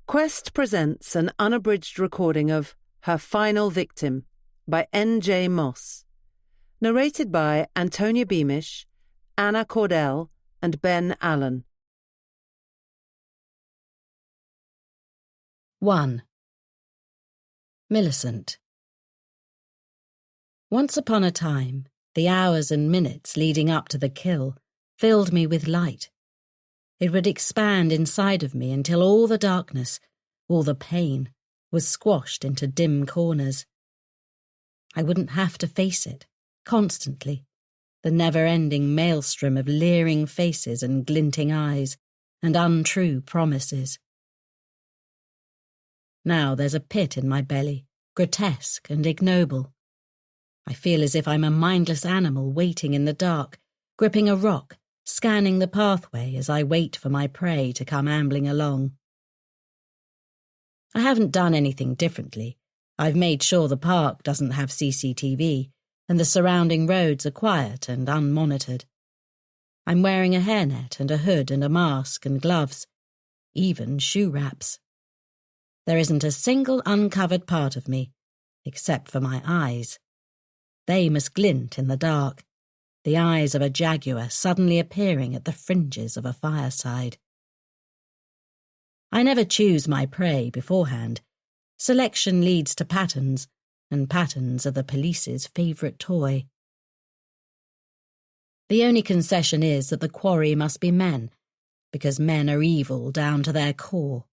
Quest presents an unabridged recording of Her Final Victim by N.J. Moss, narrated by Antonia Beamish, Anna Cordell and Ben Allen. 1. Millicent. Once upon a time, the hours and minutes leading up to the kill filled me with light. It would expand inside of me until all the darkness, all the pain, was squashed into dim corners. I wouldn't have to face it, constantly, the never-ending maelstrom of leering faces and glinting eyes and untrue promises. Now there's a pit in my belly, grotesque and ignoble. I feel as if I'm a mindless animal waiting in the dark, gripping a rock, scanning the pathway as I wait for my prey to come ambling along. I haven't done anything differently. I've made sure the park doesn't have CCTV, and the surrounding roads are quiet and unmonitored. I'm wearing a hairnet and a hood and a mask and gloves, even shoe wraps. There isn't a single uncovered part of me, except for my eyes. They must glint in the dark, the eyes of a jaguar suddenly appearing at the fringes of a fireside. I never choose my prey beforehand. Selection leads to patterns, and patterns are the police's favourite toy. The only concession is that the quarry must be men, because men are evil down to their core.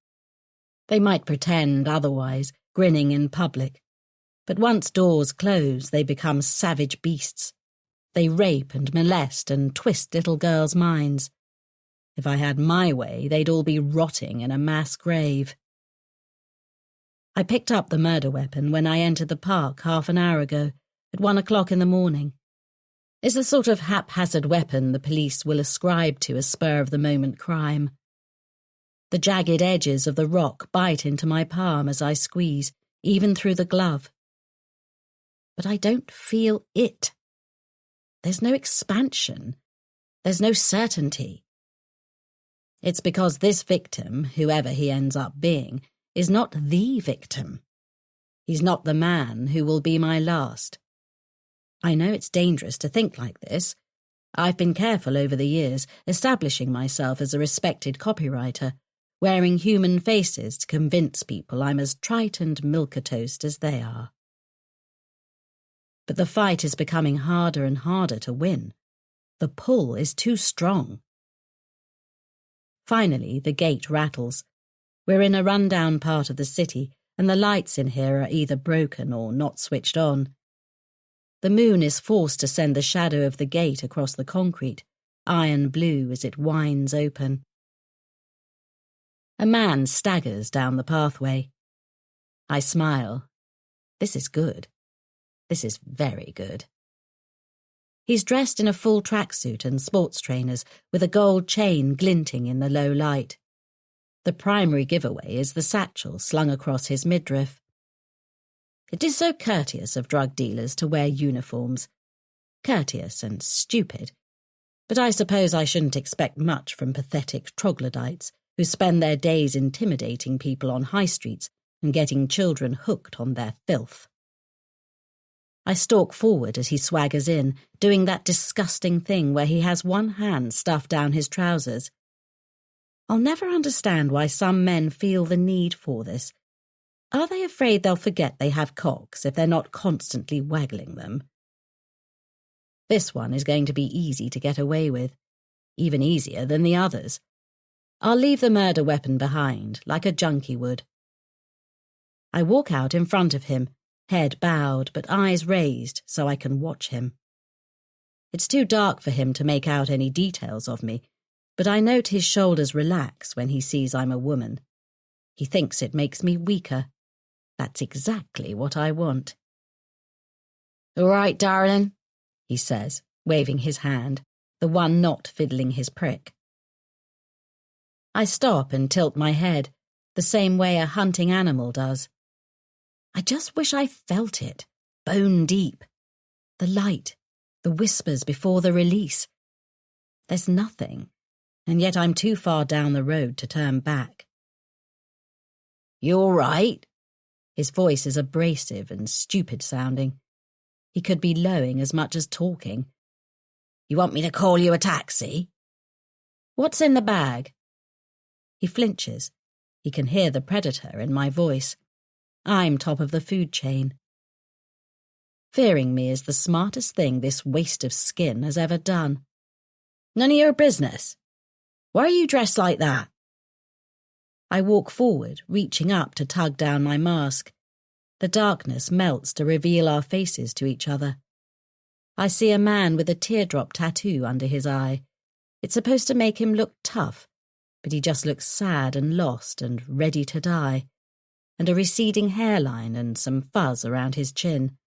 They might pretend otherwise, grinning in public, but once doors close, they become savage beasts. They rape and molest and twist little girls' minds. If I had my way, they'd all be rotting in a mass grave. I picked up the murder weapon when I entered the park half an hour ago, at 1 o'clock in the morning. It's the sort of haphazard weapon the police will ascribe to a spur-of-the-moment crime. The jagged edges of the rock bite into my palm as I squeeze, even through the glove. But I don't feel it. There's no expansion. There's no certainty. It's because this victim, whoever he ends up being, is not the victim. He's not the man who will be my last. I know it's dangerous to think like this. I've been careful over the years, establishing myself as a respected copywriter, wearing human faces to convince people I'm as trite and milquetoast as they are. But the fight is becoming harder and harder to win. The pull is too strong. Finally, the gate rattles. We're in a run-down part of the city, and the lights in here are either broken or not switched on. The moon is forced to send the shadow of the gate across the concrete, iron blue as it winds open. A man staggers down the pathway. I smile. This is good. This is very good. He's dressed in a full tracksuit and sports trainers with a gold chain glinting in the low light. The primary giveaway is the satchel slung across his midriff. It is so courteous of drug dealers to wear uniforms. Courteous and stupid. But I suppose I shouldn't expect much from pathetic troglodytes who spend their days intimidating people on high streets and getting children hooked on their filth. I stalk forward as he swaggers in, doing that disgusting thing where he has one hand stuffed down his trousers. I'll never understand why some men feel the need for this. Are they afraid they'll forget they have cocks if they're not constantly waggling them? This one is going to be easy to get away with, even easier than the others. I'll leave the murder weapon behind, like a junkie would. I walk out in front of him, head bowed but eyes raised so I can watch him. It's too dark for him to make out any details of me, but I note his shoulders relax when he sees I'm a woman. He thinks it makes me weaker. That's exactly what I want. "All right, darling," he says, waving his hand, the one not fiddling his prick. I stop and tilt my head, the same way a hunting animal does. I just wish I felt it, bone deep. The light, the whispers before the release. There's nothing, and yet I'm too far down the road to turn back. You all right? His voice is abrasive and stupid sounding. He could be lowing as much as talking. You want me to call you a taxi? What's in the bag? He flinches. He can hear the predator in my voice. I'm top of the food chain. Fearing me is the smartest thing this waste of skin has ever done. None of your business. Why are you dressed like that? I walk forward, reaching up to tug down my mask. The darkness melts to reveal our faces to each other. I see a man with a teardrop tattoo under his eye. It's supposed to make him look tough, but he just looks sad and lost and ready to die, and a receding hairline and some fuzz around his chin.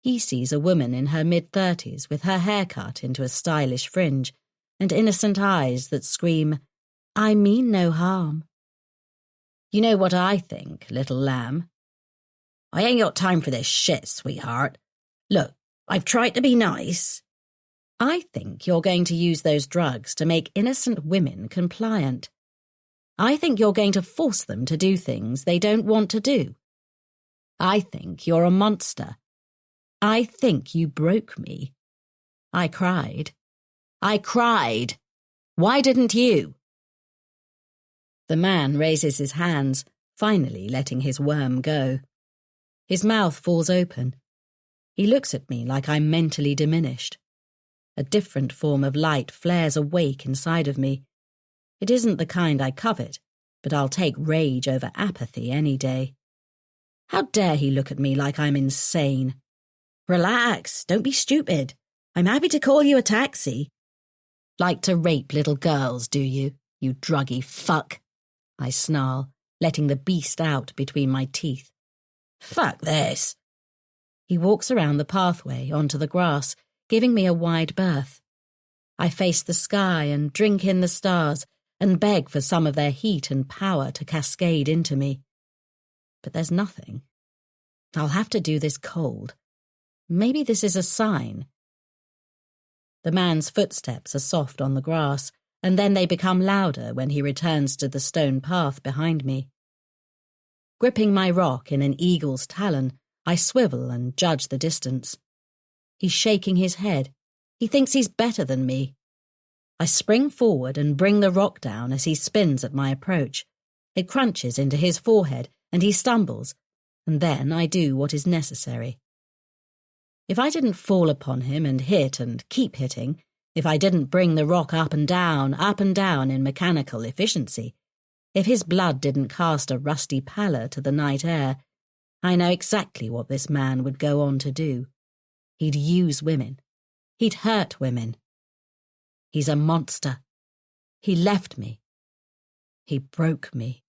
He sees a woman in her mid-30s with her hair cut into a stylish fringe and innocent eyes that scream, I mean no harm. You know what I think, little lamb? I ain't got time for this shit, sweetheart. Look, I've tried to be nice. I think you're going to use those drugs to make innocent women compliant. I think you're going to force them to do things they don't want to do. I think you're a monster. I think you broke me. I cried. Why didn't you? The man raises his hands, finally letting his worm go. His mouth falls open. He looks at me like I'm mentally diminished. A different form of light flares awake inside of me. It isn't the kind I covet, but I'll take rage over apathy any day. How dare he look at me like I'm insane? Relax, don't be stupid. I'm happy to call you a taxi. Like to rape little girls, do you, you druggy fuck? I snarl, letting the beast out between my teeth. Fuck this. He walks around the pathway onto the grass, giving me a wide berth. I face the sky and drink in the stars and beg for some of their heat and power to cascade into me. But there's nothing. I'll have to do this cold. Maybe this is a sign. The man's footsteps are soft on the grass, and then they become louder when he returns to the stone path behind me. Gripping my rock in an eagle's talon, I swivel and judge the distance. He's shaking his head. He thinks he's better than me. I spring forward and bring the rock down as he spins at my approach. It crunches into his forehead, and he stumbles, and then I do what is necessary. If I didn't fall upon him and hit and keep hitting, if I didn't bring the rock up and down in mechanical efficiency, if his blood didn't cast a rusty pallor to the night air, I know exactly what this man would go on to do. He'd use women. He'd hurt women. He's a monster. He left me. He broke me.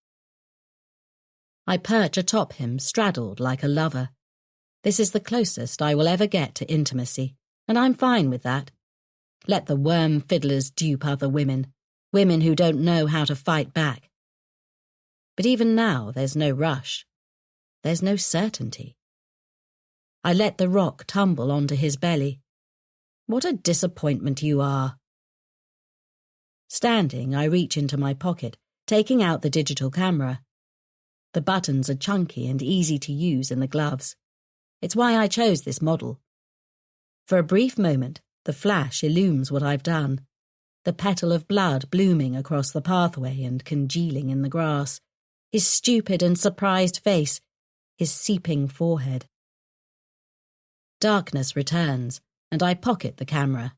I perch atop him, straddled like a lover. This is the closest I will ever get to intimacy, and I'm fine with that. Let the worm fiddlers dupe other women who don't know how to fight back. But even now there's no rush. There's no certainty. I let the rock tumble onto his belly. What a disappointment you are. Standing, I reach into my pocket, taking out the digital camera. The buttons are chunky and easy to use in the gloves. It's why I chose this model. For a brief moment, the flash illumes what I've done. The petal of blood blooming across the pathway and congealing in the grass. His stupid and surprised face. His seeping forehead. Darkness returns, and I pocket the camera.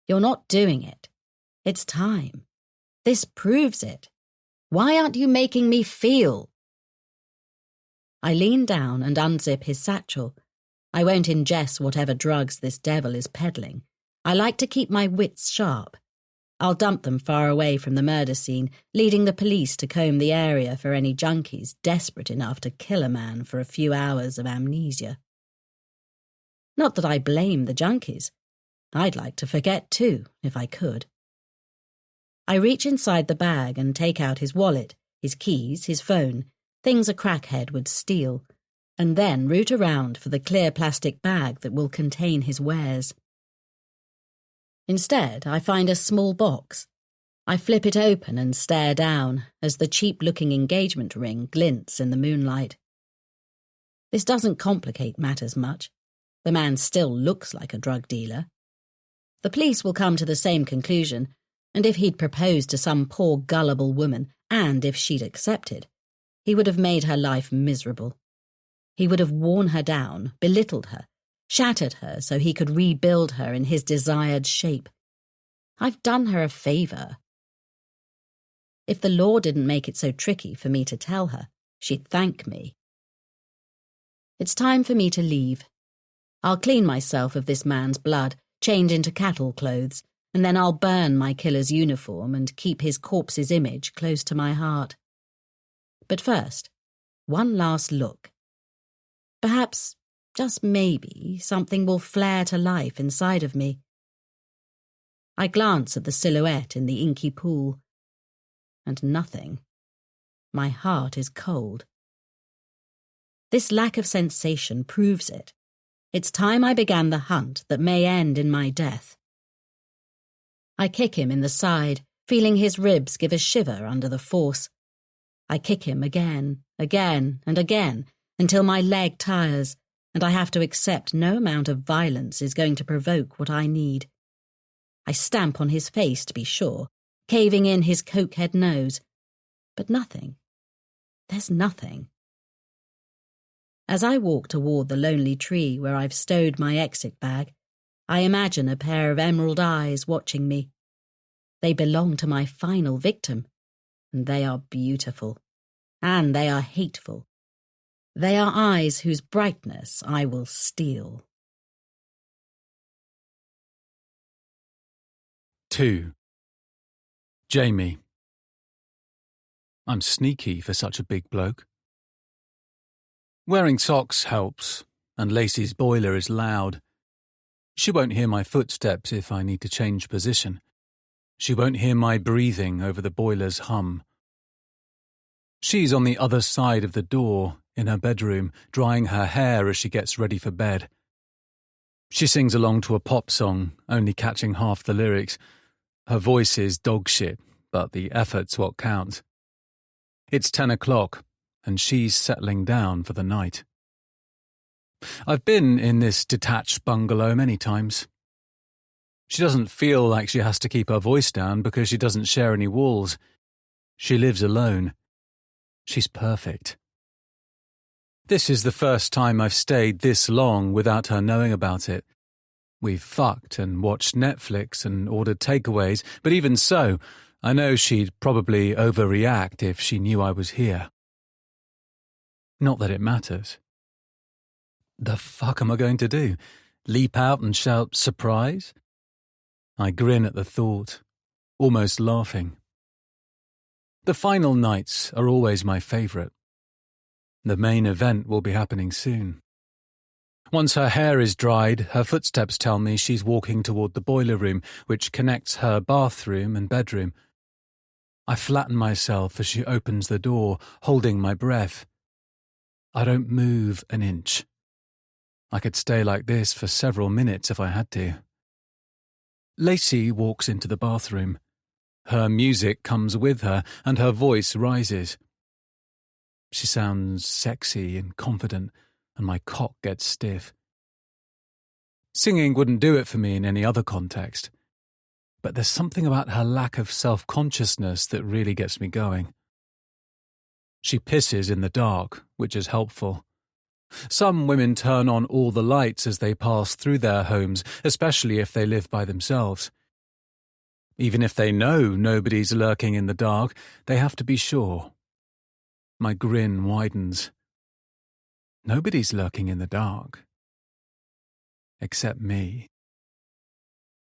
You're not doing it. It's time. This proves it. Why aren't you making me feel? I lean down and unzip his satchel. I won't ingest whatever drugs this devil is peddling. I like to keep my wits sharp. I'll dump them far away from the murder scene, leading the police to comb the area for any junkies desperate enough to kill a man for a few hours of amnesia. Not that I blame the junkies. I'd like to forget too, if I could. I reach inside the bag and take out his wallet, his keys, his phone, things a crackhead would steal, and then root around for the clear plastic bag that will contain his wares. Instead, I find a small box. I flip it open and stare down as the cheap-looking engagement ring glints in the moonlight. This doesn't complicate matters much. The man still looks like a drug dealer. The police will come to the same conclusion, and if he'd proposed to some poor gullible woman, and if she'd accepted, he would have made her life miserable. He would have worn her down, belittled her, shattered her so he could rebuild her in his desired shape. I've done her a favour. If the law didn't make it so tricky for me to tell her, she'd thank me. It's time for me to leave. I'll clean myself of this man's blood, change into cattle clothes, and then I'll burn my killer's uniform and keep his corpse's image close to my heart. But first, one last look. Perhaps, just maybe, something will flare to life inside of me. I glance at the silhouette in the inky pool, and nothing. My heart is cold. This lack of sensation proves it. It's time I began the hunt that may end in my death. I kick him in the side, feeling his ribs give a shiver under the force. I kick him again, again, and again, until my leg tires, and I have to accept no amount of violence is going to provoke what I need. I stamp on his face to be sure, caving in his cokehead nose. But nothing. There's nothing. As I walk toward the lonely tree where I've stowed my exit bag, I imagine a pair of emerald eyes watching me. They belong to my final victim, and they are beautiful, and they are hateful. They are eyes whose brightness I will steal. 2. Jamie. I'm sneaky for such a big bloke. Wearing socks helps, and Lacey's boiler is loud. She won't hear my footsteps if I need to change position. She won't hear my breathing over the boiler's hum. She's on the other side of the door, in her bedroom, drying her hair as she gets ready for bed. She sings along to a pop song, only catching half the lyrics. Her voice is dog shit, but the effort's what counts. It's 10 o'clock, and she's settling down for the night. I've been in this detached bungalow many times. She doesn't feel like she has to keep her voice down because she doesn't share any walls. She lives alone. She's perfect. This is the first time I've stayed this long without her knowing about it. We've fucked and watched Netflix and ordered takeaways, but even so, I know she'd probably overreact if she knew I was here. Not that it matters. The fuck am I going to do? Leap out and shout, "Surprise"? I grin at the thought, almost laughing. The final nights are always my favourite. The main event will be happening soon. Once her hair is dried, her footsteps tell me she's walking toward the boiler room, which connects her bathroom and bedroom. I flatten myself as she opens the door, holding my breath. I don't move an inch. I could stay like this for several minutes if I had to. Lacey walks into the bathroom. Her music comes with her, and her voice rises. She sounds sexy and confident, and my cock gets stiff. Singing wouldn't do it for me in any other context, but there's something about her lack of self-consciousness that really gets me going. She pisses in the dark, which is helpful. Some women turn on all the lights as they pass through their homes, especially if they live by themselves. Even if they know nobody's lurking in the dark, they have to be sure. My grin widens. Nobody's lurking in the dark. Except me.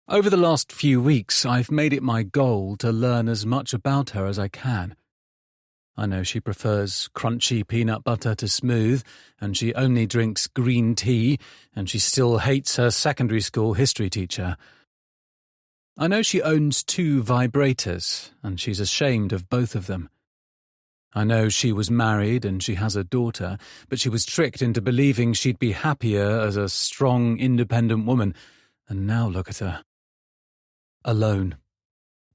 Over the last few weeks, I've made it my goal to learn as much about her as I can. I know she prefers crunchy peanut butter to smooth, and she only drinks green tea, and she still hates her secondary school history teacher. I know she owns 2 vibrators, and she's ashamed of both of them. I know she was married and she has a daughter, but she was tricked into believing she'd be happier as a strong, independent woman, and now look at her. Alone.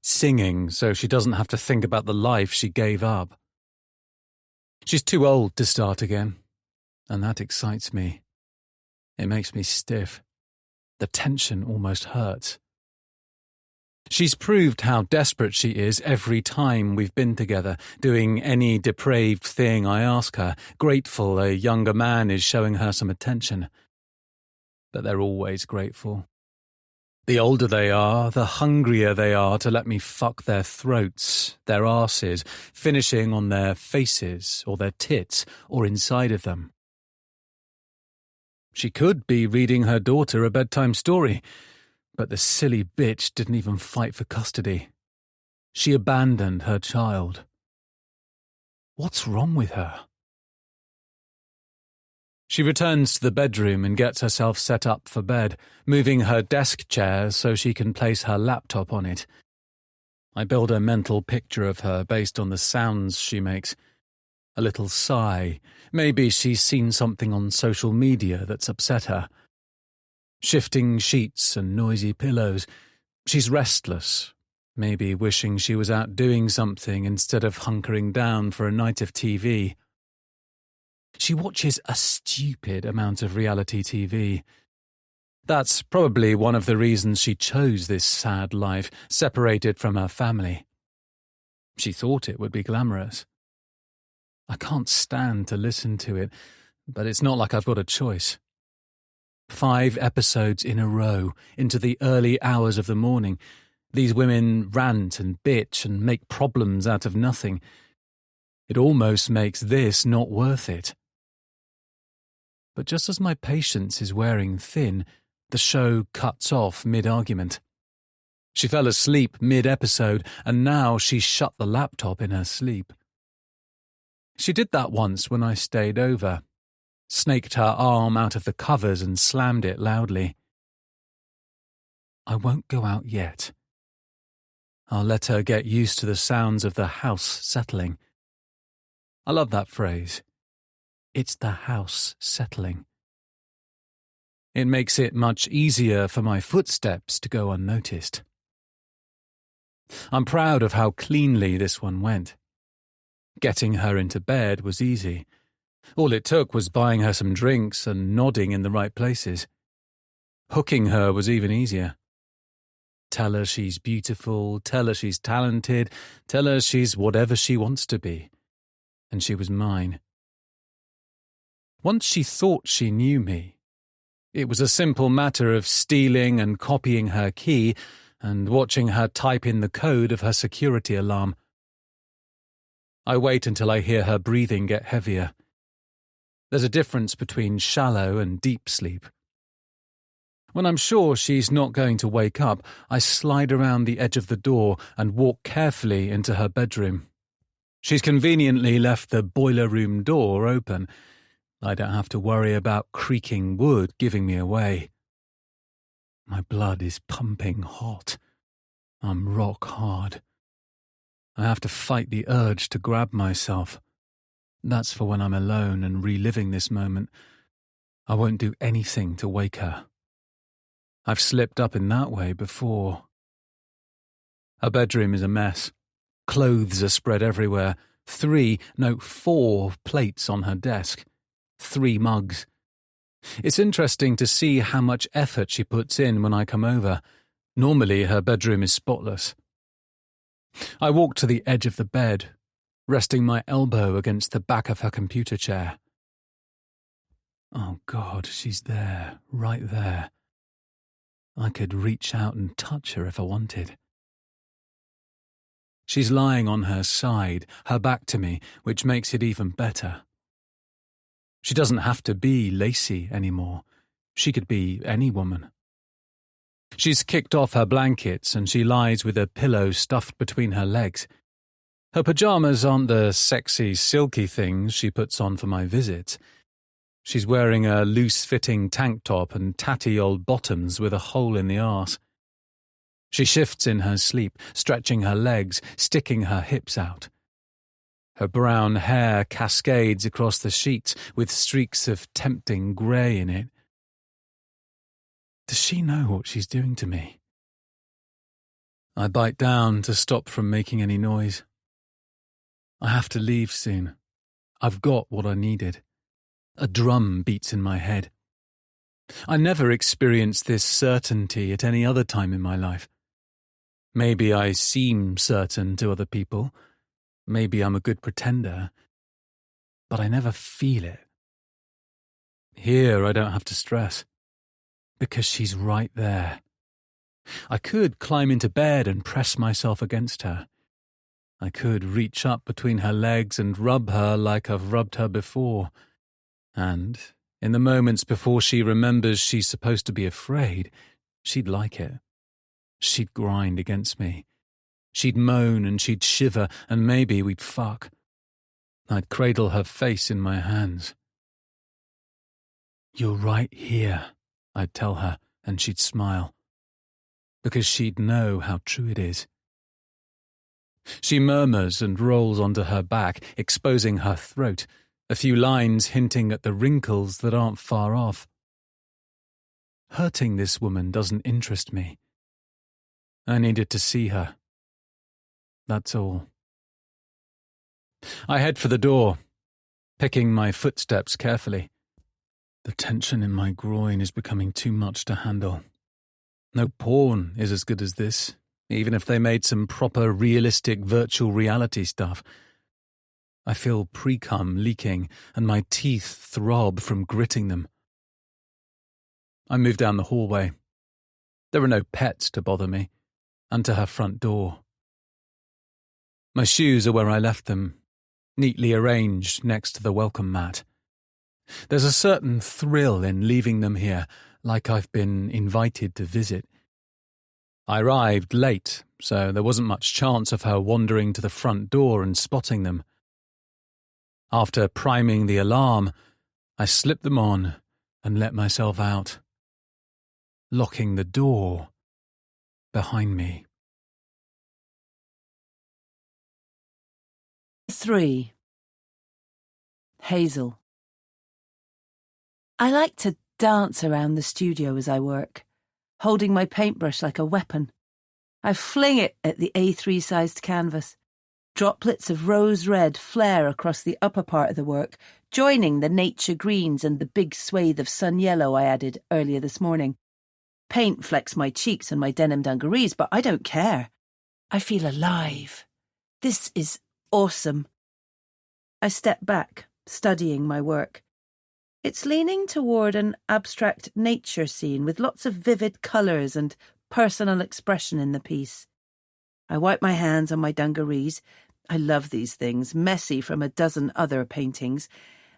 singing so she doesn't have to think about the life she gave up. She's too old to start again, and that excites me. It makes me stiff. The tension almost hurts. She's proved how desperate she is every time we've been together, doing any depraved thing I ask her, grateful a younger man is showing her some attention. But they're always grateful. The older they are, the hungrier they are to let me fuck their throats, their arses, finishing on their faces or their tits or inside of them. She could be reading her daughter a bedtime story, but the silly bitch didn't even fight for custody. She abandoned her child. What's wrong with her? She returns to the bedroom and gets herself set up for bed, moving her desk chair so she can place her laptop on it. I build a mental picture of her based on the sounds she makes. A little sigh. Maybe she's seen something on social media that's upset her. Shifting sheets and noisy pillows. She's restless, maybe wishing she was out doing something instead of hunkering down for a night of TV. She watches a stupid amount of reality TV. That's probably one of the reasons she chose this sad life, separated from her family. She thought it would be glamorous. I can't stand to listen to it, but it's not like I've got a choice. 5 episodes in a row, into the early hours of the morning. These women rant and bitch and make problems out of nothing. It almost makes this not worth it. But just as my patience is wearing thin, the show cuts off mid-argument. She fell asleep mid-episode, and now she's shut the laptop in her sleep. She did that once when I stayed over. Snaked her arm out of the covers and slammed it loudly. I won't go out yet. I'll let her get used to the sounds of the house settling. I love that phrase. It's the house settling. It makes it much easier for my footsteps to go unnoticed. I'm proud of how cleanly this one went. Getting her into bed was easy. All it took was buying her some drinks and nodding in the right places. Hooking her was even easier. Tell her she's beautiful, tell her she's talented, tell her she's whatever she wants to be. And she was mine. Once she thought she knew me, it was a simple matter of stealing and copying her key and watching her type in the code of her security alarm. I wait until I hear her breathing get heavier. There's a difference between shallow and deep sleep. When I'm sure she's not going to wake up, I slide around the edge of the door and walk carefully into her bedroom. She's conveniently left the boiler room door open. I don't have to worry about creaking wood giving me away. My blood is pumping hot. I'm rock hard. I have to fight the urge to grab myself. That's for when I'm alone and reliving this moment. I won't do anything to wake her. I've slipped up in that way before. Her bedroom is a mess. Clothes are spread everywhere. 4 plates on her desk. 3 mugs. It's interesting to see how much effort she puts in when I come over. Normally her bedroom is spotless. I walk to the edge of the bed, resting my elbow against the back of her computer chair. Oh God, she's there, right there. I could reach out and touch her if I wanted. She's lying on her side, her back to me, which makes it even better. She doesn't have to be Lacey anymore. She could be any woman. She's kicked off her blankets and she lies with a pillow stuffed between her legs. Her pajamas aren't the sexy, silky things she puts on for my visits. She's wearing a loose-fitting tank top and tatty old bottoms with a hole in the arse. She shifts in her sleep, stretching her legs, sticking her hips out. Her brown hair cascades across the sheets with streaks of tempting grey in it. Does she know what she's doing to me? I bite down to stop from making any noise. I have to leave soon. I've got what I needed. A drum beats in my head. I never experienced this certainty at any other time in my life. Maybe I seem certain to other people. Maybe I'm a good pretender. But I never feel it. Here I don't have to stress. Because she's right there. I could climb into bed and press myself against her. I could reach up between her legs and rub her like I've rubbed her before. And, in the moments before she remembers she's supposed to be afraid, she'd like it. She'd grind against me. She'd moan and she'd shiver, and maybe we'd fuck. I'd cradle her face in my hands. "You're right here," I'd tell her, and she'd smile. Because she'd know how true it is. She murmurs and rolls onto her back, exposing her throat, a few lines hinting at the wrinkles that aren't far off. Hurting this woman doesn't interest me. I needed to see her. That's all. I head for the door, picking my footsteps carefully. The tension in my groin is becoming too much to handle. No porn is as good as this, even if they made some proper realistic virtual reality stuff. I feel pre-cum leaking and my teeth throb from gritting them. I move down the hallway. There are no pets to bother me, and to her front door. My shoes are where I left them, neatly arranged next to the welcome mat. There's a certain thrill in leaving them here, like I've been invited to visit. I arrived late, so there wasn't much chance of her wandering to the front door and spotting them. After priming the alarm, I slipped them on and let myself out, locking the door behind me. 3. Hazel. I like to dance around the studio as I work, holding my paintbrush like a weapon. I fling it at the A3-sized canvas. Droplets of rose red flare across the upper part of the work, joining the nature greens and the big swathe of sun yellow I added earlier this morning. Paint flecks my cheeks and my denim dungarees, but I don't care. I feel alive. This is awesome. I step back, studying my work. It's leaning toward an abstract nature scene with lots of vivid colours and personal expression in the piece. I wipe my hands on my dungarees. I love these things, messy from a dozen other paintings,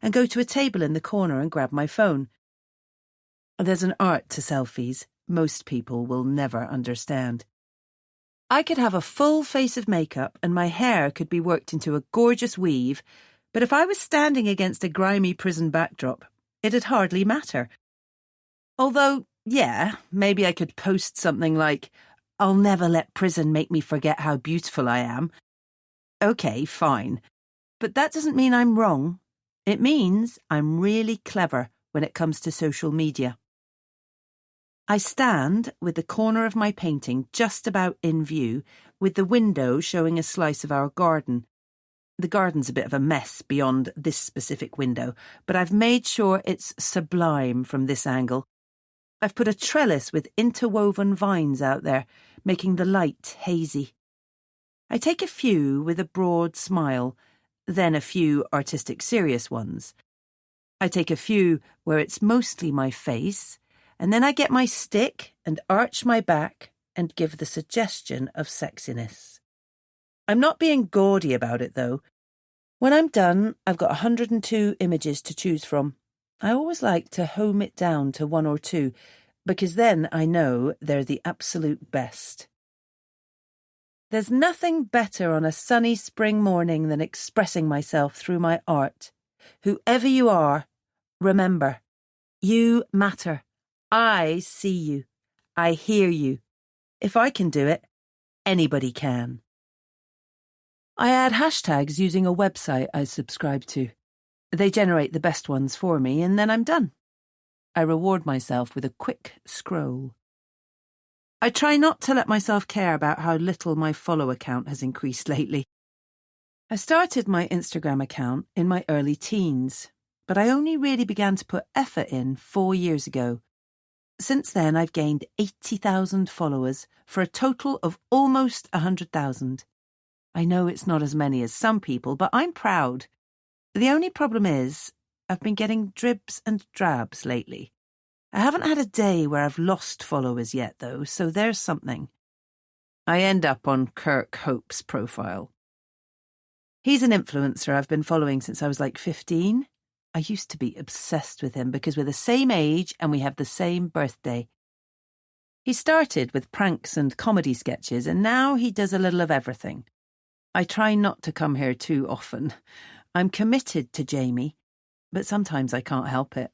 and go to a table in the corner and grab my phone. There's an art to selfies most people will never understand. I could have a full face of makeup and my hair could be worked into a gorgeous weave, but if I was standing against a grimy prison backdrop, it'd hardly matter. Although, yeah, maybe I could post something like, "I'll never let prison make me forget how beautiful I am." Okay, fine. But that doesn't mean I'm wrong. It means I'm really clever when it comes to social media. I stand with the corner of my painting just about in view, with the window showing a slice of our garden. The garden's a bit of a mess beyond this specific window, but I've made sure it's sublime from this angle. I've put a trellis with interwoven vines out there, making the light hazy. I take a few with a broad smile, then a few artistic serious ones. I take a few where it's mostly my face, and then I get my stick and arch my back and give the suggestion of sexiness. I'm not being gaudy about it, though. When I'm done, I've got 102 images to choose from. I always like to home it down to 1 or 2, because then I know they're the absolute best. There's nothing better on a sunny spring morning than expressing myself through my art. Whoever you are, remember, you matter. I see you. I hear you. If I can do it, anybody can. I add hashtags using a website I subscribe to. They generate the best ones for me, and then I'm done. I reward myself with a quick scroll. I try not to let myself care about how little my follower count has increased lately. I started my Instagram account in my early teens, but I only really began to put effort in 4 years ago. Since then, I've gained 80,000 followers for a total of almost 100,000. I know it's not as many as some people, but I'm proud. The only problem is, I've been getting dribs and drabs lately. I haven't had a day where I've lost followers yet, though, so there's something. I end up on Kirk Hope's profile. He's an influencer I've been following since I was like 15. I used to be obsessed with him because we're the same age and we have the same birthday. He started with pranks and comedy sketches, and now he does a little of everything. I try not to come here too often. I'm committed to Jamie, but sometimes I can't help it.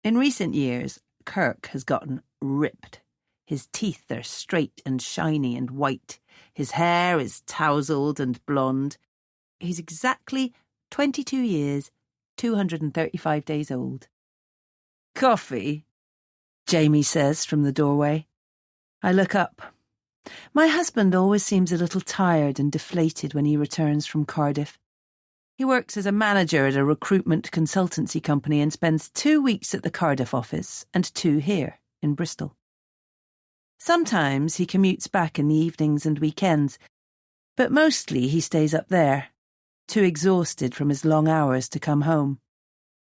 In recent years, Kirk has gotten ripped. His teeth are straight and shiny and white. His hair is tousled and blonde. He's exactly 22 years, 235 days old. "Coffee?" Jamie says from the doorway. I look up. My husband always seems a little tired and deflated when he returns from Cardiff. He works as a manager at a recruitment consultancy company and spends 2 weeks at the Cardiff office and 2 here in Bristol. Sometimes he commutes back in the evenings and weekends, but mostly he stays up there, too exhausted from his long hours to come home.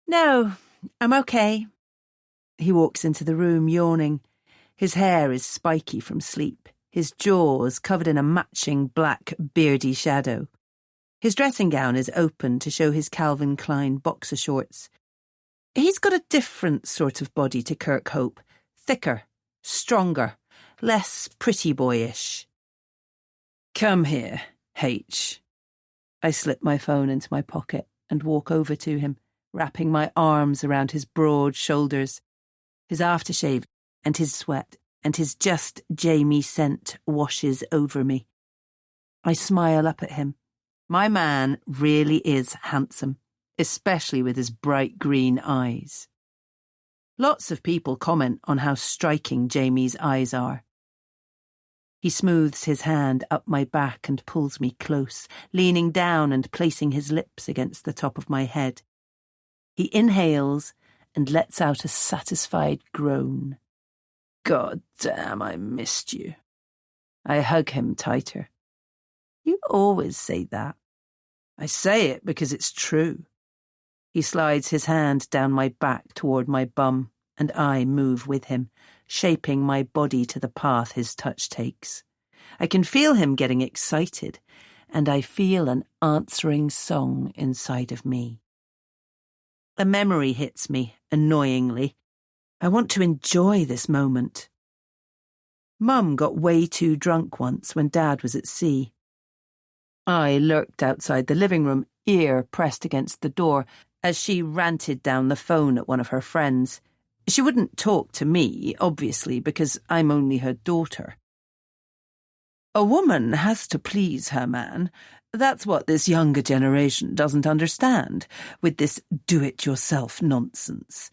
"No, I'm okay." He walks into the room, yawning. His hair is spiky from sleep, his jaws covered in a matching black, beardy shadow. His dressing gown is open to show his Calvin Klein boxer shorts. He's got a different sort of body to Kirk Hope, thicker, stronger, less pretty boyish. "Come here, H." I slip my phone into my pocket and walk over to him, wrapping my arms around his broad shoulders. His aftershave and his sweat and his just Jamie scent washes over me. I smile up at him. My man really is handsome, especially with his bright green eyes. Lots of people comment on how striking Jamie's eyes are. He smooths his hand up my back and pulls me close, leaning down and placing his lips against the top of my head. He inhales and lets out a satisfied groan. "God damn, I missed you." I hug him tighter. "You always say that." "I say it because it's true." He slides his hand down my back toward my bum, and I move with him, shaping my body to the path his touch takes. I can feel him getting excited, and I feel an answering song inside of me. A memory hits me, annoyingly. I want to enjoy this moment. Mum got way too drunk once when Dad was at sea. I lurked outside the living room, ear pressed against the door, as she ranted down the phone at one of her friends. She wouldn't talk to me, obviously, because I'm only her daughter. "A woman has to please her man. That's what this younger generation doesn't understand, with this do-it-yourself nonsense.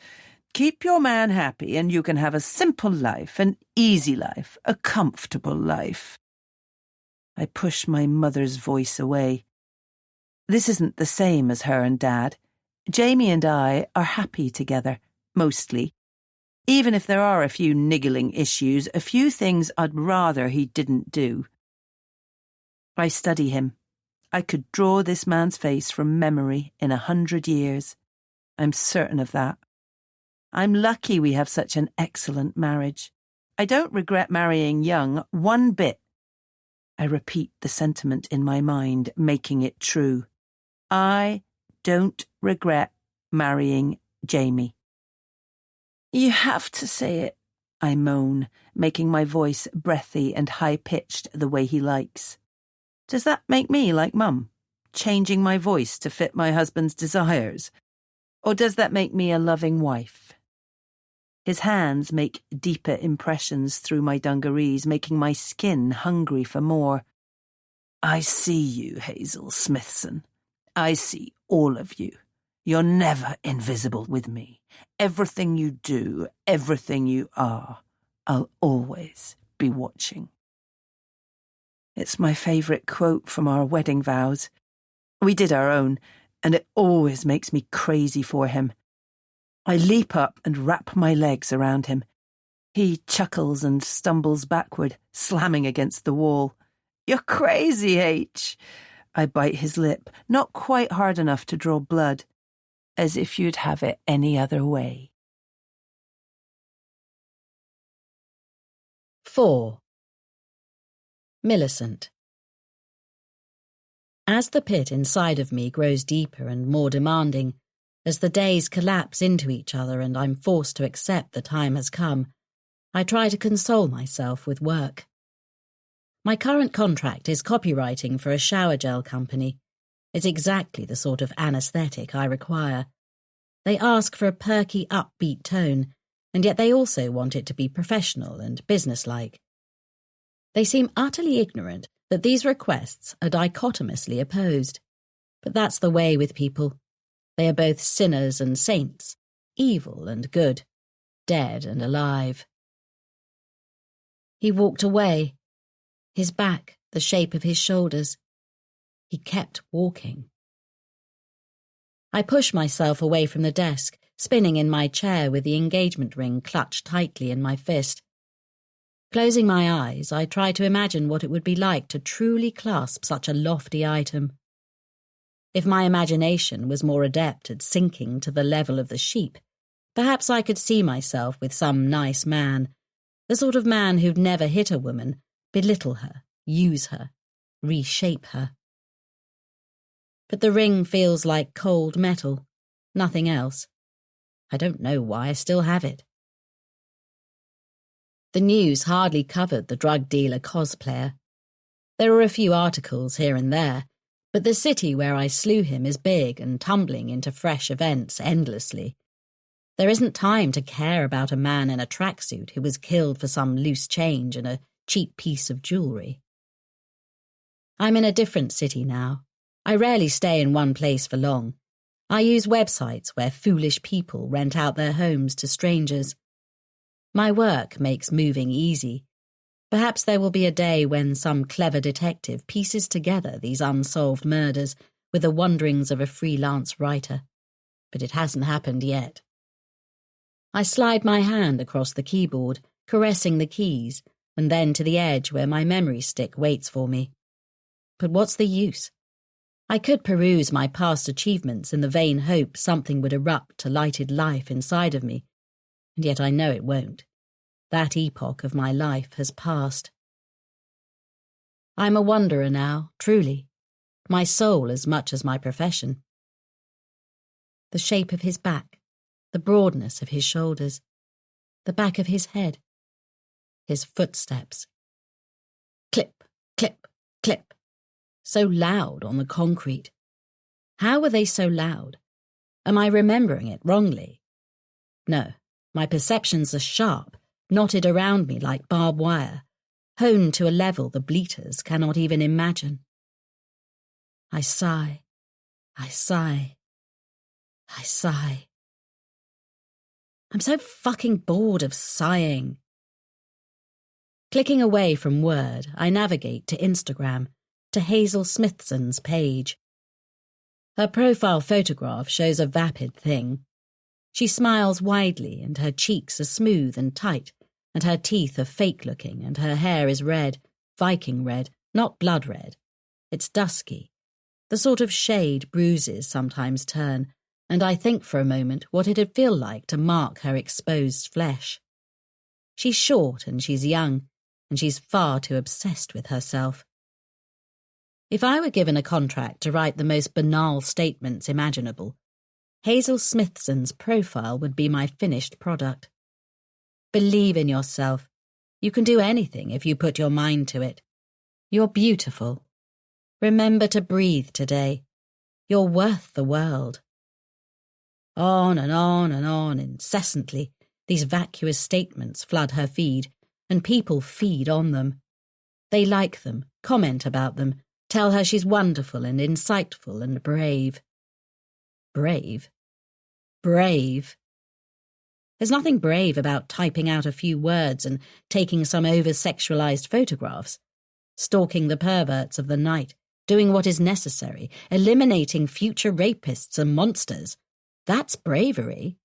Keep your man happy and you can have a simple life, an easy life, a comfortable life." I push my mother's voice away. This isn't the same as her and Dad. Jamie and I are happy together, mostly. Even if there are a few niggling issues, a few things I'd rather he didn't do. I study him. I could draw this man's face from memory in 100 years. I'm certain of that. I'm lucky we have such an excellent marriage. I don't regret marrying young one bit. I repeat the sentiment in my mind, making it true. I don't regret marrying Jamie. "You have to say it," I moan, making my voice breathy and high-pitched the way he likes. Does that make me like Mum, changing my voice to fit my husband's desires? Or does that make me a loving wife? His hands make deeper impressions through my dungarees, making my skin hungry for more. "I see you, Hazel Smithson. I see all of you. You're never invisible with me. Everything you do, everything you are, I'll always be watching. It's my favourite quote from our wedding vows. We did our own, and it always makes me crazy for him. I leap up and wrap my legs around him. He chuckles and stumbles backward, slamming against the wall. "You're crazy, H." I bite his lip, not quite hard enough to draw blood, as if you'd have it any other way. 4. Millicent. As the pit inside of me grows deeper and more demanding, as the days collapse into each other and I'm forced to accept the time has come, I try to console myself with work. My current contract is copywriting for a shower gel company. It's exactly the sort of anesthetic I require. They ask for a perky, upbeat tone, and yet they also want it to be professional and businesslike. They seem utterly ignorant that these requests are dichotomously opposed. But that's the way with people. They are both sinners and saints, evil and good, dead and alive. He walked away, his back the shape of his shoulders. He kept walking. I push myself away from the desk, spinning in my chair with the engagement ring clutched tightly in my fist. Closing my eyes, I try to imagine what it would be like to truly clasp such a lofty item. If my imagination was more adept at sinking to the level of the sheep, perhaps I could see myself with some nice man, the sort of man who'd never hit a woman, belittle her, use her, reshape her. But the ring feels like cold metal, nothing else. I don't know why I still have it. The news hardly covered the drug dealer cosplayer. There were a few articles here and there, but the city where I slew him is big and tumbling into fresh events endlessly. There isn't time to care about a man in a tracksuit who was killed for some loose change and a cheap piece of jewellery. I'm in a different city now. I rarely stay in one place for long. I use websites where foolish people rent out their homes to strangers. My work makes moving easy. Perhaps there will be a day when some clever detective pieces together these unsolved murders with the wanderings of a freelance writer. But it hasn't happened yet. I slide my hand across the keyboard, caressing the keys, and then to the edge where my memory stick waits for me. But what's the use? I could peruse my past achievements in the vain hope something would erupt to lighted life inside of me, and yet I know it won't. That epoch of my life has passed. I'm a wanderer now, truly, my soul as much as my profession. The shape of his back, the broadness of his shoulders, the back of his head, his footsteps. Clip, clip, clip. So loud on the concrete. How were they so loud? Am I remembering it wrongly? No, my perceptions are sharp, knotted around me like barbed wire, honed to a level the bleaters cannot even imagine. I sigh, I sigh, I sigh. I'm so fucking bored of sighing. Clicking away from Word, I navigate to Instagram, to Hazel Smithson's page. Her profile photograph shows a vapid thing. She smiles widely, and her cheeks are smooth and tight, and her teeth are fake-looking, and her hair is red, Viking red, not blood red. It's dusky, the sort of shade bruises sometimes turn, and I think for a moment what it'd feel like to mark her exposed flesh. She's short and she's young, and she's far too obsessed with herself. If I were given a contract to write the most banal statements imaginable, Hazel Smithson's profile would be my finished product. Believe in yourself. You can do anything if you put your mind to it. You're beautiful. Remember to breathe today. You're worth the world. On and on and on, incessantly, these vacuous statements flood her feed, and people feed on them. They like them, comment about them, tell her she's wonderful and insightful and brave. Brave? Brave? There's nothing brave about typing out a few words and taking some over-sexualized photographs, stalking the perverts of the night, doing what is necessary, eliminating future rapists and monsters. That's bravery.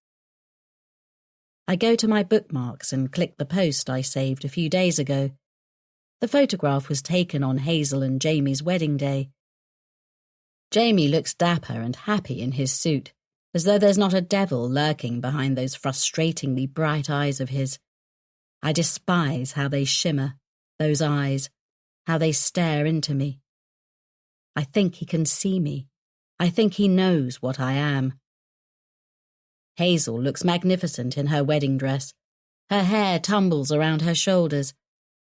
I go to my bookmarks and click the post I saved a few days ago. The photograph was taken on Hazel and Jamie's wedding day. Jamie looks dapper and happy in his suit, as though there's not a devil lurking behind those frustratingly bright eyes of his. I despise how they shimmer, those eyes, how they stare into me. I think he can see me. I think he knows what I am. Hazel looks magnificent in her wedding dress. Her hair tumbles around her shoulders.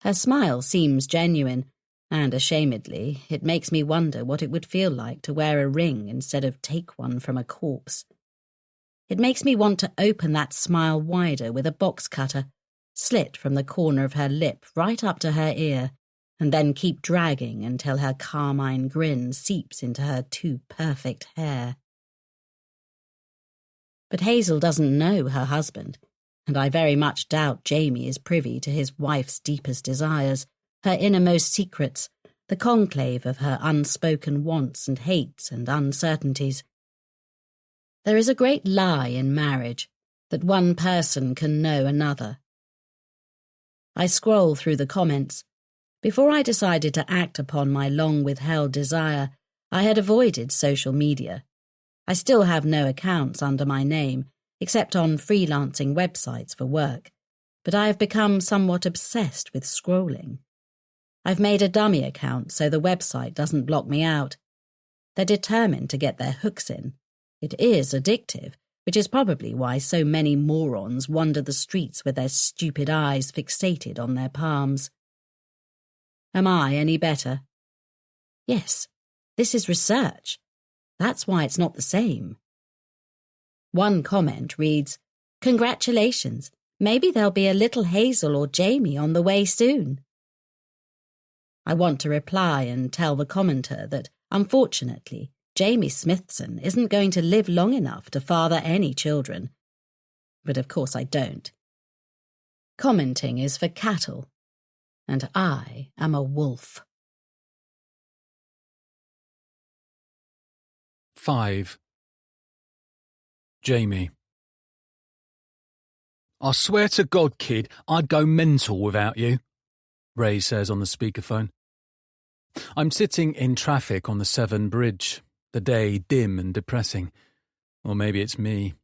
Her smile seems genuine, and ashamedly, it makes me wonder what it would feel like to wear a ring instead of take one from a corpse. It makes me want to open that smile wider with a box cutter, slit from the corner of her lip right up to her ear, and then keep dragging until her carmine grin seeps into her too perfect hair. But Hazel doesn't know her husband, and I very much doubt Jamie is privy to his wife's deepest desires, her innermost secrets, the conclave of her unspoken wants and hates and uncertainties. There is a great lie in marriage, that one person can know another. I scroll through the comments. Before I decided to act upon my long-withheld desire, I had avoided social media. I still have no accounts under my name, except on freelancing websites for work, but I have become somewhat obsessed with scrolling. I've made a dummy account so the website doesn't block me out. They're determined to get their hooks in. It is addictive, which is probably why so many morons wander the streets with their stupid eyes fixated on their palms. Am I any better? Yes, this is research. That's why it's not the same. One comment reads, "Congratulations, maybe there'll be a little Hazel or Jamie on the way soon." I want to reply and tell the commenter that, unfortunately, Jamie Smithson isn't going to live long enough to father any children. But of course I don't. Commenting is for cattle, and I am a wolf. 5. Jamie. I swear to God, kid, I'd go mental without you, Ray says on the speakerphone. I'm sitting in traffic on the Severn Bridge, the day dim and depressing. Or maybe it's me.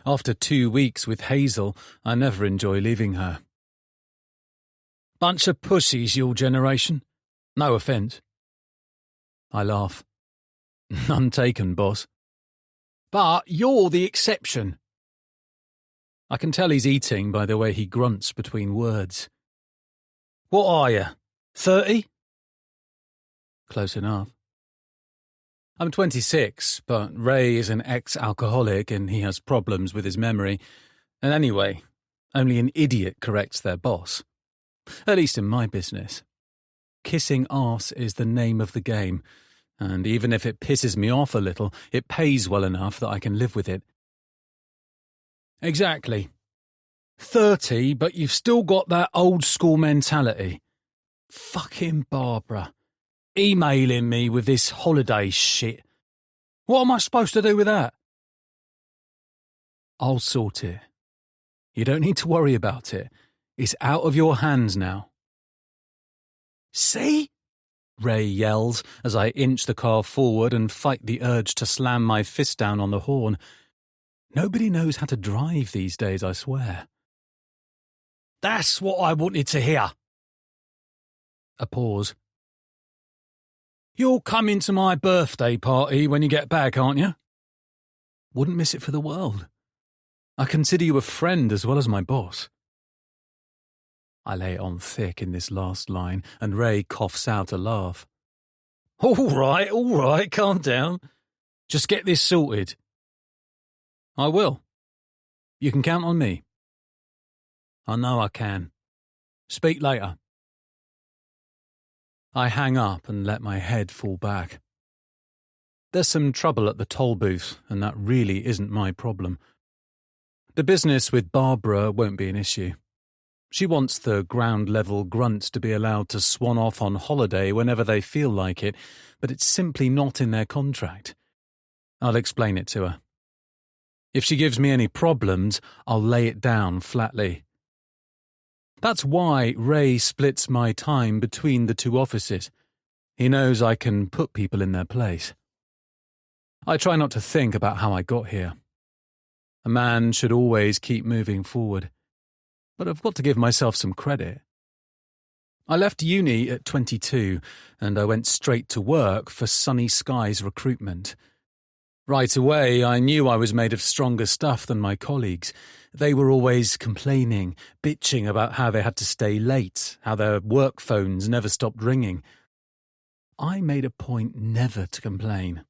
After 2 weeks with Hazel, I never enjoy leaving her. Bunch of pussies, your generation. No offence. I laugh. None taken, boss. But you're the exception. I can tell he's eating by the way he grunts between words. What are you, 30? Close enough. I'm 26, but Ray is an ex-alcoholic and he has problems with his memory. And anyway, only an idiot corrects their boss. At least in my business. Kissing arse is the name of the game, and even if it pisses me off a little, it pays well enough that I can live with it. Exactly. 30, but you've still got that old-school mentality. Fucking Barbara. Emailing me with this holiday shit. What am I supposed to do with that? I'll sort it. You don't need to worry about it. It's out of your hands now. See? Ray yells as I inch the car forward and fight the urge to slam my fist down on the horn. Nobody knows how to drive these days, I swear. That's what I wanted to hear. A pause. You'll come into my birthday party when you get back, aren't you? Wouldn't miss it for the world. I consider you a friend as well as my boss. I lay it on thick in this last line, and Ray coughs out a laugh. All right, calm down. Just get this sorted. I will. You can count on me. I know I can. Speak later. I hang up and let my head fall back. There's some trouble at the toll booth, and that really isn't my problem. The business with Barbara won't be an issue. She wants the ground-level grunts to be allowed to swan off on holiday whenever they feel like it, but it's simply not in their contract. I'll explain it to her. If she gives me any problems, I'll lay it down flatly. That's why Ray splits my time between the two offices. He knows I can put people in their place. I try not to think about how I got here. A man should always keep moving forward. But I've got to give myself some credit. I left uni at 22, and I went straight to work for Sunny Skies Recruitment. Right away, I knew I was made of stronger stuff than my colleagues. They were always complaining, bitching about how they had to stay late, how their work phones never stopped ringing. I made a point never to complain.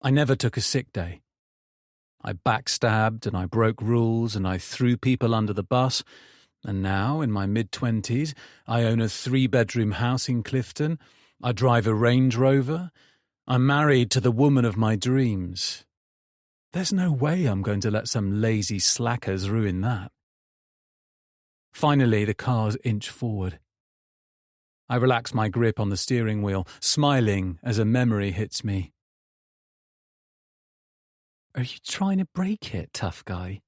I never took a sick day. I backstabbed and I broke rules and I threw people under the bus. And now, in my mid-20s, I own a 3-bedroom house in Clifton. I drive a Range Rover. I'm married to the woman of my dreams. There's no way I'm going to let some lazy slackers ruin that. Finally, the cars inch forward. I relax my grip on the steering wheel, smiling as a memory hits me. "Are you trying to break it, tough guy?"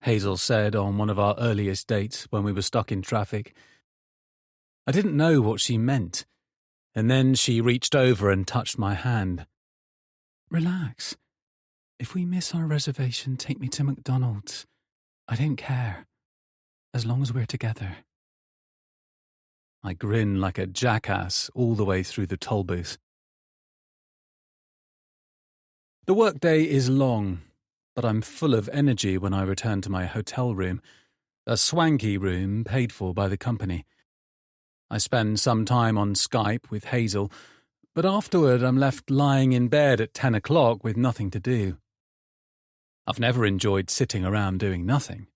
Hazel said on one of our earliest dates when we were stuck in traffic. I didn't know what she meant, and then she reached over and touched my hand. "Relax. If we miss our reservation, take me to McDonald's. I don't care, as long as we're together." I grin like a jackass all the way through the toll booth. The workday is long, but I'm full of energy when I return to my hotel room, a swanky room paid for by the company. I spend some time on Skype with Hazel, but afterward I'm left lying in bed at 10 o'clock with nothing to do. I've never enjoyed sitting around doing nothing.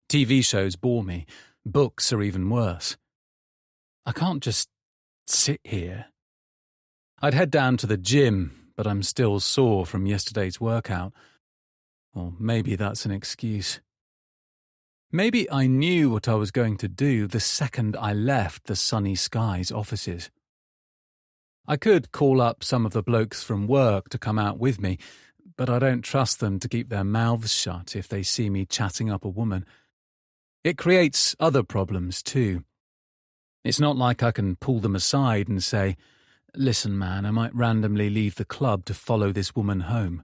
TV shows bore me. Books are even worse. I can't just sit here. I'd head down to the gym, but I'm still sore from yesterday's workout. Or maybe that's an excuse. Maybe I knew what I was going to do the second I left the Sunny Skies offices. I could call up some of the blokes from work to come out with me, but I don't trust them to keep their mouths shut if they see me chatting up a woman. It creates other problems too. It's not like I can pull them aside and say, "Listen, man, I might randomly leave the club to follow this woman home."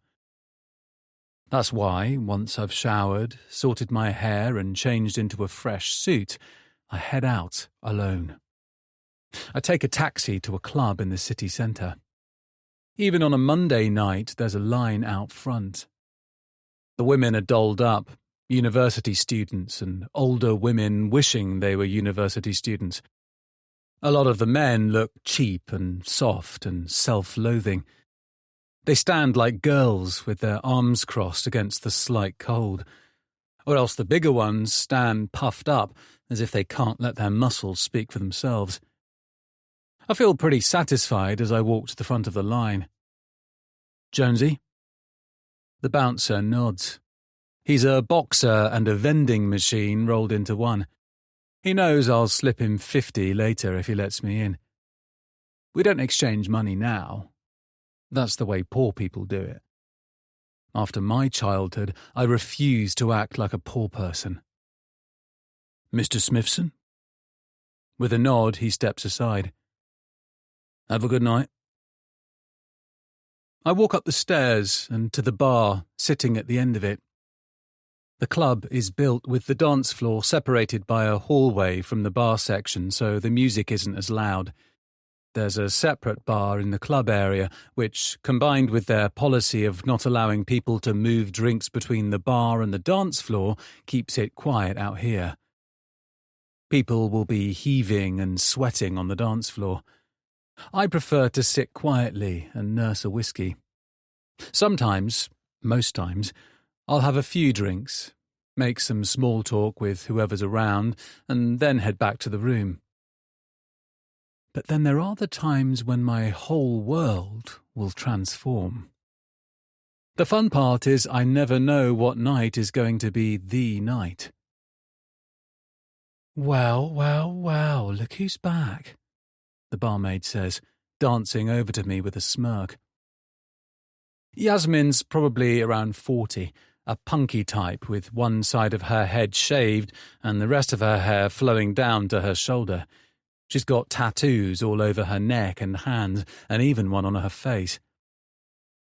That's why, once I've showered, sorted my hair and changed into a fresh suit, I head out alone. I take a taxi to a club in the city centre. Even on a Monday night, there's a line out front. The women are dolled up, university students and older women wishing they were university students. A lot of the men look cheap and soft and self-loathing. They stand like girls with their arms crossed against the slight cold. Or else the bigger ones stand puffed up as if they can't let their muscles speak for themselves. I feel pretty satisfied as I walk to the front of the line. "Jonesy?" The bouncer nods. He's a boxer and a vending machine rolled into one. He knows I'll slip him 50 later if he lets me in. We don't exchange money now. That's the way poor people do it. After my childhood, I refuse to act like a poor person. "Mr. Smithson?" With a nod, he steps aside. "Have a good night." I walk up the stairs and to the bar, sitting at the end of it. The club is built with the dance floor separated by a hallway from the bar section, so the music isn't as loud. There's a separate bar in the club area, which, combined with their policy of not allowing people to move drinks between the bar and the dance floor, keeps it quiet out here. People will be heaving and sweating on the dance floor. I prefer to sit quietly and nurse a whiskey. Sometimes, most times, I'll have a few drinks, make some small talk with whoever's around, and then head back to the room. But then there are the times when my whole world will transform. The fun part is I never know what night is going to be the night. Well, look who's back, the barmaid says, dancing over to me with a smirk. Yasmin's probably around 40, a punky type with one side of her head shaved and the rest of her hair flowing down to her shoulder. She's got tattoos all over her neck and hands, and even one on her face.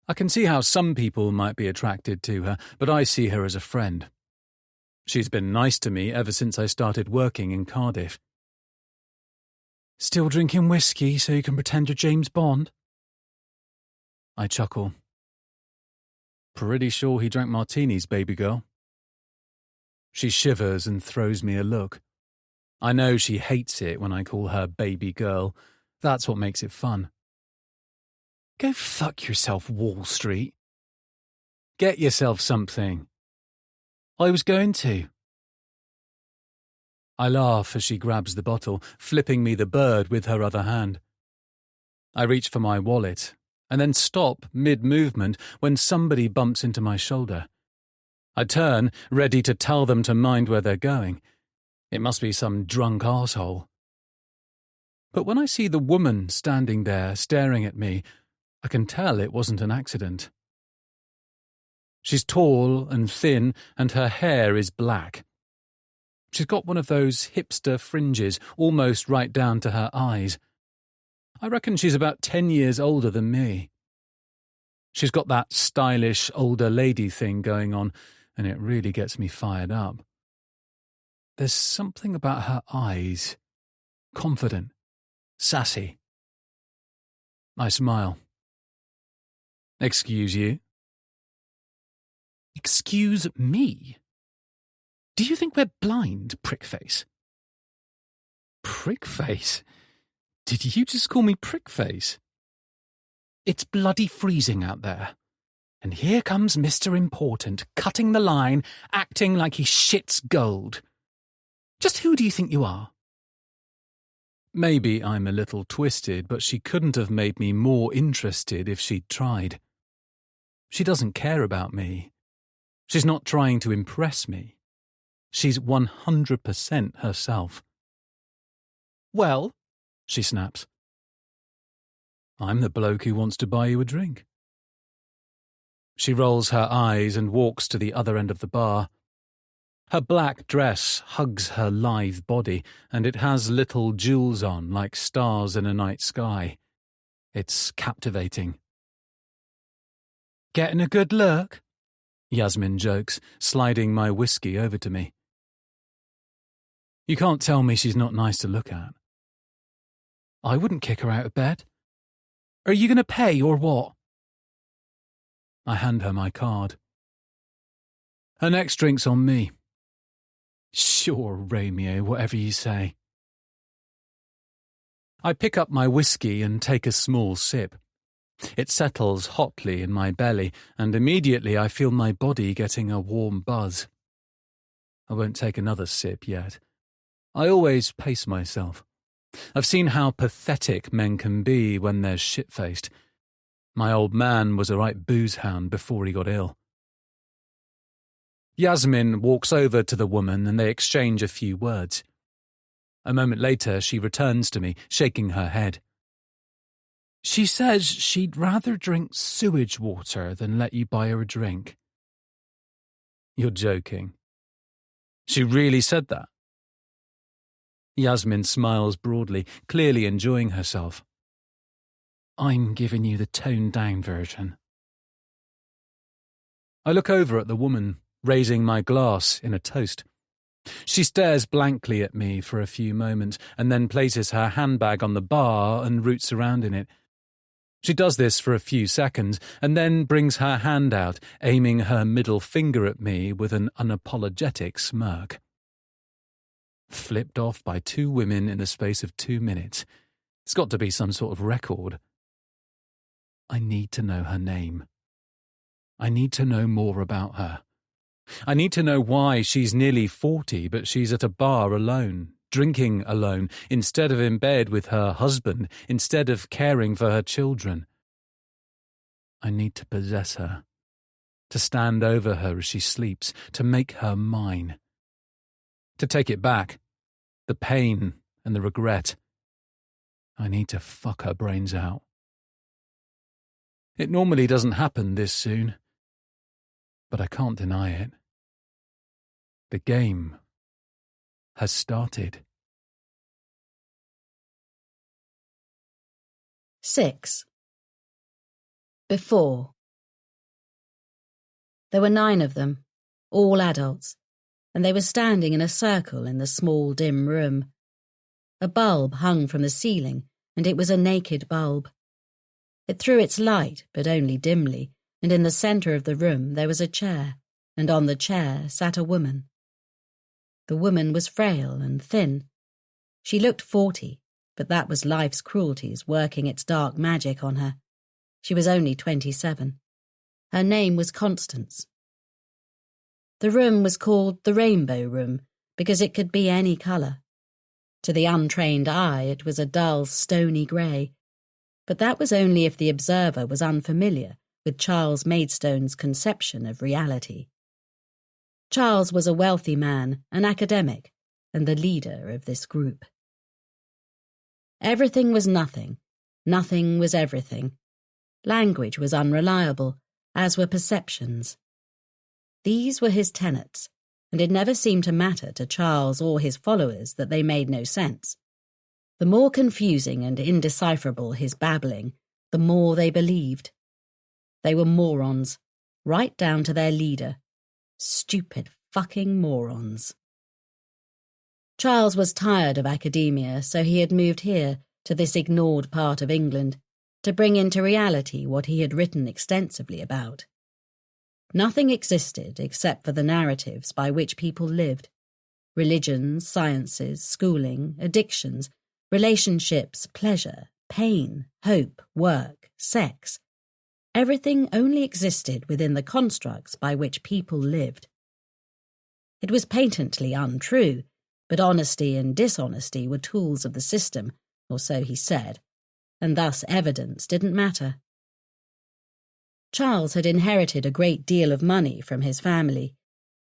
I can see how some people might be attracted to her, but I see her as a friend. She's been nice to me ever since I started working in Cardiff. Still drinking whiskey so you can pretend you're James Bond? I chuckle. Pretty sure he drank martinis, baby girl. She shivers and throws me a look. I know she hates it when I call her baby girl. That's what makes it fun. Go fuck yourself, Wall Street. Get yourself something. I was going to. I laugh as she grabs the bottle, flipping me the bird with her other hand. I reach for my wallet, and then stop mid-movement when somebody bumps into my shoulder. I turn, ready to tell them to mind where they're going. It must be some drunk arsehole. But when I see the woman standing there staring at me, I can tell it wasn't an accident. She's tall and thin, and her hair is black. She's got one of those hipster fringes almost right down to her eyes. I reckon she's about 10 years older than me. She's got that stylish older lady thing going on, and it really gets me fired up. There's something about her eyes. Confident. Sassy. I smile. Excuse you? Excuse me? Do you think we're blind, prickface? Prickface? Did you just call me prickface? It's bloody freezing out there. And here comes Mr. Important, cutting the line, acting like he shits gold. Just who do you think you are? Maybe I'm a little twisted, but she couldn't have made me more interested if she'd tried. She doesn't care about me. She's not trying to impress me. She's 100% herself. Well, she snaps. I'm the bloke who wants to buy you a drink. She rolls her eyes and walks to the other end of the bar. Her black dress hugs her lithe body, and it has little jewels on like stars in a night sky. It's captivating. Getting a good look? Yasmin jokes, sliding my whiskey over to me. You can't tell me she's not nice to look at. I wouldn't kick her out of bed. Are you going to pay or what? I hand her my card. Her next drink's on me. Sure, Romeo, whatever you say. I pick up my whiskey and take a small sip. It settles hotly in my belly, and immediately I feel my body getting a warm buzz. I won't take another sip yet. I always pace myself. I've seen how pathetic men can be when they're shit-faced. My old man was a right booze hound before he got ill. Yasmin walks over to the woman and they exchange a few words. A moment later, she returns to me, shaking her head. She says she'd rather drink sewage water than let you buy her a drink. You're joking. She really said that? Yasmin smiles broadly, clearly enjoying herself. I'm giving you the toned-down version. I look over at the woman, raising my glass in a toast. She stares blankly at me for a few moments and then places her handbag on the bar and roots around in it. She does this for a few seconds and then brings her hand out, aiming her middle finger at me with an unapologetic smirk. Flipped off by two women in the space of 2 minutes. It's got to be some sort of record. I need to know her name. I need to know more about her. I need to know why she's nearly 40, but she's at a bar alone, drinking alone, instead of in bed with her husband, instead of caring for her children. I need to possess her. to stand over her as she sleeps, to make her mine. To take it back, the pain and the regret. I need to fuck her brains out. It normally doesn't happen this soon, but I can't deny it. The game has started. 6. Before. There were 9 of them, all adults, and they were standing in a circle in the small, dim room. A bulb hung from the ceiling, and it was a naked bulb. It threw its light, but only dimly, and in the centre of the room there was a chair, and on the chair sat a woman. The woman was frail and thin. She looked 40, but that was life's cruelties working its dark magic on her. She was only 27. Her name was Constance. The room was called the Rainbow Room because it could be any colour. To the untrained eye it was a dull, stony grey, but that was only if the observer was unfamiliar with Charles Maidstone's conception of reality. Charles was a wealthy man, an academic, and the leader of this group. Everything was nothing, nothing was everything. Language was unreliable, as were perceptions. These were his tenets, and it never seemed to matter to Charles or his followers that they made no sense. The more confusing and indecipherable his babbling, the more they believed. They were morons, right down to their leader. Stupid fucking morons. Charles was tired of academia, so he had moved here, to this ignored part of England, to bring into reality what he had written extensively about. Nothing existed except for the narratives by which people lived. Religions, sciences, schooling, addictions, relationships, pleasure, pain, hope, work, sex. Everything only existed within the constructs by which people lived. It was patently untrue, but honesty and dishonesty were tools of the system, or so he said, and thus evidence didn't matter. Charles had inherited a great deal of money from his family.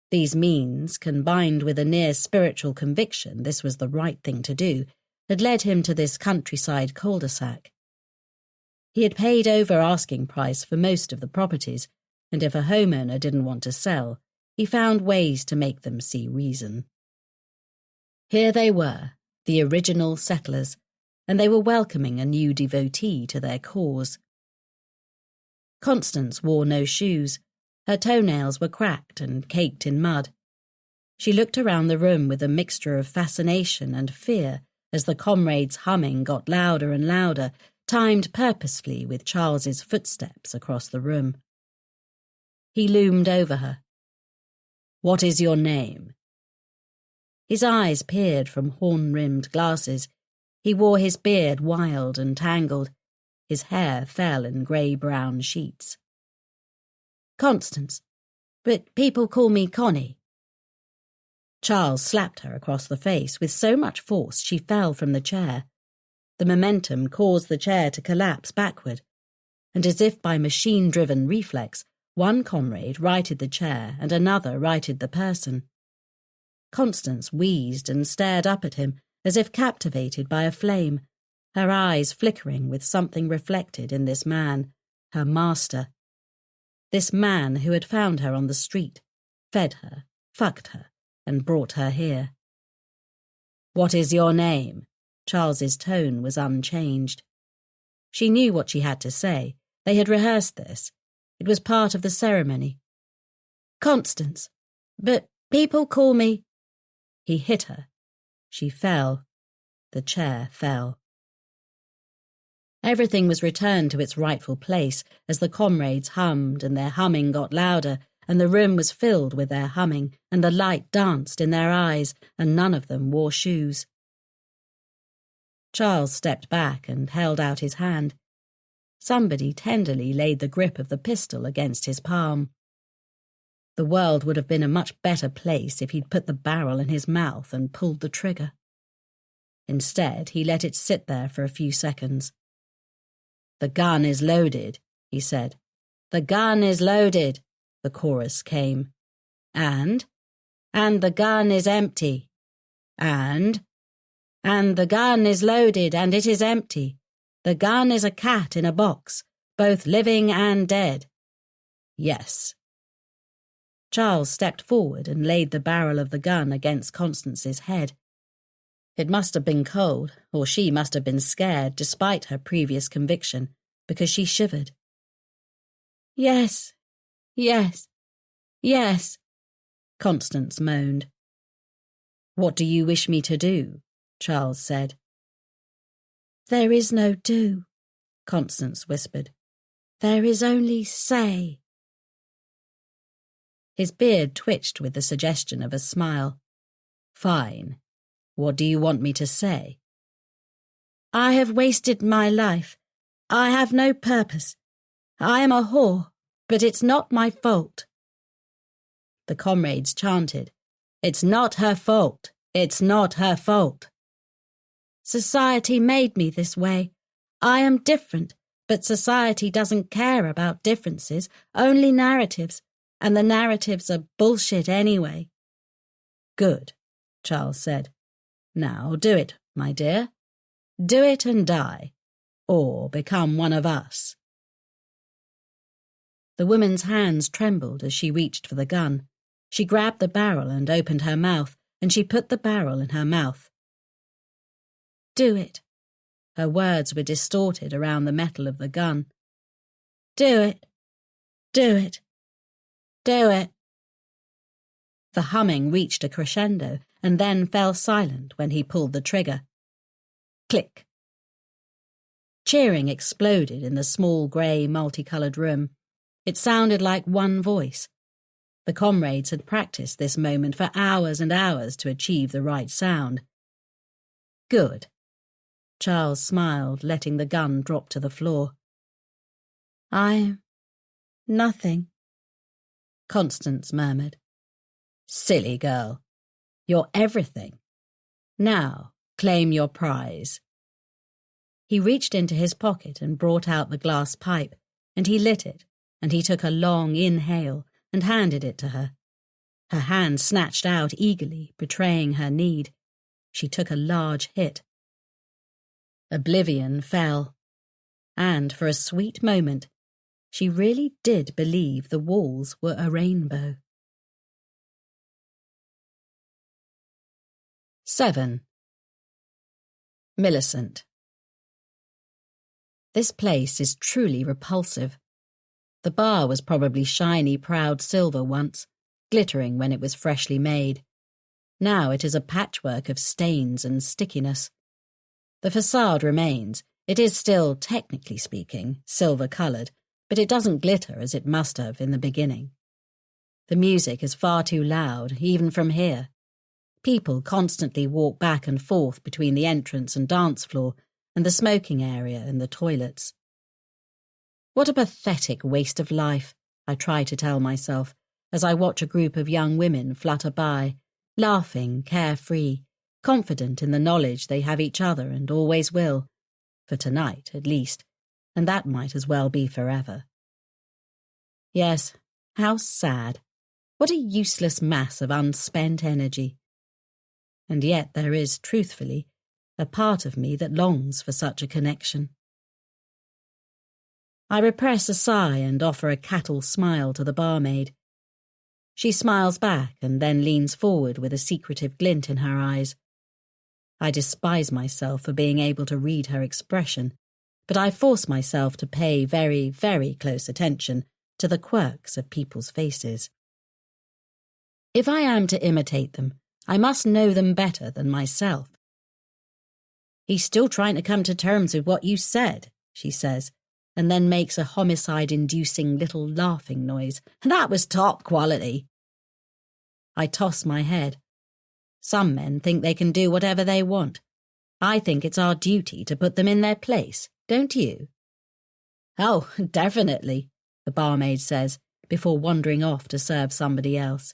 These means, combined with a near spiritual conviction this was the right thing to do, had led him to this countryside cul-de-sac. He had paid over asking price for most of the properties, and if a homeowner didn't want to sell, he found ways to make them see reason. Here they were, the original settlers, and they were welcoming a new devotee to their cause. Constance wore no shoes. Her toenails were cracked and caked in mud. She looked around the room with a mixture of fascination and fear as the comrades' humming got louder and louder, timed purposefully with Charles's footsteps across the room. He loomed over her. "What is your name?" His eyes peered from horn-rimmed glasses. He wore his beard wild and tangled. His hair fell in grey-brown sheets. "Constance, but people call me Connie." Charles slapped her across the face with so much force she fell from the chair. The momentum caused the chair to collapse backward, and as if by machine-driven reflex, one comrade righted the chair and another righted the person. Constance wheezed and stared up at him as if captivated by a flame, her eyes flickering with something reflected in this man, her master. This man who had found her on the street, fed her, fucked her, and brought her here. "What is your name?" Charles's tone was unchanged. She knew what she had to say. They had rehearsed this. It was part of the ceremony. "Constance, but people call me—" He hit her. She fell. The chair fell. Everything was returned to its rightful place as the comrades hummed and their humming got louder and the room was filled with their humming and the light danced in their eyes and none of them wore shoes. Charles stepped back and held out his hand. Somebody tenderly laid the grip of the pistol against his palm. The world would have been a much better place if he'd put the barrel in his mouth and pulled the trigger. Instead, he let it sit there for a few seconds. "The gun is loaded," he said. "The gun is loaded. the chorus came. And the gun is empty. And the gun is loaded and it is empty. The gun is a cat in a box, both living and dead. Yes. Charles stepped forward and laid the barrel of the gun against Constance's head. It must have been cold, or she must have been scared despite her previous conviction, because she shivered. Yes, yes, yes, Constance moaned. What do you wish me to do? Charles said. There is no do, Constance whispered. There is only say. His beard twitched with the suggestion of a smile. Fine. What do you want me to say? I have wasted my life. I have no purpose. I am a whore, but it's not my fault. The comrades chanted, It's not her fault. It's not her fault. Society made me this way. I am different, but society doesn't care about differences, only narratives, and the narratives are bullshit anyway. Good, Charles said. Now do it, my dear. Do it and die, or become one of us. The woman's hands trembled as she reached for the gun. She grabbed the barrel and opened her mouth, and she put the barrel in her mouth. Do it. Her words were distorted around the metal of the gun. Do it. Do it. Do it. The humming reached a crescendo and then fell silent when he pulled the trigger. Click. Cheering exploded in the small grey multicoloured room. It sounded like one voice. The comrades had practiced this moment for hours and hours to achieve the right sound. Good. Charles smiled, letting the gun drop to the floor. I'm nothing, Constance murmured. Silly girl. You're everything. Now, claim your prize. He reached into his pocket and brought out the glass pipe, and he lit it, and he took a long inhale and handed it to her. Her hand snatched out eagerly, betraying her need. She took a large hit. Oblivion fell, and for a sweet moment, she really did believe the walls were a rainbow. 7. Millicent. This place is truly repulsive. The bar was probably shiny, proud silver once, glittering when it was freshly made. Now it is a patchwork of stains and stickiness. The facade remains. It is still, technically speaking, silver-coloured, but it doesn't glitter as it must have in the beginning. The music is far too loud, even from here. People constantly walk back and forth between the entrance and dance floor and the smoking area and the toilets. What a pathetic waste of life, I try to tell myself, as I watch a group of young women flutter by, laughing, carefree, confident in the knowledge they have each other and always will, for tonight at least, and that might as well be forever. Yes, how sad. What a useless mass of unspent energy. And yet there is, truthfully, a part of me that longs for such a connection. I repress a sigh and offer a cattle smile to the barmaid. She smiles back and then leans forward with a secretive glint in her eyes. I despise myself for being able to read her expression, but I force myself to pay very, very close attention to the quirks of people's faces. If I am to imitate them, I must know them better than myself. He's still trying to come to terms with what you said, she says, and then makes a homicide-inducing little laughing noise. That was top quality. I toss my head. Some men think they can do whatever they want. I think it's our duty to put them in their place, don't you? Oh, definitely, the barmaid says, before wandering off to serve somebody else.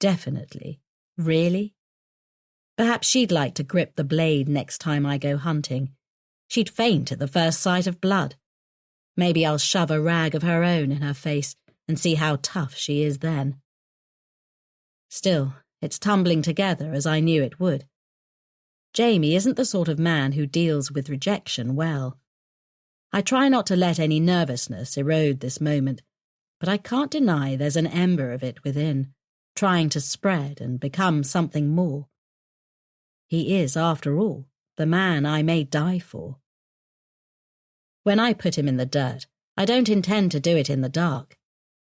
Definitely. Really? Perhaps she'd like to grip the blade next time I go hunting. She'd faint at the first sight of blood. Maybe I'll shove a rag of her own in her face and see how tough she is then. Still, it's tumbling together as I knew it would. Jamie isn't the sort of man who deals with rejection well. I try not to let any nervousness erode this moment, but I can't deny there's an ember of it within, trying to spread and become something more. He is, after all, the man I may die for. When I put him in the dirt, I don't intend to do it in the dark.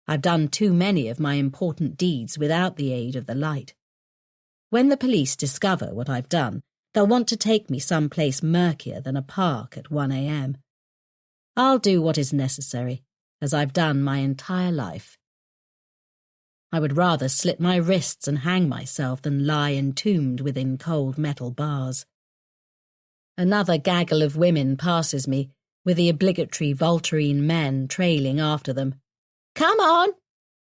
I've done too many of my important deeds without the aid of the light. When the police discover what I've done, they'll want to take me someplace murkier than a park at 1 a.m. I'll do what is necessary, as I've done my entire life. I would rather slit my wrists and hang myself than lie entombed within cold metal bars. Another gaggle of women passes me, with the obligatory Volturine men trailing after them. "Come on,"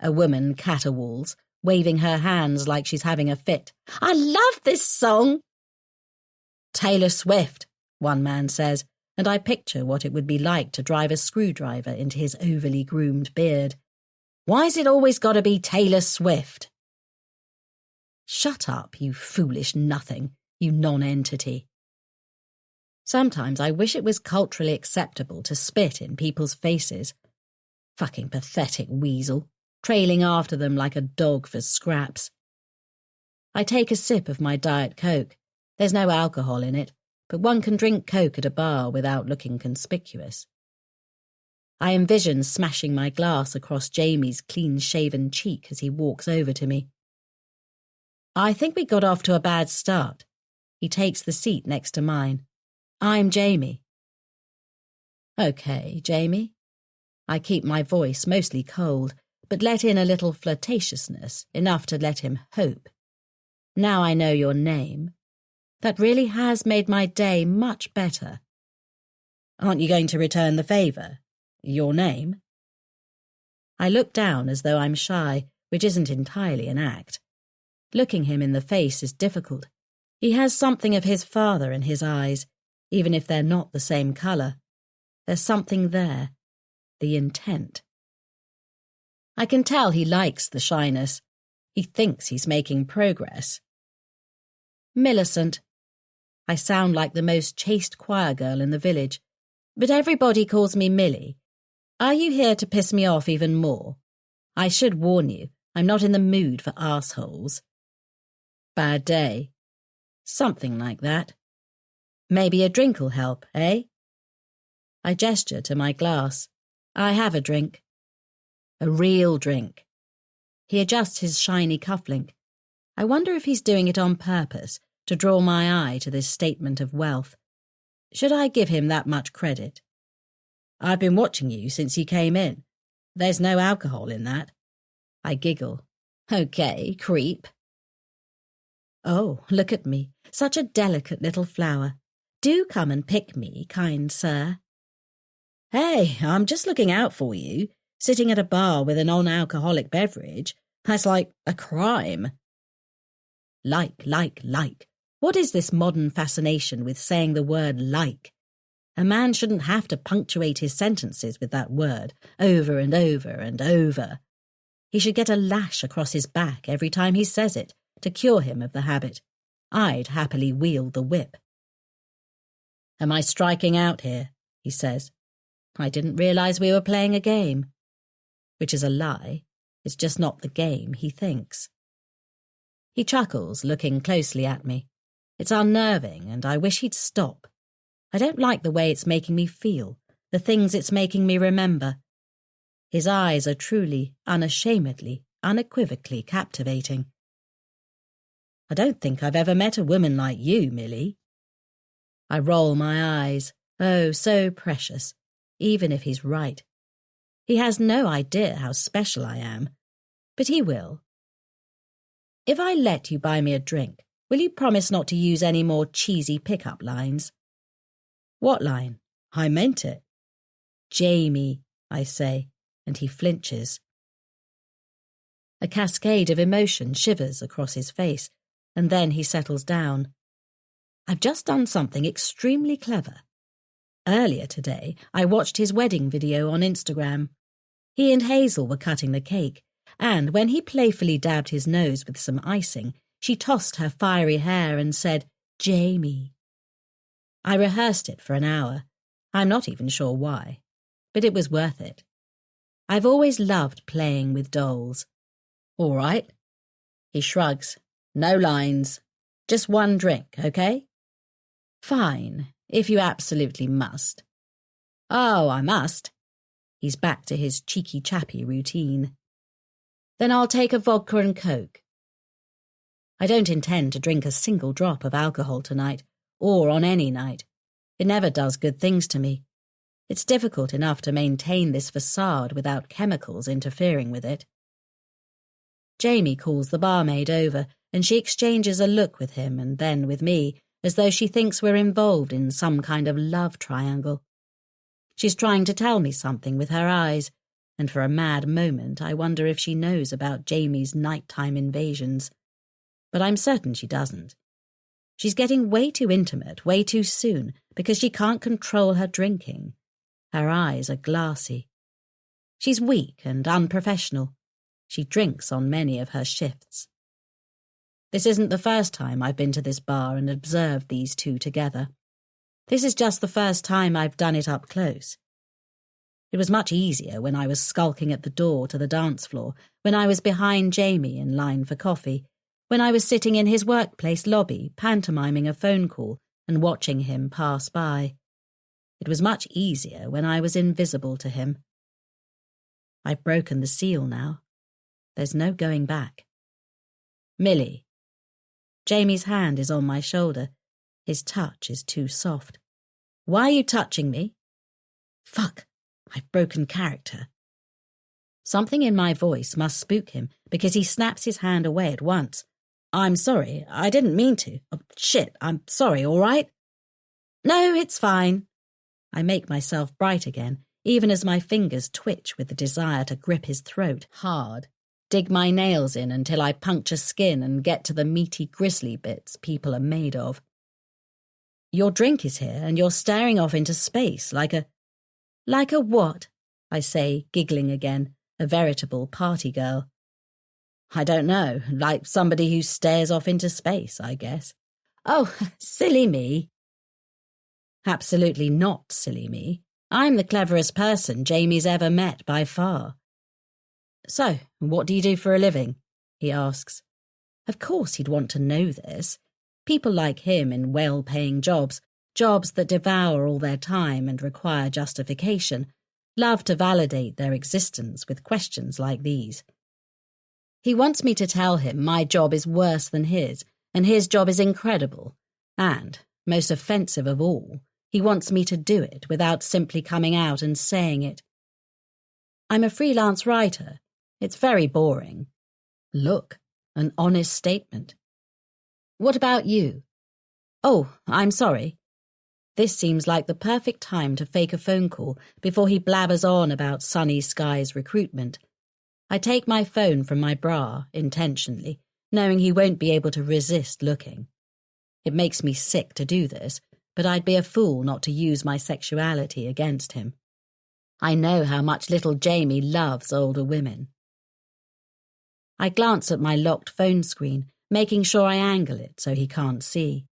a woman caterwauls, waving her hands like she's having a fit. "I love this song." "Taylor Swift," one man says, and I picture what it would be like to drive a screwdriver into his overly groomed beard. "Why's it always got to be Taylor Swift?" Shut up, you foolish nothing, you non-entity. Sometimes I wish it was culturally acceptable to spit in people's faces. Fucking pathetic weasel, trailing after them like a dog for scraps. I take a sip of my Diet Coke. There's no alcohol in it, but one can drink Coke at a bar without looking conspicuous. I envision smashing my glass across Jamie's clean-shaven cheek as he walks over to me. I think we got off to a bad start. He takes the seat next to mine. I'm Jamie. Okay, Jamie. I keep my voice mostly cold, but let in a little flirtatiousness, enough to let him hope. Now I know your name. That really has made my day much better. Aren't you going to return the favour? Your name? I look down as though I'm shy, which isn't entirely an act. Looking him in the face is difficult. He has something of his father in his eyes, even if they're not the same colour. There's something there. The intent. I can tell he likes the shyness. He thinks he's making progress. Millicent. I sound like the most chaste choir girl in the village, but everybody calls me Millie. Are you here to piss me off even more? I should warn you, I'm not in the mood for arseholes. Bad day. Something like that. Maybe a drink'll help, eh? I gesture to my glass. I have a drink. A real drink. He adjusts his shiny cufflink. I wonder if he's doing it on purpose, to draw my eye to this statement of wealth. Should I give him that much credit? I've been watching you since you came in. There's no alcohol in that. I giggle. Okay, creep. Oh, look at me, such a delicate little flower. Do come and pick me, kind sir. Hey, I'm just looking out for you. Sitting at a bar with a non-alcoholic beverage, that's like a crime. Like. What is this modern fascination with saying the word like? A man shouldn't have to punctuate his sentences with that word, over and over and over. He should get a lash across his back every time he says it, to cure him of the habit. I'd happily wield the whip. Am I striking out here? He says. I didn't realise we were playing a game. Which is a lie. It's just not the game he thinks. He chuckles, looking closely at me. It's unnerving, and I wish he'd stop. I don't like the way it's making me feel, the things it's making me remember. His eyes are truly, unashamedly, unequivocally captivating. I don't think I've ever met a woman like you, Millie. I roll my eyes. Oh, so precious, even if he's right. He has no idea how special I am, but he will. If I let you buy me a drink, will you promise not to use any more cheesy pickup lines? What line? I meant it. Jamie, I say, and he flinches. A cascade of emotion shivers across his face, and then he settles down. I've just done something extremely clever. Earlier today, I watched his wedding video on Instagram. He and Hazel were cutting the cake, and when he playfully dabbed his nose with some icing, she tossed her fiery hair and said, "Jamie." I rehearsed it for an hour. I'm not even sure why, but it was worth it. I've always loved playing with dolls. "All right." He shrugs. "No lines. Just one drink, okay?" "Fine, if you absolutely must." "Oh, I must." He's back to his cheeky-chappy routine. "Then I'll take a vodka and Coke." I don't intend to drink a single drop of alcohol tonight, or on any night. It never does good things to me. It's difficult enough to maintain this facade without chemicals interfering with it. Jamie calls the barmaid over, and she exchanges a look with him and then with me, as though she thinks we're involved in some kind of love triangle. She's trying to tell me something with her eyes, and for a mad moment I wonder if she knows about Jamie's nighttime invasions. But I'm certain she doesn't. She's getting way too intimate, way too soon, because she can't control her drinking. Her eyes are glassy. She's weak and unprofessional. She drinks on many of her shifts. This isn't the first time I've been to this bar and observed these two together. This is just the first time I've done it up close. It was much easier when I was skulking at the door to the dance floor, when I was behind Jamie in line for coffee, when I was sitting in his workplace lobby pantomiming a phone call and watching him pass by. It was much easier when I was invisible to him. I've broken the seal now. There's no going back. "Millie." Jamie's hand is on my shoulder. His touch is too soft. "Why are you touching me?" Fuck, I've broken character. Something in my voice must spook him because he snaps his hand away at once. "I'm sorry, I didn't mean to. Oh, shit, I'm sorry, all right?" "No, it's fine." I make myself bright again, even as my fingers twitch with the desire to grip his throat hard, dig my nails in until I puncture skin and get to the meaty grisly bits people are made of. "Your drink is here and you're staring off into space like a..." "Like a what?" I say, giggling again, a veritable party girl. "I don't know, like somebody who stares off into space, I guess." "Oh, silly me." Absolutely not silly me. I'm the cleverest person Jamie's ever met by far. "So, what do you do for a living?" he asks. Of course he'd want to know this. People like him in well-paying jobs, jobs that devour all their time and require justification, love to validate their existence with questions like these. He wants me to tell him my job is worse than his, and his job is incredible, and, most offensive of all, he wants me to do it without simply coming out and saying it. I'm a freelance writer. It's very boring. Look, an honest statement. "What about you?" "Oh, I'm sorry." This seems like the perfect time to fake a phone call before he blabbers on about Sunny Sky's recruitment. I take my phone from my bra, intentionally, knowing he won't be able to resist looking. It makes me sick to do this, but I'd be a fool not to use my sexuality against him. I know how much little Jamie loves older women. I glance at my locked phone screen, making sure I angle it so he can't see.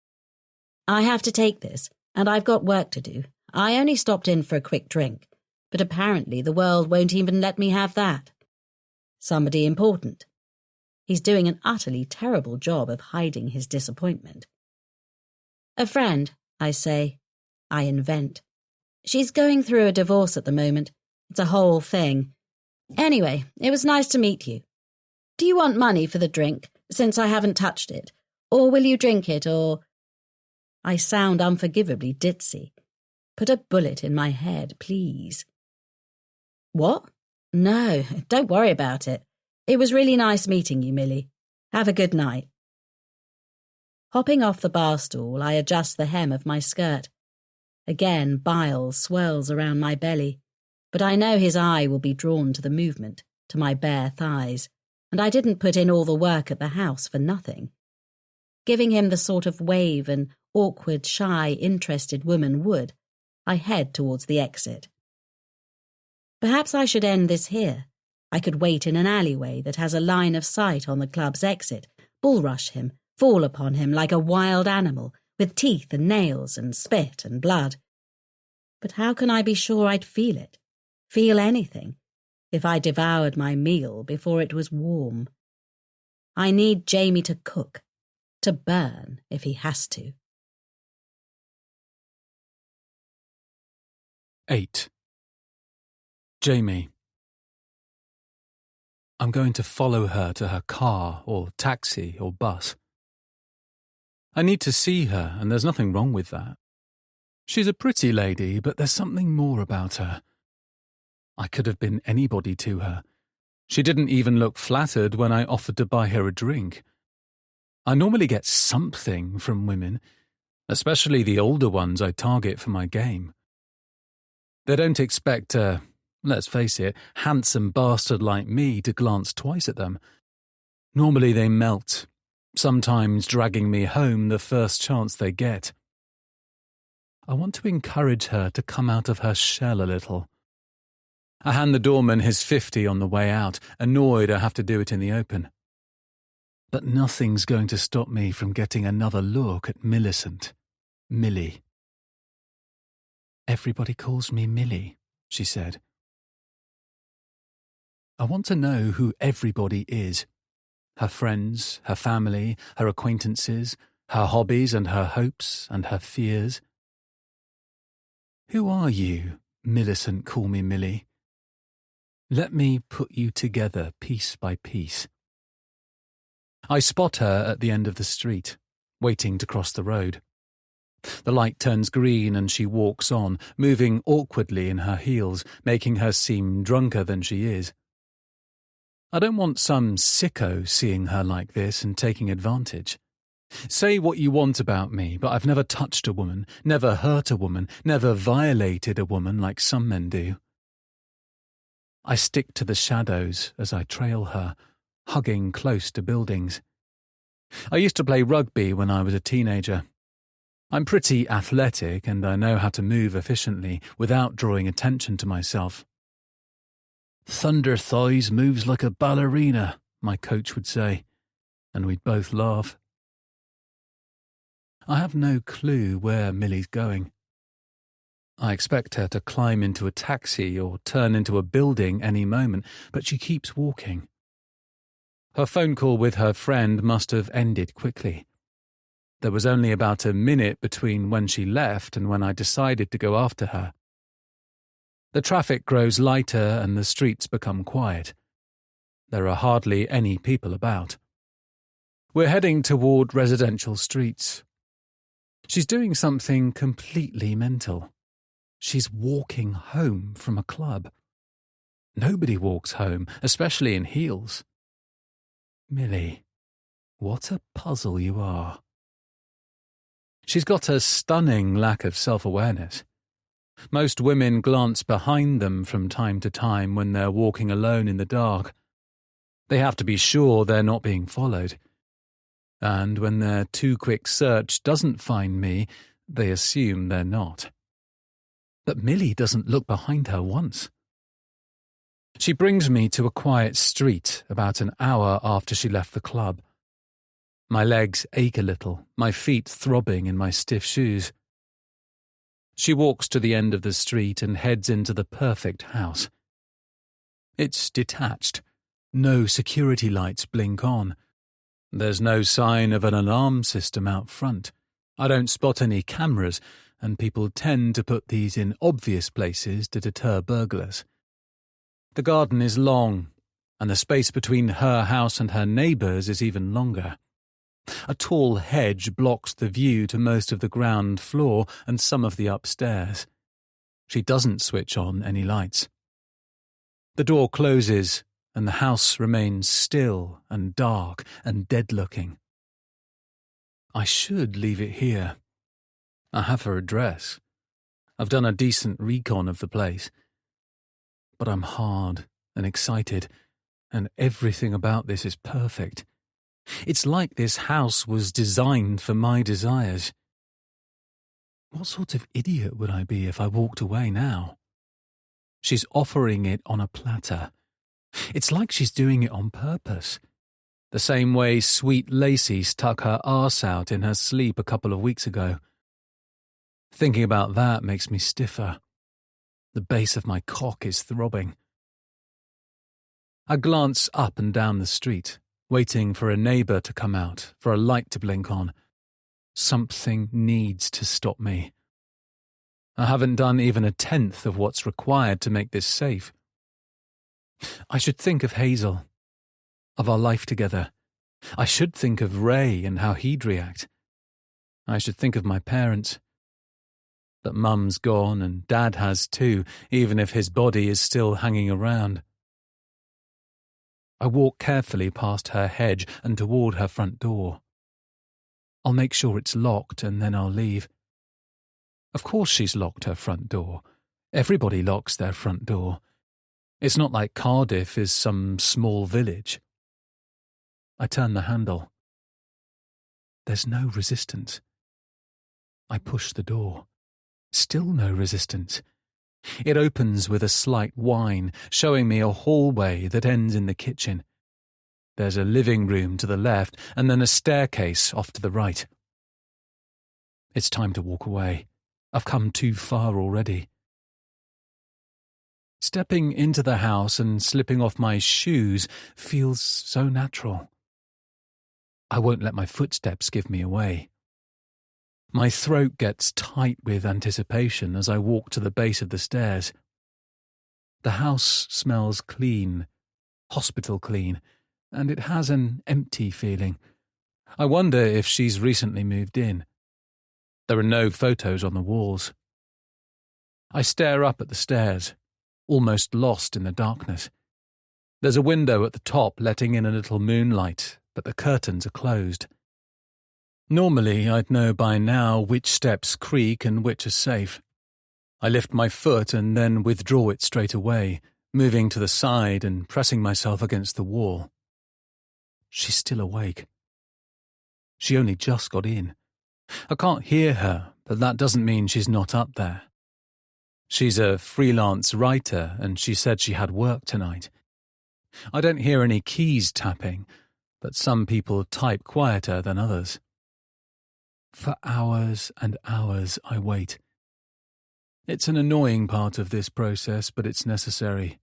"I have to take this, and I've got work to do. I only stopped in for a quick drink, but apparently the world won't even let me have that." Somebody important. He's doing an utterly terrible job of hiding his disappointment. "A friend," I say. I invent. "She's going through a divorce at the moment. It's a whole thing. Anyway, it was nice to meet you. Do you want money for the drink, since I haven't touched it? Or will you drink it, or..." I sound unforgivably ditzy. Put a bullet in my head, please. "What? No, don't worry about it. It was really nice meeting you, Millie. Have a good night." Hopping off the bar stool, I adjust the hem of my skirt. Again, bile swirls around my belly, but I know his eye will be drawn to the movement, to my bare thighs, and I didn't put in all the work at the house for nothing. Giving him the sort of wave an awkward, shy, interested woman would, I head towards the exit. Perhaps I should end this here. I could wait in an alleyway that has a line of sight on the club's exit, bull-rush him, fall upon him like a wild animal, with teeth and nails and spit and blood. But how can I be sure I'd feel it, feel anything, if I devoured my meal before it was warm? I need Jamie to cook, to burn if he has to. 8. Jamie. I'm going to follow her to her car or taxi or bus. I need to see her, and there's nothing wrong with that. She's a pretty lady, but there's something more about her. I could have been anybody to her. She didn't even look flattered when I offered to buy her a drink. I normally get something from women, especially the older ones I target for my game. They don't expect a, let's face it, handsome bastard like me to glance twice at them. Normally they melt, sometimes dragging me home the first chance they get. I want to encourage her to come out of her shell a little. I hand the doorman his 50 on the way out, annoyed I have to do it in the open. But nothing's going to stop me from getting another look at Millicent, Millie. Everybody calls me Millie, she said. I want to know who everybody is. Her friends, her family, her acquaintances, her hobbies and her hopes and her fears. Who are you, Millicent Call Me Millie? Let me put you together piece by piece. I spot her at the end of the street, waiting to cross the road. The light turns green and she walks on, moving awkwardly in her heels, making her seem drunker than she is. I don't want some sicko seeing her like this and taking advantage. Say what you want about me, but I've never touched a woman, never hurt a woman, never violated a woman like some men do. I stick to the shadows as I trail her, hugging close to buildings. I used to play rugby when I was a teenager. I'm pretty athletic and I know how to move efficiently without drawing attention to myself. Thunder Thighs moves like a ballerina, my coach would say, and we'd both laugh. I have no clue where Millie's going. I expect her to climb into a taxi or turn into a building any moment, but she keeps walking. Her phone call with her friend must have ended quickly. There was only about a minute between when she left and when I decided to go after her. The traffic grows lighter and the streets become quiet. There are hardly any people about. We're heading toward residential streets. She's doing something completely mental. She's walking home from a club. Nobody walks home, especially in heels. Millie, what a puzzle you are. She's got a stunning lack of self-awareness. Most women glance behind them from time to time when they're walking alone in the dark. They have to be sure they're not being followed. And when their too-quick search doesn't find me, they assume they're not. But Millie doesn't look behind her once. She brings me to a quiet street about an hour after she left the club. My legs ache a little, my feet throbbing in my stiff shoes. She walks to the end of the street and heads into the perfect house. It's detached. No security lights blink on. There's no sign of an alarm system out front. I don't spot any cameras, and people tend to put these in obvious places to deter burglars. The garden is long, and the space between her house and her neighbours is even longer. A tall hedge blocks the view to most of the ground floor and some of the upstairs. She doesn't switch on any lights. The door closes, and the house remains still and dark and dead-looking. I should leave it here. I have her address. I've done a decent recon of the place. But I'm hard and excited, and everything about this is perfect. It's like this house was designed for my desires. What sort of idiot would I be if I walked away now? She's offering it on a platter. It's like she's doing it on purpose. The same way sweet Lacey stuck her arse out in her sleep a couple of weeks ago. Thinking about that makes me stiffer. The base of my cock is throbbing. I glance up and down the street, waiting for a neighbour to come out, for a light to blink on. Something needs to stop me. I haven't done even a tenth of what's required to make this safe. I should think of Hazel, of our life together. I should think of Ray and how he'd react. I should think of my parents. But Mum's gone and Dad has too, even if his body is still hanging around. I walk carefully past her hedge and toward her front door. I'll make sure it's locked and then I'll leave. Of course she's locked her front door. Everybody locks their front door. It's not like Cardiff is some small village. I turn the handle. There's no resistance. I push the door. Still no resistance. It opens with a slight whine, showing me a hallway that ends in the kitchen. There's a living room to the left and then a staircase off to the right. It's time to walk away. I've come too far already. Stepping into the house and slipping off my shoes feels so natural. I won't let my footsteps give me away. My throat gets tight with anticipation as I walk to the base of the stairs. The house smells clean, hospital clean, and it has an empty feeling. I wonder if she's recently moved in. There are no photos on the walls. I stare up at the stairs, almost lost in the darkness. There's a window at the top letting in a little moonlight, but the curtains are closed. Normally, I'd know by now which steps creak and which are safe. I lift my foot and then withdraw it straight away, moving to the side and pressing myself against the wall. She's still awake. She only just got in. I can't hear her, but that doesn't mean she's not up there. She's a freelance writer, and she said she had work tonight. I don't hear any keys tapping, but some people type quieter than others. For hours and hours I wait. It's an annoying part of this process, but it's necessary.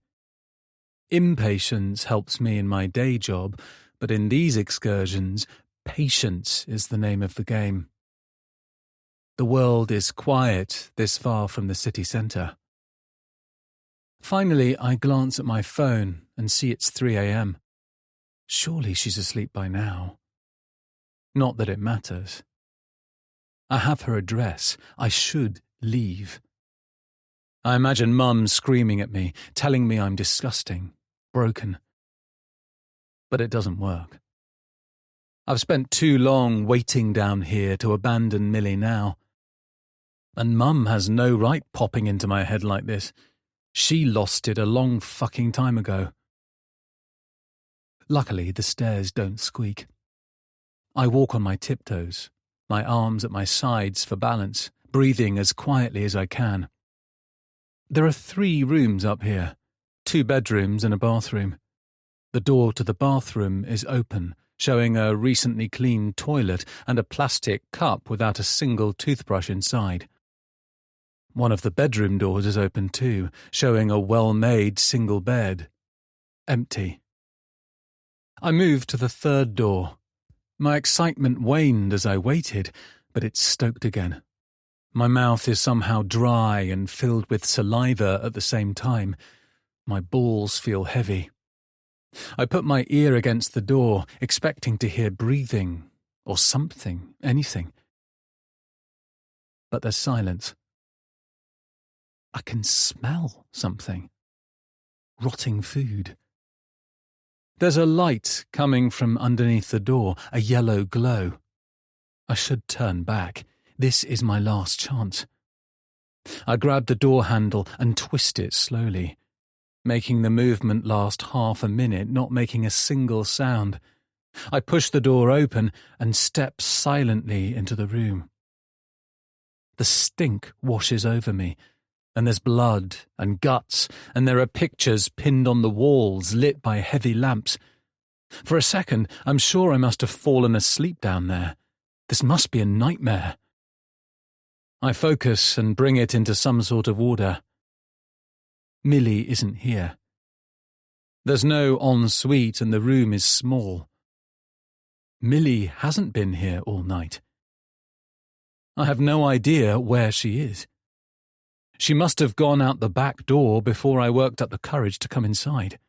Impatience helps me in my day job, but in these excursions, patience is the name of the game. The world is quiet this far from the city centre. Finally, I glance at my phone and see it's 3 a.m. Surely she's asleep by now. Not that it matters. I have her address. I should leave. I imagine Mum screaming at me, telling me I'm disgusting, broken. But it doesn't work. I've spent too long waiting down here to abandon Millie now. And Mum has no right popping into my head like this. She lost it a long fucking time ago. Luckily, the stairs don't squeak. I walk on my tiptoes, my arms at my sides for balance, breathing as quietly as I can. There are 3 rooms up here, 2 bedrooms and a bathroom. The door to the bathroom is open, showing a recently cleaned toilet and a plastic cup without a single toothbrush inside. One of the bedroom doors is open too, showing a well-made single bed. Empty. I moved to the 3rd door. My excitement waned as I waited, but it's stoked again. My mouth is somehow dry and filled with saliva at the same time. My balls feel heavy. I put my ear against the door, expecting to hear breathing, or something, anything. But there's silence. I can smell something. Rotting food. There's a light coming from underneath the door, a yellow glow. I should turn back. This is my last chance. I grab the door handle and twist it slowly, making the movement last half a minute, not making a single sound. I push the door open and step silently into the room. The stink washes over me, And there's blood and guts, and there are pictures pinned on the walls, lit by heavy lamps. For a second, I'm sure I must have fallen asleep down there. This must be a nightmare. I focus and bring it into some sort of order. Millie isn't here. There's no ensuite and the room is small. Millie hasn't been here all night. I have no idea where she is. She must have gone out the back door before I worked up the courage to come inside.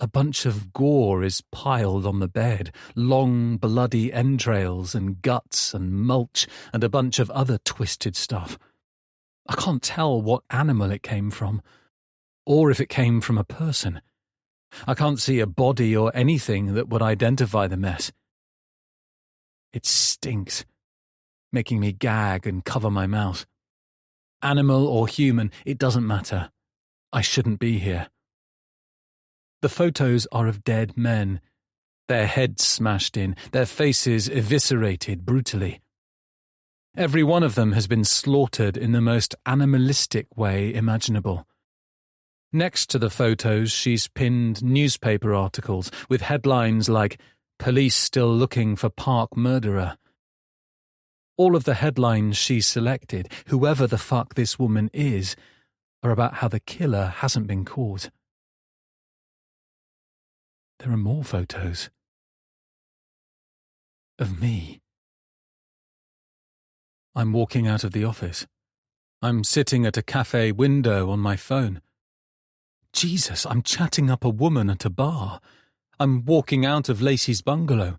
A bunch of gore is piled on the bed, long bloody entrails and guts and mulch and a bunch of other twisted stuff. I can't tell what animal it came from, or if it came from a person. I can't see a body or anything that would identify the mess. It stinks, making me gag and cover my mouth. Animal or human, it doesn't matter. I shouldn't be here. The photos are of dead men, their heads smashed in, their faces eviscerated brutally. Every one of them has been slaughtered in the most animalistic way imaginable. Next to the photos, she's pinned newspaper articles with headlines like, "Police still looking for Park murderer." All of the headlines she selected, whoever the fuck this woman is, are about how the killer hasn't been caught. There are more photos. Of me. I'm walking out of the office. I'm sitting at a cafe window on my phone. Jesus, I'm chatting up a woman at a bar. I'm walking out of Lacey's bungalow.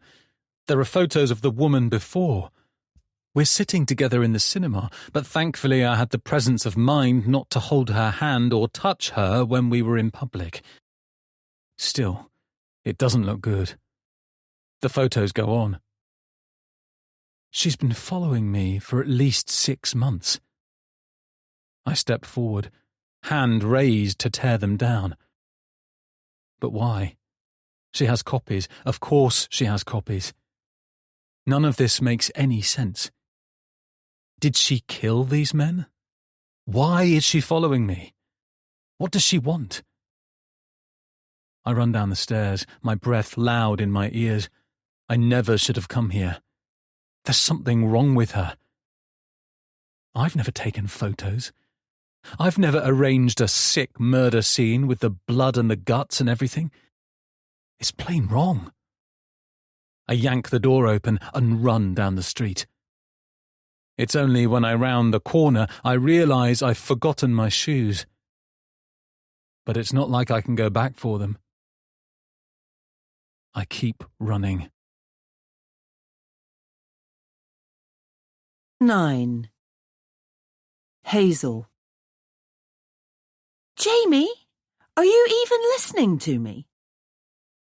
There are photos of the woman before. We're sitting together in the cinema, but thankfully I had the presence of mind not to hold her hand or touch her when we were in public. Still, it doesn't look good. The photos go on. She's been following me for at least 6 months. I step forward, hand raised to tear them down. But why? She has copies. Of course she has copies. None of this makes any sense. Did she kill these men? Why is she following me? What does she want? I run down the stairs, my breath loud in my ears. I never should have come here. There's something wrong with her. I've never taken photos. I've never arranged a sick murder scene with the blood and the guts and everything. It's plain wrong. I yank the door open and run down the street. It's only when I round the corner I realise I've forgotten my shoes. But it's not like I can go back for them. I keep running. 9. Hazel. Jamie, are you even listening to me?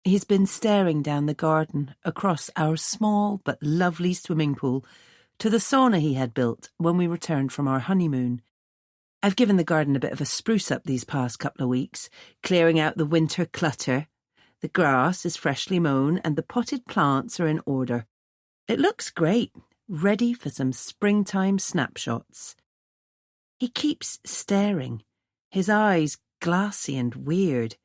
He's been staring down the garden, across our small but lovely swimming pool, to the sauna he had built when we returned from our honeymoon. I've given the garden a bit of a spruce up these past couple of weeks, clearing out the winter clutter. The grass is freshly mown and the potted plants are in order. It looks great, ready for some springtime snapshots. He keeps staring, his eyes glassy and weird.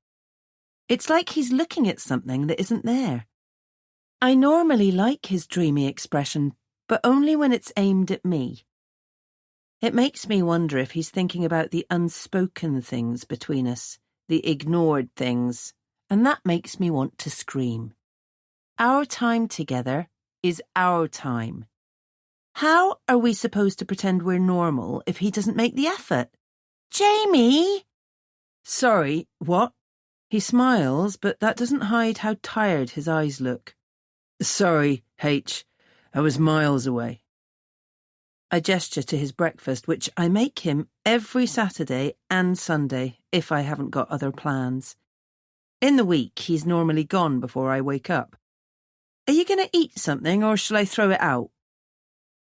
It's like he's looking at something that isn't there. I normally like his dreamy expression, but only when it's aimed at me. It makes me wonder if he's thinking about the unspoken things between us, the ignored things, and that makes me want to scream. Our time together is our time. How are we supposed to pretend we're normal if he doesn't make the effort? Jamie! Sorry, what? He smiles, but that doesn't hide how tired his eyes look. Sorry, H. I was miles away. I gesture to his breakfast, which I make him every Saturday and Sunday if I haven't got other plans. In the week, he's normally gone before I wake up. Are you going to eat something or shall I throw it out?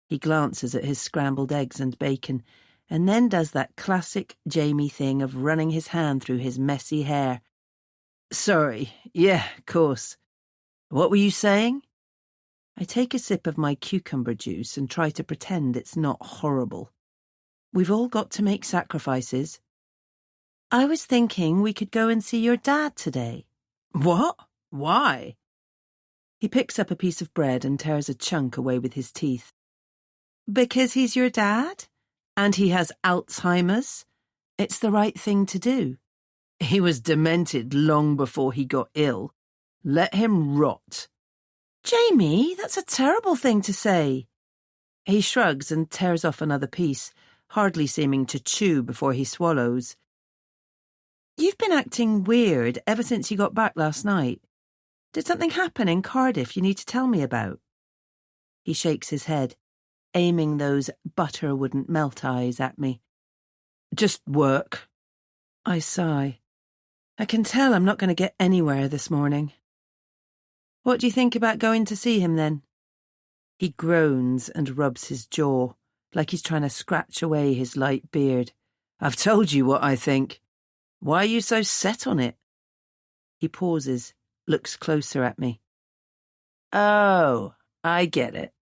He glances at his scrambled eggs and bacon and then does that classic Jamie thing of running his hand through his messy hair. Sorry, yeah, of course. What were you saying? I take a sip of my cucumber juice and try to pretend it's not horrible. We've all got to make sacrifices. I was thinking we could go and see your dad today. What? Why? He picks up a piece of bread and tears a chunk away with his teeth. Because he's your dad? And he has Alzheimer's? It's the right thing to do. He was demented long before he got ill. Let him rot. Jamie, that's a terrible thing to say. He shrugs and tears off another piece, hardly seeming to chew before he swallows. You've been acting weird ever since you got back last night. Did something happen in Cardiff you need to tell me about? He shakes his head, aiming those butter wouldn't melt eyes at me. Just work. I sigh. I can tell I'm not going to get anywhere this morning. What do you think about going to see him then? He groans and rubs his jaw, like he's trying to scratch away his light beard. I've told you what I think. Why are you so set on it? He pauses, looks closer at me. Oh, I get it.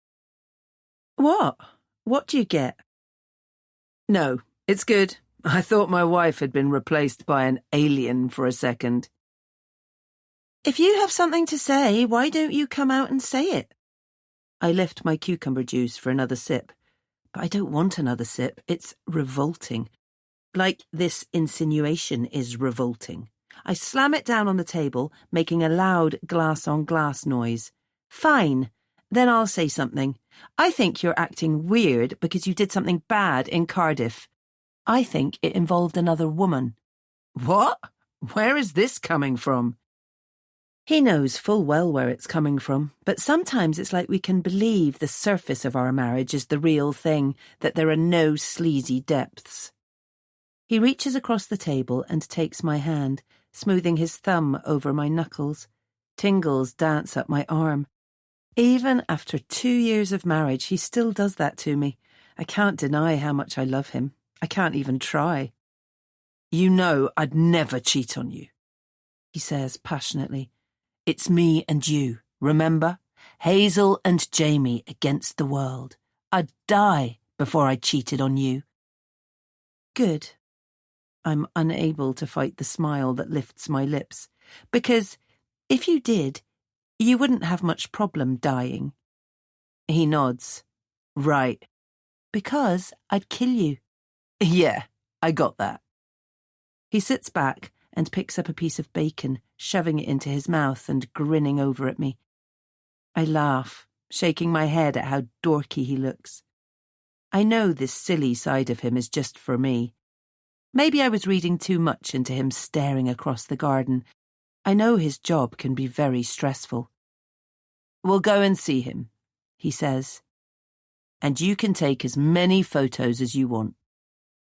What? What do you get? No, it's good. I thought my wife had been replaced by an alien for a second. If you have something to say, why don't you come out and say it? I lift my cucumber juice for another sip, but I don't want another sip. It's revolting. Like this insinuation is revolting. I slam it down on the table, making a loud glass-on-glass noise. Fine, then I'll say something. I think you're acting weird because you did something bad in Cardiff. I think it involved another woman. What? Where is this coming from? He knows full well where it's coming from, but sometimes it's like we can believe the surface of our marriage is the real thing, that there are no sleazy depths. He reaches across the table and takes my hand, smoothing his thumb over my knuckles. Tingles dance up my arm. Even after 2 years of marriage, he still does that to me. I can't deny how much I love him. I can't even try. You know I'd never cheat on you, he says passionately. It's me and you, remember? Hazel and Jamie against the world. I'd die before I cheated on you. Good. I'm unable to fight the smile that lifts my lips, because if you did, you wouldn't have much problem dying. He nods. Right. Because I'd kill you. Yeah, I got that. He sits back and picks up a piece of bacon, shoving it into his mouth and grinning over at me. I laugh, shaking my head at how dorky he looks. I know this silly side of him is just for me. Maybe I was reading too much into him staring across the garden. I know his job can be very stressful. We'll go and see him, he says. And you can take as many photos as you want.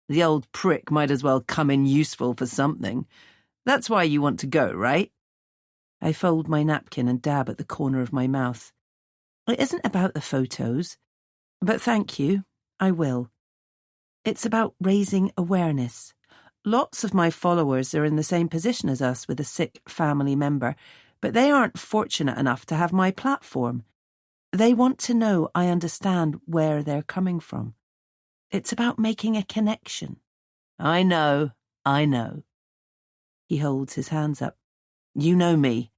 The old prick might as well come in useful for something. That's why you want to go, right? I fold my napkin and dab at the corner of my mouth. It isn't about the photos, but thank you, I will. It's about raising awareness. Lots of my followers are in the same position as us with a sick family member, but they aren't fortunate enough to have my platform. They want to know I understand where they're coming from. It's about making a connection. I know. He holds his hands up. You know me.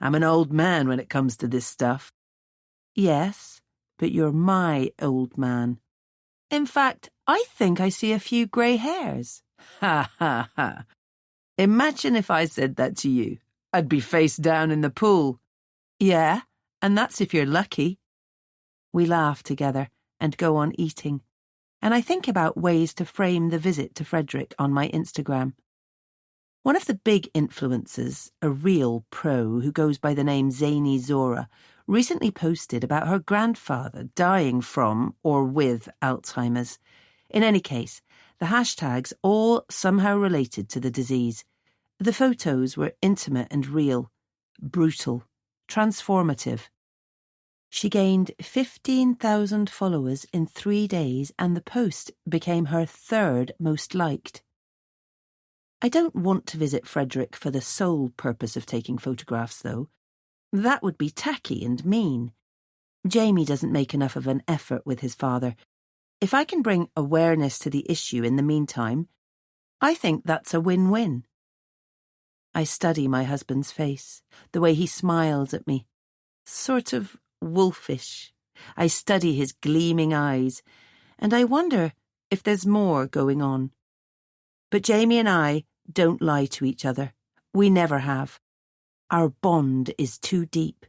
I'm an old man when it comes to this stuff. Yes, but you're my old man. In fact, I think I see a few grey hairs. Ha ha ha. Imagine if I said that to you. I'd be face down in the pool. Yeah, and that's if you're lucky. We laugh together and go on eating, and I think about ways to frame the visit to Frederick on my Instagram. One of the big influencers, a real pro who goes by the name Zany Zora, recently posted about her grandfather dying from or with Alzheimer's. In any case, the hashtags all somehow related to the disease. The photos were intimate and real, brutal, transformative. She gained 15,000 followers in 3 days, and the post became her 3rd most liked. I don't want to visit Frederick for the sole purpose of taking photographs, though. That would be tacky and mean. Jamie doesn't make enough of an effort with his father. If I can bring awareness to the issue in the meantime, I think that's a win-win. I study my husband's face, the way he smiles at me, sort of wolfish. I study his gleaming eyes, and I wonder if there's more going on. But Jamie and I don't lie to each other. We never have. Our bond is too deep.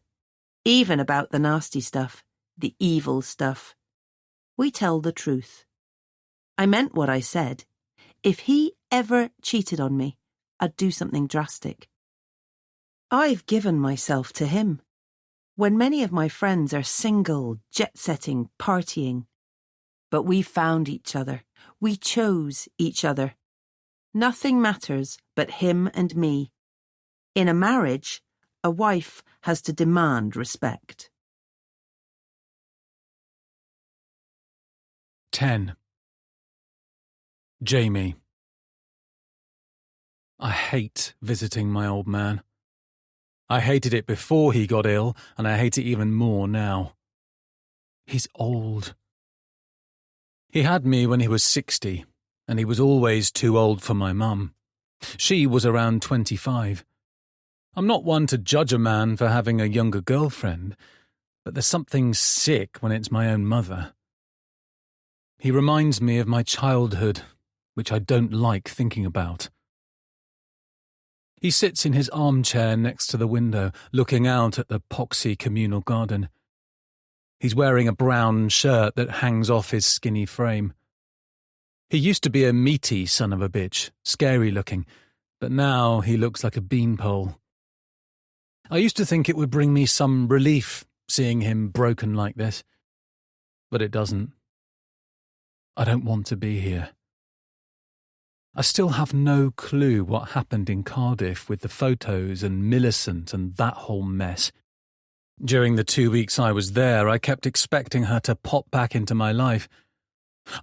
Even about the nasty stuff, the evil stuff. We tell the truth. I meant what I said. If he ever cheated on me, I'd do something drastic. I've given myself to him. When many of my friends are single, jet-setting, partying. But we found each other. We chose each other. Nothing matters but him and me. In a marriage, a wife has to demand respect. 10. Jamie. I hate visiting my old man. I hated it before he got ill, and I hate it even more now. He's old. He had me when he was 60, and he was always too old for my mum. She was around 25. I'm not one to judge a man for having a younger girlfriend, but there's something sick when it's my own mother. He reminds me of my childhood, which I don't like thinking about. He sits in his armchair next to the window, looking out at the poxy communal garden. He's wearing a brown shirt that hangs off his skinny frame. He used to be a meaty son of a bitch, scary looking, but now he looks like a beanpole. I used to think it would bring me some relief seeing him broken like this, but it doesn't. I don't want to be here. I still have no clue what happened in Cardiff with the photos and Millicent and that whole mess. During the 2 weeks I was there, I kept expecting her to pop back into my life.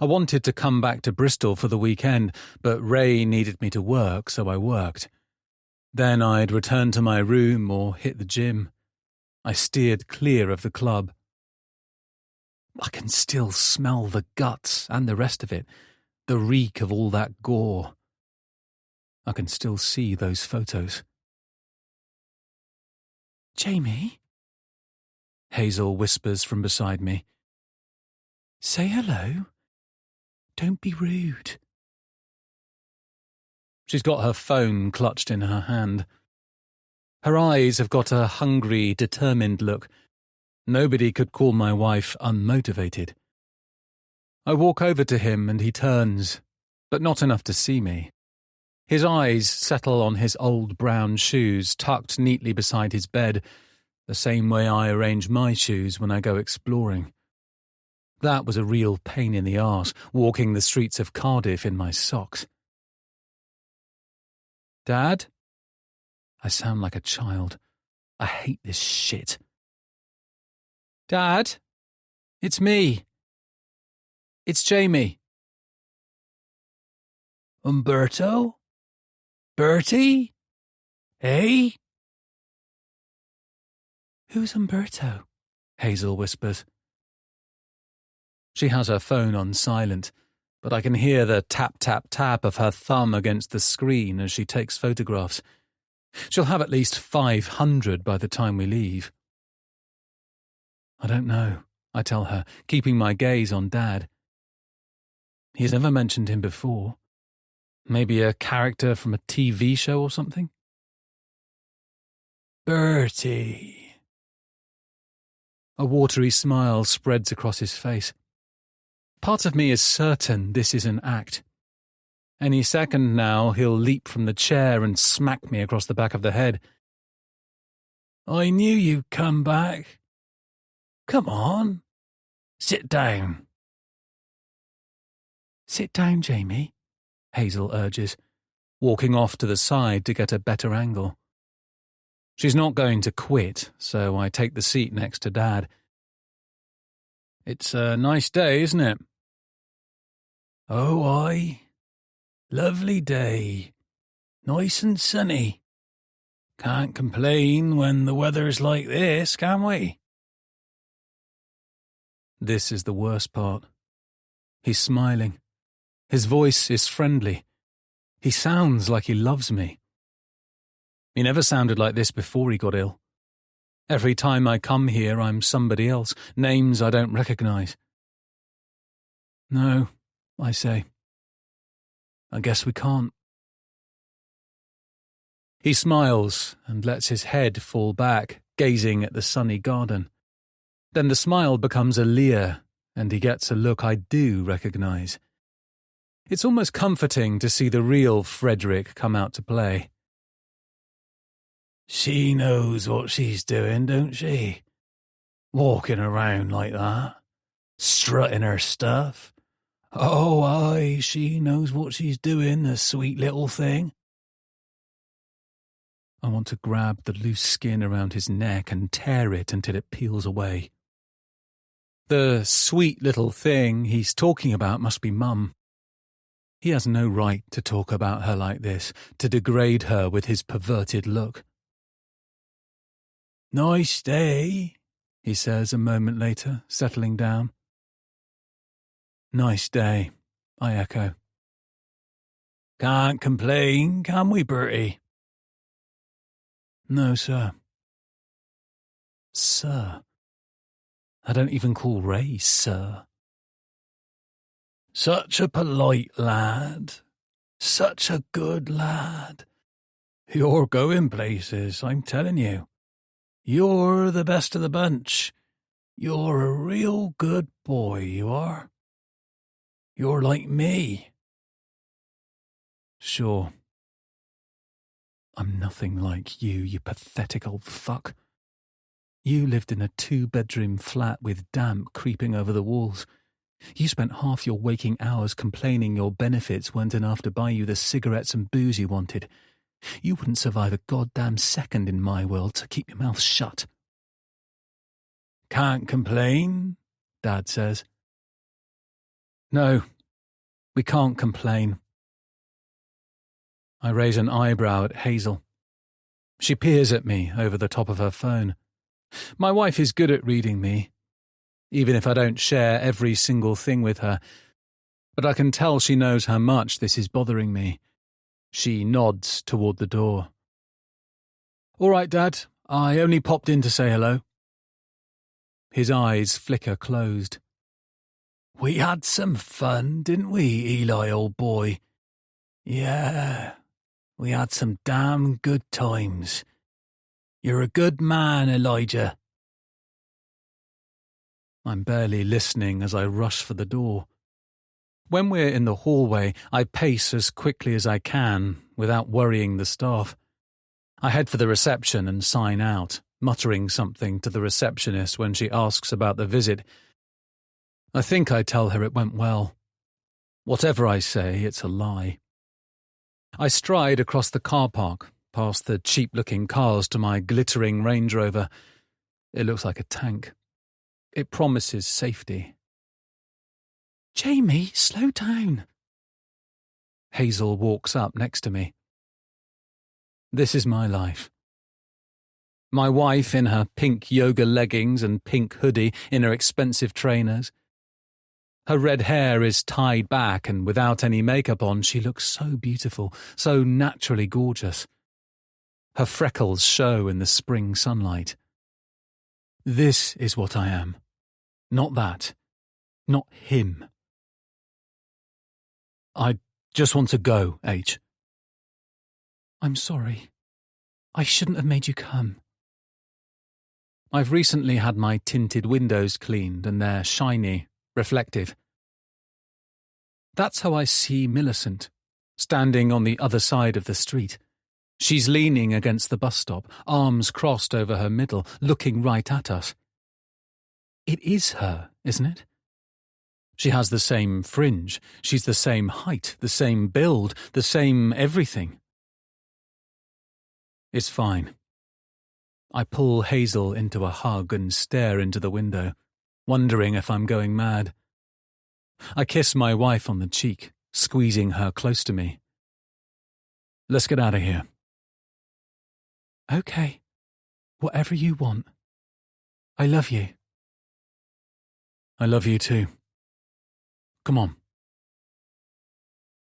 I wanted to come back to Bristol for the weekend, but Ray needed me to work, so I worked. Then I'd return to my room or hit the gym. I steered clear of the club. I can still smell the guts and the rest of it, the reek of all that gore. I can still see those photos. Jamie? Hazel whispers from beside me. Say hello. Don't be rude. She's got her phone clutched in her hand. Her eyes have got a hungry, determined look. Nobody could call my wife unmotivated. I walk over to him and he turns, but not enough to see me. His eyes settle on his old brown shoes tucked neatly beside his bed, the same way I arrange my shoes when I go exploring. That was a real pain in the arse, walking the streets of Cardiff in my socks. Dad? I sound like a child. I hate this shit. Dad? It's me. It's Jamie. Umberto? Bertie? Eh? Who's Umberto? Hazel whispers. She has her phone on silent, but I can hear the tap-tap-tap of her thumb against the screen as she takes photographs. She'll have at least 500 by the time we leave. I don't know, I tell her, keeping my gaze on Dad. He's never mentioned him before. Maybe a character from a TV show or something? Bertie. A watery smile spreads across his face. Part of me is certain this is an act. Any second now he'll leap from the chair and smack me across the back of the head. I knew you'd come back. Come on. Sit down. Sit down, Jamie, Hazel urges, walking off to the side to get a better angle. She's not going to quit, so I take the seat next to Dad. It's a nice day, isn't it? Oh, aye. Lovely day. Nice and sunny. Can't complain when the weather's like this, can we? This is the worst part. He's smiling. His voice is friendly. He sounds like he loves me. He never sounded like this before he got ill. Every time I come here, I'm somebody else, names I don't recognize. No, I say. I guess we can't. He smiles and lets his head fall back, gazing at the sunny garden. Then the smile becomes a leer, and he gets a look I do recognize. It's almost comforting to see the real Frederick come out to play. She knows what she's doing, don't she? Walking around like that, strutting her stuff. Oh, aye, she knows what she's doing, the sweet little thing. I want to grab the loose skin around his neck and tear it until it peels away. The sweet little thing he's talking about must be Mum. He has no right to talk about her like this, to degrade her with his perverted look. Nice day, he says a moment later, settling down. Nice day, I echo. Can't complain, can we, Bertie? No, sir. Sir? I don't even call Ray sir. Such a polite lad. Such a good lad. You're going places, I'm telling you. You're the best of the bunch. You're a real good boy, you are. You're like me. Sure. I'm nothing like you, you pathetic old fuck. You lived in a 2-bedroom flat with damp creeping over the walls. You spent half your waking hours complaining your benefits weren't enough to buy you the cigarettes and booze you wanted. You wouldn't survive a goddamn second in my world, so keep your mouth shut. Can't complain, Dad says. No, we can't complain. I raise an eyebrow at Hazel. She peers at me over the top of her phone. My wife is good at reading me, even if I don't share every single thing with her, but I can tell she knows how much this is bothering me. She nods toward the door. All right, Dad, I only popped in to say hello. His eyes flicker closed. We had some fun, didn't we, Eli, old boy? Yeah, we had some damn good times. You're a good man, Elijah. I'm barely listening as I rush for the door. When we're in the hallway, I pace as quickly as I can, without worrying the staff. I head for the reception and sign out, muttering something to the receptionist when she asks about the visit. I think I tell her it went well. Whatever I say, it's a lie. I stride across the car park, past the cheap-looking cars to my glittering Range Rover. It looks like a tank. It promises safety. Jamie, slow down. Hazel walks up next to me. This is my life. My wife in her pink yoga leggings and pink hoodie in her expensive trainers. Her red hair is tied back, and without any makeup on, she looks so beautiful, so naturally gorgeous. Her freckles show in the spring sunlight. This is what I am. Not that. Not him. I just want to go, H. I'm sorry. I shouldn't have made you come. I've recently had my tinted windows cleaned and they're shiny, reflective. That's how I see Millicent, standing on the other side of the street. She's leaning against the bus stop, arms crossed over her middle, looking right at us. It is her, isn't it? She has the same fringe, she's the same height, the same build, the same everything. It's fine. I pull Hazel into a hug and stare into the window, wondering if I'm going mad. I kiss my wife on the cheek, squeezing her close to me. Let's get out of here. Okay. Whatever you want. I love you. I love you too. Come on.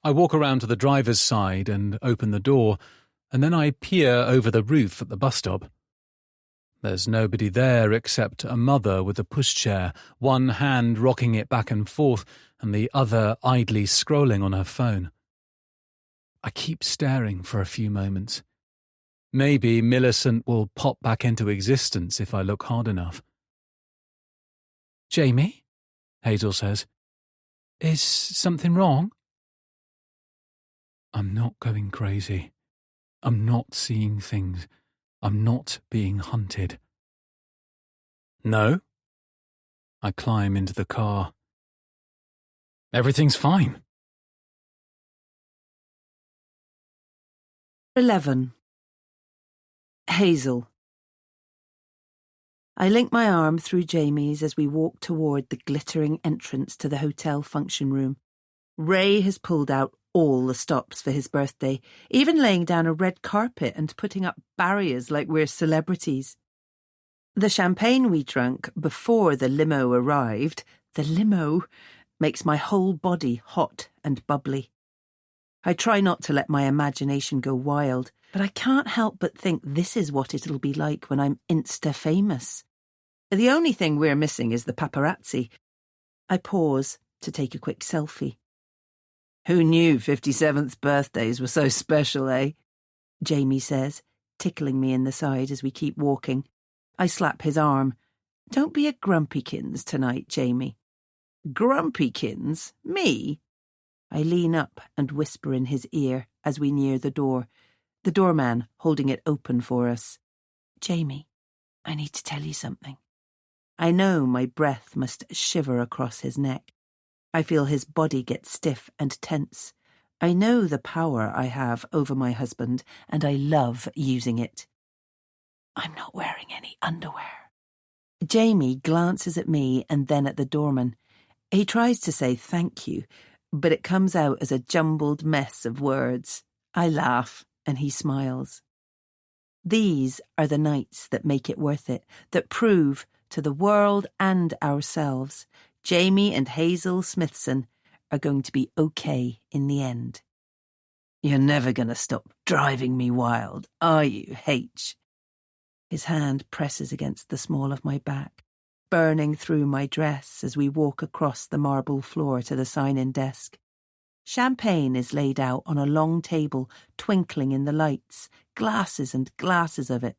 I walk around to the driver's side and open the door, and then I peer over the roof at the bus stop. There's nobody there except a mother with a pushchair, one hand rocking it back and forth and the other idly scrolling on her phone. I keep staring for a few moments. Maybe Millicent will pop back into existence if I look hard enough. Jamie, Hazel says. is something wrong? I'm not going crazy. I'm not seeing things. I'm not being hunted. No? I climb into the car. Everything's fine. 11. Hazel. I link my arm through Jamie's as we walk toward the glittering entrance to the hotel function room. Ray has pulled out all the stops for his birthday, even laying down a red carpet and putting up barriers like we're celebrities. The champagne we drank before the limo arrived, makes my whole body hot and bubbly. I try not to let my imagination go wild, but I can't help but think this is what it'll be like when I'm Insta-famous. The only thing we're missing is the paparazzi. I pause to take a quick selfie. Who knew 57th birthdays were so special, eh? Jamie says, tickling me in the side as we keep walking. I slap his arm. Don't be a grumpykins tonight, Jamie. Grumpykins? Me? I lean up and whisper in his ear as we near the door, the doorman holding it open for us. Jamie, I need to tell you something. I know my breath must shiver across his neck. I feel his body get stiff and tense. I know the power I have over my husband, and I love using it. I'm not wearing any underwear. Jamie glances at me and then at the doorman. He tries to say thank you, but it comes out as a jumbled mess of words. I laugh, and he smiles. These are the nights that make it worth it, that prove to the world and ourselves Jamie and Hazel Smithson are going to be okay in the end. You're never going to stop driving me wild, are you, H? His hand presses against the small of my back, burning through my dress as we walk across the marble floor to the sign-in desk. Champagne is laid out on a long table, twinkling in the lights, glasses and glasses of it.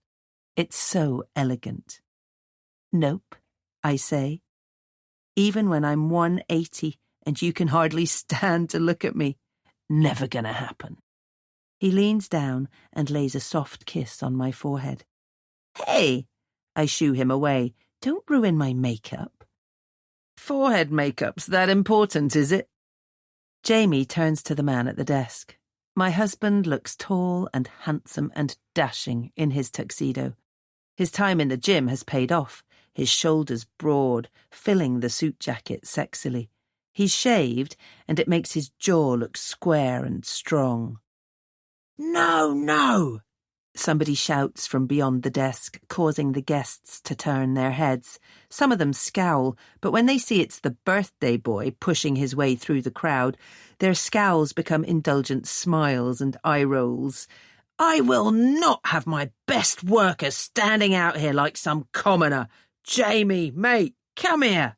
It's so elegant. Nope, I say. Even when I'm 180 and you can hardly stand to look at me. Never gonna happen. He leans down and lays a soft kiss on my forehead. Hey! I shoo him away. Don't ruin my makeup. Forehead makeup's that important, is it? Jamie turns to the man at the desk. My husband looks tall and handsome and dashing in his tuxedo. His time in the gym has paid off, his shoulders broad, filling the suit jacket sexily. He's shaved, and it makes his jaw look square and strong. No, no! Somebody shouts from beyond the desk, causing the guests to turn their heads. Some of them scowl, but when they see it's the birthday boy pushing his way through the crowd, their scowls become indulgent smiles and eye rolls. I will not have my best worker standing out here like some commoner. Jamie, mate, come here.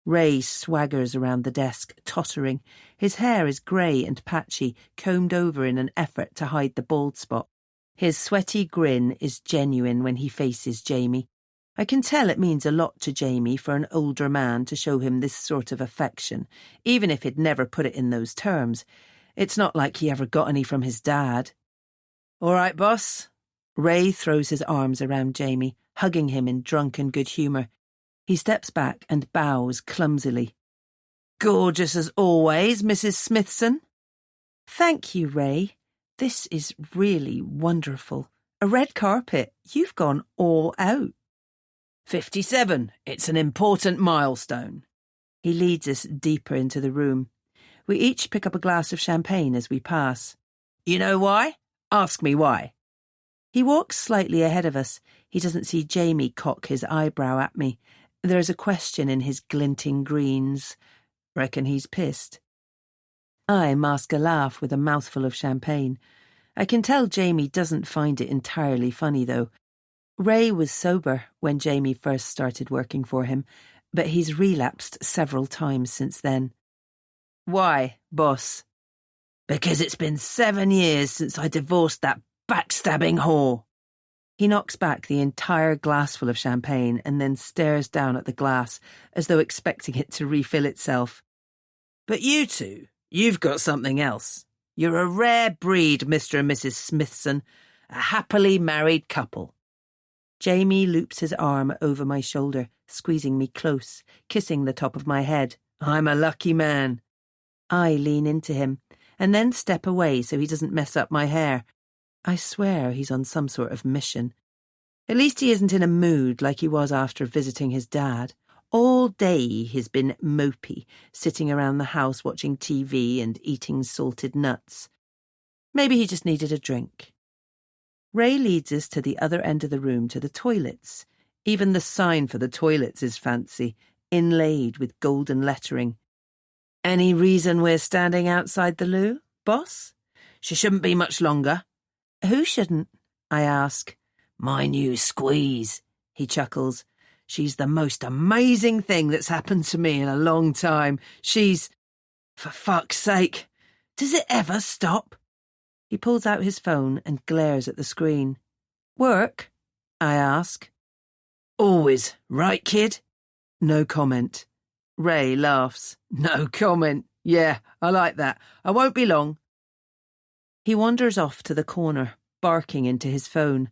Ray swaggers around the desk, tottering. His hair is grey and patchy, combed over in an effort to hide the bald spot. His sweaty grin is genuine when he faces Jamie. I can tell it means a lot to Jamie for an older man to show him this sort of affection, even if he'd never put it in those terms. It's not like he ever got any from his dad. All right, boss. Ray throws his arms around Jamie, hugging him in drunken good humour. He steps back and bows clumsily. Gorgeous as always, Mrs. Smithson. Thank you, Ray. This is really wonderful. A red carpet. You've gone all out. 57. It's an important milestone. He leads us deeper into the room. We each pick up a glass of champagne as we pass. You know why? Ask me why. He walks slightly ahead of us. He doesn't see Jamie cock his eyebrow at me. There is a question in his glinting greens. Reckon he's pissed. I mask a laugh with a mouthful of champagne. I can tell Jamie doesn't find it entirely funny, though. Ray was sober when Jamie first started working for him, but he's relapsed several times since then. Why, boss? Because it's been 7 years since I divorced that backstabbing whore. He knocks back the entire glassful of champagne and then stares down at the glass as though expecting it to refill itself. But you two, you've got something else. You're a rare breed, Mr. and Mrs. Smithson, a happily married couple. Jamie loops his arm over my shoulder, squeezing me close, kissing the top of my head. I'm a lucky man. I lean into him, and then step away so he doesn't mess up my hair. I swear he's on some sort of mission. At least he isn't in a mood like he was after visiting his dad. All day he's been mopey, sitting around the house watching TV and eating salted nuts. Maybe he just needed a drink. Ray leads us to the other end of the room to the toilets. Even the sign for the toilets is fancy, inlaid with golden lettering. Any reason we're standing outside the loo, boss? She shouldn't be much longer. Who shouldn't? I ask. My new squeeze, he chuckles. She's the most amazing thing that's happened to me in a long time. She's... For fuck's sake, does it ever stop? He pulls out his phone and glares at the screen. Work? I ask. Always, right, kid? No comment. Ray laughs. No comment. Yeah, I like that. I won't be long. He wanders off to the corner, barking into his phone.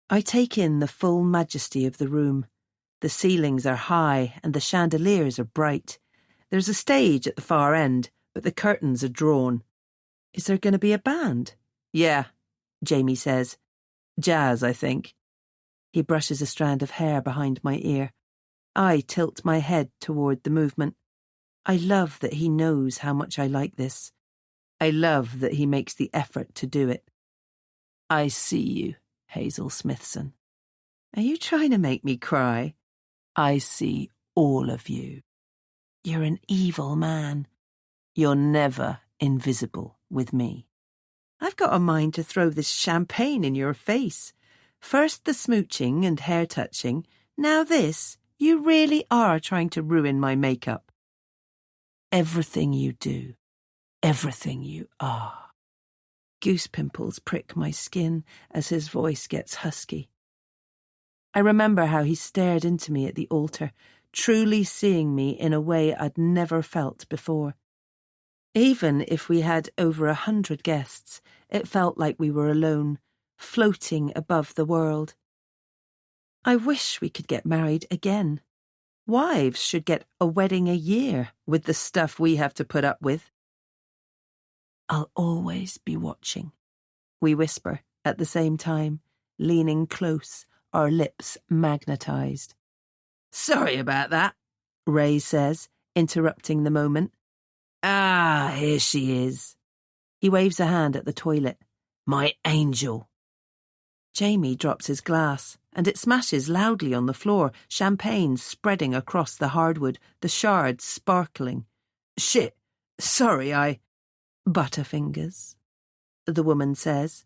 I take in the full majesty of the room. The ceilings are high and the chandeliers are bright. There's a stage at the far end, but the curtains are drawn. Is there going to be a band? Yeah, Jamie says. Jazz, I think. He brushes a strand of hair behind my ear. I tilt my head toward the movement. I love that he knows how much I like this. I love that he makes the effort to do it. I see you, Hazel Smithson. Are you trying to make me cry? I see all of you. You're an evil man. You're never invisible with me. I've got a mind to throw this champagne in your face. First the smooching and hair touching, now this. You really are trying to ruin my makeup. Everything you do, everything you are. Goose pimples prick my skin as his voice gets husky. I remember how he stared into me at the altar, truly seeing me in a way I'd never felt before. Even if we had over 100 guests, it felt like we were alone, floating above the world. I wish we could get married again. Wives should get a wedding a year with the stuff we have to put up with. I'll always be watching, we whisper at the same time, leaning close, our lips magnetized. Sorry about that, Ray says, interrupting the moment. Ah, here she is. He waves a hand at the toilet. My angel. Jamie drops his glass, and it smashes loudly on the floor, champagne spreading across the hardwood, the shards sparkling. Shit, sorry, I... Butterfingers, the woman says.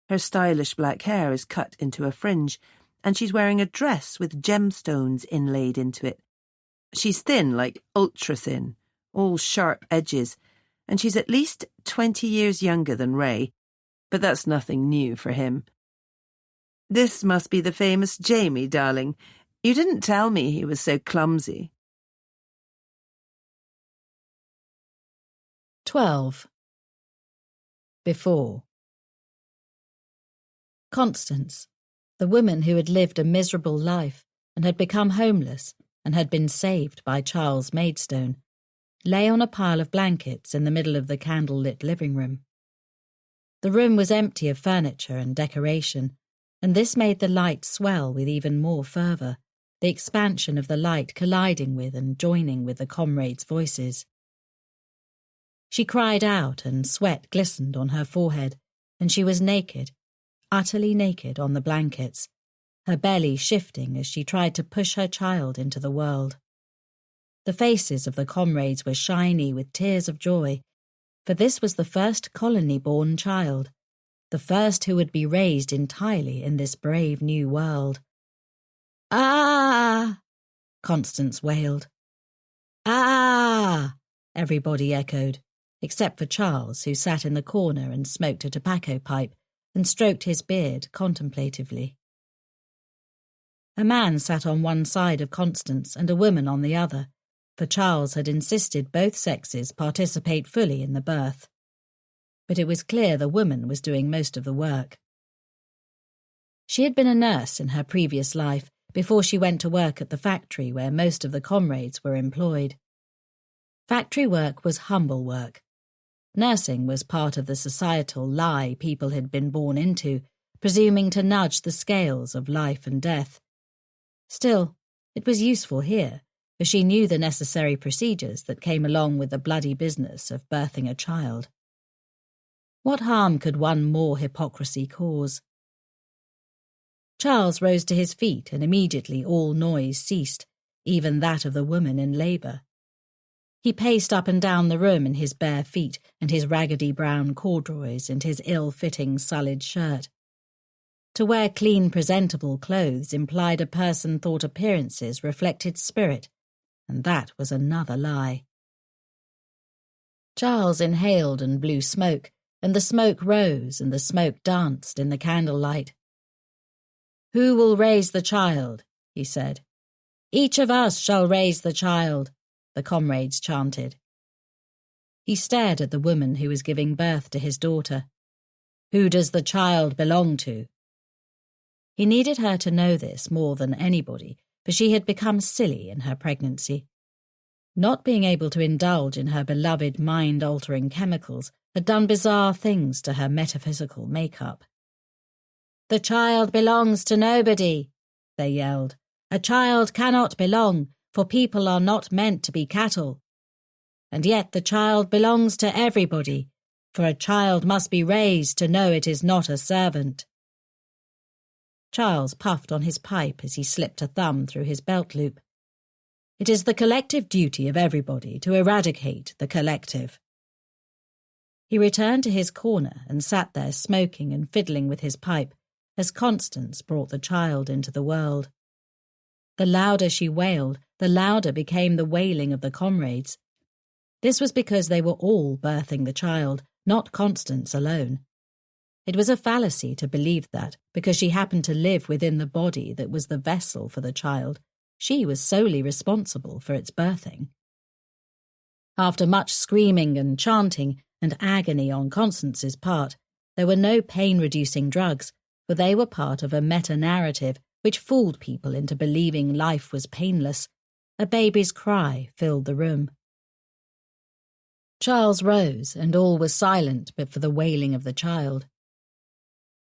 Her stylish black hair is cut into a fringe, and she's wearing a dress with gemstones inlaid into it. She's thin, like ultra-thin, all sharp edges, and she's at least 20 years younger than Ray, but that's nothing new for him. This must be the famous Jamie, darling. You didn't tell me he was so clumsy. 12. Before. Constance, the woman who had lived a miserable life and had become homeless and had been saved by Charles Maidstone, lay on a pile of blankets in the middle of the candle-lit living room. The room was empty of furniture and decoration, and this made the light swell with even more fervour, the expansion of the light colliding with and joining with the comrades' voices. She cried out, and sweat glistened on her forehead, and she was naked, utterly naked on the blankets, her belly shifting as she tried to push her child into the world. The faces of the comrades were shiny with tears of joy, for this was the first colony-born child, the first who would be raised entirely in this brave new world. "Ah!" Constance wailed. "Ah!" everybody echoed, except for Charles, who sat in the corner and smoked a tobacco pipe and stroked his beard contemplatively. A man sat on one side of Constance and a woman on the other, for Charles had insisted both sexes participate fully in the birth. But it was clear the woman was doing most of the work. She had been a nurse in her previous life before she went to work at the factory where most of the comrades were employed. Factory work was humble work. Nursing was part of the societal lie people had been born into, presuming to nudge the scales of life and death. Still, it was useful here, for she knew the necessary procedures that came along with the bloody business of birthing a child. What harm could one more hypocrisy cause? Charles rose to his feet and immediately all noise ceased, even that of the woman in labour. He paced up and down the room in his bare feet and his raggedy brown corduroys and his ill-fitting sullied shirt. To wear clean, presentable clothes implied a person thought appearances reflected spirit, and that was another lie. Charles inhaled and blew smoke, and the smoke rose and the smoke danced in the candlelight. "Who will raise the child?" he said. "Each of us shall raise the child," the comrades chanted. He stared at the woman who was giving birth to his daughter. "Who does the child belong to?" He needed her to know this more than anybody, for she had become silly in her pregnancy. Not being able to indulge in her beloved mind-altering chemicals had done bizarre things to her metaphysical makeup. "The child belongs to nobody," they yelled. "A child cannot belong, for people are not meant to be cattle. And yet the child belongs to everybody, for a child must be raised to know it is not a servant." Charles puffed on his pipe as he slipped a thumb through his belt loop. "It is the collective duty of everybody to eradicate the collective." He returned to his corner and sat there smoking and fiddling with his pipe as Constance brought the child into the world. The louder she wailed, the louder became the wailing of the comrades. This was because they were all birthing the child, not Constance alone. It was a fallacy to believe that, because she happened to live within the body that was the vessel for the child, she was solely responsible for its birthing. After much screaming and chanting and agony on Constance's part, there were no pain-reducing drugs, for they were part of a meta-narrative which fooled people into believing life was painless. A baby's cry filled the room. Charles rose, and all was silent but for the wailing of the child.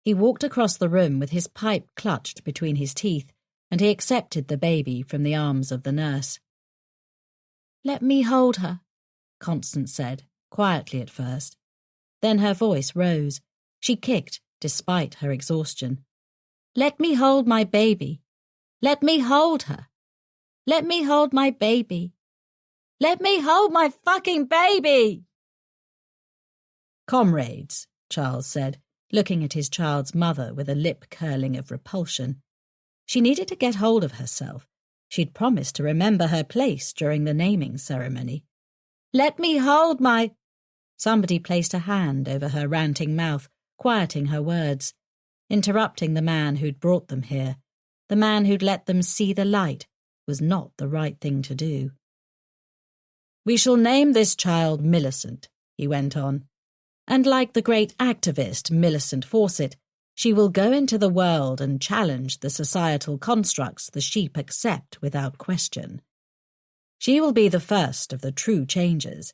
He walked across the room with his pipe clutched between his teeth, and he accepted the baby from the arms of the nurse. "Let me hold her," Constance said, quietly at first. Then her voice rose. She kicked, despite her exhaustion. "Let me hold my baby. Let me hold her. Let me hold my baby. Let me hold my fucking baby!" "Comrades," Charles said, looking at his child's mother with a lip curling of repulsion. She needed to get hold of herself. She'd promised to remember her place during the naming ceremony. "Let me hold my—" Somebody placed a hand over her ranting mouth, quieting her words, interrupting the man who'd brought them here. The man who'd let them see the light was not the right thing to do. "We shall name this child Millicent," he went on. "And like the great activist Millicent Fawcett, she will go into the world and challenge the societal constructs the sheep accept without question. She will be the first of the true changes.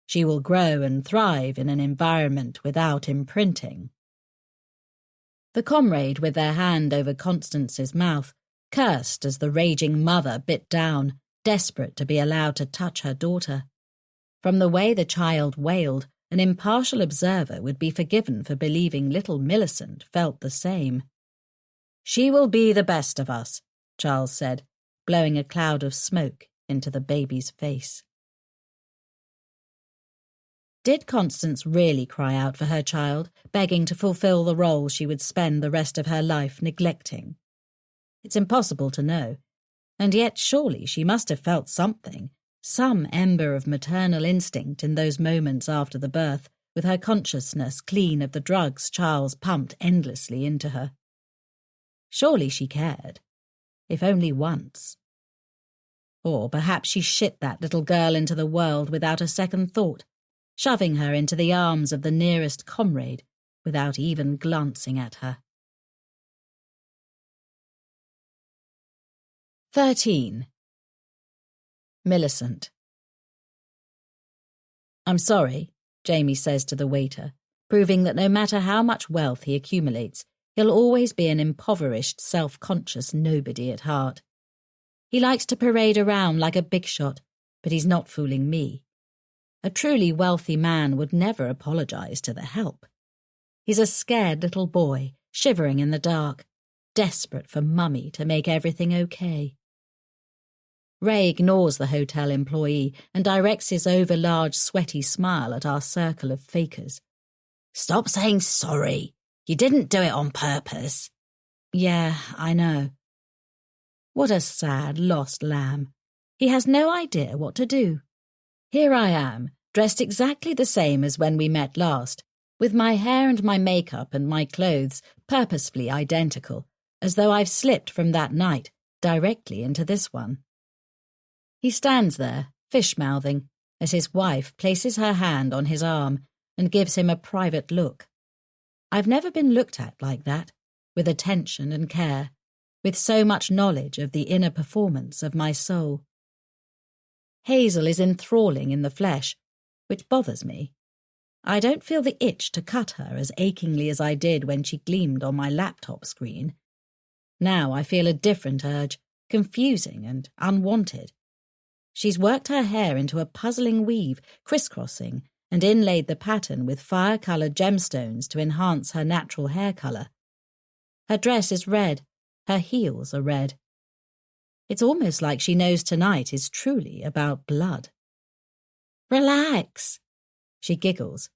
She will grow and thrive in an environment without imprinting." The comrade with their hand over Constance's mouth cursed as the raging mother bit down, desperate to be allowed to touch her daughter. From the way the child wailed, an impartial observer would be forgiven for believing little Millicent felt the same. "She will be the best of us," Charles said, blowing a cloud of smoke into the baby's face. Did Constance really cry out for her child, begging to fulfill the role she would spend the rest of her life neglecting? It's impossible to know, and yet surely she must have felt something, some ember of maternal instinct in those moments after the birth, with her consciousness clean of the drugs Charles pumped endlessly into her. Surely she cared, if only once. Or perhaps she shit that little girl into the world without a second thought, shoving her into the arms of the nearest comrade without even glancing at her. 13. Millicent. "I'm sorry," Jamie says to the waiter, proving that no matter how much wealth he accumulates, he'll always be an impoverished, self-conscious nobody at heart. He likes to parade around like a big shot, but he's not fooling me. A truly wealthy man would never apologize to the help. He's a scared little boy, shivering in the dark, desperate for Mummy to make everything okay. Ray ignores the hotel employee and directs his overlarge, sweaty smile at our circle of fakers. "Stop saying sorry. You didn't do it on purpose." "Yeah, I know." What a sad, lost lamb. He has no idea what to do. Here I am, dressed exactly the same as when we met last, with my hair and my makeup and my clothes purposefully identical, as though I've slipped from that night directly into this one. He stands there, fish-mouthing, as his wife places her hand on his arm and gives him a private look. I've never been looked at like that, with attention and care, with so much knowledge of the inner performance of my soul. Hazel is enthralling in the flesh, which bothers me. I don't feel the itch to cut her as achingly as I did when she gleamed on my laptop screen. Now I feel a different urge, confusing and unwanted. She's worked her hair into a puzzling weave, crisscrossing, and inlaid the pattern with fire-coloured gemstones to enhance her natural hair colour. Her dress is red, her heels are red. It's almost like she knows tonight is truly about blood. "Relax," she giggles.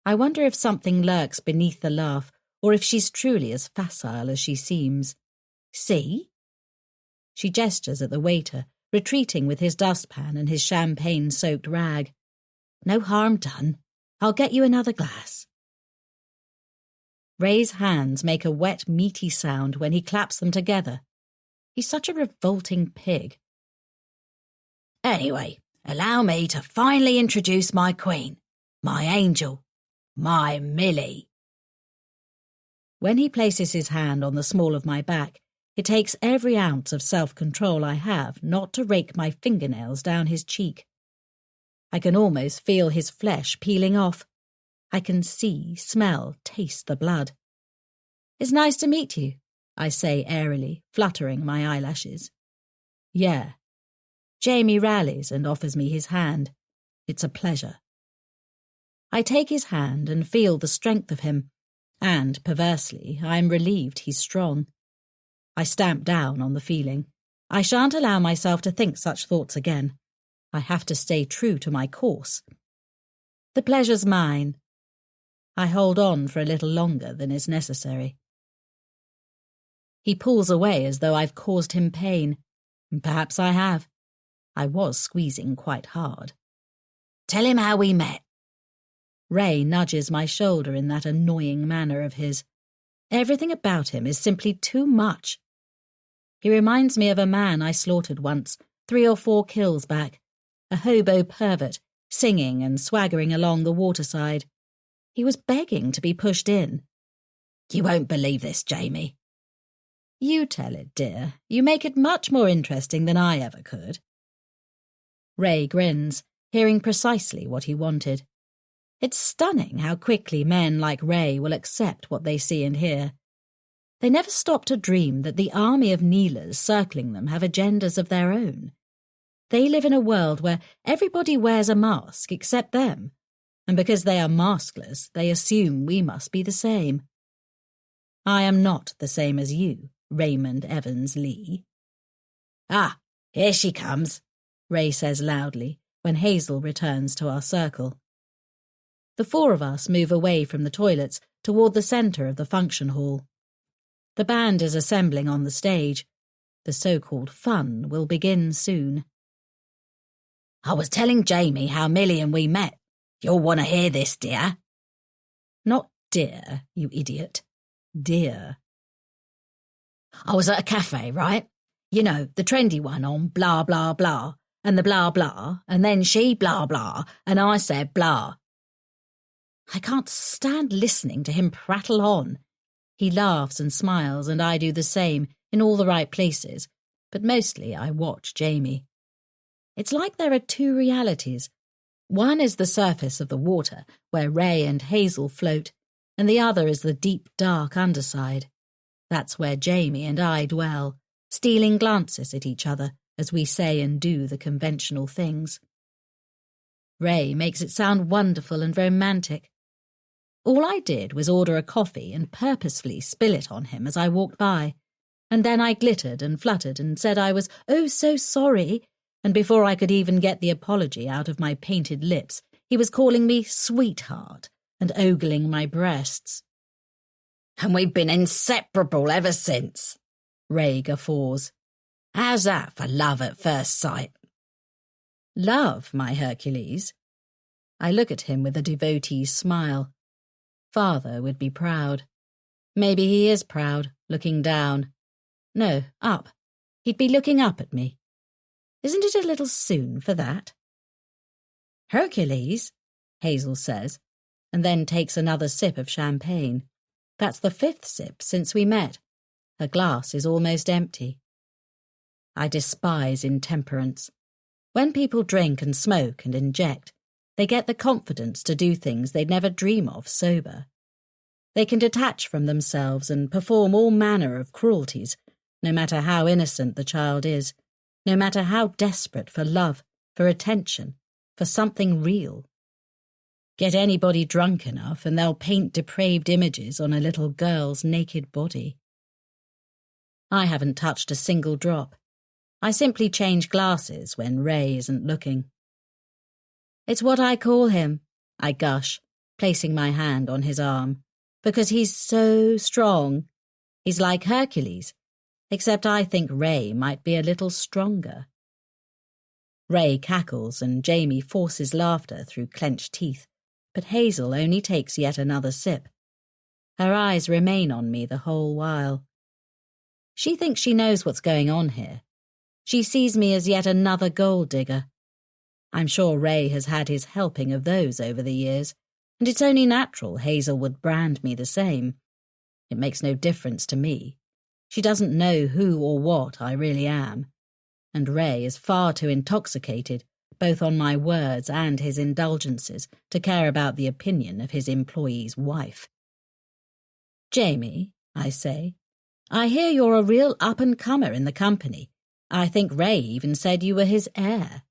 I wonder if something lurks beneath the laugh, or if she's truly as facile as she seems. "See?" She gestures at the waiter, retreating with his dustpan and his champagne-soaked rag. "No harm done. I'll get you another glass." Ray's hands make a wet, meaty sound when he claps them together. He's such a revolting pig. "Anyway, allow me to finally introduce my queen, my angel, my Millie." When he places his hand on the small of my back, it takes every ounce of self-control I have not to rake my fingernails down his cheek. I can almost feel his flesh peeling off. I can see, smell, taste the blood. "It's nice to meet you," I say airily, fluttering my eyelashes. "Yeah." Jamie rallies and offers me his hand. It's a pleasure. I take his hand and feel the strength of him, and, perversely, I'm relieved he's strong. I stamp down on the feeling. I shan't allow myself to think such thoughts again. I have to stay true to my course. "The pleasure's mine." I hold on for a little longer than is necessary. He pulls away as though I've caused him pain. Perhaps I have. I was squeezing quite hard. "Tell him how we met." Ray nudges my shoulder in that annoying manner of his. Everything about him is simply too much. He reminds me of a man I slaughtered once, 3 or 4 kills back, a hobo pervert, singing and swaggering along the waterside. He was begging to be pushed in. "You won't believe this, Jamie." "You tell it, dear. You make it much more interesting than I ever could." Ray grins, hearing precisely what he wanted. It's stunning how quickly men like Ray will accept what they see and hear. They never stop to dream that the army of kneelers circling them have agendas of their own. They live in a world where everybody wears a mask except them, and because they are maskless, they assume we must be the same. I am not the same as you, Raymond Evans Lee. "Ah, here she comes," Ray says loudly when Hazel returns to our circle. The four of us move away from the toilets toward the centre of the function hall. The band is assembling on the stage. The so-called fun will begin soon. I was telling Jamie how Millie and we met. You'll want to hear this, dear. Not dear, you idiot. Dear. I was at a cafe, right? You know, the trendy one on blah, blah, blah, and the blah, blah, and then she blah, blah, and I said blah. I can't stand listening to him prattle on. He laughs and smiles, and I do the same, in all the right places, but mostly I watch Jamie. It's like there are two realities. One is the surface of the water, where Ray and Hazel float, and the other is the deep, dark underside. That's where Jamie and I dwell, stealing glances at each other as we say and do the conventional things. Ray makes it sound wonderful and romantic. All I did was order a coffee and purposefully spill it on him as I walked by, and then I glittered and fluttered and said I was oh so sorry, and before I could even get the apology out of my painted lips, he was calling me sweetheart and ogling my breasts. And we've been inseparable ever since, Ray guffaws. How's that for love at first sight? Love, my Hercules. I look at him with a devotee's smile. Father would be proud. Maybe he is proud, looking down. No, up. He'd be looking up at me. Isn't it a little soon for that? Hercules, Hazel says, and then takes another sip of champagne. That's the 5th sip since we met. Her glass is almost empty. I despise intemperance. When people drink and smoke and inject, they get the confidence to do things they'd never dream of sober. They can detach from themselves and perform all manner of cruelties, no matter how innocent the child is, no matter how desperate for love, for attention, for something real. Get anybody drunk enough and they'll paint depraved images on a little girl's naked body. I haven't touched a single drop. I simply change glasses when Ray isn't looking. It's what I call him, I gush, placing my hand on his arm, because he's so strong. He's like Hercules, except I think Ray might be a little stronger. Ray cackles and Jamie forces laughter through clenched teeth, but Hazel only takes yet another sip. Her eyes remain on me the whole while. She thinks she knows what's going on here. She sees me as yet another gold digger. I'm sure Ray has had his helping of those over the years, and it's only natural Hazel would brand me the same. It makes no difference to me. She doesn't know who or what I really am, and Ray is far too intoxicated, both on my words and his indulgences, to care about the opinion of his employee's wife. Jamie, I say, I hear you're a real up-and-comer in the company. I think Ray even said you were his heir.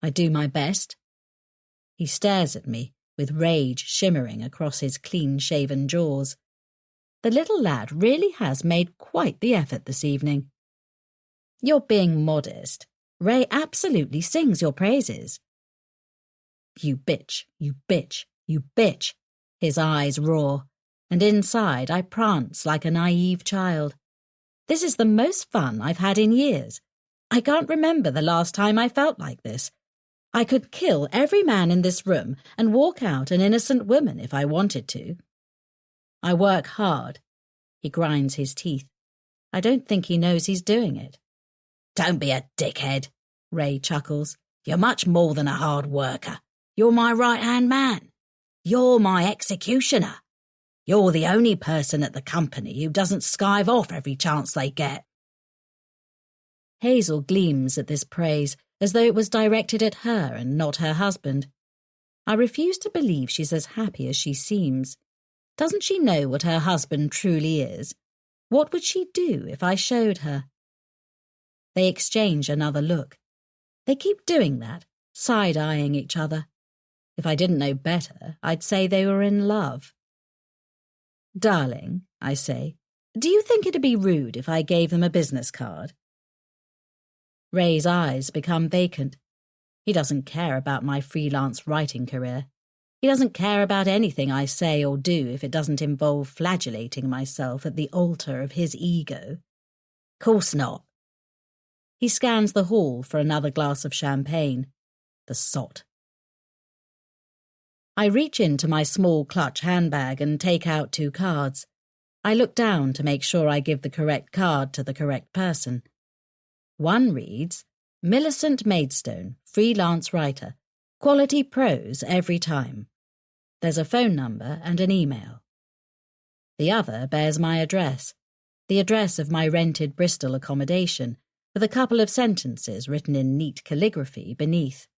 I do my best. He stares at me, with rage shimmering across his clean-shaven jaws. The little lad really has made quite the effort this evening. You're being modest. Ray absolutely sings your praises. You bitch, you bitch, you bitch. His eyes roar, and inside I prance like a naive child. This is the most fun I've had in years. I can't remember the last time I felt like this. I could kill every man in this room and walk out an innocent woman if I wanted to. I work hard. He grinds his teeth. I don't think he knows he's doing it. Don't be a dickhead, Ray chuckles. You're much more than a hard worker. You're my right-hand man. You're my executioner. You're the only person at the company who doesn't skive off every chance they get. Hazel gleams at this praise as though it was directed at her and not her husband. I refuse to believe she's as happy as she seems. Doesn't she know what her husband truly is? What would she do if I showed her? They exchange another look. They keep doing that, side-eyeing each other. If I didn't know better, I'd say they were in love. Darling, I say, do you think it'd be rude if I gave them a business card? Ray's eyes become vacant. He doesn't care about my freelance writing career. He doesn't care about anything I say or do if it doesn't involve flagellating myself at the altar of his ego. Course not. He scans the hall for another glass of champagne. The sot. I reach into my small clutch handbag and take out 2 cards. I look down to make sure I give the correct card to the correct person. One reads, Millicent Maidstone, freelance writer. Quality prose every time. There's a phone number and an email. The other bears my address, the address of my rented Bristol accommodation, with a couple of sentences written in neat calligraphy beneath.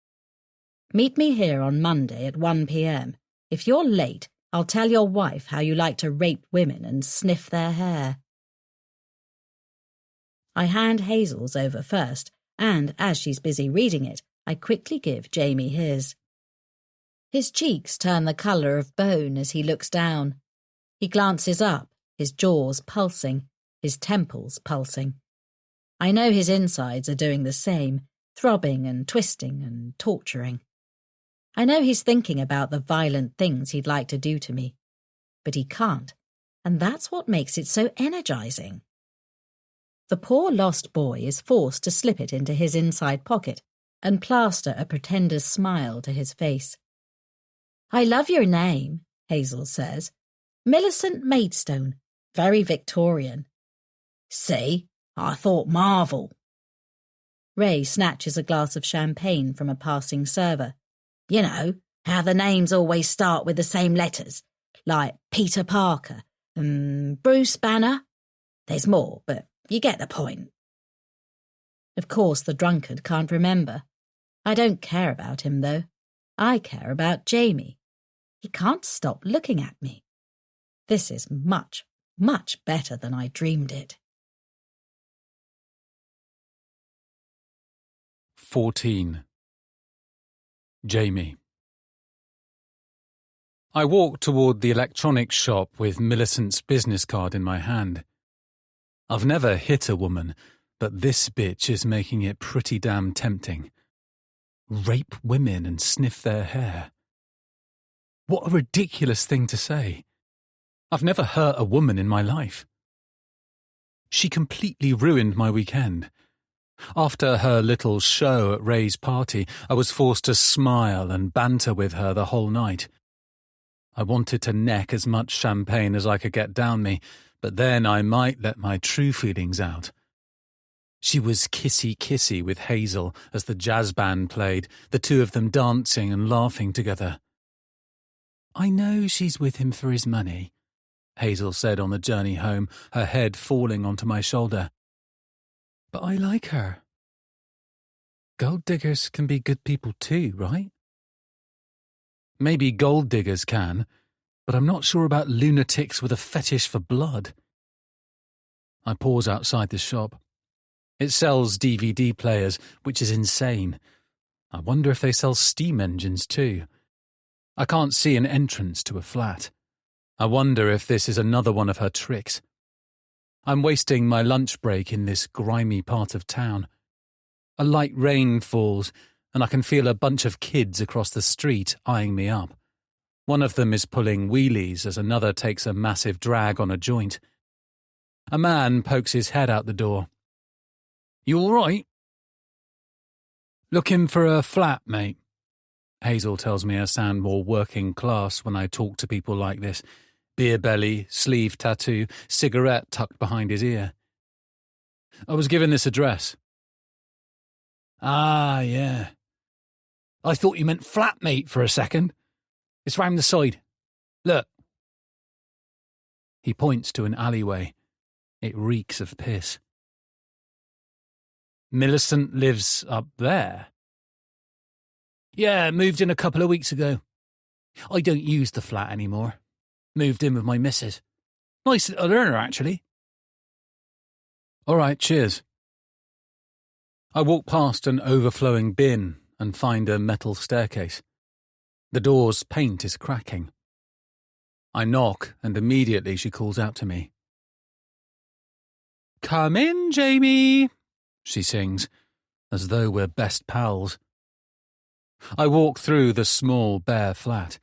Meet me here on Monday at 1 p.m. If you're late, I'll tell your wife how you like to rape women and sniff their hair. I hand Hazel's over first, and as she's busy reading it, I quickly give Jamie his. His cheeks turn the colour of bone as he looks down. He glances up, his jaws pulsing, his temples pulsing. I know his insides are doing the same, throbbing and twisting and torturing. I know he's thinking about the violent things he'd like to do to me. But he can't, and that's what makes it so energising. The poor lost boy is forced to slip it into his inside pocket and plaster a pretender's smile to his face. I love your name, Hazel says. Millicent Maidstone. Very Victorian. See, I thought Marvel. Ray snatches a glass of champagne from a passing server. You know, how the names always start with the same letters, like Peter Parker and Bruce Banner. There's more, but you get the point. Of course, the drunkard can't remember. I don't care about him, though. I care about Jamie. He can't stop looking at me. This is much, much better than I dreamed it. 14. Jamie. I walk toward the electronics shop with Millicent's business card in my hand. I've never hit a woman, but this bitch is making it pretty damn tempting. Rape women and sniff their hair. What a ridiculous thing to say. I've never hurt a woman in my life. She completely ruined my weekend. After her little show at Ray's party, I was forced to smile and banter with her the whole night. I wanted to neck as much champagne as I could get down me, but then I might let my true feelings out. She was kissy-kissy with Hazel as the jazz band played, the two of them dancing and laughing together. I know she's with him for his money, Hazel said on the journey home, her head falling onto my shoulder. But I like her. Gold diggers can be good people too, right? Maybe gold diggers can, but I'm not sure about lunatics with a fetish for blood. I pause outside the shop. It sells DVD players, which is insane. I wonder if they sell steam engines too. I can't see an entrance to a flat. I wonder if this is another one of her tricks. I'm wasting my lunch break in this grimy part of town. A light rain falls, and I can feel a bunch of kids across the street eyeing me up. One of them is pulling wheelies as another takes a massive drag on a joint. A man pokes his head out the door. You all right? Looking for a flat, mate. Hazel tells me I sound more working class when I talk to people like this. Beer belly, sleeve tattoo, cigarette tucked behind his ear. I was given this address. Ah, yeah. I thought you meant flatmate for a second. It's round the side. Look. He points to an alleyway. It reeks of piss. Millicent lives up there? Yeah, moved in a couple of weeks ago. I don't use the flat anymore. Moved in with my missus. Nice little earner, actually. All right, cheers. I walk past an overflowing bin and find a metal staircase. The door's paint is cracking. I knock, and immediately she calls out to me. Come in, Jamie, she sings, as though we're best pals. I walk through the small, bare flat.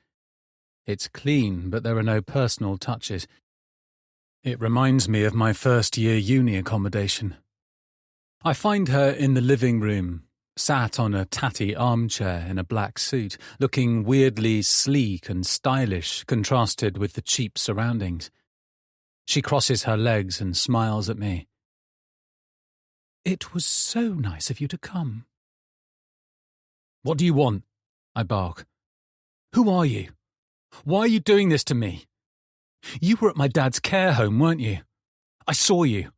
It's clean, but there are no personal touches. It reminds me of my first-year uni accommodation. I find her in the living room, sat on a tatty armchair in a black suit, looking weirdly sleek and stylish, contrasted with the cheap surroundings. She crosses her legs and smiles at me. "It was so nice of you to come." "What do you want?" I bark. "Who are you? Why are you doing this to me? You were at my dad's care home, weren't you? I saw you."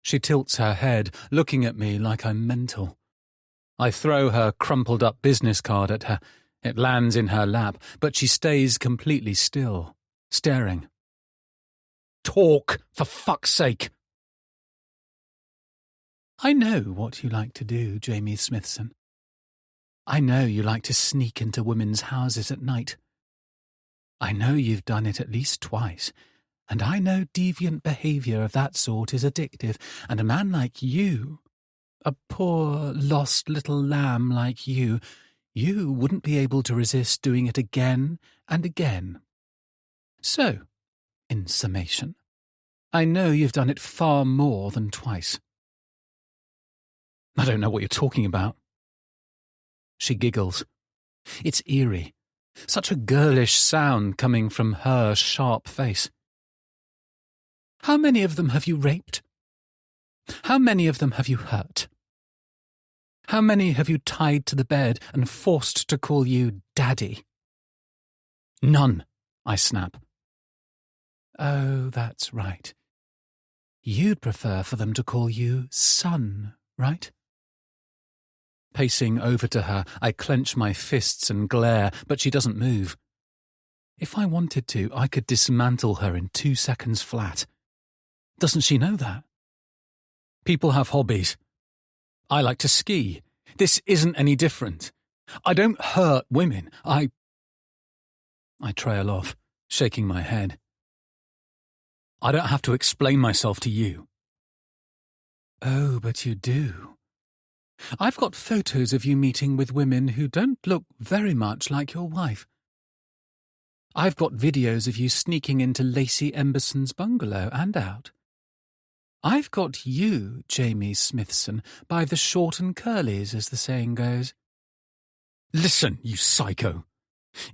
She tilts her head, looking at me like I'm mental. I throw her crumpled-up business card at her. It lands in her lap, but she stays completely still, staring. "Talk, for fuck's sake!" "I know what you like to do, Jamie Smithson. I know you like to sneak into women's houses at night. I know you've done it at least twice, and I know deviant behaviour of that sort is addictive, and a man like you, a poor, lost little lamb like you wouldn't be able to resist doing it again and again. So, in summation, I know you've done it far more than twice." "I don't know what you're talking about." She giggles. It's eerie. Such a girlish sound coming from her sharp face. "How many of them have you raped? How many of them have you hurt? How many have you tied to the bed and forced to call you Daddy?" "None," I snap. "Oh, that's right. You'd prefer for them to call you Son, right?" Pacing over to her, I clench my fists and glare, but she doesn't move. If I wanted to, I could dismantle her in 2 seconds flat. Doesn't she know that? People have hobbies. I like to ski. This isn't any different. I don't hurt women. I trail off, shaking my head. "I don't have to explain myself to you." "Oh, but you do. I've got photos of you meeting with women who don't look very much like your wife. I've got videos of you sneaking into Lacey Emberson's bungalow and out. I've got you, Jamie Smithson, by the short and curlies, as the saying goes." "Listen, you psycho.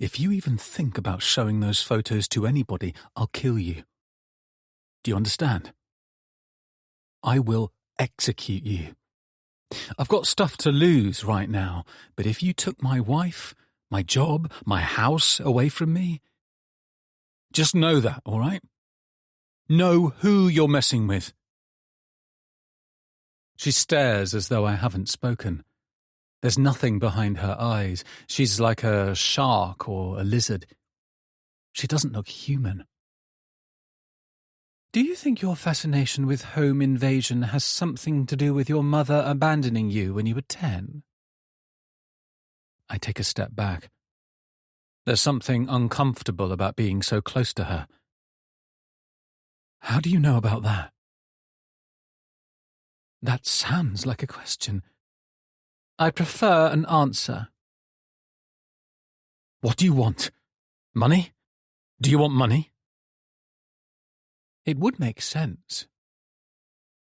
If you even think about showing those photos to anybody, I'll kill you. Do you understand? I will execute you. I've got stuff to lose right now, but if you took my wife, my job, my house away from me, just know that, all right? Know who you're messing with." She stares as though I haven't spoken. There's nothing behind her eyes. She's like a shark or a lizard. She doesn't look human. "Do you think your fascination with home invasion has something to do with your mother abandoning you when you were 10? I take a step back. There's something uncomfortable about being so close to her. "How do you know about that?" That sounds like a question. I prefer an answer. "What do you want? Money? Do you want money?" It would make sense.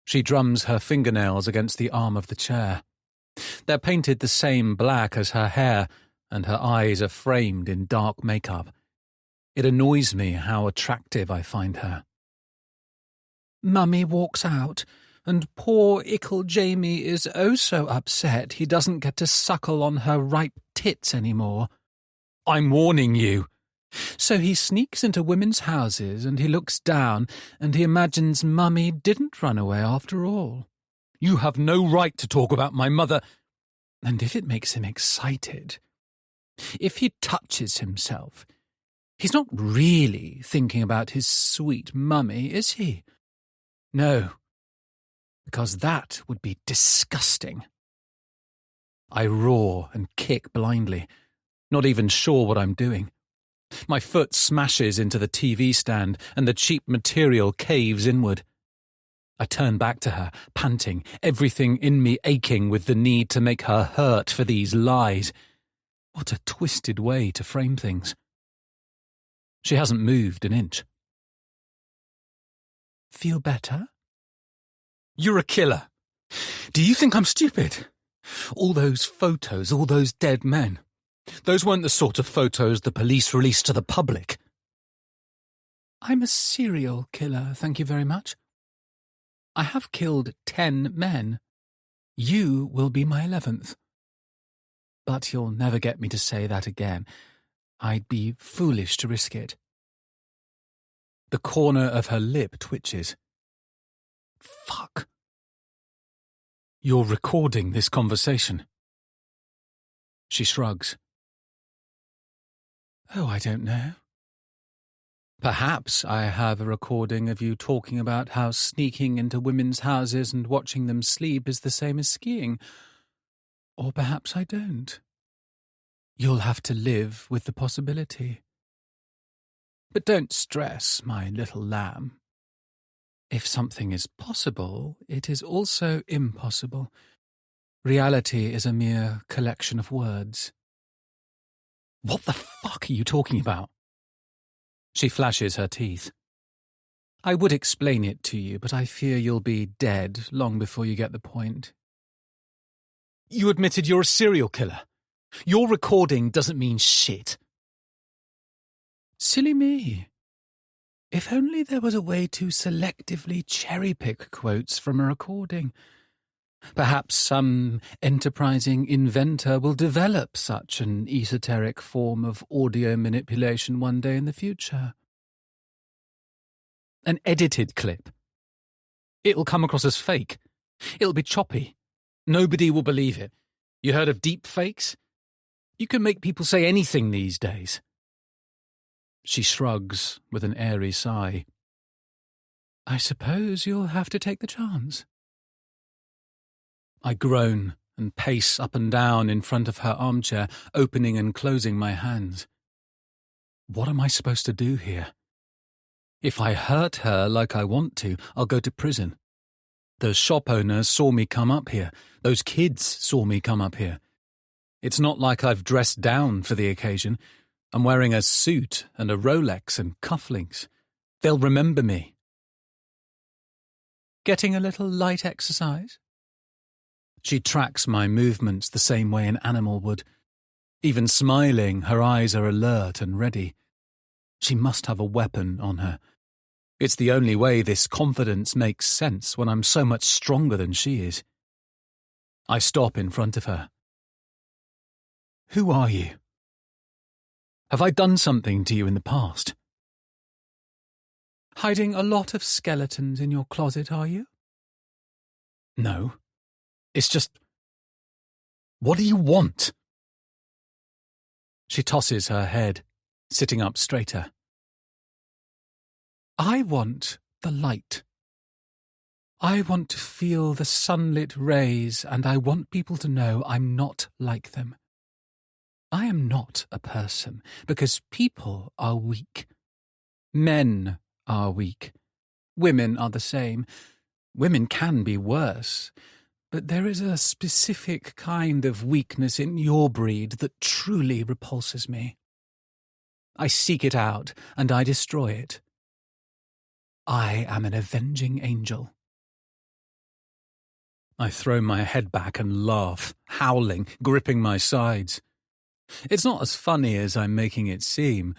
She drums her fingernails against the arm of the chair. They're painted the same black as her hair, and her eyes are framed in dark makeup. It annoys me how attractive I find her. "Mummy walks out, and poor ickle Jamie is oh so upset he doesn't get to suckle on her ripe tits anymore." "I'm warning you." "So he sneaks into women's houses and he looks down and he imagines Mummy didn't run away after all." "You have no right to talk about my mother." "And if it makes him excited, if he touches himself, he's not really thinking about his sweet Mummy, is he? No, because that would be disgusting." I roar and kick blindly, not even sure what I'm doing. My foot smashes into the TV stand and the cheap material caves inward. I turn back to her, panting, everything in me aching with the need to make her hurt for these lies. What a twisted way to frame things. She hasn't moved an inch. Feel better? You're a killer. Do you think I'm stupid? All those photos, all those dead men. Those weren't the sort of photos the police released to the public. I'm a serial killer, thank you very much. I have killed 10 men. You will be my 11th. But you'll never get me to say that again. I'd be foolish to risk it. The corner of her lip twitches. Fuck. You're recording this conversation. She shrugs. Oh, I don't know. Perhaps I have a recording of you talking about how sneaking into women's houses and watching them sleep is the same as skiing. Or perhaps I don't. You'll have to live with the possibility. But don't stress, my little lamb. If something is possible, it is also impossible. Reality is a mere collection of words. What the fuck are you talking about? She flashes her teeth. I would explain it to you, but I fear you'll be dead long before you get the point. You admitted you're a serial killer. Your recording doesn't mean shit. Silly me. If only there was a way to selectively cherry-pick quotes from a recording. Perhaps some enterprising inventor will develop such an esoteric form of audio manipulation one day in the future. An edited clip. It'll come across as fake. It'll be choppy. Nobody will believe it. You heard of deep fakes? You can make people say anything these days. She shrugs with an airy sigh. I suppose you'll have to take the chance. I groan and pace up and down in front of her armchair, opening and closing my hands. What am I supposed to do here? If I hurt her like I want to, I'll go to prison. The shop owners saw me come up here. Those kids saw me come up here. It's not like I've dressed down for the occasion. I'm wearing a suit and a Rolex and cufflinks. They'll remember me. Getting a little light exercise? She tracks my movements the same way an animal would. Even smiling, her eyes are alert and ready. She must have a weapon on her. It's the only way this confidence makes sense when I'm so much stronger than she is. I stop in front of her. Who are you? Have I done something to you in the past? Hiding a lot of skeletons in your closet, are you? No. It's just... What do you want? She tosses her head, sitting up straighter. I want the light. I want to feel the sunlit rays, and I want people to know I'm not like them. I am not a person, because people are weak. Men are weak. Women are the same. Women can be worse. But there is a specific kind of weakness in your breed that truly repulses me. I seek it out, and I destroy it. I am an avenging angel. I throw my head back and laugh, howling, gripping my sides. It's not as funny as I'm making it seem,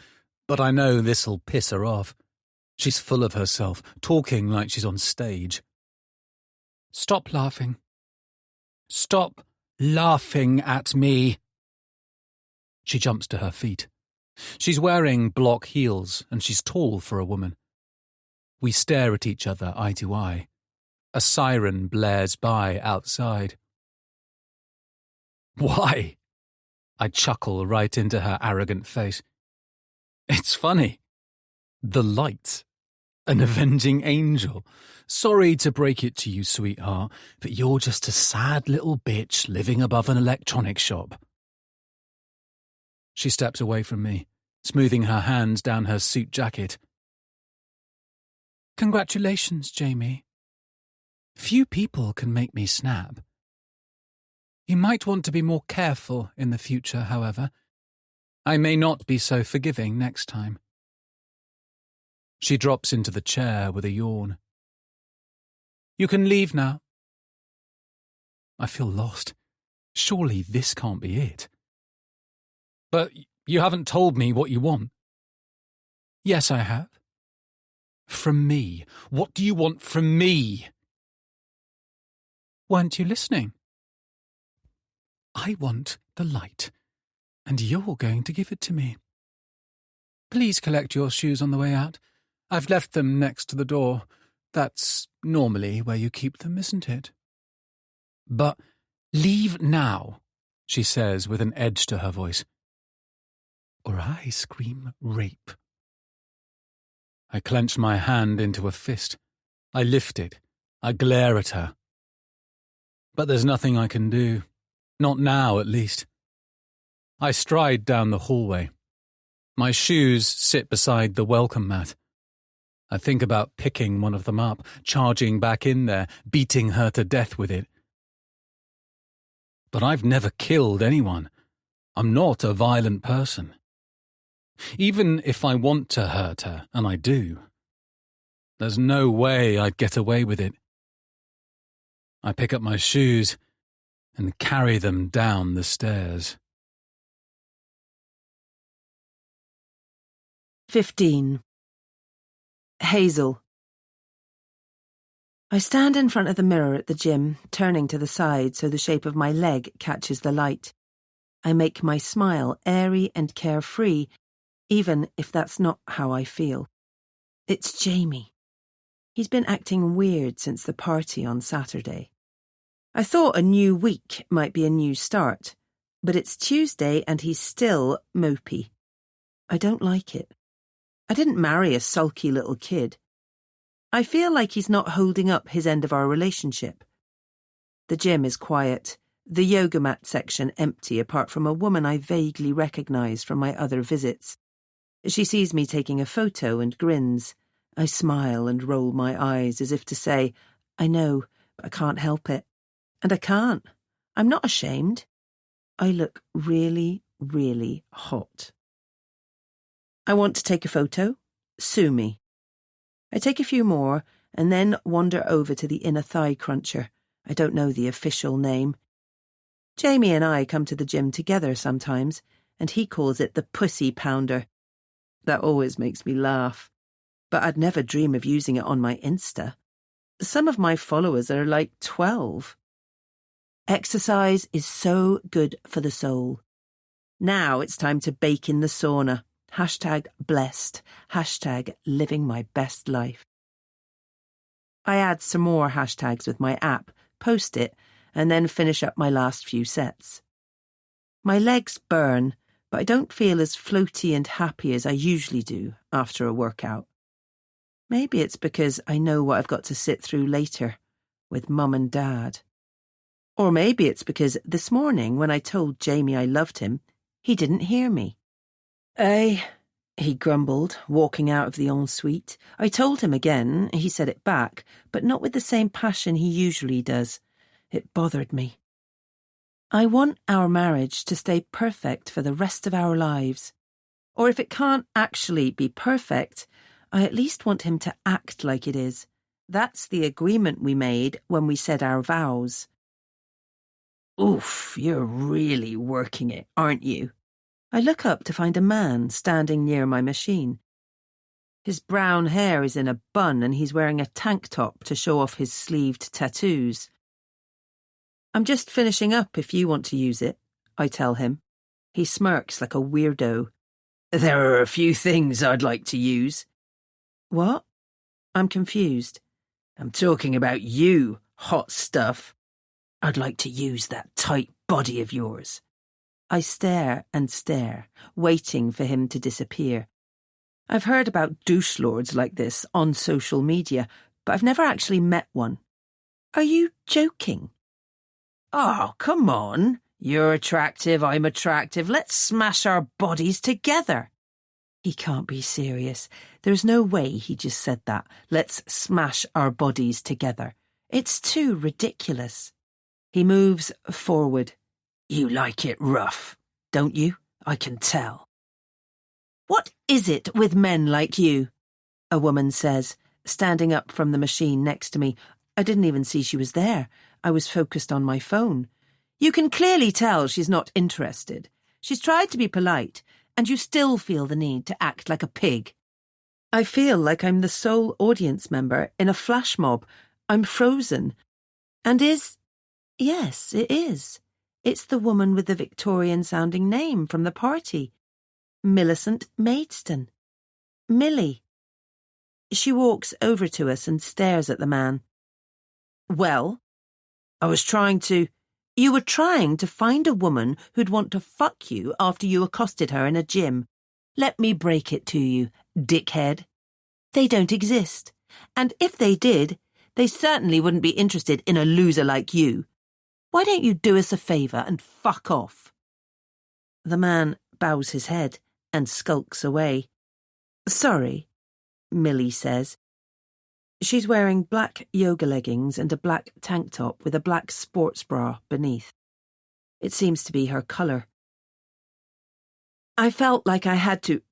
but I know this'll piss her off. She's full of herself, talking like she's on stage. Stop laughing. Stop laughing at me. She jumps to her feet. She's wearing block heels, and she's tall for a woman. We stare at each other eye to eye. A siren blares by outside. Why? I chuckle right into her arrogant face. It's funny. The light. An avenging angel. Sorry to break it to you, sweetheart, but you're just a sad little bitch living above an electronics shop. She steps away from me, smoothing her hands down her suit jacket. Congratulations, Jamie. Few people can make me snap. You might want to be more careful in the future, however. I may not be so forgiving next time. She drops into the chair with a yawn. You can leave now. I feel lost. Surely this can't be it. But you haven't told me what you want. Yes, I have. From me. What do you want from me? Weren't you listening? I want the light, and you're going to give it to me. Please collect your shoes on the way out. I've left them next to the door. That's normally where you keep them, isn't it? But leave now, she says with an edge to her voice, or I scream rape. I clench my hand into a fist. I lift it. I glare at her. But there's nothing I can do. Not now, at least. I stride down the hallway. My shoes sit beside the welcome mat. I think about picking one of them up, charging back in there, beating her to death with it. But I've never killed anyone. I'm not a violent person. Even if I want to hurt her, and I do, there's no way I'd get away with it. I pick up my shoes and carry them down the stairs. 15. Hazel. I stand in front of the mirror at the gym, turning to the side so the shape of my leg catches the light. I make my smile airy and carefree, even if that's not how I feel. It's Jamie. He's been acting weird since the party on Saturday. I thought a new week might be a new start, but it's Tuesday and he's still mopey. I don't like it. I didn't marry a sulky little kid. I feel like he's not holding up his end of our relationship. The gym is quiet, the yoga mat section empty apart from a woman I vaguely recognise from my other visits. She sees me taking a photo and grins. I smile and roll my eyes as if to say, I know, but I can't help it. And I can't. I'm not ashamed. I look really, really hot. I want to take a photo. Sue me. I take a few more and then wander over to the inner thigh cruncher. I don't know the official name. Jamie and I come to the gym together sometimes, and he calls it the pussy pounder. That always makes me laugh. But I'd never dream of using it on my Insta. Some of my followers are like 12. Exercise is so good for the soul. Now it's time to bake in the sauna. #blessed. #living my best life. I add some more hashtags with my app, post it, and then finish up my last few sets. My legs burn, but I don't feel as floaty and happy as I usually do after a workout. Maybe it's because I know what I've got to sit through later with Mum and Dad. Or maybe it's because this morning when I told Jamie I loved him, he didn't hear me. He grumbled, walking out of the ensuite. I told him again, he said it back, but not with the same passion he usually does. It bothered me. I want our marriage to stay perfect for the rest of our lives. Or if it can't actually be perfect, I at least want him to act like it is. That's the agreement we made when we said our vows. Oof, you're really working it, aren't you? I look up to find a man standing near my machine. His brown hair is in a bun and he's wearing a tank top to show off his sleeved tattoos. I'm just finishing up if you want to use it, I tell him. He smirks like a weirdo. There are a few things I'd like to use. What? I'm confused. I'm talking about you, hot stuff. I'd like to use that tight body of yours. I stare and stare, waiting for him to disappear. I've heard about douche lords like this on social media, but I've never actually met one. Are you joking? Oh, come on. You're attractive, I'm attractive. Let's smash our bodies together. He can't be serious. There's no way he just said that. Let's smash our bodies together. It's too ridiculous. He moves forward. You like it rough, don't you? I can tell. What is it with men like you? A woman says, standing up from the machine next to me. I didn't even see she was there. I was focused on my phone. You can clearly tell she's not interested. She's tried to be polite, and you still feel the need to act like a pig. I feel like I'm the sole audience member in a flash mob. I'm frozen. And yes, it is. It's the woman with the Victorian-sounding name from the party. Millicent Maidstone. Millie. She walks over to us and stares at the man. Well, You were trying to find a woman who'd want to fuck you after you accosted her in a gym. Let me break it to you, dickhead. They don't exist. And if they did, they certainly wouldn't be interested in a loser like you. Why don't you do us a favour and fuck off? The man bows his head and skulks away. Sorry, Millie says. She's wearing black yoga leggings and a black tank top with a black sports bra beneath. It seems to be her colour. I felt like I had to...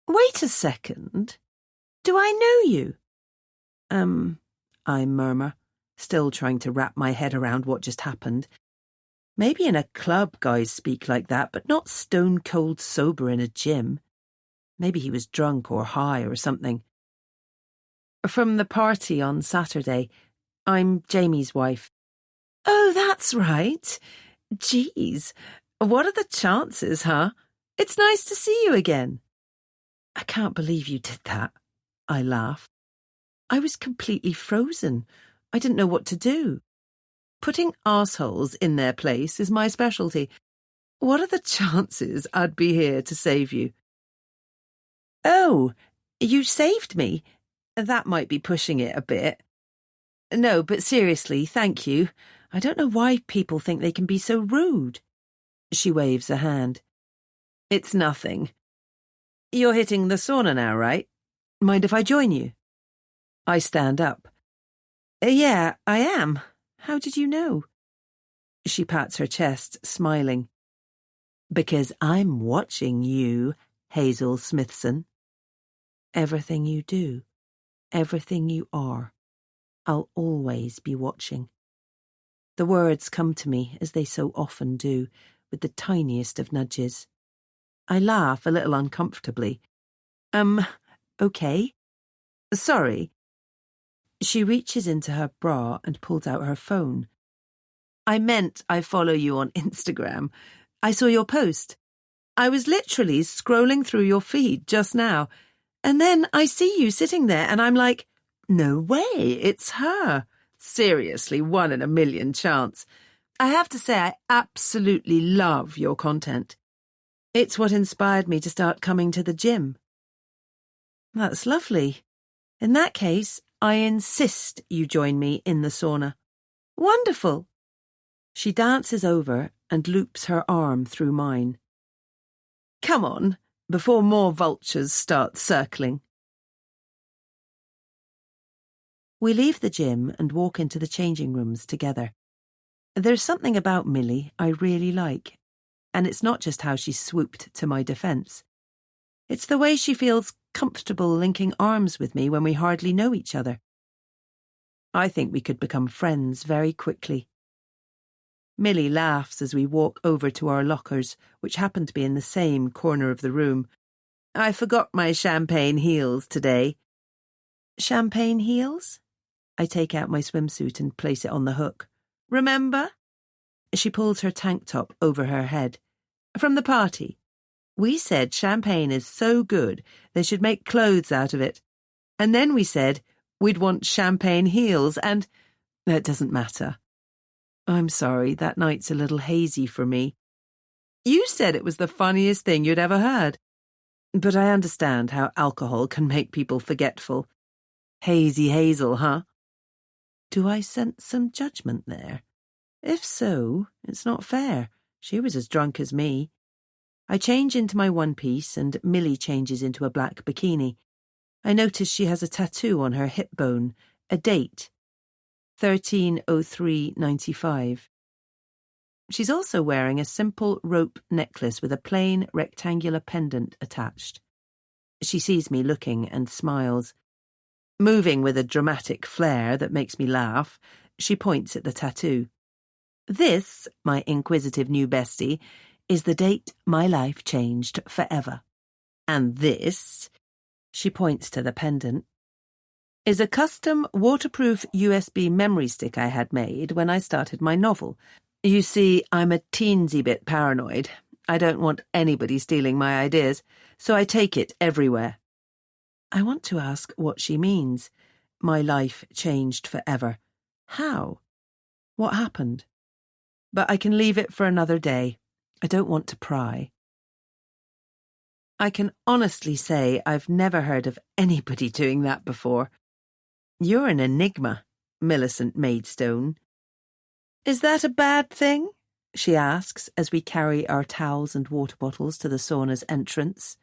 Wait a second. Do I know you? I murmur, still trying to wrap my head around what just happened. Maybe in a club guys speak like that, but not stone-cold sober in a gym. Maybe he was drunk or high or something. From the party on Saturday. I'm Jamie's wife. Oh, that's right. Geez, what are the chances, huh? It's nice to see you again. I can't believe you did that. I laugh. I was completely frozen. I didn't know what to do. Putting arseholes in their place is my specialty. What are the chances I'd be here to save you? Oh, you saved me? That might be pushing it a bit. No, but seriously, thank you. I don't know why people think they can be so rude. She waves a hand. It's nothing. You're hitting the sauna now, right? Mind if I join you? I stand up. Yeah, I am. How did you know? She pats her chest, smiling. Because I'm watching you, Hazel Smithson. Everything you do. Everything you are, I'll always be watching. The words come to me, as they so often do, with the tiniest of nudges. I laugh a little uncomfortably. Okay. Sorry. She reaches into her bra and pulls out her phone. I meant I follow you on Instagram. I saw your post. I was literally scrolling through your feed just now. And then I see you sitting there and I'm like, no way, it's her. Seriously, 1 in a million chance. I have to say I absolutely love your content. It's what inspired me to start coming to the gym. That's lovely. In that case, I insist you join me in the sauna. Wonderful. She dances over and loops her arm through mine. Come on. Before more vultures start circling. We leave the gym and walk into the changing rooms together. There's something about Millie I really like, and it's not just how she swooped to my defence. It's the way she feels comfortable linking arms with me when we hardly know each other. I think we could become friends very quickly. Millie laughs as we walk over to our lockers, which happen to be in the same corner of the room. I forgot my champagne heels today. Champagne heels? I take out my swimsuit and place it on the hook. Remember? She pulls her tank top over her head. From the party. We said champagne is so good they should make clothes out of it. And then we said we'd want champagne heels and... It doesn't matter. I'm sorry, that night's a little hazy for me. You said it was the funniest thing you'd ever heard. But I understand how alcohol can make people forgetful. Hazy Hazel, huh? Do I sense some judgment there? If so, it's not fair. She was as drunk as me. I change into my one-piece and Millie changes into a black bikini. I notice she has a tattoo on her hip bone, a date. 1303.95. She's also wearing a simple rope necklace with a plain rectangular pendant attached. She sees me looking and smiles. Moving with a dramatic flair that makes me laugh, she points at the tattoo. This, my inquisitive new bestie, is the date my life changed forever. And this, she points to the pendant, is a custom waterproof USB memory stick I had made when I started my novel. You see, I'm a teensy bit paranoid. I don't want anybody stealing my ideas, so I take it everywhere. I want to ask what she means. My life changed forever. How? What happened? But I can leave it for another day. I don't want to pry. I can honestly say I've never heard of anybody doing that before. You're an enigma, Millicent Maidstone. Is that a bad thing? She asks as we carry our towels and water bottles to the sauna's entrance.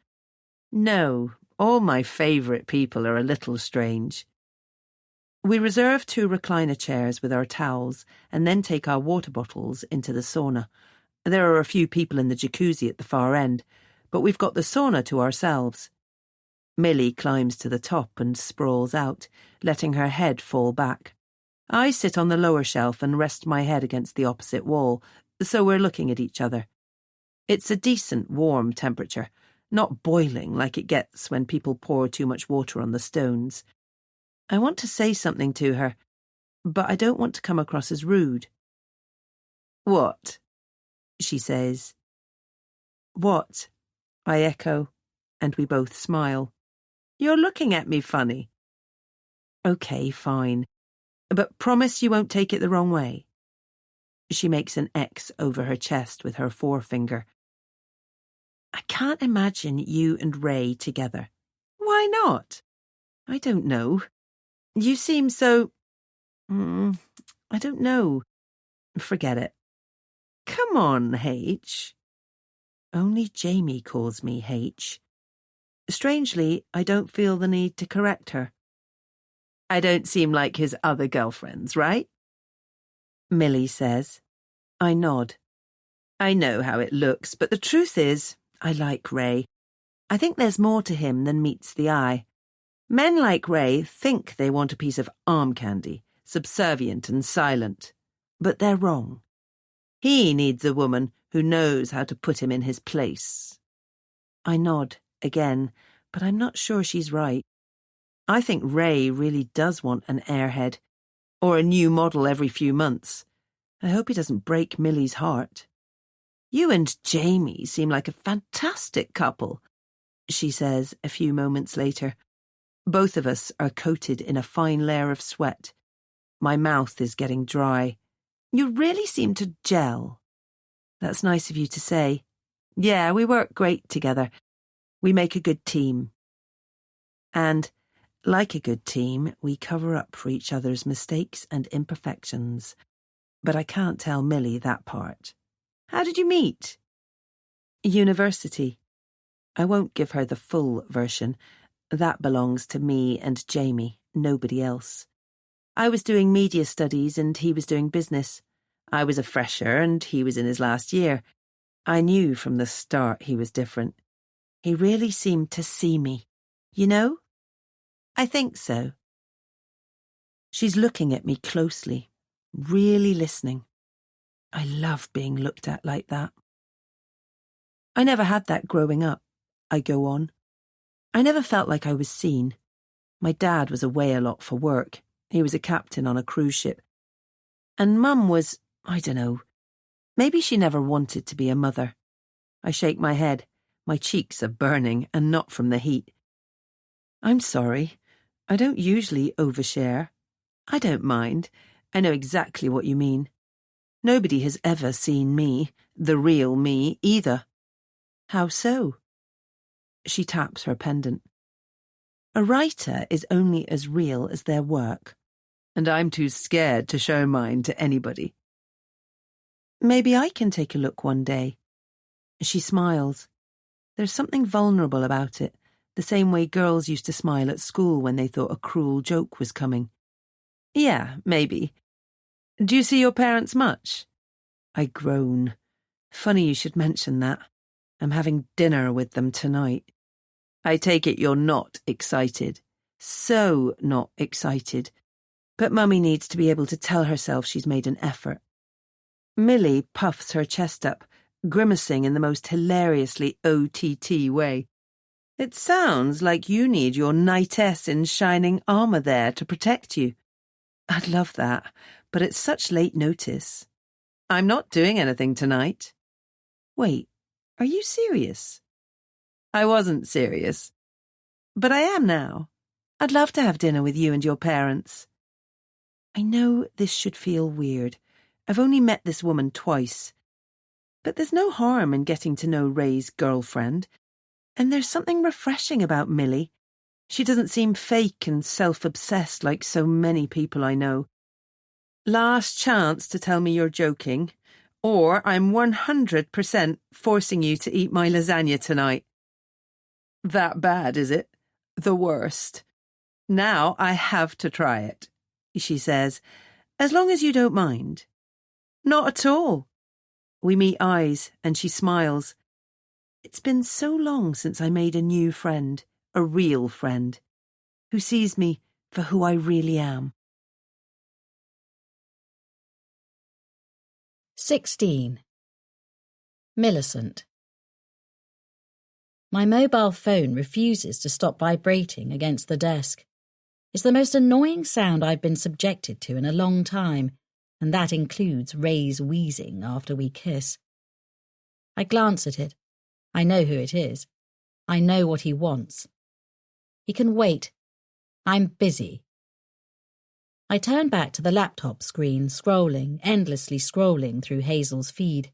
No, all my favourite people are a little strange. We reserve 2 recliner chairs with our towels and then take our water bottles into the sauna. There are a few people in the jacuzzi at the far end, but we've got the sauna to ourselves. Millie climbs to the top and sprawls out, letting her head fall back. I sit on the lower shelf and rest my head against the opposite wall, so we're looking at each other. It's a decent warm temperature, not boiling like it gets when people pour too much water on the stones. I want to say something to her, but I don't want to come across as rude. What? She says. What? I echo, and we both smile. You're looking at me funny. Okay, fine. But promise you won't take it the wrong way. She makes an X over her chest with her forefinger. I can't imagine you and Ray together. Why not? I don't know. You seem so... I don't know. Forget it. Come on, H. Only Jamie calls me H. Strangely, I don't feel the need to correct her. I don't seem like his other girlfriends, right? Millie says. I nod. I know how it looks, but the truth is, I like Ray. I think there's more to him than meets the eye. Men like Ray think they want a piece of arm candy, subservient and silent. But they're wrong. He needs a woman who knows how to put him in his place. I nod again, but I'm not sure she's right. I think Ray really does want an airhead, or a new model every few months. I hope he doesn't break Millie's heart. You and Jamie seem like a fantastic couple, she says a few moments later. Both of us are coated in a fine layer of sweat. My mouth is getting dry. You really seem to gel. That's nice of you to say. Yeah, we work great together. We make a good team. And, like a good team, we cover up for each other's mistakes and imperfections. But I can't tell Millie that part. How did you meet? University. I won't give her the full version. That belongs to me and Jamie, nobody else. I was doing media studies and he was doing business. I was a fresher and he was in his last year. I knew from the start he was different. He really seemed to see me. You know? I think so. She's looking at me closely, really listening. I love being looked at like that. I never had that growing up, I go on. I never felt like I was seen. My dad was away a lot for work. He was a captain on a cruise ship. And Mum was, I don't know, maybe she never wanted to be a mother. I shake my head. My cheeks are burning, and not from the heat. I'm sorry. I don't usually overshare. I don't mind. I know exactly what you mean. Nobody has ever seen me, the real me, either. How so? She taps her pendant. A writer is only as real as their work, and I'm too scared to show mine to anybody. Maybe I can take a look one day. She smiles. There's something vulnerable about it, the same way girls used to smile at school when they thought a cruel joke was coming. Yeah, maybe. Do you see your parents much? I groan. Funny you should mention that. I'm having dinner with them tonight. I take it you're not excited. So not excited. But Mummy needs to be able to tell herself she's made an effort. Millie puffs her chest up, grimacing in the most hilariously OTT way. It sounds like you need your knightess in shining armour there to protect you. I'd love that, but it's such late notice. I'm not doing anything tonight. Wait, are you serious? I wasn't serious. But I am now. I'd love to have dinner with you and your parents. I know this should feel weird. I've only met this woman twice. But there's no harm in getting to know Ray's girlfriend. And there's something refreshing about Millie. She doesn't seem fake and self-obsessed like so many people I know. Last chance to tell me you're joking, or I'm 100% forcing you to eat my lasagna tonight. That bad, is it? The worst. Now I have to try it, she says, as long as you don't mind. Not at all. We meet eyes and she smiles. It's been so long since I made a new friend, a real friend, who sees me for who I really am. 16. Millicent. My mobile phone refuses to stop vibrating against the desk. It's the most annoying sound I've been subjected to in a long time, and that includes Ray's wheezing after we kiss. I glance at it. I know who it is. I know what he wants. He can wait. I'm busy. I turn back to the laptop screen, endlessly scrolling through Hazel's feed.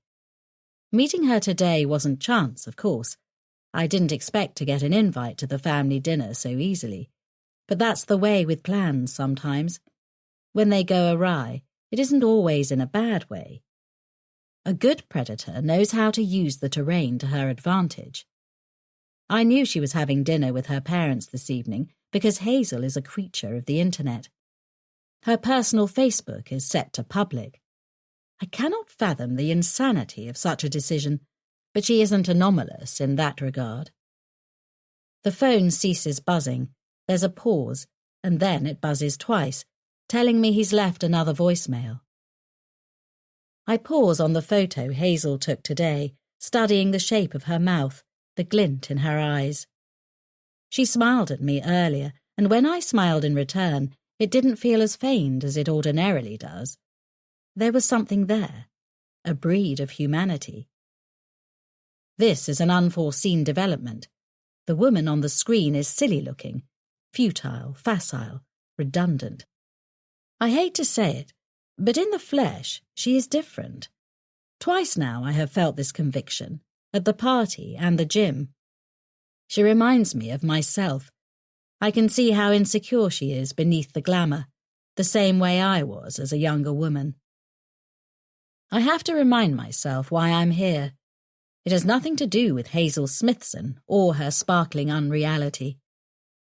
Meeting her today wasn't chance, of course. I didn't expect to get an invite to the family dinner so easily. But that's the way with plans sometimes. When they go awry, it isn't always in a bad way. A good predator knows how to use the terrain to her advantage. I knew she was having dinner with her parents this evening because Hazel is a creature of the internet. Her personal Facebook is set to public. I cannot fathom the insanity of such a decision, but she isn't anomalous in that regard. The phone ceases buzzing, there's a pause, and then it buzzes twice, telling me he's left another voicemail. I pause on the photo Hazel took today, studying the shape of her mouth, the glint in her eyes. She smiled at me earlier, and when I smiled in return, it didn't feel as feigned as it ordinarily does. There was something there, a breed of humanity. This is an unforeseen development. The woman on the screen is silly-looking, futile, facile, redundant. I hate to say it, but in the flesh, she is different. Twice now I have felt this conviction, at the party and the gym. She reminds me of myself. I can see how insecure she is beneath the glamour, the same way I was as a younger woman. I have to remind myself why I'm here. It has nothing to do with Hazel Smithson or her sparkling unreality.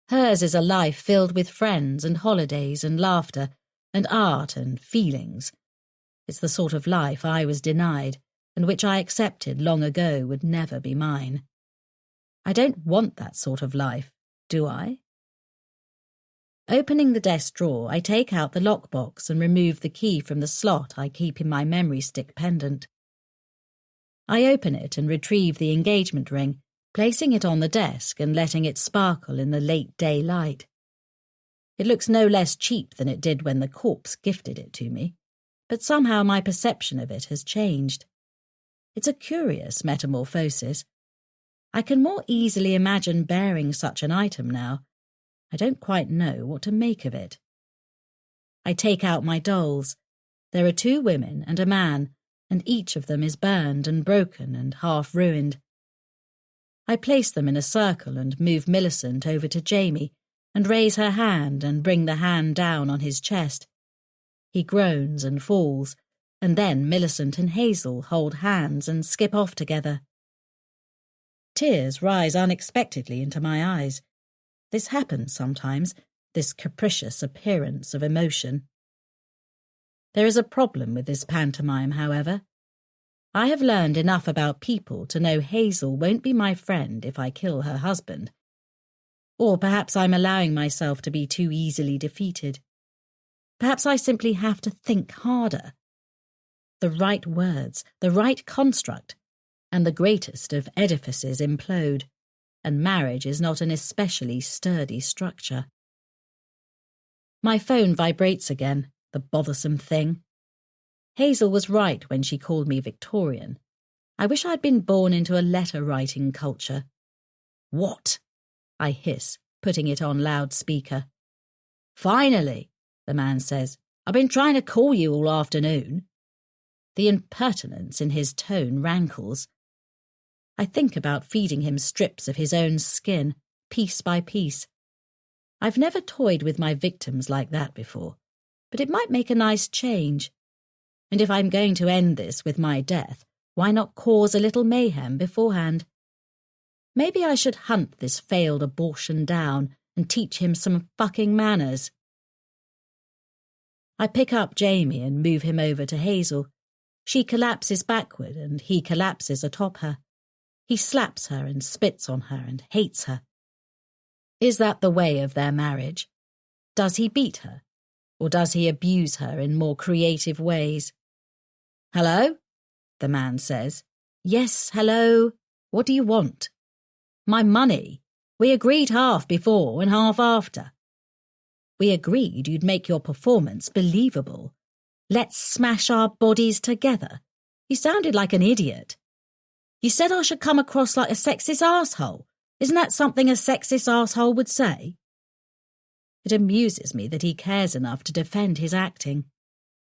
Hers is a life filled with friends and holidays and laughter and art and feelings. It's the sort of life I was denied and which I accepted long ago would never be mine. I don't want that sort of life, do I? Opening the desk drawer, I take out the lockbox and remove the key from the slot I keep in my memory stick pendant. I open it and retrieve the engagement ring, placing it on the desk and letting it sparkle in the late day light. It looks no less cheap than it did when the corpse gifted it to me, but somehow my perception of it has changed. It's a curious metamorphosis. I can more easily imagine bearing such an item now. I don't quite know what to make of it. I take out my dolls. There are 2 women and a man, and each of them is burned and broken and half ruined. I place them in a circle and move Millicent over to Jamie and raise her hand and bring the hand down on his chest. He groans and falls, and then Millicent and Hazel hold hands and skip off together. Tears rise unexpectedly into my eyes. This happens sometimes, this capricious appearance of emotion. There is a problem with this pantomime, however. I have learned enough about people to know Hazel won't be my friend if I kill her husband. Or perhaps I'm allowing myself to be too easily defeated. Perhaps I simply have to think harder. The right words, the right construct, and the greatest of edifices implode, and marriage is not an especially sturdy structure. My phone vibrates again, the bothersome thing. Hazel was right when she called me Victorian. I wish I'd been born into a letter-writing culture. "What?" I hiss, putting it on loudspeaker. "Finally," the man says. "I've been trying to call you all afternoon." The impertinence in his tone rankles. I think about feeding him strips of his own skin, piece by piece. I've never toyed with my victims like that before, but it might make a nice change. And if I'm going to end this with my death, why not cause a little mayhem beforehand? Maybe I should hunt this failed abortion down and teach him some fucking manners. I pick up Jamie and move him over to Hazel. She collapses backward and he collapses atop her. He slaps her and spits on her and hates her. Is that the way of their marriage? Does he beat her? Or does he abuse her in more creative ways? "Hello?" the man says. "Yes, hello. What do you want?" "My money. We agreed half before and half after." "We agreed you'd make your performance believable. Let's smash our bodies together." You sounded like an idiot. "You said I should come across like a sexist arsehole. Isn't that something a sexist arsehole would say?" It amuses me that he cares enough to defend his acting.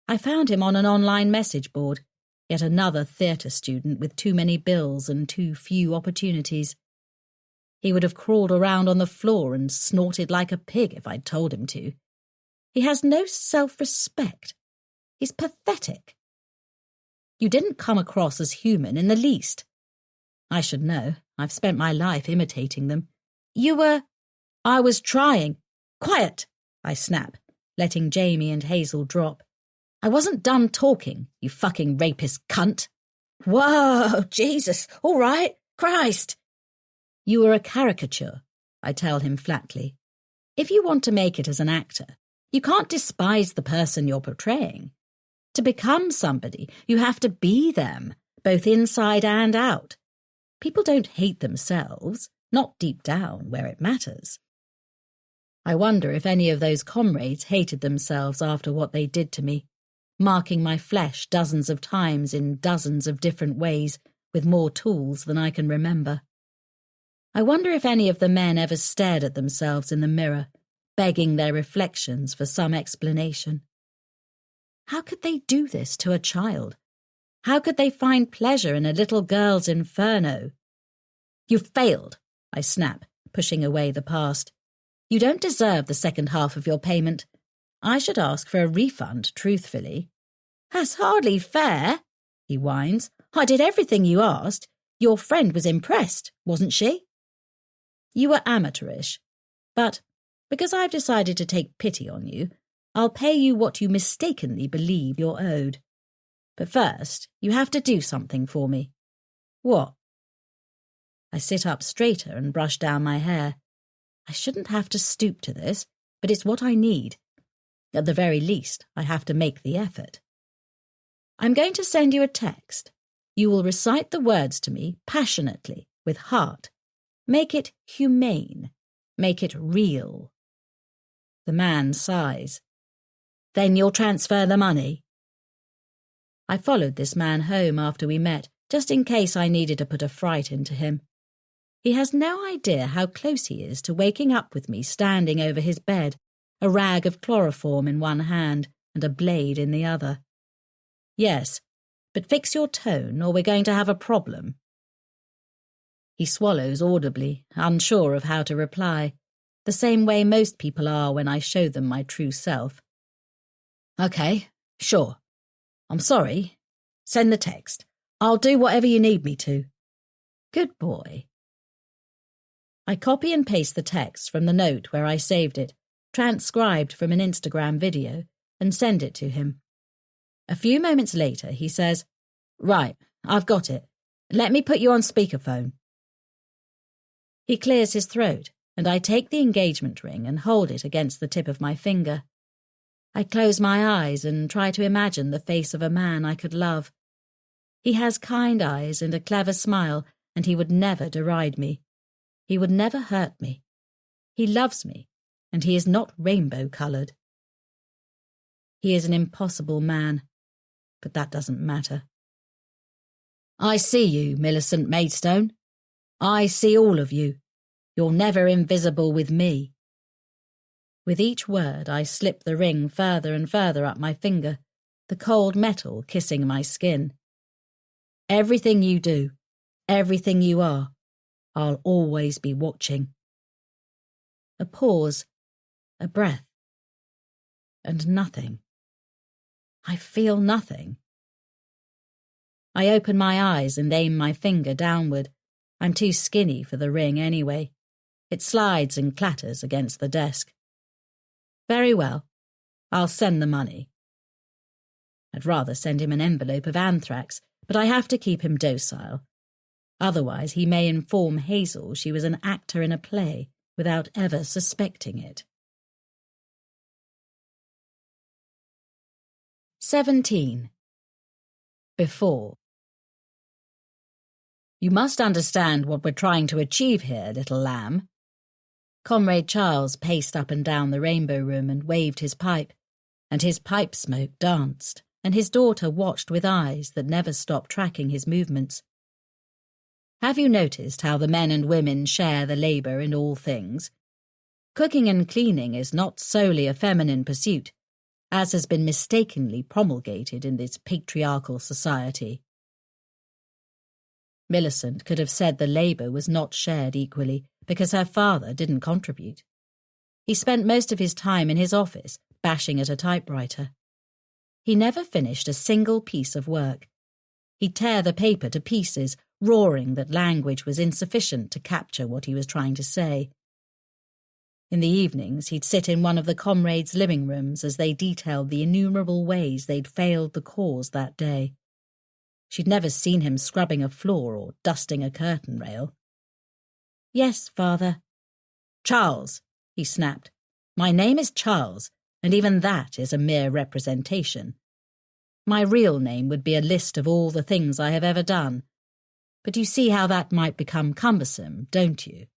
I found him on an online message board, yet another theatre student with too many bills and too few opportunities. He would have crawled around on the floor and snorted like a pig if I'd told him to. He has no self-respect. He's pathetic. You didn't come across as human in the least. I should know. I've spent my life imitating them. You were... I was trying. Quiet, I snap, letting Jamie and Hazel drop. I wasn't done talking, you fucking rapist cunt. Whoa, Jesus, all right, Christ. You were a caricature, I tell him flatly. If you want to make it as an actor, you can't despise the person you're portraying. To become somebody, you have to be them, both inside and out. People don't hate themselves, not deep down where it matters. I wonder if any of those comrades hated themselves after what they did to me, marking my flesh dozens of times in dozens of different ways with more tools than I can remember. I wonder if any of the men ever stared at themselves in the mirror, begging their reflections for some explanation. How could they do this to a child? How could they find pleasure in a little girl's inferno? You've failed, I snap, pushing away the past. You don't deserve the second half of your payment. I should ask for a refund, truthfully. That's hardly fair, he whines. I did everything you asked. Your friend was impressed, wasn't she? You were amateurish, but because I've decided to take pity on you, I'll pay you what you mistakenly believe you're owed. But first, you have to do something for me. What? I sit up straighter and brush down my hair. I shouldn't have to stoop to this, but it's what I need. At the very least, I have to make the effort. I'm going to send you a text. You will recite the words to me passionately, with heart. Make it humane. Make it real. The man sighs. Then you'll transfer the money. I followed this man home after we met, just in case I needed to put a fright into him. He has no idea how close he is to waking up with me standing over his bed, a rag of chloroform in one hand and a blade in the other. Yes, but fix your tone or we're going to have a problem. He swallows audibly, unsure of how to reply, the same way most people are when I show them my true self. Okay, sure. I'm sorry. Send the text. I'll do whatever you need me to. Good boy. I copy and paste the text from the note where I saved it, transcribed from an Instagram video, and send it to him. A few moments later, he says, "Right, I've got it. Let me put you on speakerphone." He clears his throat, and I take the engagement ring and hold it against the tip of my finger. I close my eyes and try to imagine the face of a man I could love. He has kind eyes and a clever smile, and he would never deride me. He would never hurt me. He loves me, and he is not rainbow-coloured. He is an impossible man, but that doesn't matter. "I see you, Millicent Maidstone. I see all of you. You're never invisible with me." With each word, I slip the ring further and further up my finger, the cold metal kissing my skin. "Everything you do, everything you are, I'll always be watching." A pause, a breath, and nothing. I feel nothing. I open my eyes and aim my finger downward. I'm too skinny for the ring anyway. It slides and clatters against the desk. "Very well, I'll send the money." I'd rather send him an envelope of anthrax, but I have to keep him docile. Otherwise he may inform Hazel she was an actor in a play without ever suspecting it. 17. Before. "You must understand what we're trying to achieve here, little lamb." Comrade Charles paced up and down the Rainbow Room and waved his pipe, and his pipe smoke danced, and his daughter watched with eyes that never stopped tracking his movements. "Have you noticed how the men and women share the labour in all things? Cooking and cleaning is not solely a feminine pursuit, as has been mistakenly promulgated in this patriarchal society." Millicent could have said the labour was not shared equally because her father didn't contribute. He spent most of his time in his office, bashing at a typewriter. He never finished a single piece of work. He'd tear the paper to pieces, roaring that language was insufficient to capture what he was trying to say. In the evenings, he'd sit in one of the comrades' living rooms as they detailed the innumerable ways they'd failed the cause that day. She'd never seen him scrubbing a floor or dusting a curtain rail. "Yes, father." "Charles," he snapped. "My name is Charles, and even that is a mere representation. My real name would be a list of all the things I have ever done. But you see how that might become cumbersome, don't you?"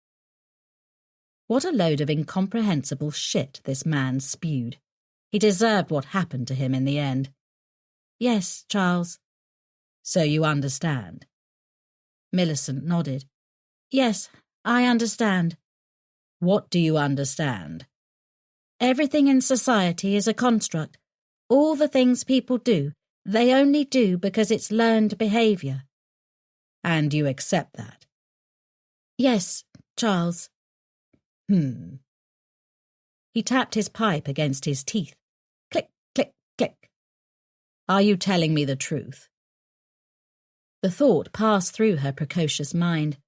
What a load of incomprehensible shit this man spewed. He deserved what happened to him in the end. "Yes, Charles." "So you understand?" Millicent nodded. "Yes, I understand." "What do you understand?" "Everything in society is a construct. All the things people do, they only do because it's learned behaviour." "And you accept that?" "Yes, Charles." He tapped his pipe against his teeth. Click, click, click. "Are you telling me the truth?" The thought passed through her precocious mind.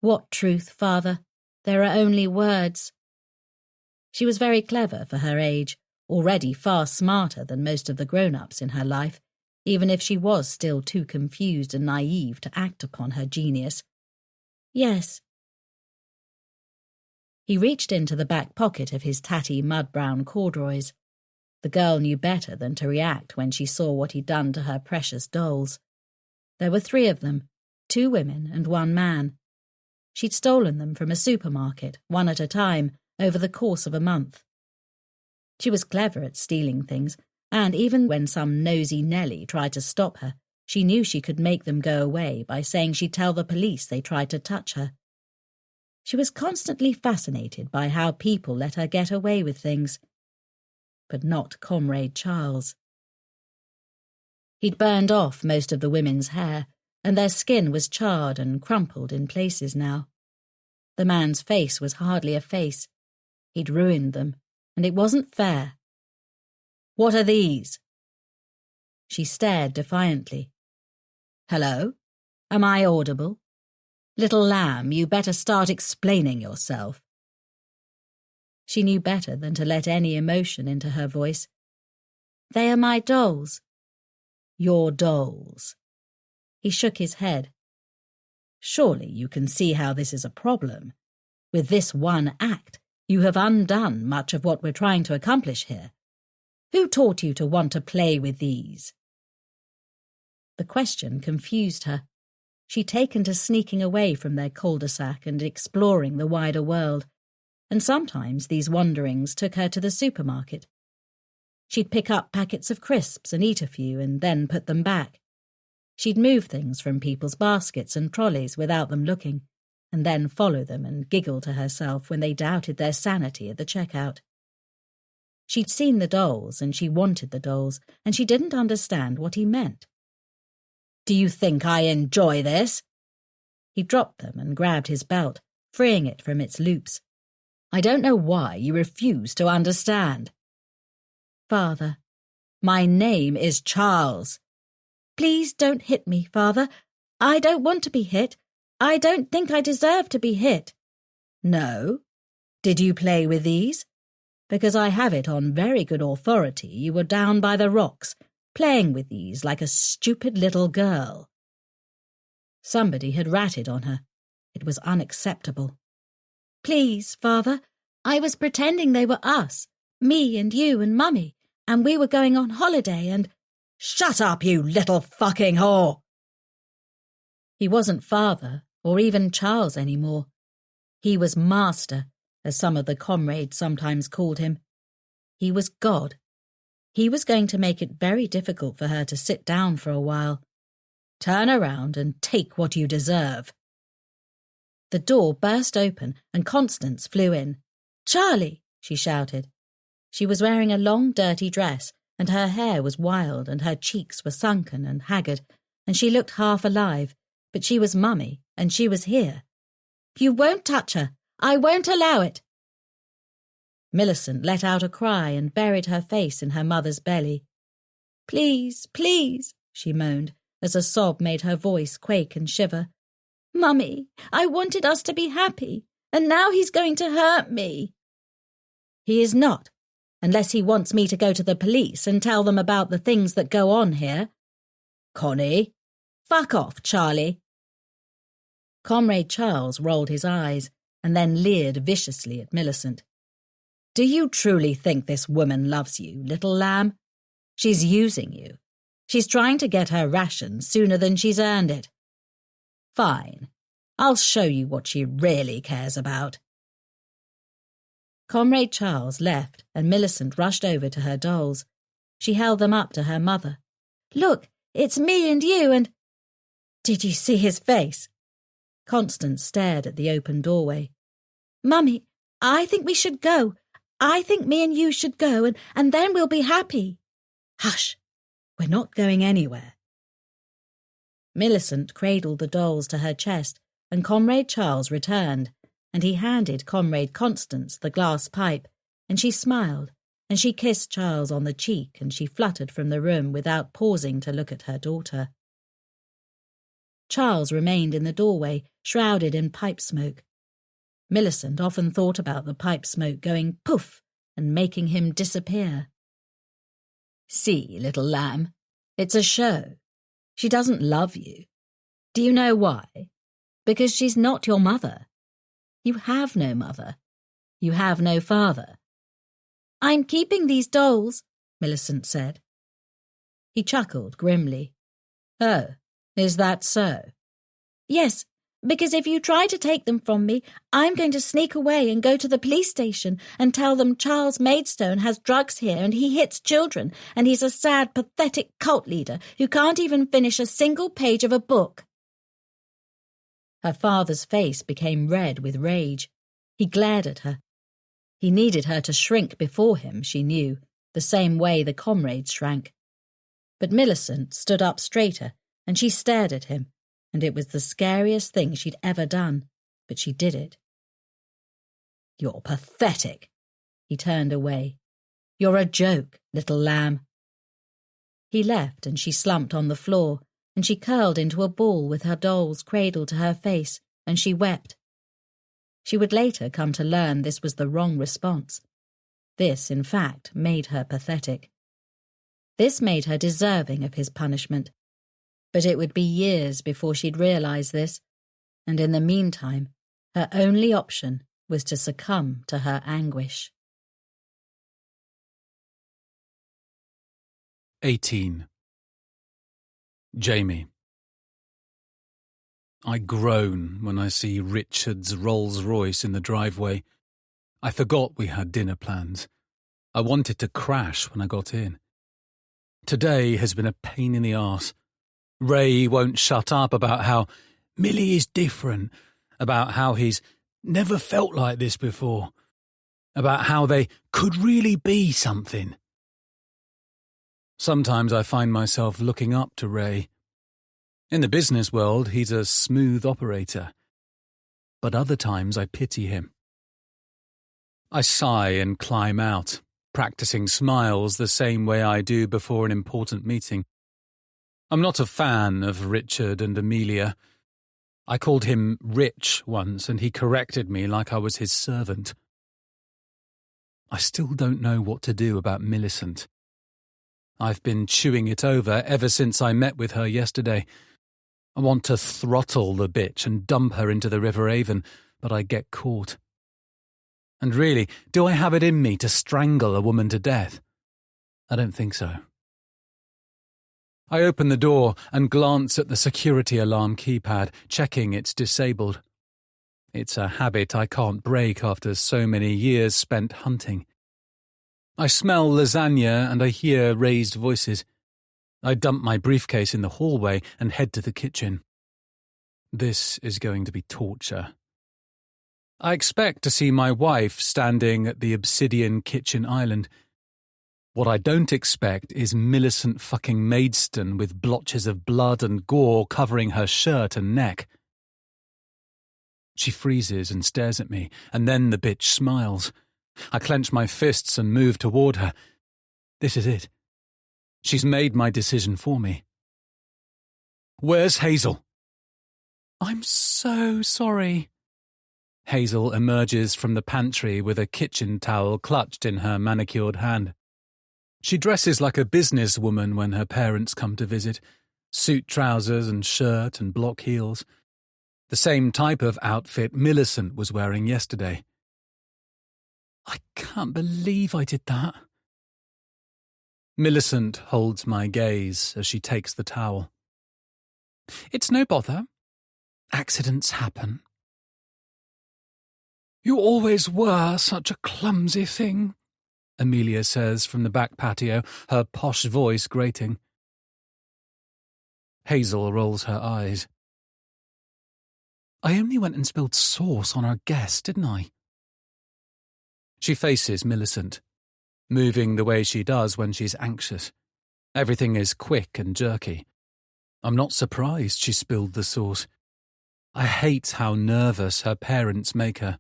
What truth, father? There are only words. She was very clever for her age, already far smarter than most of the grown-ups in her life, even if she was still too confused and naive to act upon her genius. "Yes." He reached into the back pocket of his tatty mud-brown corduroys. The girl knew better than to react when she saw what he'd done to her precious dolls. There were 3 of them, 2 women and 1 man. She'd stolen them from a supermarket, one at a time, over the course of a month. She was clever at stealing things, and even when some nosy Nellie tried to stop her, she knew she could make them go away by saying she'd tell the police they tried to touch her. She was constantly fascinated by how people let her get away with things. But not Comrade Charles. He'd burned off most of the women's hair, and their skin was charred and crumpled in places now. The man's face was hardly a face. He'd ruined them, and it wasn't fair. "What are these?" She stared defiantly. "Hello? Am I audible? Little lamb, you better start explaining yourself." She knew better than to let any emotion into her voice. "They are my dolls." Your dolls. He shook his head. Surely you can see how this is a problem. With this one act, you have undone much of what we're trying to accomplish here. Who taught you to want to play with these? The question confused her. She'd taken to sneaking away from their cul-de-sac and exploring the wider world, and sometimes these wanderings took her to the supermarket. She'd pick up packets of crisps and eat a few and then put them back. She'd move things from people's baskets and trolleys without them looking, and then follow them and giggle to herself when they doubted their sanity at the checkout. She'd seen the dolls, and she wanted the dolls, and she didn't understand what he meant. Do you think I enjoy this? He dropped them and grabbed his belt, freeing it from its loops. I don't know why you refuse to understand. Father, my name is Charles. Please don't hit me, Father. I don't want to be hit. I don't think I deserve to be hit. No? Did you play with these? Because I have it on very good authority you were down by the rocks, playing with these like a stupid little girl. Somebody had ratted on her. It was unacceptable. Please, Father, I was pretending they were us, me and you and Mummy, and we were going on holiday and— Shut up, you little fucking whore! He wasn't Father or even Charles anymore. He was Master, as some of the comrades sometimes called him. He was God. He was going to make it very difficult for her to sit down for a while. Turn around and take what you deserve. The door burst open and Constance flew in. Charlie, she shouted. She was wearing a long, dirty dress, and her hair was wild and her cheeks were sunken and haggard, and she looked half alive, but she was Mummy, and she was here. You won't touch her. I won't allow it. Millicent let out a cry and buried her face in her mother's belly. Please, please, she moaned, as a sob made her voice quake and shiver. Mummy, I wanted us to be happy, and now he's going to hurt me. He is not, unless he wants me to go to the police and tell them about the things that go on here. Connie, fuck off, Charlie. Comrade Charles rolled his eyes and then leered viciously at Millicent. Do you truly think this woman loves you, little lamb? She's using you. She's trying to get her ration sooner than she's earned it. Fine. I'll show you what she really cares about. Comrade Charles left and Millicent rushed over to her dolls. She held them up to her mother. Look, it's me and you and— Did you see his face? Constance stared at the open doorway. Mummy, I think we should go. I think me and you should go and then we'll be happy. Hush, we're not going anywhere. Millicent cradled the dolls to her chest and Comrade Charles returned, and he handed Comrade Constance the glass pipe, and she smiled, and she kissed Charles on the cheek, and she fluttered from the room without pausing to look at her daughter. Charles remained in the doorway, shrouded in pipe smoke. Millicent often thought about the pipe smoke going poof and making him disappear. See, little lamb, it's a show. She doesn't love you. Do you know why? Because she's not your mother. You have no mother. You have no father. I'm keeping these dolls, Millicent said. He chuckled grimly. Oh, is that so? Yes, because if you try to take them from me, I'm going to sneak away and go to the police station and tell them Charles Maidstone has drugs here and he hits children and he's a sad, pathetic cult leader who can't even finish a single page of a book. Her father's face became red with rage. He glared at her. He needed her to shrink before him, she knew, the same way the comrades shrank. But Millicent stood up straighter and she stared at him, and it was the scariest thing she'd ever done, but she did it. You're pathetic. He turned away. You're a joke, little lamb. He left and she slumped on the floor, and she curled into a ball with her dolls cradled to her face, and she wept. She would later come to learn this was the wrong response. This, in fact, made her pathetic. This made her deserving of his punishment, but it would be years before she'd realise this, and in the meantime, her only option was to succumb to her anguish. 18. Jamie. I groan when I see Richard's Rolls-Royce in the driveway. I forgot we had dinner plans. I wanted to crash when I got in. Today has been a pain in the arse. Ray won't shut up about how Millie is different, about how he's never felt like this before, about how they could really be something. Sometimes I find myself looking up to Ray. In the business world, he's a smooth operator. But other times I pity him. I sigh and climb out, practicing smiles the same way I do before an important meeting. I'm not a fan of Richard and Amelia. I called him Rich once and he corrected me like I was his servant. I still don't know what to do about Millicent. I've been chewing it over ever since I met with her yesterday. I want to throttle the bitch and dump her into the River Avon, but I get caught. And really, do I have it in me to strangle a woman to death? I don't think so. I open the door and glance at the security alarm keypad, checking it's disabled. It's a habit I can't break after so many years spent hunting. I smell lasagna and I hear raised voices. I dump my briefcase in the hallway and head to the kitchen. This is going to be torture. I expect to see my wife standing at the obsidian kitchen island. What I don't expect is Millicent fucking Maidstone with blotches of blood and gore covering her shirt and neck. She freezes and stares at me, and then the bitch smiles. I clench my fists and move toward her. This is it. She's made my decision for me. Where's Hazel? I'm so sorry. Hazel emerges from the pantry with a kitchen towel clutched in her manicured hand. She dresses like a businesswoman when her parents come to visit. Suit trousers and shirt and block heels. The same type of outfit Millicent was wearing yesterday. I can't believe I did that. Millicent holds my gaze as she takes the towel. It's no bother. Accidents happen. You always were such a clumsy thing, Amelia says from the back patio, her posh voice grating. Hazel rolls her eyes. I only went and spilled sauce on our guest, didn't I? She faces Millicent, moving the way she does when she's anxious. Everything is quick and jerky. I'm not surprised she spilled the sauce. I hate how nervous her parents make her.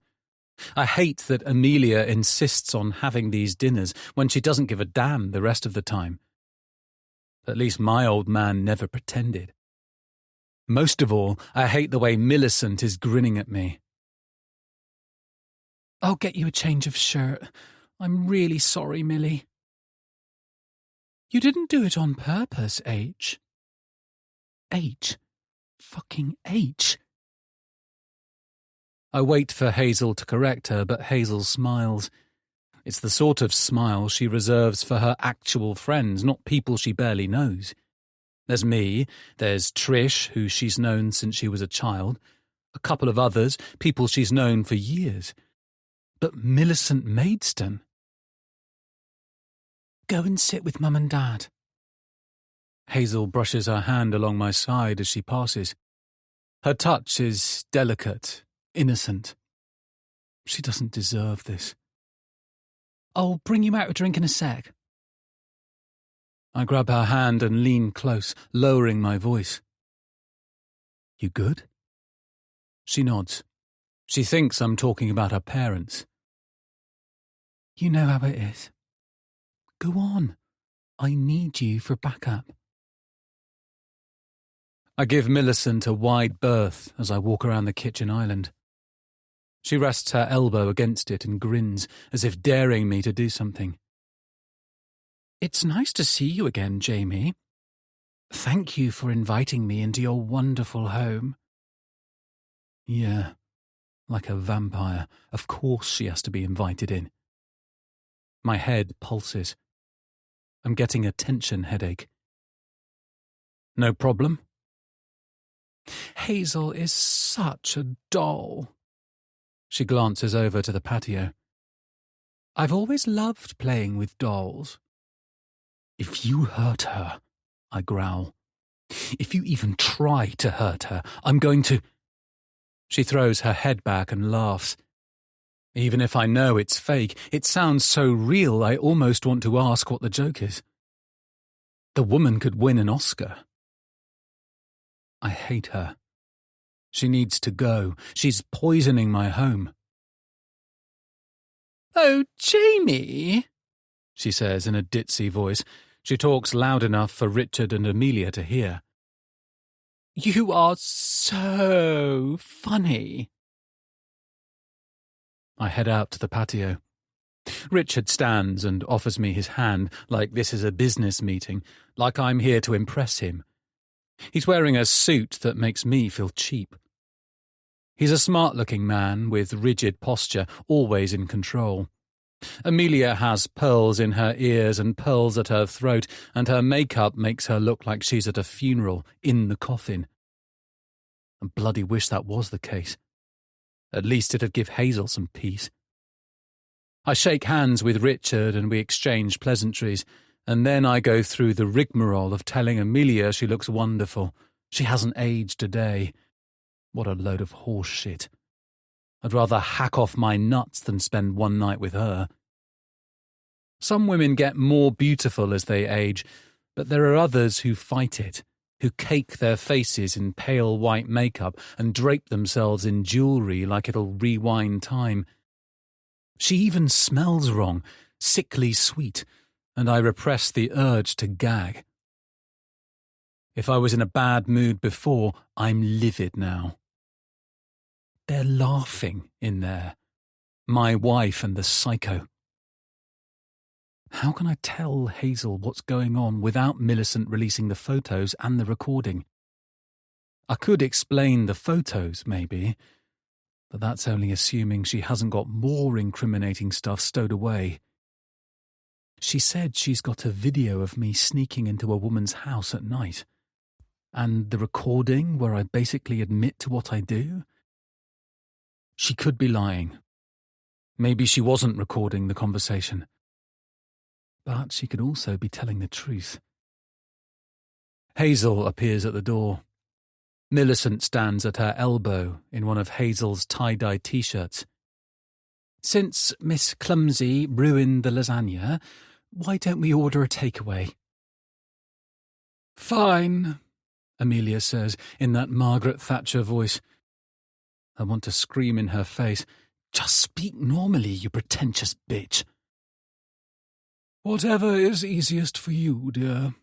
I hate that Amelia insists on having these dinners when she doesn't give a damn the rest of the time. At least my old man never pretended. Most of all, I hate the way Millicent is grinning at me. I'll get you a change of shirt. I'm really sorry, Millie. You didn't do it on purpose, H. H? Fucking H. I wait for Hazel to correct her, but Hazel smiles. It's the sort of smile she reserves for her actual friends, not people she barely knows. There's me, there's Trish, who she's known since she was a child, a couple of others, people she's known for years. But Millicent Maidstone? Go and sit with Mum and Dad. Hazel brushes her hand along my side as she passes. Her touch is delicate, innocent. She doesn't deserve this. I'll bring you out a drink in a sec. I grab her hand and lean close, lowering my voice. You good? She nods. She thinks I'm talking about her parents. You know how it is. Go on. I need you for backup. I give Millicent a wide berth as I walk around the kitchen island. She rests her elbow against it and grins, as if daring me to do something. It's nice to see you again, Jamie. Thank you for inviting me into your wonderful home. Yeah, like a vampire. Of course she has to be invited in. My head pulses. I'm getting a tension headache. No problem? Hazel is such a doll. She glances over to the patio. I've always loved playing with dolls. If you hurt her, I growl. If you even try to hurt her, I'm going to... She throws her head back and laughs. Even if I know it's fake, it sounds so real I almost want to ask what the joke is. The woman could win an Oscar. I hate her. She needs to go. She's poisoning my home. Oh, Jamie, she says in a ditzy voice. She talks loud enough for Richard and Amelia to hear. You are so funny. I head out to the patio. Richard stands and offers me his hand like this is a business meeting, like I'm here to impress him. He's wearing a suit that makes me feel cheap. He's a smart-looking man with rigid posture, always in control. Amelia has pearls in her ears and pearls at her throat, and her makeup makes her look like she's at a funeral, in the coffin. I bloody wish that was the case. At least it'd give Hazel some peace. I shake hands with Richard and we exchange pleasantries, and then I go through the rigmarole of telling Amelia she looks wonderful. She hasn't aged a day. What a load of horse shit. I'd rather hack off my nuts than spend one night with her. Some women get more beautiful as they age, but there are others who fight it, who cake their faces in pale white makeup and drape themselves in jewellery like it'll rewind time. She even smells wrong, sickly sweet, and I repress the urge to gag. If I was in a bad mood before, I'm livid now. They're laughing in there. My wife and the psycho. How can I tell Hazel what's going on without Millicent releasing the photos and the recording? I could explain the photos, maybe, but that's only assuming she hasn't got more incriminating stuff stowed away. She said she's got a video of me sneaking into a woman's house at night. And the recording where I basically admit to what I do? She could be lying. Maybe she wasn't recording the conversation. But she could also be telling the truth. Hazel appears at the door. Millicent stands at her elbow in one of Hazel's tie-dye t-shirts. Since Miss Clumsy ruined the lasagna, why don't we order a takeaway? Fine, Amelia says in that Margaret Thatcher voice. I want to scream in her face. Just speak normally, you pretentious bitch. Whatever is easiest for you, dear.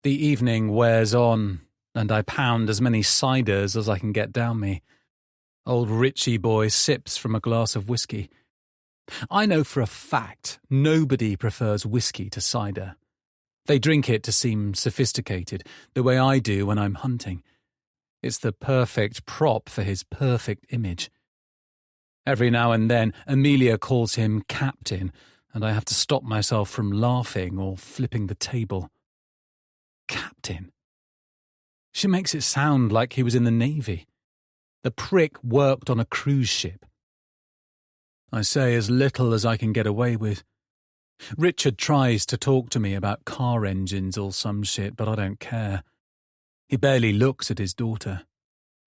The evening wears on, and I pound as many ciders as I can get down me. Old Richie boy sips from a glass of whiskey. I know for a fact nobody prefers whiskey to cider. They drink it to seem sophisticated, the way I do when I'm hunting. It's the perfect prop for his perfect image. Every now and then, Amelia calls him Captain, and I have to stop myself from laughing or flipping the table. Captain? She makes it sound like he was in the Navy. The prick worked on a cruise ship. I say as little as I can get away with. Richard tries to talk to me about car engines or some shit, but I don't care. He barely looks at his daughter.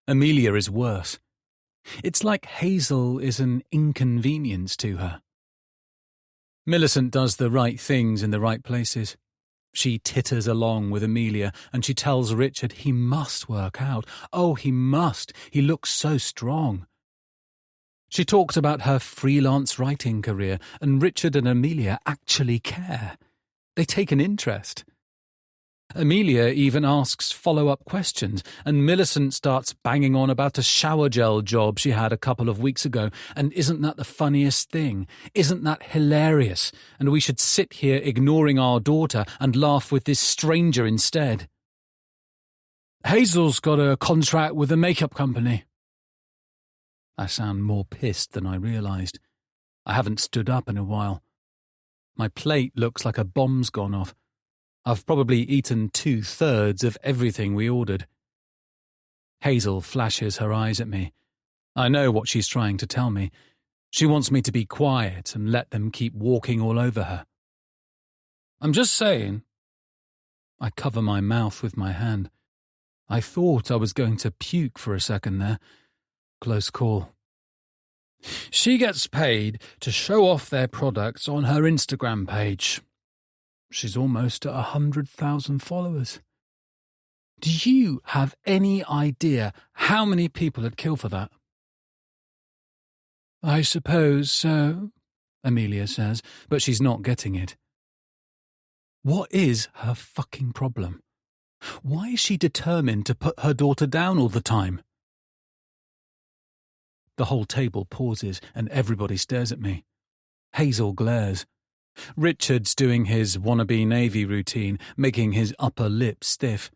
Amelia is worse. It's like Hazel is an inconvenience to her. Millicent does the right things in the right places. She titters along with Amelia, and she tells Richard he must work out. Oh, he must. He looks so strong. She talks about her freelance writing career, and Richard and Amelia actually care. They take an interest. Amelia even asks follow-up questions, and Millicent starts banging on about a shower gel job she had a couple of weeks ago, and isn't that the funniest thing? Isn't that hilarious? And we should sit here ignoring our daughter and laugh with this stranger instead. Hazel's got a contract with a makeup company. I sound more pissed than I realised. I haven't stood up in a while. My plate looks like a bomb's gone off. I've probably eaten 2/3 of everything we ordered. Hazel flashes her eyes at me. I know what she's trying to tell me. She wants me to be quiet and let them keep walking all over her. I'm just saying. I cover my mouth with my hand. I thought I was going to puke for a second there. Close call. She gets paid to show off their products on her Instagram page. She's almost at 100,000 followers. Do you have any idea how many people would kill for that? I suppose so, Amelia says, but she's not getting it. What is her fucking problem? Why is she determined to put her daughter down all the time? The whole table pauses and everybody stares at me. Hazel glares. Richard's doing his wannabe Navy routine, making his upper lip stiff.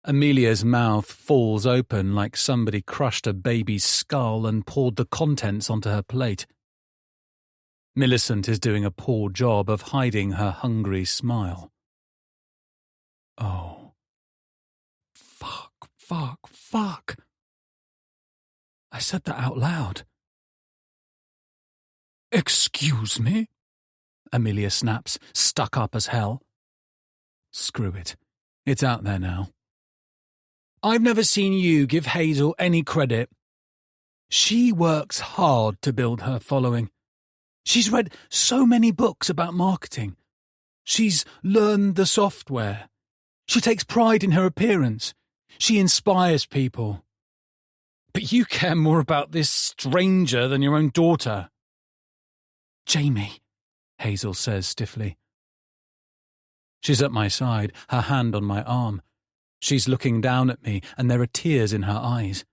Amelia's mouth falls open like somebody crushed a baby's skull and poured the contents onto her plate. Millicent is doing a poor job of hiding her hungry smile. Oh. Fuck. I said that out loud. Excuse me? Amelia snaps, stuck up as hell. Screw it. It's out there now. I've never seen you give Hazel any credit. She works hard to build her following. She's read so many books about marketing. She's learned the software. She takes pride in her appearance. She inspires people. But you care more about this stranger than your own daughter. Jamie, Hazel says stiffly. She's at my side, her hand on my arm. She's looking down at me, and there are tears in her eyes.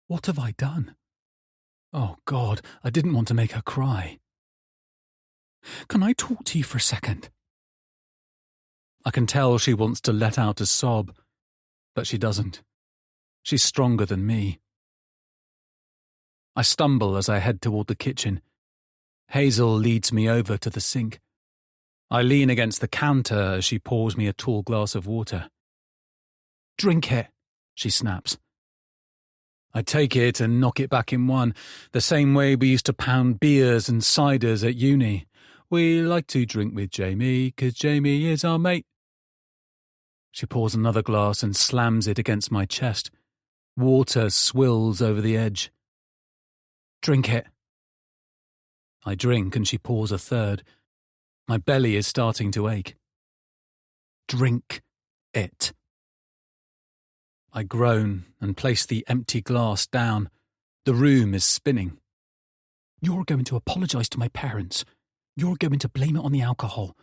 What have I done? Oh, God, I didn't want to make her cry. Can I talk to you for a second? I can tell she wants to let out a sob, but she doesn't. She's stronger than me. I stumble as I head toward the kitchen. Hazel leads me over to the sink. I lean against the counter as she pours me a tall glass of water. Drink it, she snaps. I take it and knock it back in one, the same way we used to pound beers and ciders at uni. We like to drink with Jamie, 'cause Jamie is our mate. She pours another glass and slams it against my chest. Water swills over the edge. Drink it. I drink and she pours a third. My belly is starting to ache. Drink it. I groan and place the empty glass down. The room is spinning. You're going to apologise to my parents. You're going to blame it on the alcohol.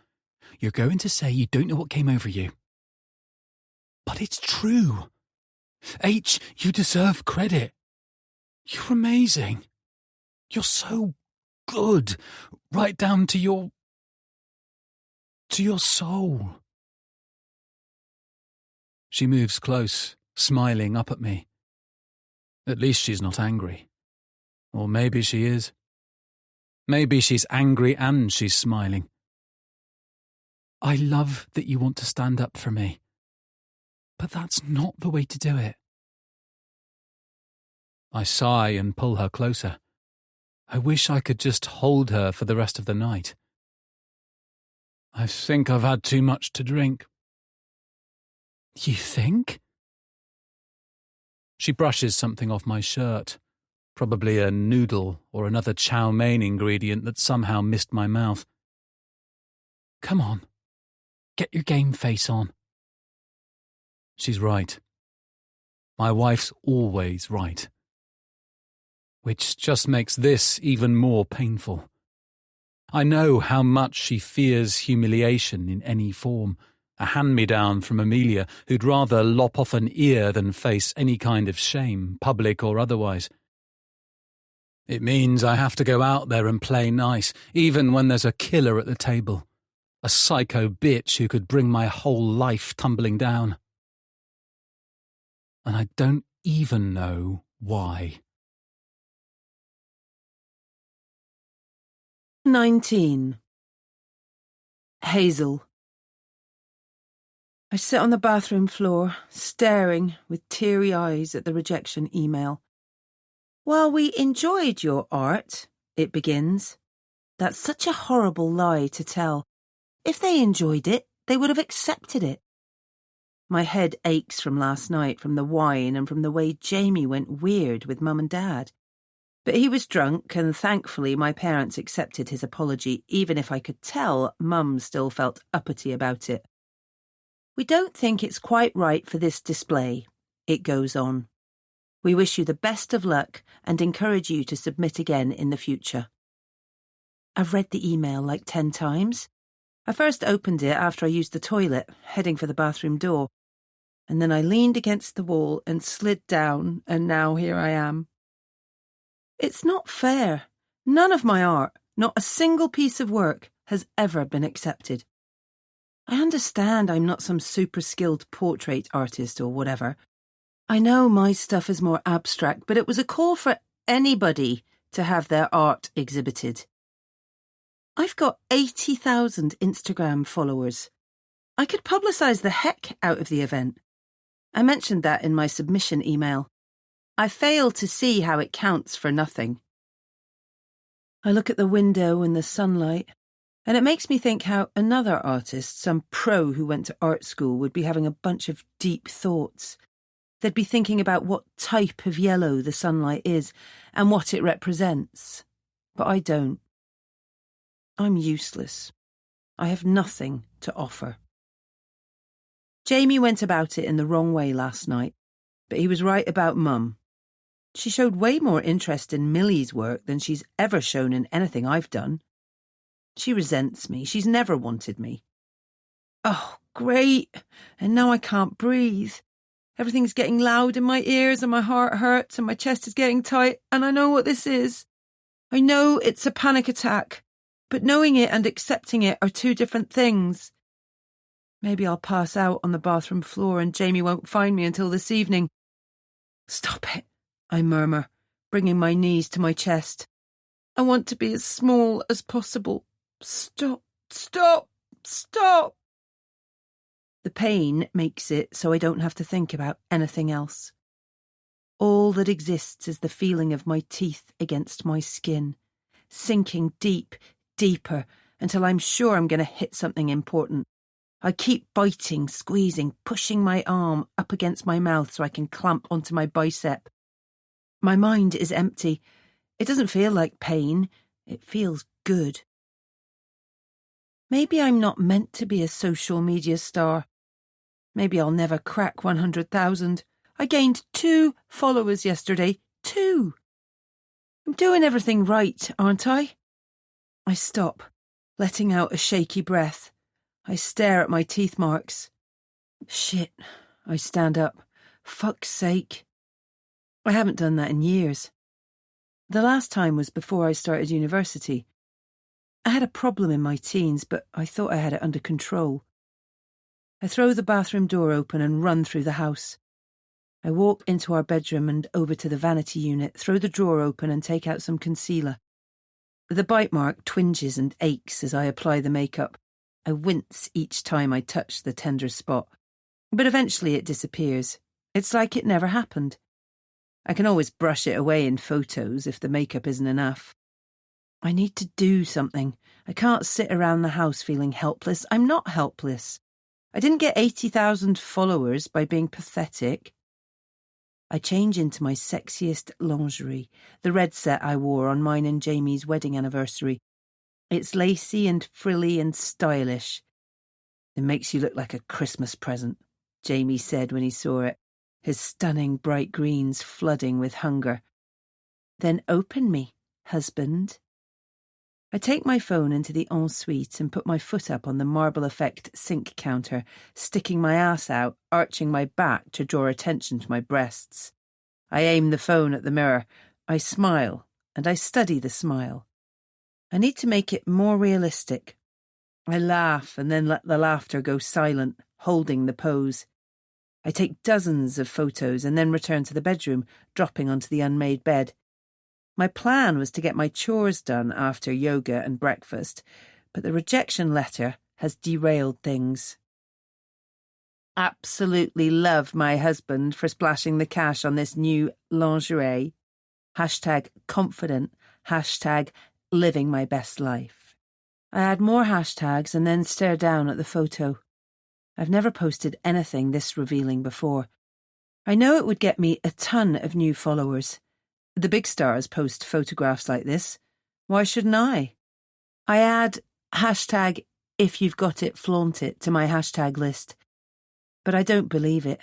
You're going to say you don't know what came over you. But it's true. H, you deserve credit. You're amazing. You're so good, right down to your soul. She moves close, smiling up at me. At least she's not angry. Or maybe she is. Maybe she's angry and she's smiling. I love that you want to stand up for me. But that's not the way to do it. I sigh and pull her closer. I wish I could just hold her for the rest of the night. I think I've had too much to drink. You think? She brushes something off my shirt, probably a noodle or another chow mein ingredient that somehow missed my mouth. Come on, get your game face on. She's right. My wife's always right. Which just makes this even more painful. I know how much she fears humiliation in any form, a hand-me-down from Amelia, who'd rather lop off an ear than face any kind of shame, public or otherwise. It means I have to go out there and play nice, even when there's a killer at the table, a psycho bitch who could bring my whole life tumbling down. And I don't even know why. 19. Hazel. I sit on the bathroom floor, staring with teary eyes at the rejection email. While we enjoyed your art, it begins. That's such a horrible lie to tell. If they enjoyed it, they would have accepted it. My head aches from last night, from the wine and from the way Jamie went weird with Mum and Dad. But he was drunk, and thankfully my parents accepted his apology, even if I could tell Mum still felt uppity about it. We don't think it's quite right for this display, it goes on. We wish you the best of luck and encourage you to submit again in the future. I've read the email like 10 times. I first opened it after I used the toilet, heading for the bathroom door, and then I leaned against the wall and slid down, and now here I am. It's not fair. None of my art, not a single piece of work, has ever been accepted. I understand I'm not some super skilled portrait artist or whatever. I know my stuff is more abstract, but it was a call for anybody to have their art exhibited. I've got 80,000 Instagram followers. I could publicise the heck out of the event. I mentioned that in my submission email. I fail to see how it counts for nothing. I look at the window in the sunlight, and it makes me think how another artist, some pro who went to art school, would be having a bunch of deep thoughts. They'd be thinking about what type of yellow the sunlight is and what it represents. But I don't. I'm useless. I have nothing to offer. Jamie went about it in the wrong way last night, but he was right about Mum. She showed way more interest in Millie's work than she's ever shown in anything I've done. She resents me. She's never wanted me. Oh, great. And now I can't breathe. Everything's getting loud in my ears and my heart hurts and my chest is getting tight, and I know what this is. I know it's a panic attack, but knowing it and accepting it are two different things. Maybe I'll pass out on the bathroom floor and Jamie won't find me until this evening. Stop it, I murmur, bringing my knees to my chest. I want to be as small as possible. Stop, stop, stop. The pain makes it so I don't have to think about anything else. All that exists is the feeling of my teeth against my skin, sinking deep, deeper, until I'm sure I'm going to hit something important. I keep biting, squeezing, pushing my arm up against my mouth so I can clamp onto my bicep. My mind is empty. It doesn't feel like pain. It feels good. Maybe I'm not meant to be a social media star. Maybe I'll never crack 100,000. I gained 2 followers yesterday. 2. I'm doing everything right, aren't I? I stop, letting out a shaky breath. I stare at my teeth marks. Shit, I stand up. Fuck's sake. I haven't done that in years. The last time was before I started university. I had a problem in my teens, but I thought I had it under control. I throw the bathroom door open and run through the house. I walk into our bedroom and over to the vanity unit, throw the drawer open and take out some concealer. The bite mark twinges and aches as I apply the makeup. I wince each time I touch the tender spot. But eventually it disappears. It's like it never happened. I can always brush it away in photos if the makeup isn't enough. I need to do something. I can't sit around the house feeling helpless. I'm not helpless. I didn't get 80,000 followers by being pathetic. I change into my sexiest lingerie, the red set I wore on mine and Jamie's wedding anniversary. It's lacy and frilly and stylish. It makes you look like a Christmas present, Jamie said when he saw it, his stunning bright greens flooding with hunger. Then open me, husband. I I take my phone into the ensuite and put my foot up on the marble effect sink counter, sticking my ass out, arching my back to draw attention to my breasts. I aim the phone at the mirror. I smile, and I study the smile. I need to make it more realistic. I laugh and then let the laughter go silent, holding the pose. I take dozens of photos and then return to the bedroom, dropping onto the unmade bed. My plan was to get my chores done after yoga and breakfast, but the rejection letter has derailed things. Absolutely love my husband for splashing the cash on this new lingerie. #confident, #living my best life. I add more hashtags and then stare down at the photo. I've never posted anything this revealing before. I know it would get me a ton of new followers. The big stars post photographs like this. Why shouldn't I? I add #if you've got it, flaunt it to my hashtag list. But I don't believe it.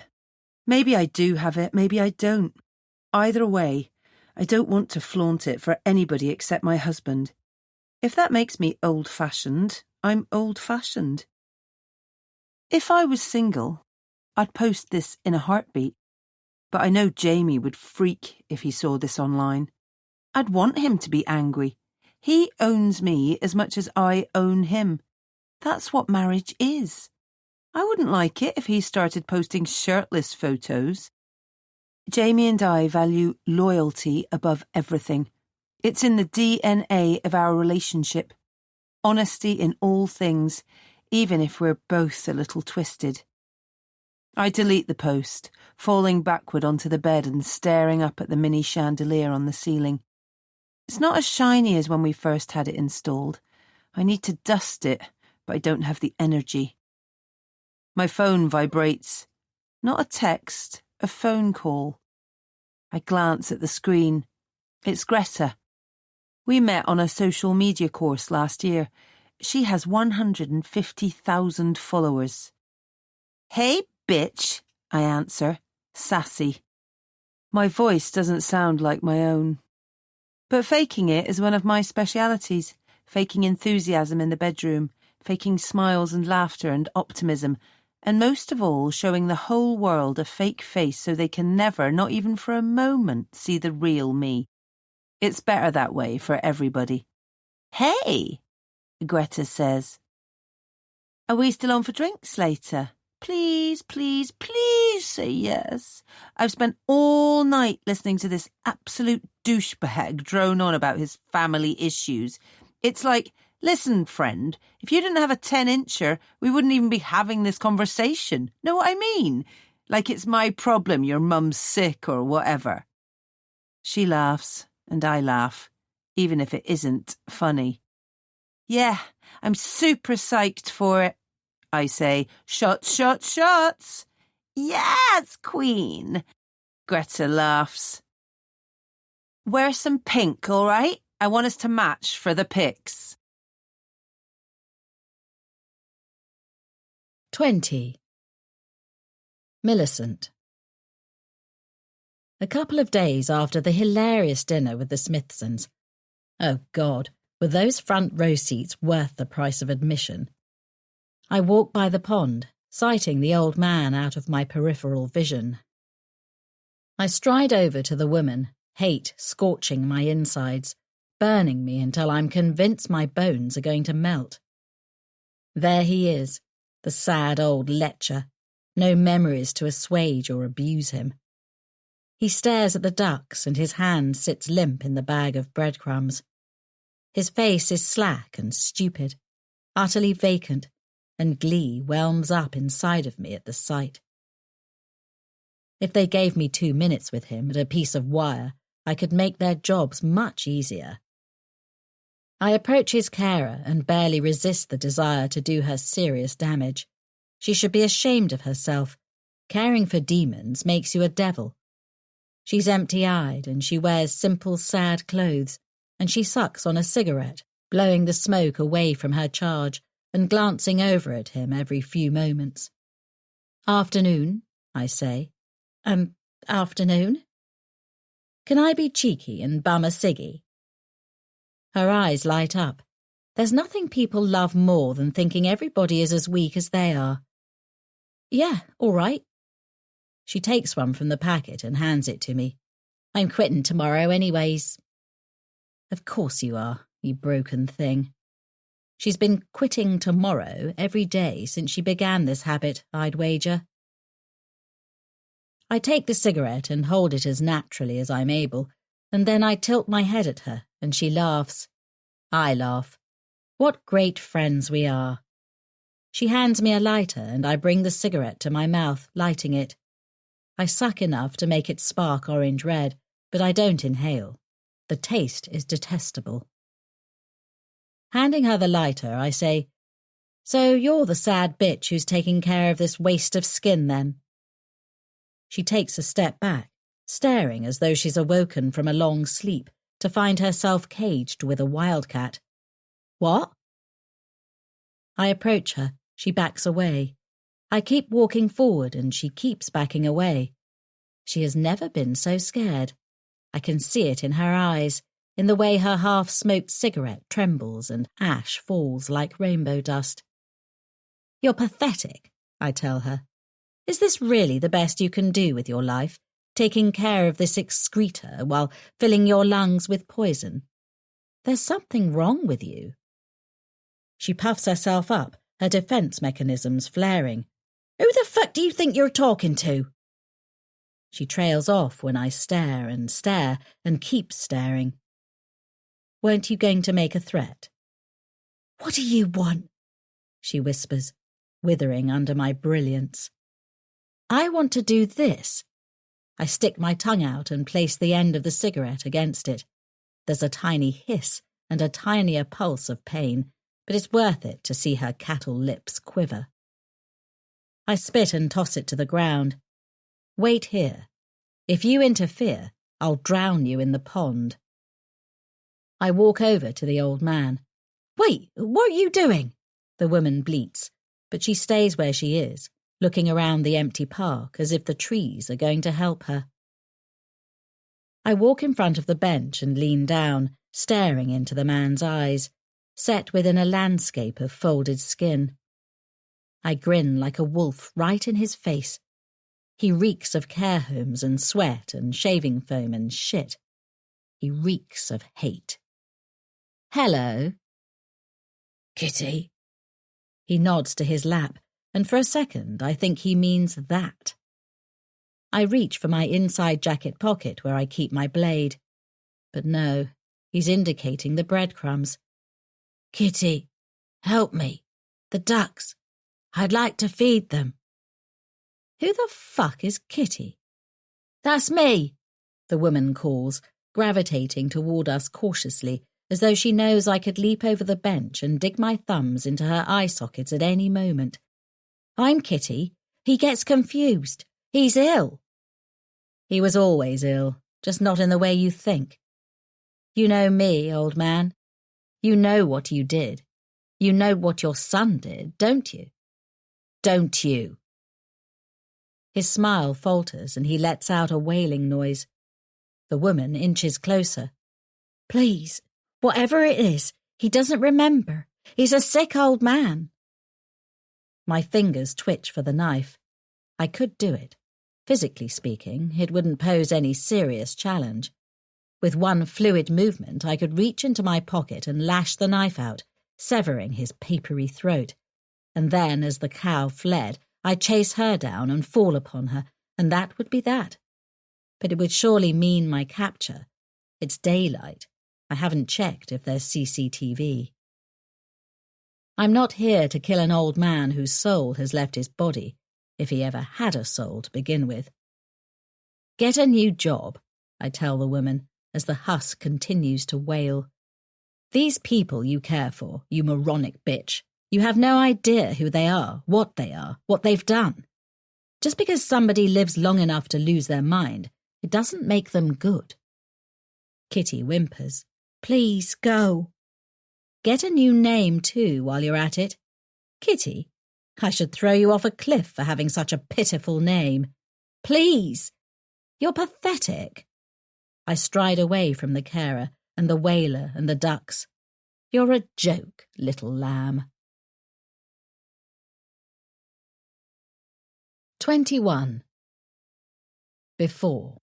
Maybe I do have it, maybe I don't. Either way, I don't want to flaunt it for anybody except my husband. If that makes me old-fashioned, I'm old-fashioned. If I was single, I'd post this in a heartbeat. But I know Jamie would freak if he saw this online. I'd want him to be angry. He owns me as much as I own him. That's what marriage is. I wouldn't like it if he started posting shirtless photos. Jamie and I value loyalty above everything. It's in the DNA of our relationship. Honesty in all things, even if we're both a little twisted. I delete the post, falling backward onto the bed and staring up at the mini chandelier on the ceiling. It's not as shiny as when we first had it installed. I need to dust it, but I don't have the energy. My phone vibrates. Not a text, a phone call. I glance at the screen. It's Greta. We met on a social media course last year. She has 150,000 followers. Hey, bitch, I answer, sassy. My voice doesn't sound like my own. But faking it is one of my specialities. Faking enthusiasm in the bedroom, faking smiles and laughter and optimism, and most of all, showing the whole world a fake face so they can never, not even for a moment, see the real me. It's better that way for everybody. Hey, Greta says. Are we still on for drinks later? Please, please, please say yes. I've spent all night listening to this absolute douchebag drone on about his family issues. It's like, listen, friend, if you didn't have a 10-incher, we wouldn't even be having this conversation. Know what I mean? Like it's my problem your mum's sick or whatever. She laughs, and I laugh, even if it isn't funny. Yeah, I'm super psyched for it. I say, shots, shots, shots. Yes, Queen. Greta laughs. Wear some pink, all right? I want us to match for the pics. 20. Millicent. A couple of days after the hilarious dinner with the Smithsons. Oh, God, were those front row seats worth the price of admission? I walk by the pond, sighting the old man out of my peripheral vision. I stride over to the woman, hate scorching my insides, burning me until I'm convinced my bones are going to melt. There he is, the sad old lecher, no memories to assuage or abuse him. He stares at the ducks and his hand sits limp in the bag of breadcrumbs. His face is slack and stupid, utterly vacant, and glee whelms up inside of me at the sight. If they gave me 2 minutes with him at a piece of wire, I could make their jobs much easier. I approach his carer and barely resist the desire to do her serious damage. She should be ashamed of herself. Caring for demons makes you a devil. She's empty-eyed and she wears simple, sad clothes, and she sucks on a cigarette, blowing the smoke away from her charge and glancing over at him every few moments. Afternoon, I say. Afternoon? Can I be cheeky and bum a ciggy? Her eyes light up, There's nothing people love more than thinking everybody is as weak as they are. Yeah, all right. She takes one from the packet and hands it to me. I'm quitting tomorrow anyways. Of course you are, you broken thing. She's been quitting tomorrow every day since she began this habit, I'd wager. I take the cigarette and hold it as naturally as I'm able, and then I tilt my head at her, and she laughs. I laugh. What great friends we are. She hands me a lighter, and I bring the cigarette to my mouth, lighting it. I suck enough to make it spark orange red, but I don't inhale. The taste is detestable. Handing her the lighter, I say, "So you're the sad bitch who's taking care of this waste of skin, then?" She takes a step back, staring as though she's awoken from a long sleep to find herself caged with a wildcat. What? I approach her. She backs away. I keep walking forward and she keeps backing away. She has never been so scared. I can see it in her eyes, in the way her half-smoked cigarette trembles and ash falls like rainbow dust. You're pathetic, I tell her. Is this really the best you can do with your life, taking care of this excreta while filling your lungs with poison? There's something wrong with you. She puffs herself up, her defense mechanisms flaring. Who the fuck do you think you're talking to? She trails off when I stare and keep staring. Weren't you going to make a threat? What do you want? She whispers, withering under my brilliance. I want to do this. I stick my tongue out and place the end of the cigarette against it. There's a tiny hiss and a tinier pulse of pain, but it's worth it to see her cattle lips quiver. I spit and toss it to the ground. Wait here. If you interfere, I'll drown you in the pond. I walk over to the old man. Wait, what are you doing? The woman bleats, but she stays where she is, looking around the empty park as if the trees are going to help her. I walk in front of the bench and lean down, staring into the man's eyes, set within a landscape of folded skin. I grin like a wolf right in his face. He reeks of care homes and sweat and shaving foam and shit. He reeks of hate. Hello. Kitty. He nods to his lap, and for a second I think he means that. I reach for my inside jacket pocket where I keep my blade. But no, he's indicating the breadcrumbs. Kitty, help me. The ducks. I'd like to feed them. Who the fuck is Kitty? That's me, the woman calls, gravitating toward us cautiously, as though she knows I could leap over the bench and dig my thumbs into her eye sockets at any moment. I'm Kitty. He gets confused. He's ill. He was always ill, just not in the way you think. You know me, old man. You know what you did. You know what your son did, don't you? Don't you? His smile falters and he lets out a wailing noise. The woman inches closer. Please, whatever it is, he doesn't remember. He's a sick old man. My fingers twitch for the knife. I could do it. Physically speaking, it wouldn't pose any serious challenge. With one fluid movement, I could reach into my pocket and lash the knife out, severing his papery throat. And then, as the cow fled, I'd chase her down and fall upon her, and that would be that. But it would surely mean my capture. It's daylight. I haven't checked if there's CCTV. I'm not here to kill an old man whose soul has left his body, if he ever had a soul to begin with. Get a new job, I tell the woman, as the husk continues to wail. These people you care for, you moronic bitch, you have no idea who they are, what they've done. Just because somebody lives long enough to lose their mind, it doesn't make them good. Kitty whimpers. Please, go. Get a new name, too, while you're at it. Kitty, I should throw you off a cliff for having such a pitiful name. Please. You're pathetic. I stride away from the carer and the wailer and the ducks. You're a joke, little lamb. 21. Before.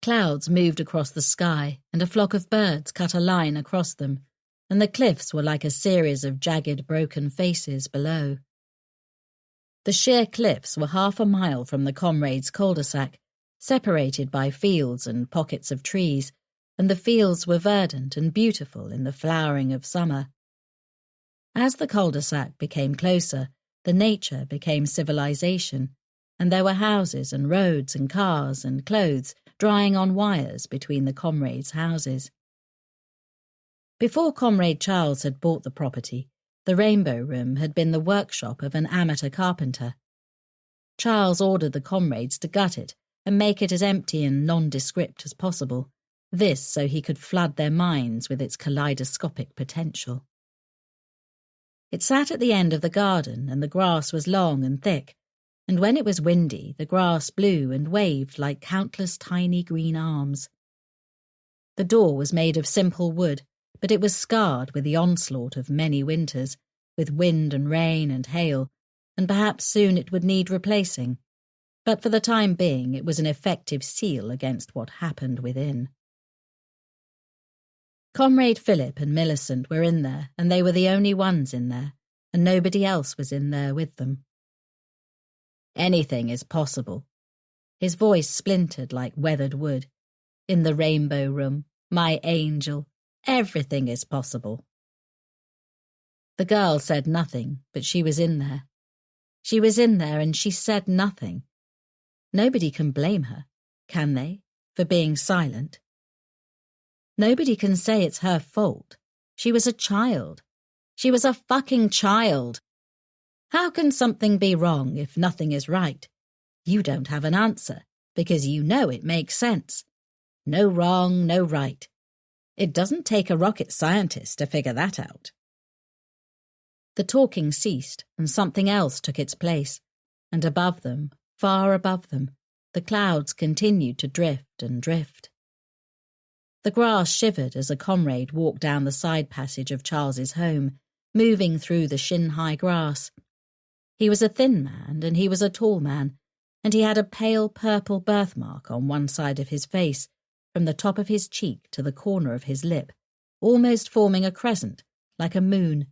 Clouds moved across the sky, and a flock of birds cut a line across them, and the cliffs were like a series of jagged, broken faces below. The sheer cliffs were 1/2 mile from the comrades' cul-de-sac, separated by fields and pockets of trees, and the fields were verdant and beautiful in the flowering of summer. As the cul-de-sac became closer, the nature became civilization, and there were houses and roads and cars and clothes drying on wires between the comrades' houses. Before Comrade Charles had bought the property, the Rainbow Room had been the workshop of an amateur carpenter. Charles ordered the comrades to gut it and make it as empty and nondescript as possible, this so he could flood their minds with its kaleidoscopic potential. It sat at the end of the garden, and the grass was long and thick, and when it was windy, the grass blew and waved like countless tiny green arms. The door was made of simple wood, but it was scarred with the onslaught of many winters, with wind and rain and hail, and perhaps soon it would need replacing. But for the time being it was an effective seal against what happened within. Comrade Philip and Millicent were in there, and they were the only ones in there, and nobody else was in there with them. Anything is possible. His voice splintered like weathered wood. In the Rainbow Room, my angel, everything is possible. The girl said nothing, but she was in there. She was in there and she said nothing. Nobody can blame her, can they, for being silent? Nobody can say it's her fault. She was a child. She was a fucking child. How can something be wrong if nothing is right? You don't have an answer, because you know it makes sense. No wrong, no right. It doesn't take a rocket scientist to figure that out. The talking ceased, and something else took its place, and above them, far above them, the clouds continued to drift and drift. The grass shivered as a comrade walked down the side passage of Charles's home, moving through the shin-high grass. He was a thin man, and he was a tall man, and he had a pale purple birthmark on one side of his face, from the top of his cheek to the corner of his lip, almost forming a crescent, like a moon,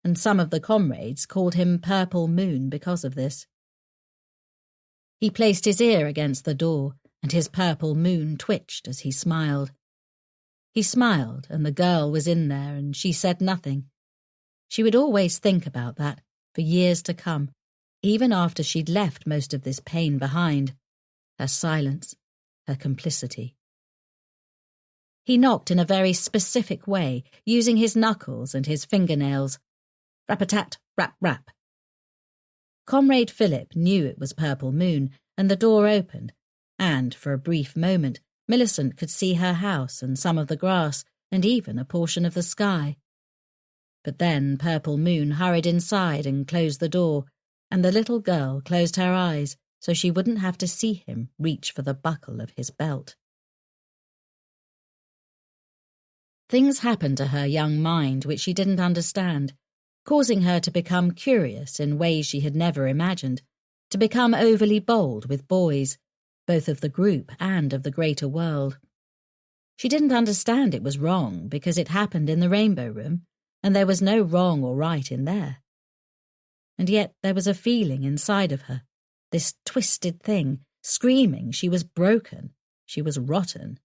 and some of the comrades called him Purple Moon because of this. He placed his ear against the door, and his purple moon twitched as he smiled. He smiled, and the girl was in there, and she said nothing. She would always think about that, for years to come, even after she'd left most of this pain behind, her silence, her complicity. He knocked in a very specific way, using his knuckles and his fingernails. Rap-a-tat, rap-rap. Comrade Philip knew it was Purple Moon, and the door opened, and, for a brief moment, Millicent could see her house and some of the grass, and even a portion of the sky. But then Purple Moon hurried inside and closed the door, and the little girl closed her eyes so she wouldn't have to see him reach for the buckle of his belt. Things happened to her young mind which she didn't understand, causing her to become curious in ways she had never imagined, to become overly bold with boys, both of the group and of the greater world. She didn't understand it was wrong because it happened in the Rainbow Room, and there was no wrong or right in there. And yet there was a feeling inside of her, this twisted thing, screaming she was broken, she was rotten.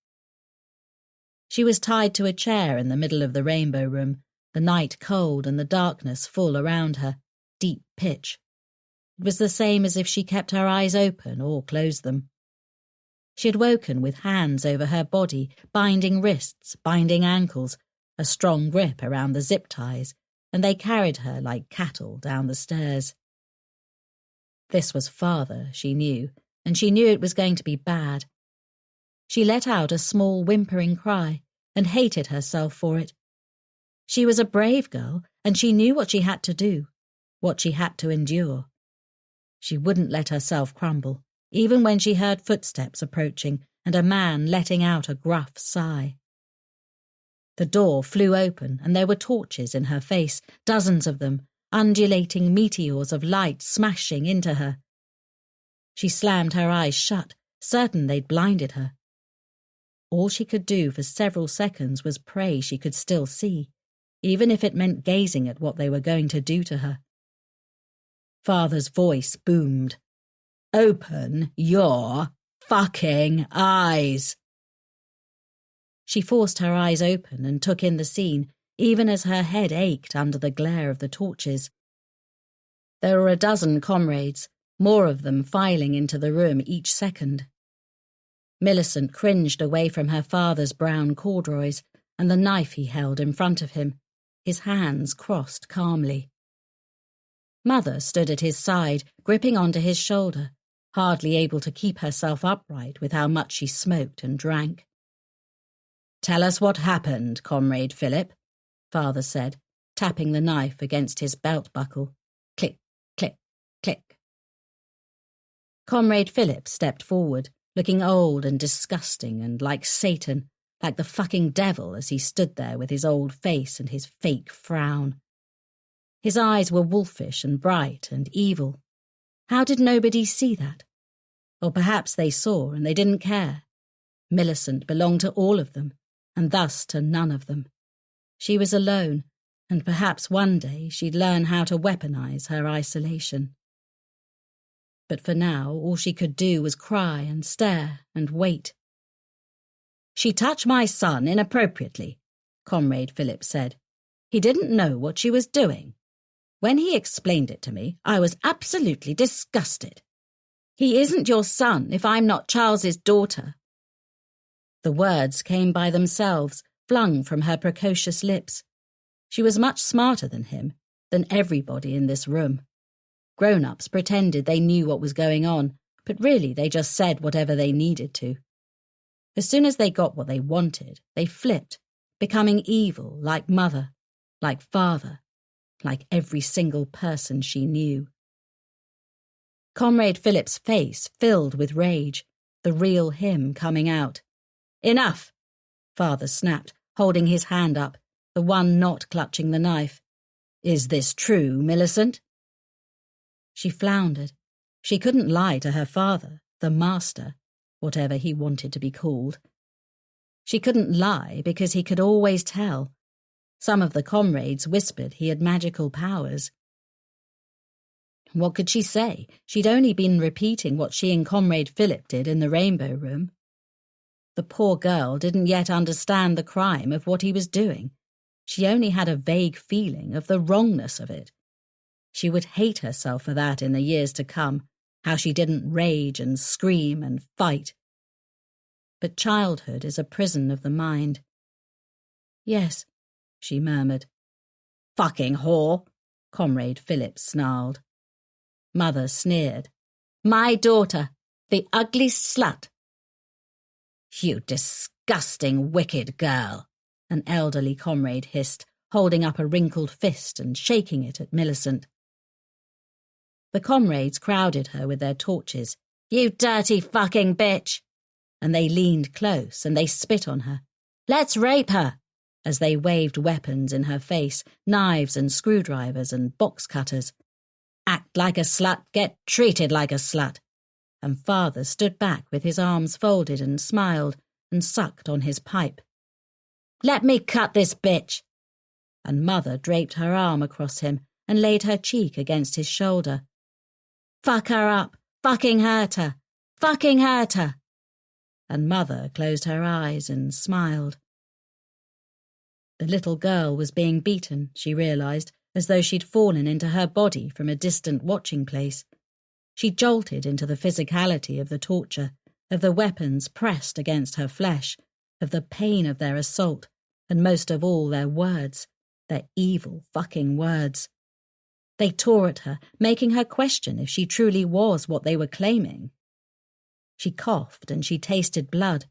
She was tied to a chair in the middle of the Rainbow Room, the night cold and the darkness full around her, deep pitch. It was the same as if she kept her eyes open or closed them. She had woken with hands over her body, binding wrists, binding ankles, a strong grip around the zip ties, and they carried her like cattle down the stairs. This was father, she knew, and she knew it was going to be bad. She let out a small whimpering cry and hated herself for it. She was a brave girl, and she knew what she had to do, what she had to endure. She wouldn't let herself crumble, even when she heard footsteps approaching and a man letting out a gruff sigh. The door flew open and there were torches in her face, dozens of them, undulating meteors of light smashing into her. She slammed her eyes shut, certain they'd blinded her. All she could do for several seconds was pray she could still see, even if it meant gazing at what they were going to do to her. Father's voice boomed. "Open your fucking eyes!" She forced her eyes open and took in the scene, even as her head ached under the glare of the torches. There were a dozen comrades, more of them filing into the room each second. Millicent cringed away from her father's brown corduroys and the knife he held in front of him, his hands crossed calmly. Mother stood at his side, gripping onto his shoulder, hardly able to keep herself upright with how much she smoked and drank. "Tell us what happened, Comrade Philip," Father said, tapping the knife against his belt buckle. Click, click, click. Comrade Philip stepped forward, looking old and disgusting and like Satan, like the fucking devil as he stood there with his old face and his fake frown. His eyes were wolfish and bright and evil. How did nobody see that? Or perhaps they saw and they didn't care. Millicent belonged to all of them, and thus to none of them. She was alone, and perhaps one day she'd learn how to weaponize her isolation. But for now, all she could do was cry and stare and wait. "She touched my son inappropriately," Comrade Philip said. "He didn't know what she was doing. When he explained it to me, I was absolutely disgusted. He isn't your son if I'm not Charles's daughter." The words came by themselves, flung from her precocious lips. She was much smarter than him, than everybody in this room. Grown-ups pretended they knew what was going on, but really they just said whatever they needed to. As soon as they got what they wanted, they flipped, becoming evil like mother, like father, like every single person she knew. Comrade Philip's face filled with rage, the real him coming out. "Enough!" Father snapped, holding his hand up, the one not clutching the knife. "Is this true, Millicent?" She floundered. She couldn't lie to her father, the master, whatever he wanted to be called. She couldn't lie because he could always tell. Some of the comrades whispered he had magical powers. What could she say? She'd only been repeating what she and Comrade Philip did in the Rainbow Room. The poor girl didn't yet understand the crime of what he was doing. She only had a vague feeling of the wrongness of it. She would hate herself for that in the years to come, how she didn't rage and scream and fight. But childhood is a prison of the mind. "Yes," she murmured. "Fucking whore," Comrade Philip snarled. Mother sneered. "My daughter, the ugly slut." "You disgusting, wicked girl," an elderly comrade hissed, holding up a wrinkled fist and shaking it at Millicent. The comrades crowded her with their torches. "You dirty fucking bitch!" And they leaned close and they spit on her. "Let's rape her!" as they waved weapons in her face, knives and screwdrivers and box cutters. "Act like a slut, get treated like a slut." And Father stood back with his arms folded and smiled and sucked on his pipe. "Let me cut this bitch!" And Mother draped her arm across him and laid her cheek against his shoulder. "Fuck her up! Fucking hurt her! Fucking hurt her!" And Mother closed her eyes and smiled. The little girl was being beaten, she realised, as though she'd fallen into her body from a distant watching place. She jolted into the physicality of the torture, of the weapons pressed against her flesh, of the pain of their assault, and most of all their words, their evil fucking words. They tore at her, making her question if she truly was what they were claiming. She coughed and she tasted blood.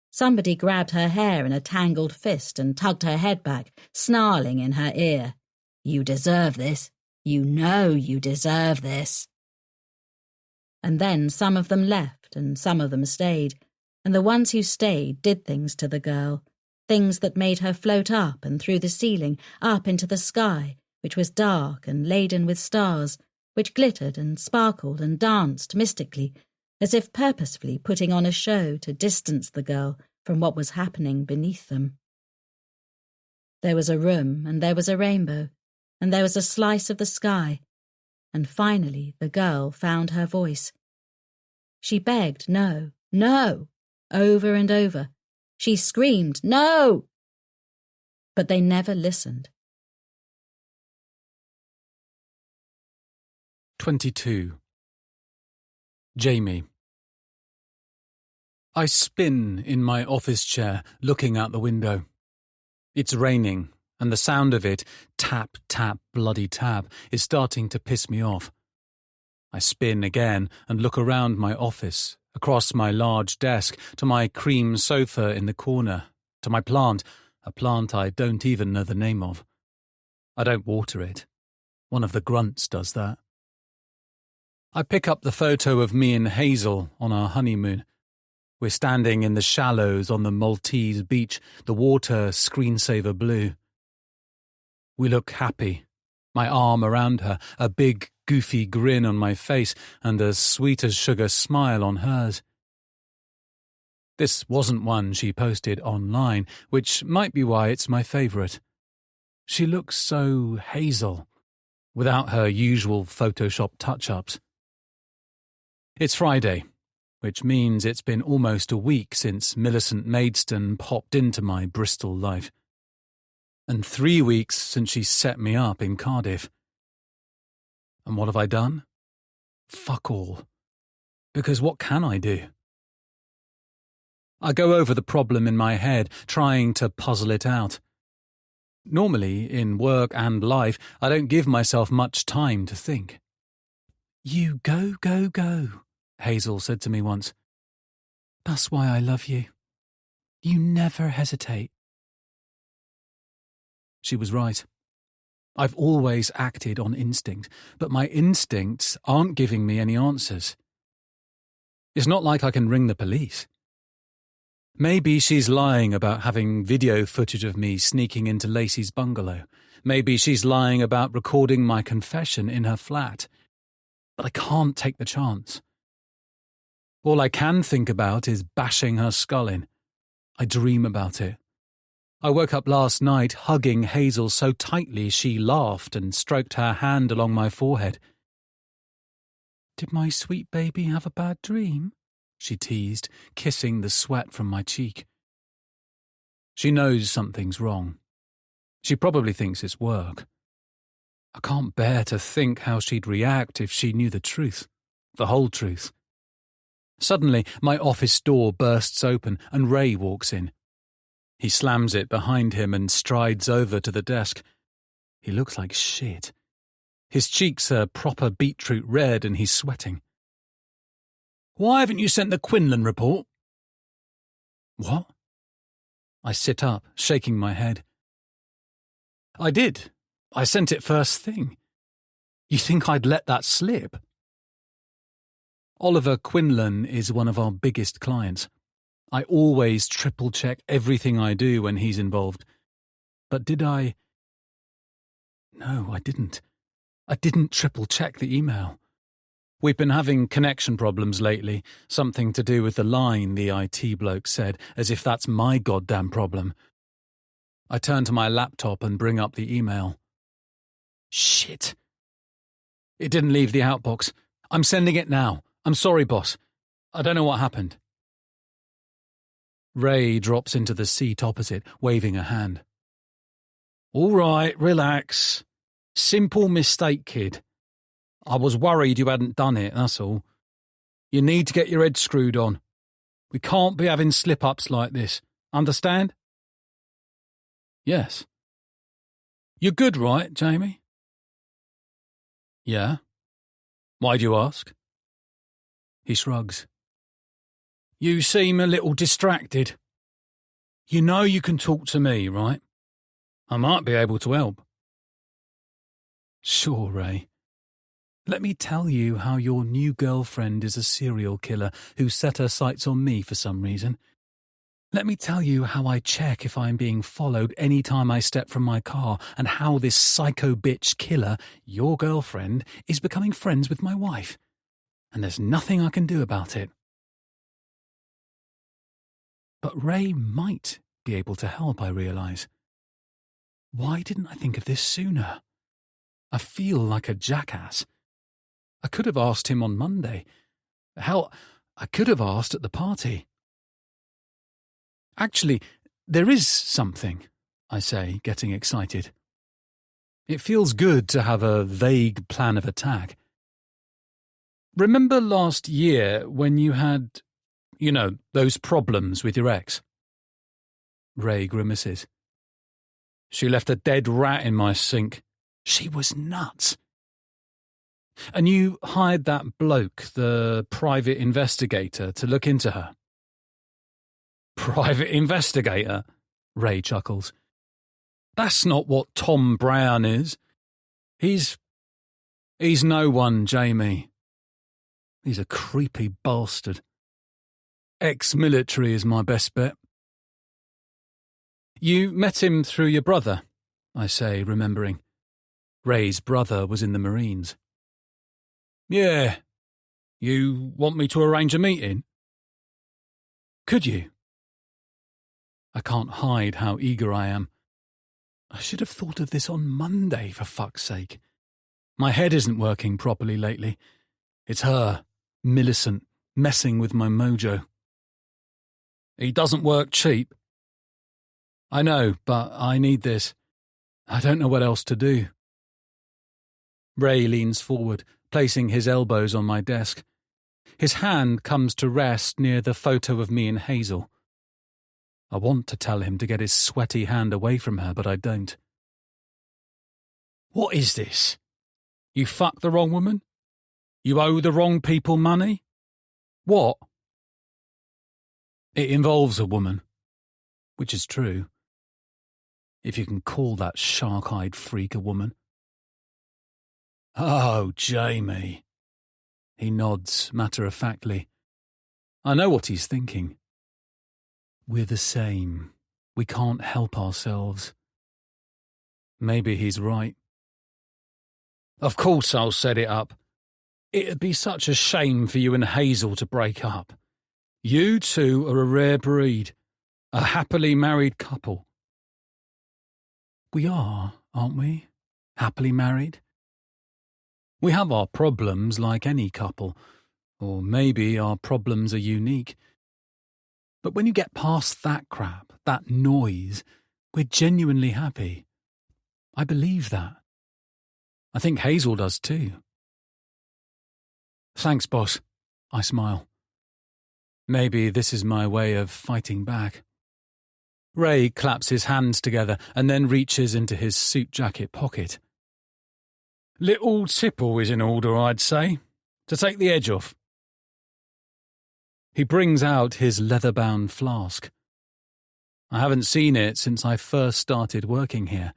Somebody grabbed her hair in a tangled fist and tugged her head back, snarling in her ear. "You deserve this. You know you deserve this." And then some of them left and some of them stayed, and the ones who stayed did things to the girl, things that made her float up and through the ceiling, up into the sky, which was dark and laden with stars, which glittered and sparkled and danced mystically, as if purposefully putting on a show to distance the girl from what was happening beneath them. There was a room, and there was a rainbow, and there was a slice of the sky, and finally the girl found her voice. She begged no, no, over and over. She screamed, no! But they never listened. 22. Jamie. I spin in my office chair, looking out the window. It's raining, and the sound of it, tap, tap, bloody tap, is starting to piss me off. I spin again and look around my office, across my large desk, to my cream sofa in the corner, to my plant, a plant I don't even know the name of. I don't water it. One of the grunts does that. I pick up the photo of me and Hazel on our honeymoon. We're standing in the shallows on the Maltese beach, the water screensaver blue. We look happy, my arm around her, a big, goofy grin on my face and a sweet-as-sugar smile on hers. This wasn't one she posted online, which might be why it's my favourite. She looks so Hazel, without her usual Photoshop touch-ups. It's Friday, which means it's been almost a week since Millicent Maidstone popped into my Bristol life. And 3 weeks since she set me up in Cardiff. And what have I done? Fuck all. Because what can I do? I go over the problem in my head, trying to puzzle it out. Normally, in work and life, I don't give myself much time to think. You go, go, go, Hazel said to me once. That's why I love you. You never hesitate. She was right. I've always acted on instinct, but my instincts aren't giving me any answers. It's not like I can ring the police. Maybe she's lying about having video footage of me sneaking into Lacey's bungalow. Maybe she's lying about recording my confession in her flat. But I can't take the chance. All I can think about is bashing her skull in. I dream about it. I woke up last night hugging Hazel so tightly she laughed and stroked her hand along my forehead. Did my sweet baby have a bad dream? She teased, kissing the sweat from my cheek. She knows something's wrong. She probably thinks it's work. I can't bear to think how she'd react if she knew the truth, the whole truth. Suddenly, my office door bursts open and Ray walks in. He slams it behind him and strides over to the desk. He looks like shit. His cheeks are proper beetroot red and he's sweating. Why haven't you sent the Quinlan report? What? I sit up, shaking my head. I did. I sent it first thing. You think I'd let that slip? Oliver Quinlan is one of our biggest clients. I always triple-check everything I do when he's involved. But did I? No, I didn't. I didn't triple-check the email. We've been having connection problems lately, something to do with the line, the IT bloke said, as if that's my goddamn problem. I turn to my laptop and bring up the email. Shit. It didn't leave the outbox. I'm sending it now. I'm sorry, boss. I don't know what happened. Ray drops into the seat opposite, waving a hand. All right, relax. Simple mistake, kid. I was worried you hadn't done it, that's all. You need to get your head screwed on. We can't be having slip-ups like this. Understand? Yes. You're good, right, Jamie? Yeah. Why do you ask? He shrugs. You seem a little distracted. You know you can talk to me, right? I might be able to help. Sure, Ray. Let me tell you how your new girlfriend is a serial killer who set her sights on me for some reason. Let me tell you how I check if I'm being followed any time I step from my car, and how this psycho bitch killer, your girlfriend, is becoming friends with my wife. And there's nothing I can do about it. But Ray might be able to help, I realise. Why didn't I think of this sooner? I feel like a jackass. I could have asked him on Monday. Hell, I could have asked at the party. Actually, there is something, I say, getting excited. It feels good to have a vague plan of attack. Remember last year when you had, those problems with your ex? Ray grimaces. She left a dead rat in my sink. She was nuts. And you hired that bloke, the private investigator, to look into her. Private investigator? Ray chuckles. That's not what Tom Brown is. He's no one, Jamie. He's a creepy bastard. Ex-military is my best bet. You met him through your brother, I say, remembering. Ray's brother was in the Marines. Yeah. You want me to arrange a meeting? Could you? I can't hide how eager I am. I should have thought of this on Monday, for fuck's sake. My head isn't working properly lately. It's her, Millicent, messing with my mojo. He doesn't work cheap. I know, but I need this. I don't know what else to do. Ray leans forward, placing his elbows on my desk. His hand comes to rest near the photo of me and Hazel. I want to tell him to get his sweaty hand away from her, but I don't. What is this? You fucked the wrong woman? You owe the wrong people money? What? It involves a woman, which is true. If you can call that shark-eyed freak a woman. Oh, Jamie. He nods matter-of-factly. I know what he's thinking. We're the same. We can't help ourselves. Maybe he's right. Of course I'll set it up. It'd be such a shame for you and Hazel to break up. You two are a rare breed, a happily married couple. We are, aren't we? Happily married? We have our problems like any couple, or maybe our problems are unique. But when you get past that crap, that noise, we're genuinely happy. I believe that. I think Hazel does too. Thanks, boss. I smile. Maybe this is my way of fighting back. Ray claps his hands together and then reaches into his suit jacket pocket. Little tipple is in order, I'd say, to take the edge off. He brings out his leather-bound flask. I haven't seen it since I first started working here.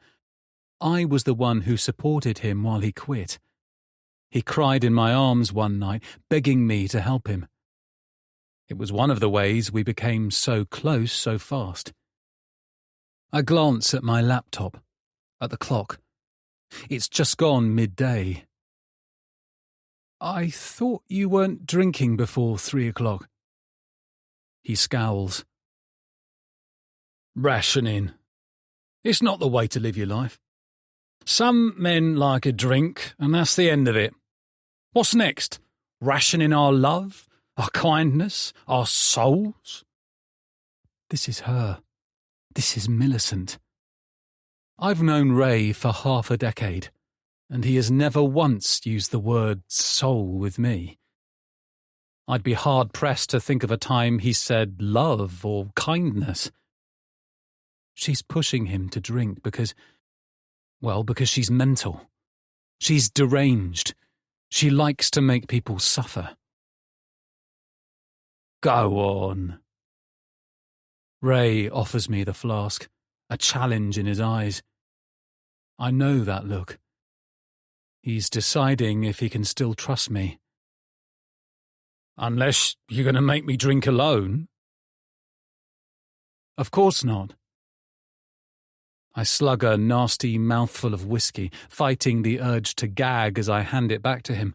I was the one who supported him while he quit. He cried in my arms one night, begging me to help him. It was one of the ways we became so close so fast. I glance at my laptop, at the clock. It's just gone midday. I thought you weren't drinking before 3 o'clock. He scowls. Rationing. It's not the way to live your life. Some men like a drink, and that's the end of it. What's next? Rationing our love, our kindness, our souls? This is her. This is Millicent. I've known Ray for half a decade, and he has never once used the word soul with me. I'd be hard-pressed to think of a time he said love or kindness. She's pushing him to drink because she's mental. She's deranged. She likes to make people suffer. Go on. Ray offers me the flask, a challenge in his eyes. I know that look. He's deciding if he can still trust me. Unless you're going to make me drink alone. Of course not. I slug a nasty mouthful of whiskey, fighting the urge to gag as I hand it back to him.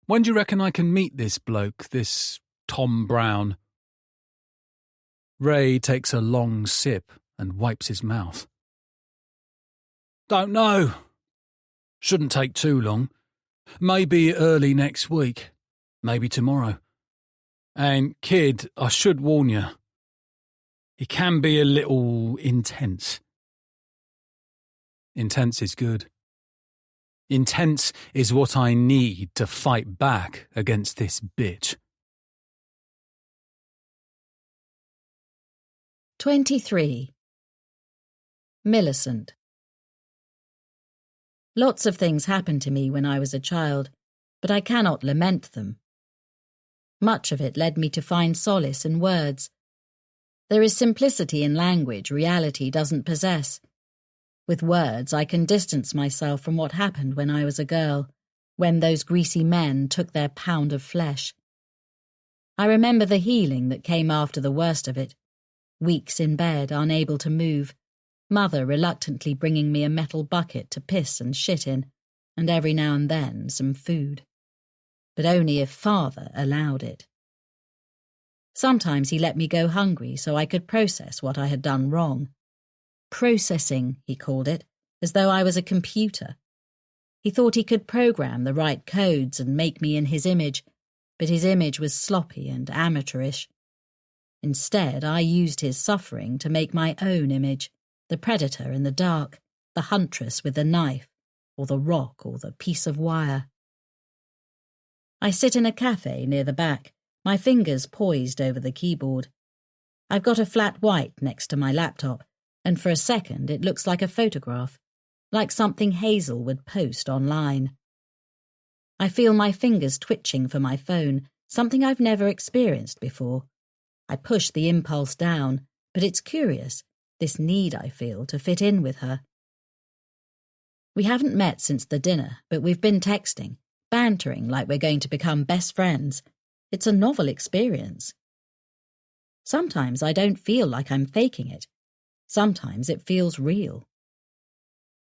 When do you reckon I can meet this bloke, this Tom Brown? Ray takes a long sip and wipes his mouth. Don't know. Shouldn't take too long. Maybe early next week. Maybe tomorrow. And, kid, I should warn you. He can be a little intense. Intense is good. Intense is what I need to fight back against this bitch. 23. Millicent. Lots of things happened to me when I was a child, but I cannot lament them. Much of it led me to find solace in words. There is simplicity in language reality doesn't possess. With words, I can distance myself from what happened when I was a girl, when those greasy men took their pound of flesh. I remember the healing that came after the worst of it. Weeks in bed, unable to move, Mother reluctantly bringing me a metal bucket to piss and shit in, and every now and then some food. But only if Father allowed it. Sometimes he let me go hungry so I could process what I had done wrong. Processing, he called it, as though I was a computer. He thought he could program the right codes and make me in his image, but his image was sloppy and amateurish. Instead, I used his suffering to make my own image, the predator in the dark, the huntress with the knife, or the rock or the piece of wire. I sit in a cafe near the back, my fingers poised over the keyboard. I've got a flat white next to my laptop, and for a second it looks like a photograph, like something Hazel would post online. I feel my fingers twitching for my phone, something I've never experienced before. I push the impulse down, but it's curious, this need I feel to fit in with her. We haven't met since the dinner, but we've been texting, bantering like we're going to become best friends. It's a novel experience. Sometimes I don't feel like I'm faking it. Sometimes it feels real.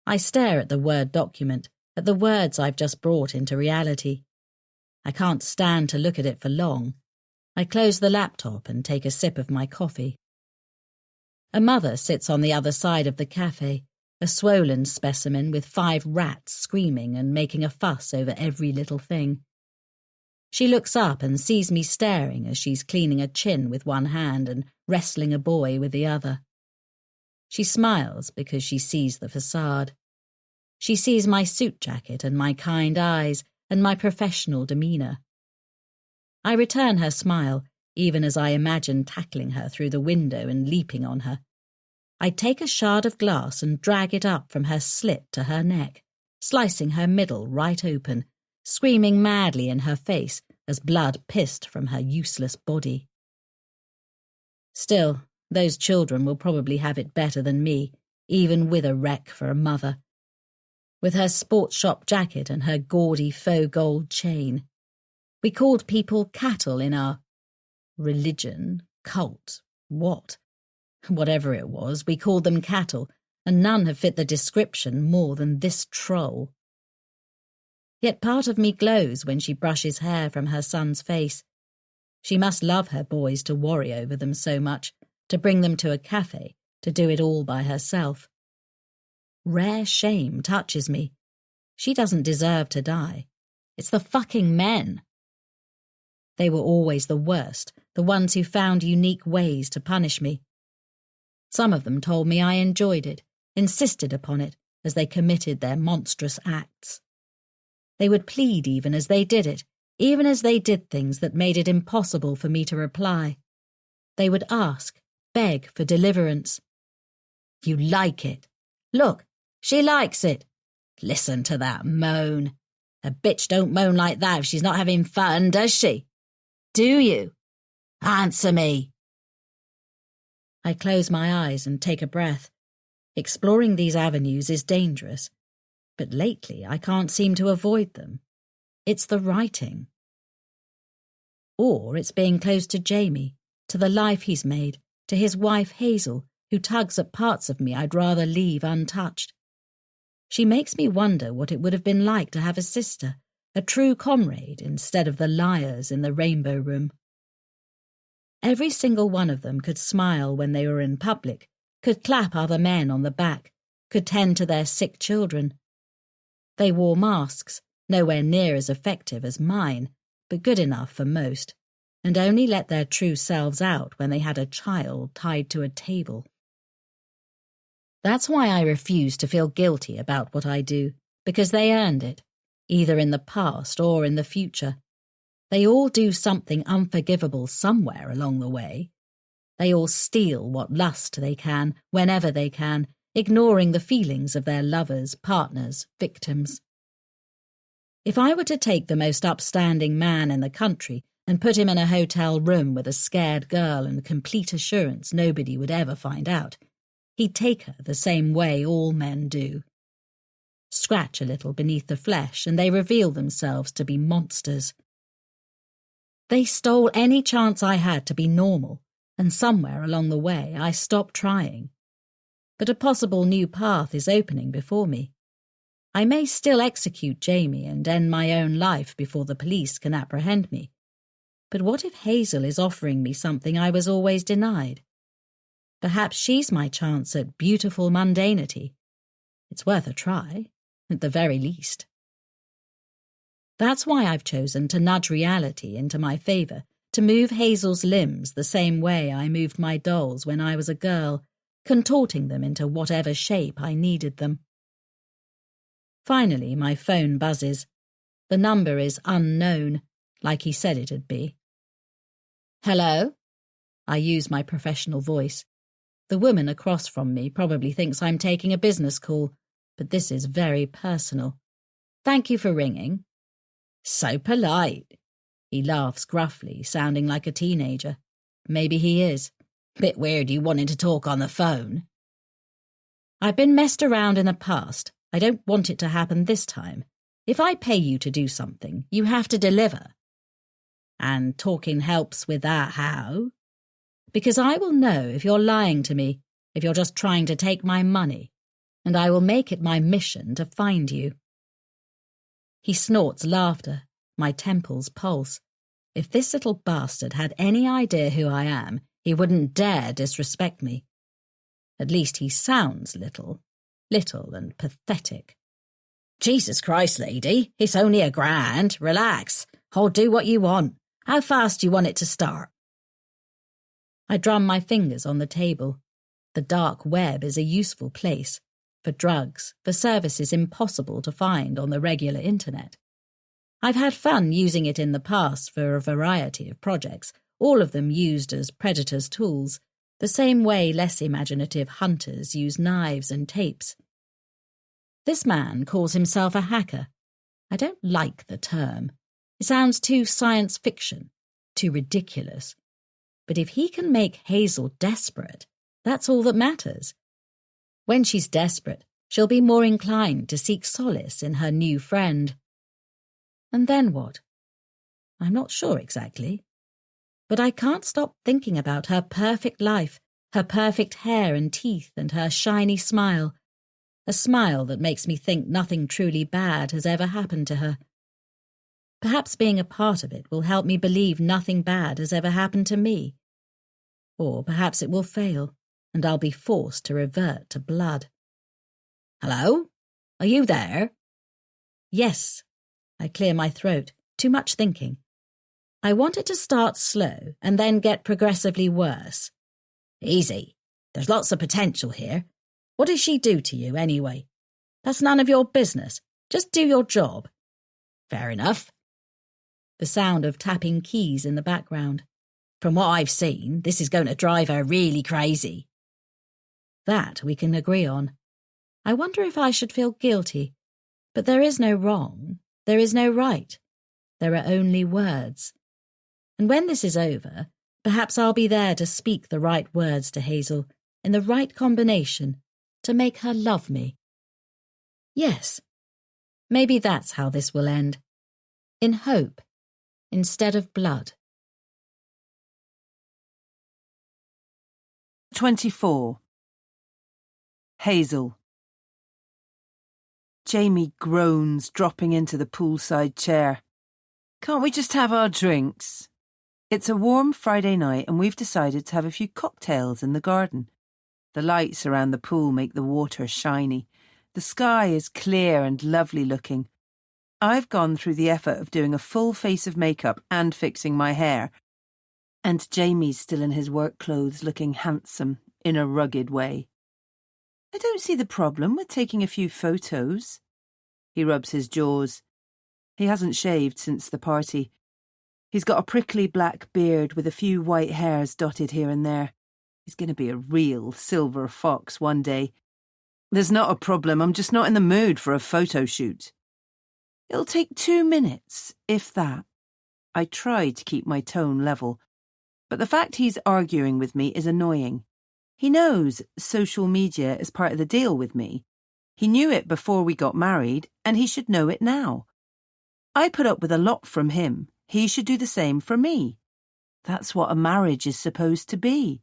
I stare at the Word document, at the words I've just brought into reality. I can't stand to look at it for long. I close the laptop and take a sip of my coffee. A mother sits on the other side of the cafe, a swollen specimen with 5 rats screaming and making a fuss over every little thing. She looks up and sees me staring as she's cleaning a chin with one hand and wrestling a boy with the other. She smiles because she sees the facade. She sees my suit jacket and my kind eyes and my professional demeanour. I return her smile, even as I imagine tackling her through the window and leaping on her. I take a shard of glass and drag it up from her slit to her neck, slicing her middle right open, screaming madly in her face as blood pissed from her useless body. Still, those children will probably have it better than me, even with a wreck for a mother. With her sports shop jacket and her gaudy faux gold chain. We called people cattle in our religion, cult, what? Whatever it was, we called them cattle, and none have fit the description more than this troll. Yet part of me glows when she brushes hair from her son's face. She must love her boys to worry over them so much, to bring them to a cafe, to do it all by herself. Rare shame touches me. She doesn't deserve to die. It's the fucking men. They were always the worst, the ones who found unique ways to punish me. Some of them told me I enjoyed it, insisted upon it, as they committed their monstrous acts. They would plead even as they did it, even as they did things that made it impossible for me to reply. They would ask, beg for deliverance. You like it. Look, she likes it. Listen to that moan. A bitch don't moan like that if she's not having fun, does she? Do you? Answer me. I close my eyes and take a breath. Exploring these avenues is dangerous, but lately I can't seem to avoid them. It's the writing. Or it's being close to Jamie, to the life he's made, to his wife Hazel, who tugs at parts of me I'd rather leave untouched. She makes me wonder what it would have been like to have a sister, a true comrade, instead of the liars in the Rainbow Room. Every single one of them could smile when they were in public, could clap other men on the back, could tend to their sick children. They wore masks, nowhere near as effective as mine, but good enough for most, and only let their true selves out when they had a child tied to a table. That's why I refuse to feel guilty about what I do, because they earned it, either in the past or in the future. They all do something unforgivable somewhere along the way. They all steal what lust they can, whenever they can, ignoring the feelings of their lovers, partners, victims. If I were to take the most upstanding man in the country and put him in a hotel room with a scared girl and complete assurance nobody would ever find out, he'd take her the same way all men do. Scratch a little beneath the flesh and they reveal themselves to be monsters. They stole any chance I had to be normal, and somewhere along the way I stopped trying. But a possible new path is opening before me. I may still execute Jamie and end my own life before the police can apprehend me. But what if Hazel is offering me something I was always denied? Perhaps she's my chance at beautiful mundanity. It's worth a try, at the very least. That's why I've chosen to nudge reality into my favour, to move Hazel's limbs the same way I moved my dolls when I was a girl, contorting them into whatever shape I needed them. Finally, my phone buzzes. The number is unknown, like he said it'd be. Hello? I use my professional voice. The woman across from me probably thinks I'm taking a business call, but this is very personal. Thank you for ringing. So polite. He laughs gruffly, sounding like a teenager. Maybe he is. Bit weird you wanting to talk on the phone. I've been messed around in the past. I don't want it to happen this time. If I pay you to do something, you have to deliver. And talking helps with that, how? Because I will know if you're lying to me, if you're just trying to take my money, and I will make it my mission to find you. He snorts laughter. My temples pulse. If this little bastard had any idea who I am, he wouldn't dare disrespect me. At least he sounds little and pathetic. Jesus Christ, lady, it's only $1,000. Relax. I'll do what you want. How fast do you want it to start? I drum my fingers on the table. The dark web is a useful place. For drugs, for services impossible to find on the regular internet. I've had fun using it in the past for a variety of projects, all of them used as predators' tools, the same way less imaginative hunters use knives and tapes. This man calls himself a hacker. I don't like the term. It sounds too science fiction, too ridiculous. But if he can make Hazel desperate, that's all that matters. When she's desperate, she'll be more inclined to seek solace in her new friend. And then what? I'm not sure exactly. But I can't stop thinking about her perfect life, her perfect hair and teeth and her shiny smile, a smile that makes me think nothing truly bad has ever happened to her. Perhaps being a part of it will help me believe nothing bad has ever happened to me. Or perhaps it will fail, and I'll be forced to revert to blood. Hello? Are you there? Yes. I clear my throat. Too much thinking. I want it to start slow and then get progressively worse. Easy. There's lots of potential here. What did she do to you, anyway? That's none of your business. Just do your job. Fair enough. The sound of tapping keys in the background. From what I've seen, this is going to drive her really crazy. That we can agree on. I wonder if I should feel guilty. But there is no wrong. There is no right. There are only words. And when this is over, perhaps I'll be there to speak the right words to Hazel, in the right combination, to make her love me. Yes, maybe that's how this will end. In hope, instead of blood. 24. Hazel. Jamie groans, dropping into the poolside chair. Can't we just have our drinks? It's a warm Friday night and we've decided to have a few cocktails in the garden. The lights around the pool make the water shiny. The sky is clear and lovely looking. I've gone through the effort of doing a full face of makeup and fixing my hair. And Jamie's still in his work clothes looking handsome in a rugged way. I don't see the problem with taking a few photos. He rubs his jaws. He hasn't shaved since the party. He's got a prickly black beard with a few white hairs dotted here and there. He's going to be a real silver fox one day. There's not a problem, I'm just not in the mood for a photo shoot. It'll take 2 minutes, if that. I try to keep my tone level, but the fact he's arguing with me is annoying. He knows social media is part of the deal with me. He knew it before we got married, and he should know it now. I put up with a lot from him. He should do the same for me. That's what a marriage is supposed to be.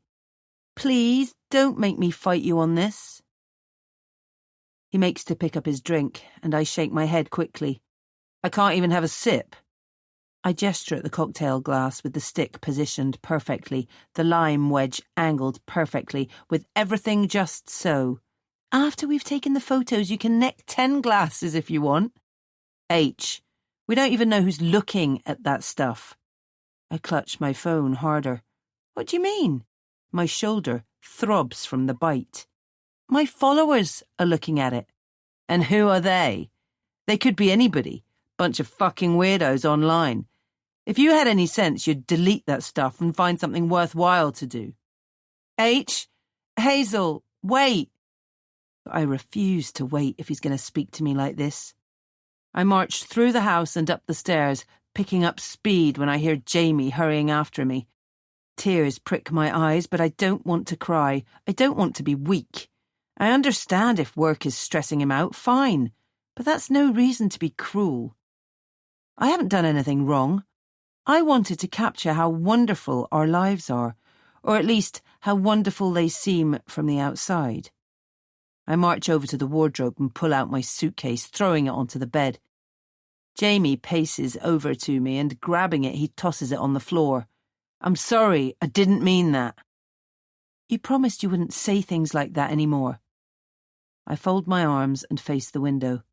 Please, don't make me fight you on this. He makes to pick up his drink, and I shake my head quickly. I can't even have a sip. I gesture at the cocktail glass with the stick positioned perfectly, the lime wedge angled perfectly, with everything just so. After we've taken the photos, you can neck 10 glasses if you want. H. We don't even know who's looking at that stuff. I clutch my phone harder. What do you mean? My shoulder throbs from the bite. My followers are looking at it. And who are they? They could be anybody. Bunch of fucking weirdos online. If you had any sense, you'd delete that stuff and find something worthwhile to do. H. Hazel, wait. I refuse to wait if he's going to speak to me like this. I march through the house and up the stairs, picking up speed when I hear Jamie hurrying after me. Tears prick my eyes, but I don't want to cry. I don't want to be weak. I understand if work is stressing him out, fine, but that's no reason to be cruel. I haven't done anything wrong. I wanted to capture how wonderful our lives are, or at least how wonderful they seem from the outside. I march over to the wardrobe and pull out my suitcase, throwing it onto the bed. Jamie paces over to me and, grabbing it, he tosses it on the floor. I'm sorry, I didn't mean that. You promised you wouldn't say things like that anymore. I fold my arms and face the window.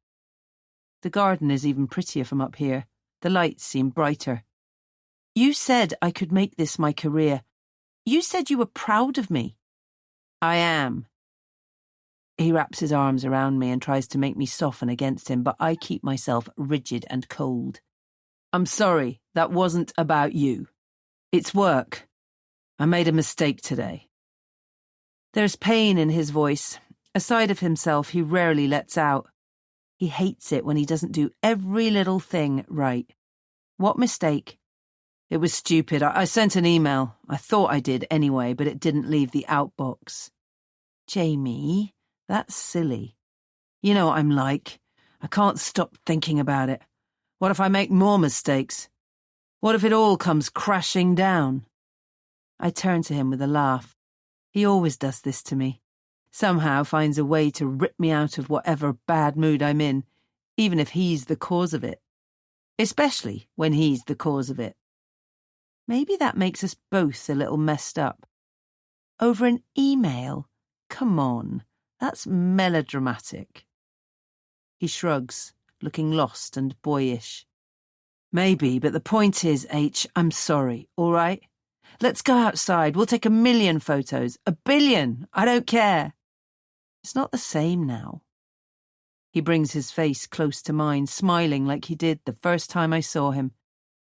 The garden is even prettier from up here. The lights seem brighter. You said I could make this my career. You said you were proud of me. I am. He wraps his arms around me and tries to make me soften against him, but I keep myself rigid and cold. I'm sorry, that wasn't about you. It's work. I made a mistake today. There's pain in his voice, a side of himself he rarely lets out. He hates it when he doesn't do every little thing right. What mistake? It was stupid. I sent an email. I thought I did anyway, but it didn't leave the outbox. Jamie, that's silly. You know what I'm like. I can't stop thinking about it. What if I make more mistakes? What if it all comes crashing down? I turn to him with a laugh. He always does this to me. Somehow finds a way to rip me out of whatever bad mood I'm in, even if he's the cause of it. Especially when he's the cause of it. Maybe that makes us both a little messed up. Over an email? Come on, that's melodramatic. He shrugs, looking lost and boyish. Maybe, but the point is, H, I'm sorry, all right? Let's go outside. We'll take 1 million photos. 1 billion. I don't care. It's not the same now. He brings his face close to mine, smiling like he did the first time I saw him.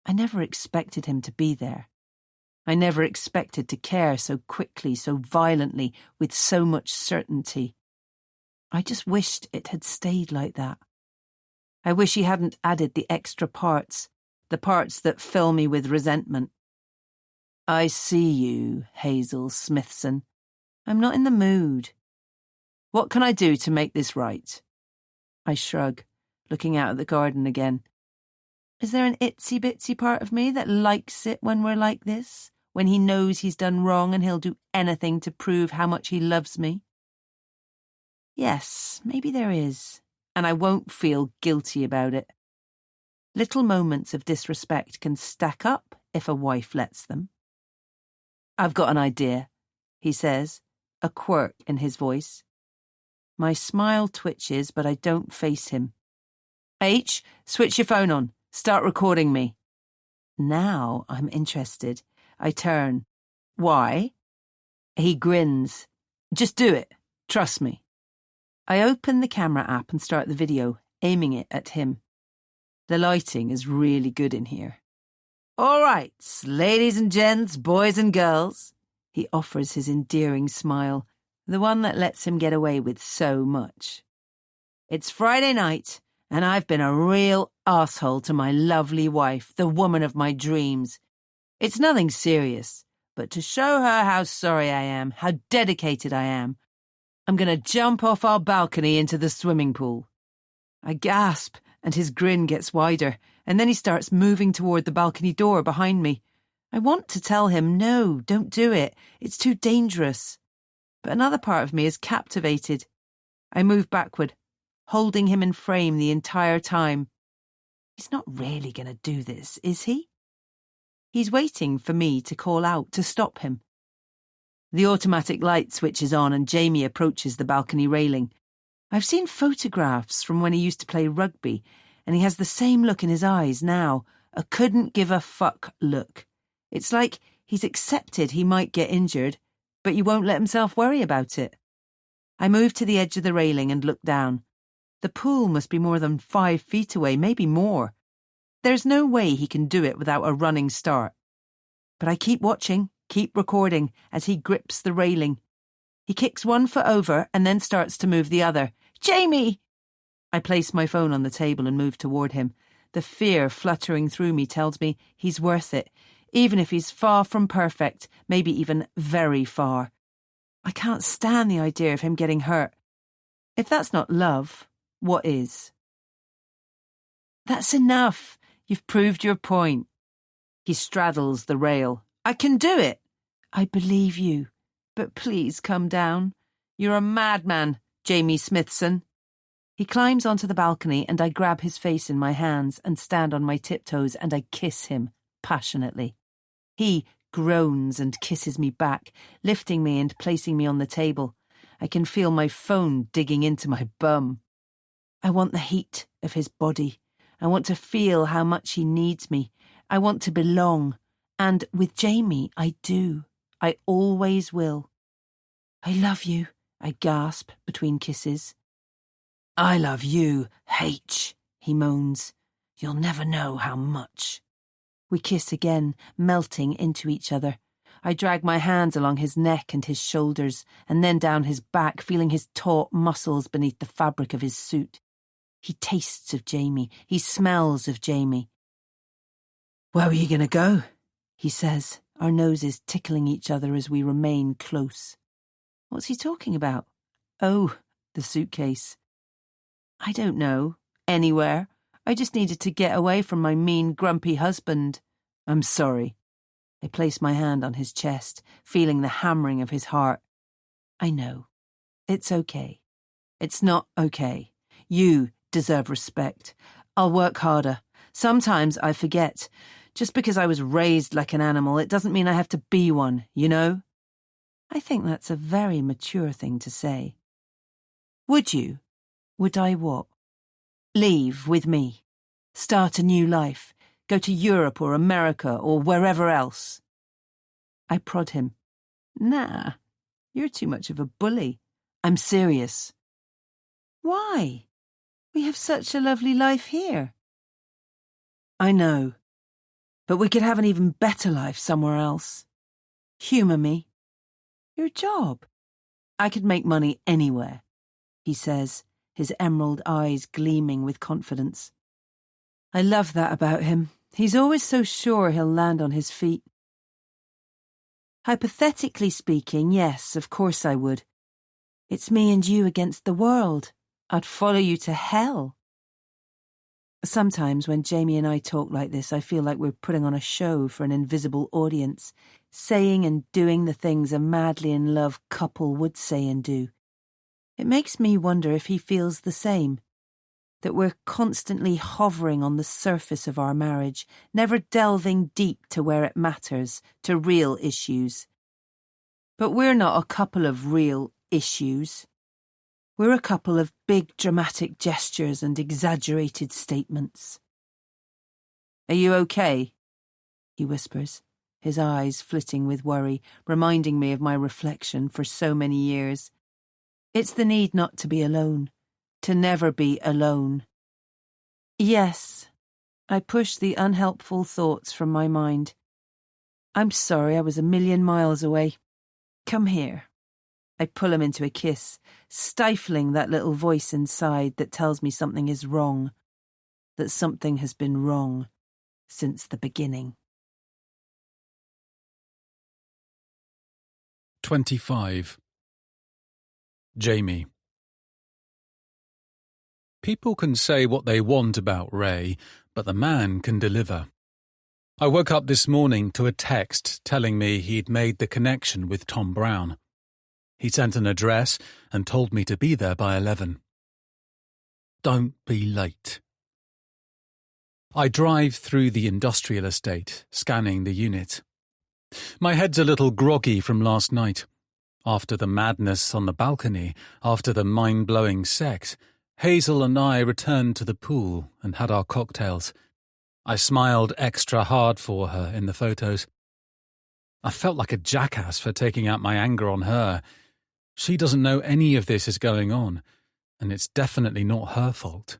I never expected him to be there. I never expected to care so quickly, so violently, with so much certainty. I just wished it had stayed like that. I wish he hadn't added the extra parts, the parts that fill me with resentment. I see you, Hazel Smithson. I'm not in the mood. What can I do to make this right? I shrug, looking out at the garden again. Is there an itsy-bitsy part of me that likes it when we're like this? when he knows he's done wrong and he'll do anything to prove how much he loves me? Yes, maybe there is, and I won't feel guilty about it. Little moments of disrespect can stack up if a wife lets them. I've got an idea, he says, a quirk in his voice. My smile twitches, but I don't face him. H, switch your phone on. Start recording me. Now I'm interested. I turn. Why? He grins. Just do it. Trust me. I open the camera app and start the video, aiming it at him. The lighting is really good in here. All right, ladies and gents, boys and girls. He offers his endearing smile, the one that lets him get away with so much. It's Friday night, and I've been a real arsehole to my lovely wife, the woman of my dreams. It's nothing serious, but to show her how sorry I am, how dedicated I am, I'm going to jump off our balcony into the swimming pool. I gasp, and his grin gets wider, and then he starts moving toward the balcony door behind me. I want to tell him, no, don't do it. It's too dangerous. But another part of me is captivated. I move backward, holding him in frame the entire time. He's not really going to do this, is he? He's waiting for me to call out to stop him. The automatic light switches on and Jamie approaches the balcony railing. I've seen photographs from when he used to play rugby, and he has the same look in his eyes now, a couldn't give a fuck look. It's like he's accepted he might get injured, but he won't let himself worry about it. I move to the edge of the railing and look down. The pool must be more than 5 feet away, maybe more. There's no way he can do it without a running start. But I keep watching, keep recording, as he grips the railing. He kicks one foot over and then starts to move the other. Jamie! I place my phone on the table and move toward him. The fear fluttering through me tells me he's worth it, even if he's far from perfect, maybe even very far. I can't stand the idea of him getting hurt. If that's not love, what is? That's enough. You've proved your point. He straddles the rail. I can do it. I believe you. But please come down. You're a madman, Jamie Smithson. He climbs onto the balcony and I grab his face in my hands and stand on my tiptoes and I kiss him passionately. He groans and kisses me back, lifting me and placing me on the table. I can feel my phone digging into my bum. I want the heat of his body. I want to feel how much he needs me. I want to belong. And with Jamie, I do. I always will. I love you, I gasp between kisses. I love you, H, he moans. You'll never know how much. We kiss again, melting into each other. I drag my hands along his neck and his shoulders, and then down his back, feeling his taut muscles beneath the fabric of his suit. He tastes of Jamie. He smells of Jamie. Where were you going to go? He says, our noses tickling each other as we remain close. What's he talking about? Oh, the suitcase. I don't know. Anywhere. I just needed to get away from my mean, grumpy husband. I'm sorry. I place my hand on his chest, feeling the hammering of his heart. I know. It's okay. It's not okay. You deserve respect. I'll work harder. Sometimes I forget. Just because I was raised like an animal, it doesn't mean I have to be one, you know? I think that's a very mature thing to say. Would you? Would I what? Leave with me. Start a new life. Go to Europe or America or wherever else. I prod him. Nah, you're too much of a bully. I'm serious. Why? We have such a lovely life here. I know, but we could have an even better life somewhere else. Humour me. Your job. I could make money anywhere, he says, his emerald eyes gleaming with confidence. I love that about him. He's always so sure he'll land on his feet. Hypothetically speaking, yes, of course I would. It's me and you against the world. I'd follow you to hell. Sometimes when Jamie and I talk like this, I feel like we're putting on a show for an invisible audience, saying and doing the things a madly in love couple would say and do. It makes me wonder if he feels the same, that we're constantly hovering on the surface of our marriage, never delving deep to where it matters, to real issues. But we're not a couple of real issues. We're a couple of big dramatic gestures and exaggerated statements. "Are you okay?" he whispers, his eyes flitting with worry, reminding me of my reflection for so many years. It's the need not to be alone, to never be alone. Yes, I push the unhelpful thoughts from my mind. I'm sorry I was a million miles away. Come here. I pull him into a kiss, stifling that little voice inside that tells me something is wrong, that something has been wrong since the beginning. 25. Jamie. People can say what they want about Ray, but the man can deliver. I woke up this morning to a text telling me he'd made the connection with Tom Brown. He sent an address and told me to be there by 11. Don't be late. I drive through the industrial estate, scanning the unit. My head's a little groggy from last night. After the madness on the balcony, after the mind-blowing sex, Hazel and I returned to the pool and had our cocktails. I smiled extra hard for her in the photos. I felt like a jackass for taking out my anger on her. She doesn't know any of this is going on, and it's definitely not her fault.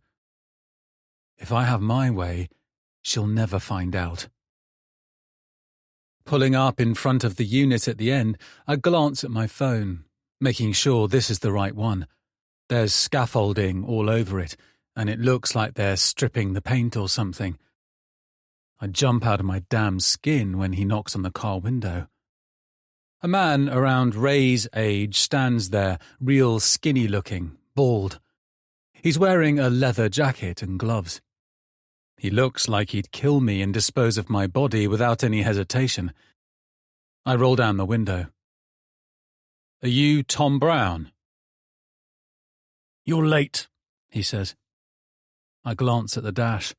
If I have my way, she'll never find out. Pulling up in front of the unit at the end, I glance at my phone, making sure this is the right one. There's scaffolding all over it, and it looks like they're stripping the paint or something. I jump out of my damn skin when he knocks on the car window. A man around Ray's age stands there, real skinny-looking, bald. He's wearing a leather jacket and gloves. He looks like he'd kill me and dispose of my body without any hesitation. I roll down the window. "Are you Tom Brown?" "You're late," he says. I glance at the dash.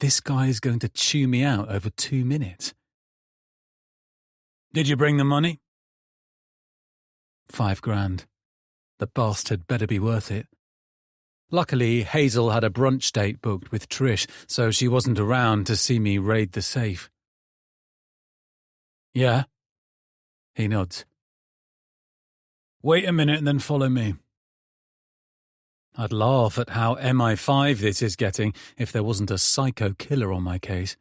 This guy is going to chew me out over 2 minutes. "Did you bring the money?" $5,000. The bastard better be worth it. Luckily, Hazel had a brunch date booked with Trish, so she wasn't around to see me raid the safe. "Yeah?" He nods. "Wait a minute and then follow me." I'd laugh at how MI5 this is getting if there wasn't a psycho killer on my case.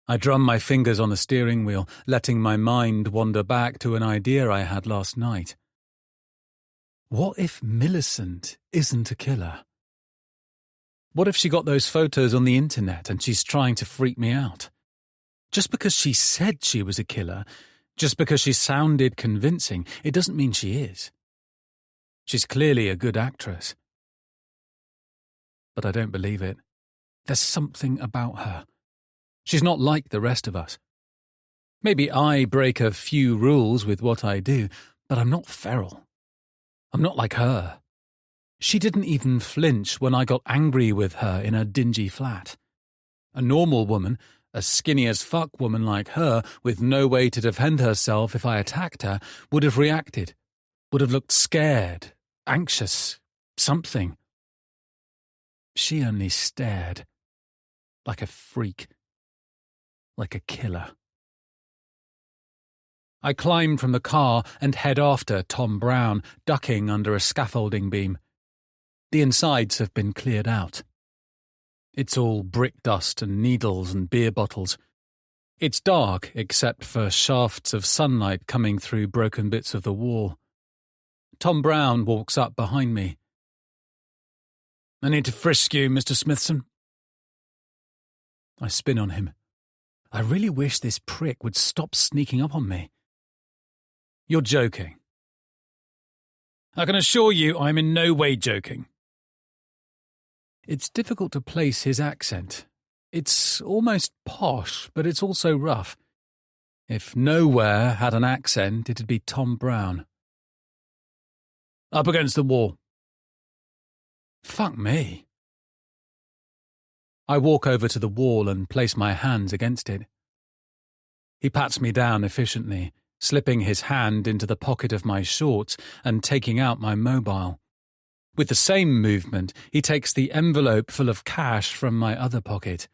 I drum my fingers on the steering wheel, letting my mind wander back to an idea I had last night. What if Millicent isn't a killer? What if she got those photos on the internet and she's trying to freak me out? Just because she said she was a killer, just because she sounded convincing, it doesn't mean she is. She's clearly a good actress. But I don't believe it. There's something about her. She's not like the rest of us. Maybe I break a few rules with what I do, but I'm not feral. I'm not like her. She didn't even flinch when I got angry with her in her dingy flat. A normal woman, a skinny as fuck woman like her, with no way to defend herself if I attacked her, would have reacted, would have looked scared, anxious, something. She only stared, like a freak, like a killer. I climb from the car and head after Tom Brown, ducking under a scaffolding beam. The insides have been cleared out. It's all brick dust and needles and beer bottles. It's dark except for shafts of sunlight coming through broken bits of the wall. Tom Brown walks up behind me. "I need to frisk you, Mr. Smithson." I spin on him. I really wish this prick would stop sneaking up on me. "You're joking." "I can assure you I'm in no way joking." It's difficult to place his accent. It's almost posh, but it's also rough. If nowhere had an accent, it'd be Tom Brown. Up against the wall. Fuck me. I walk over to the wall and place my hands against it. He pats me down efficiently, slipping his hand into the pocket of my shorts and taking out my mobile. With the same movement, he takes the envelope full of cash from my other pocket.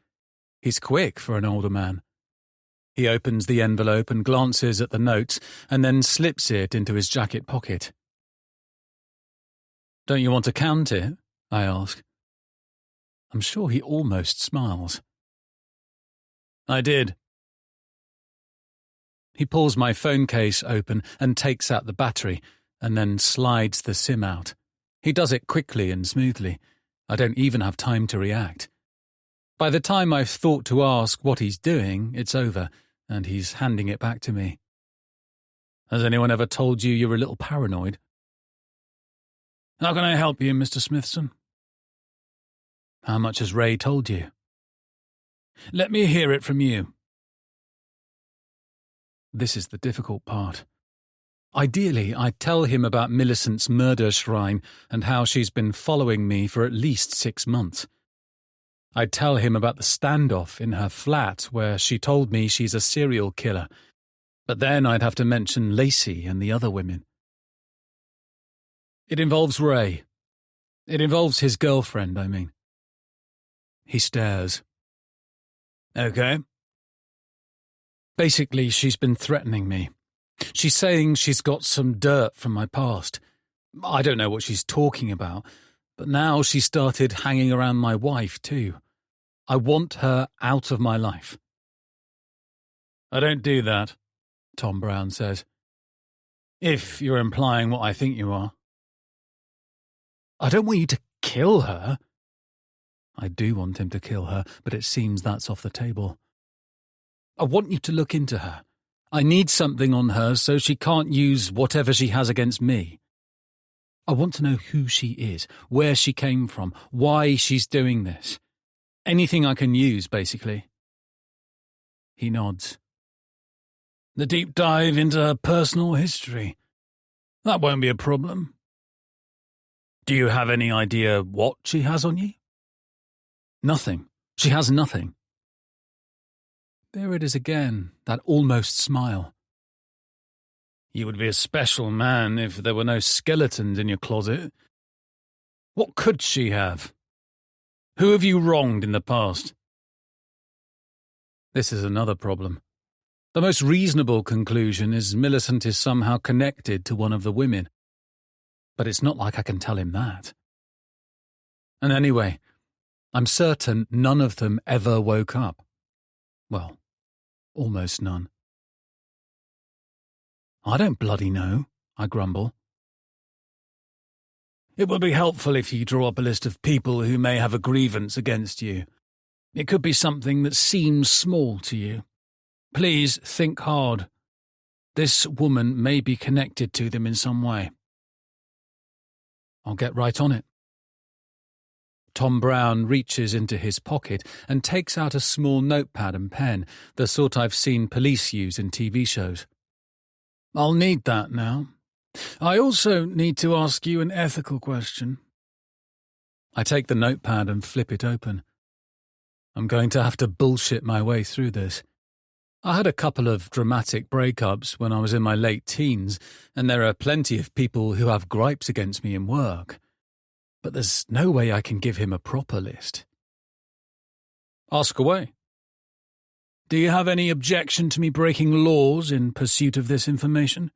He's quick for an older man. He opens the envelope and glances at the notes and then slips it into his jacket pocket. Don't you want to count it? I ask. I'm sure he almost smiles. I did. He pulls my phone case open and takes out the battery, and then slides the SIM out. He does it quickly and smoothly. I don't even have time to react. By the time I've thought to ask what he's doing, it's over, and he's handing it back to me. Has anyone ever told you you're a little paranoid? How can I help you, Mr. Smithson? How much has Ray told you? Let me hear it from you. This is the difficult part. Ideally, I'd tell him about Millicent's murder shrine and how she's been following me for at least 6 months. I'd tell him about the standoff in her flat where she told me she's a serial killer, but then I'd have to mention Lacey and the other women. It involves Ray. It involves his girlfriend, I mean. He stares. Okay. Basically, she's been threatening me. She's saying she's got some dirt from my past. I don't know what she's talking about, but now she started hanging around my wife too. I want her out of my life. I don't do that, Tom Brown says. If you're implying what I think you are. I don't want you to kill her. I do want him to kill her, but it seems that's off the table. I want you to look into her. I need something on her so she can't use whatever she has against me. I want to know who she is, where she came from, why she's doing this. Anything I can use, basically. He nods. The deep dive into her personal history. That won't be a problem. Do you have any idea what she has on you? Nothing. She has nothing. There it is again, that almost smile. You would be a special man if there were no skeletons in your closet. What could she have? Who have you wronged in the past? This is another problem. The most reasonable conclusion is Millicent is somehow connected to one of the women. But it's not like I can tell him that. And anyway, I'm certain none of them ever woke up. Well, almost none. I don't bloody know, I grumble. It will be helpful if you draw up a list of people who may have a grievance against you. It could be something that seems small to you. Please think hard. This woman may be connected to them in some way. I'll get right on it. Tom Brown reaches into his pocket and takes out a small notepad and pen, the sort I've seen police use in TV shows. I'll need that now. I also need to ask you an ethical question. I take the notepad and flip it open. I'm going to have to bullshit my way through this. I had a couple of dramatic breakups when I was in my late teens, and there are plenty of people who have gripes against me in work. But there's no way I can give him a proper list. Ask away. Do you have any objection to me breaking laws in pursuit of this information?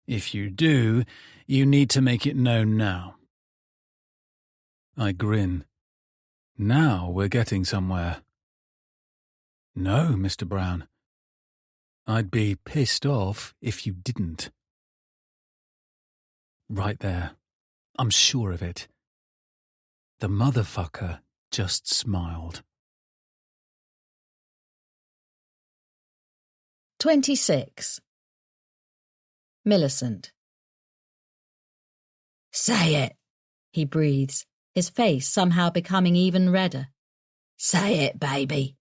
If you do, you need to make it known now. I grin. Now we're getting somewhere. No, Mr. Brown. I'd be pissed off if you didn't. Right there. I'm sure of it. The motherfucker just smiled. 26. Millicent. Say it, he breathes, his face somehow becoming even redder. "Say it, baby.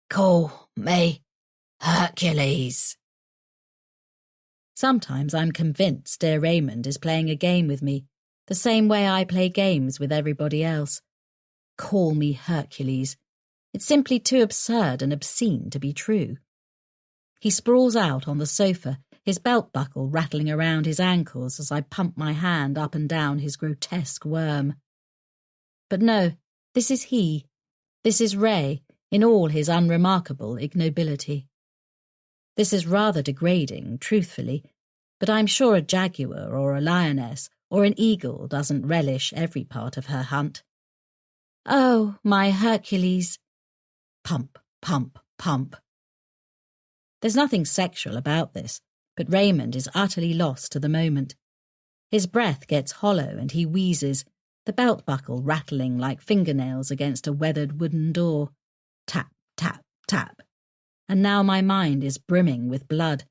Call me Hercules." Sometimes I'm convinced dear Raymond is playing a game with me, the same way I play games with everybody else. Call me Hercules. It's simply too absurd and obscene to be true. He sprawls out on the sofa, his belt buckle rattling around his ankles as I pump my hand up and down his grotesque worm. But no, this is he. This is Ray, in all his unremarkable ignobility. This is rather degrading, truthfully, but I'm sure a jaguar or a lioness or an eagle doesn't relish every part of her hunt. "Oh, my Hercules." Pump, pump, pump. There's nothing sexual about this, but Raymond is utterly lost to the moment. His breath gets hollow and he wheezes, the belt buckle rattling like fingernails against a weathered wooden door. Tap, tap, tap. And now my mind is brimming with blood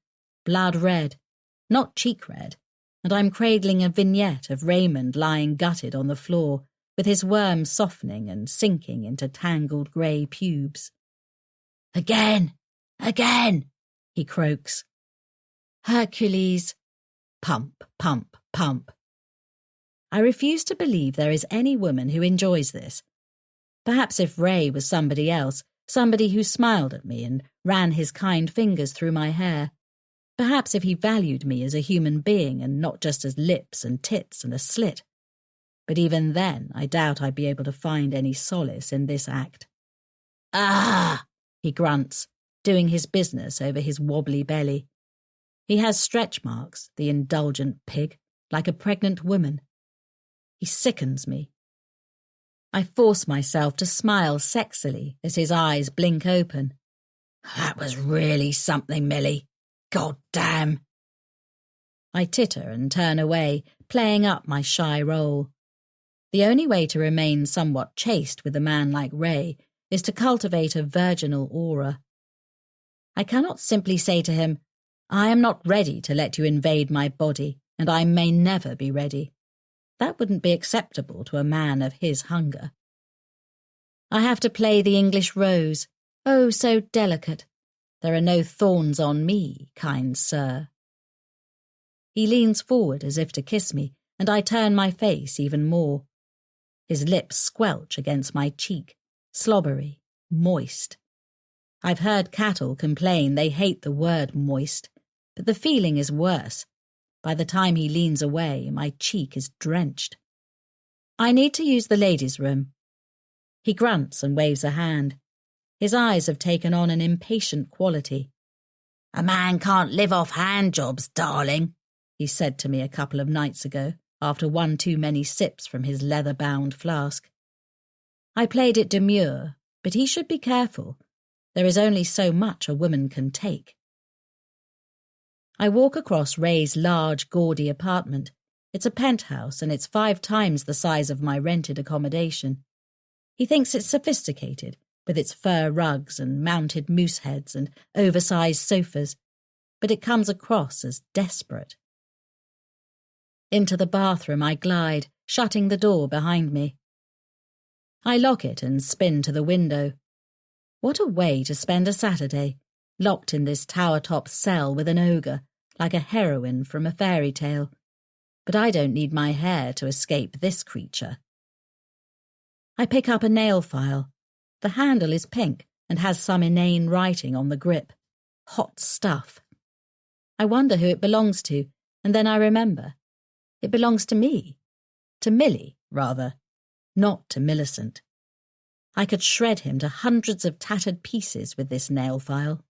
red, not cheek red, and I'm cradling a vignette of Raymond lying gutted on the floor, with his worm softening and sinking into tangled grey pubes. "Again! Again!" he croaks. "Hercules." Pump, pump, pump. I refuse to believe there is any woman who enjoys this. Perhaps if Ray was somebody else, somebody who smiled at me and ran his kind fingers through my hair. Perhaps if he valued me as a human being and not just as lips and tits and a slit. But even then, I doubt I'd be able to find any solace in this act. "Ah!" he grunts, doing his business over his wobbly belly. He has stretch marks, the indulgent pig, like a pregnant woman. He sickens me. I force myself to smile sexily as his eyes blink open. "That was really something, Millie. God damn." I titter and turn away, playing up my shy role. The only way to remain somewhat chaste with a man like Ray is to cultivate a virginal aura. I cannot simply say to him, "I am not ready to let you invade my body, and I may never be ready." That wouldn't be acceptable to a man of his hunger. I have to play the English rose, oh so delicate. There are no thorns on me, kind sir. He leans forward as if to kiss me, and I turn my face even more. His lips squelch against my cheek, slobbery, moist. I've heard cattle complain they hate the word moist, but the feeling is worse. By the time he leans away, my cheek is drenched. "I need to use the ladies' room." He grunts and waves a hand. His eyes have taken on an impatient quality. "A man can't live off hand jobs, darling," he said to me a couple of nights ago, after one too many sips from his leather-bound flask. I played it demure, but he should be careful. There is only so much a woman can take. I walk across Ray's large, gaudy apartment. It's a penthouse and it's 5 times the size of my rented accommodation. He thinks it's sophisticated, with its fur rugs and mounted moose heads and oversized sofas, but it comes across as desperate. Into the bathroom I glide, shutting the door behind me. I lock it and spin to the window. What a way to spend a Saturday, locked in this tower-top cell with an ogre, like a heroine from a fairy tale. But I don't need my hair to escape this creature. I pick up a nail file. The handle is pink and has some inane writing on the grip. Hot stuff. I wonder who it belongs to, and then I remember. It belongs to me. To Millie, rather. Not to Millicent. I could shred him to hundreds of tattered pieces with this nail file.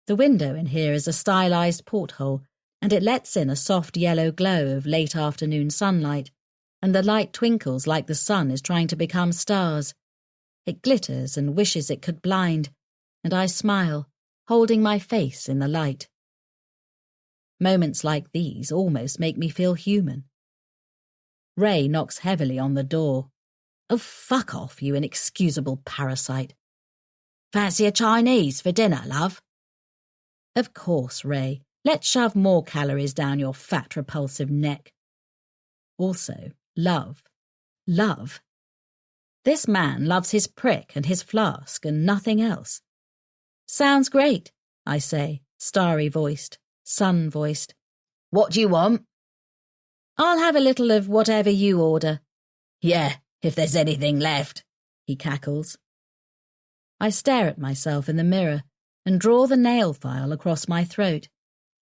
The window in here is a stylized porthole, and it lets in a soft yellow glow of late afternoon sunlight, and the light twinkles like the sun is trying to become stars. It glitters and wishes it could blind, and I smile, holding my face in the light. Moments like these almost make me feel human. Ray knocks heavily on the door. "Oh, fuck off, you inexcusable parasite." "Fancy a Chinese for dinner, love?" "Of course, Ray. Let's shove more calories down your fat, repulsive neck." Also, love. Love? This man loves his prick and his flask and nothing else. Sounds great, I say, starry-voiced, sun-voiced. What do you want? I'll have a little of whatever you order. Yeah, if there's anything left, he cackles. I stare at myself in the mirror and draw the nail file across my throat,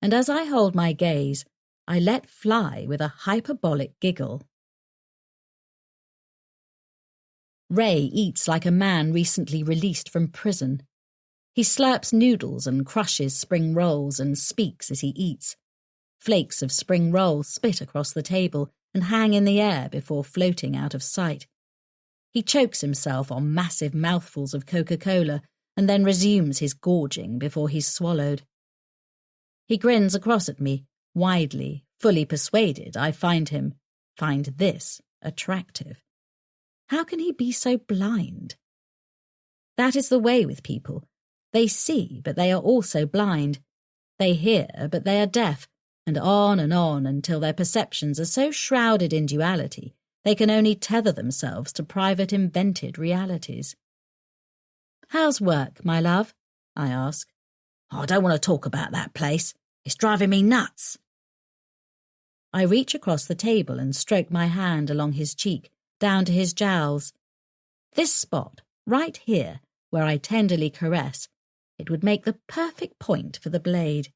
and as I hold my gaze, I let fly with a hyperbolic giggle. Ray eats like a man recently released from prison. He slurps noodles and crushes spring rolls and speaks as he eats. Flakes of spring roll spit across the table and hang in the air before floating out of sight. He chokes himself on massive mouthfuls of Coca-Cola and then resumes his gorging before he's swallowed. He grins across at me, widely, fully persuaded I find this attractive. How can he be so blind? That is the way with people. They see, but they are also blind. They hear, but they are deaf, and on until their perceptions are so shrouded in duality they can only tether themselves to private invented realities. How's work, my love? I ask. I don't want to talk about that place. It's driving me nuts. I reach across the table and stroke my hand along his cheek, down to his jowls. This spot, right here, where I tenderly caress, it would make the perfect point for the blade.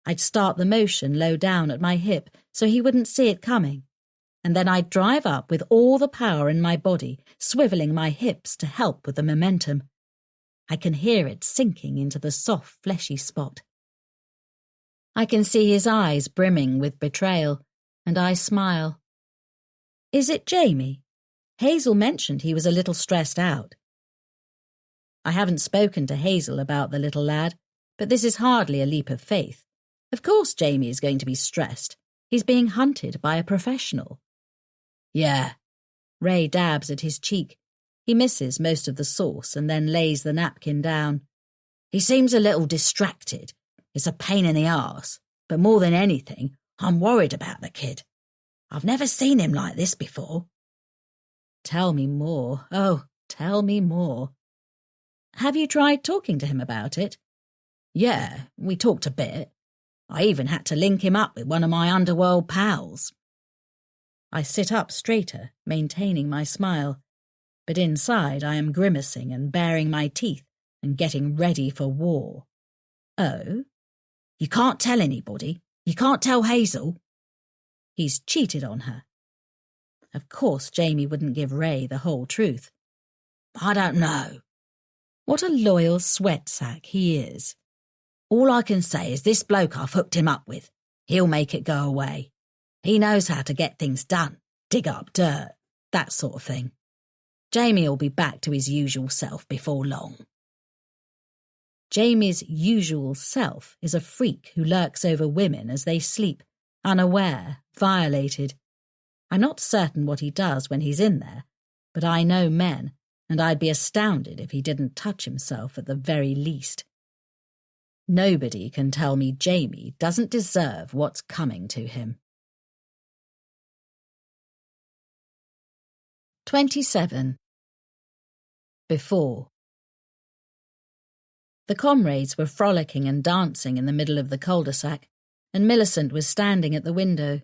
I'd start the motion low down at my hip so he wouldn't see it coming, and then I'd drive up with all the power in my body, swiveling my hips to help with the momentum. I can hear it sinking into the soft, fleshy spot. I can see his eyes brimming with betrayal, and I smile. Is it Jamie? Hazel mentioned he was a little stressed out. I haven't spoken to Hazel about the little lad, but this is hardly a leap of faith. Of course Jamie is going to be stressed. He's being hunted by a professional. Yeah. Ray dabs at his cheek. He misses most of the sauce and then lays the napkin down. He seems a little distracted. It's a pain in the arse, but more than anything, I'm worried about the kid. I've never seen him like this before. Tell me more. Oh, tell me more. Have you tried talking to him about it? Yeah, we talked a bit. I even had to link him up with one of my underworld pals. I sit up straighter, maintaining my smile, but inside I am grimacing and baring my teeth and getting ready for war. Oh? You can't tell anybody? You can't tell Hazel? He's cheated on her. Of course Jamie wouldn't give Ray the whole truth. I don't know. What a loyal sweat sack he is. All I can say is this bloke I've hooked him up with. He'll make it go away. He knows how to get things done, dig up dirt, that sort of thing. Jamie'll be back to his usual self before long. Jamie's usual self is a freak who lurks over women as they sleep, unaware, violated. I'm not certain what he does when he's in there, but I know men, and I'd be astounded if he didn't touch himself at the very least. Nobody can tell me Jamie doesn't deserve what's coming to him. 27. Before. The comrades were frolicking and dancing in the middle of the cul-de-sac, and Millicent was standing at the window.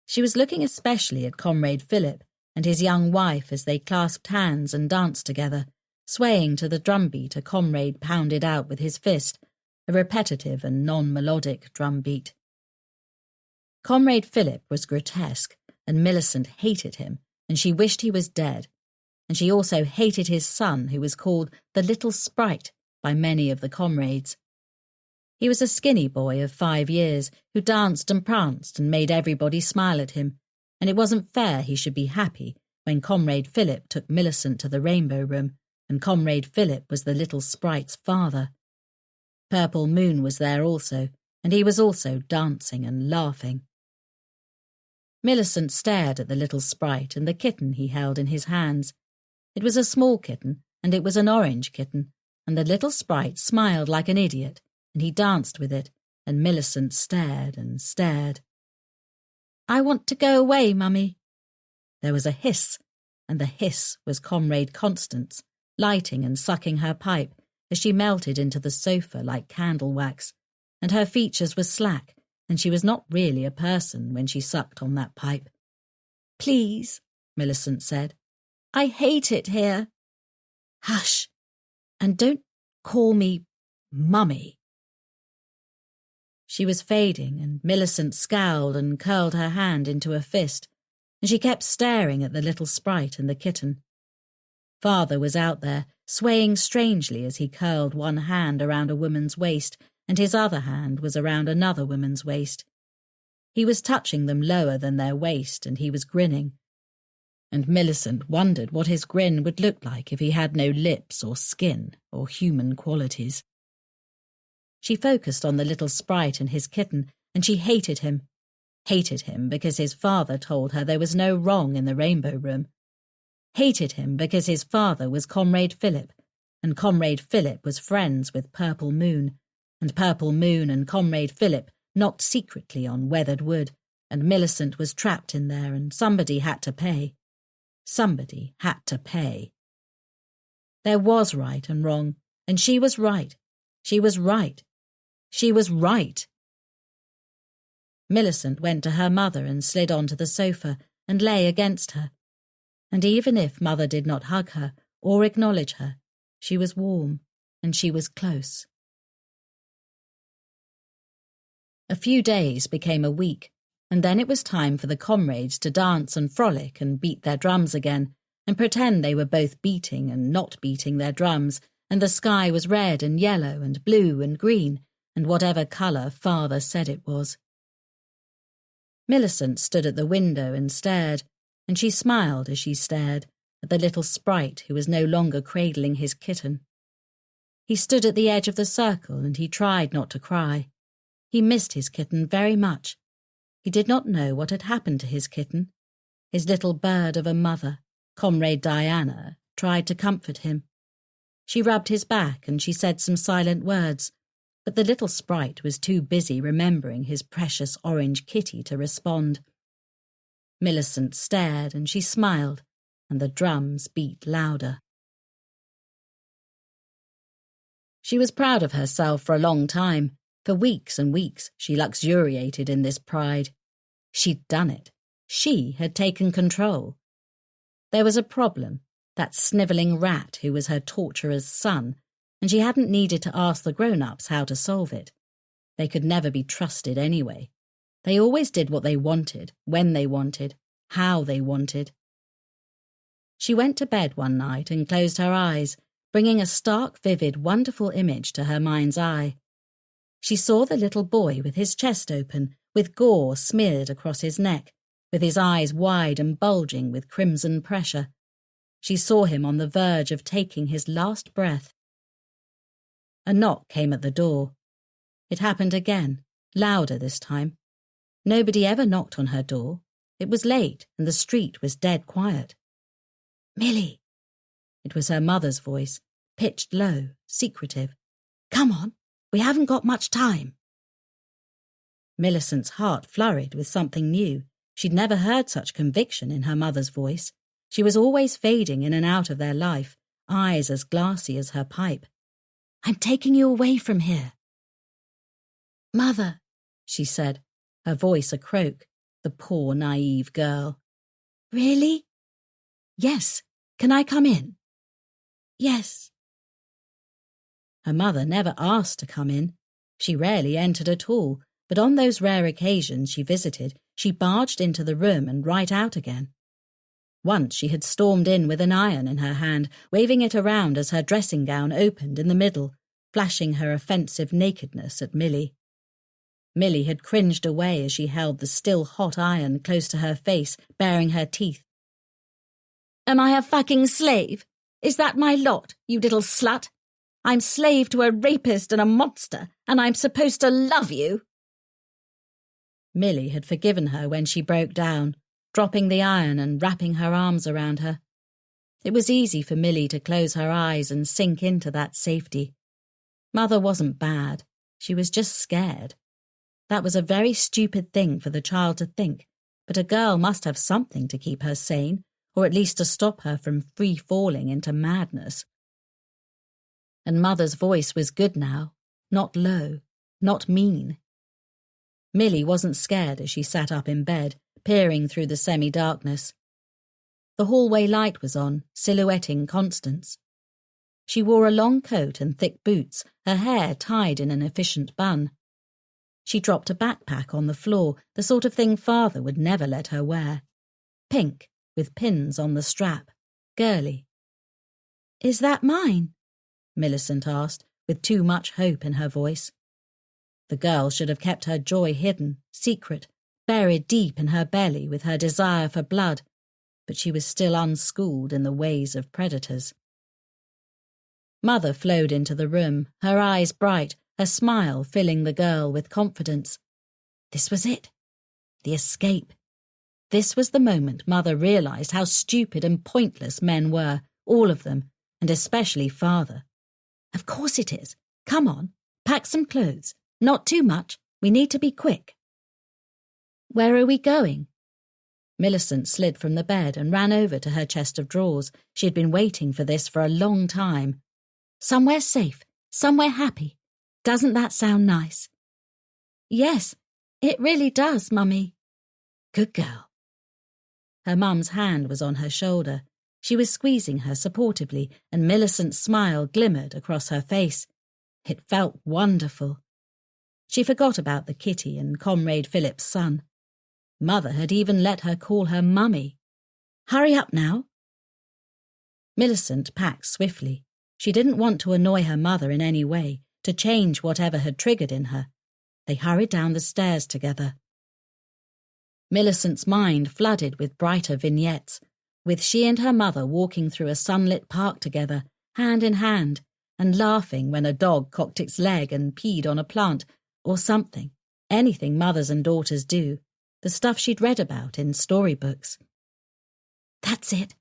She was looking especially at Comrade Philip and his young wife as they clasped hands and danced together, swaying to the drumbeat a comrade pounded out with his fist, a repetitive and non-melodic drumbeat. Comrade Philip was grotesque, and Millicent hated him, and she wished he was dead, and she also hated his son, who was called the Little Sprite by many of the comrades. He was a skinny boy of 5 years who danced and pranced and made everybody smile at him, and it wasn't fair he should be happy when Comrade Philip took Millicent to the Rainbow Room, and Comrade Philip was the Little Sprite's father. Purple Moon was there also, and he was also dancing and laughing. Millicent stared at the little sprite and the kitten he held in his hands. It was a small kitten, and it was an orange kitten, and the little sprite smiled like an idiot, and he danced with it, and Millicent stared and stared. "I want to go away, Mummy." There was a hiss, and the hiss was Comrade Constance, lighting and sucking her pipe as she melted into the sofa like candle wax, and her features were slack, and she was not really a person when she sucked on that pipe. "Please," Millicent said. "I hate it here." "Hush, and don't call me Mummy." She was fading, and Millicent scowled and curled her hand into a fist, and she kept staring at the little sprite and the kitten. Father was out there, swaying strangely as he curled one hand around a woman's waist, and his other hand was around another woman's waist. He was touching them lower than their waist, and he was grinning. And Millicent wondered what his grin would look like if he had no lips or skin or human qualities. She focused on the little sprite and his kitten, and she hated him. Hated him because his father told her there was no wrong in the Rainbow Room. Hated him because his father was Comrade Philip, and Comrade Philip was friends with Purple Moon, and Purple Moon and Comrade Philip knocked secretly on weathered wood, and Millicent was trapped in there, and somebody had to pay. Somebody had to pay. There was right and wrong, and she was right. She was right. She was right. Millicent went to her mother and slid onto the sofa and lay against her. And even if Mother did not hug her or acknowledge her, she was warm and she was close. A few days became a week, and then it was time for the comrades to dance and frolic and beat their drums again, and pretend they were both beating and not beating their drums, and the sky was red and yellow and blue and green, and whatever colour Father said it was. Millicent stood at the window and stared, and she smiled as she stared at the little sprite who was no longer cradling his kitten. He stood at the edge of the circle and he tried not to cry. He missed his kitten very much. He did not know what had happened to his kitten. His little bird of a mother, Comrade Diana, tried to comfort him. She rubbed his back and she said some silent words, but the little sprite was too busy remembering his precious orange kitty to respond. Millicent stared and she smiled, and the drums beat louder. She was proud of herself for a long time. For weeks and weeks she luxuriated in this pride. She'd done it. She had taken control. There was a problem, that snivelling rat who was her torturer's son, and she hadn't needed to ask the grown-ups how to solve it. They could never be trusted anyway. They always did what they wanted, when they wanted, how they wanted. She went to bed one night and closed her eyes, bringing a stark, vivid, wonderful image to her mind's eye. She saw the little boy with his chest open, with gore smeared across his neck, with his eyes wide and bulging with crimson pressure. She saw him on the verge of taking his last breath. A knock came at the door. It happened again, louder this time. Nobody ever knocked on her door. It was late and the street was dead quiet. "Millie." It was her mother's voice, pitched low, secretive. "Come on, we haven't got much time." Millicent's heart flurried with something new. She'd never heard such conviction in her mother's voice. She was always fading in and out of their life, eyes as glassy as her pipe. "I'm taking you away from here." "Mother," she said, her voice a croak, the poor naive girl. "Really?" "Yes. Can I come in?" "Yes." Her mother never asked to come in. She rarely entered at all, but on those rare occasions she visited, she barged into the room and right out again. Once she had stormed in with an iron in her hand, waving it around as her dressing gown opened in the middle, flashing her offensive nakedness at Millie. Millie had cringed away as she held the still hot iron close to her face, baring her teeth. "Am I a fucking slave? Is that my lot, you little slut? I'm slave to a rapist and a monster, and I'm supposed to love you?" Millie had forgiven her when she broke down, dropping the iron and wrapping her arms around her. It was easy for Millie to close her eyes and sink into that safety. Mother wasn't bad. She was just scared. That was a very stupid thing for the child to think, but a girl must have something to keep her sane, or at least to stop her from free-falling into madness. And Mother's voice was good now, not low, not mean. Millie wasn't scared as she sat up in bed, peering through the semi-darkness. The hallway light was on, silhouetting Constance. She wore a long coat and thick boots, her hair tied in an efficient bun. She dropped a backpack on the floor, the sort of thing Father would never let her wear. Pink, with pins on the strap. Girly. "Is that mine?" Millicent asked, with too much hope in her voice. The girl should have kept her joy hidden, secret, buried deep in her belly with her desire for blood, but she was still unschooled in the ways of predators. Mother flowed into the room, her eyes bright, her smile filling the girl with confidence. This was it. The escape. This was the moment Mother realized how stupid and pointless men were, all of them, and especially Father. Of course it is. Come on, pack some clothes. Not too much. We need to be quick. Where are we going? Millicent slid from the bed and ran over to her chest of drawers. She had been waiting for this for a long time. Somewhere safe, somewhere happy. Doesn't that sound nice? Yes, it really does, Mummy. Good girl. Her mum's hand was on her shoulder. She was squeezing her supportively, and Millicent's smile glimmered across her face. It felt wonderful. She forgot about the kitty and Comrade Philip's son. Mother had even let her call her Mummy. Hurry up now. Millicent packed swiftly. She didn't want to annoy her mother in any way, to change whatever had triggered in her. They hurried down the stairs together. Millicent's mind flooded with brighter vignettes, with she and her mother walking through a sunlit park together, hand in hand, and laughing when a dog cocked its leg and peed on a plant, or something, anything mothers and daughters do, the stuff she'd read about in storybooks. That's it,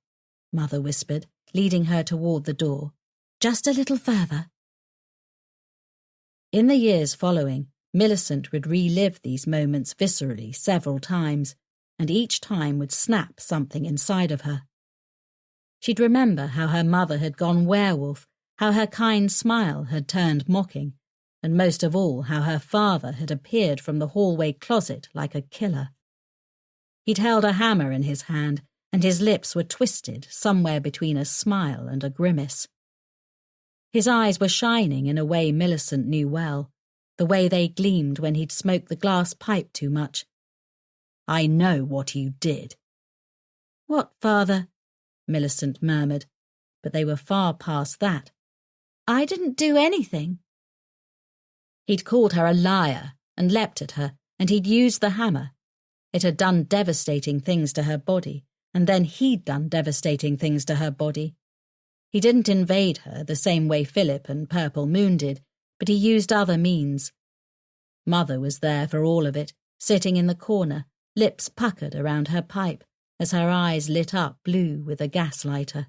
Mother whispered, leading her toward the door. Just a little further. In the years following, Millicent would relive these moments viscerally several times, and each time would snap something inside of her. She'd remember how her mother had gone werewolf, how her kind smile had turned mocking, and most of all how her father had appeared from the hallway closet like a killer. He'd held a hammer in his hand, and his lips were twisted somewhere between a smile and a grimace. His eyes were shining in a way Millicent knew well, the way they gleamed when he'd smoked the glass pipe too much. I know what you did. What, Father? Millicent murmured, but they were far past that. I didn't do anything. He'd called her a liar and leapt at her, and he'd used the hammer. It had done devastating things to her body, and then he'd done devastating things to her body. He didn't invade her the same way Philip and Purple Moon did, but he used other means. Mother was there for all of it, sitting in the corner, lips puckered around her pipe, as her eyes lit up blue with a gas lighter.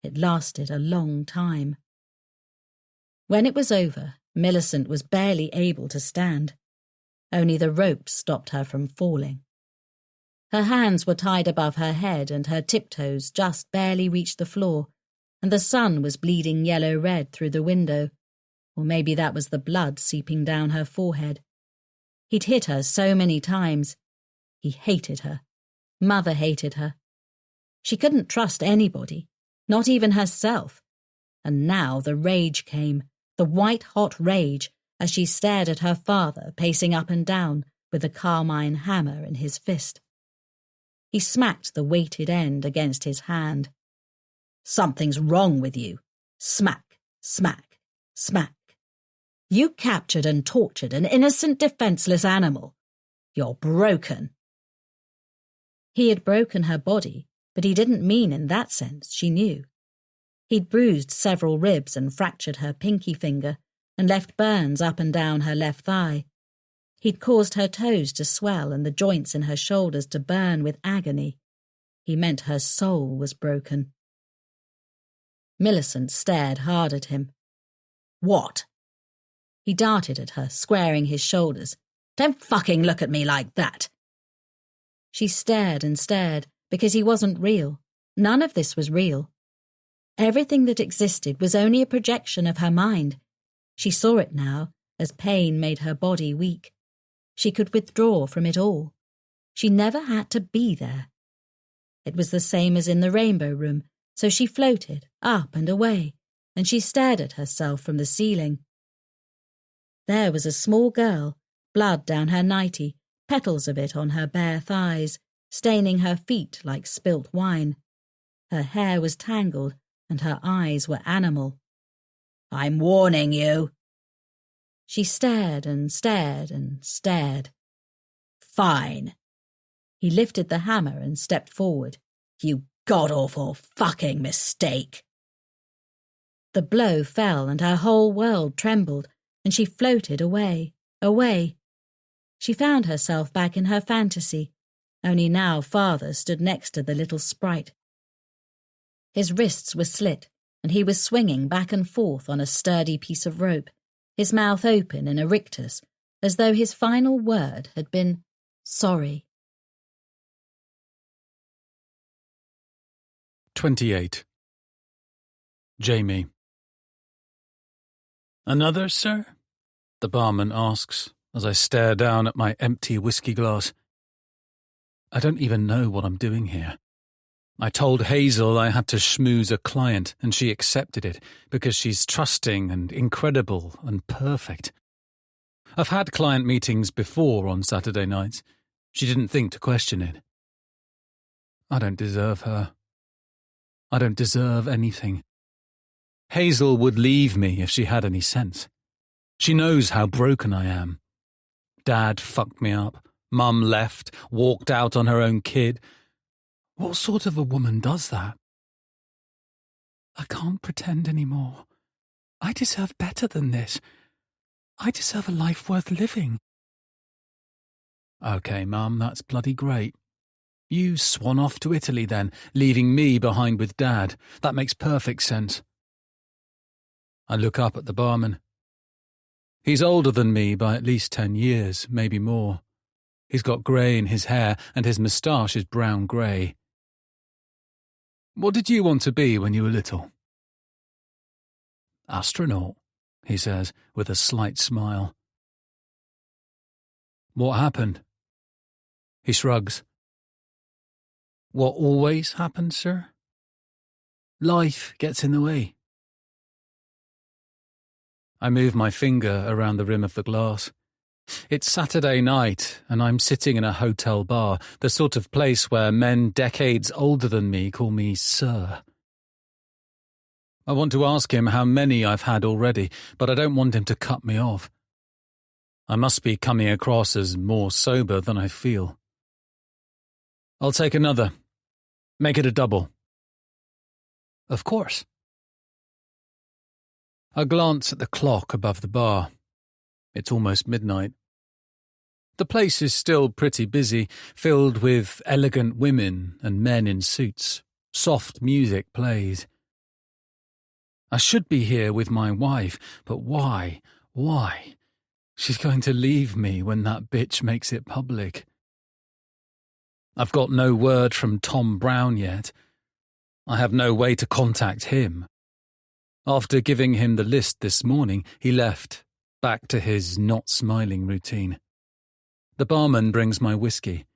It lasted a long time. When it was over, Millicent was barely able to stand. Only the ropes stopped her from falling. Her hands were tied above her head and her tiptoes just barely reached the floor, and the sun was bleeding yellow-red through the window, or maybe that was the blood seeping down her forehead. He'd hit her so many times. He hated her. Mother hated her. She couldn't trust anybody, not even herself. And now the rage came, the white-hot rage, as she stared at her father pacing up and down with the carmine hammer in his fist. He smacked the weighted end against his hand. Something's wrong with you. Smack, smack, smack. You captured and tortured an innocent, defenseless animal. You're broken. He had broken her body, but he didn't mean in that sense, she knew. He'd bruised several ribs and fractured her pinky finger and left burns up and down her left thigh. He'd caused her toes to swell and the joints in her shoulders to burn with agony. He meant her soul was broken. Millicent stared hard at him. What? He darted at her, squaring his shoulders. Don't fucking look at me like that. She stared and stared, because he wasn't real. None of this was real. Everything that existed was only a projection of her mind. She saw it now, as pain made her body weak. She could withdraw from it all. She never had to be there. It was the same as in the rainbow room, so she floated up and away, and she stared at herself from the ceiling. There was a small girl, blood down her nightie, petals of it on her bare thighs, staining her feet like spilt wine. Her hair was tangled, and her eyes were animal. "I'm warning you." She stared and stared and stared. "Fine." He lifted the hammer and stepped forward. "You god-awful fucking mistake." The blow fell and her whole world trembled, and she floated away, away. She found herself back in her fantasy, only now Father stood next to the little sprite. His wrists were slit, and he was swinging back and forth on a sturdy piece of rope, his mouth open in a rictus, as though his final word had been sorry. 28. Jamie. "Another, sir?" the barman asks as I stare down at my empty whiskey glass. I don't even know what I'm doing here. I told Hazel I had to schmooze a client, and she accepted it because she's trusting and incredible and perfect. I've had client meetings before on Saturday nights. She didn't think to question it. I don't deserve her. I don't deserve anything. Hazel would leave me if she had any sense. She knows how broken I am. Dad fucked me up. Mum left, walked out on her own kid. What sort of a woman does that? I can't pretend anymore. I deserve better than this. I deserve a life worth living. Okay, Mum, that's bloody great. You swan off to Italy then, leaving me behind with Dad. That makes perfect sense. I look up at the barman. He's older than me by at least 10 years, maybe more. He's got grey in his hair, and his moustache is brown-grey. "What did you want to be when you were little?" "Astronaut," he says, with a slight smile. "What happened?" He shrugs. "What always happens, sir? Life gets in the way." I move my finger around the rim of the glass. It's Saturday night, and I'm sitting in a hotel bar, the sort of place where men decades older than me call me Sir. I want to ask him how many I've had already, but I don't want him to cut me off. I must be coming across as more sober than I feel. "I'll take another. Make it a double." "Of course." I glance at the clock above the bar. It's almost midnight. The place is still pretty busy, filled with elegant women and men in suits. Soft music plays. I should be here with my wife, but why? Why? She's going to leave me when that bitch makes it public. I've got no word from Tom Brown yet. I have no way to contact him. After giving him the list this morning, he left, back to his not-smiling routine. The barman brings my whiskey.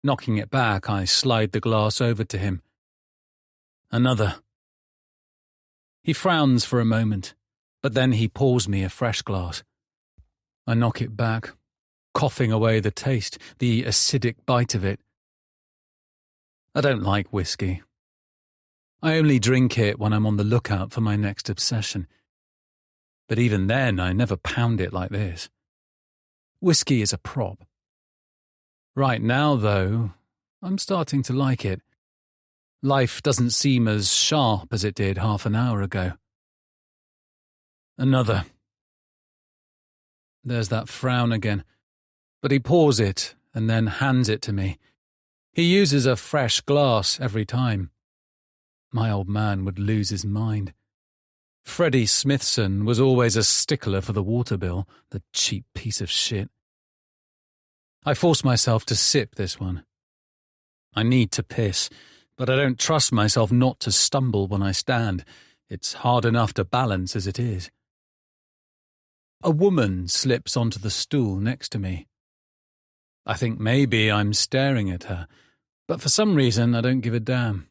Knocking it back, I slide the glass over to him. "Another." He frowns for a moment, but then he pours me a fresh glass. I knock it back, coughing away the taste, the acidic bite of it. I don't like whiskey. I only drink it when I'm on the lookout for my next obsession. But even then, I never pound it like this. Whiskey is a prop. Right now, though, I'm starting to like it. Life doesn't seem as sharp as it did half an hour ago. Another. There's that frown again, but he pours it and then hands it to me. He uses a fresh glass every time. My old man would lose his mind. Freddie Smithson was always a stickler for the water bill, the cheap piece of shit. I force myself to sip this one. I need to piss, but I don't trust myself not to stumble when I stand. It's hard enough to balance as it is. A woman slips onto the stool next to me. I think maybe I'm staring at her, but for some reason I don't give a damn.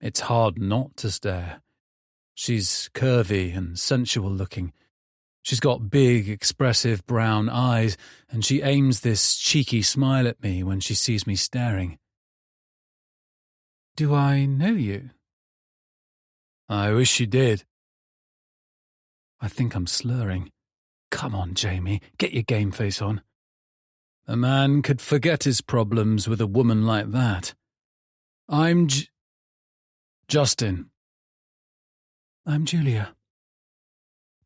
It's hard not to stare. She's curvy and sensual looking. She's got big, expressive brown eyes, and she aims this cheeky smile at me when she sees me staring. Do I know you? I wish you did. I think I'm slurring. Come on, Jamie, get your game face on. A man could forget his problems with a woman like that. I'm Justin. I'm Julia.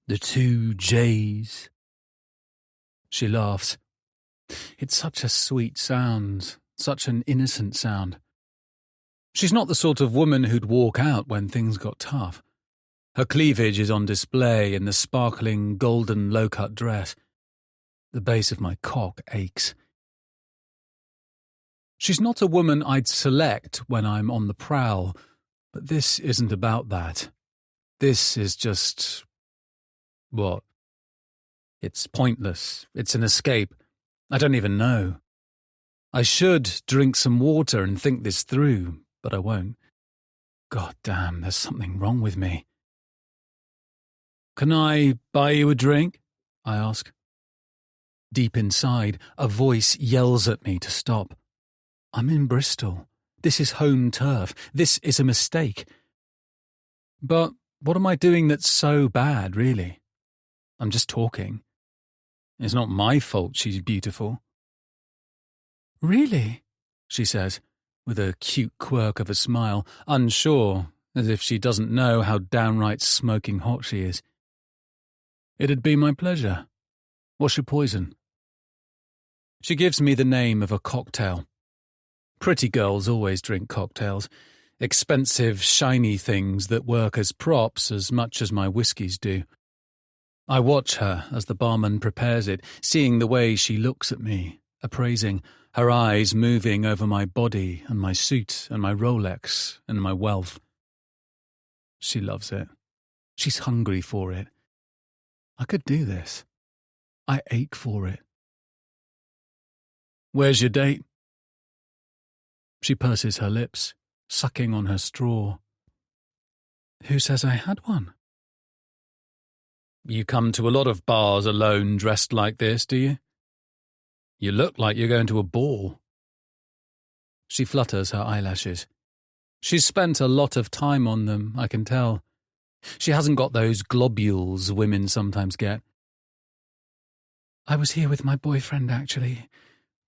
The two J's. She laughs. It's such a sweet sound, such an innocent sound. She's not the sort of woman who'd walk out when things got tough. Her cleavage is on display in the sparkling golden low-cut dress. The base of my cock aches. She's not a woman I'd select when I'm on the prowl, but this isn't about that. This is just... what? It's pointless. It's an escape. I don't even know. I should drink some water and think this through, but I won't. God damn, there's something wrong with me. Can I buy you a drink? I ask. Deep inside, a voice yells at me to stop. I'm in Bristol. This is home turf. This is a mistake. But what am I doing that's so bad, really? I'm just talking. It's not my fault she's beautiful. Really? She says, with a cute quirk of a smile, unsure, as if she doesn't know how downright smoking hot she is. It'd be my pleasure. What's your poison? She gives me the name of a cocktail. Pretty girls always drink cocktails, expensive, shiny things that work as props as much as my whiskies do. I watch her as the barman prepares it, seeing the way she looks at me, appraising, her eyes moving over my body and my suit and my Rolex and my wealth. She loves it. She's hungry for it. I could do this. I ache for it. Where's your date? She purses her lips, sucking on her straw. Who says I had one? You come to a lot of bars alone dressed like this, do you? You look like you're going to a ball. She flutters her eyelashes. She's spent a lot of time on them, I can tell. She hasn't got those globules women sometimes get. I was here with my boyfriend, actually,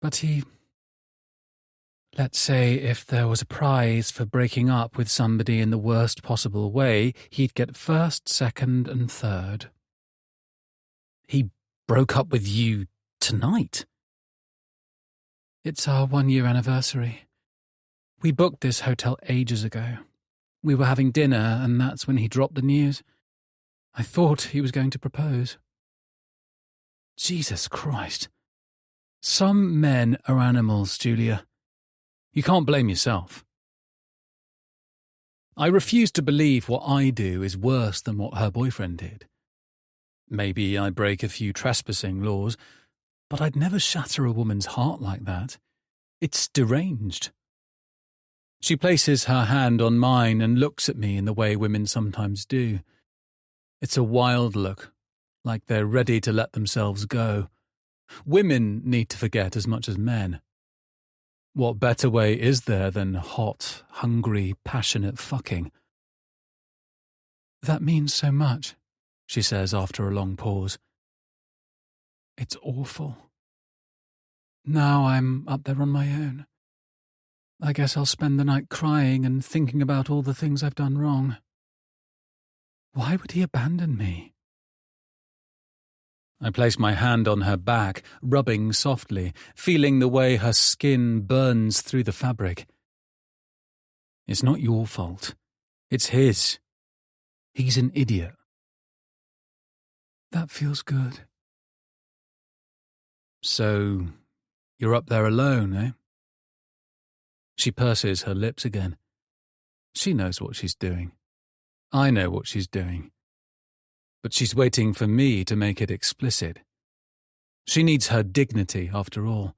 but he... Let's say if there was a prize for breaking up with somebody in the worst possible way, he'd get first, second, and third. He broke up with you tonight? It's our 1-year anniversary. We booked this hotel ages ago. We were having dinner, and that's when he dropped the news. I thought he was going to propose. Jesus Christ. Some men are animals, Julia. You can't blame yourself. I refuse to believe what I do is worse than what her boyfriend did. Maybe I break a few trespassing laws, but I'd never shatter a woman's heart like that. It's deranged. She places her hand on mine and looks at me in the way women sometimes do. It's a wild look, like they're ready to let themselves go. Women need to forget as much as men. What better way is there than hot, hungry, passionate fucking? That means so much, she says after a long pause. It's awful. Now I'm up there on my own. I guess I'll spend the night crying and thinking about all the things I've done wrong. Why would he abandon me? I place my hand on her back, rubbing softly, feeling the way her skin burns through the fabric. It's not your fault. It's his. He's an idiot. That feels good. So, you're up there alone, eh? She purses her lips again. She knows what she's doing. I know what she's doing. But she's waiting for me to make it explicit. She needs her dignity, after all.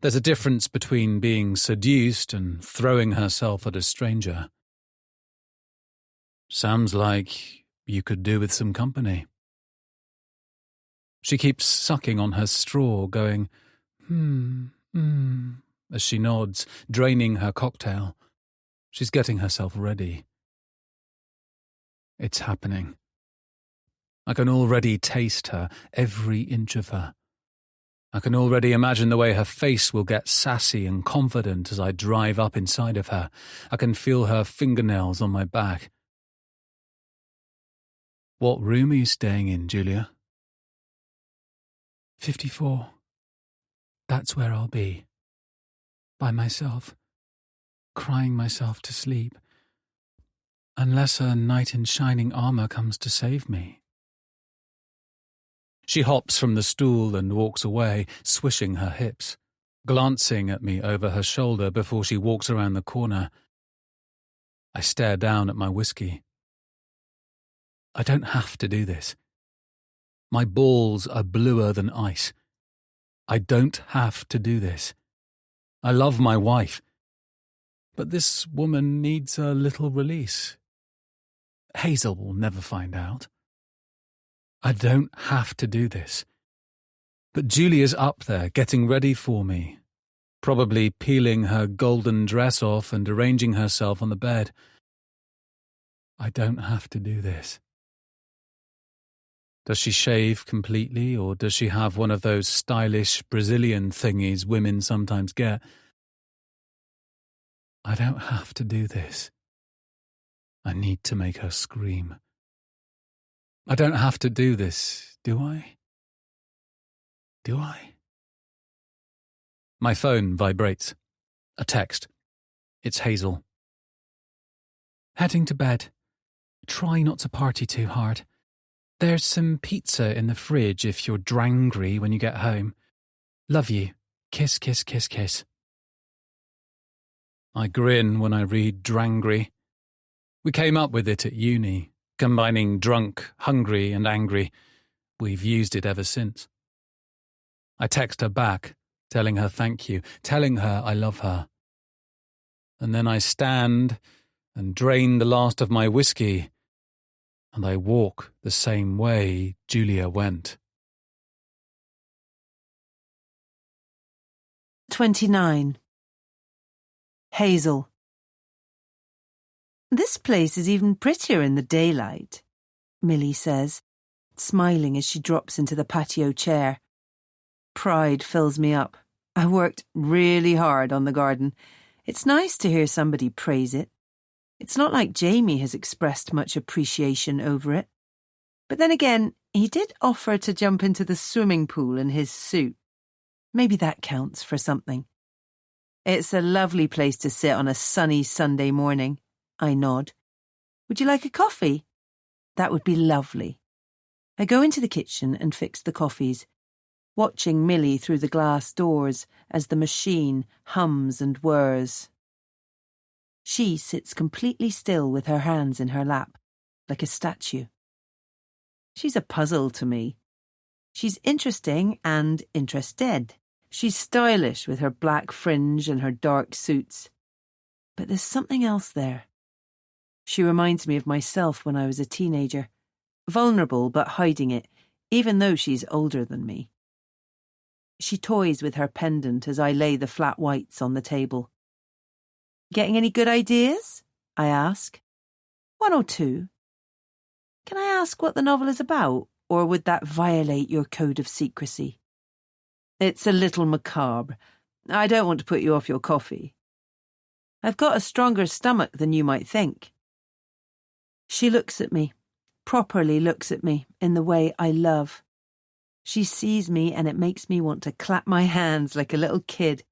There's a difference between being seduced and throwing herself at a stranger. Sounds like you could do with some company. She keeps sucking on her straw, going, as she nods, draining her cocktail. She's getting herself ready. It's happening. I can already taste her, every inch of her. I can already imagine the way her face will get sassy and confident as I drive up inside of her. I can feel her fingernails on my back. What room are you staying in, Julia? 54. That's where I'll be. By myself. Crying myself to sleep. Unless a knight in shining armour comes to save me. She hops from the stool and walks away, swishing her hips, glancing at me over her shoulder before she walks around the corner. I stare down at my whiskey. I don't have to do this. My balls are bluer than ice. I don't have to do this. I love my wife. But this woman needs a little release. Hazel will never find out. I don't have to do this. But Julia's up there, getting ready for me, probably peeling her golden dress off and arranging herself on the bed. I don't have to do this. Does she shave completely, or does she have one of those stylish Brazilian thingies women sometimes get? I don't have to do this. I need to make her scream. I don't have to do this, do I? Do I? My phone vibrates. A text. It's Hazel. Heading to bed. Try not to party too hard. There's some pizza in the fridge if you're drangry when you get home. Love you. Kiss, kiss, kiss, kiss. I grin when I read drangry. We came up with it at uni, combining drunk, hungry and angry. We've used it ever since. I text her back, telling her thank you, telling her I love her. And then I stand and drain the last of my whiskey, and I walk the same way Julia went. 29. Hazel. This place is even prettier in the daylight, Millie says, smiling as she drops into the patio chair. Pride fills me up. I worked really hard on the garden. It's nice to hear somebody praise it. It's not like Jamie has expressed much appreciation over it. But then again, he did offer to jump into the swimming pool in his suit. Maybe that counts for something. It's a lovely place to sit on a sunny Sunday morning. I nod. Would you like a coffee? That would be lovely. I go into the kitchen and fix the coffees, watching Millie through the glass doors as the machine hums and whirs. She sits completely still with her hands in her lap, like a statue. She's a puzzle to me. She's interesting and interested. She's stylish with her black fringe and her dark suits. But there's something else there. She reminds me of myself when I was a teenager, vulnerable but hiding it, even though she's older than me. She toys with her pendant as I lay the flat whites on the table. Getting any good ideas? I ask. 1 or 2. Can I ask what the novel is about, or would that violate your code of secrecy? It's a little macabre. I don't want to put you off your coffee. I've got a stronger stomach than you might think. She looks at me, properly looks at me, in the way I love. She sees me and it makes me want to clap my hands like a little kid.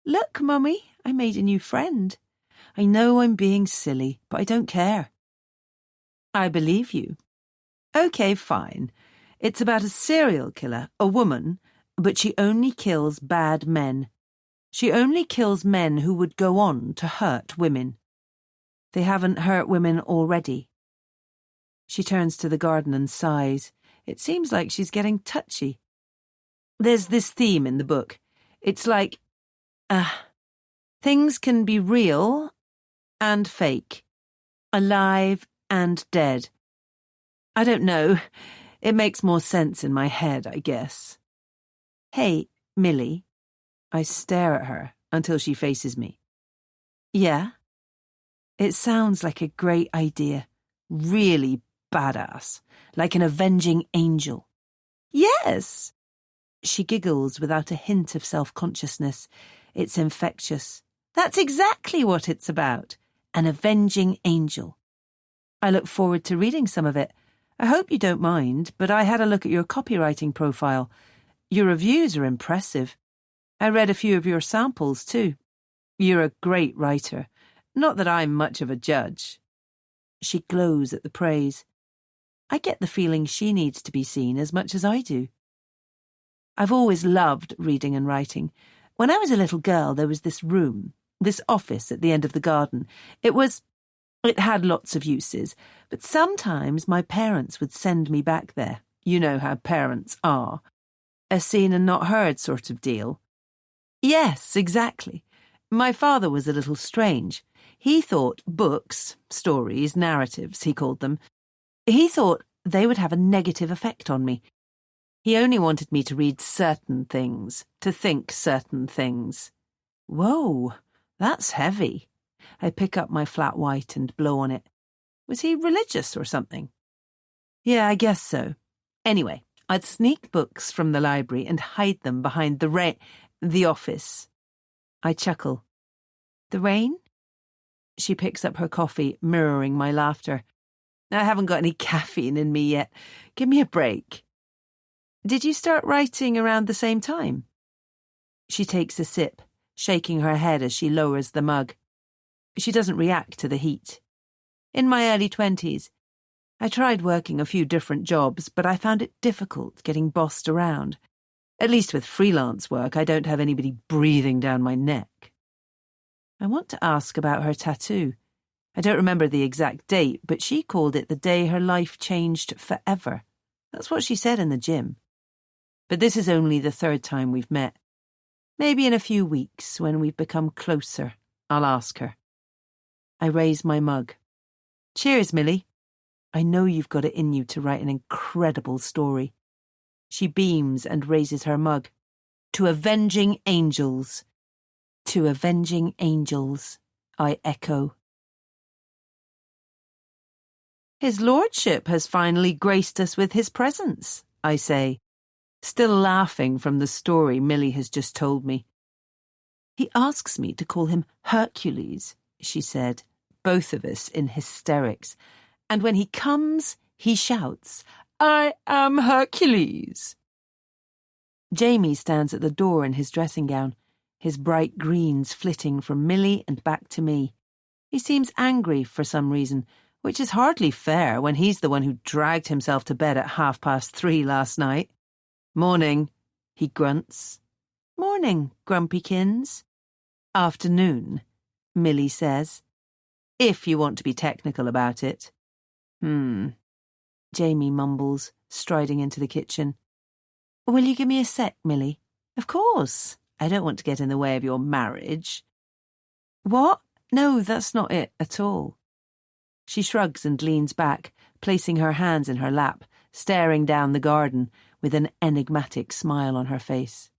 Look, Mummy, I made a new friend. I know I'm being silly, but I don't care. I believe you. OK, fine. It's about a serial killer, a woman, but she only kills bad men. She only kills men who would go on to hurt women. They haven't hurt women already. She turns to the garden and sighs. It seems like she's getting touchy. There's this theme in the book. It's like, things can be real and fake, alive and dead. I don't know. It makes more sense in my head, I guess. Hey, Millie. I stare at her until she faces me. Yeah? It sounds like a great idea. Really badass. Like an avenging angel. Yes! She giggles without a hint of self-consciousness. It's infectious. That's exactly what it's about. An avenging angel. I look forward to reading some of it. I hope you don't mind, but I had a look at your copywriting profile. Your reviews are impressive. I read a few of your samples, too. You're a great writer. Not that I'm much of a judge. She glows at the praise. I get the feeling she needs to be seen as much as I do. I've always loved reading and writing. When I was a little girl, there was this room, this office at the end of the garden. It had lots of uses, but sometimes my parents would send me back there. You know how parents are. A seen and not heard sort of deal. Yes, exactly. My father was a little strange. He thought books, stories, narratives, he called them, he thought they would have a negative effect on me. He only wanted me to read certain things, to think certain things. Whoa, that's heavy. I pick up my flat white and blow on it. Was he religious or something? Yeah, I guess so. Anyway, I'd sneak books from the library and hide them behind the office. I chuckle. The rain? She picks up her coffee, mirroring my laughter. I haven't got any caffeine in me yet. Give me a break. Did you start writing around the same time? She takes a sip, shaking her head as she lowers the mug. She doesn't react to the heat. In my early 20s, I tried working a few different jobs, but I found it difficult getting bossed around. At least with freelance work, I don't have anybody breathing down my neck. I want to ask about her tattoo. I don't remember the exact date, but she called it the day her life changed forever. That's what she said in the gym. But this is only the third time we've met. Maybe in a few weeks, when we've become closer, I'll ask her. I raise my mug. Cheers, Millie. I know you've got it in you to write an incredible story. She beams and raises her mug. To avenging angels. To avenging angels, I echo. His lordship has finally graced us with his presence, I say, still laughing from the story Millie has just told me. He asks me to call him Hercules, she said, both of us in hysterics. And when he comes, he shouts, I am Hercules. Jamie stands at the door in his dressing gown, his bright greens flitting from Millie and back to me. He seems angry for some reason, which is hardly fair when he's the one who dragged himself to bed at 3:30 last night. Morning, he grunts. Morning, Grumpykins. Afternoon, Millie says. If you want to be technical about it. Jamie mumbles, striding into the kitchen. Will you give me a sec, Millie? Of course. I don't want to get in the way of your marriage. What? No, that's not it at all. She shrugs and leans back, placing her hands in her lap, staring down the garden with an enigmatic smile on her face.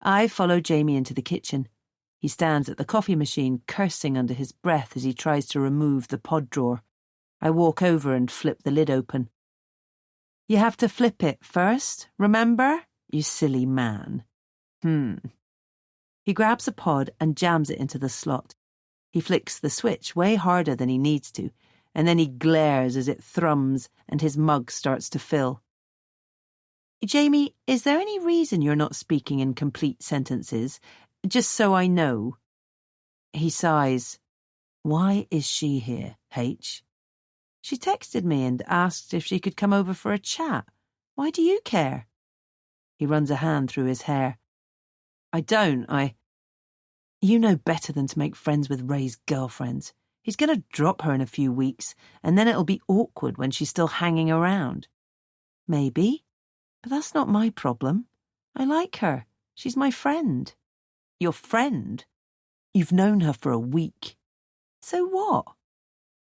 I follow Jamie into the kitchen. He stands at the coffee machine, cursing under his breath as he tries to remove the pod drawer. I walk over and flip the lid open. You have to flip it first, remember? You silly man. He grabs a pod and jams it into the slot. He flicks the switch way harder than he needs to, and then he glares as it thrums and his mug starts to fill. Jamie, is there any reason you're not speaking in complete sentences? Just so I know. He sighs. Why is she here, H? She texted me and asked if she could come over for a chat. Why do you care? He runs a hand through his hair. I don't. You know better than to make friends with Ray's girlfriends. He's going to drop her in a few weeks, and then it'll be awkward when she's still hanging around. Maybe, but that's not my problem. I like her. She's my friend. Your friend? You've known her for a week. So what?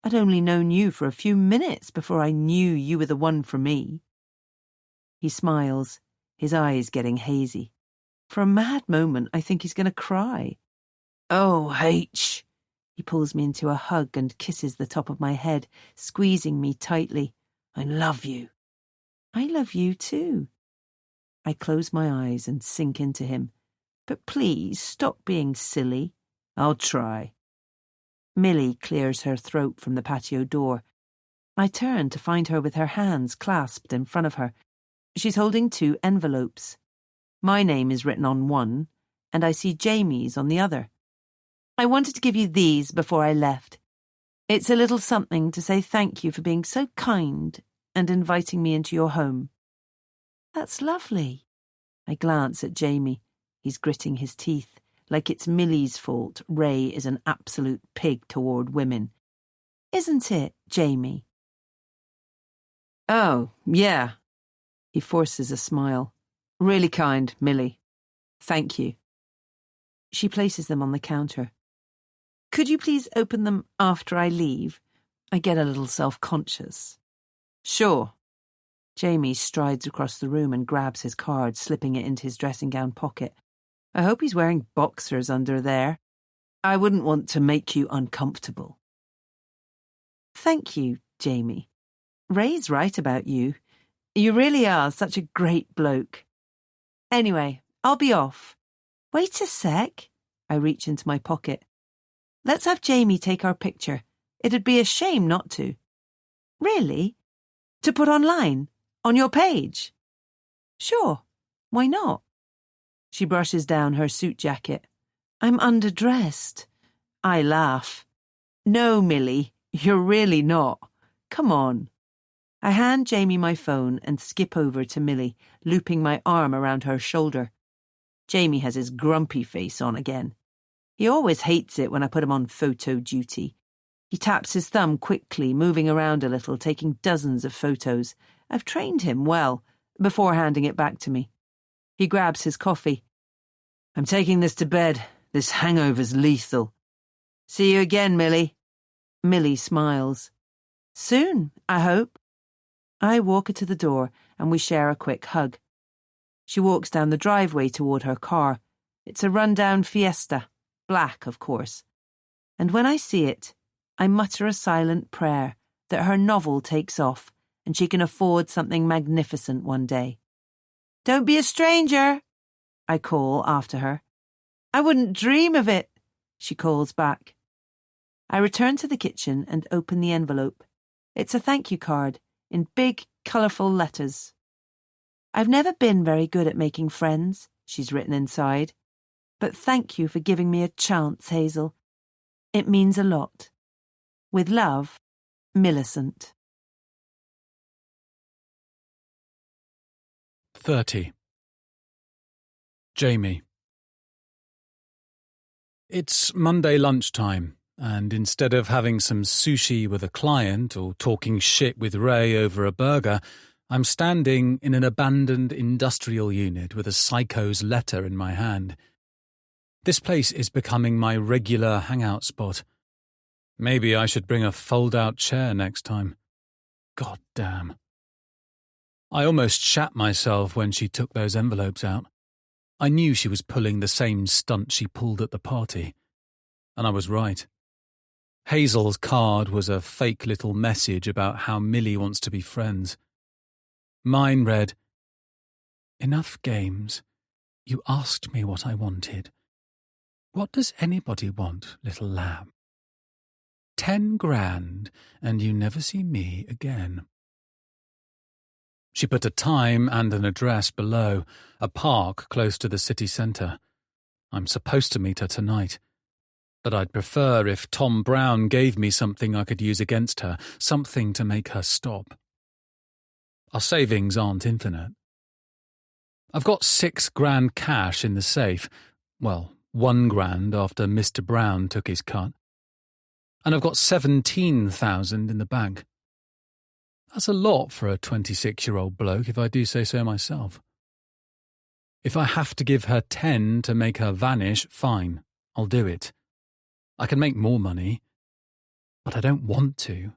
I'd only known you for a few minutes before I knew you were the one for me. He smiles, his eyes getting hazy. For a mad moment, I think he's going to cry. Oh, H. He pulls me into a hug and kisses the top of my head, squeezing me tightly. I love you. I love you too. I close my eyes and sink into him. But please stop being silly. I'll try. Millie clears her throat from the patio door. I turn to find her with her hands clasped in front of her. She's holding 2 envelopes. My name is written on one, and I see Jamie's on the other. I wanted to give you these before I left. It's a little something to say thank you for being so kind and inviting me into your home. That's lovely. I glance at Jamie. He's gritting his teeth, like it's Millie's fault Ray is an absolute pig toward women. Isn't it, Jamie? Oh, yeah. He forces a smile. Really kind, Millie. Thank you. She places them on the counter. Could you please open them after I leave? I get a little self-conscious. Sure. Jamie strides across the room and grabs his card, slipping it into his dressing gown pocket. I hope he's wearing boxers under there. I wouldn't want to make you uncomfortable. Thank you, Jamie. Ray's right about you. You really are such a great bloke. Anyway, I'll be off. Wait a sec. I reach into my pocket. Let's have Jamie take our picture. It'd be a shame not to. Really? To put online? On your page? Sure. Why not? She brushes down her suit jacket. I'm underdressed. I laugh. No, Millie, you're really not. Come on. I hand Jamie my phone and skip over to Millie, looping my arm around her shoulder. Jamie has his grumpy face on again. He always hates it when I put him on photo duty. He taps his thumb quickly, moving around a little, taking dozens of photos. I've trained him well, before handing it back to me. He grabs his coffee. I'm taking this to bed. This hangover's lethal. See you again, Millie. Millie smiles. Soon, I hope. I walk her to the door and we share a quick hug. She walks down the driveway toward her car. It's a rundown Fiesta, black, of course. And when I see it, I mutter a silent prayer that her novel takes off and she can afford something magnificent one day. Don't be a stranger, I call after her. I wouldn't dream of it, she calls back. I return to the kitchen and open the envelope. It's a thank you card in big, colourful letters. I've never been very good at making friends, she's written inside. But thank you for giving me a chance, Hazel. It means a lot. With love, Millicent. 30. Jamie. It's Monday lunchtime, and instead of having some sushi with a client or talking shit with Ray over a burger, I'm standing in an abandoned industrial unit with a psycho's letter in my hand. This place is becoming my regular hangout spot. Maybe I should bring a fold-out chair next time. God damn. I almost shat myself when she took those envelopes out. I knew she was pulling the same stunt she pulled at the party. And I was right. Hazel's card was a fake little message about how Millie wants to be friends. Mine read, "Enough games. You asked me what I wanted. What does anybody want, little lamb? 10 grand, and you never see me again." She put a time and an address below, a park close to the city centre. I'm supposed to meet her tonight. But I'd prefer if Tom Brown gave me something I could use against her, something to make her stop. Our savings aren't infinite. I've got 6 grand cash in the safe. Well, $1,000 after Mr. Brown took his cut. And I've got 17,000 in the bank. That's a lot for a 26-year-old bloke, if I do say so myself. If I have to give her 10 to make her vanish, fine, I'll do it. I can make more money, but I don't want to.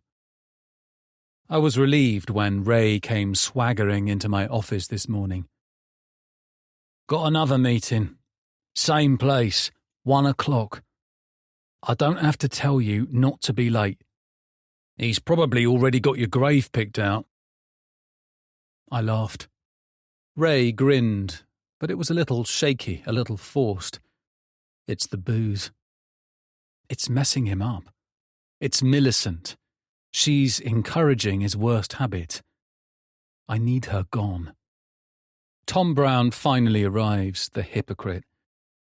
I was relieved when Ray came swaggering into my office this morning. Got another meeting. Same place, 1 o'clock. I don't have to tell you not to be late. He's probably already got your grave picked out. I laughed. Ray grinned, but it was a little shaky, a little forced. It's the booze. It's messing him up. It's Millicent. She's encouraging his worst habit. I need her gone. Tom Brown finally arrives, the hypocrite.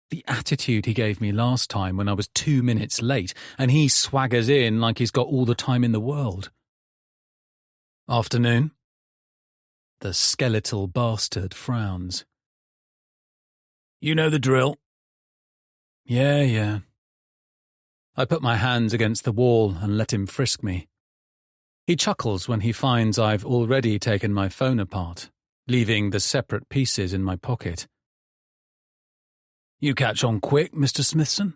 The attitude he gave me last time when I was 2 minutes late, and he swaggers in like he's got all the time in the world. Afternoon. The skeletal bastard frowns. You know the drill. Yeah. I put my hands against the wall and let him frisk me. He chuckles when he finds I've already taken my phone apart, leaving the separate pieces in my pocket. You catch on quick, Mr. Smithson?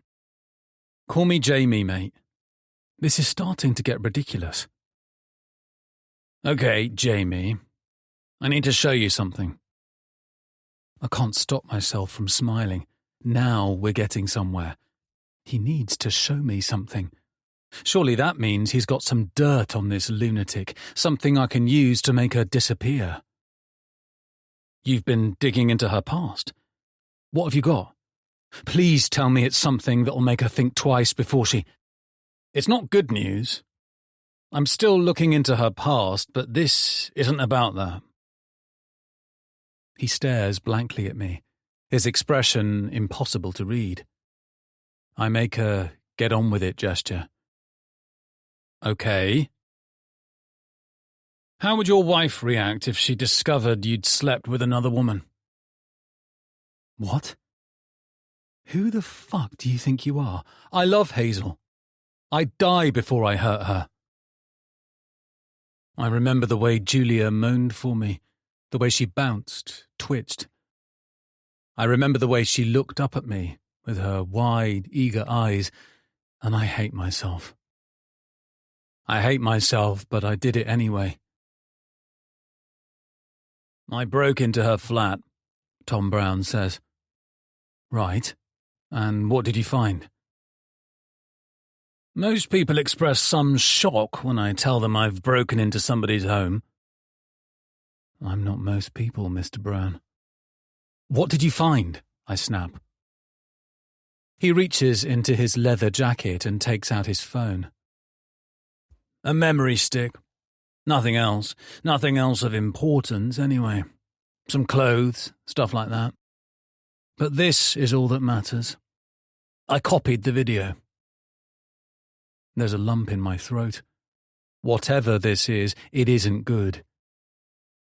Call me Jamie, mate. This is starting to get ridiculous. Okay, Jamie. I need to show you something. I can't stop myself from smiling. Now we're getting somewhere. He needs to show me something. Surely that means he's got some dirt on this lunatic, something I can use to make her disappear. You've been digging into her past. What have you got? Please tell me it's something that'll make her think twice before she... It's not good news. I'm still looking into her past, but this isn't about that. He stares blankly at me, his expression impossible to read. I make a get on with it gesture. Okay. How would your wife react if she discovered you'd slept with another woman? What? Who the fuck do you think you are? I love Hazel. I'd die before I hurt her. I remember the way Julia moaned for me, the way she bounced, twitched. I remember the way she looked up at me with her wide, eager eyes, and I hate myself. I hate myself, but I did it anyway. I broke into her flat, Tom Brown says. Right. And what did you find? Most people express some shock when I tell them I've broken into somebody's home. I'm not most people, Mr. Brown. What did you find? I snap. He reaches into his leather jacket and takes out his phone. A memory stick. Nothing else. Nothing else of importance, anyway. Some clothes, stuff like that. But this is all that matters. I copied the video. There's a lump in my throat. Whatever this is, it isn't good.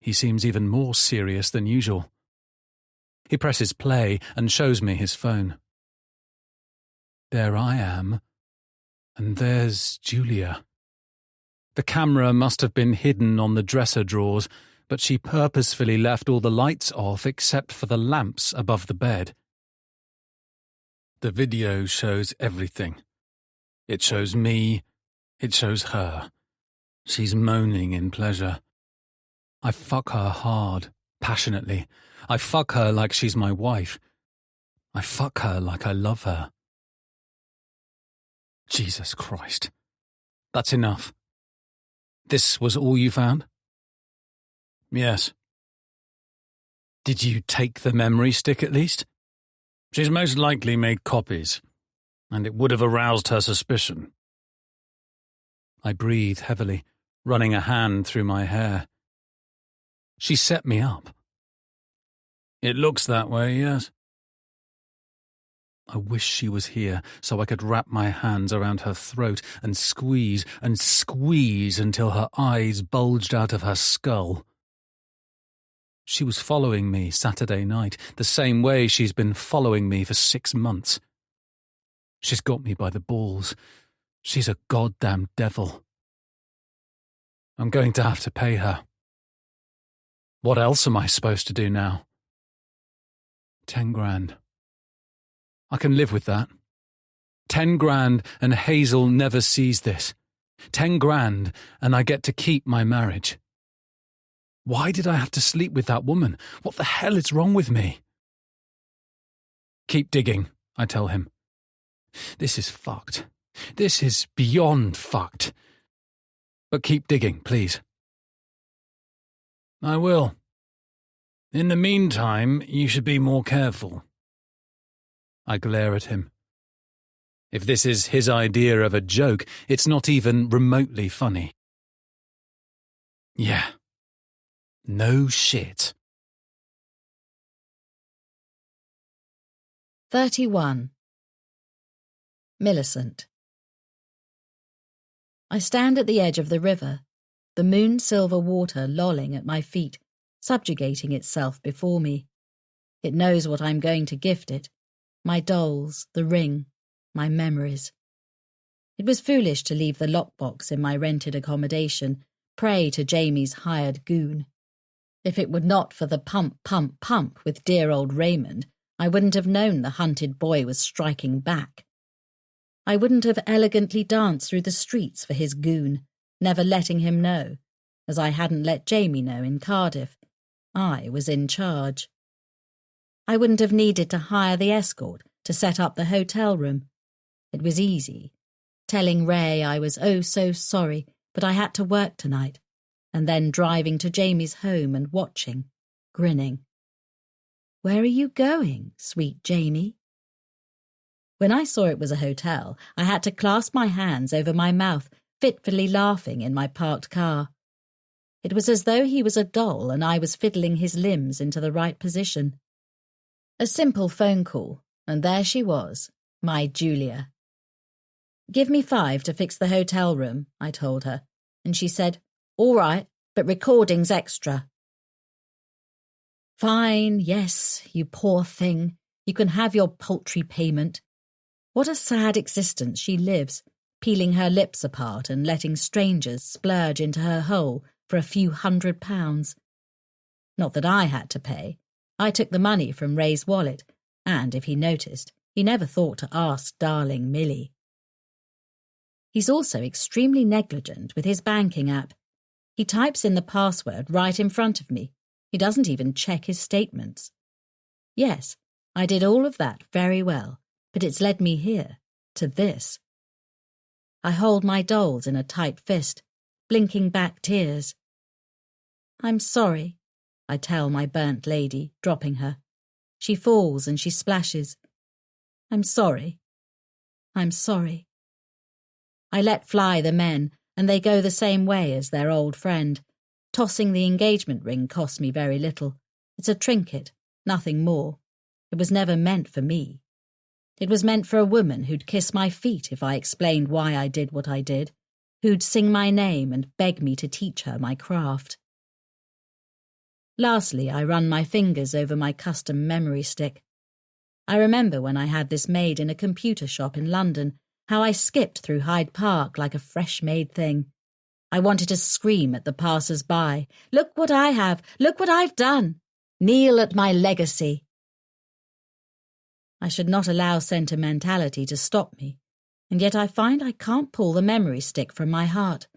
He seems even more serious than usual. He presses play and shows me his phone. There I am, and there's Julia. The camera must have been hidden on the dresser drawers, but she purposefully left all the lights off except for the lamps above the bed. The video shows everything. It shows me. It shows her. She's moaning in pleasure. I fuck her hard, passionately. I fuck her like she's my wife. I fuck her like I love her. Jesus Christ. That's enough. This was all you found? Yes. Did you take the memory stick at least? She's most likely made copies, and it would have aroused her suspicion. I breathe heavily, running a hand through my hair. She set me up. It looks that way, yes. I wish she was here so I could wrap my hands around her throat and squeeze until her eyes bulged out of her skull. She was following me Saturday night, the same way she's been following me for 6 months, She's got me by the balls. She's a goddamn devil. I'm going to have to pay her. What else am I supposed to do now? 10 grand. I can live with that. 10 grand and Hazel never sees this. 10 grand and I get to keep my marriage. Why did I have to sleep with that woman? What the hell is wrong with me? Keep digging, I tell him. This is fucked. This is beyond fucked. But keep digging, please. I will. In the meantime, you should be more careful. I glare at him. If this is his idea of a joke, it's not even remotely funny. Yeah. No shit. 31. Millicent. I stand at the edge of the river, the moon-silver water lolling at my feet, subjugating itself before me. It knows what I'm going to gift it, my dolls, the ring, my memories. It was foolish to leave the lockbox in my rented accommodation, prey to Jamie's hired goon. If it were not for the pump, pump, pump with dear old Raymond, I wouldn't have known the hunted boy was striking back. I wouldn't have elegantly danced through the streets for his goon, never letting him know, as I hadn't let Jamie know in Cardiff. I was in charge. I wouldn't have needed to hire the escort to set up the hotel room. It was easy, telling Ray I was oh so sorry, but I had to work tonight, and then driving to Jamie's home and watching, grinning. Where are you going, sweet Jamie? When I saw it was a hotel, I had to clasp my hands over my mouth, fitfully laughing in my parked car. It was as though he was a doll and I was fiddling his limbs into the right position. A simple phone call, and there she was, my Julia. Give me 5 to fix the hotel room, I told her, and she said, all right, but recording's extra. Fine, yes, you poor thing. You can have your paltry payment. What a sad existence she lives, peeling her lips apart and letting strangers splurge into her hole for a few £100. Not that I had to pay. I took the money from Ray's wallet, and if he noticed, he never thought to ask darling Millie. He's also extremely negligent with his banking app. He types in the password right in front of me. He doesn't even check his statements. Yes, I did all of that very well, but it's led me here, to this. I hold my dolls in a tight fist, blinking back tears. I'm sorry, I tell my burnt lady, dropping her. She falls and she splashes. I'm sorry. I'm sorry. I let fly the men, and they go the same way as their old friend. Tossing the engagement ring cost me very little. It's a trinket, nothing more. It was never meant for me. It was meant for a woman who'd kiss my feet if I explained why I did what I did, who'd sing my name and beg me to teach her my craft. Lastly, I run my fingers over my custom memory stick. I remember when I had this made in a computer shop in London, how I skipped through Hyde Park like a fresh-made thing. I wanted to scream at the passers-by, look what I have, look what I've done, kneel at my legacy. I should not allow sentimentality to stop me, and yet I find I can't pull the memory stick from my heart.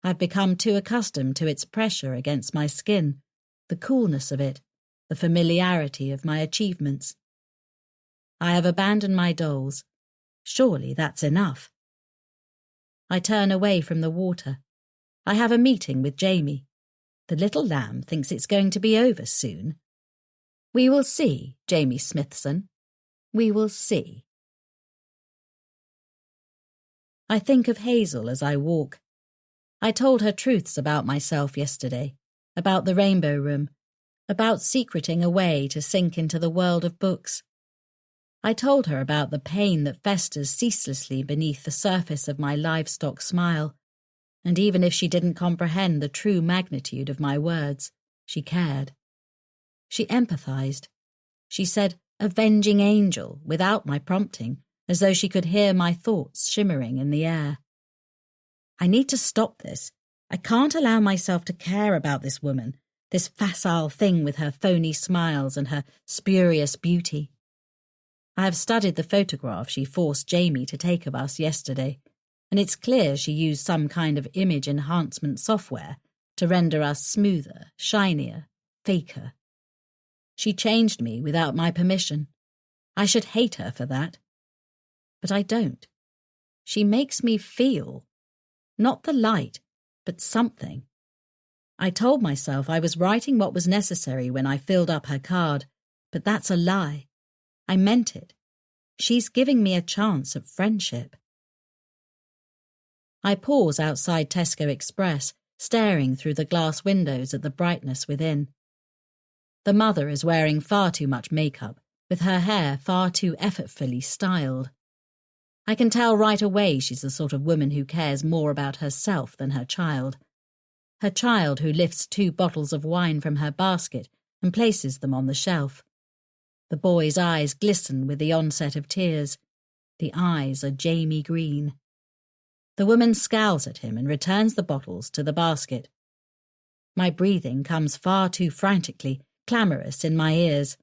I've become too accustomed to its pressure against my skin, the coolness of it, the familiarity of my achievements. I have abandoned my dolls. Surely that's enough. I turn away from the water. I have a meeting with Jamie. The little lamb thinks it's going to be over soon. We will see, Jamie Smithson. We will see. I think of Hazel as I walk. I told her truths about myself yesterday, about the Rainbow Room, about secreting away to sink into the world of books. I told her about the pain that festers ceaselessly beneath the surface of my livestock smile, and even if she didn't comprehend the true magnitude of my words, she cared. She empathized. She said, avenging angel, without my prompting, as though she could hear my thoughts shimmering in the air. I need to stop this. I can't allow myself to care about this woman, this facile thing with her phony smiles and her spurious beauty. I have studied the photograph she forced Jamie to take of us yesterday, and it's clear she used some kind of image enhancement software to render us smoother, shinier, faker. She changed me without my permission. I should hate her for that. But I don't. She makes me feel. Not the light, but something. I told myself I was writing what was necessary when I filled up her card, but that's a lie. I meant it. She's giving me a chance at friendship. I pause outside Tesco Express, staring through the glass windows at the brightness within. The mother is wearing far too much makeup, with her hair far too effortfully styled. I can tell right away she's the sort of woman who cares more about herself than her child. Her child who lifts 2 bottles of wine from her basket and places them on the shelf. The boy's eyes glisten with the onset of tears. The eyes are Jamie green. The woman scowls at him and returns the bottles to the basket. My breathing comes far too frantically, clamorous in my ears.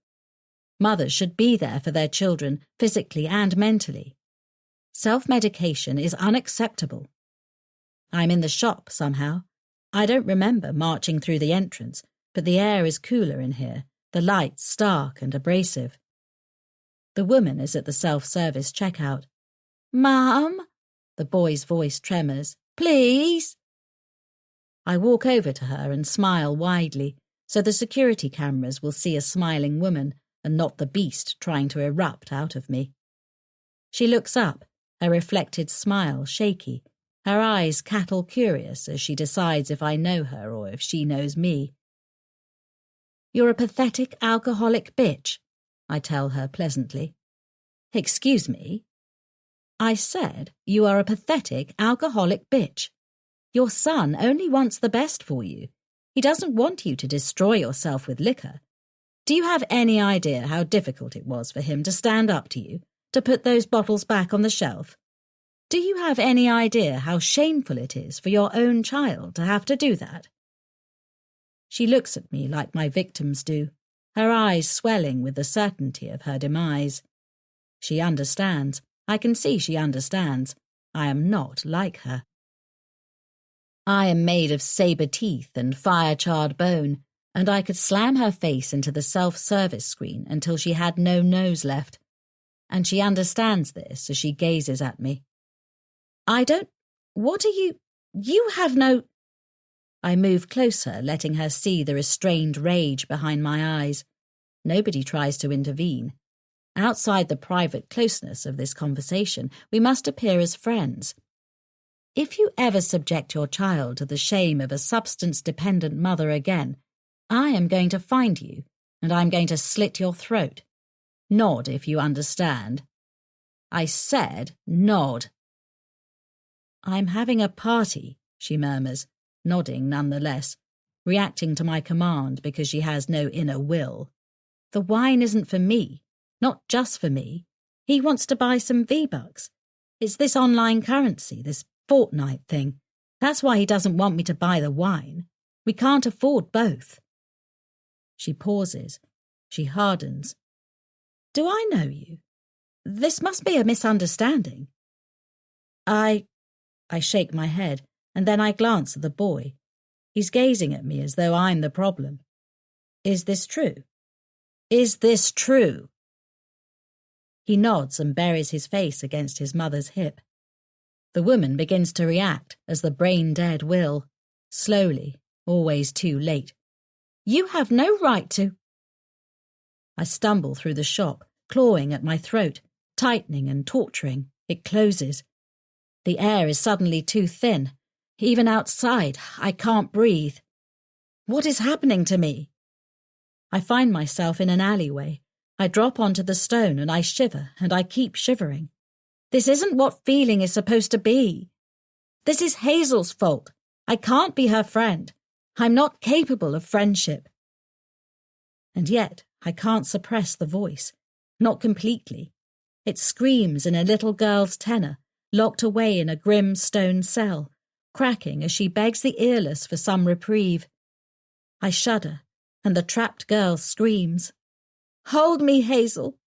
Mothers should be there for their children, physically and mentally. Self-medication is unacceptable. I'm in the shop somehow. I don't remember marching through the entrance, but the air is cooler in here, the lights stark and abrasive. The woman is at the self-service checkout. "Mum?" The boy's voice tremors. "Please?" I walk over to her and smile widely, so the security cameras will see a smiling woman and not the beast trying to erupt out of me. She looks up, her reflected smile shaky, her eyes cattle-curious as she decides if I know her or if she knows me. "You're a pathetic alcoholic bitch," I tell her pleasantly. "Excuse me?" "I said you are a pathetic alcoholic bitch. Your son only wants the best for you. He doesn't want you to destroy yourself with liquor. Do you have any idea how difficult it was for him to stand up to you, to put those bottles back on the shelf? Do you have any idea how shameful it is for your own child to have to do that?" She looks at me like my victims do, her eyes swelling with the certainty of her demise. She understands. I can see she understands. I am not like her. I am made of sabre teeth and fire-charred bone, and I could slam her face into the self-service screen until she had no nose left. And she understands this as she gazes at me. What are you... You have no... I move closer, letting her see the restrained rage behind my eyes. Nobody tries to intervene. Outside the private closeness of this conversation, we must appear as friends. If you ever subject your child to the shame of a substance-dependent mother again, I am going to find you, and I'm going to slit your throat. Nod if you understand. I said nod. "I'm having a party," she murmurs, nodding nonetheless, reacting to my command because she has no inner will. The wine isn't for me, not just for me. He wants to buy some V-Bucks. It's this online currency, this fortnight thing. That's why he doesn't want me to buy the wine. We can't afford both. She pauses. She hardens. "Do I know you? This must be a misunderstanding." I shake my head, and then I glance at the boy. He's gazing at me as though I'm the problem. "Is this true? Is this true?" He nods and buries his face against his mother's hip. The woman begins to react as the brain-dead will. Slowly, always too late. "You have no right to..." I stumble through the shop, clawing at my throat, tightening and torturing. It closes. The air is suddenly too thin. Even outside, I can't breathe. What is happening to me? I find myself in an alleyway. I drop onto the stone and I shiver, and I keep shivering. This isn't what feeling is supposed to be. This is Hazel's fault. I can't be her friend. I'm not capable of friendship. And yet I can't suppress the voice. Not completely. It screams in a little girl's tenor, locked away in a grim stone cell, cracking as she begs the earless for some reprieve. I shudder, and the trapped girl screams, "Hold me, Hazel!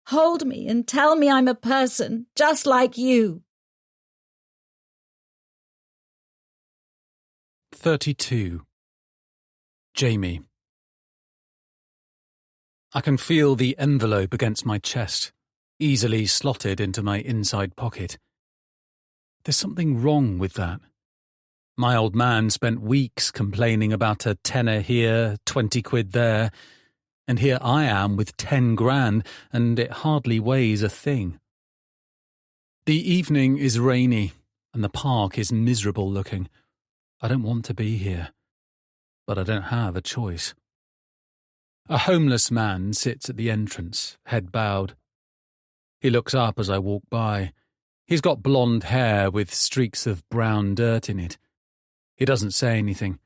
Hold me and tell me I'm a person, just like you!" 32. Jamie. I can feel the envelope against my chest, easily slotted into my inside pocket. There's something wrong with that. My old man spent weeks complaining about a tenner here, 20 quid there, and here I am with 10 grand, and it hardly weighs a thing. The evening is rainy, and the park is miserable looking. I don't want to be here, but I don't have a choice. A homeless man sits at the entrance, head bowed. He looks up as I walk by. He's got blonde hair with streaks of brown dirt in it. He doesn't say anything.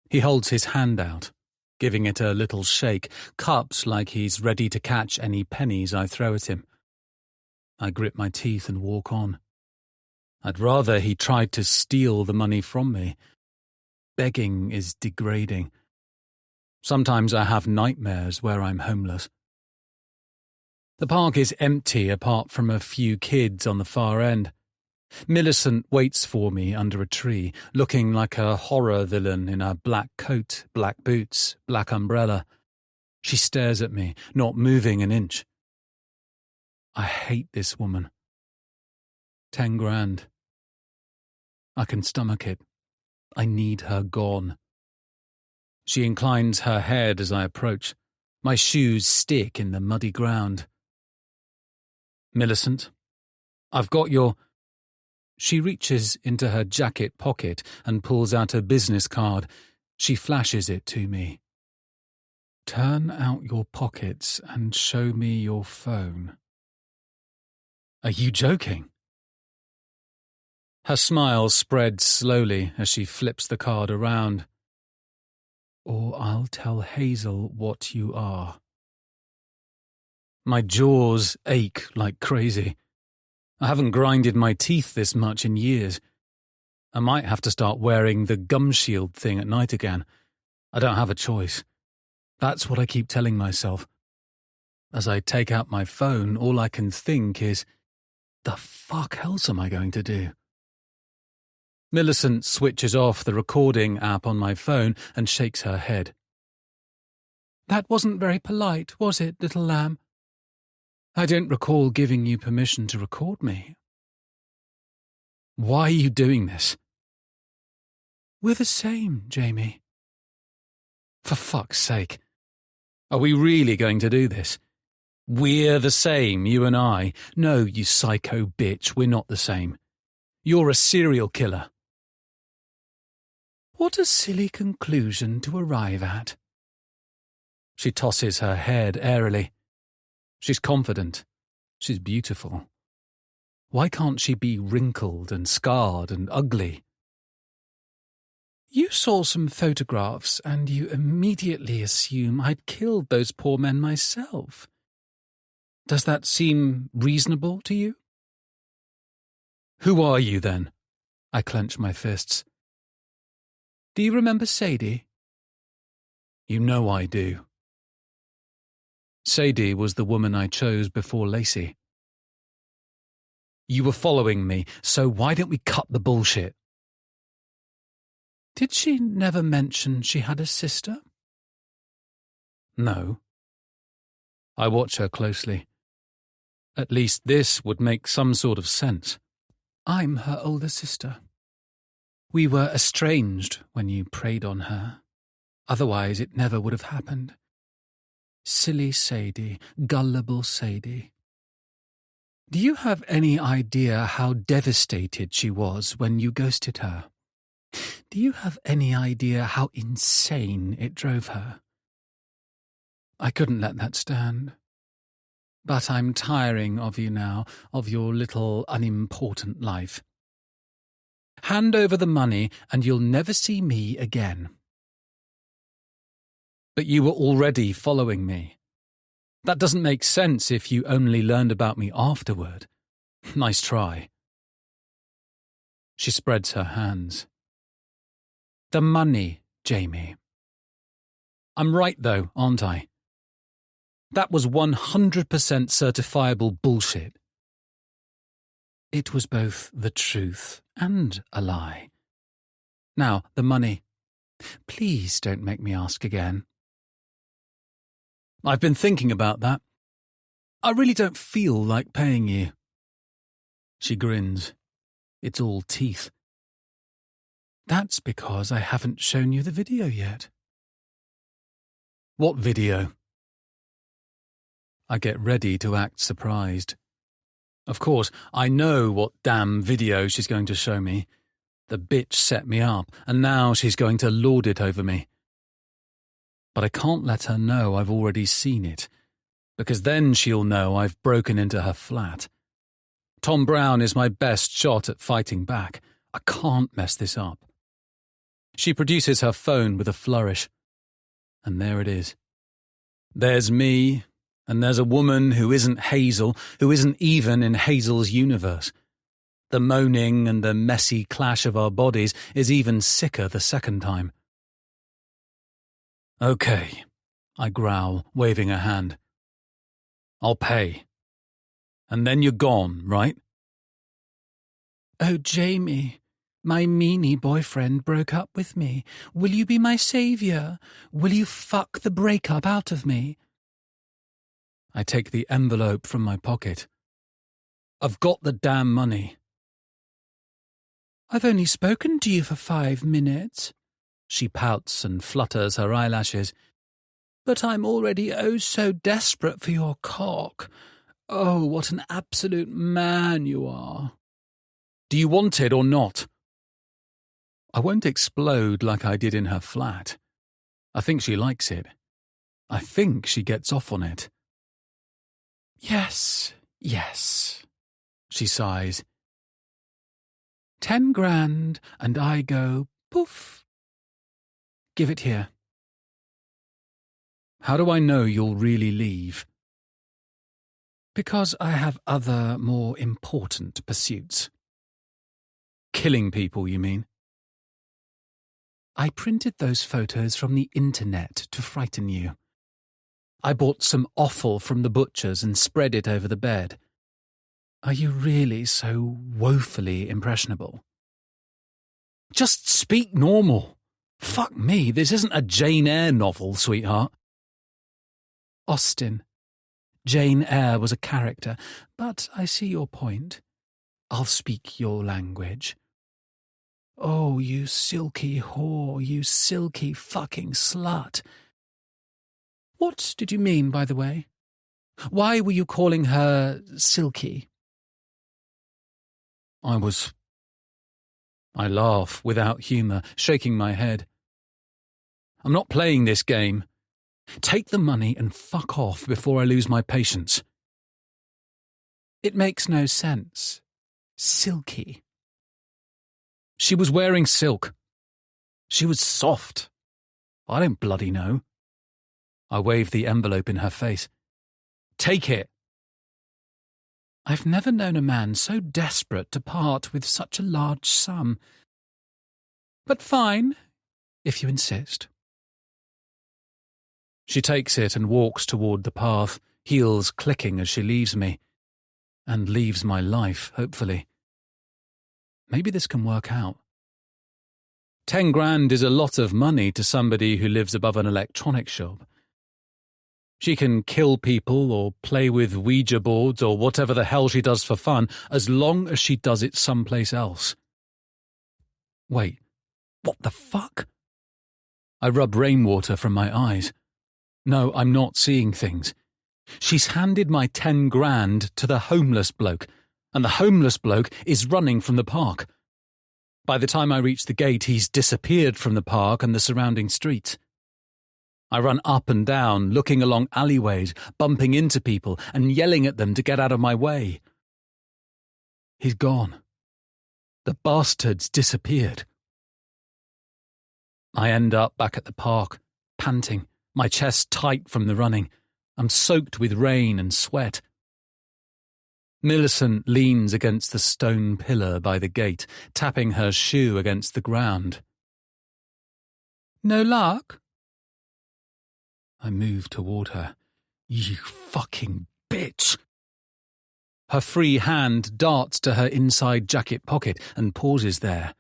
He holds his hand out, giving it a little shake, cupped like he's ready to catch any pennies I throw at him. I grit my teeth and walk on. I'd rather he tried to steal the money from me. Begging is degrading. Sometimes I have nightmares where I'm homeless. The park is empty apart from a few kids on the far end. Millicent waits for me under a tree, looking like a horror villain in a black coat, black boots, black umbrella. She stares at me, not moving an inch. I hate this woman. 10 grand. I can stomach it. I need her gone. She inclines her head as I approach. My shoes stick in the muddy ground. Millicent, I've got your... She reaches into her jacket pocket and pulls out a business card. She flashes it to me. Turn out your pockets and show me your phone. Are you joking? Her smile spreads slowly as she flips the card around. Or I'll tell Hazel what you are. My jaws ache like crazy. I haven't grinded my teeth this much in years. I might have to start wearing the gum shield thing at night again. I don't have a choice. That's what I keep telling myself. As I take out my phone, all I can think is, the fuck else am I going to do? Millicent switches off the recording app on my phone and shakes her head. That wasn't very polite, was it, little lamb? I don't recall giving you permission to record me. Why are you doing this? We're the same, Jamie. For fuck's sake. Are we really going to do this? We're the same, you and I. No, you psycho bitch, we're not the same. You're a serial killer. What a silly conclusion to arrive at. She tosses her head airily. She's confident. She's beautiful. Why can't she be wrinkled and scarred and ugly? You saw some photographs and you immediately assume I'd killed those poor men myself. Does that seem reasonable to you? Who are you then? I clench my fists. Do you remember Sadie? You know I do. Sadie was the woman I chose before Lacey. You were following me, so why don't we cut the bullshit? Did she never mention she had a sister? No. I watch her closely. At least this would make some sort of sense. I'm her older sister. We were estranged when you preyed on her. Otherwise it never would have happened. Silly Sadie, gullible Sadie. Do you have any idea how devastated she was when you ghosted her? Do you have any idea how insane it drove her? I couldn't let that stand. But I'm tiring of you now, of your little unimportant life. Hand over the money and you'll never see me again. But you were already following me. That doesn't make sense if you only learned about me afterward. Nice try. She spreads her hands. The money, Jamie. I'm right, though, aren't I? That was 100% certifiable bullshit. It was both the truth and a lie. Now, the money. Please don't make me ask again. I've been thinking about that. I really don't feel like paying you. She grins. It's all teeth. That's because I haven't shown you the video yet. What video? I get ready to act surprised. Of course, I know what damn video she's going to show me. The bitch set me up, and now she's going to lord it over me. But I can't let her know I've already seen it, because then she'll know I've broken into her flat. Tom Brown is my best shot at fighting back. I can't mess this up. She produces her phone with a flourish. And there it is. There's me, and there's a woman who isn't Hazel, who isn't even in Hazel's universe. The moaning and the messy clash of our bodies is even sicker the second time. Okay, I growl, waving a hand. I'll pay. And then you're gone, right? Oh, Jamie, my meanie boyfriend broke up with me. Will you be my saviour? Will you fuck the breakup out of me? I take the envelope from my pocket. I've got the damn money. I've only spoken to you for 5 minutes. She pouts and flutters her eyelashes. But I'm already oh so desperate for your cock. Oh, what an absolute man you are. Do you want it or not? I won't explode like I did in her flat. I think she likes it. I think she gets off on it. Yes, she sighs. 10 grand, and I go poof. Give it here. How do I know you'll really leave? Because I have other, more important pursuits. Killing people, you mean? I printed those photos from the internet to frighten you. I bought some offal from the butcher's and spread it over the bed. Are you really so woefully impressionable? Just speak normal. Fuck me, this isn't a Jane Eyre novel, sweetheart. Austen. Jane Eyre was a character, but I see your point. I'll speak your language. Oh, you silky whore, you silky fucking slut. What did you mean, by the way? Why were you calling her silky? I laugh without humour, shaking my head. I'm not playing this game. Take the money and fuck off before I lose my patience. It makes no sense. Silky. She was wearing silk. She was soft. I don't bloody know. I wave the envelope in her face. Take it. I've never known a man so desperate to part with such a large sum. But fine, if you insist. She takes it and walks toward the path, heels clicking as she leaves me. And leaves my life, hopefully. Maybe this can work out. 10 grand is a lot of money to somebody who lives above an electronics shop. She can kill people or play with Ouija boards or whatever the hell she does for fun, as long as she does it someplace else. Wait, what the fuck? I rub rainwater from my eyes. No, I'm not seeing things. She's handed my 10 grand to the homeless bloke, and the homeless bloke is running from the park. By the time I reach the gate, he's disappeared from the park and the surrounding streets. I run up and down, looking along alleyways, bumping into people and yelling at them to get out of my way. He's gone. The bastard's disappeared. I end up back at the park, panting, my chest tight from the running. I'm soaked with rain and sweat. Millicent leans against the stone pillar by the gate, tapping her shoe against the ground. No luck? I move toward her. You fucking bitch! Her free hand darts to her inside jacket pocket and pauses there.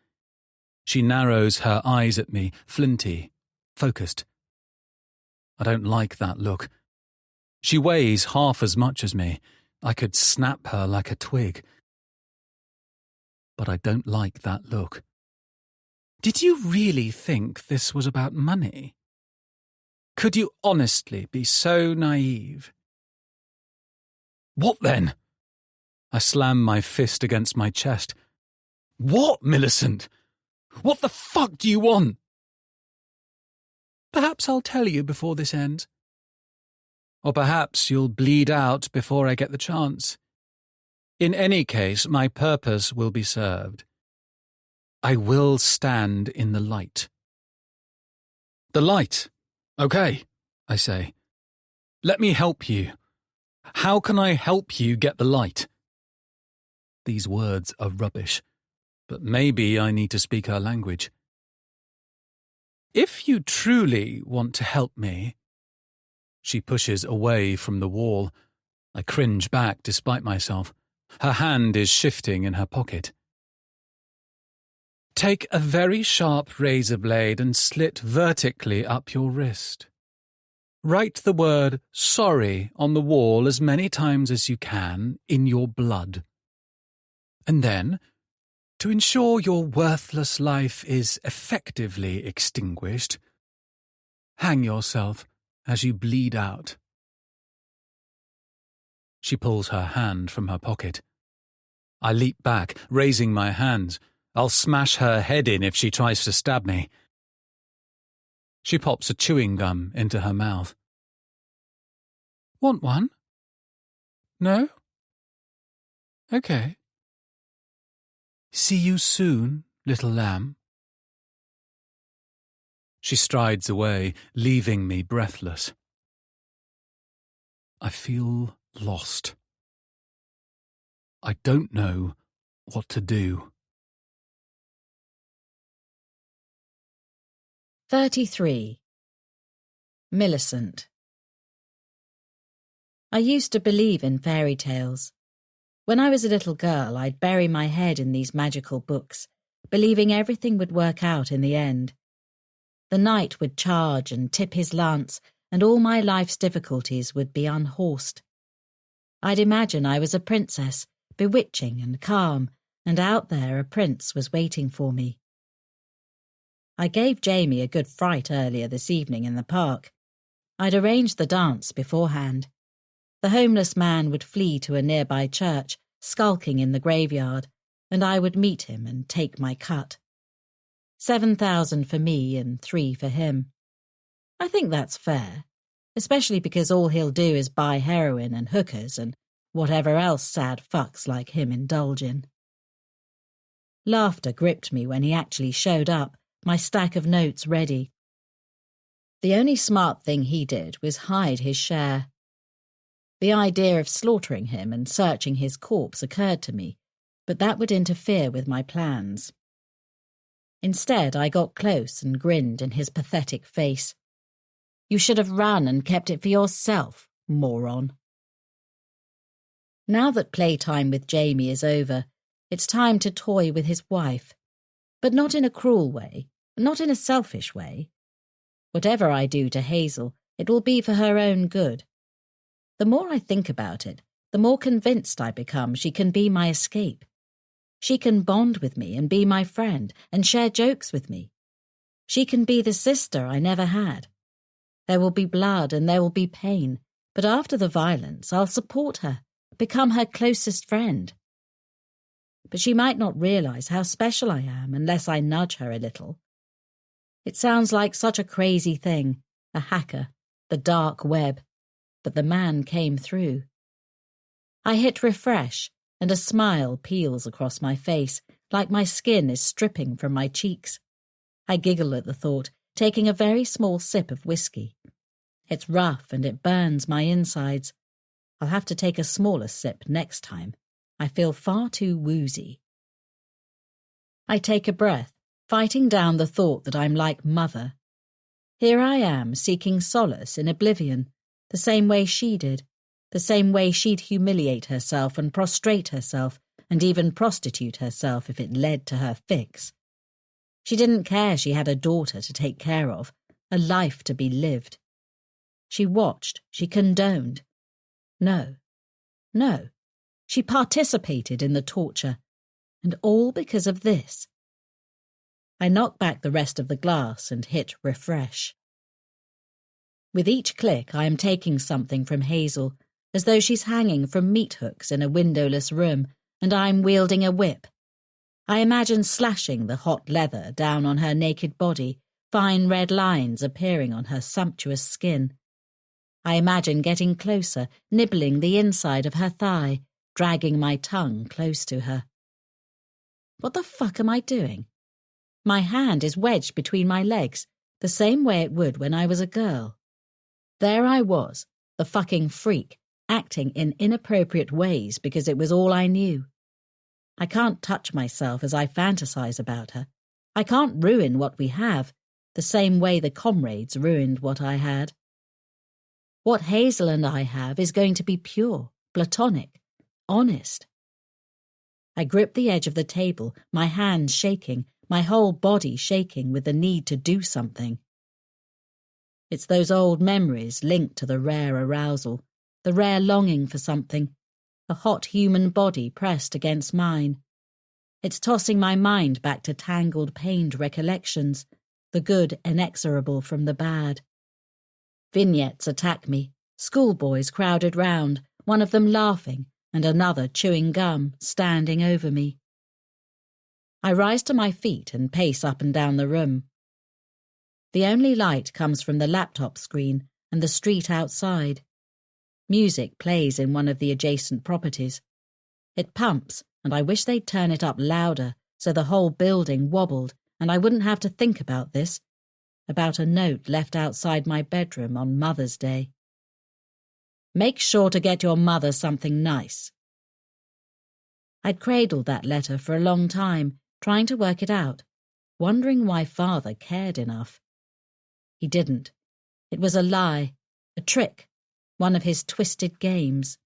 She narrows her eyes at me, flinty, focused. I don't like that look. She weighs half as much as me. I could snap her like a twig. But I don't like that look. Did you really think this was about money? Could you honestly be so naive? What then? I slam my fist against my chest. What, Millicent? What the fuck do you want? Perhaps I'll tell you before this ends. Or perhaps you'll bleed out before I get the chance. In any case, my purpose will be served. I will stand in the light. The light? Okay, I say. Let me help you. How can I help you get the light? These words are rubbish, but maybe I need to speak her language. If you truly want to help me... She pushes away from the wall. I cringe back despite myself. Her hand is shifting in her pocket. Take a very sharp razor blade and slit vertically up your wrist. Write the word sorry on the wall as many times as you can in your blood. And then, to ensure your worthless life is effectively extinguished, hang yourself as you bleed out. She pulls her hand from her pocket. I leap back, raising my hands. I'll smash her head in if she tries to stab me. She pops a chewing gum into her mouth. Want one? No? Okay. See you soon, little lamb. She strides away, leaving me breathless. I feel lost. I don't know what to do. 33. Millicent. I used to believe in fairy tales. When I was a little girl, I'd bury my head in these magical books, believing everything would work out in the end. The knight would charge and tip his lance, and all my life's difficulties would be unhorsed. I'd imagine I was a princess, bewitching and calm, and out there a prince was waiting for me. I gave Jamie a good fright earlier this evening in the park. I'd arranged the dance beforehand. The homeless man would flee to a nearby church, skulking in the graveyard, and I would meet him and take my cut. 7,000 for me and 3 for him. I think that's fair, especially because all he'll do is buy heroin and hookers and whatever else sad fucks like him indulge in. Laughter gripped me when he actually showed up, my stack of notes ready. The only smart thing he did was hide his share. The idea of slaughtering him and searching his corpse occurred to me, but that would interfere with my plans. Instead, I got close and grinned in his pathetic face. You should have run and kept it for yourself, moron. Now that playtime with Jamie is over, it's time to toy with his wife. But not in a cruel way, not in a selfish way. Whatever I do to Hazel, it will be for her own good. The more I think about it, the more convinced I become she can be my escape. She can bond with me and be my friend and share jokes with me. She can be the sister I never had. There will be blood and there will be pain, but after the violence, I'll support her, become her closest friend. But she might not realize how special I am unless I nudge her a little. It sounds like such a crazy thing, a hacker, the dark web, but the man came through. I hit refresh, and a smile peels across my face, like my skin is stripping from my cheeks. I giggle at the thought, taking a very small sip of whiskey. It's rough and it burns my insides. I'll have to take a smaller sip next time. I feel far too woozy. I take a breath, fighting down the thought that I'm like Mother. Here I am, seeking solace in oblivion, the same way she did, the same way she'd humiliate herself and prostrate herself and even prostitute herself if it led to her fix. She didn't care she had a daughter to take care of, a life to be lived. She watched, she condoned. No, she participated in the torture, and all because of this. I knock back the rest of the glass and hit refresh. With each click, I am taking something from Hazel, as though she's hanging from meat hooks in a windowless room, and I'm wielding a whip. I imagine slashing the hot leather down on her naked body, fine red lines appearing on her sumptuous skin. I imagine getting closer, nibbling the inside of her thigh, dragging my tongue close to her. What the fuck am I doing? My hand is wedged between my legs, the same way it would when I was a girl. There I was, the fucking freak, acting in inappropriate ways because it was all I knew. I can't touch myself as I fantasize about her. I can't ruin what we have, the same way the comrades ruined what I had. What Hazel and I have is going to be pure, platonic, honest. I grip the edge of the table, my hands shaking, my whole body shaking with the need to do something. It's those old memories linked to the rare arousal, the rare longing for something, the hot human body pressed against mine. It's tossing my mind back to tangled, pained recollections, the good inexorable from the bad. Vignettes attack me, schoolboys crowded round, one of them laughing, and another chewing gum, standing over me. I rise to my feet and pace up and down the room. The only light comes from the laptop screen and the street outside. Music plays in one of the adjacent properties. It pumps, and I wish they'd turn it up louder so the whole building wobbled and I wouldn't have to think about this, about a note left outside my bedroom on Mother's Day. Make sure to get your mother something nice. I'd cradled that letter for a long time, trying to work it out, wondering why Father cared enough. He didn't. It was a lie, a trick, one of his twisted games.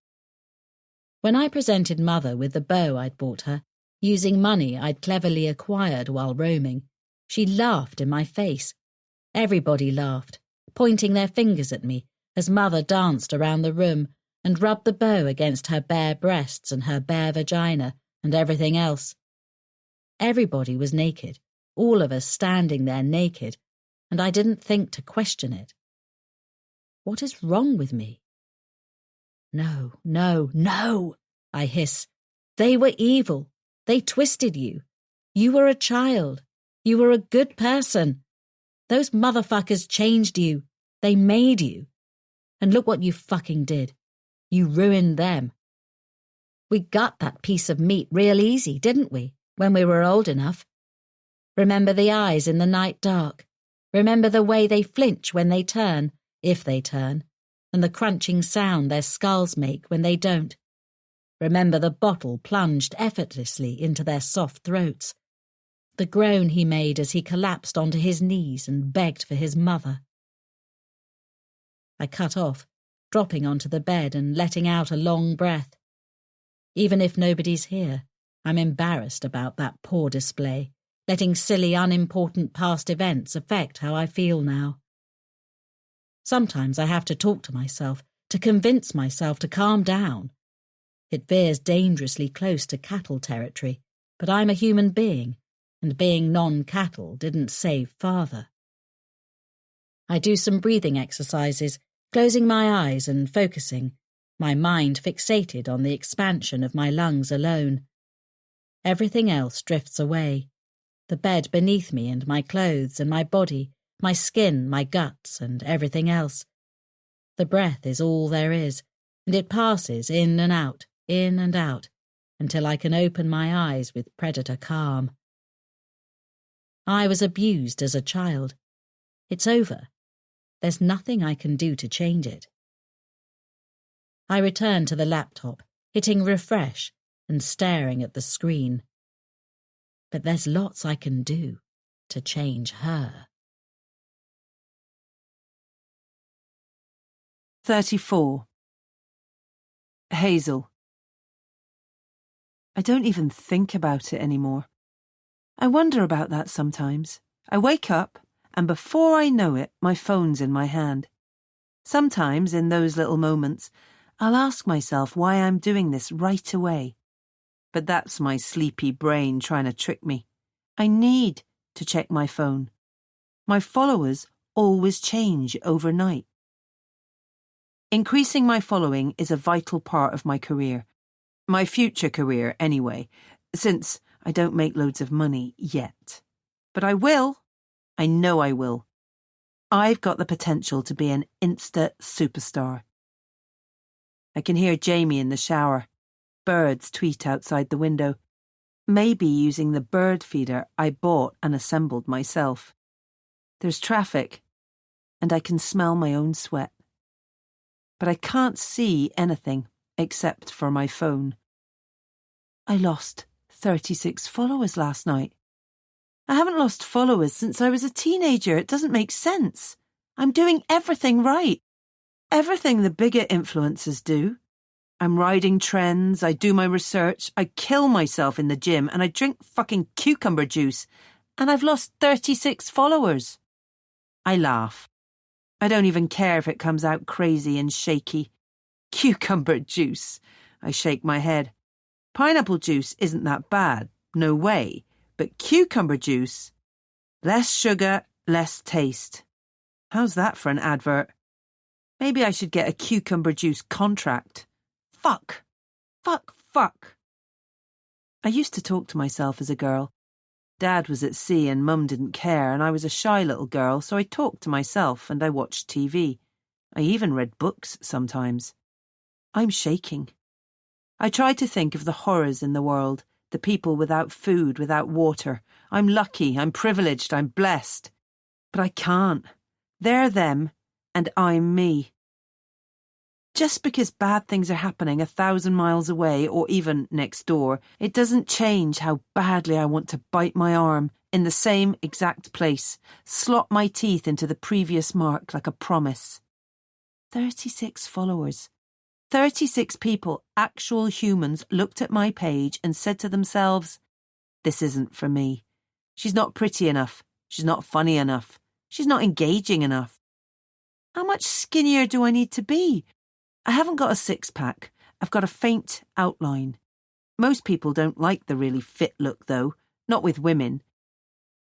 When I presented Mother with the bow I'd bought her, using money I'd cleverly acquired while roaming, she laughed in my face. Everybody laughed, pointing their fingers at me as Mother danced around the room and rubbed the bow against her bare breasts and her bare vagina and everything else. Everybody was naked, all of us standing there naked, and I didn't think to question it. What is wrong with me? No, I hiss. They were evil. They twisted you. You were a child. You were a good person. Those motherfuckers changed you. They made you. And look what you fucking did. You ruined them. We got that piece of meat real easy, didn't we, when we were old enough? Remember the eyes in the night dark. Remember the way they flinch when they turn, if they turn, and the crunching sound their skulls make when they don't. Remember the bottle plunged effortlessly into their soft throats. The groan he made as he collapsed onto his knees and begged for his mother. I cut off, dropping onto the bed and letting out a long breath. Even if nobody's here, I'm embarrassed about that poor display, letting silly, unimportant past events affect how I feel now. Sometimes I have to talk to myself, to convince myself to calm down. It veers dangerously close to cattle territory, but I'm a human being, and being non-cattle didn't save Father. I do some breathing exercises, closing my eyes and focusing, my mind fixated on the expansion of my lungs alone. Everything else drifts away. The bed beneath me and my clothes and my body, my skin, my guts and everything else. The breath is all there is, and it passes in and out, until I can open my eyes with predator calm. I was abused as a child. It's over. There's nothing I can do to change it. I return to the laptop, hitting refresh and staring at the screen. But there's lots I can do to change her. 34. Hazel. I don't even think about it anymore. I wonder about that sometimes. I wake up, and before I know it, my phone's in my hand. Sometimes, in those little moments, I'll ask myself why I'm doing this right away. But that's my sleepy brain trying to trick me. I need to check my phone. My followers always change overnight. Increasing my following is a vital part of my career. My future career, anyway, since I don't make loads of money yet. But I will. I know I will. I've got the potential to be an Insta superstar. I can hear Jamie in the shower. Birds tweet outside the window. Maybe using the bird feeder I bought and assembled myself. There's traffic, and I can smell my own sweat. But I can't see anything except for my phone. I lost 36 followers last night. I haven't lost followers since I was a teenager. It doesn't make sense. I'm doing everything right. Everything the bigger influencers do. I'm riding trends, I do my research, I kill myself in the gym, and I drink fucking cucumber juice, and I've lost 36 followers. I laugh. I don't even care if it comes out crazy and shaky. Cucumber juice. I shake my head. Pineapple juice isn't that bad, no way. But cucumber juice? Less sugar, less taste. How's that for an advert? Maybe I should get a cucumber juice contract. Fuck. I used to talk to myself as a girl. Dad was at sea and Mum didn't care, and I was a shy little girl, so I talked to myself and I watched TV. I even read books sometimes. I'm shaking. I tried to think of the horrors in the world, the people without food, without water. I'm lucky, I'm privileged, I'm blessed. But I can't. They're them, and I'm me. Just because bad things are happening 1,000 miles away or even next door, it doesn't change how badly I want to bite my arm in the same exact place, slot my teeth into the previous mark like a promise. 36 followers. 36 people, actual humans, looked at my page and said to themselves, "This isn't for me. She's not pretty enough. She's not funny enough. She's not engaging enough. How much skinnier do I need to be? I haven't got a six-pack. I've got a faint outline. Most people don't like the really fit look, though, not with women.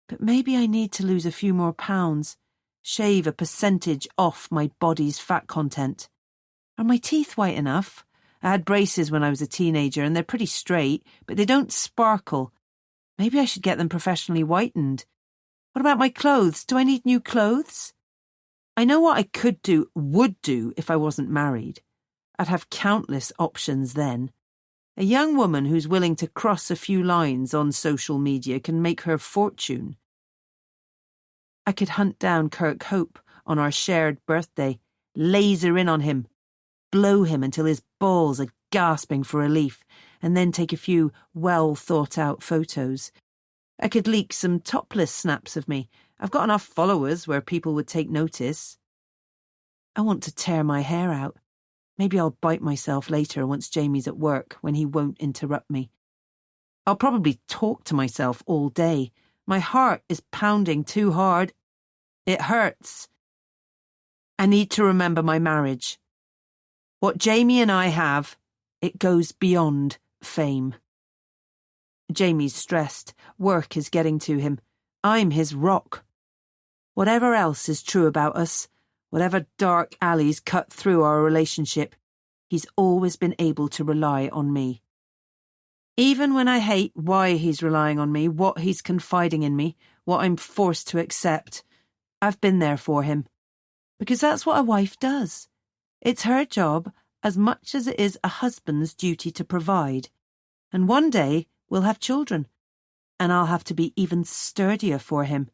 But maybe I need to lose a few more pounds, shave a percentage off my body's fat content. Are my teeth white enough? I had braces when I was a teenager and they're pretty straight, but they don't sparkle. Maybe I should get them professionally whitened. What about my clothes? Do I need new clothes? I know what I would do if I wasn't married. I'd have countless options then. A young woman who's willing to cross a few lines on social media can make her fortune. I could hunt down Kirk Hope on our shared birthday, laser in on him, blow him until his balls are gasping for relief, and then take a few well-thought-out photos. I could leak some topless snaps of me. I've got enough followers where people would take notice. I want to tear my hair out. Maybe I'll bite myself later once Jamie's at work, when he won't interrupt me. I'll probably talk to myself all day. My heart is pounding too hard. It hurts. I need to remember my marriage. What Jamie and I have, it goes beyond fame. Jamie's stressed. Work is getting to him. I'm his rock. Whatever else is true about us, whatever dark alleys cut through our relationship, he's always been able to rely on me. Even when I hate why he's relying on me, what he's confiding in me, what I'm forced to accept, I've been there for him. Because that's what a wife does. It's her job as much as it is a husband's duty to provide. And one day we'll have children, and I'll have to be even sturdier for him.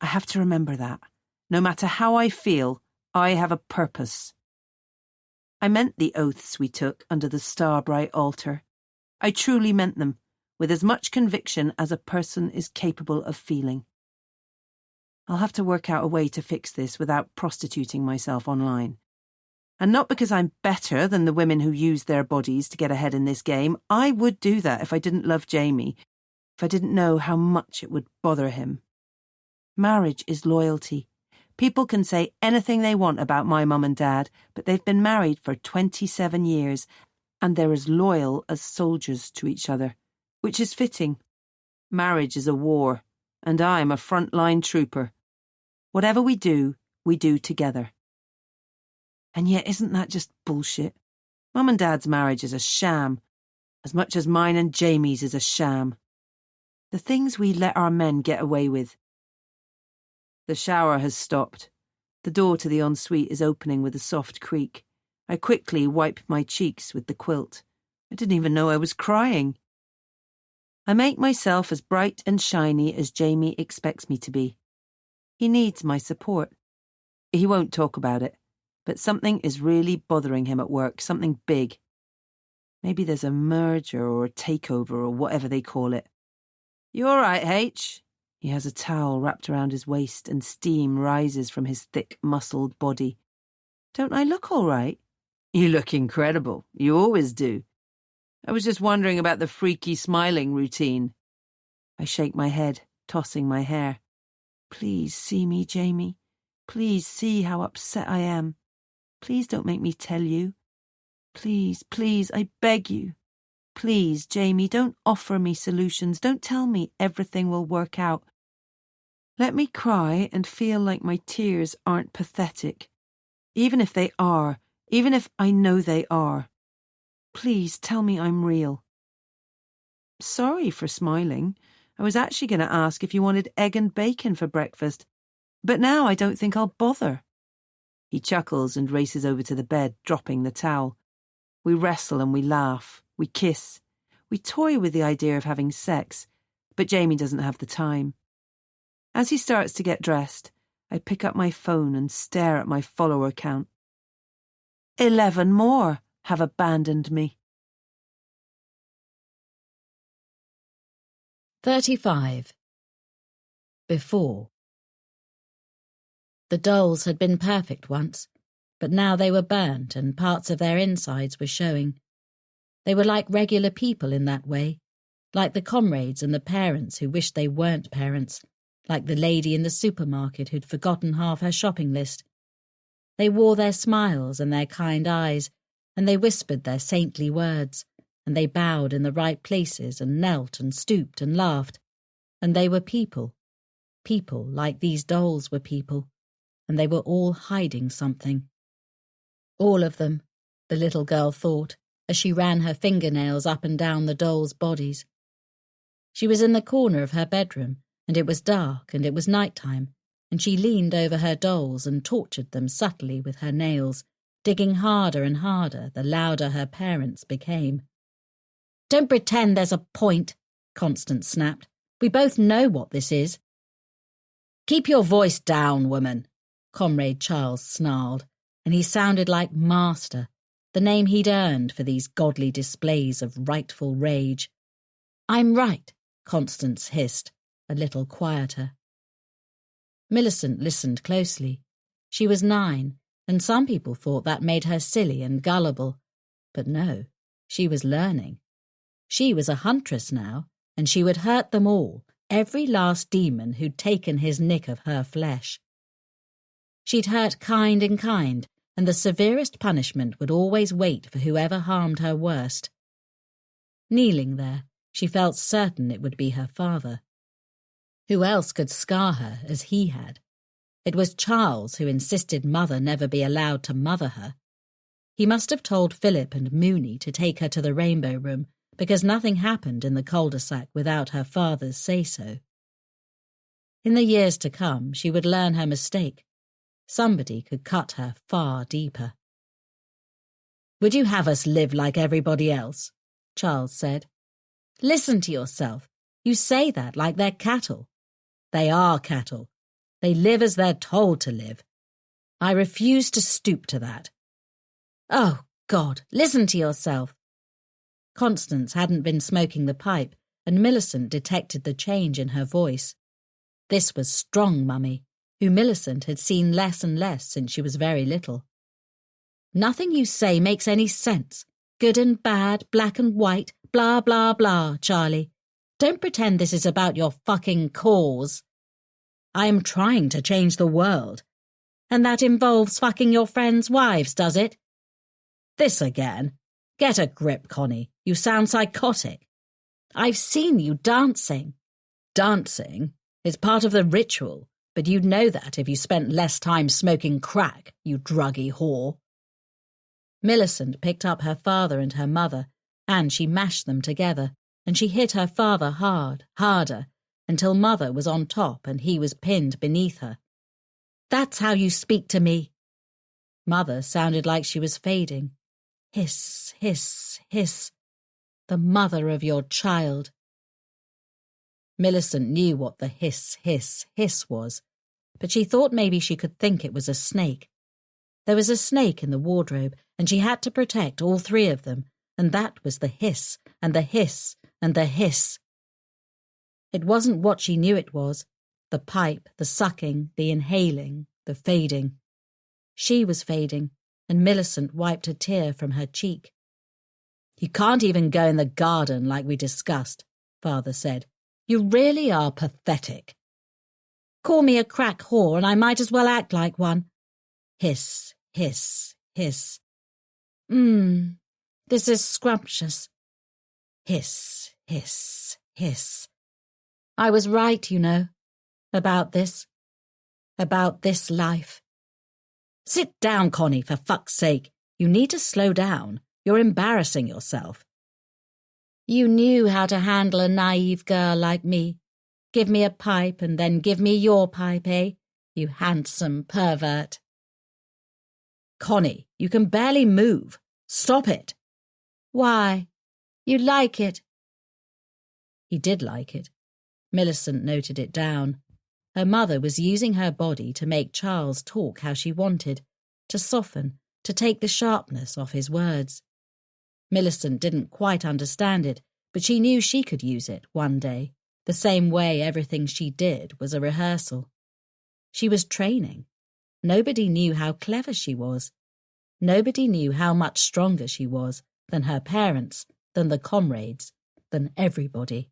I have to remember that. No matter how I feel, I have a purpose. I meant the oaths we took under the star-bright altar. I truly meant them, with as much conviction as a person is capable of feeling. I'll have to work out a way to fix this without prostituting myself online. And not because I'm better than the women who use their bodies to get ahead in this game. I would do that if I didn't love Jamie, if I didn't know how much it would bother him. Marriage is loyalty. People can say anything they want about my mum and dad, but they've been married for 27 years, and they're as loyal as soldiers to each other, which is fitting. Marriage is a war, and I'm a front-line trooper. Whatever we do together. And yet, isn't that just bullshit? Mum and Dad's marriage is a sham, as much as mine and Jamie's is a sham. The things we let our men get away with. The shower has stopped. The door to the ensuite is opening with a soft creak. I quickly wipe my cheeks with the quilt. I didn't even know I was crying. I make myself as bright and shiny as Jamie expects me to be. He needs my support. He won't talk about it. But something is really bothering him at work, something big. Maybe there's a merger or a takeover or whatever they call it. You all right, H? He has a towel wrapped around his waist and steam rises from his thick, muscled body. Don't I look all right? You look incredible. You always do. I was just wondering about the freaky smiling routine. I shake my head, tossing my hair. Please see me, Jamie. Please see how upset I am. Please don't make me tell you. Please, please, I beg you. Please, Jamie, don't offer me solutions. Don't tell me everything will work out. Let me cry and feel like my tears aren't pathetic. Even if they are, even if I know they are. Please tell me I'm real. Sorry for smiling. I was actually going to ask if you wanted egg and bacon for breakfast, but now I don't think I'll bother. He chuckles and races over to the bed, dropping the towel. We wrestle and we laugh. We kiss. We toy with the idea of having sex, but Jamie doesn't have the time. As he starts to get dressed, I pick up my phone and stare at my follower count. 11 more have abandoned me. 35. Before. The dolls had been perfect once, but now they were burnt and parts of their insides were showing. They were like regular people in that way, like the comrades and the parents who wished they weren't parents, like the lady in the supermarket who'd forgotten half her shopping list. They wore their smiles and their kind eyes, and they whispered their saintly words, and they bowed in the right places and knelt and stooped and laughed, and they were people like these dolls were people. And they were all hiding something. All of them, the little girl thought, as she ran her fingernails up and down the dolls' bodies. She was in the corner of her bedroom, and it was dark and it was night-time, and she leaned over her dolls and tortured them subtly with her nails, digging harder and harder the louder her parents became. "Don't pretend there's a point," Constance snapped. "We both know what this is." "Keep your voice down, woman," Comrade Charles snarled, and he sounded like Master, the name he'd earned for these godly displays of rightful rage. "I'm right," Constance hissed, a little quieter. Millicent listened closely. She was 9, and some people thought that made her silly and gullible. But no, she was learning. She was a huntress now, and she would hurt them all, every last demon who'd taken his nick of her flesh. She'd hurt kind in kind, and the severest punishment would always wait for whoever harmed her worst. Kneeling there, she felt certain it would be her father. Who else could scar her as he had? It was Charles who insisted Mother never be allowed to mother her. He must have told Philip and Mooney to take her to the Rainbow Room, because nothing happened in the cul-de-sac without her father's say-so. In the years to come, she would learn her mistake. Somebody could cut her far deeper. "Would you have us live like everybody else?" Charles said. "Listen to yourself. You say that like they're cattle. They are cattle. They live as they're told to live. I refuse to stoop to that. Oh, God, listen to yourself. Constance hadn't been smoking the pipe, and Millicent detected the change in her voice. This was strong Mummy, who Millicent had seen less and less since she was very little. Nothing you say makes any sense. Good and bad, black and white, blah, blah, blah, Charlie. Don't pretend this is about your fucking cause. I am trying to change the world. And that involves fucking your friends' wives, does it? This again. Get a grip, Connie. You sound psychotic. I've seen you dancing. Dancing is part of the ritual, but you'd know that if you spent less time smoking crack, you druggy whore. Millicent picked up her father and her mother, and she mashed them together, and she hit her father hard, harder, until Mother was on top and he was pinned beneath her. That's how you speak to me. Mother sounded like she was fading. Hiss, hiss, hiss. The mother of your child. Millicent knew what the hiss, hiss, hiss was, but she thought maybe she could think it was a snake. There was a snake in the wardrobe, and she had to protect all three of them, and that was the hiss, and the hiss, and the hiss. It wasn't what she knew it was, the pipe, the sucking, the inhaling, the fading. She was fading, and Millicent wiped a tear from her cheek. You can't even go in the garden like we discussed, Father said. You really are pathetic. Call me a crack whore and I might as well act like one. Hiss, hiss, hiss. This is scrumptious. Hiss, hiss, hiss. I was right, you know, about this life. Sit down, Connie, for fuck's sake. You need to slow down. You're embarrassing yourself. You knew how to handle a naive girl like me. Give me a pipe and then give me your pipe, eh? You handsome pervert. Connie, you can barely move. Stop it. Why? You like it. He did like it. Millicent noted it down. Her mother was using her body to make Charles talk how she wanted, to soften, to take the sharpness off his words. Millicent didn't quite understand it, but she knew she could use it one day, the same way everything she did was a rehearsal. She was training. Nobody knew how clever she was. Nobody knew how much stronger she was than her parents, than the comrades, than everybody.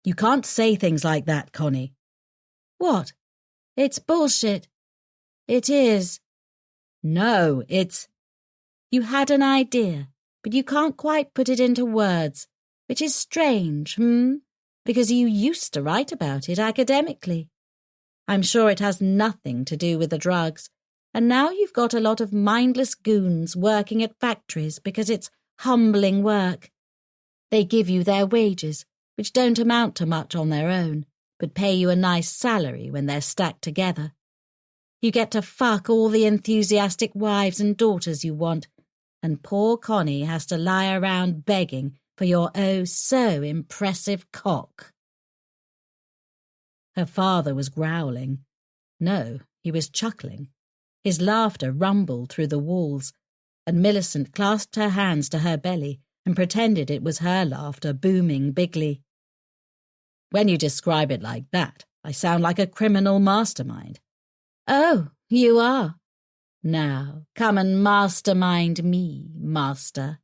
You can't say things like that, Connie. What? It's bullshit. It is. No, it's... You had an idea, but you can't quite put it into words, which is strange, Because you used to write about it academically. I'm sure it has nothing to do with the drugs, and now you've got a lot of mindless goons working at factories because it's humbling work. They give you their wages, which don't amount to much on their own, but pay you a nice salary when they're stacked together. You get to fuck all the enthusiastic wives and daughters you want, and poor Connie has to lie around begging for your oh-so-impressive cock. Her father was growling. No, he was chuckling. His laughter rumbled through the walls, and Millicent clasped her hands to her belly and pretended it was her laughter booming bigly. When you describe it like that, I sound like a criminal mastermind. Oh, you are. Now, come and mastermind me, master.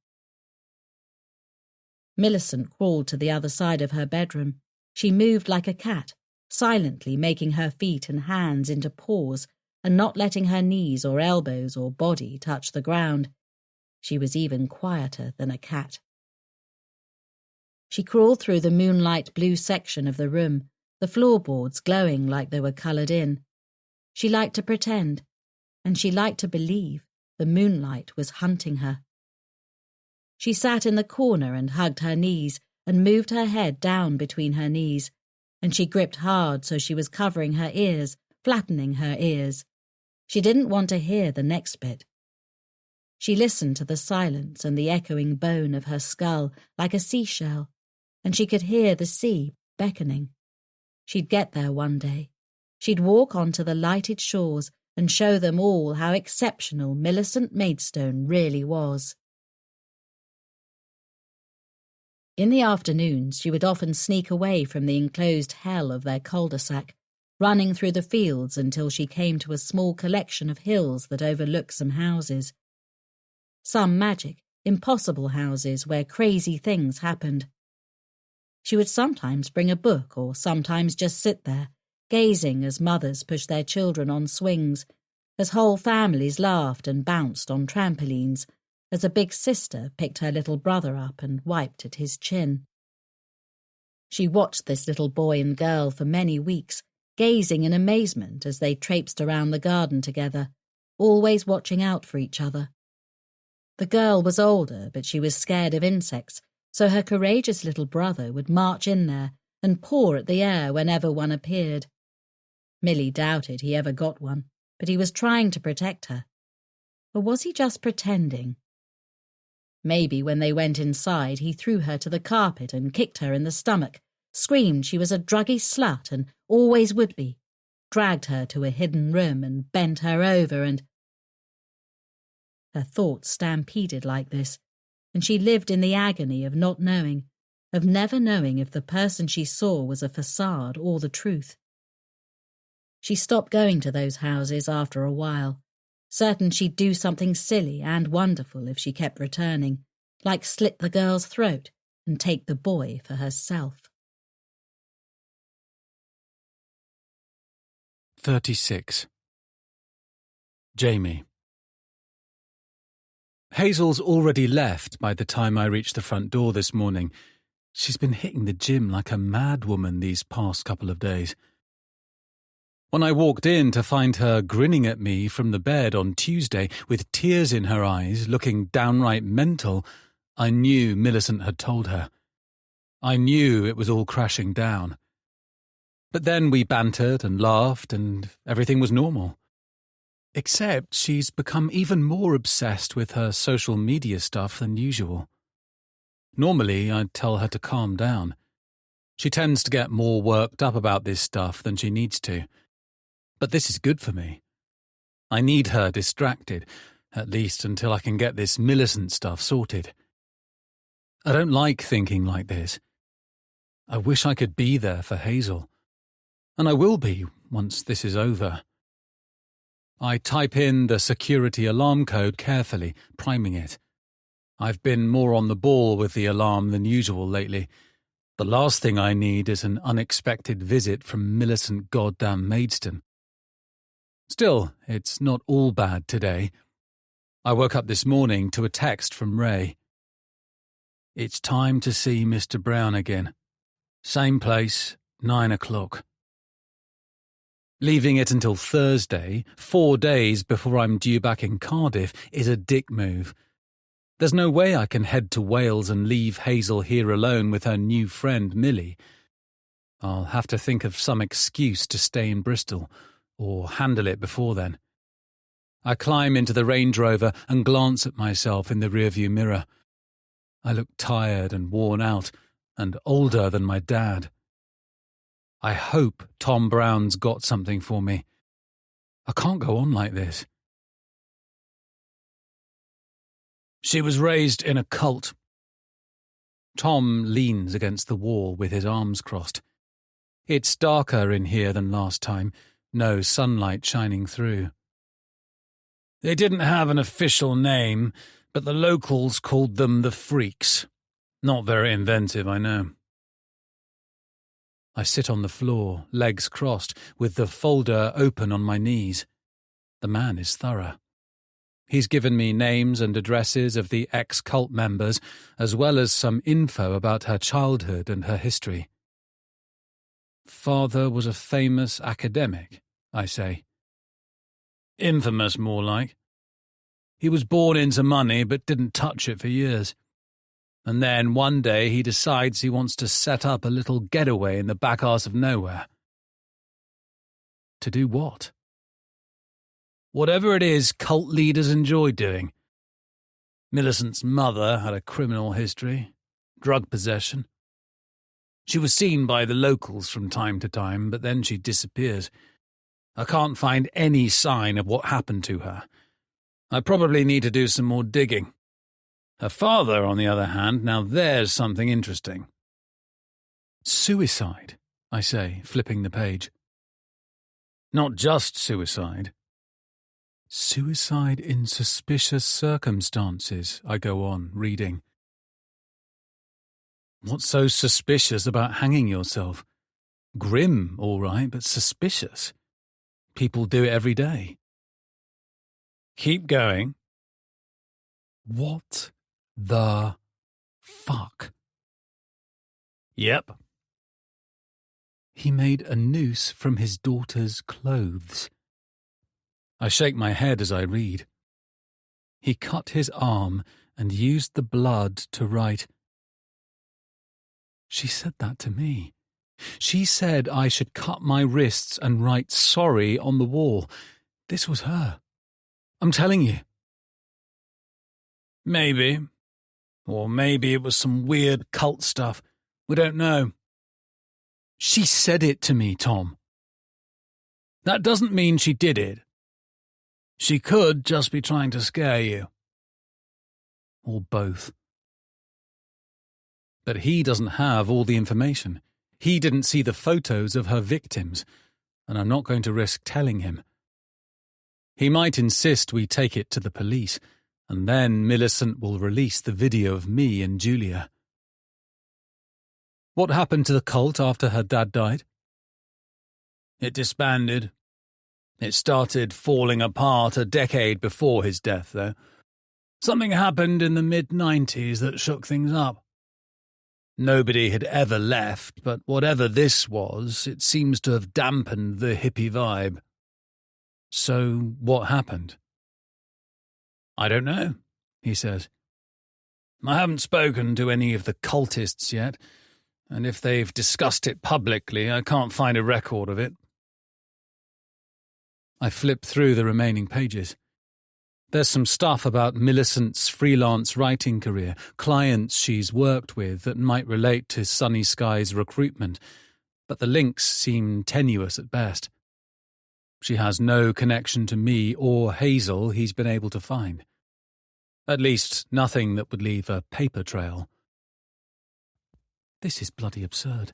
Millicent crawled to the other side of her bedroom. She moved like a cat, silently making her feet and hands into paws and not letting her knees or elbows or body touch the ground. She was even quieter than a cat. She crawled through the moonlight blue section of the room, the floorboards glowing like they were coloured in. She liked to pretend, and she liked to believe the moonlight was hunting her. She sat in the corner and hugged her knees and moved her head down between her knees, and she gripped hard so she was covering her ears, flattening her ears. She didn't want to hear the next bit. She listened to the silence and the echoing bone of her skull like a seashell, and she could hear the sea beckoning. She'd get there one day. She'd walk onto the lighted shores and show them all how exceptional Millicent Maidstone really was. In the afternoons, she would often sneak away from the enclosed hell of their cul-de-sac, running through the fields until she came to a small collection of hills that overlooked some houses. Some magic, impossible houses where crazy things happened. She would sometimes bring a book or sometimes just sit there, gazing as mothers pushed their children on swings, as whole families laughed and bounced on trampolines, as a big sister picked her little brother up and wiped at his chin. She watched this little boy and girl for many weeks, gazing in amazement as they traipsed around the garden together, always watching out for each other. The girl was older, but she was scared of insects, so her courageous little brother would march in there and paw at the air whenever one appeared. Millie doubted he ever got one, but he was trying to protect her. Or was he just pretending? Maybe when they went inside, he threw her to the carpet and kicked her in the stomach, screamed she was a druggy slut and always would be, dragged her to a hidden room and bent her over and... Her thoughts stampeded like this, and she lived in the agony of not knowing, of never knowing if the person she saw was a facade or the truth. She stopped going to those houses after a while, certain she'd do something silly and wonderful if she kept returning, like slit the girl's throat and take the boy for herself. 36. Jamie. Hazel's already left by the time I reached the front door this morning. She's been hitting the gym like a madwoman these past couple of days. When I walked in to find her grinning at me from the bed on Tuesday with tears in her eyes, looking downright mental, I knew Millicent had told her. I knew it was all crashing down. But then we bantered and laughed and everything was normal. Except she's become even more obsessed with her social media stuff than usual. Normally, I'd tell her to calm down. She tends to get more worked up about this stuff than she needs to. But this is good for me. I need her distracted, at least until I can get this Millicent stuff sorted. I don't like thinking like this. I wish I could be there for Hazel. And I will be once this is over. I type in the security alarm code carefully, priming it. I've been more on the ball with the alarm than usual lately. The last thing I need is an unexpected visit from Millicent goddamn Maidstone. Still, it's not all bad today. I woke up this morning to a text from Ray. It's time to see Mr. Brown again. Same place, 9 o'clock. Leaving it until Thursday, 4 days before I'm due back in Cardiff, is a dick move. There's no way I can head to Wales and leave Hazel here alone with her new friend Millie. I'll have to think of some excuse to stay in Bristol, or handle it before then. I climb into the Range Rover and glance at myself in the rearview mirror. I look tired and worn out, and older than my dad. I hope Tom Brown's got something for me. I can't go on like this. She was raised in a cult. Tom leans against the wall with his arms crossed. It's darker in here than last time, no sunlight shining through. They didn't have an official name, but the locals called them the Freaks. Not very inventive, I know. I sit on the floor, legs crossed, with the folder open on my knees. The man is thorough. He's given me names and addresses of the ex-cult members, as well as some info about her childhood and her history. Father was a famous academic, I say. Infamous, more like. He was born into money but didn't touch it for years. And then one day he decides he wants to set up a little getaway in the back arse of nowhere. To do what? Whatever it is cult leaders enjoy doing. Millicent's mother had a criminal history, drug possession. She was seen by the locals from time to time, but then she disappears. I can't find any sign of what happened to her. I probably need to do some more digging. Her father, on the other hand, now there's something interesting. Suicide, I say, flipping the page. Not just suicide. Suicide in suspicious circumstances, I go on, reading. What's so suspicious about hanging yourself? Grim, all right, but suspicious. People do it every day. Keep going. What the fuck? Yep. He made a noose from his daughter's clothes. I shake my head as I read. He cut his arm and used the blood to write. She said that to me. She said I should cut my wrists and write sorry on the wall. This was her. I'm telling you. Maybe. Or maybe it was some weird cult stuff. We don't know. She said it to me, Tom. That doesn't mean she did it. She could just be trying to scare you. Or both. But he doesn't have all the information. He didn't see the photos of her victims, and I'm not going to risk telling him. He might insist we take it to the police, and then Millicent will release the video of me and Julia. What happened to the cult after her dad died? It disbanded. It started falling apart a decade before his death, though. Something happened in the mid-90s that shook things up. Nobody had ever left, but whatever this was, it seems to have dampened the hippie vibe. So what happened? I don't know, he says. I haven't spoken to any of the cultists yet, and if they've discussed it publicly, I can't find a record of it. I flip through the remaining pages. There's some stuff about Millicent's freelance writing career, clients she's worked with that might relate to Sunny Sky's recruitment, but the links seem tenuous at best. She has no connection to me or Hazel he's been able to find. At least nothing that would leave a paper trail. This is bloody absurd.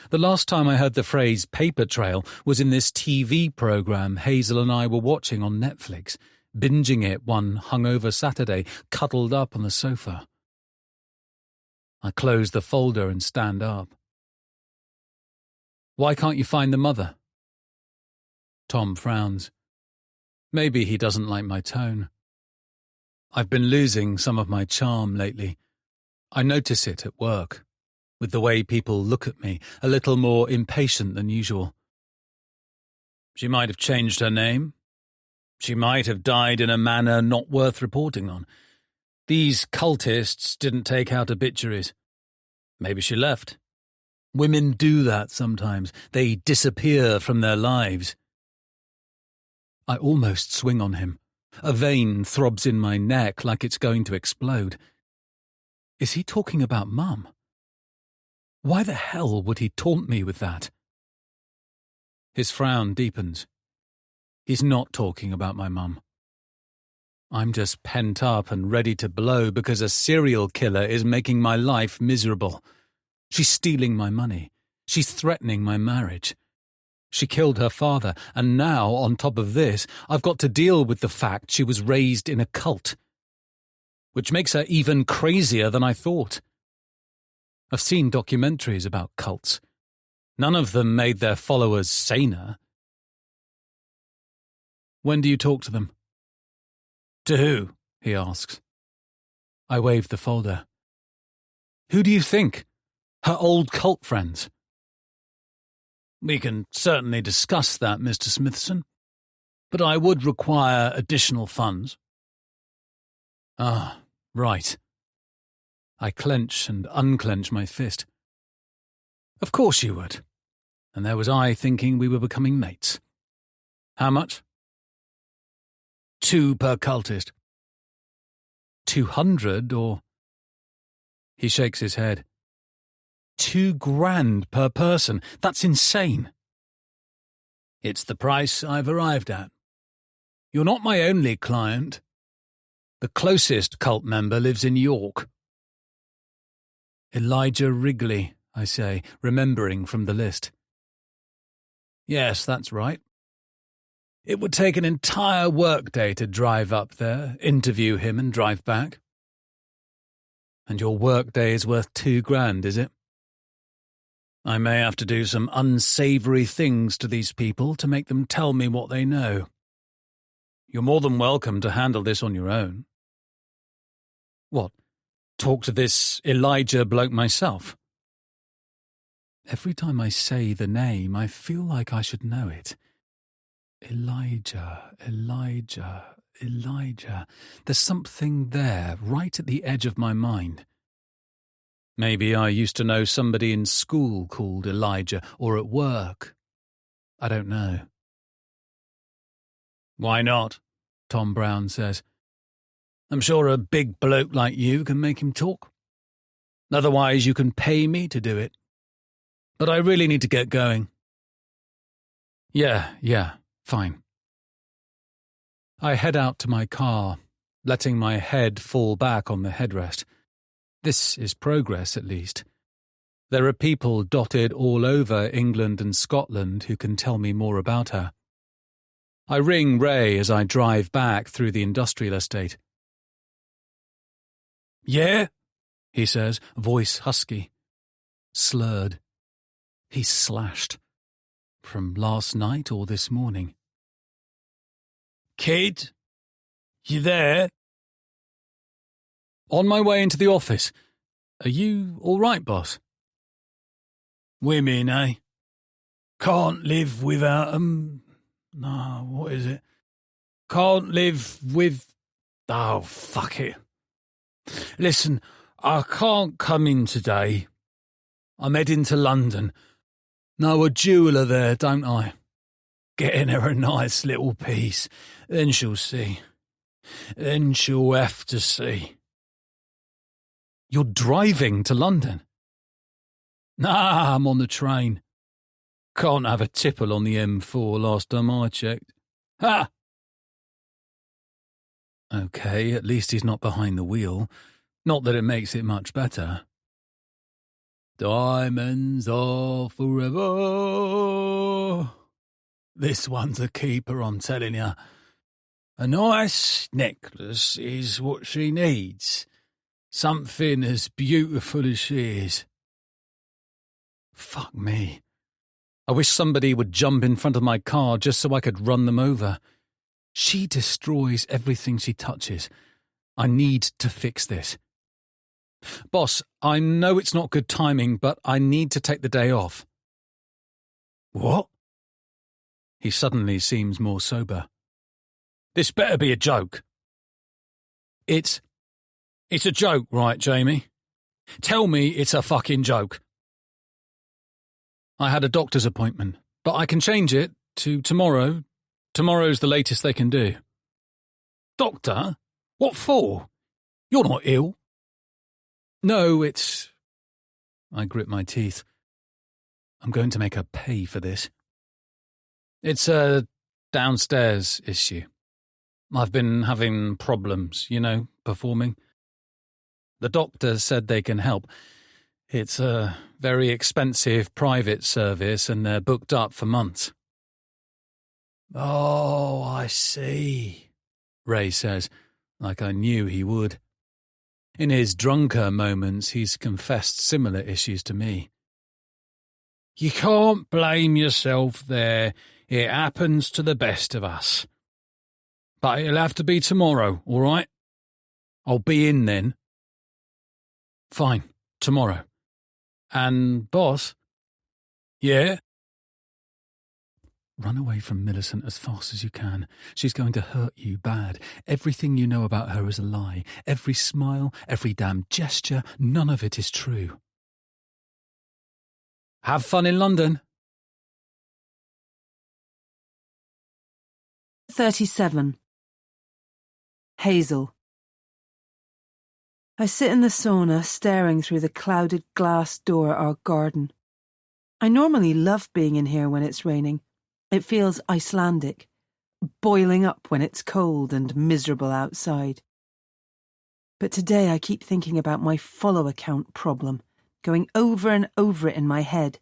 The last time I heard the phrase paper trail was in this TV program Hazel and I were watching on Netflix, binging it one hungover Saturday, cuddled up on the sofa. I close the folder and stand up. Why can't you find the mother? Tom frowns. Maybe he doesn't like my tone. I've been losing some of my charm lately. I notice it at work, with the way people look at me, a little more impatient than usual. She might have changed her name. She might have died in a manner not worth reporting on. These cultists didn't take out obituaries. Maybe she left. Women do that sometimes. They disappear from their lives. I almost swing on him. A vein throbs in my neck like it's going to explode. Is he talking about Mum? Why the hell would he taunt me with that? His frown deepens. He's not talking about my mum. I'm just pent up and ready to blow because a serial killer is making my life miserable. She's stealing my money. She's threatening my marriage. She killed her father, and now, on top of this, I've got to deal with the fact she was raised in a cult. Which makes her even crazier than I thought. I've seen documentaries about cults. None of them made their followers saner. When do you talk to them? To who? He asks. I wave the folder. Who do you think? Her old cult friends? We can certainly discuss that, Mr. Smithson, but I would require additional funds. Ah, right. I clench and unclench my fist. Of course you would. And there was I thinking we were becoming mates. How much? 2 per cultist. 200 or... He shakes his head. 2 grand per person. That's insane. It's the price I've arrived at. You're not my only client. The closest cult member lives in York. Elijah Wrigley, I say, remembering from the list. Yes, that's right. It would take an entire workday to drive up there, interview him and drive back. And your workday is worth $2,000, is it? I may have to do some unsavoury things to these people to make them tell me what they know. You're more than welcome to handle this on your own. What? Talk to this Elijah bloke myself? Every time I say the name, I feel like I should know it. Elijah. There's something there, right at the edge of my mind. Maybe I used to know somebody in school called Elijah, or at work. I don't know. Why not? Tom Brown says. I'm sure a big bloke like you can make him talk. Otherwise, you can pay me to do it. But I really need to get going. Yeah, fine. I head out to my car, letting my head fall back on the headrest. This is progress, at least. There are people dotted all over England and Scotland who can tell me more about her. I ring Ray as I drive back through the industrial estate. Yeah? He says, voice husky. Slurred. He's slashed. From last night or this morning. Kid? You there? On my way into the office. Are you all right, boss? Women, eh? Can't live without 'em. No, what is it? Can't live with... Oh, fuck it. Listen, I can't come in today. I'm heading to London. Know a jeweller there, don't I? Getting her a nice little piece. Then she'll see. Then she'll have to see. You're driving to London? Nah, I'm on the train. Can't have a tipple on the M4 last time I checked. Ha! Okay, at least he's not behind the wheel. Not that it makes it much better. Diamonds are forever. This one's a keeper, I'm telling you. A nice necklace is what she needs. Something as beautiful as she is. Fuck me. I wish somebody would jump in front of my car just so I could run them over. She destroys everything she touches. I need to fix this. Boss, I know it's not good timing, but I need to take the day off. What? He suddenly seems more sober. This better be a joke. It's a joke, right, Jamie? Tell me it's a fucking joke. I had a doctor's appointment, but I can change it to tomorrow. Tomorrow's the latest they can do. Doctor? What for? You're not ill. No, it's... I grit my teeth. I'm going to make her pay for this. It's a downstairs issue. I've been having problems, performing. The doctor said they can help. It's a very expensive private service and they're booked up for months. Oh, I see, Ray says, like I knew he would. In his drunker moments, he's confessed similar issues to me. You can't blame yourself there. It happens to the best of us. But it'll have to be tomorrow, all right? I'll be in then. Fine, tomorrow. And, boss? Yeah? Run away from Millicent as fast as you can. She's going to hurt you bad. Everything you know about her is a lie. Every smile, every damn gesture, none of it is true. Have fun in London. 37. Hazel. I sit in the sauna staring through the clouded glass door at our garden. I normally love being in here when it's raining. It feels Icelandic, boiling up when it's cold and miserable outside. But today I keep thinking about my follow count problem, going over and over it in my head.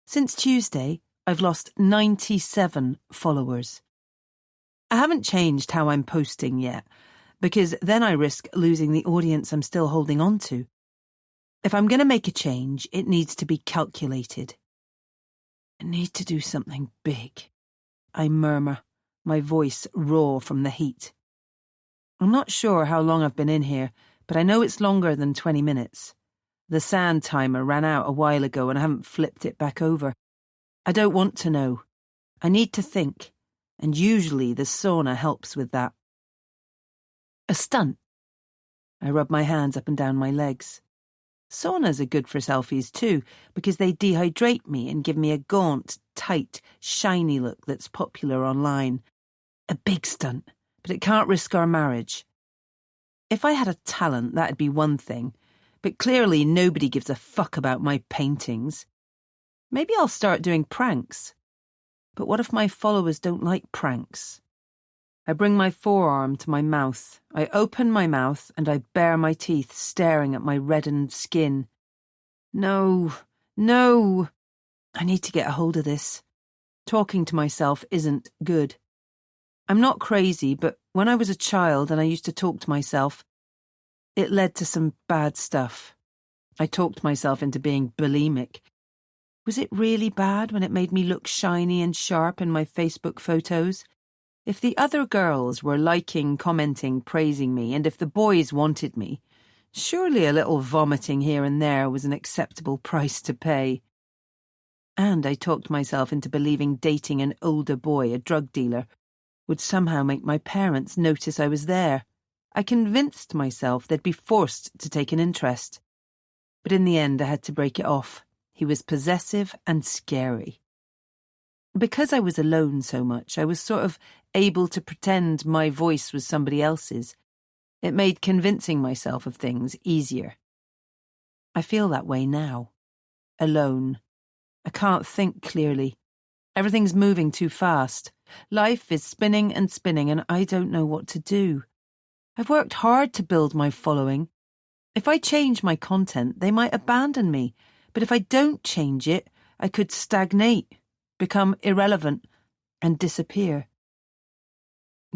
Since Tuesday, I've lost 97 followers. I haven't changed how I'm posting yet, because then I risk losing the audience I'm still holding on to. If I'm going to make a change, it needs to be calculated. I need to do something big, I murmur, my voice raw from the heat. I'm not sure how long I've been in here, but I know it's longer than 20 minutes. The sand timer ran out a while ago and I haven't flipped it back over. I don't want to know. I need to think, and usually the sauna helps with that. A stunt. I rub my hands up and down my legs. Saunas are good for selfies too, because they dehydrate me and give me a gaunt, tight, shiny look that's popular online. A big stunt, but it can't risk our marriage. If I had a talent, that'd be one thing, but clearly nobody gives a fuck about my paintings. Maybe I'll start doing pranks. But what if my followers don't like pranks? I bring my forearm to my mouth. I open my mouth and I bare my teeth, staring at my reddened skin. No. I need to get a hold of this. Talking to myself isn't good. I'm not crazy, but when I was a child and I used to talk to myself, it led to some bad stuff. I talked myself into being bulimic. Was it really bad when it made me look shiny and sharp in my Facebook photos? If the other girls were liking, commenting, praising me, and if the boys wanted me, surely a little vomiting here and there was an acceptable price to pay. And I talked myself into believing dating an older boy, a drug dealer, would somehow make my parents notice I was there. I convinced myself they'd be forced to take an interest. But in the end, I had to break it off. He was possessive and scary. Because I was alone so much, I was sort of able to pretend my voice was somebody else's. It made convincing myself of things easier. I feel that way now. Alone. I can't think clearly. Everything's moving too fast. Life is spinning and spinning, and I don't know what to do. I've worked hard to build my following. If I change my content, they might abandon me. But if I don't change it, I could stagnate, become irrelevant, and disappear.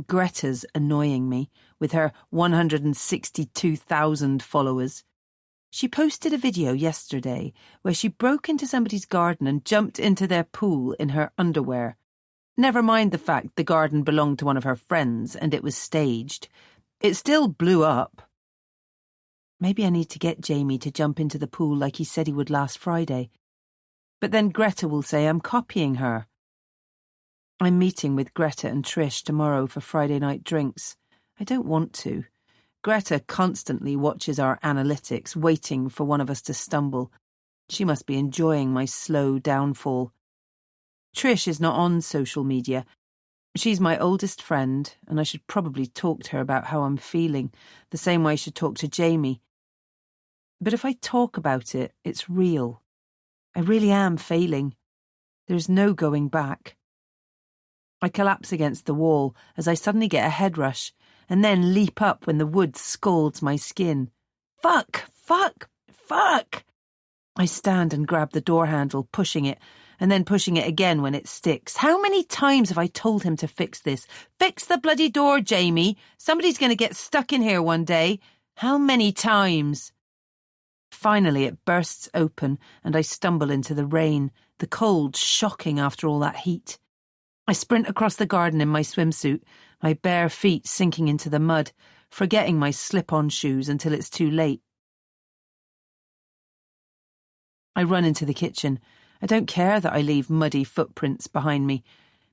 Greta's annoying me with her 162,000 followers. She posted a video yesterday where she broke into somebody's garden and jumped into their pool in her underwear. Never mind the fact the garden belonged to one of her friends and it was staged. It still blew up. Maybe I need to get Jamie to jump into the pool like he said he would last Friday. But then Greta will say I'm copying her. I'm meeting with Greta and Trish tomorrow for Friday night drinks. I don't want to. Greta constantly watches our analytics, waiting for one of us to stumble. She must be enjoying my slow downfall. Trish is not on social media. She's my oldest friend, and I should probably talk to her about how I'm feeling, the same way I should talk to Jamie. But if I talk about it, it's real. I really am failing. There's no going back. I collapse against the wall as I suddenly get a head rush, and then leap up when the wood scalds my skin. Fuck! I stand and grab the door handle, pushing it, and then pushing it again when it sticks. How many times have I told him to fix this? Fix the bloody door, Jamie! Somebody's going to get stuck in here one day. How many times? Finally it bursts open and I stumble into the rain, the cold shocking after all that heat. I sprint across the garden in my swimsuit, my bare feet sinking into the mud, forgetting my slip-on shoes until it's too late. I run into the kitchen. I don't care that I leave muddy footprints behind me.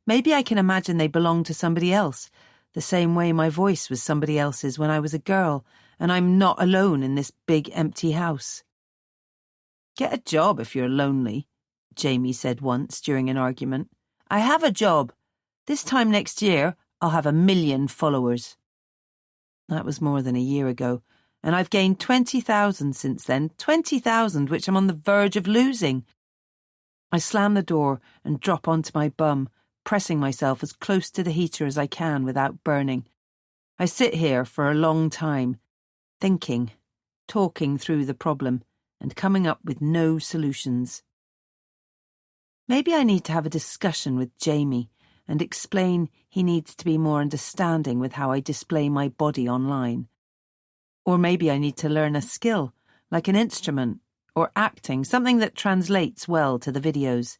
Maybe I can imagine they belong to somebody else, the same way my voice was somebody else's when I was a girl, and I'm not alone in this big empty house. Get a job if you're lonely, Jamie said once during an argument. I have a job. This time next year, I'll have 1 million followers. That was more than a year ago, and I've gained 20,000 since then, 20,000 which I'm on the verge of losing. I slam the door and drop onto my bum, pressing myself as close to the heater as I can without burning. I sit here for a long time, thinking, talking through the problem, and coming up with no solutions. Maybe I need to have a discussion with Jamie and explain he needs to be more understanding with how I display my body online. Or maybe I need to learn a skill, like an instrument, or acting, something that translates well to the videos.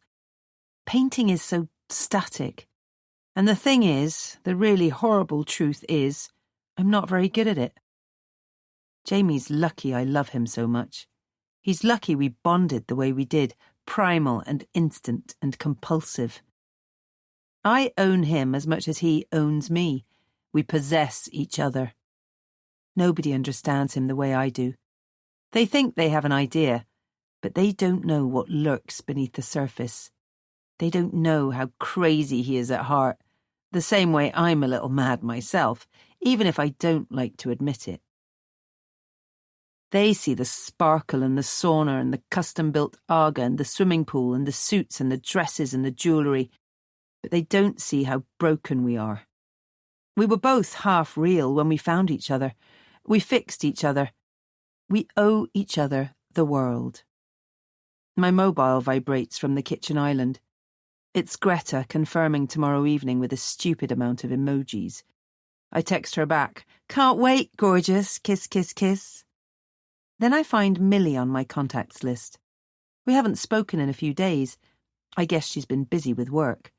Painting is so static. And the thing is, the really horrible truth is, I'm not very good at it. Jamie's lucky I love him so much. He's lucky we bonded the way we did, primal and instant and compulsive. I own him as much as he owns me. We possess each other. Nobody understands him the way I do. They think they have an idea, but they don't know what lurks beneath the surface. They don't know how crazy he is at heart, the same way I'm a little mad myself, even if I don't like to admit it. They see the sparkle and the sauna and the custom-built Aga and the swimming pool and the suits and the dresses and the jewellery, but they don't see how broken we are. We were both half real when we found each other. We fixed each other. We owe each other the world. My mobile vibrates from the kitchen island. It's Greta confirming tomorrow evening with a stupid amount of emojis. I text her back, "Can't wait, gorgeous, kiss, kiss, kiss." Then I find Millie on my contacts list. We haven't spoken in a few days. I guess she's been busy with work.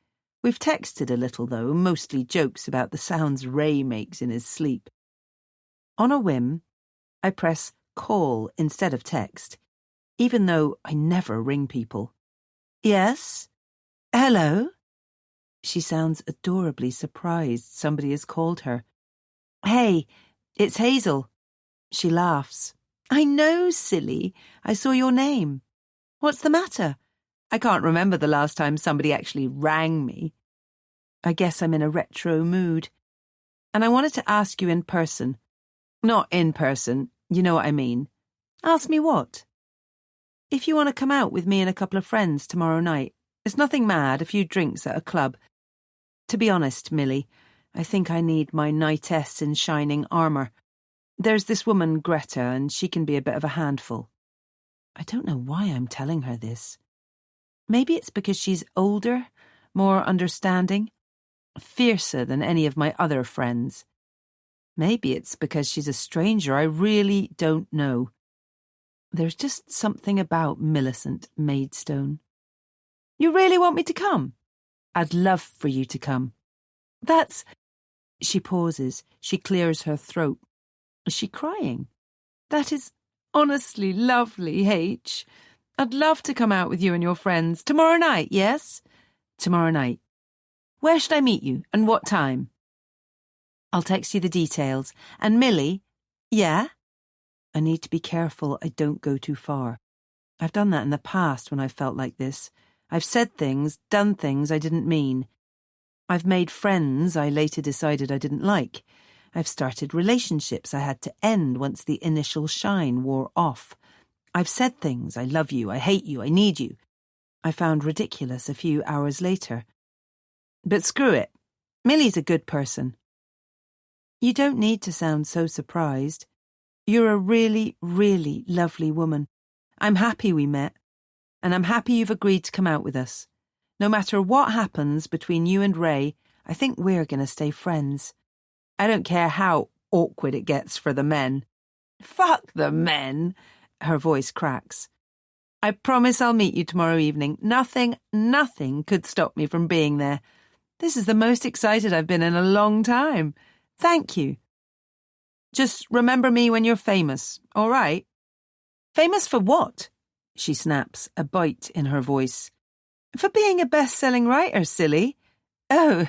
We've texted a little, though, mostly jokes about the sounds Ray makes in his sleep. On a whim, I press call instead of text, even though I never ring people. "Yes? Hello?" She sounds adorably surprised somebody has called her. "Hey, it's Hazel." She laughs. "I know, silly. I saw your name. What's the matter? I can't remember the last time somebody actually rang me. I guess I'm in a retro mood. And I wanted to ask you in person. Not in person, you know what I mean. Ask me what? If you want to come out with me and a couple of friends tomorrow night. It's nothing mad, a few drinks at a club. To be honest, Millie, I think I need my knightess in shining armour. There's this woman, Greta, and she can be a bit of a handful. I don't know why I'm telling her this. Maybe it's because she's older, more understanding, fiercer than any of my other friends. Maybe it's because she's a stranger. I really don't know. There's just something about Millicent Maidstone. You really want me to come? I'd love for you to come. That's... She pauses. She clears her throat. Is she crying? That is honestly lovely, H. I'd love to come out with you and your friends. Tomorrow night, yes? Tomorrow night. Where should I meet you, and what time? I'll text you the details. And Millie? Yeah? I need to be careful I don't go too far. I've done that in the past when I felt like this. I've said things, done things I didn't mean. I've made friends I later decided I didn't like. I've started relationships I had to end once the initial shine wore off. I've said things, I love you, I hate you, I need you. I found ridiculous a few hours later. But screw it. Millie's a good person. You don't need to sound so surprised. You're a really, really lovely woman. I'm happy we met. And I'm happy you've agreed to come out with us. No matter what happens between you and Ray, I think we're going to stay friends. I don't care how awkward it gets for the men. Fuck the men, her voice cracks. I promise I'll meet you tomorrow evening. Nothing could stop me from being there. This is the most excited I've been in a long time. Thank you. Just remember me when you're famous, all right? Famous for what? She snaps, a bite in her voice. For being a best-selling writer, silly. Oh,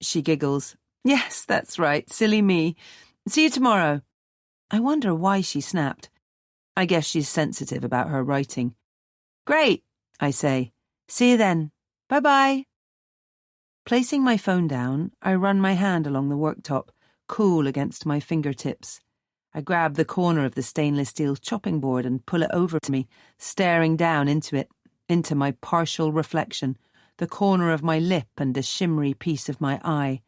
she giggles. Yes, that's right, silly me. See you tomorrow. I wonder why she snapped. I guess she's sensitive about her writing. Great, I say. See you then. Bye-bye. Placing my phone down, I run my hand along the worktop, cool against my fingertips. I grab the corner of the stainless steel chopping board and pull it over to me, staring down into it, into my partial reflection, the corner of my lip and a shimmery piece of my eye.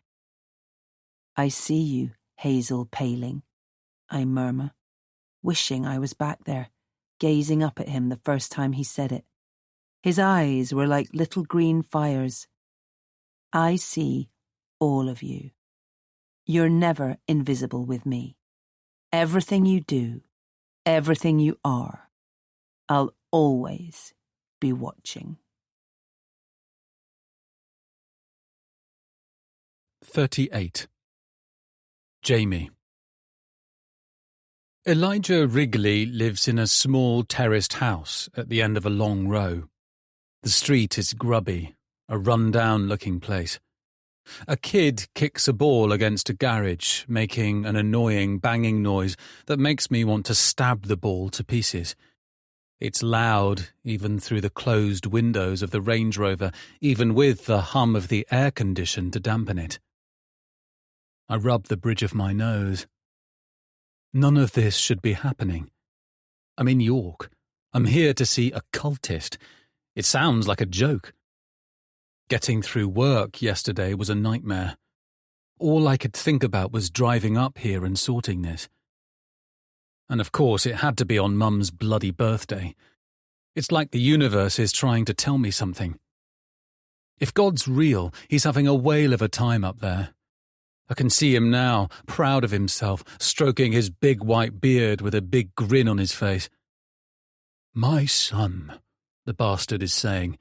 "I see you, Hazel Paling," I murmur, wishing I was back there, gazing up at him the first time he said it. His eyes were like little green fires. "I see all of you. You're never invisible with me. Everything you do, everything you are, I'll always be watching." 38. Jamie. Elijah Wrigley lives in a small terraced house at the end of a long row. The street is grubby, a run-down-looking place. A kid kicks a ball against a garage, making an annoying banging noise that makes me want to stab the ball to pieces. It's loud, even through the closed windows of the Range Rover, even with the hum of the air condition to dampen it. I rub the bridge of my nose. None of this should be happening. I'm in York. I'm here to see a cultist. It sounds like a joke. Getting through work yesterday was a nightmare. All I could think about was driving up here and sorting this. And of course it had to be on Mum's bloody birthday. It's like the universe is trying to tell me something. If God's real, he's having a whale of a time up there. I can see him now, proud of himself, stroking his big white beard with a big grin on his face. "My son," the bastard is saying,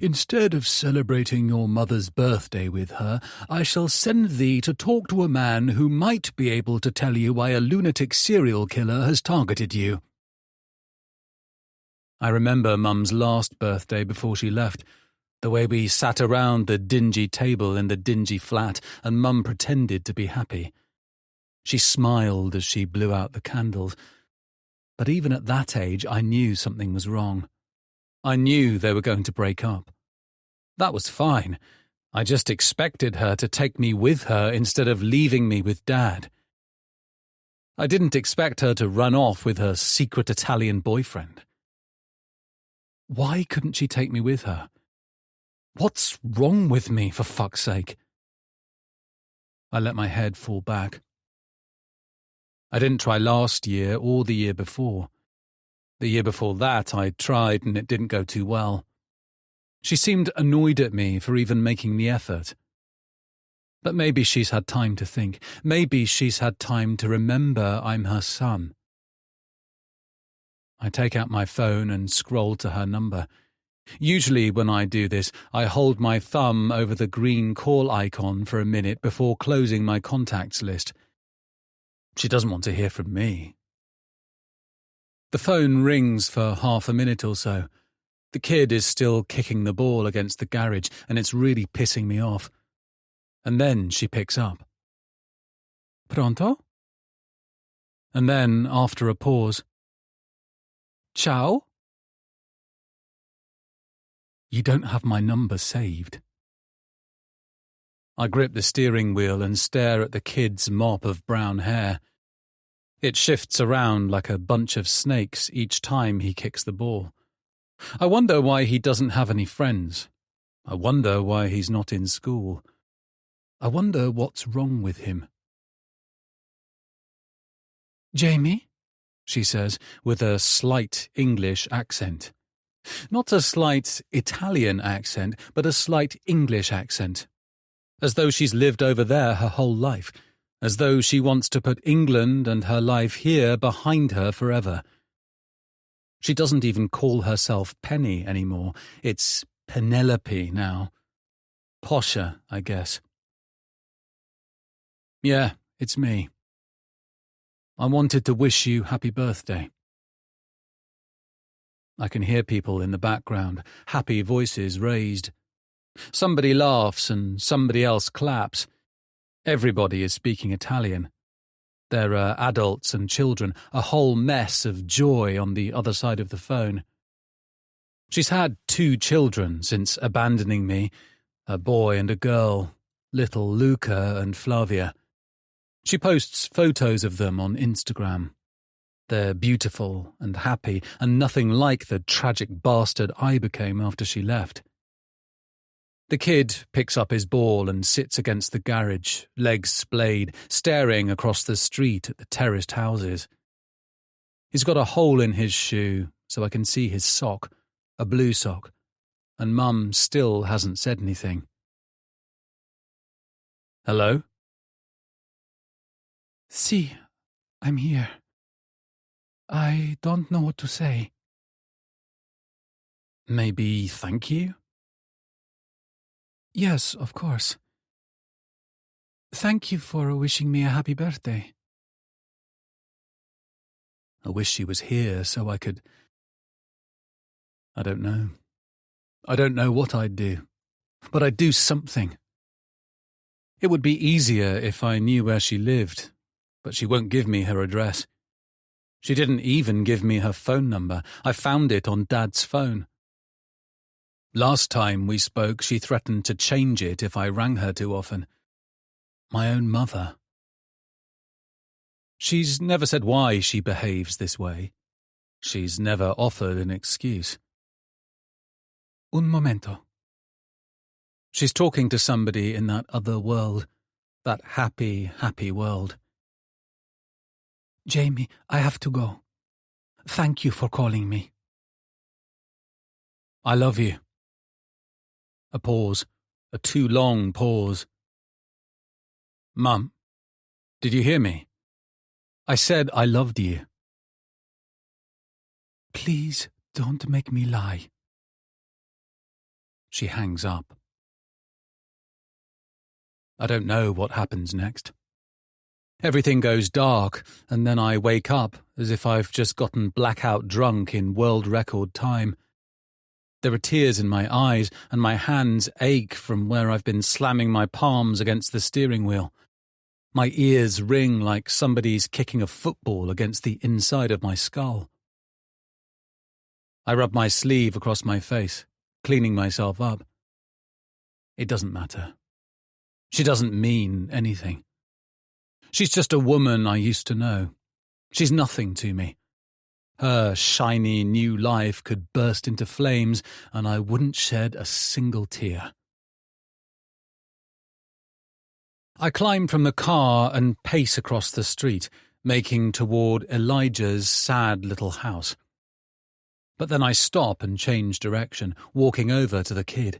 "instead of celebrating your mother's birthday with her, I shall send thee to talk to a man who might be able to tell you why a lunatic serial killer has targeted you." I remember Mum's last birthday before she left, the way we sat around the dingy table in the dingy flat and Mum pretended to be happy. She smiled as she blew out the candles. But even at that age, I knew something was wrong. I knew they were going to break up. That was fine. I just expected her to take me with her instead of leaving me with Dad. I didn't expect her to run off with her secret Italian boyfriend. Why couldn't she take me with her? What's wrong with me, for fuck's sake? I let my head fall back. I didn't try last year or the year before. The year before that I tried and it didn't go too well. She seemed annoyed at me for even making the effort. But maybe she's had time to think. Maybe she's had time to remember I'm her son. I take out my phone and scroll to her number. Usually when I do this, I hold my thumb over the green call icon for a minute before closing my contacts list. She doesn't want to hear from me. The phone rings for half a minute or so. The kid is still kicking the ball against the garage, and it's really pissing me off. And then she picks up. "Pronto?" And then, after a pause, "Ciao?" "You don't have my number saved." I grip the steering wheel and stare at the kid's mop of brown hair. It shifts around like a bunch of snakes each time he kicks the ball. I wonder why he doesn't have any friends. I wonder why he's not in school. I wonder what's wrong with him. "Jamie?" she says, with a slight English accent. Not a slight Italian accent, but a slight English accent. As though she's lived over there her whole life. As though she wants to put England and her life here behind her forever. She doesn't even call herself Penny anymore. It's Penelope now. Posher, I guess. "Yeah, it's me. I wanted to wish you happy birthday." I can hear people in the background, happy voices raised. Somebody laughs and somebody else claps. Everybody is speaking Italian. There are adults and children, a whole mess of joy on the other side of the phone. She's had 2 children since abandoning me, a boy and a girl, little Luca and Flavia. She posts photos of them on Instagram. They're beautiful and happy and nothing like the tragic bastard I became after she left. The kid picks up his ball and sits against the garage, legs splayed, staring across the street at the terraced houses. He's got a hole in his shoe, so I can see his sock, a blue sock, and Mum still hasn't said anything. Hello? See, I'm here. I don't know what to say. Maybe thank you? Yes, of course. Thank you for wishing me a happy birthday. I wish she was here so I could... I don't know. I don't know what I'd do, but I'd do something. It would be easier if I knew where she lived, but she won't give me her address. She didn't even give me her phone number. I found it on Dad's phone. Last time we spoke, she threatened to change it if I rang her too often. My own mother. She's never said why she behaves this way. She's never offered an excuse. Un momento. She's talking to somebody in that other world, that happy, happy world. Jamie, I have to go. Thank you for calling me. I love you. A pause, a too long pause. Mum, did you hear me? I said I loved you. Please don't make me lie. She hangs up. I don't know what happens next. Everything goes dark, and then I wake up as if I've just gotten blackout drunk in world record time. There are tears in my eyes, and my hands ache from where I've been slamming my palms against the steering wheel. My ears ring like somebody's kicking a football against the inside of my skull. I rub my sleeve across my face, cleaning myself up. It doesn't matter. She doesn't mean anything. She's just a woman I used to know. She's nothing to me. Her shiny new life could burst into flames, and I wouldn't shed a single tear. I climb from the car and pace across the street, making toward Elijah's sad little house. But then I stop and change direction, walking over to the kid.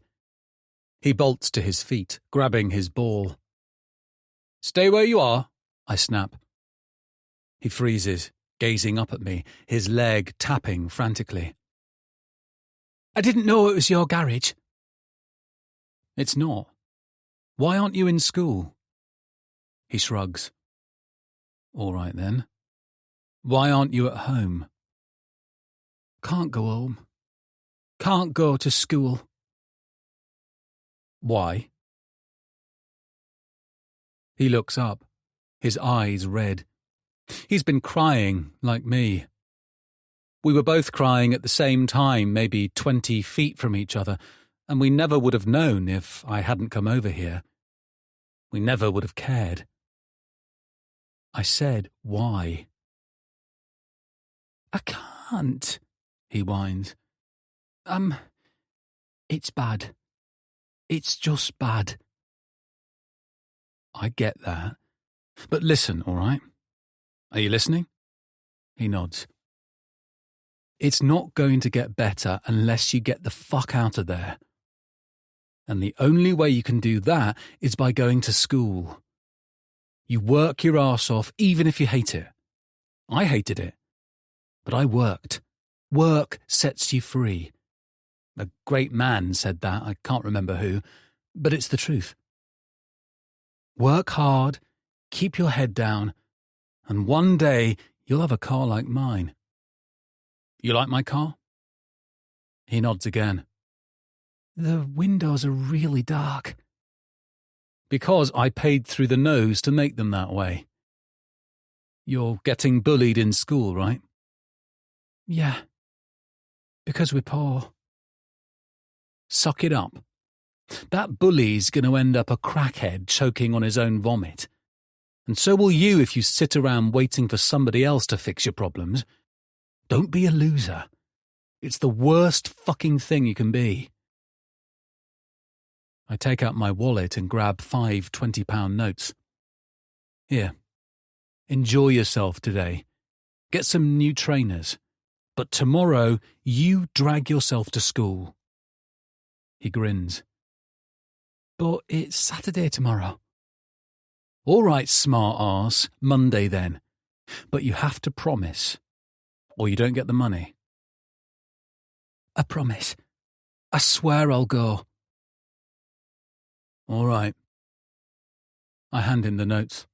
He bolts to his feet, grabbing his ball. "Stay where you are," I snap. He freezes, gazing up at me, his leg tapping frantically. I didn't know it was your garage. It's not. Why aren't you in school? He shrugs. All right then. Why aren't you at home? Can't go home. Can't go to school. Why? He looks up, his eyes red. He's been crying, like me. We were both crying at the same time, maybe 20 feet from each other, and we never would have known if I hadn't come over here. We never would have cared. I said, why? I can't, he whines. It's bad. It's just bad. I get that. But listen, all right? Are you listening? He nods. It's not going to get better unless you get the fuck out of there. And the only way you can do that is by going to school. You work your arse off even if you hate it. I hated it. But I worked. Work sets you free. A great man said that, I can't remember who, but it's the truth. Work hard, keep your head down, and one day you'll have a car like mine. You like my car? He nods again. The windows are really dark. Because I paid through the nose to make them that way. You're getting bullied in school, right? Yeah. Because we're poor. Suck it up. That bully's going to end up a crackhead choking on his own vomit. And so will you if you sit around waiting for somebody else to fix your problems. Don't be a loser. It's the worst fucking thing you can be. I take out my wallet and grab 5 £20 notes. Here, enjoy yourself today. Get some new trainers. But tomorrow, you drag yourself to school. He grins. But it's Saturday tomorrow. All right, smart arse, Monday then. But you have to promise, or you don't get the money. I promise. I swear I'll go. All right. I hand him the notes.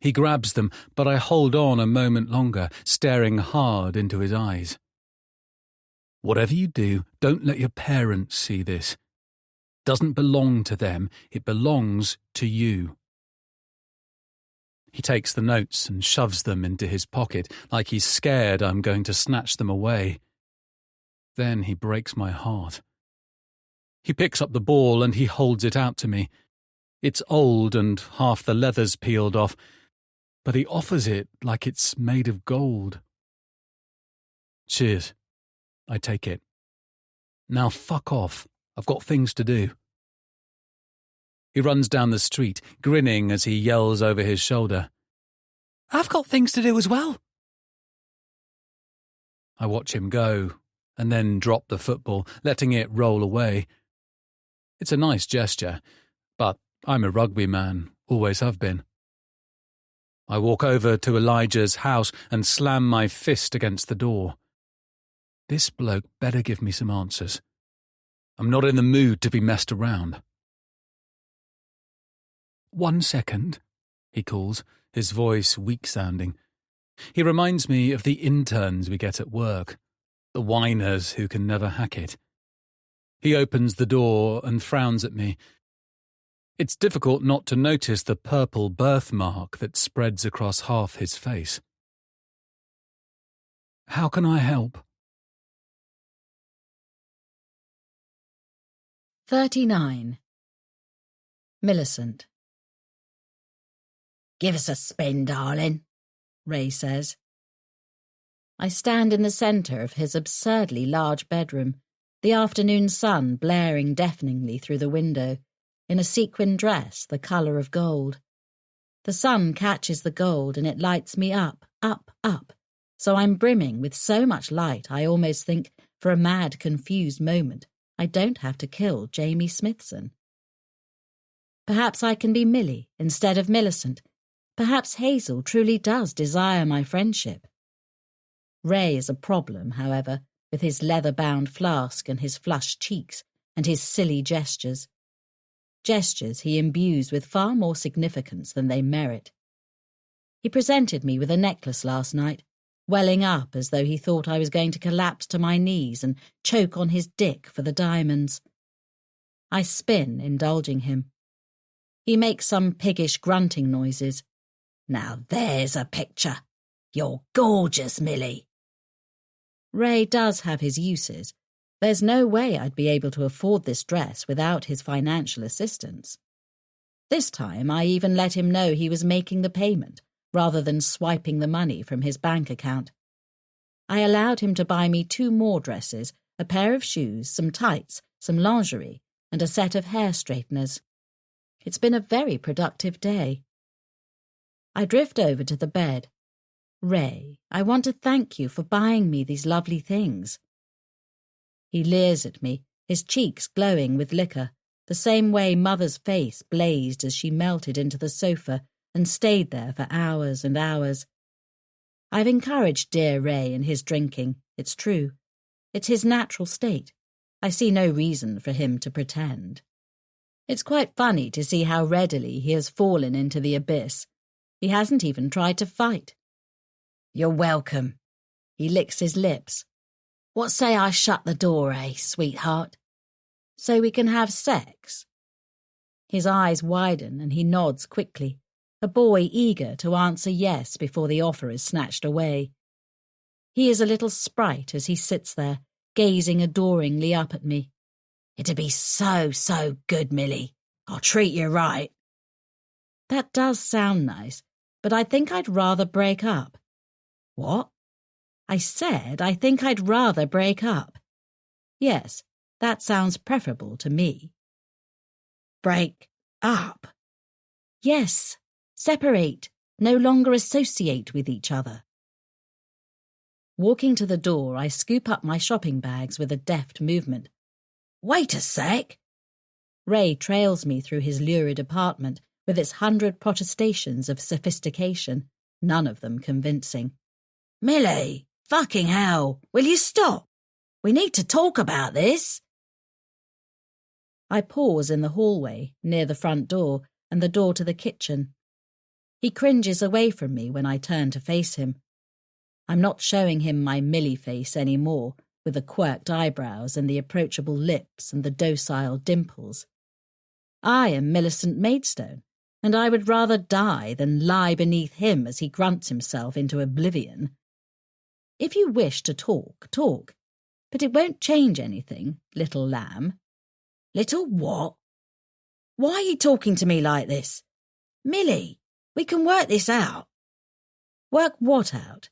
He grabs them, but I hold on a moment longer, staring hard into his eyes. Whatever you do, don't let your parents see this. Doesn't belong to them, it belongs to you. He takes the notes and shoves them into his pocket, like he's scared I'm going to snatch them away. Then he breaks my heart. He picks up the ball and he holds it out to me. It's old and half the leather's peeled off, but he offers it like it's made of gold. Cheers. I take it. Now fuck off. I've got things to do. He runs down the street, grinning as he yells over his shoulder. I've got things to do as well. I watch him go, and then drop the football, letting it roll away. It's a nice gesture, but I'm a rugby man, always have been. I walk over to Elijah's house and slam my fist against the door. This bloke better give me some answers. I'm not in the mood to be messed around. 1 second, he calls, his voice weak-sounding. He reminds me of the interns we get at work, the whiners who can never hack it. He opens the door and frowns at me. It's difficult not to notice the purple birthmark that spreads across half his face. How can I help? 39. Millicent. Give us a spin, darling, Ray says. I stand in the centre of his absurdly large bedroom, the afternoon sun blaring deafeningly through the window, in a sequin dress the colour of gold. The sun catches the gold and it lights me up, up, up, so I'm brimming with so much light I almost think, for a mad, confused moment, I don't have to kill Jamie Smithson. Perhaps I can be Millie instead of Millicent. Perhaps Hazel truly does desire my friendship. Ray is a problem, however, with his leather-bound flask and his flushed cheeks and his silly gestures. Gestures he imbues with far more significance than they merit. He presented me with a necklace last night, welling up as though he thought I was going to collapse to my knees and choke on his dick for the diamonds. I spin, indulging him. He makes some piggish grunting noises. Now there's a picture. You're gorgeous, Millie. Ray does have his uses. There's no way I'd be able to afford this dress without his financial assistance. This time I even let him know he was making the payment, rather than swiping the money from his bank account. I allowed him to buy me 2 more dresses, a pair of shoes, some tights, some lingerie, and a set of hair straighteners. It's been a very productive day. I drift over to the bed. Ray, I want to thank you for buying me these lovely things. He leers at me, his cheeks glowing with liquor, the same way Mother's face blazed as she melted into the sofa and stayed there for hours and hours. I've encouraged dear Ray in his drinking, it's true. It's his natural state. I see no reason for him to pretend. It's quite funny to see how readily he has fallen into the abyss. He hasn't even tried to fight. You're welcome. He licks his lips. What say I shut the door, sweetheart? So we can have sex? His eyes widen and he nods quickly, a boy eager to answer yes before the offer is snatched away. He is a little sprite as he sits there, gazing adoringly up at me. It'd be so, so good, Millie. I'll treat you right. That does sound nice, but I think I'd rather break up. What? I said I think I'd rather break up. Yes, that sounds preferable to me. Break up. Yes, separate, no longer associate with each other. Walking to the door, I scoop up my shopping bags with a deft movement. Wait a sec. Ray trails me through his lurid apartment with its 100 protestations of sophistication, none of them convincing. Millie, fucking hell, will you stop? We need to talk about this. I pause in the hallway, near the front door and the door to the kitchen. He cringes away from me when I turn to face him. I'm not showing him my Millie face any more, with the quirked eyebrows and the approachable lips and the docile dimples. I am Millicent Maidstone, and I would rather die than lie beneath him as he grunts himself into oblivion. If you wish to talk, talk, but it won't change anything, little lamb. Little what? Why are you talking to me like this? Millie, we can work this out. Work what out?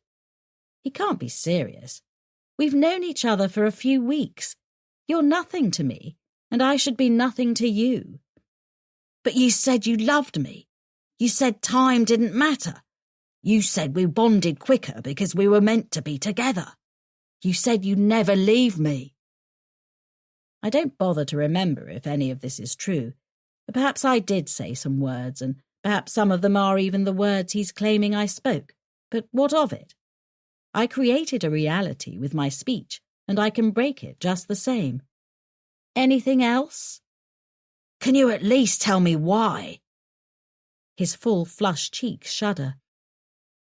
He can't be serious. We've known each other for a few weeks. You're nothing to me, and I should be nothing to you. But you said you loved me. You said time didn't matter. You said we bonded quicker because we were meant to be together. You said you'd never leave me. I don't bother to remember if any of this is true. But perhaps I did say some words, and perhaps some of them are even the words he's claiming I spoke. But what of it? I created a reality with my speech, and I can break it just the same. Anything else? Can you at least tell me why? His full flushed cheeks shudder.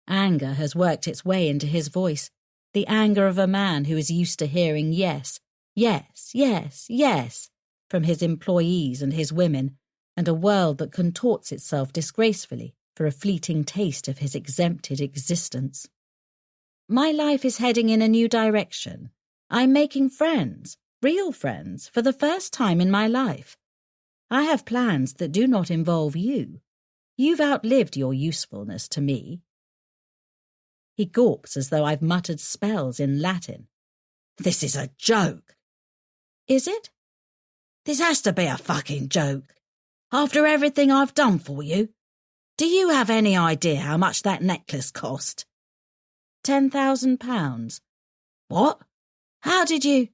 Anger has worked its way into his voice, the anger of a man who is used to hearing yes, yes, yes, yes from his employees and his women, and a world that contorts itself disgracefully for a fleeting taste of his exempted existence. My life is heading in a new direction. I'm making friends, real friends, for the first time in my life. I have plans that do not involve you. You've outlived your usefulness to me. He gawps as though I've muttered spells in Latin. This is a joke. Is it? This has to be a fucking joke. After everything I've done for you. Do you have any idea how much that necklace cost? £10,000. What? How did you?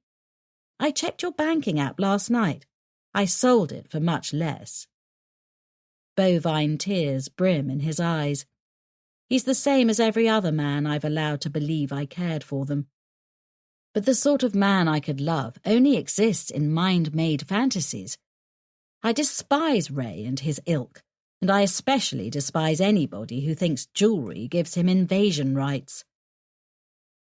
I checked your banking app last night. I sold it for much less. Bovine tears brim in his eyes. He's the same as every other man I've allowed to believe I cared for them. But the sort of man I could love only exists in mind-made fantasies. I despise Ray and his ilk, and I especially despise anybody who thinks jewellery gives him invasion rights.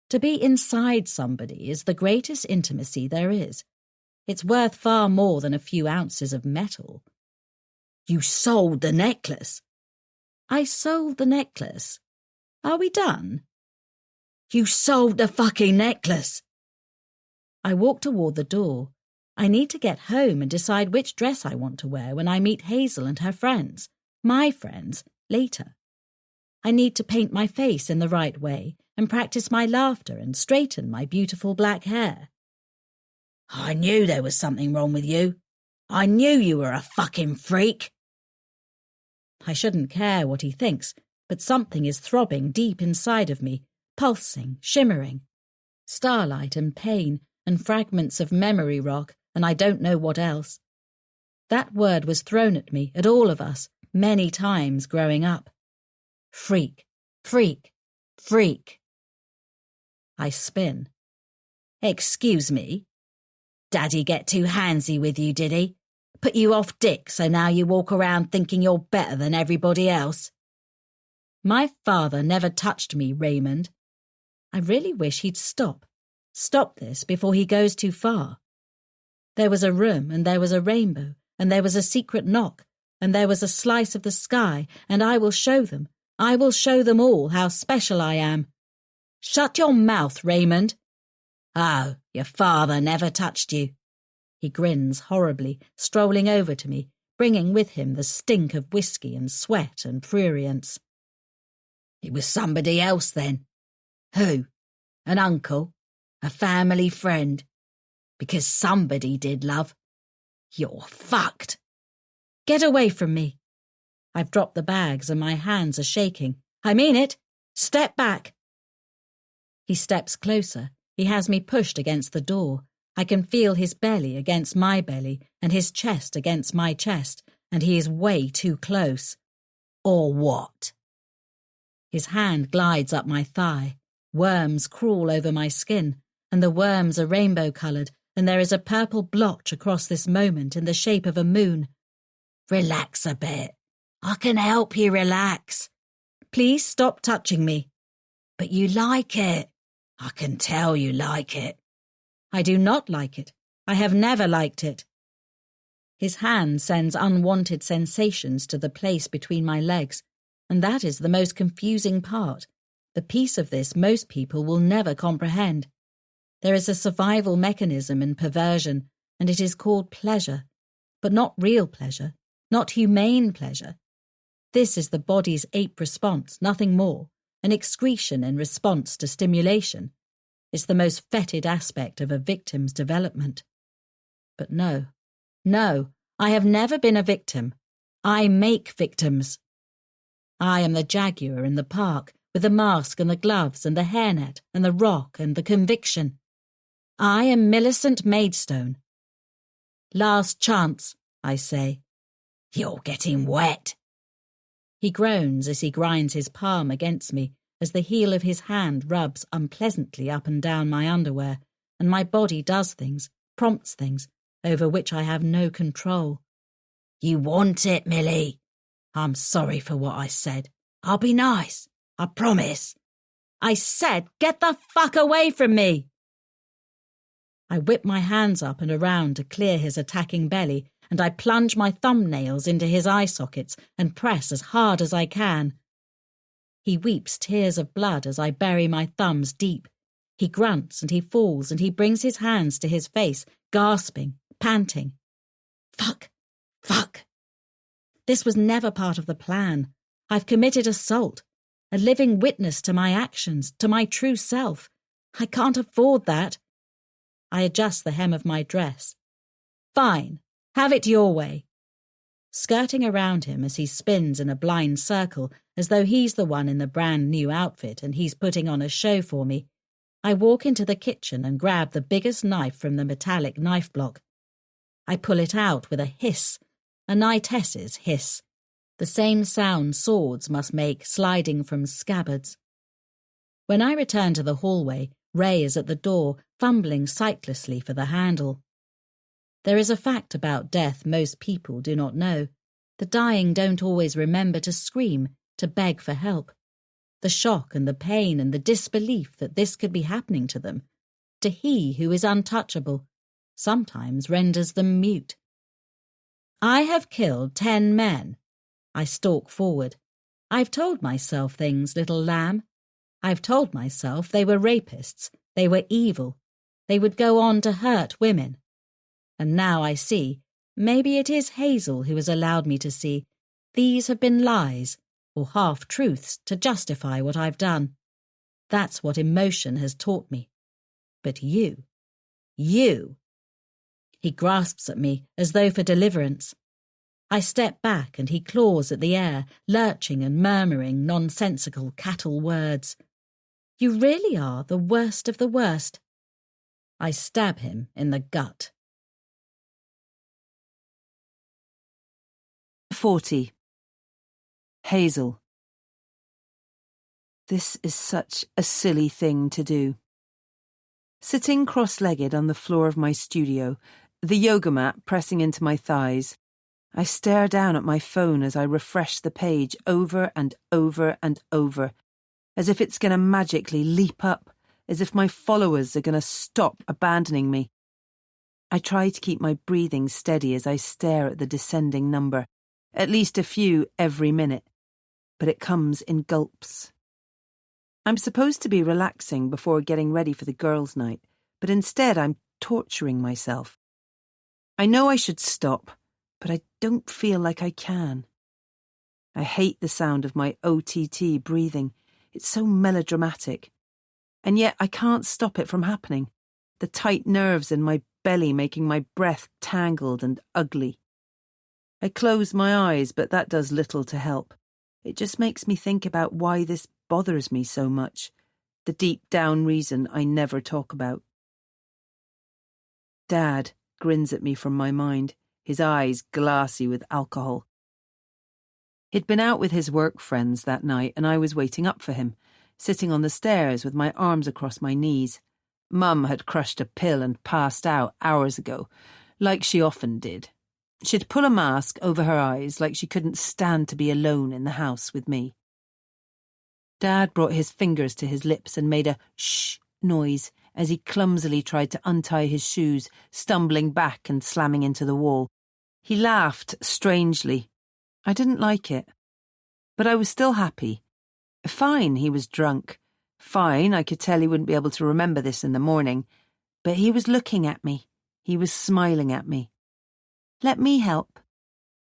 To be inside somebody is the greatest intimacy there is. It's worth far more than a few ounces of metal. You sold the necklace. I sold the necklace. Are we done? You sold the fucking necklace. I walk toward the door. I need to get home and decide which dress I want to wear when I meet Hazel and her friends, my friends, later. I need to paint my face in the right way and practice my laughter and straighten my beautiful black hair. I knew there was something wrong with you. I knew you were a fucking freak. I shouldn't care what he thinks, but something is throbbing deep inside of me, pulsing, shimmering. Starlight and pain and fragments of memory rock, and I don't know what else. That word was thrown at me, at all of us, many times growing up. Freak, freak, freak. I spin. Excuse me? Daddy get too handsy with you, did he? Put you off dick so now you walk around thinking you're better than everybody else? My father never touched me, Raymond. I really wish he'd stop. Stop this before he goes too far. There was a room, and there was a rainbow, and there was a secret knock, and there was a slice of the sky, and I will show them all how special I am. Shut your mouth, Raymond. Oh, your father never touched you. He grins horribly, strolling over to me, bringing with him the stink of whiskey and sweat and prurience. It was somebody else then. Who? An uncle? A family friend? Because somebody did, love. You're fucked. Get away from me. I've dropped the bags and my hands are shaking. I mean it. Step back. He steps closer. He has me pushed against the door. I can feel his belly against my belly and his chest against my chest, and he is way too close. Or what? His hand glides up my thigh. Worms crawl over my skin, and the worms are rainbow-coloured, and there is a purple blotch across this moment in the shape of a moon. Relax a bit. I can help you relax. Please stop touching me. But you like it. I can tell you like it. I do not like it. I have never liked it. His hand sends unwanted sensations to the place between my legs, and that is the most confusing part. The piece of this most people will never comprehend. There is a survival mechanism in perversion, and it is called pleasure, but not real pleasure, not humane pleasure. This is the body's ape response, nothing more, an excretion in response to stimulation. It's the most fetid aspect of a victim's development. But no, I have never been a victim. I make victims. I am the jaguar in the park, with the mask and the gloves and the hairnet and the rock and the conviction. I am Millicent Maidstone. Last chance, I say. You're getting wet. He groans as he grinds his palm against me as the heel of his hand rubs unpleasantly up and down my underwear, and my body does things, prompts things, over which I have no control. You want it, Millie. I'm sorry for what I said. I'll be nice. I promise. I said, get the fuck away from me. I whip my hands up and around to clear his attacking belly, and I plunge my thumbnails into his eye sockets and press as hard as I can. He weeps tears of blood as I bury my thumbs deep. He grunts and he falls and he brings his hands to his face, gasping, panting. Fuck. This was never part of the plan. I've committed assault, a living witness to my actions, to my true self. I can't afford that. I adjust the hem of my dress. Fine, have it your way. Skirting around him as he spins in a blind circle, as though he's the one in the brand new outfit and he's putting on a show for me, I walk into the kitchen and grab the biggest knife from the metallic knife block. I pull it out with a hiss, a knightess's hiss, the same sound swords must make sliding from scabbards. When I return to the hallway, Ray is at the door, fumbling sightlessly for the handle. There is a fact about death most people do not know. The dying don't always remember to scream, to beg for help. The shock and the pain and the disbelief that this could be happening to them, to he who is untouchable, sometimes renders them mute. I have killed 10 men. I stalk forward. I've told myself things, little lamb. I've told myself they were rapists, they were evil, they would go on to hurt women. And now I see, maybe it is Hazel who has allowed me to see, these have been lies, or half-truths to justify what I've done. That's what emotion has taught me. But you. He grasps at me as though for deliverance. I step back and he claws at the air, lurching and murmuring nonsensical cattle words. You really are the worst of the worst. I stab him in the gut. 40. Hazel. This is such a silly thing to do. Sitting cross-legged on the floor of my studio, the yoga mat pressing into my thighs, I stare down at my phone as I refresh the page over and over and over, as if it's going to magically leap up, as if my followers are going to stop abandoning me. I try to keep my breathing steady as I stare at the descending number, at least a few every minute, but it comes in gulps. I'm supposed to be relaxing before getting ready for the girls' night, but instead I'm torturing myself. I know I should stop, but I don't feel like I can. I hate the sound of my OTT breathing. It's so melodramatic. And yet I can't stop it from happening, the tight nerves in my belly making my breath tangled and ugly. I close my eyes, but that does little to help. It just makes me think about why this bothers me so much, the deep down reason I never talk about. Dad grins at me from my mind, his eyes glassy with alcohol. He'd been out with his work friends that night and I was waiting up for him, sitting on the stairs with my arms across my knees. Mum had crushed a pill and passed out hours ago, like she often did. She'd pull a mask over her eyes like she couldn't stand to be alone in the house with me. Dad brought his fingers to his lips and made a shh noise as he clumsily tried to untie his shoes, stumbling back and slamming into the wall. He laughed strangely. I didn't like it, but I was still happy. Fine, he was drunk. Fine, I could tell he wouldn't be able to remember this in the morning. But he was looking at me. He was smiling at me. Let me help.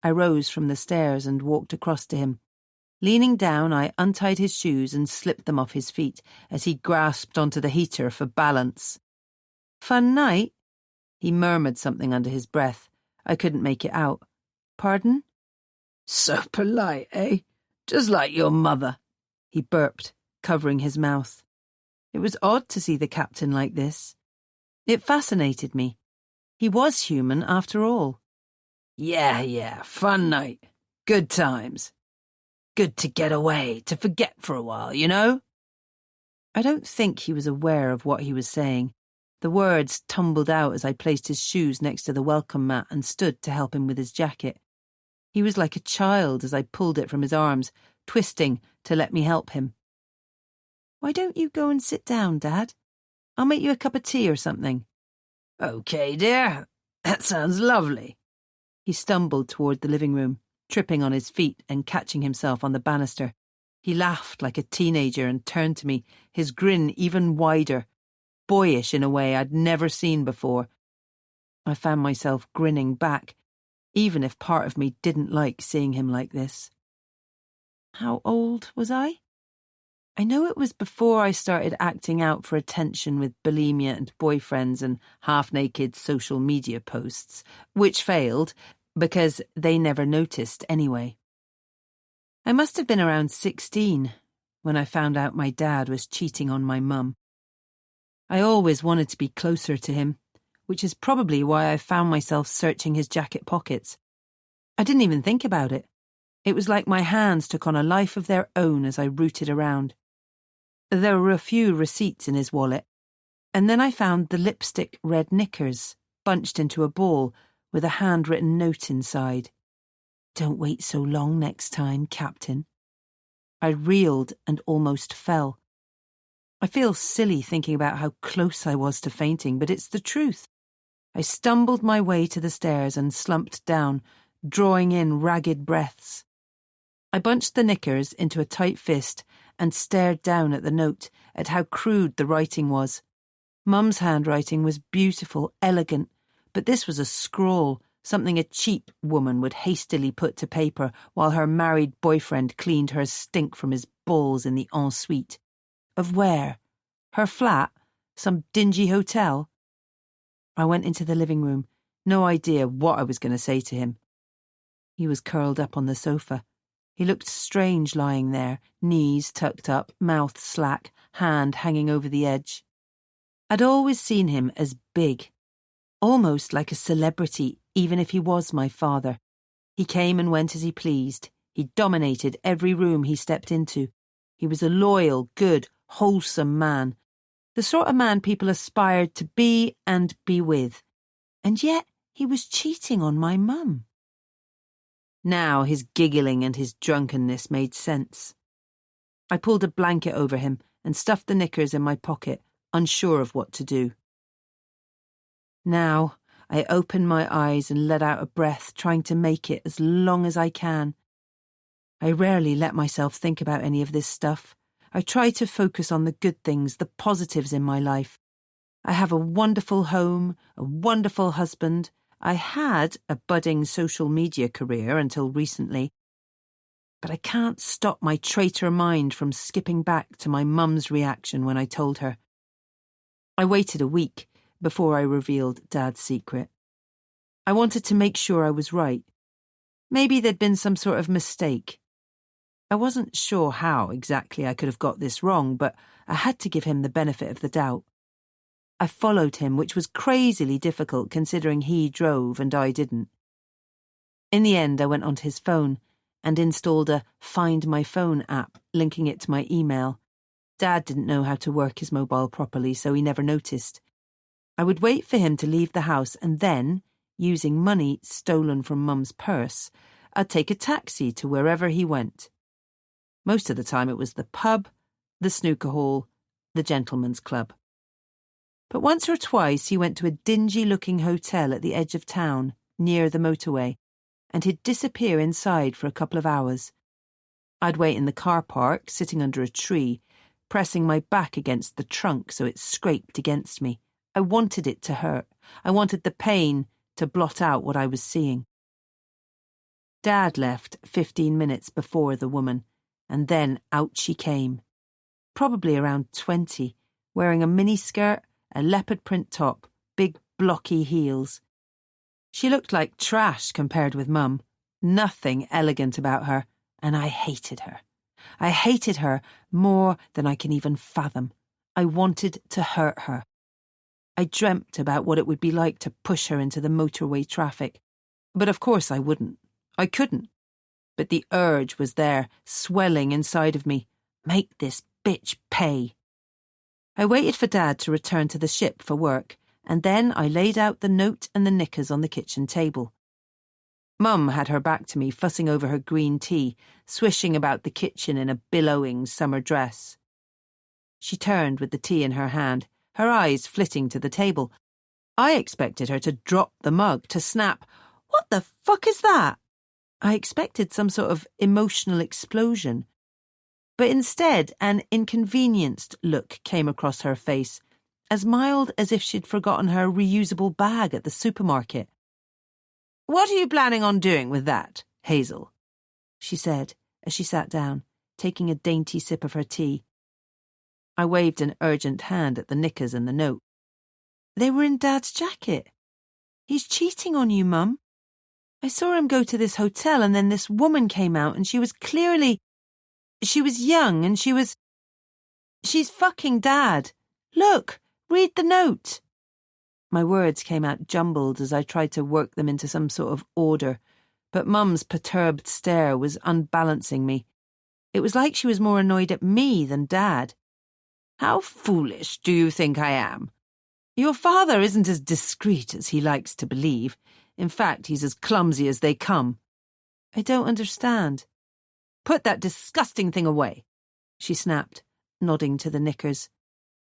I rose from the stairs and walked across to him. Leaning down, I untied his shoes and slipped them off his feet as he grasped onto the heater for balance. Fun night? He murmured something under his breath. I couldn't make it out. Pardon? So polite, eh? Just like your mother. He burped, covering his mouth. It was odd to see the captain like this. It fascinated me. He was human after all. Yeah, fun night. Good times. Good to get away, to forget for a while, you know? I don't think he was aware of what he was saying. The words tumbled out as I placed his shoes next to the welcome mat and stood to help him with his jacket. He was like a child as I pulled it from his arms, twisting to let me help him. Why don't you go and sit down, Dad? I'll make you a cup of tea or something. Okay, dear. That sounds lovely. He stumbled toward the living room, tripping on his feet and catching himself on the banister. He laughed like a teenager and turned to me, his grin even wider, boyish in a way I'd never seen before. I found myself grinning back, even if part of me didn't like seeing him like this. How old was I? I know it was before I started acting out for attention with bulimia and boyfriends and half-naked social media posts, which failed because they never noticed anyway. I must have been around 16 when I found out my dad was cheating on my mum. I always wanted to be closer to him, which is probably why I found myself searching his jacket pockets. I didn't even think about it. It was like my hands took on a life of their own as I rooted around. There were a few receipts in his wallet, and then I found the lipstick red knickers bunched into a ball with a handwritten note inside. Don't wait so long next time, Captain. I reeled and almost fell. I feel silly thinking about how close I was to fainting, but it's the truth. I stumbled my way to the stairs and slumped down, drawing in ragged breaths. I bunched the knickers into a tight fist and stared down at the note, at how crude the writing was. Mum's handwriting was beautiful, elegant, but this was a scrawl, something a cheap woman would hastily put to paper while her married boyfriend cleaned her stink from his balls in the ensuite. Of where? Her flat? Some dingy hotel? I went into the living room, no idea what I was going to say to him. He was curled up on the sofa. He looked strange lying there, knees tucked up, mouth slack, hand hanging over the edge. I'd always seen him as big, almost like a celebrity, even if he was my father. He came and went as he pleased. He dominated every room he stepped into. He was a loyal, good, wholesome man, the sort of man people aspired to be and be with. And yet he was cheating on my mum. Now his giggling and his drunkenness made sense. I pulled a blanket over him and stuffed the knickers in my pocket, unsure of what to do. Now I open my eyes and let out a breath, trying to make it as long as I can. I rarely let myself think about any of this stuff. I try to focus on the good things, the positives in my life. I have a wonderful home, a wonderful husband. I had a budding social media career until recently. But I can't stop my traitor mind from skipping back to my mum's reaction when I told her. I waited a week before I revealed Dad's secret. I wanted to make sure I was right. Maybe there'd been some sort of mistake. I wasn't sure how exactly I could have got this wrong, but I had to give him the benefit of the doubt. I followed him, which was crazily difficult considering he drove and I didn't. In the end, I went onto his phone and installed a Find My Phone app, linking it to my email. Dad didn't know how to work his mobile properly, so he never noticed. I would wait for him to leave the house and then, using money stolen from Mum's purse, I'd take a taxi to wherever he went. Most of the time it was the pub, the snooker hall, the gentleman's club. But once or twice he went to a dingy-looking hotel at the edge of town, near the motorway, and he'd disappear inside for a couple of hours. I'd wait in the car park, sitting under a tree, pressing my back against the trunk so it scraped against me. I wanted it to hurt. I wanted the pain to blot out what I was seeing. Dad left 15 minutes before the woman, and then out she came. Probably around 20, wearing a miniskirt, a leopard print top, big blocky heels. She looked like trash compared with Mum. Nothing elegant about her, and I hated her. I hated her more than I can even fathom. I wanted to hurt her. I dreamt about what it would be like to push her into the motorway traffic. But of course I wouldn't. I couldn't. But the urge was there, swelling inside of me. Make this bitch pay. I waited for Dad to return to the ship for work, and then I laid out the note and the knickers on the kitchen table. Mum had her back to me, fussing over her green tea, swishing about the kitchen in a billowing summer dress. She turned with the tea in her hand, her eyes flitting to the table. I expected her to drop the mug, to snap, "What the fuck is that?" I expected some sort of emotional explosion. But instead, an inconvenienced look came across her face, as mild as if she'd forgotten her reusable bag at the supermarket. "What are you planning on doing with that, Hazel?" she said, as she sat down, taking a dainty sip of her tea. I waved an urgent hand at the knickers and the note. "They were in Dad's jacket. He's cheating on you, Mum. I saw him go to this hotel and then this woman came out and she was clearly... She was young and she's fucking Dad. Look, read the note." My words came out jumbled as I tried to work them into some sort of order, but Mum's perturbed stare was unbalancing me. It was like she was more annoyed at me than Dad. "How foolish do you think I am? Your father isn't as discreet as he likes to believe. In fact, he's as clumsy as they come." "I don't understand." "Put that disgusting thing away," she snapped, nodding to the knickers.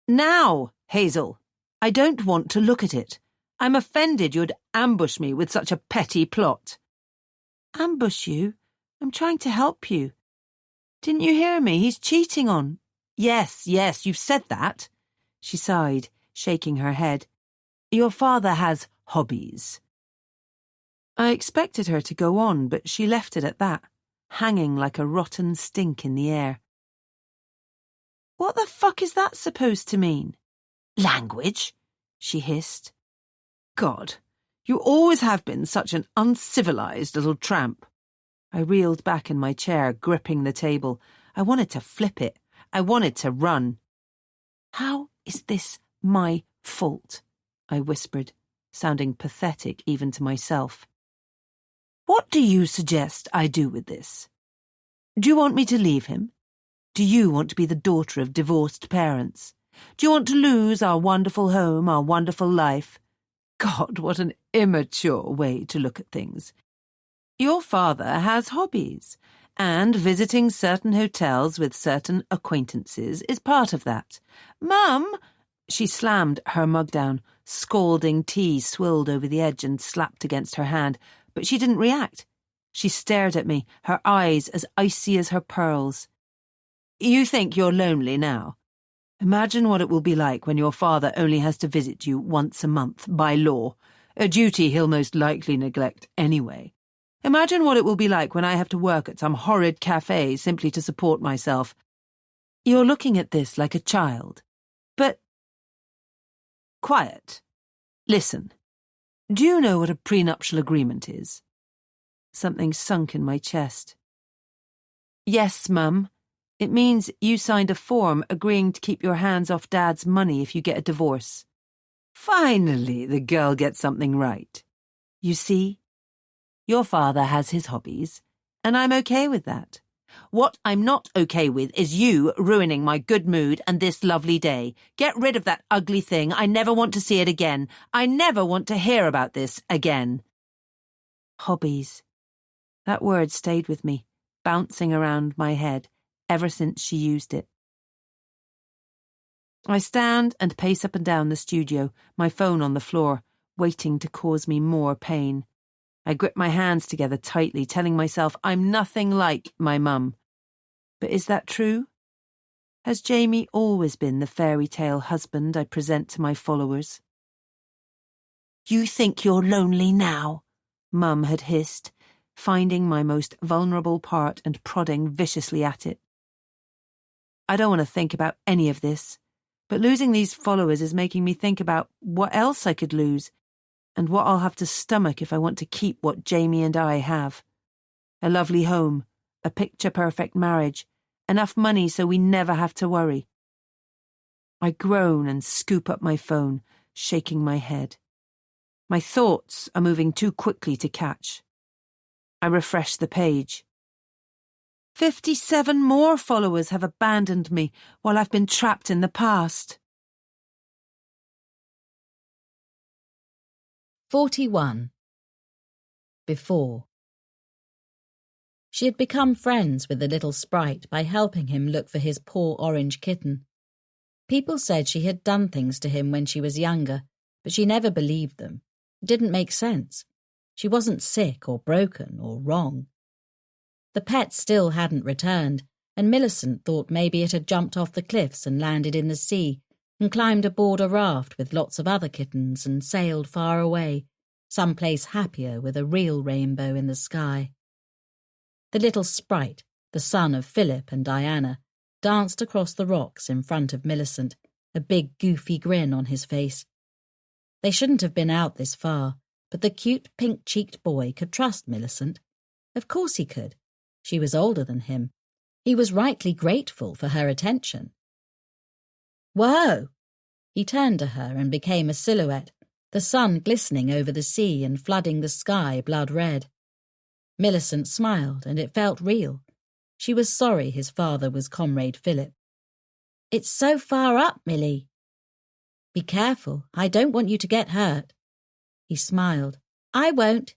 "Now, Hazel! I don't want to look at it. I'm offended you'd ambush me with such a petty plot." "Ambush you? I'm trying to help you. Didn't you hear me? He's cheating on..." Yes, you've said that," she sighed, shaking her head. "Your father has hobbies." I expected her to go on, but she left it at that, hanging like a rotten stink in the air. "What the fuck is that supposed to mean?" "Language," she hissed. "God, you always have been such an uncivilized little tramp." I reeled back in my chair, gripping the table. I wanted to flip it. I wanted to run. "How is this my fault?" I whispered, sounding pathetic even to myself. "What do you suggest I do with this? Do you want me to leave him? Do you want to be the daughter of divorced parents? Do you want to lose our wonderful home, our wonderful life? God, what an immature way to look at things. Your father has hobbies, and visiting certain hotels with certain acquaintances is part of that. Mum!" She slammed her mug down. Scalding tea swilled over the edge and slapped against her hand, but she didn't react. She stared at me, her eyes as icy as her pearls. "You think you're lonely now? Imagine what it will be like when your father only has to visit you once a month, by law, a duty he'll most likely neglect anyway. Imagine what it will be like when I have to work at some horrid cafe simply to support myself. You're looking at this like a child. But... Quiet. Listen. Do you know what a prenuptial agreement is?" Something sunk in my chest. Yes, Mum. It means you signed a form agreeing to keep your hands off Dad's money if you get a divorce. Finally, the girl gets something right. You see, your father has his hobbies, and I'm okay with that. What I'm not okay with is you ruining my good mood and this lovely day. Get rid of that ugly thing. I never want to see it again. I never want to hear about this again. Hobbies. That word stayed with me, bouncing around my head ever since she used it. I stand and pace up and down the studio, my phone on the floor, waiting to cause me more pain. I grip my hands together tightly, telling myself I'm nothing like my mum. But is that true? Has Jamie always been the fairy tale husband I present to my followers? You think you're lonely now, Mum had hissed, finding my most vulnerable part and prodding viciously at it. I don't want to think about any of this, but losing these followers is making me think about what else I could lose and what I'll have to stomach if I want to keep what Jamie and I have. A lovely home, a picture-perfect marriage, enough money so we never have to worry. I groan and scoop up my phone, shaking my head. My thoughts are moving too quickly to catch. I refresh the page. 57 more followers have abandoned me while I've been trapped in the past. 41. Before. She had become friends with the little sprite by helping him look for his poor orange kitten. People said she had done things to him when she was younger, but she never believed them. It didn't make sense. She wasn't sick or broken or wrong. The pet still hadn't returned, and Millicent thought maybe it had jumped off the cliffs and landed in the sea, and climbed aboard a raft with lots of other kittens and sailed far away, someplace happier with a real rainbow in the sky. The little sprite, the son of Philip and Diana, danced across the rocks in front of Millicent, a big goofy grin on his face. They shouldn't have been out this far, but the cute pink-cheeked boy could trust Millicent. Of course he could. She was older than him. He was rightly grateful for her attention. Whoa! He turned to her and became a silhouette, the sun glistening over the sea and flooding the sky blood red. Millicent smiled, and it felt real. She was sorry his father was Comrade Philip. It's so far up, Millie. Be careful, I don't want you to get hurt. He smiled. I won't.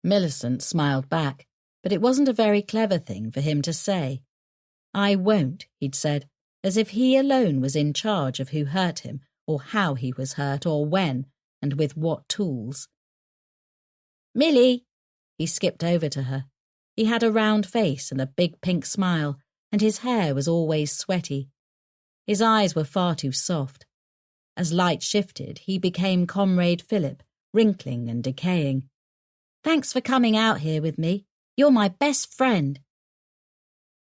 Millicent smiled back, but it wasn't a very clever thing for him to say. I won't, he'd said, as if he alone was in charge of who hurt him, or how he was hurt, or when, and with what tools. Millie! He skipped over to her. He had a round face and a big pink smile, and his hair was always sweaty. His eyes were far too soft. As light shifted, he became Comrade Philip, wrinkling and decaying. Thanks for coming out here with me. You're my best friend.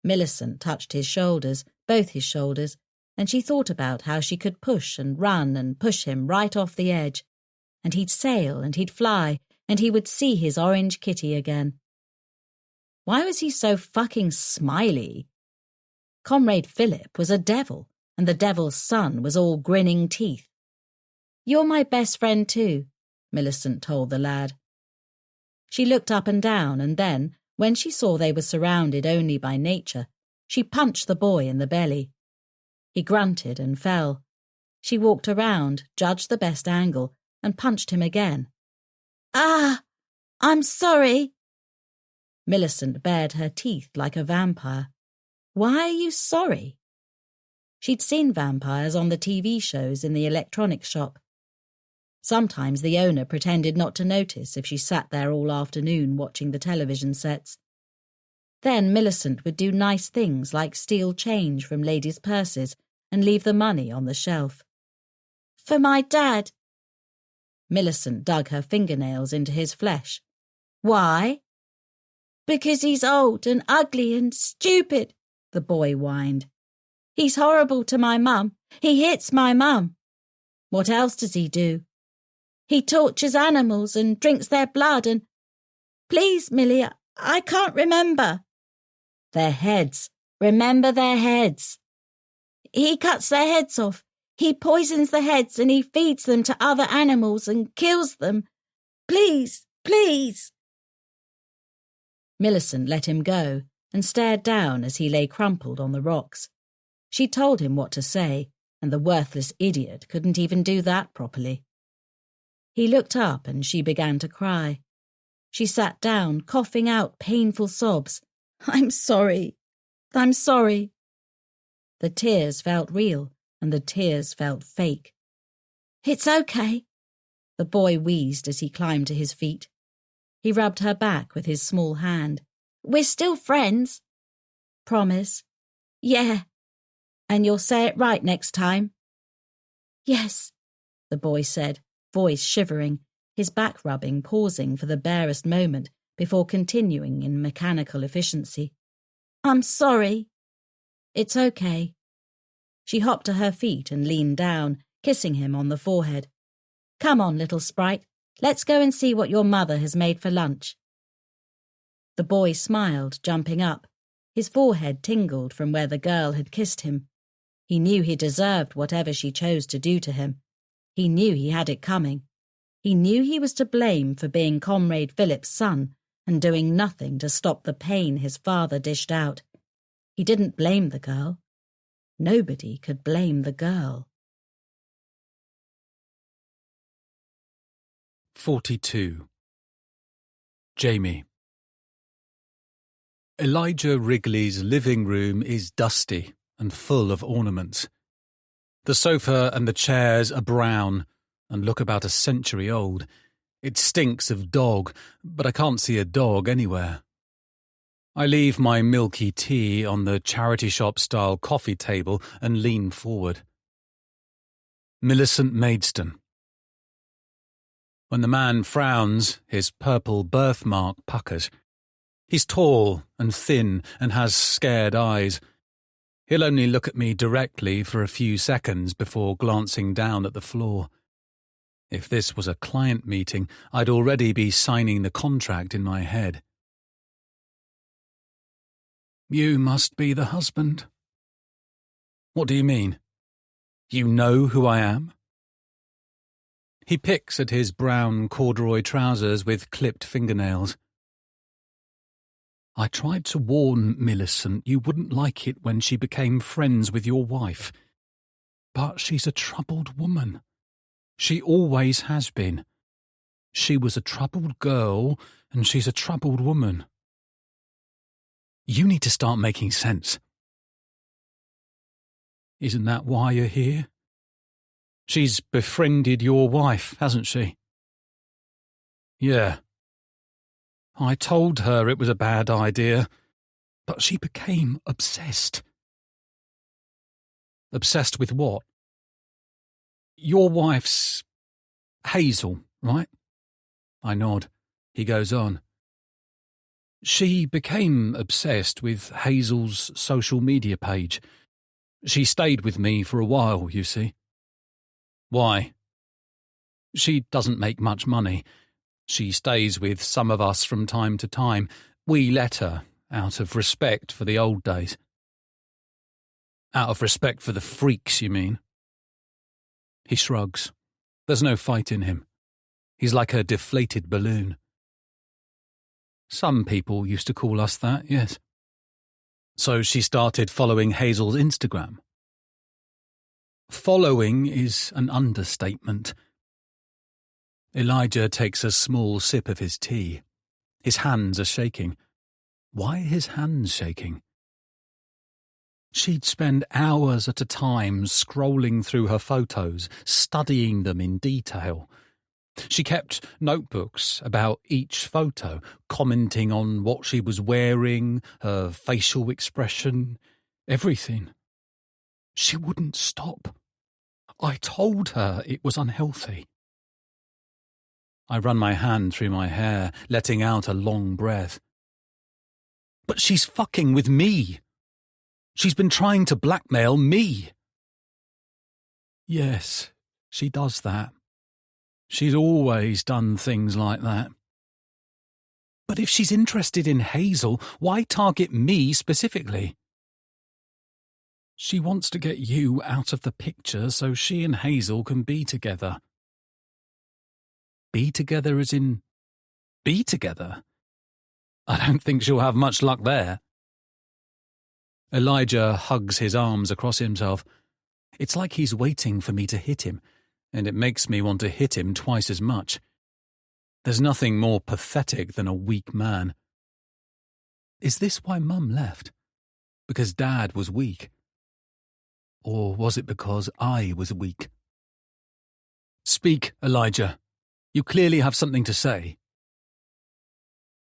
Millicent touched his shoulders, both his shoulders, and she thought about how she could push and run and push him right off the edge. And he'd sail and he'd fly, and he would see his orange kitty again. Why was he so fucking smiley? Comrade Philip was a devil, and the devil's son was all grinning teeth. You're my best friend too, Millicent told the lad. She looked up and down, and then, when she saw they were surrounded only by nature, she punched the boy in the belly. He grunted and fell. She walked around, judged the best angle, and punched him again. Ah! I'm sorry! Millicent bared her teeth like a vampire. Why are you sorry? She'd seen vampires on the TV shows in the electronics shop. Sometimes the owner pretended not to notice if she sat there all afternoon watching the television sets. Then Millicent would do nice things like steal change from ladies' purses and leave the money on the shelf. For my dad. Millicent dug her fingernails into his flesh. Why? Because he's old and ugly and stupid, the boy whined. He's horrible to my mum. He hits my mum. What else does he do? He tortures animals and drinks their blood and... Please, Millie, I can't remember. Their heads. Remember their heads. He cuts their heads off. He poisons the heads and he feeds them to other animals and kills them. Please, please. Millicent let him go and stared down as he lay crumpled on the rocks. She told him what to say, and the worthless idiot couldn't even do that properly. He looked up and she began to cry. She sat down, coughing out painful sobs. I'm sorry. I'm sorry. The tears felt real, and the tears felt fake. It's okay, the boy wheezed as he climbed to his feet. He rubbed her back with his small hand. We're still friends. Promise? Yeah. And you'll say it right next time? Yes, the boy said, voice shivering, his back rubbing pausing for the barest moment before continuing in mechanical efficiency. I'm sorry. It's okay. She hopped to her feet and leaned down, kissing him on the forehead. Come on, little sprite. Let's go and see what your mother has made for lunch. The boy smiled, jumping up. His forehead tingled from where the girl had kissed him. He knew he deserved whatever she chose to do to him. He knew he had it coming. He knew he was to blame for being Comrade Philip's son and doing nothing to stop the pain his father dished out. He didn't blame the girl. Nobody could blame the girl. 42. Jamie. Elijah Wrigley's living room is dusty and full of ornaments. The sofa and the chairs are brown and look about a century old. It stinks of dog, but I can't see a dog anywhere. I leave my milky tea on the charity shop-style coffee table and lean forward. Millicent Maidstone. When the man frowns, his purple birthmark puckers. He's tall and thin and has scared eyes. He'll only look at me directly for a few seconds before glancing down at the floor. If this was a client meeting, I'd already be signing the contract in my head. You must be the husband. What do you mean? You know who I am? He picks at his brown corduroy trousers with clipped fingernails. I tried to warn Millicent you wouldn't like it when she became friends with your wife. But she's a troubled woman. She always has been. She was a troubled girl, and she's a troubled woman. You need to start making sense. Isn't that why you're here? She's befriended your wife, hasn't she? Yeah. I told her it was a bad idea, but she became obsessed. Obsessed with what? Your wife's Hazel, right? I nod. He goes on. She became obsessed with Hazel's social media page. She stayed with me for a while, you see. Why? She doesn't make much money. She stays with some of us from time to time. We let her, out of respect for the old days. Out of respect for the freaks, you mean? He shrugs. There's no fight in him. He's like a deflated balloon. Some people used to call us that, yes. So she started following Hazel's Instagram. Following is an understatement. Elijah takes a small sip of his tea. His hands are shaking. Why are his hands shaking? She'd spend hours at a time scrolling through her photos, studying them in detail. She kept notebooks about each photo, commenting on what she was wearing, her facial expression, everything. She wouldn't stop. I told her it was unhealthy. I run my hand through my hair, letting out a long breath. But she's fucking with me. She's been trying to blackmail me. Yes, she does that. She's always done things like that. But if she's interested in Hazel, why target me specifically? She wants to get you out of the picture so she and Hazel can be together. Be together as in be together? I don't think she'll have much luck there. Elijah hugs his arms across himself. It's like he's waiting for me to hit him, and it makes me want to hit him twice as much. There's nothing more pathetic than a weak man. Is this why Mum left? Because Dad was weak? Or was it because I was weak? Speak, Elijah. You clearly have something to say.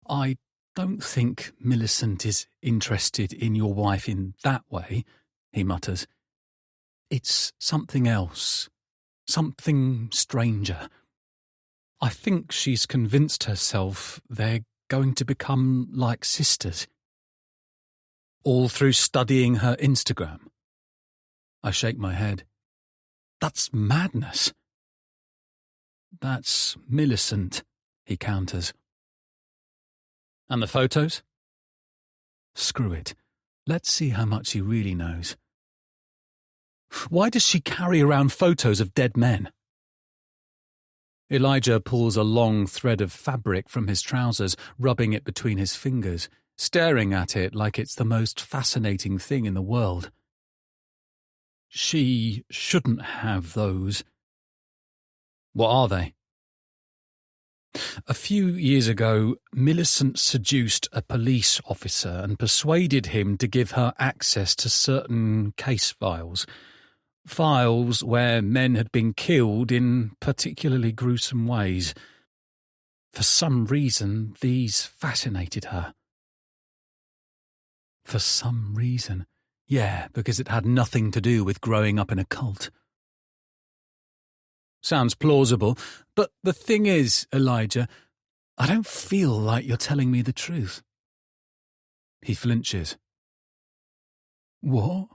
I don't think Millicent is interested in your wife in that way, he mutters. It's something else. Something stranger. I think she's convinced herself they're going to become like sisters. All through studying her Instagram. I shake my head. That's madness. That's Millicent, he counters. And the photos? Screw it. Let's see how much he really knows. Why does she carry around photos of dead men? Elijah pulls a long thread of fabric from his trousers, rubbing it between his fingers, staring at it like it's the most fascinating thing in the world. She shouldn't have those. What are they? A few years ago, Millicent seduced a police officer and persuaded him to give her access to certain case files. Files where men had been killed in particularly gruesome ways. For some reason, these fascinated her. For some reason? Yeah, because it had nothing to do with growing up in a cult. Sounds plausible, but the thing is, Elijah, I don't feel like you're telling me the truth. He flinches. What?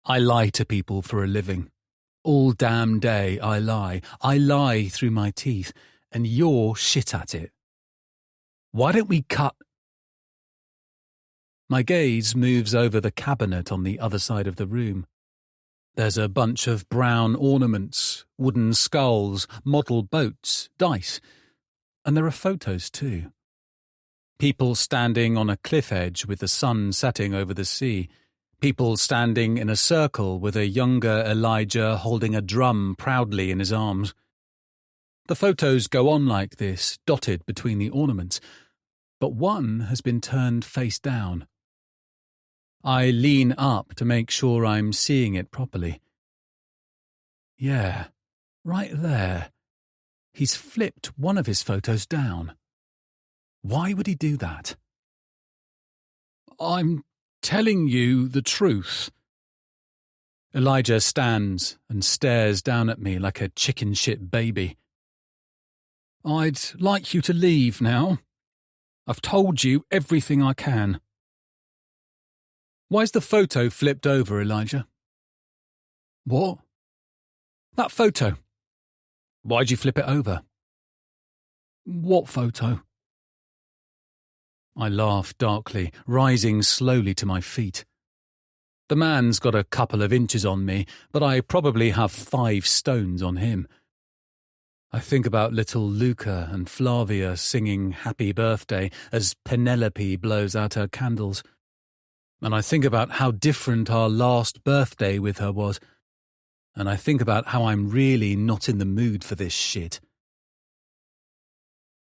I lie to people for a living. All damn day I lie. I lie through my teeth, and you're shit at it. Why don't we cut? My gaze moves over the cabinet on the other side of the room. There's a bunch of brown ornaments, wooden skulls, model boats, dice, and there are photos too. People standing on a cliff edge with the sun setting over the sea. People standing in a circle with a younger Elijah holding a drum proudly in his arms. The photos go on like this, dotted between the ornaments, but one has been turned face down. I lean up to make sure I'm seeing it properly. Yeah, right there. He's flipped one of his photos down. Why would he do that? I'm telling you the truth. Elijah stands and stares down at me like a chicken shit baby. I'd like you to leave now. I've told you everything I can. Why's the photo flipped over, Elijah? What? That photo. Why'd you flip it over? What photo? I laugh darkly, rising slowly to my feet. The man's got a couple of inches on me, but I probably have 5 stones on him. I think about little Luca and Flavia singing Happy Birthday as Penelope blows out her candles. And I think about how different our last birthday with her was. And I think about how I'm really not in the mood for this shit.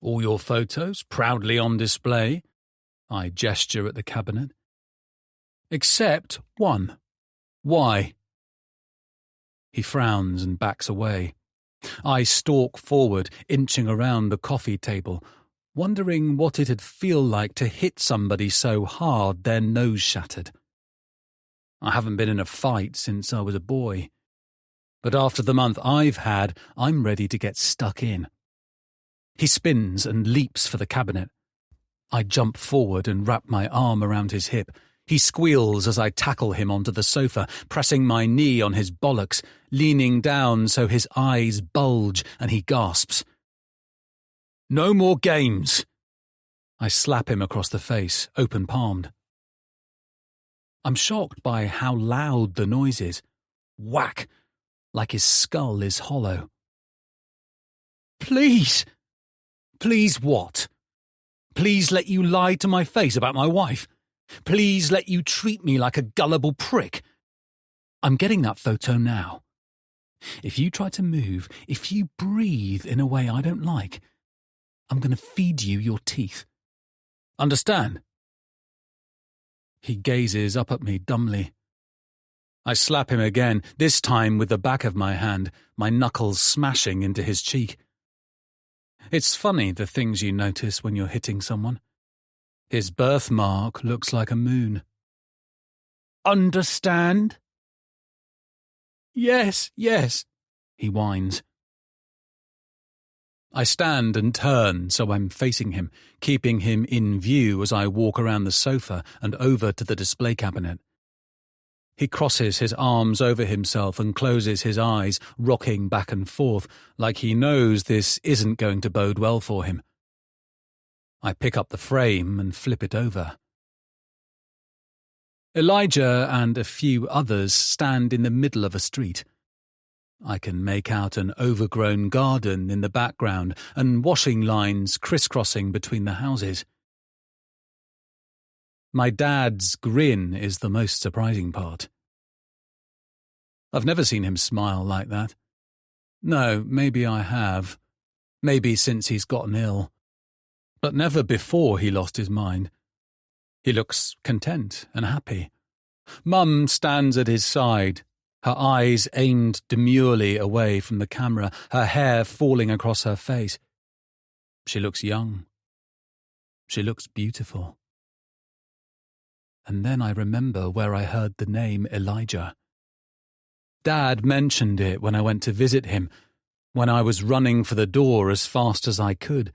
All your photos proudly on display. I gesture at the cabinet. Except one. Why? He frowns and backs away. I stalk forward, inching around the coffee table, wondering what it'd feel like to hit somebody so hard their nose shattered. I haven't been in a fight since I was a boy. But after the month I've had, I'm ready to get stuck in. He spins and leaps for the cabinet. I jump forward and wrap my arm around his hip. He squeals as I tackle him onto the sofa, pressing my knee on his bollocks, leaning down so his eyes bulge and he gasps. No more games. I slap him across the face, open-palmed. I'm shocked by how loud the noise is. Whack, like his skull is hollow. Please. Please what? Please let you lie to my face about my wife? Please let you treat me like a gullible prick? I'm getting that photo now. If you try to move, if you breathe in a way I don't like, I'm going to feed you your teeth. Understand? He gazes up at me dumbly. I slap him again, this time with the back of my hand, my knuckles smashing into his cheek. It's funny the things you notice when you're hitting someone. His birthmark looks like a moon. Understand? Yes, he whines. I stand and turn so I'm facing him, keeping him in view as I walk around the sofa and over to the display cabinet. He crosses his arms over himself and closes his eyes, rocking back and forth, like he knows this isn't going to bode well for him. I pick up the frame and flip it over. Elijah and a few others stand in the middle of a street. I can make out an overgrown garden in the background and washing lines crisscrossing between the houses. My dad's grin is the most surprising part. I've never seen him smile like that. No, maybe I have. Maybe since he's gotten ill. But never before he lost his mind. He looks content and happy. Mum stands at his side, her eyes aimed demurely away from the camera, her hair falling across her face. She looks young. She looks beautiful. And then I remember where I heard the name Elijah. Dad mentioned it when I went to visit him, when I was running for the door as fast as I could.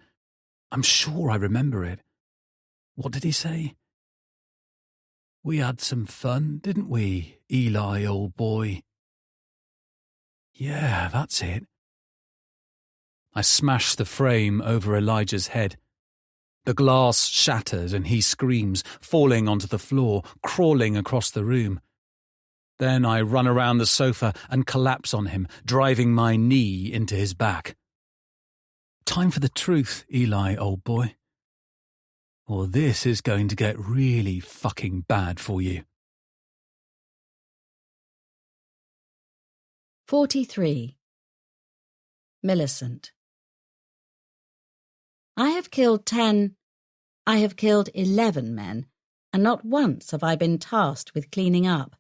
I'm sure I remember it. What did he say? We had some fun, didn't we, Eli, old boy? Yeah, that's it. I smash the frame over Elijah's head. The glass shatters and he screams, falling onto the floor, crawling across the room. Then I run around the sofa and collapse on him, driving my knee into his back. Time for the truth, Eli, old boy. Or this is going to get really fucking bad for you. 43. Millicent. I have killed 11 men, and not once have I been tasked with cleaning up.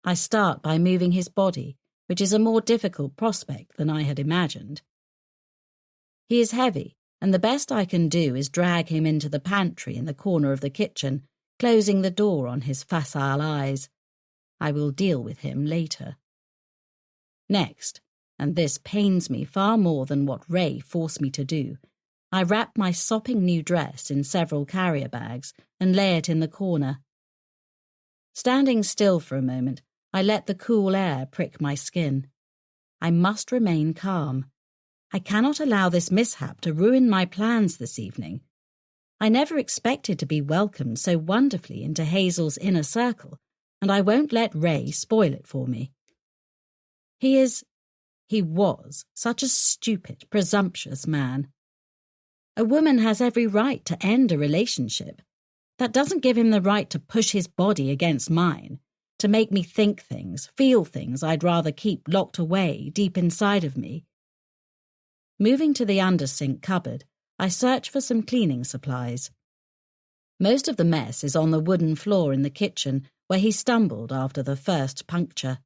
I start by moving his body, which is a more difficult prospect than I had imagined. He is heavy, and the best I can do is drag him into the pantry in the corner of the kitchen, closing the door on his facile eyes. I will deal with him later. Next, and this pains me far more than what Ray forced me to do, I wrap my sopping new dress in several carrier bags and lay it in the corner. Standing still for a moment, I let the cool air prick my skin. I must remain calm. I cannot allow this mishap to ruin my plans this evening. I never expected to be welcomed so wonderfully into Hazel's inner circle, and I won't let Ray spoil it for me. He was such a stupid, presumptuous man. A woman has every right to end a relationship. That doesn't give him the right to push his body against mine, to make me think things, feel things I'd rather keep locked away deep inside of me. Moving to the under-sink cupboard, I search for some cleaning supplies. Most of the mess is on the wooden floor in the kitchen where he stumbled after the first puncture.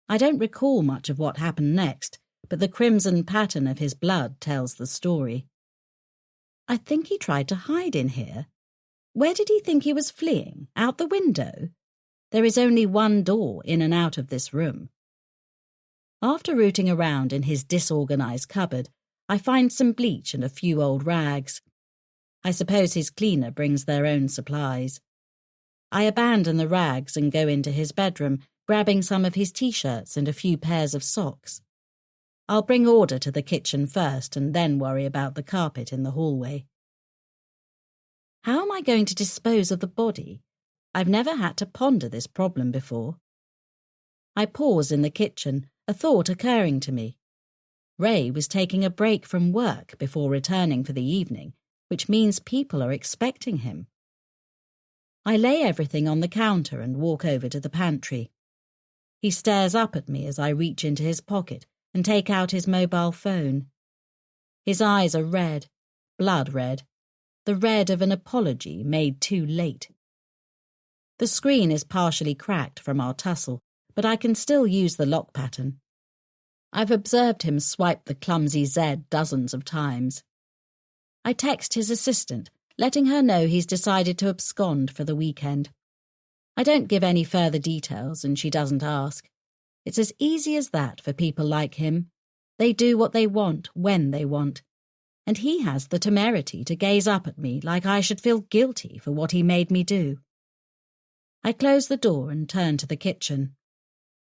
I don't recall much of what happened next, but the crimson pattern of his blood tells the story. I think he tried to hide in here. Where did he think he was fleeing? Out the window? There is only one door in and out of this room. After rooting around in his disorganized cupboard, I find some bleach and a few old rags. I suppose his cleaner brings their own supplies. I abandon the rags and go into his bedroom, grabbing some of his t-shirts and a few pairs of socks. I'll bring order to the kitchen first and then worry about the carpet in the hallway. How am I going to dispose of the body? I've never had to ponder this problem before. I pause in the kitchen, a thought occurring to me. Ray was taking a break from work before returning for the evening, which means people are expecting him. I lay everything on the counter and walk over to the pantry. He stares up at me as I reach into his pocket and take out his mobile phone. His eyes are red, blood red, the red of an apology made too late. The screen is partially cracked from our tussle, but I can still use the lock pattern. I've observed him swipe the clumsy Z dozens of times. I text his assistant, letting her know he's decided to abscond for the weekend. I don't give any further details, and she doesn't ask. It's as easy as that for people like him. They do what they want, when they want. And he has the temerity to gaze up at me like I should feel guilty for what he made me do. I close the door and turn to the kitchen.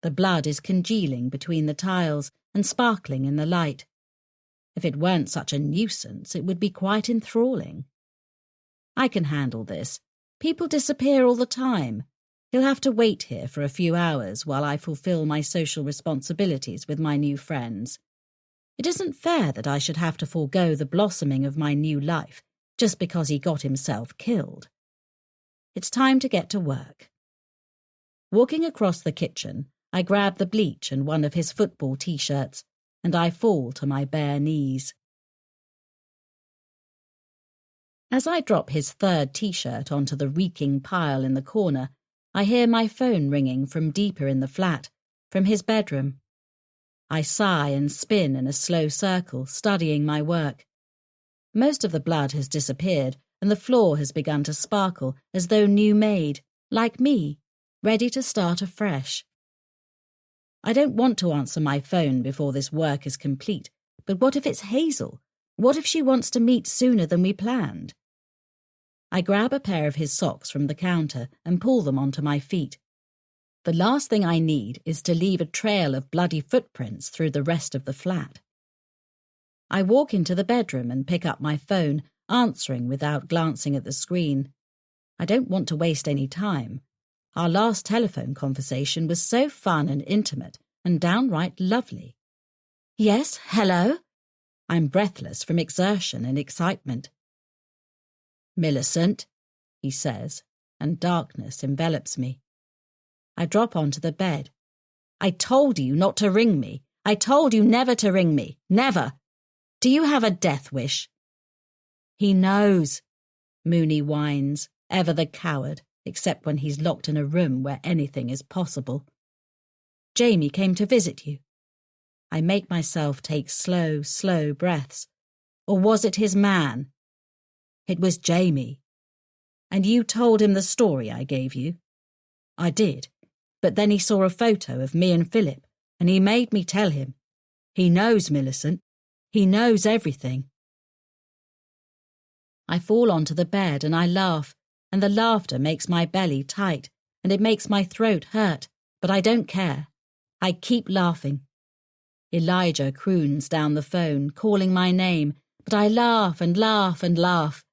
The blood is congealing between the tiles and sparkling in the light. If it weren't such a nuisance, it would be quite enthralling. I can handle this. People disappear all the time. He'll have to wait here for a few hours while I fulfill my social responsibilities with my new friends. It isn't fair that I should have to forego the blossoming of my new life just because he got himself killed. It's time to get to work. Walking across the kitchen, I grab the bleach and one of his football t-shirts, and I fall to my bare knees. As I drop his third t-shirt onto the reeking pile in the corner, I hear my phone ringing from deeper in the flat, from his bedroom. I sigh and spin in a slow circle, studying my work. Most of the blood has disappeared, and the floor has begun to sparkle as though new-made, like me, ready to start afresh. I don't want to answer my phone before this work is complete, but what if it's Hazel? What if she wants to meet sooner than we planned? I grab a pair of his socks from the counter and pull them onto my feet. The last thing I need is to leave a trail of bloody footprints through the rest of the flat. I walk into the bedroom and pick up my phone, answering without glancing at the screen. I don't want to waste any time. Our last telephone conversation was so fun and intimate and downright lovely. Yes, hello? I'm breathless from exertion and excitement. Millicent, he says, and darkness envelops me. I drop onto the bed. I told you not to ring me. I told you never to ring me. Never. Do you have a death wish? He knows, Mooney whines, ever the coward, except when he's locked in a room where anything is possible. Jamie came to visit you. I make myself take slow, slow breaths. Or was it his man? It was Jamie. And you told him the story I gave you? I did, but then he saw a photo of me and Philip, and he made me tell him. He knows, Millicent. He knows everything. I fall onto the bed and I laugh, and the laughter makes my belly tight, and it makes my throat hurt, but I don't care. I keep laughing. Elijah croons down the phone, calling my name, but I laugh and laugh and laugh.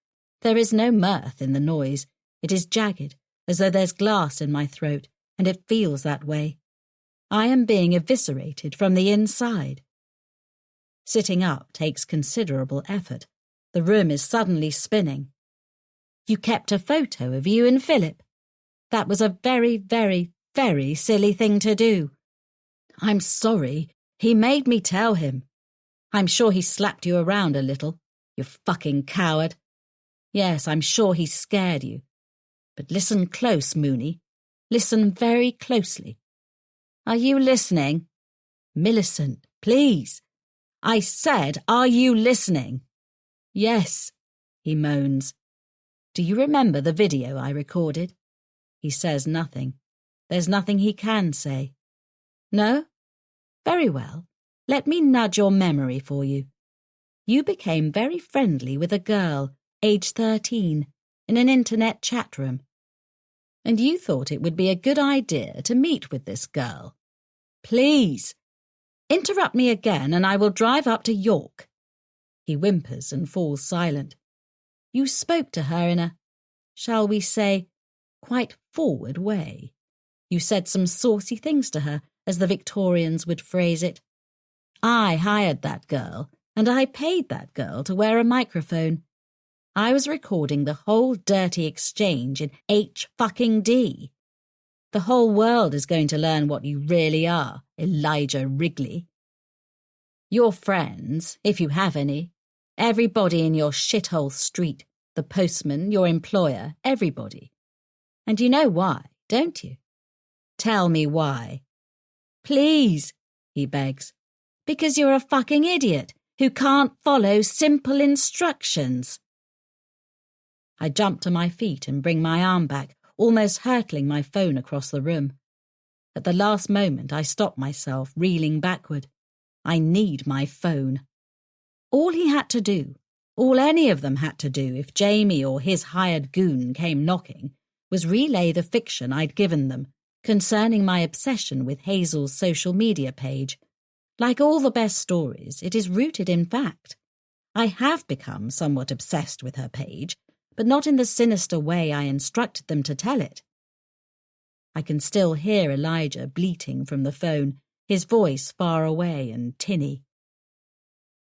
There is no mirth in the noise. It is jagged, as though there's glass in my throat, and it feels that way. I am being eviscerated from the inside. Sitting up takes considerable effort. The room is suddenly spinning. You kept a photo of you and Philip. That was a very, very, very silly thing to do. I'm sorry. He made me tell him. I'm sure he slapped you around a little, you fucking coward. Yes, I'm sure he scared you. But listen close, Mooney. Listen very closely. Are you listening? Millicent, please. I said, are you listening? Yes, he moans. Do you remember the video I recorded? He says nothing. There's nothing he can say. No? Very well. Let me nudge your memory for you. You became very friendly with a girl, age 13, in an internet chat room. And you thought it would be a good idea to meet with this girl. Please. Interrupt me again and I will drive up to York. He whimpers and falls silent. You spoke to her in a, shall we say, quite forward way. You said some saucy things to her, as the Victorians would phrase it. I hired that girl, and I paid that girl to wear a microphone. I was recording the whole dirty exchange in H-fucking-D. The whole world is going to learn what you really are, Elijah Wrigley. Your friends, if you have any, everybody in your shithole street, the postman, your employer, everybody. And you know why, don't you? Tell me why. Please, he begs. Because you're a fucking idiot who can't follow simple instructions. I jump to my feet and bring my arm back, almost hurtling my phone across the room. At the last moment, I stop myself, reeling backward. I need my phone. All he had to do, all any of them had to do if Jamie or his hired goon came knocking, was relay the fiction I'd given them concerning my obsession with Hazel's social media page. Like all the best stories, it is rooted in fact. I have become somewhat obsessed with her page, but not in the sinister way I instructed them to tell it. I can still hear Elijah bleating from the phone, his voice far away and tinny.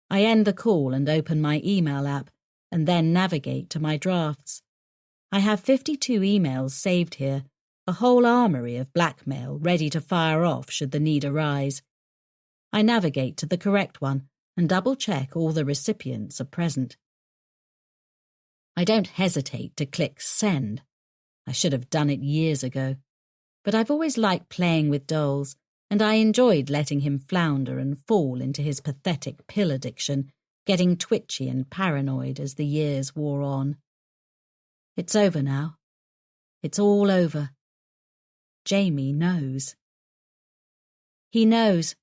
I end the call and open my email app, and then navigate to my drafts. I have 52 emails saved here, a whole armoury of blackmail ready to fire off should the need arise. I navigate to the correct one and double-check all the recipients are present. I don't hesitate to click send. I should have done it years ago. But I've always liked playing with dolls, and I enjoyed letting him flounder and fall into his pathetic pill addiction, getting twitchy and paranoid as the years wore on. It's over now. It's all over. Jamie knows. He knows.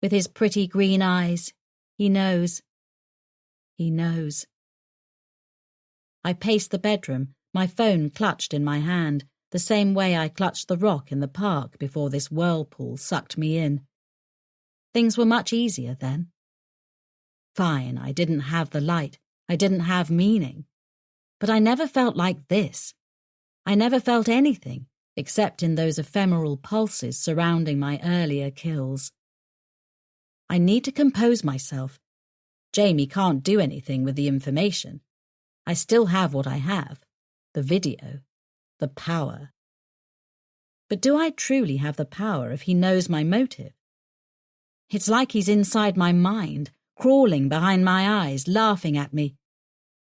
With his pretty green eyes, he knows. He knows. I paced the bedroom, my phone clutched in my hand, the same way I clutched the rock in the park before this whirlpool sucked me in. Things were much easier then. Fine, I didn't have the light, I didn't have meaning. But I never felt like this. I never felt anything, except in those ephemeral pulses surrounding my earlier kills. I need to compose myself. Jamie can't do anything with the information. I still have what I have, the video, the power. But do I truly have the power if he knows my motive? It's like he's inside my mind, crawling behind my eyes, laughing at me.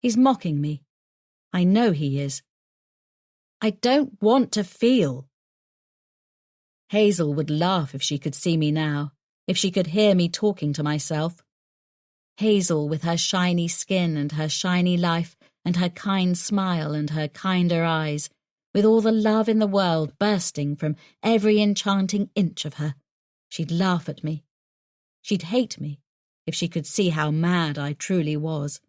He's mocking me. I know he is. I don't want to feel. Hazel would laugh if she could see me now, if she could hear me talking to myself. Hazel with her shiny skin and her shiny life and her kind smile and her kinder eyes, with all the love in the world bursting from every enchanting inch of her. She'd laugh at me. She'd hate me if she could see how mad I truly was.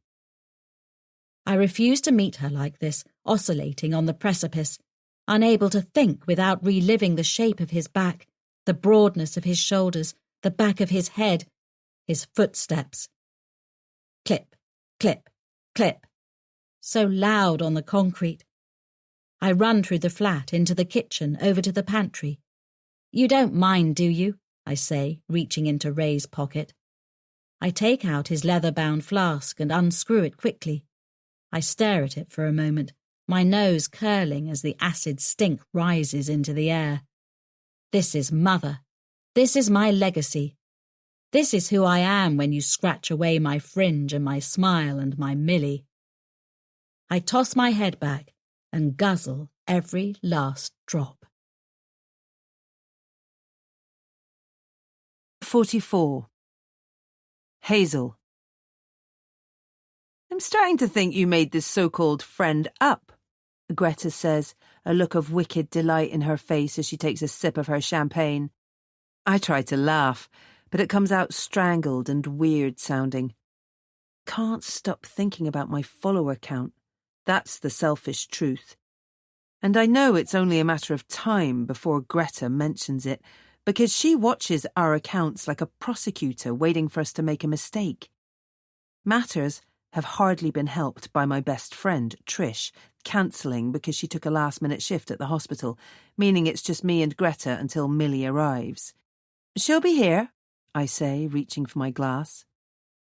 I refused to meet her like this, oscillating on the precipice, unable to think without reliving the shape of his back, the broadness of his shoulders, the back of his head, his footsteps. Clip, clip, clip. So loud on the concrete. I run through the flat, into the kitchen, over to the pantry. You don't mind, do you? I say, reaching into Ray's pocket. I take out his leather-bound flask and unscrew it quickly. I stare at it for a moment, my nose curling as the acid stink rises into the air. This is Mother. This is my legacy. This is who I am when you scratch away my fringe and my smile and my Millie. I toss my head back and guzzle every last drop. 44. Hazel. I'm starting to think you made this so-called friend up, Greta says, a look of wicked delight in her face as she takes a sip of her champagne. I try to laugh, but it comes out strangled and weird-sounding. Can't stop thinking about my follower count. That's the selfish truth. And I know it's only a matter of time before Greta mentions it, because she watches our accounts like a prosecutor waiting for us to make a mistake. Matters have hardly been helped by my best friend, Trish, cancelling because she took a last-minute shift at the hospital, meaning it's just me and Greta until Millie arrives. "She'll be here," I say, reaching for my glass.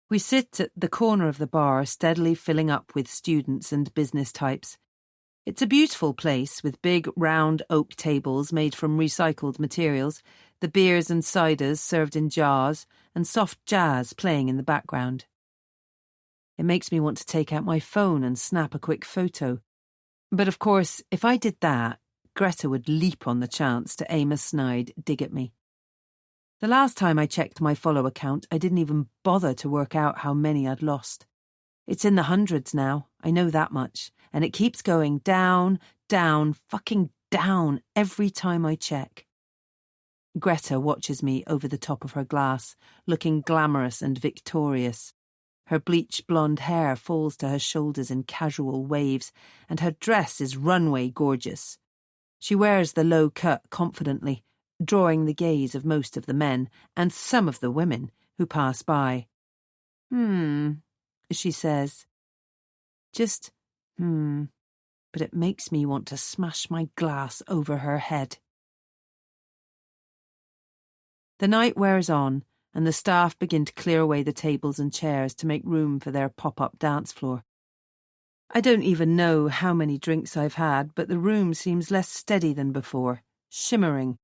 We sit at the corner of the bar, steadily filling up with students and business types. It's a beautiful place with big, round oak tables made from recycled materials, the beers and ciders served in jars, and soft jazz playing in the background. It makes me want to take out my phone and snap a quick photo. But of course, if I did that, Greta would leap on the chance to aim a snide dig at me. The last time I checked my follow account, I didn't even bother to work out how many I'd lost. It's in the hundreds now, I know that much, and it keeps going down, down, fucking down every time I check. Greta watches me over the top of her glass, looking glamorous and victorious. Her bleach blonde hair falls to her shoulders in casual waves, and her dress is runway gorgeous. She wears the low cut confidently, drawing the gaze of most of the men and some of the women who pass by. She says. Just, but it makes me want to smash my glass over her head. The night wears on, and the staff begin to clear away the tables and chairs to make room for their pop-up dance floor. I don't even know how many drinks I've had, but the room seems less steady than before, shimmering.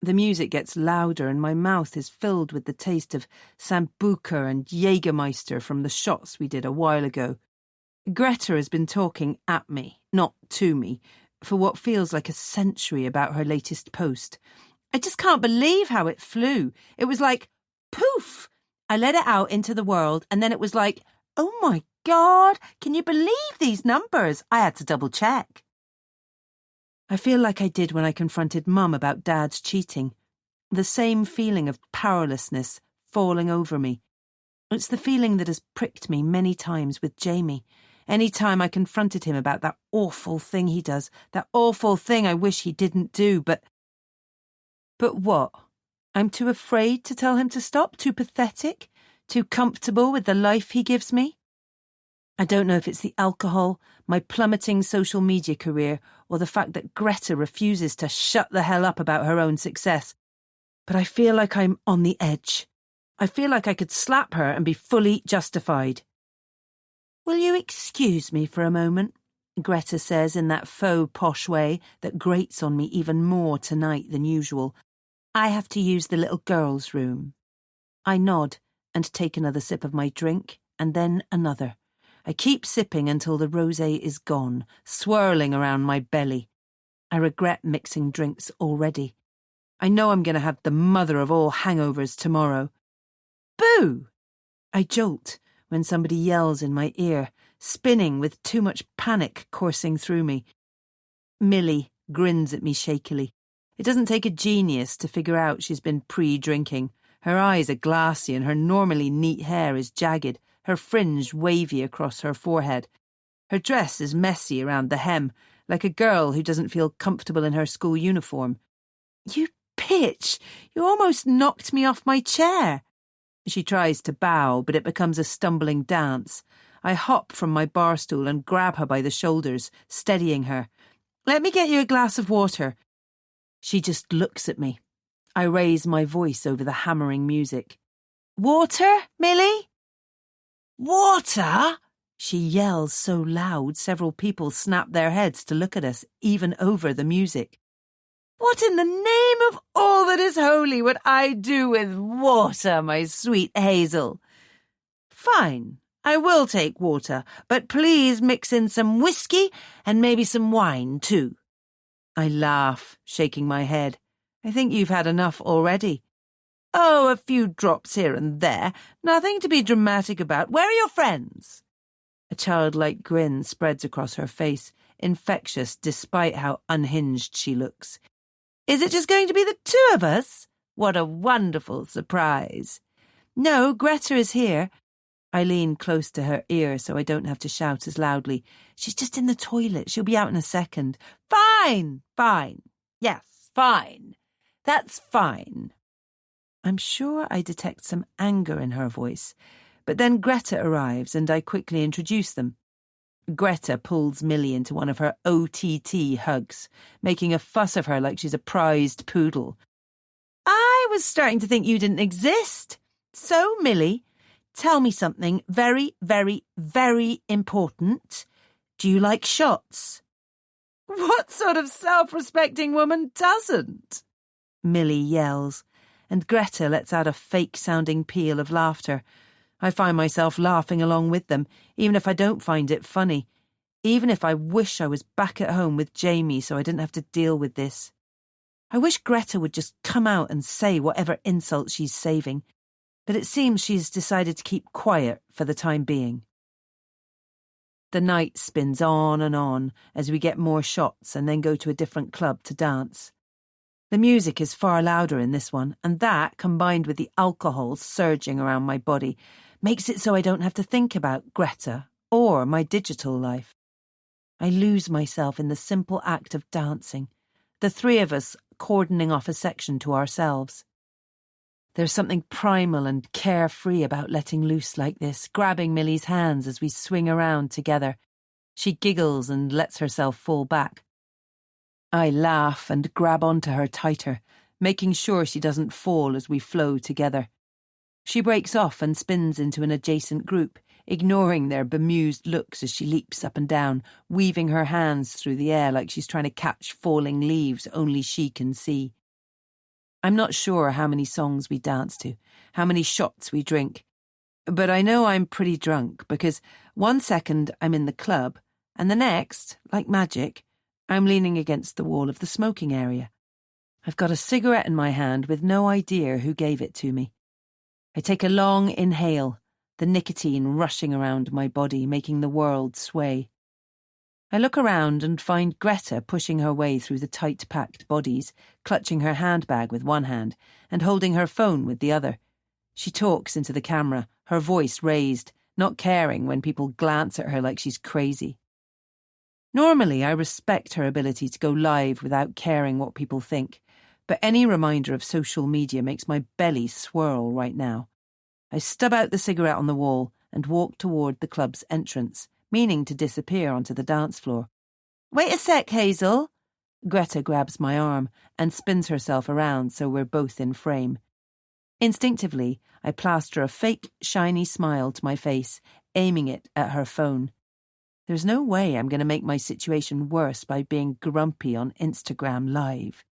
The music gets louder and my mouth is filled with the taste of Sambuca and Jägermeister from the shots we did a while ago. Greta has been talking at me, not to me, for what feels like a century about her latest post. I just can't believe how it flew. It was like, poof! I let it out into the world and then it was like, oh my God, can you believe these numbers? I had to double check. I feel like I did when I confronted Mum about Dad's cheating. The same feeling of powerlessness falling over me. It's the feeling that has pricked me many times with Jamie. Any time I confronted him about that awful thing he does, that awful thing I wish he didn't do, But what? I'm too afraid to tell him to stop? Too pathetic? Too comfortable with the life he gives me? I don't know if it's the alcohol, my plummeting social media career, or the fact that Greta refuses to shut the hell up about her own success, but I feel like I'm on the edge. I feel like I could slap her and be fully justified. "Will you excuse me for a moment?" Greta says in that faux posh way that grates on me even more tonight than usual. "I have to use the little girl's room." I nod and take another sip of my drink, and then another. I keep sipping until the rosé is gone, swirling around my belly. I regret mixing drinks already. I know I'm going to have the mother of all hangovers tomorrow. Boo! I jolt when somebody yells in my ear, spinning with too much panic coursing through me. Millie grins at me shakily. It doesn't take a genius to figure out she's been pre-drinking. Her eyes are glassy and her normally neat hair is jagged, her fringe wavy across her forehead. Her dress is messy around the hem, like a girl who doesn't feel comfortable in her school uniform. "You bitch! You almost knocked me off my chair." She tries to bow, but it becomes a stumbling dance. I hop from my bar stool and grab her by the shoulders, steadying her. "Let me get you a glass of water." She just looks at me. I raise my voice over the hammering music. "Water, Millie?" "Water?" She yells so loud several people snap their heads to look at us, even over the music. "What in the name of all that is holy would I do with water, my sweet Hazel?" "Fine, I will take water, but please mix in some whiskey and maybe some wine too." I laugh, shaking my head. "I think you've had enough already." "Oh, a few drops here and there. Nothing to be dramatic about. Where are your friends?" A childlike grin spreads across her face, infectious despite how unhinged she looks. "Is it just going to be the two of us? What a wonderful surprise." "No, Greta is here." I lean close to her ear so I don't have to shout as loudly. "She's just in the toilet. She'll be out in a second." "Fine, fine. Yes, fine. That's fine. I'm sure I detect some anger in her voice, but then Greta arrives and I quickly introduce them. Greta pulls Millie into one of her OTT hugs, making a fuss of her like she's a prized poodle. I was starting to think you didn't exist. So, Millie, tell me something very, very, very important. Do you like shots? What sort of self-respecting woman doesn't? Millie yells, and Greta lets out a fake-sounding peal of laughter. I find myself laughing along with them, even if I don't find it funny, even if I wish I was back at home with Jamie so I didn't have to deal with this. I wish Greta would just come out and say whatever insult she's saving, but it seems she's decided to keep quiet for the time being. The night spins on and on as we get more shots and then go to a different club to dance. The music is far louder in this one, and that, combined with the alcohol surging around my body, makes it so I don't have to think about Greta or my digital life. I lose myself in the simple act of dancing, the three of us cordoning off a section to ourselves. There's something primal and carefree about letting loose like this, grabbing Millie's hands as we swing around together. She giggles and lets herself fall back. I laugh and grab onto her tighter, making sure she doesn't fall as we flow together. She breaks off and spins into an adjacent group, ignoring their bemused looks as she leaps up and down, weaving her hands through the air like she's trying to catch falling leaves only she can see. I'm not sure how many songs we dance to, how many shots we drink, but I know I'm pretty drunk because 1 second I'm in the club and the next, like magic, I'm leaning against the wall of the smoking area. I've got a cigarette in my hand with no idea who gave it to me. I take a long inhale, the nicotine rushing around my body, making the world sway. I look around and find Greta pushing her way through the tight-packed bodies, clutching her handbag with one hand and holding her phone with the other. She talks into the camera, her voice raised, not caring when people glance at her like she's crazy. Normally, I respect her ability to go live without caring what people think, but any reminder of social media makes my belly swirl right now. I stub out the cigarette on the wall and walk toward the club's entrance, meaning to disappear onto the dance floor. Wait a sec, Hazel. Greta grabs my arm and spins herself around so we're both in frame. Instinctively, I plaster a fake, shiny smile to my face, aiming it at her phone. There's no way I'm going to make my situation worse by being grumpy on Instagram Live.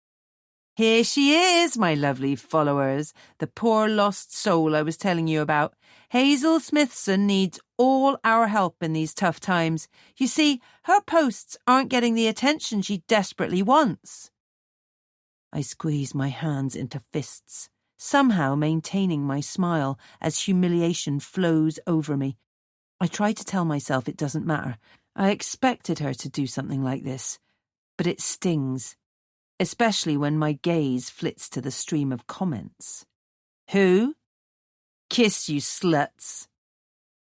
Here she is, my lovely followers, the poor lost soul I was telling you about. Hazel Smithson needs all our help in these tough times. You see, her posts aren't getting the attention she desperately wants. I squeeze my hands into fists, somehow maintaining my smile as humiliation flows over me. I try to tell myself it doesn't matter. I expected her to do something like this, but it stings, especially when my gaze flits to the stream of comments. Who? Kiss, you sluts.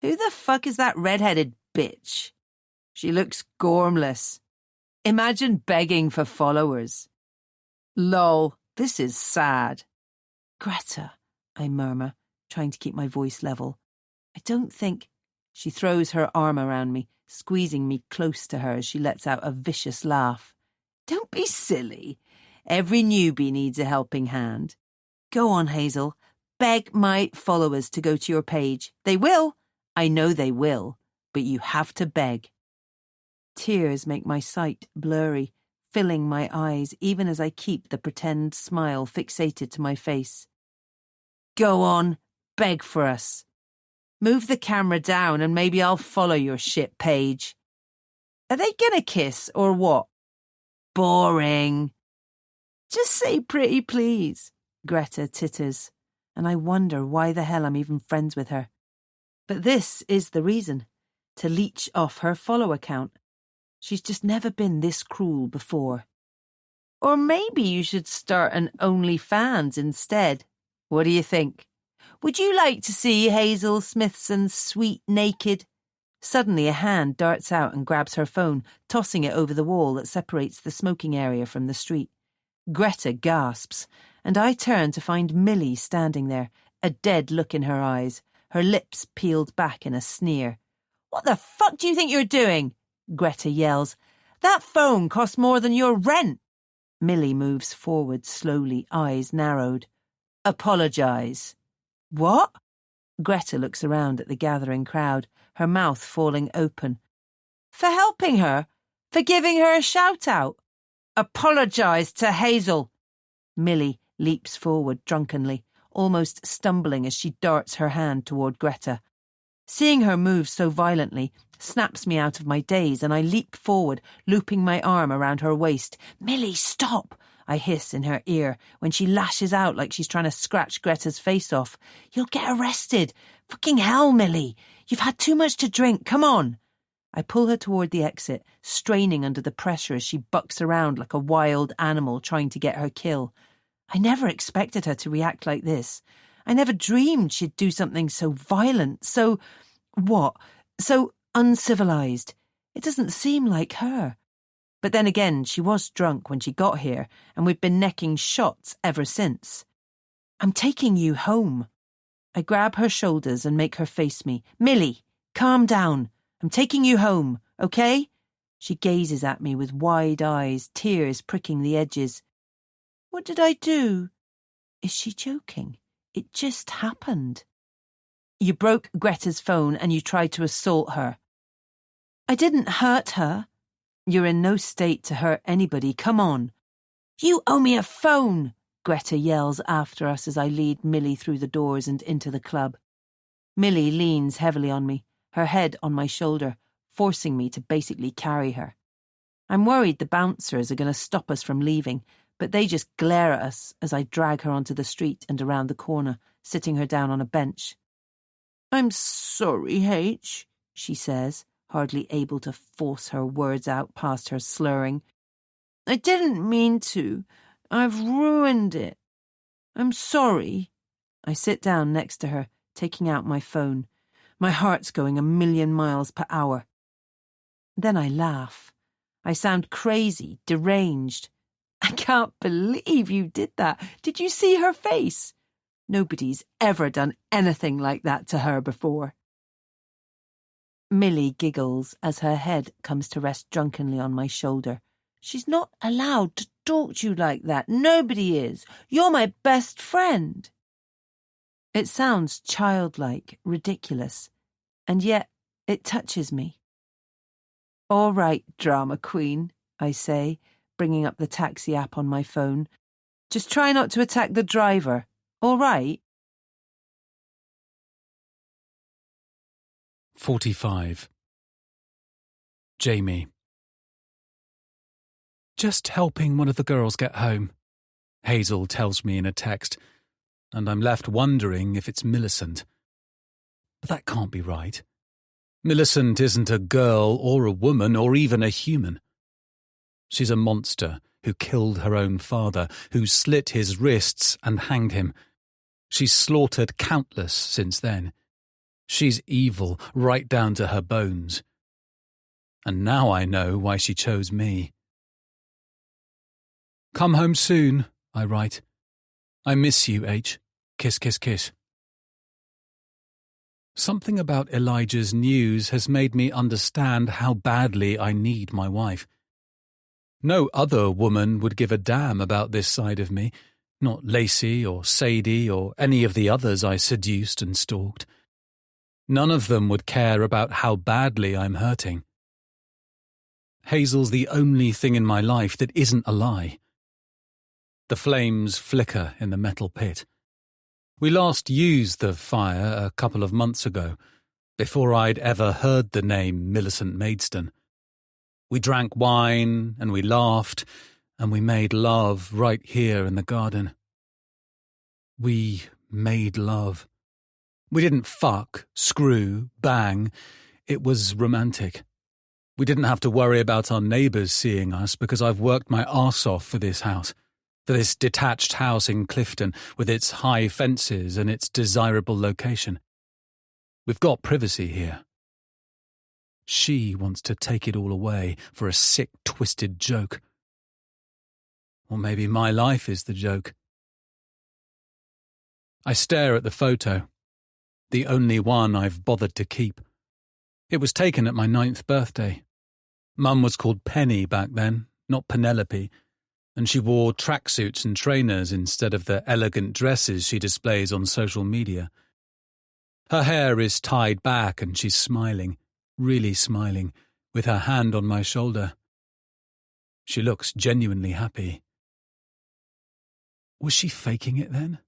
Who the fuck is that red-headed bitch? She looks gormless. Imagine begging for followers. Lol, this is sad. Greta, I murmur, trying to keep my voice level. I don't think... She throws her arm around me, squeezing me close to her as she lets out a vicious laugh. Don't be silly. Every newbie needs a helping hand. Go on, Hazel. Beg my followers to go to your page. They will. I know they will. But you have to beg. Tears make my sight blurry, filling my eyes even as I keep the pretend smile fixated to my face. Go on. Beg for us. Move the camera down and maybe I'll follow your shit page. Are they gonna kiss or what? Boring. Just say pretty please, Greta titters, and I wonder why the hell I'm even friends with her. But this is the reason, to leech off her follow account. She's just never been this cruel before. Or maybe you should start an OnlyFans instead. What do you think? Would you like to see Hazel Smithson's sweet naked? Suddenly a hand darts out and grabs her phone, tossing it over the wall that separates the smoking area from the street. Greta gasps, and I turn to find Millie standing there, a dead look in her eyes, her lips peeled back in a sneer. "What the fuck do you think you're doing?" Greta yells. "That phone costs more than your rent." Millie moves forward slowly, eyes narrowed. "Apologise." "What?" Greta looks around at the gathering crowd, her mouth falling open. "For helping her? For giving her a shout-out? Apologise to Hazel." Millie leaps forward drunkenly, almost stumbling as she darts her hand toward Greta. Seeing her move so violently snaps me out of my daze, and I leap forward, looping my arm around her waist. "Millie, stop!" I hiss in her ear when she lashes out like she's trying to scratch Greta's face off. "You'll get arrested. Fucking hell, Millie. You've had too much to drink. Come on." I pull her toward the exit, straining under the pressure as she bucks around like a wild animal trying to get her kill. I never expected her to react like this. I never dreamed she'd do something so violent, so uncivilized. It doesn't seem like her. But then again, she was drunk when she got here, and we've been necking shots ever since. "I'm taking you home." I grab her shoulders and make her face me. "Millie, calm down. I'm taking you home, okay?" She gazes at me with wide eyes, tears pricking the edges. "What did I do?" Is she joking? It just happened. "You broke Greta's phone and you tried to assault her." "I didn't hurt her." "You're in no state to hurt anybody. Come on." "You owe me a phone," Greta yells after us as I lead Millie through the doors and into the club. Millie leans heavily on me, her head on my shoulder, forcing me to basically carry her. I'm worried the bouncers are going to stop us from leaving, but they just glare at us as I drag her onto the street and around the corner, sitting her down on a bench. "I'm sorry, H," she says, hardly able to force her words out past her slurring. "I didn't mean to. I've ruined it. I'm sorry." I sit down next to her, taking out my phone. My heart's going 1,000,000 miles per hour. Then I laugh. I sound crazy, deranged. "I can't believe you did that. Did you see her face? Nobody's ever done anything like that to her before." Millie giggles as her head comes to rest drunkenly on my shoulder. "She's not allowed to talk to you like that. Nobody is. You're my best friend." It sounds childlike, ridiculous, and yet it touches me. "All right, drama queen," I say, bringing up the taxi app on my phone. "Just try not to attack the driver, all right?" 45. Jamie. "Just helping one of the girls get home," Hazel tells me in a text, and I'm left wondering if it's Millicent. But that can't be right. Millicent isn't a girl or a woman or even a human. She's a monster who killed her own father, who slit his wrists and hanged him. She's slaughtered countless since then. She's evil right down to her bones. And now I know why she chose me. "Come home soon," I write. "I miss you, H. Kiss, kiss, kiss." Something about Elijah's news has made me understand how badly I need my wife. No other woman would give a damn about this side of me, not Lacey or Sadie or any of the others I seduced and stalked. None of them would care about how badly I'm hurting. Hazel's the only thing in my life that isn't a lie. The flames flicker in the metal pit. We last used the fire a couple of months ago, before I'd ever heard the name Millicent Maidstone. We drank wine, and we laughed, and we made love right here in the garden. We made love. We didn't fuck, screw, bang. It was romantic. We didn't have to worry about our neighbours seeing us because I've worked my arse off for this house. For this detached house in Clifton with its high fences and its desirable location. We've got privacy here. She wants to take it all away for a sick, twisted joke. Or maybe my life is the joke. I stare at the photo, the only one I've bothered to keep. It was taken at my 9th birthday. Mum was called Penny back then, not Penelope, and she wore tracksuits and trainers instead of the elegant dresses she displays on social media. Her hair is tied back and she's smiling, really smiling, with her hand on my shoulder. She looks genuinely happy. Was she faking it then?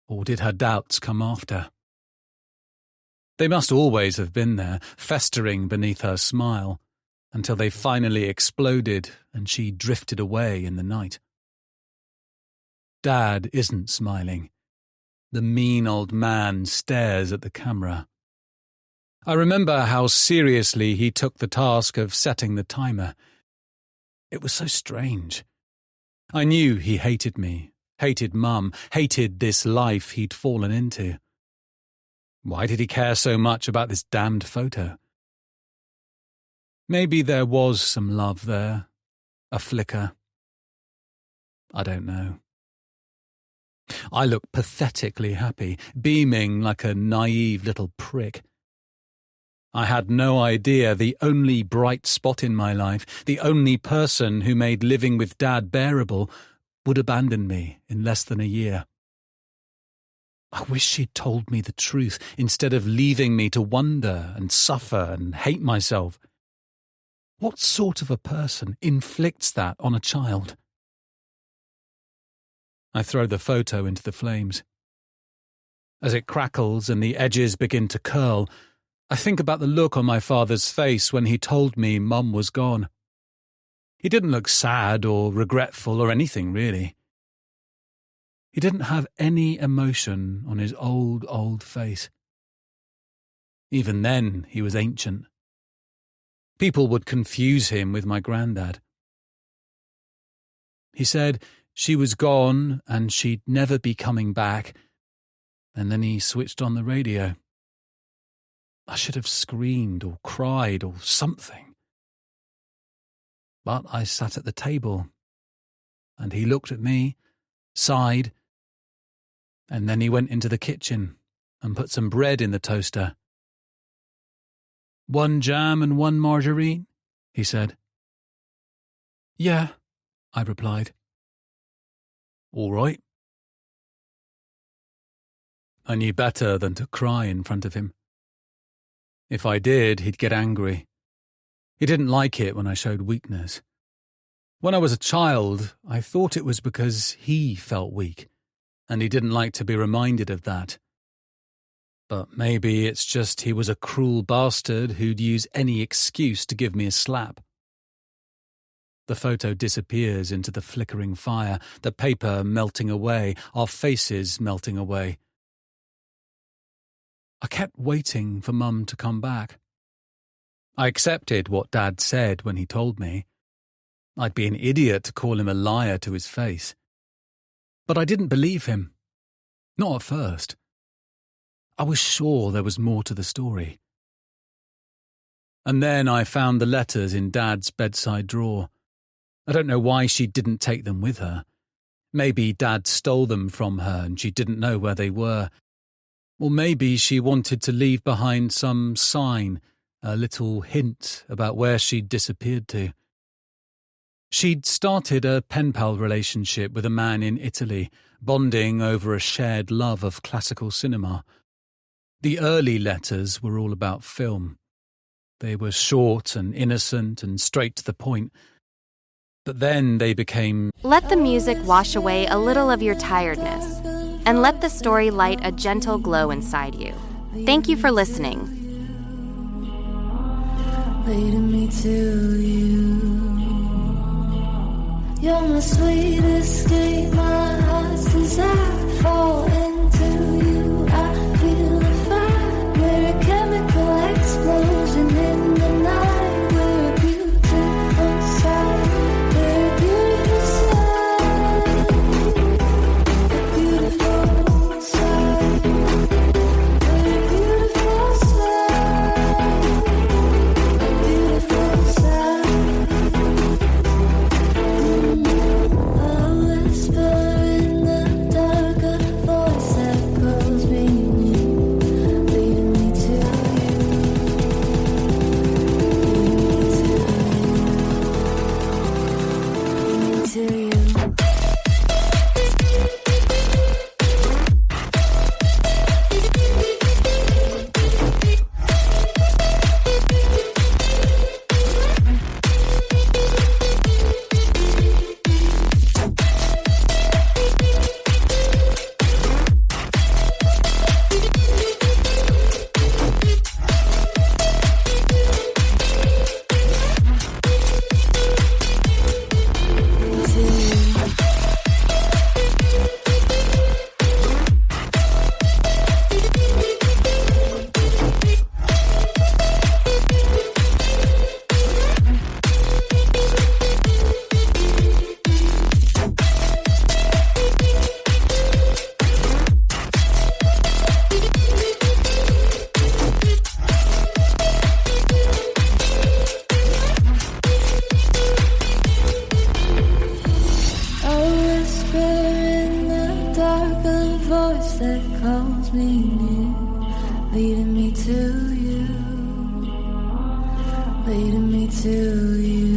Or did her doubts come after? They must always have been there, festering beneath her smile, until they finally exploded and she drifted away in the night. Dad isn't smiling. The mean old man stares at the camera. I remember how seriously he took the task of setting the timer. It was so strange. I knew he hated me, hated Mum, hated this life he'd fallen into. Why did he care so much about this damned photo? Maybe there was some love there, a flicker. I don't know. I look pathetically happy, beaming like a naive little prick. I had no idea the only bright spot in my life, the only person who made living with Dad bearable, would abandon me in less than a year. I wish she'd told me the truth instead of leaving me to wonder and suffer and hate myself. What sort of a person inflicts that on a child? I throw the photo into the flames. As it crackles and the edges begin to curl, I think about the look on my father's face when he told me Mum was gone. He didn't look sad or regretful or anything, really. He didn't have any emotion on his old face. Even then, he was ancient. People would confuse him with my granddad. He said she was gone and she'd never be coming back, and then he switched on the radio. I should have screamed or cried or something. But I sat at the table, and he looked at me, sighed, and then he went into the kitchen and put some bread in the toaster. "1 jam and 1 margarine?" he said. "Yeah," I replied. "All right." I knew better than to cry in front of him. If I did, he'd get angry. He didn't like it when I showed weakness. When I was a child, I thought it was because he felt weak, and he didn't like to be reminded of that. But maybe it's just he was a cruel bastard who'd use any excuse to give me a slap. The photo disappears into the flickering fire, the paper melting away, our faces melting away. I kept waiting for Mum to come back. I accepted what Dad said when he told me. I'd be an idiot to call him a liar to his face. But I didn't believe him. Not at first. I was sure there was more to the story. And then I found the letters in Dad's bedside drawer. I don't know why she didn't take them with her. Maybe Dad stole them from her and she didn't know where they were. Or maybe she wanted to leave behind some sign, a little hint about where she'd disappeared to. She'd started a pen pal relationship with a man in Italy, bonding over a shared love of classical cinema. The early letters were all about film. They were short and innocent and straight to the point. But then they became... Let the music wash away a little of your tiredness, and let the story light a gentle glow inside you. Thank you for listening. Leading me to you. You're my sweet escape, my heart's desire. Fall into you, I feel the fire. We're a chemical explosion in the night. We're a beautiful sight. We're a beautiful sight. A beautiful sight. We're a beautiful sight. A beautiful sight. A whisper in the dark. leading me to you.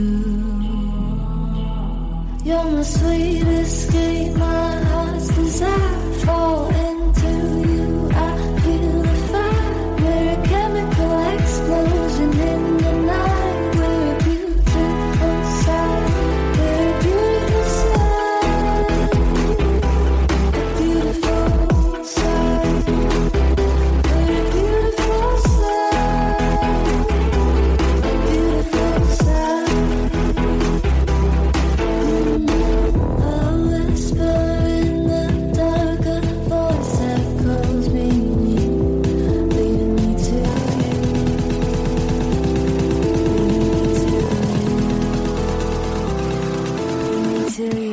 You're my sweet escape, my heart's desire. Fall into you, I feel the fire. We're a chemical explosion in the night. We're a beautiful sight. We're a beautiful sight. A beautiful sight. We're a beautiful sight. A beautiful sight. A whisper in the dark, a voice that calls me near, leading me to you, leading me to you.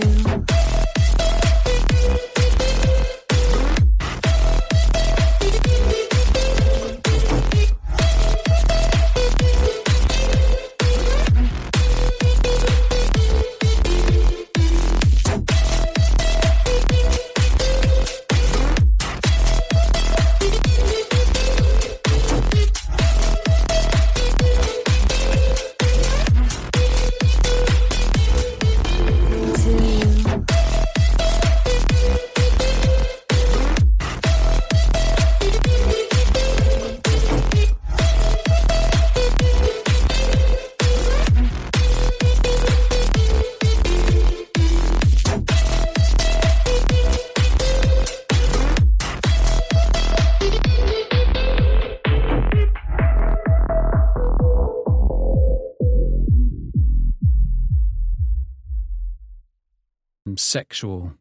Sexual,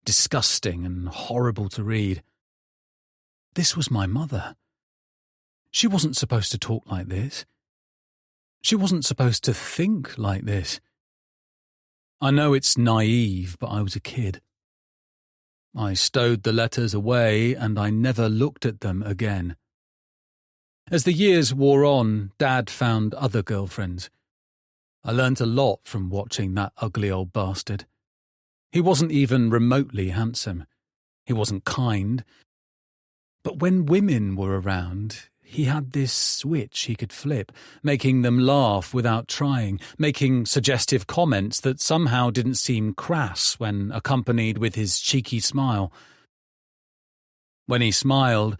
disgusting and horrible to read. This was my mother. She wasn't supposed to talk like this. She wasn't supposed to think like this. I know it's naive, but I was a kid. I stowed the letters away and I never looked at them again. As the years wore on, Dad found other girlfriends. I learnt a lot from watching that ugly old bastard. He wasn't even remotely handsome. He wasn't kind. But when women were around, he had this switch he could flip, making them laugh without trying, making suggestive comments that somehow didn't seem crass when accompanied with his cheeky smile. When he smiled,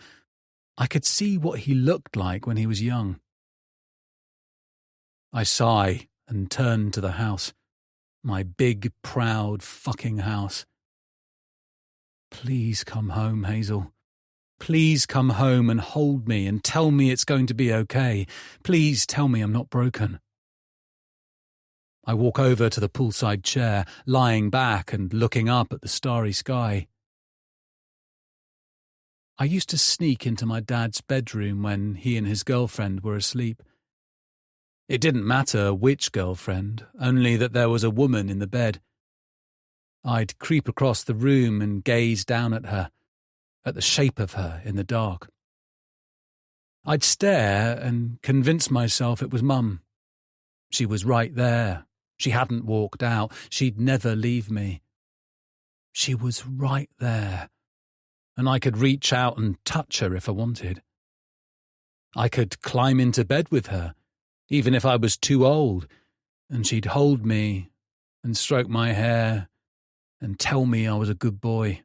I could see what he looked like when he was young. I sigh and turn to the house. My big, proud fucking house. Please come home, Hazel. Please come home and hold me and tell me it's going to be okay. Please tell me I'm not broken. I walk over to the poolside chair, lying back and looking up at the starry sky. I used to sneak into my dad's bedroom when he and his girlfriend were asleep. It didn't matter which girlfriend, only that there was a woman in the bed. I'd creep across the room and gaze down at her, at the shape of her in the dark. I'd stare and convince myself it was Mum. She was right there. She hadn't walked out. She'd never leave me. She was right there, and I could reach out and touch her if I wanted. I could climb into bed with her, even if I was too old, and she'd hold me and stroke my hair and tell me I was a good boy.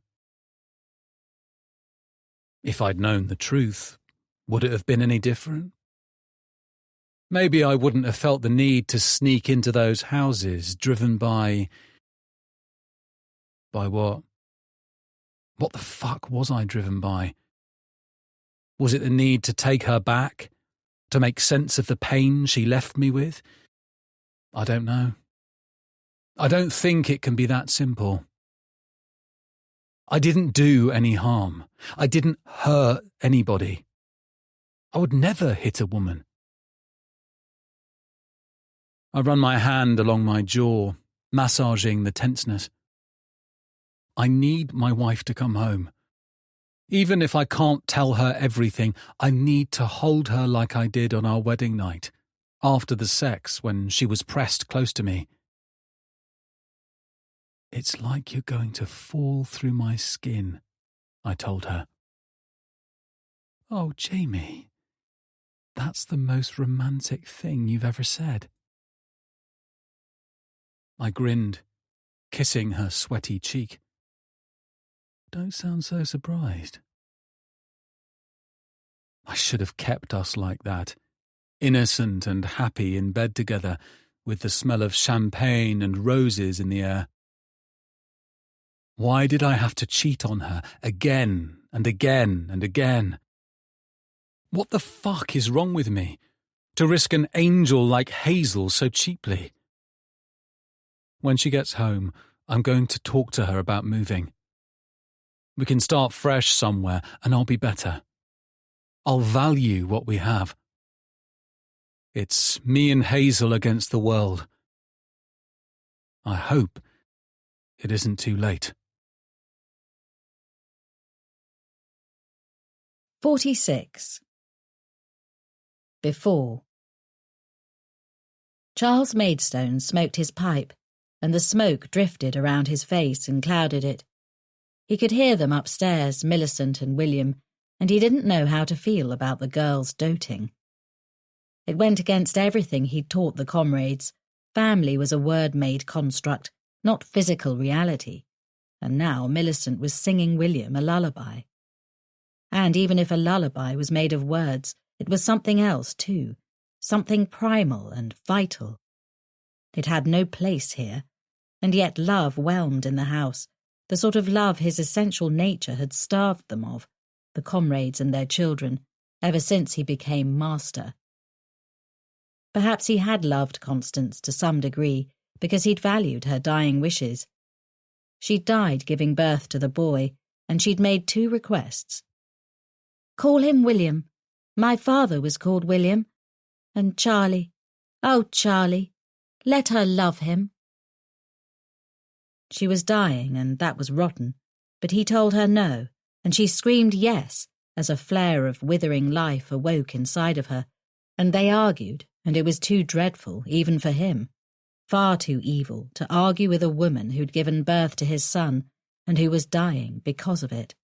If I'd known the truth, would it have been any different? Maybe I wouldn't have felt the need to sneak into those houses driven by... By what? What the fuck was I driven by? Was it the need to take her back? To make sense of the pain she left me with? I don't know. I don't think it can be that simple. I didn't do any harm. I didn't hurt anybody. I would never hit a woman. I run my hand along my jaw, massaging the tenseness. I need my wife to come home. Even if I can't tell her everything, I need to hold her like I did on our wedding night, after the sex when she was pressed close to me. It's like you're going to fall through my skin, I told her. Oh, Jamie, That's the most romantic thing you've ever said. I grinned, kissing her sweaty cheek. Don't sound so surprised. I should have kept us like that, innocent and happy in bed together, with the smell of champagne and roses in the air. Why did I have to cheat on her again and again and again? What the fuck is wrong with me? To risk an angel like Hazel so cheaply? When she gets home, I'm going to talk to her about moving. We can start fresh somewhere and I'll be better. I'll value what we have. It's me and Hazel against the world. I hope it isn't too late. 46. Before. Charles Maidstone smoked his pipe, and the smoke drifted around his face and clouded it. He could hear them upstairs, Millicent and William, and he didn't know how to feel about the girls doting. It went against everything he'd taught the comrades. Family was a word-made construct, not physical reality, and now Millicent was singing William a lullaby. And even if a lullaby was made of words, it was something else too, something primal and vital. It had no place here, and yet love whelmed in the house, the sort of love his essential nature had starved them of, the comrades and their children, ever since he became master. Perhaps he had loved Constance to some degree, because he'd valued her dying wishes. She'd died giving birth to the boy, and she'd made 2 requests. Call him William. My father was called William. And Charlie. Oh, Charlie. Let her love him. She was dying, and that was rotten, but he told her no, and she screamed yes, as a flare of withering life awoke inside of her, and they argued, and it was too dreadful, even for him, far too evil, to argue with a woman who'd given birth to his son, and who was dying because of it.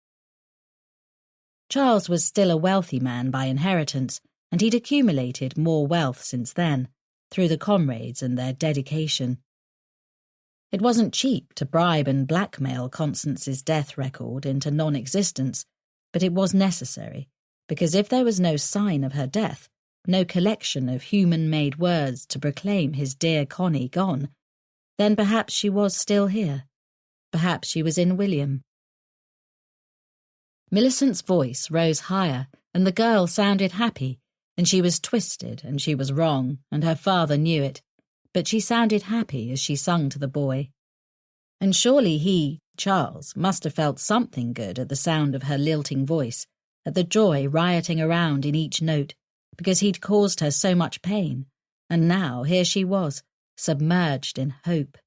Charles was still a wealthy man by inheritance, and he'd accumulated more wealth since then, through the comrades and their dedication. It wasn't cheap to bribe and blackmail Constance's death record into non-existence, but it was necessary, because if there was no sign of her death, no collection of human-made words to proclaim his dear Connie gone, then perhaps she was still here. Perhaps she was in William. Millicent's voice rose higher, and the girl sounded happy, and she was twisted, and she was wrong, and her father knew it, but she sounded happy as she sung to the boy. And surely he, Charles, must have felt something good at the sound of her lilting voice, at the joy rioting around in each note, because he'd caused her so much pain, and now here she was, submerged in hope.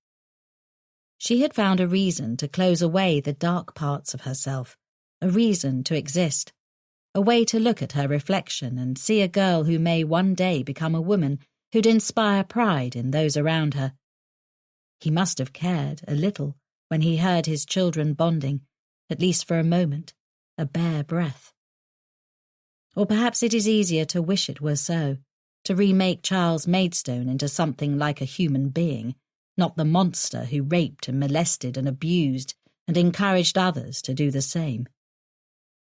She had found a reason to close away the dark parts of herself, a reason to exist, a way to look at her reflection and see a girl who may one day become a woman who'd inspire pride in those around her. He must have cared a little when he heard his children bonding, at least for a moment, a bare breath. Or perhaps it is easier to wish it were so, to remake Charles Maidstone into something like a human being, not the monster who raped and molested and abused and encouraged others to do the same.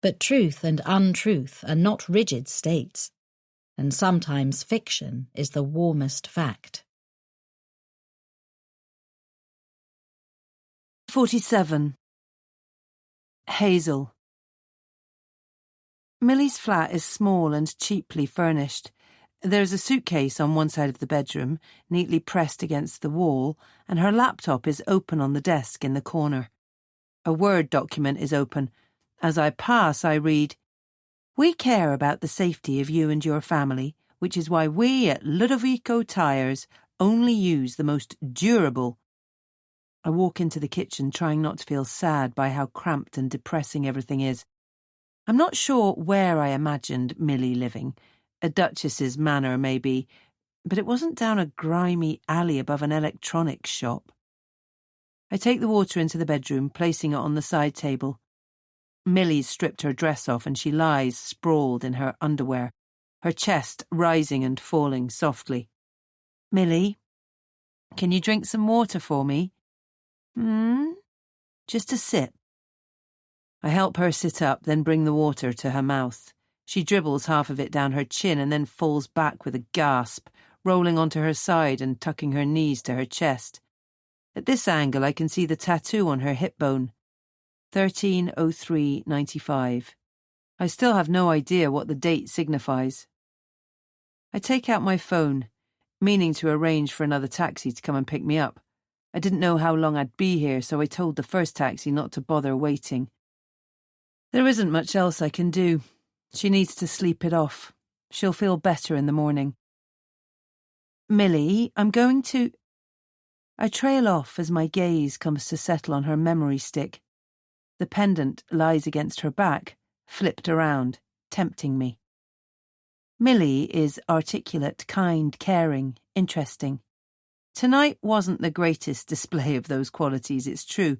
But truth and untruth are not rigid states, and sometimes fiction is the warmest fact. 47. Hazel. Millie's flat is small and cheaply furnished. There's a suitcase on one side of the bedroom, neatly pressed against the wall, and her laptop is open on the desk in the corner. A Word document is open. As I pass, I read, "We care about the safety of you and your family, which is why we at Ludovico Tires only use the most durable." I walk into the kitchen, trying not to feel sad by how cramped and depressing everything is. I'm not sure where I imagined Millie living. A duchess's manor, maybe, but it wasn't down a grimy alley above an electronics shop. I take the water into the bedroom, placing it on the side table. Millie's stripped her dress off and she lies sprawled in her underwear. her chest rising and falling softly. "Millie, can you drink some water for me?" Just a sip." I help her sit up, then bring the water to her mouth. She dribbles half of it down her chin and then falls back with a gasp, rolling onto her side and tucking her knees to her chest. At this angle I can see the tattoo on her hip bone. 13/03/95. I still have no idea what the date signifies. I take out my phone, meaning to arrange for another taxi to come and pick me up. I didn't know how long I'd be here, so I told the first taxi not to bother waiting. There isn't much else I can do. She needs to sleep it off. She'll feel better in the morning. "Millie, I'm going to..." I trail off as my gaze comes to settle on her memory stick. The pendant lies against her back, flipped around, tempting me. Millie is articulate, kind, caring, interesting. Tonight wasn't the greatest display of those qualities, it's true,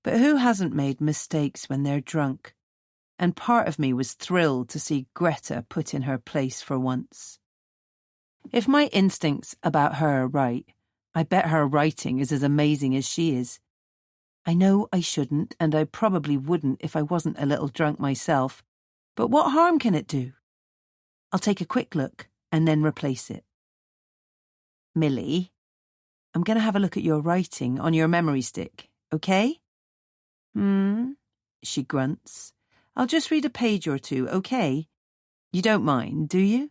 but who hasn't made mistakes when they're drunk? And part of me was thrilled to see Greta put in her place for once. If my instincts about her are right, I bet her writing is as amazing as she is. I know I shouldn't, and I probably wouldn't if I wasn't a little drunk myself, but what harm can it do? I'll take a quick look and then replace it. "Millie, I'm going to have a look at your writing on your memory stick, okay?" She grunts. "I'll just read a page or two, okay? You don't mind, do you?"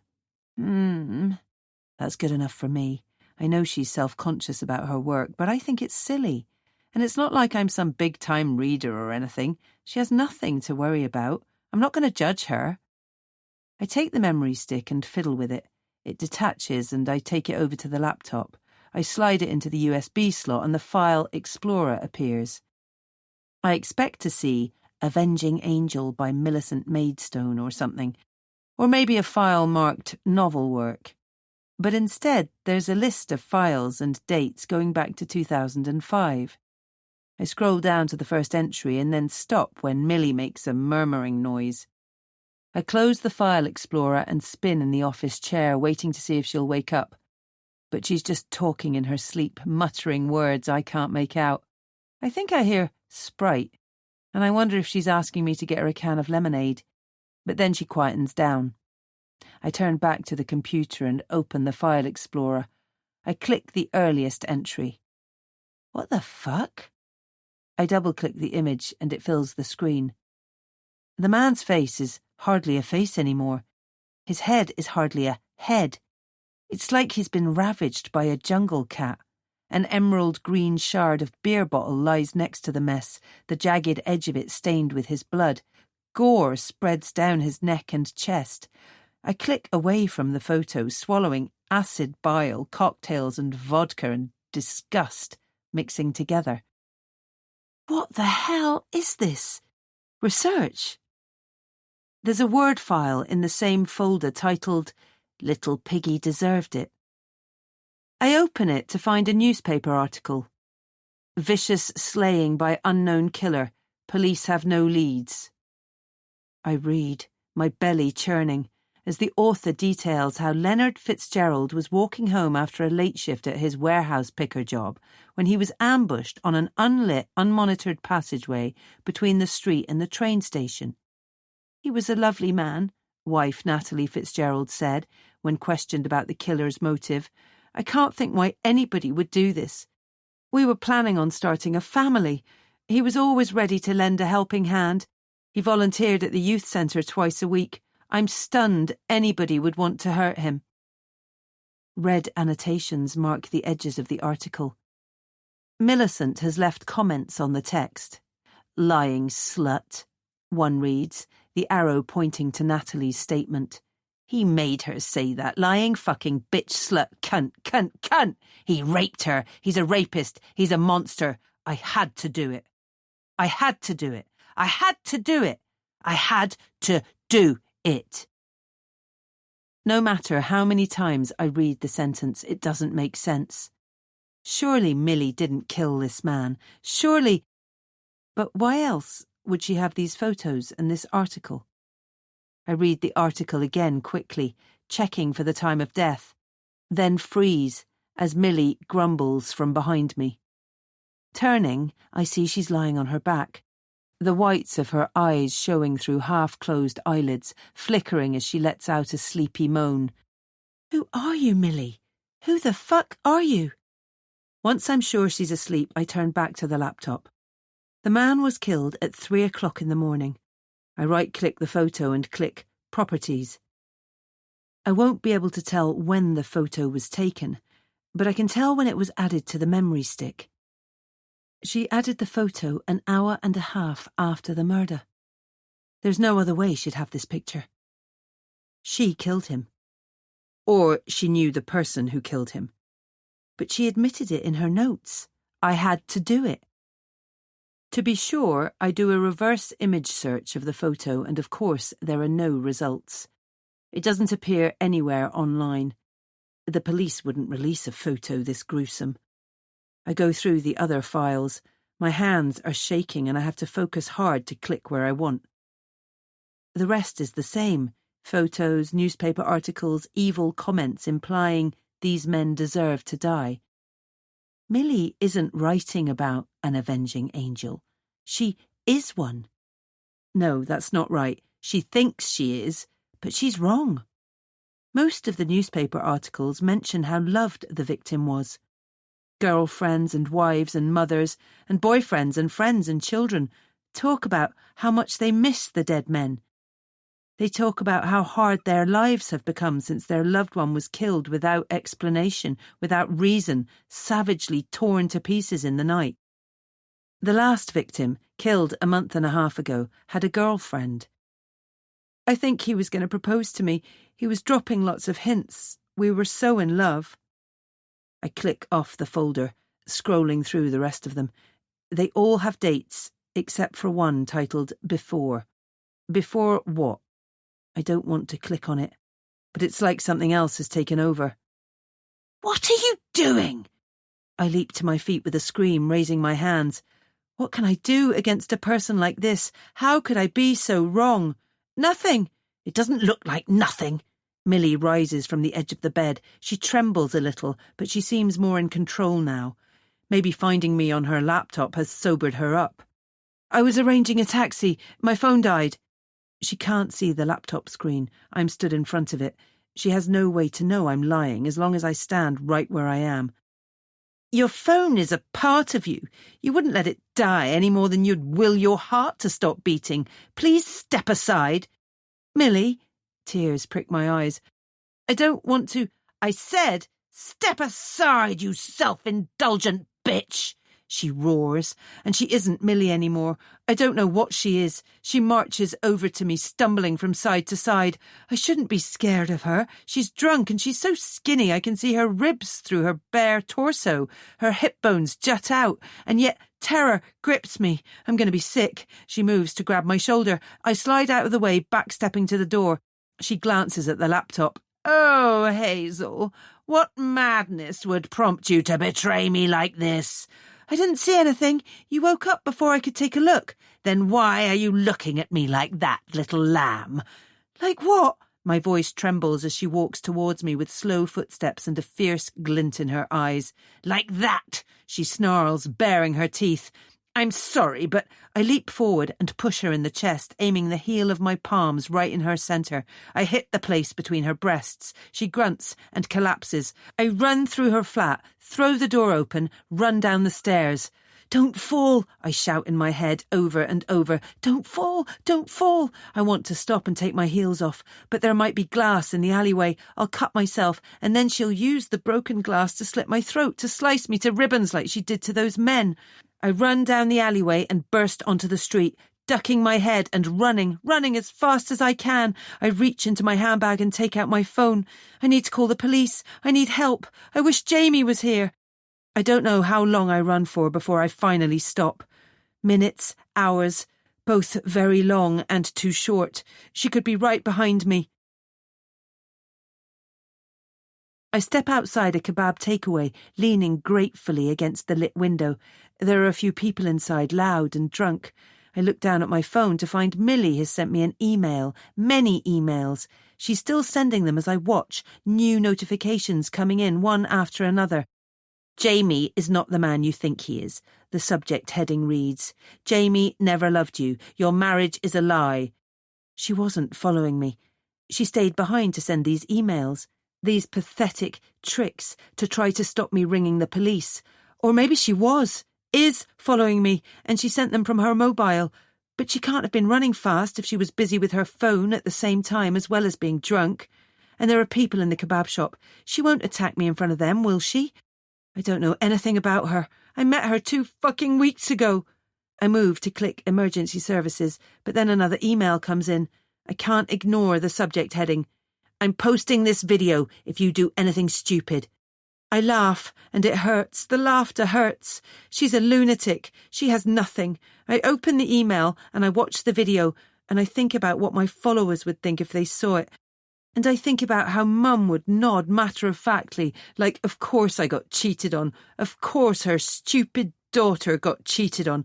That's good enough for me. I know she's self-conscious about her work, but I think it's silly. And it's not like I'm some big-time reader or anything. She has nothing to worry about. I'm not going to judge her. I take the memory stick and fiddle with it. It detaches and I take it over to the laptop. I slide it into the USB slot and the file Explorer appears. I expect to see Avenging Angel by Millicent Maidstone or something, or maybe a file marked novel work. But instead, there's a list of files and dates going back to 2005. I scroll down to the first entry and then stop when Millie makes a murmuring noise. I close the file explorer and spin in the office chair, waiting to see if she'll wake up. But she's just talking in her sleep, muttering words I can't make out. I think I hear Sprite, and I wonder if she's asking me to get her a can of lemonade. But then she quietens down. I turn back to the computer and open the file explorer. I click the earliest entry. What the fuck? I double-click the image and it fills the screen. The man's face is hardly a face anymore. His head is hardly a head. It's like he's been ravaged by a jungle cat. An emerald green shard of beer bottle lies next to the mess, the jagged edge of it stained with his blood. Gore spreads down his neck and chest. I click away from the photo, swallowing acid bile, cocktails and vodka and disgust mixing together. What the hell is this? Research? There's a Word file in the same folder titled Little Piggy Deserved It. I open it to find a newspaper article. Vicious slaying by unknown killer. Police have no leads. I read, my belly churning, as the author details how Leonard Fitzgerald was walking home after a late shift at his warehouse picker job when he was ambushed on an unlit, unmonitored passageway between the street and the train station. He was a lovely man, wife Natalie Fitzgerald said when questioned about the killer's motive. I can't think why anybody would do this. We were planning on starting a family. He was always ready to lend a helping hand. He volunteered at the youth centre twice a week. I'm stunned anybody would want to hurt him. Red annotations mark the edges of the article. Millicent has left comments on the text. Lying slut, one reads, the arrow pointing to Natalie's statement. He made her say that, lying fucking bitch, slut, cunt, cunt, cunt. He raped her. He's a rapist. He's a monster. I had to do it. I had to do it. I had to do it. I had to do it. No matter how many times I read the sentence, it doesn't make sense. Surely Millie didn't kill this man. Surely... But why else would she have these photos and this article? I read the article again quickly, checking for the time of death, then freeze as Millie grumbles from behind me. Turning, I see she's lying on her back, the whites of her eyes showing through half-closed eyelids, flickering as she lets out a sleepy moan. "Who are you, Millie? Who the fuck are you?" Once I'm sure she's asleep, I turn back to the laptop. The man was killed at 3 o'clock in the morning. I right-click the photo and click Properties. I won't be able to tell when the photo was taken, but I can tell when it was added to the memory stick. She added the photo an hour and a half after the murder. There's no other way she'd have this picture. She killed him. Or she knew the person who killed him. But she admitted it in her notes. I had to do it. To be sure, I do a reverse image search of the photo, and of course there are no results. It doesn't appear anywhere online. The police wouldn't release a photo this gruesome. I go through the other files. My hands are shaking and I have to focus hard to click where I want. The rest is the same. Photos, newspaper articles, evil comments implying these men deserve to die. Millie isn't writing about an avenging angel. She is one. No, that's not right. She thinks she is, but she's wrong. Most of the newspaper articles mention how loved the victim was. Girlfriends and wives and mothers and boyfriends and friends and children talk about how much they miss the dead men. They talk about how hard their lives have become since their loved one was killed without explanation, without reason, savagely torn to pieces in the night. The last victim, killed a month and a half ago, had a girlfriend. I think he was going to propose to me. He was dropping lots of hints. We were so in love. I click off the folder, scrolling through the rest of them. They all have dates, except for one titled Before. Before what? I don't want to click on it, but it's like something else has taken over. "What are you doing?" I leap to my feet with a scream, raising my hands. What can I do against a person like this? How could I be so wrong? "Nothing. It doesn't look like nothing." Millie rises from the edge of the bed. She trembles a little, but she seems more in control now. Maybe finding me on her laptop has sobered her up. "I was arranging a taxi. My phone died." She can't see the laptop screen. I'm stood in front of it. She has no way to know I'm lying as long as I stand right where I am. "Your phone is a part of you. You wouldn't let it die any more than you'd will your heart to stop beating. Please step aside." "Millie," tears prick my eyes. "I don't want to." "I said, step aside, you self-indulgent bitch," she roars, and she isn't Millie anymore. I don't know what she is. She marches over to me, stumbling from side to side. I shouldn't be scared of her. She's drunk and she's so skinny I can see her ribs through her bare torso. Her hip bones jut out, and yet terror grips me. I'm going to be sick. She moves to grab my shoulder. I slide out of the way, backstepping to the door. She glances at the laptop. "Oh, Hazel, what madness would prompt you to betray me like this?" "I didn't see anything. You woke up before I could take a look." "Then why are you looking at me like that, little lamb?" "Like what?" My voice trembles as she walks towards me with slow footsteps and a fierce glint in her eyes. "Like that," she snarls, baring her teeth. "I'm sorry, but..." I leap forward and push her in the chest, aiming the heel of my palms right in her centre. I hit the place between her breasts. She grunts and collapses. I run through her flat, throw the door open, run down the stairs. "Don't fall," I shout in my head over and over. "Don't fall, don't fall." I want to stop and take my heels off, but there might be glass in the alleyway. I'll cut myself, and then she'll use the broken glass to slit my throat, to slice me to ribbons like she did to those men. I run down the alleyway and burst onto the street, ducking my head and running as fast as I can. I reach into my handbag and take out my phone. I need to call the police. I need help. I wish Jamie was here. I don't know how long I run for before I finally stop. Minutes, hours, both very long and too short. She could be right behind me. I step outside a kebab takeaway, leaning gratefully against the lit window. There are a few people inside, loud and drunk. I looked down at my phone to find Millie has sent me an email, many emails. She's still sending them as I watch, new notifications coming in one after another. Jamie is not the man you think he is. The subject heading reads, Jamie never loved you. Your marriage is a lie. She wasn't following me. She stayed behind to send these emails, these pathetic tricks to try to stop me ringing the police. Or maybe she is following me, and she sent them from her mobile. But she can't have been running fast if she was busy with her phone at the same time as well as being drunk. And there are people in the kebab shop. She won't attack me in front of them, will she? I don't know anything about her. I met her 2 fucking weeks ago. I move to click emergency services, but then another email comes in. I can't ignore the subject heading. I'm posting this video if you do anything stupid. I laugh, and it hurts. The laughter hurts. She's a lunatic. She has nothing. I open the email, and I watch the video, and I think about what my followers would think if they saw it. And I think about how Mum would nod matter-of-factly, like, of course I got cheated on. Of course her stupid daughter got cheated on.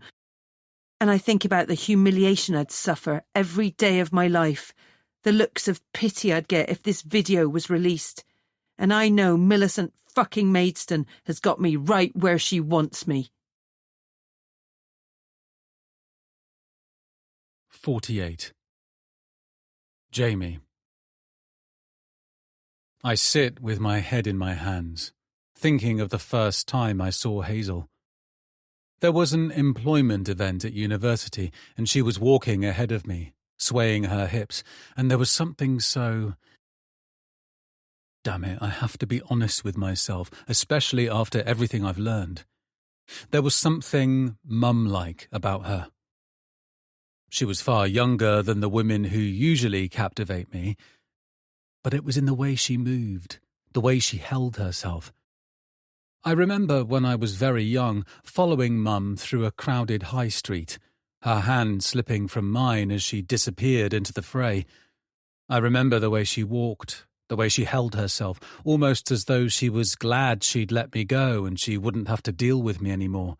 And I think about the humiliation I'd suffer every day of my life, the looks of pity I'd get if this video was released. And I know Millicent fucking Maidstone has got me right where she wants me. 48. Jamie. I sit with my head in my hands, thinking of the first time I saw Hazel. There was an employment event at university, and she was walking ahead of me, swaying her hips, and there was something so... Damn it, I have to be honest with myself, especially after everything I've learned. There was something mum-like about her. She was far younger than the women who usually captivate me, but it was in the way she moved, the way she held herself. I remember when I was very young, following Mum through a crowded high street, her hand slipping from mine as she disappeared into the fray. I remember the way she walked, the way she held herself, almost as though she was glad she'd let me go and she wouldn't have to deal with me anymore.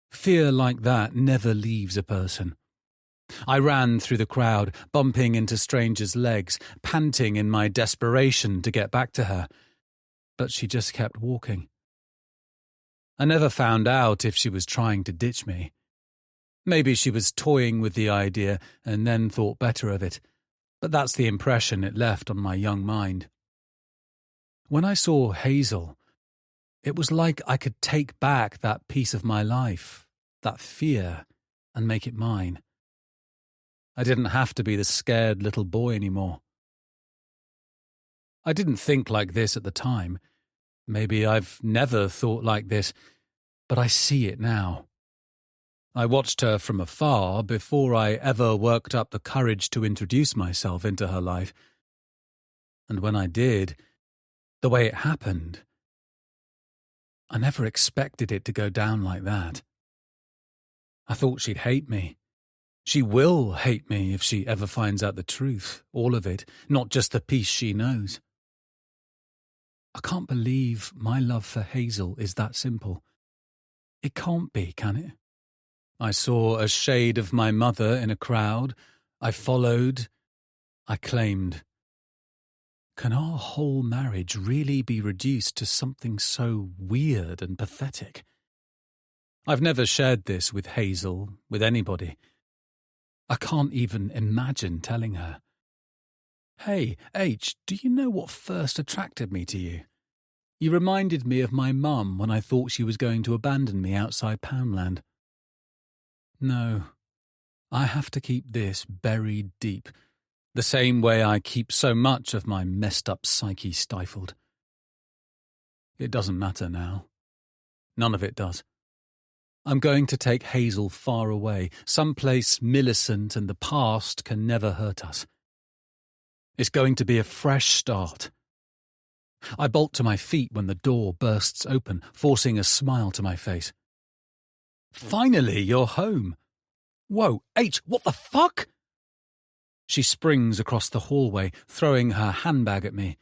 Fear like that never leaves a person. I ran through the crowd, bumping into strangers' legs, panting in my desperation to get back to her. But she just kept walking. I never found out if she was trying to ditch me. Maybe she was toying with the idea and then thought better of it, but that's the impression it left on my young mind. When I saw Hazel, it was like I could take back that piece of my life, that fear, and make it mine. I didn't have to be the scared little boy anymore. I didn't think like this at the time. Maybe I've never thought like this, but I see it now. I watched her from afar before I ever worked up the courage to introduce myself into her life. And when I did, the way it happened, I never expected it to go down like that. I thought she'd hate me. She will hate me if she ever finds out the truth, all of it, not just the piece she knows. I can't believe my love for Hazel is that simple. It can't be, can it? I saw a shade of my mother in a crowd. I followed. I claimed. Can our whole marriage really be reduced to something so weird and pathetic? I've never shared this with Hazel, with anybody. I can't even imagine telling her. Hey, H, do you know what first attracted me to you? You reminded me of my mum when I thought she was going to abandon me outside Poundland. No, I have to keep this buried deep, the same way I keep so much of my messed-up psyche stifled. It doesn't matter now. None of it does. I'm going to take Hazel far away, someplace Millicent and the past can never hurt us. It's going to be a fresh start. I bolt to my feet when the door bursts open, forcing a smile to my face. Finally, you're home. Whoa, H, what the fuck? She springs across the hallway, throwing her handbag at me.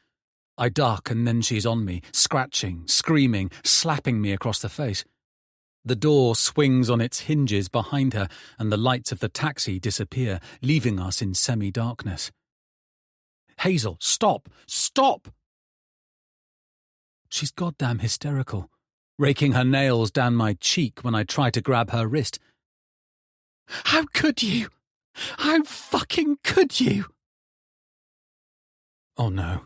I duck and then she's on me, scratching, screaming, slapping me across the face. The door swings on its hinges behind her, and the lights of the taxi disappear, leaving us in semi-darkness. Hazel, stop! Stop! She's goddamn hysterical, raking her nails down my cheek when I try to grab her wrist. How could you? How fucking could you? Oh no.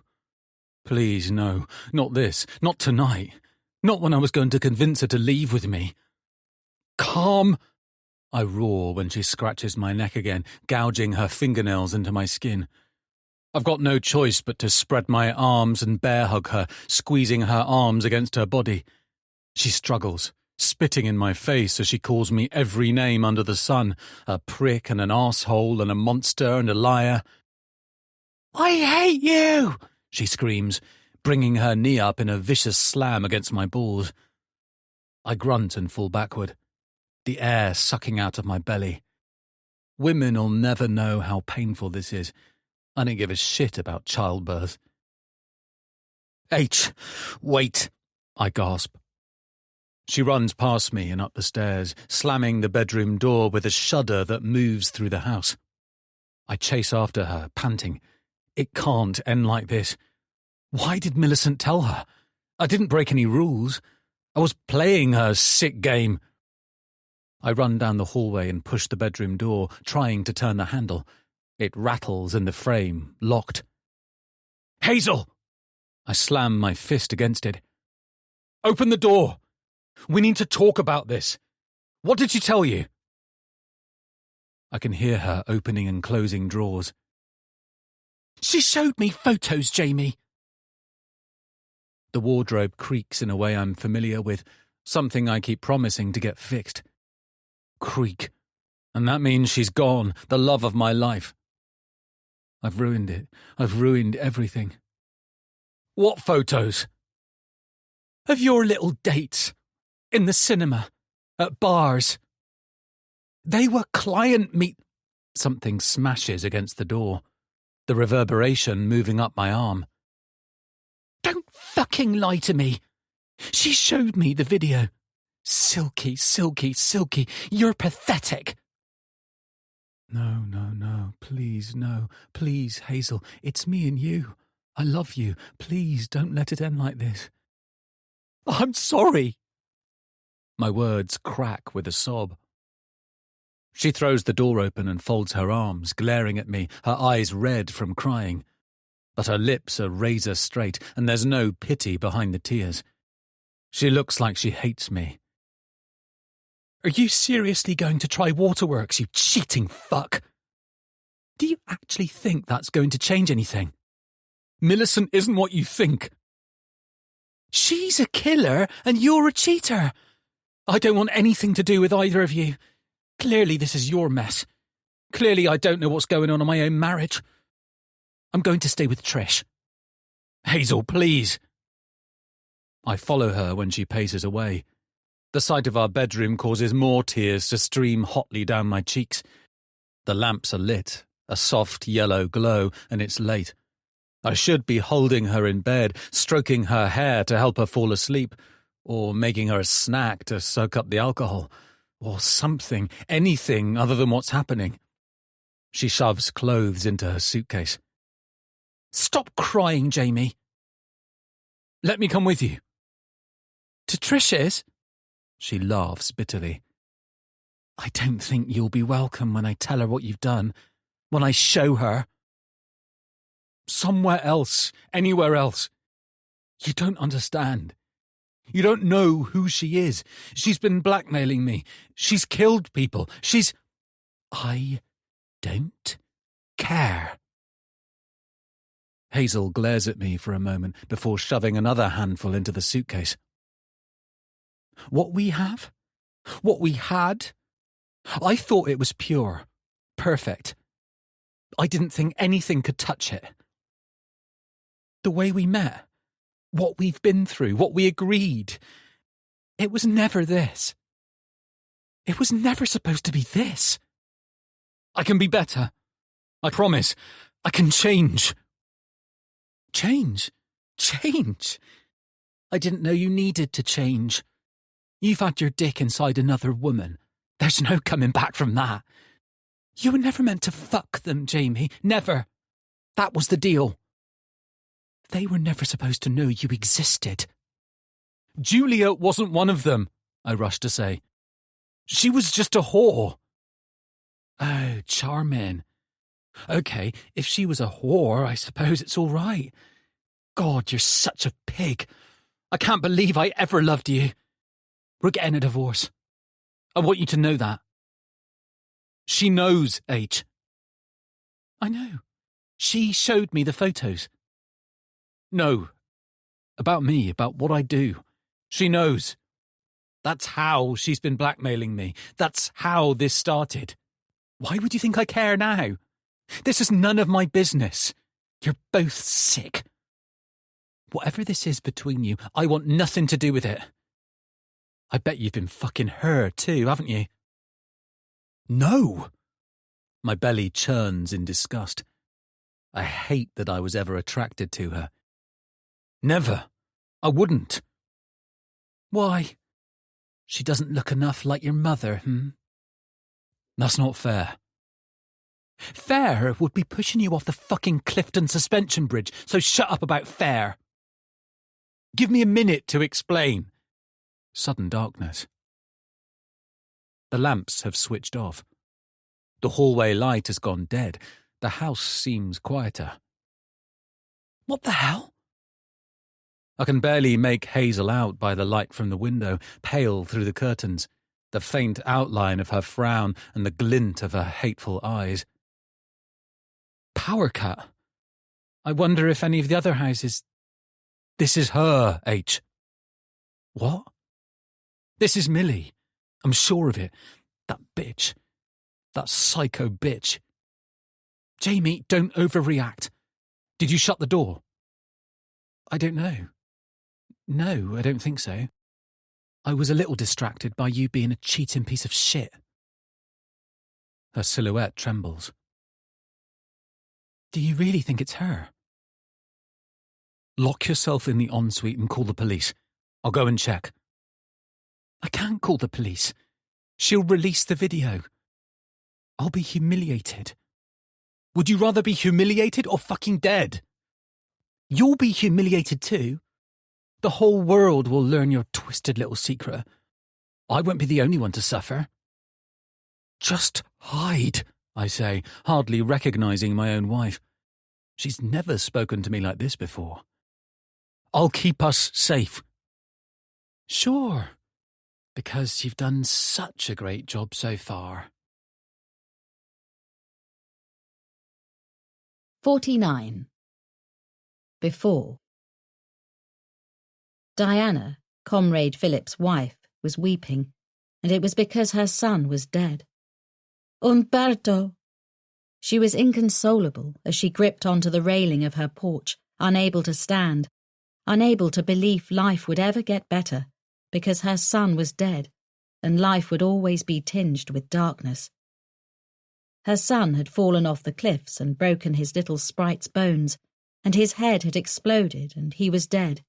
Please, no. Not this. Not tonight. Not when I was going to convince her to leave with me. Calm! I roar when she scratches my neck again, gouging her fingernails into my skin. I've got no choice but to spread my arms and bear hug her, squeezing her arms against her body. She struggles, spitting in my face as she calls me every name under the sun, a prick and an arsehole and a monster and a liar. I hate you! She screams, bringing her knee up in a vicious slam against my balls. I grunt and fall backward, the air sucking out of my belly. Women'll never know how painful this is. I don't give a shit about childbirth. H, wait, I gasp. She runs past me and up the stairs, slamming the bedroom door with a shudder that moves through the house. I chase after her, panting. It can't end like this. Why did Millicent tell her? I didn't break any rules. I was playing her sick game. I run down the hallway and push the bedroom door, trying to turn the handle. It rattles in the frame, locked. Hazel! I slam my fist against it. Open the door! We need to talk about this. What did she tell you? I can hear her opening and closing drawers. She showed me photos, Jamie. The wardrobe creaks in a way I'm familiar with, something I keep promising to get fixed. Creak. And that means she's gone, the love of my life. I've ruined it. I've ruined everything. What photos? Of your little dates. In the cinema. At bars. They were client meet... Something smashes against the door, the reverberation moving up my arm. Don't fucking lie to me. She showed me the video. Silky, silky, silky. You're pathetic. No, please, no. Please, Hazel, it's me and you. I love you. Please don't let it end like this. I'm sorry. My words crack with a sob. She throws the door open and folds her arms, glaring at me, her eyes red from crying. But her lips are razor straight, and there's no pity behind the tears. She looks like she hates me. Are you seriously going to try Waterworks, you cheating fuck? Do you actually think that's going to change anything? Millicent isn't what you think. She's a killer and you're a cheater. I don't want anything to do with either of you. Clearly this is your mess. Clearly I don't know what's going on in my own marriage. I'm going to stay with Trish. Hazel, please. I follow her when she paces away. The sight of our bedroom causes more tears to stream hotly down my cheeks. The lamps are lit, a soft yellow glow, and it's late. I should be holding her in bed, stroking her hair to help her fall asleep, or making her a snack to soak up the alcohol, or something, anything other than what's happening. She shoves clothes into her suitcase. Stop crying, Jamie. Let me come with you. To Trish's? She laughs bitterly. I don't think you'll be welcome when I tell her what you've done, when I show her. Somewhere else, anywhere else. You don't understand. You don't know who she is. She's been blackmailing me. She's killed people. I don't care. Hazel glares at me for a moment before shoving another handful into the suitcase. What we have? What we had? I thought it was pure, perfect. I didn't think anything could touch it. The way we met, what we've been through, what we agreed. It was never this. It was never supposed to be this. I can be better. I promise. I can change. Change? Change? I didn't know you needed to change. You've had your dick inside another woman. There's no coming back from that. You were never meant to fuck them, Jamie. Never. That was the deal. They were never supposed to know you existed. Julia wasn't one of them, I rushed to say. She was just a whore. Oh, charming. OK, if she was a whore, I suppose it's all right. God, you're such a pig. I can't believe I ever loved you. We're getting a divorce. I want you to know that. She knows, H. I know. She showed me the photos. No. About me, about what I do. She knows. That's how she's been blackmailing me. That's how this started. Why would you think I care now? This is none of my business. You're both sick. Whatever this is between you, I want nothing to do with it. I bet you've been fucking her too, haven't you? No! My belly churns in disgust. I hate that I was ever attracted to her. Never. I wouldn't. Why? She doesn't look enough like your mother, That's not fair. Fair would be pushing you off the fucking Clifton suspension bridge, so shut up about fair. Give me a minute to explain. Sudden darkness. The lamps have switched off. The hallway light has gone dead. The house seems quieter. What the hell? I can barely make Hazel out by the light from the window, pale through the curtains, the faint outline of her frown and the glint of her hateful eyes. Power cut. I wonder if any of the other houses... This is her, H. What? This is Millie. I'm sure of it. That bitch. That psycho bitch. Jamie, don't overreact. Did you shut the door? I don't know. No, I don't think so. I was a little distracted by you being a cheating piece of shit. Her silhouette trembles. Do you really think it's her? Lock yourself in the ensuite and call the police. I'll go and check. I can't call the police. She'll release the video. I'll be humiliated. Would you rather be humiliated or fucking dead? You'll be humiliated too. The whole world will learn your twisted little secret. I won't be the only one to suffer. Just hide, I say, hardly recognizing my own wife. She's never spoken to me like this before. I'll keep us safe. Sure, because you've done such a great job so far. 49. Before. Diana, Comrade Philip's wife, was weeping, and it was because her son was dead. Umberto! She was inconsolable as she gripped onto the railing of her porch, unable to stand, unable to believe life would ever get better, because her son was dead, and life would always be tinged with darkness. Her son had fallen off the cliffs and broken his little sprite's bones, and his head had exploded, and he was dead.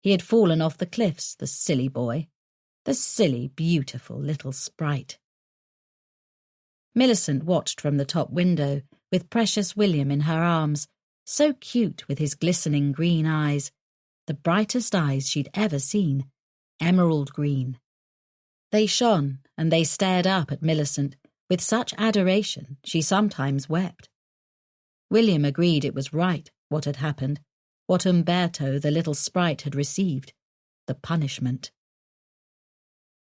He had fallen off the cliffs, the silly boy, the silly, beautiful little sprite. Millicent watched from the top window, with precious William in her arms, so cute with his glistening green eyes, the brightest eyes she'd ever seen, emerald green. They shone, and they stared up at Millicent with such adoration she sometimes wept. William agreed it was right, what had happened, what Umberto, the little sprite, had received, the punishment.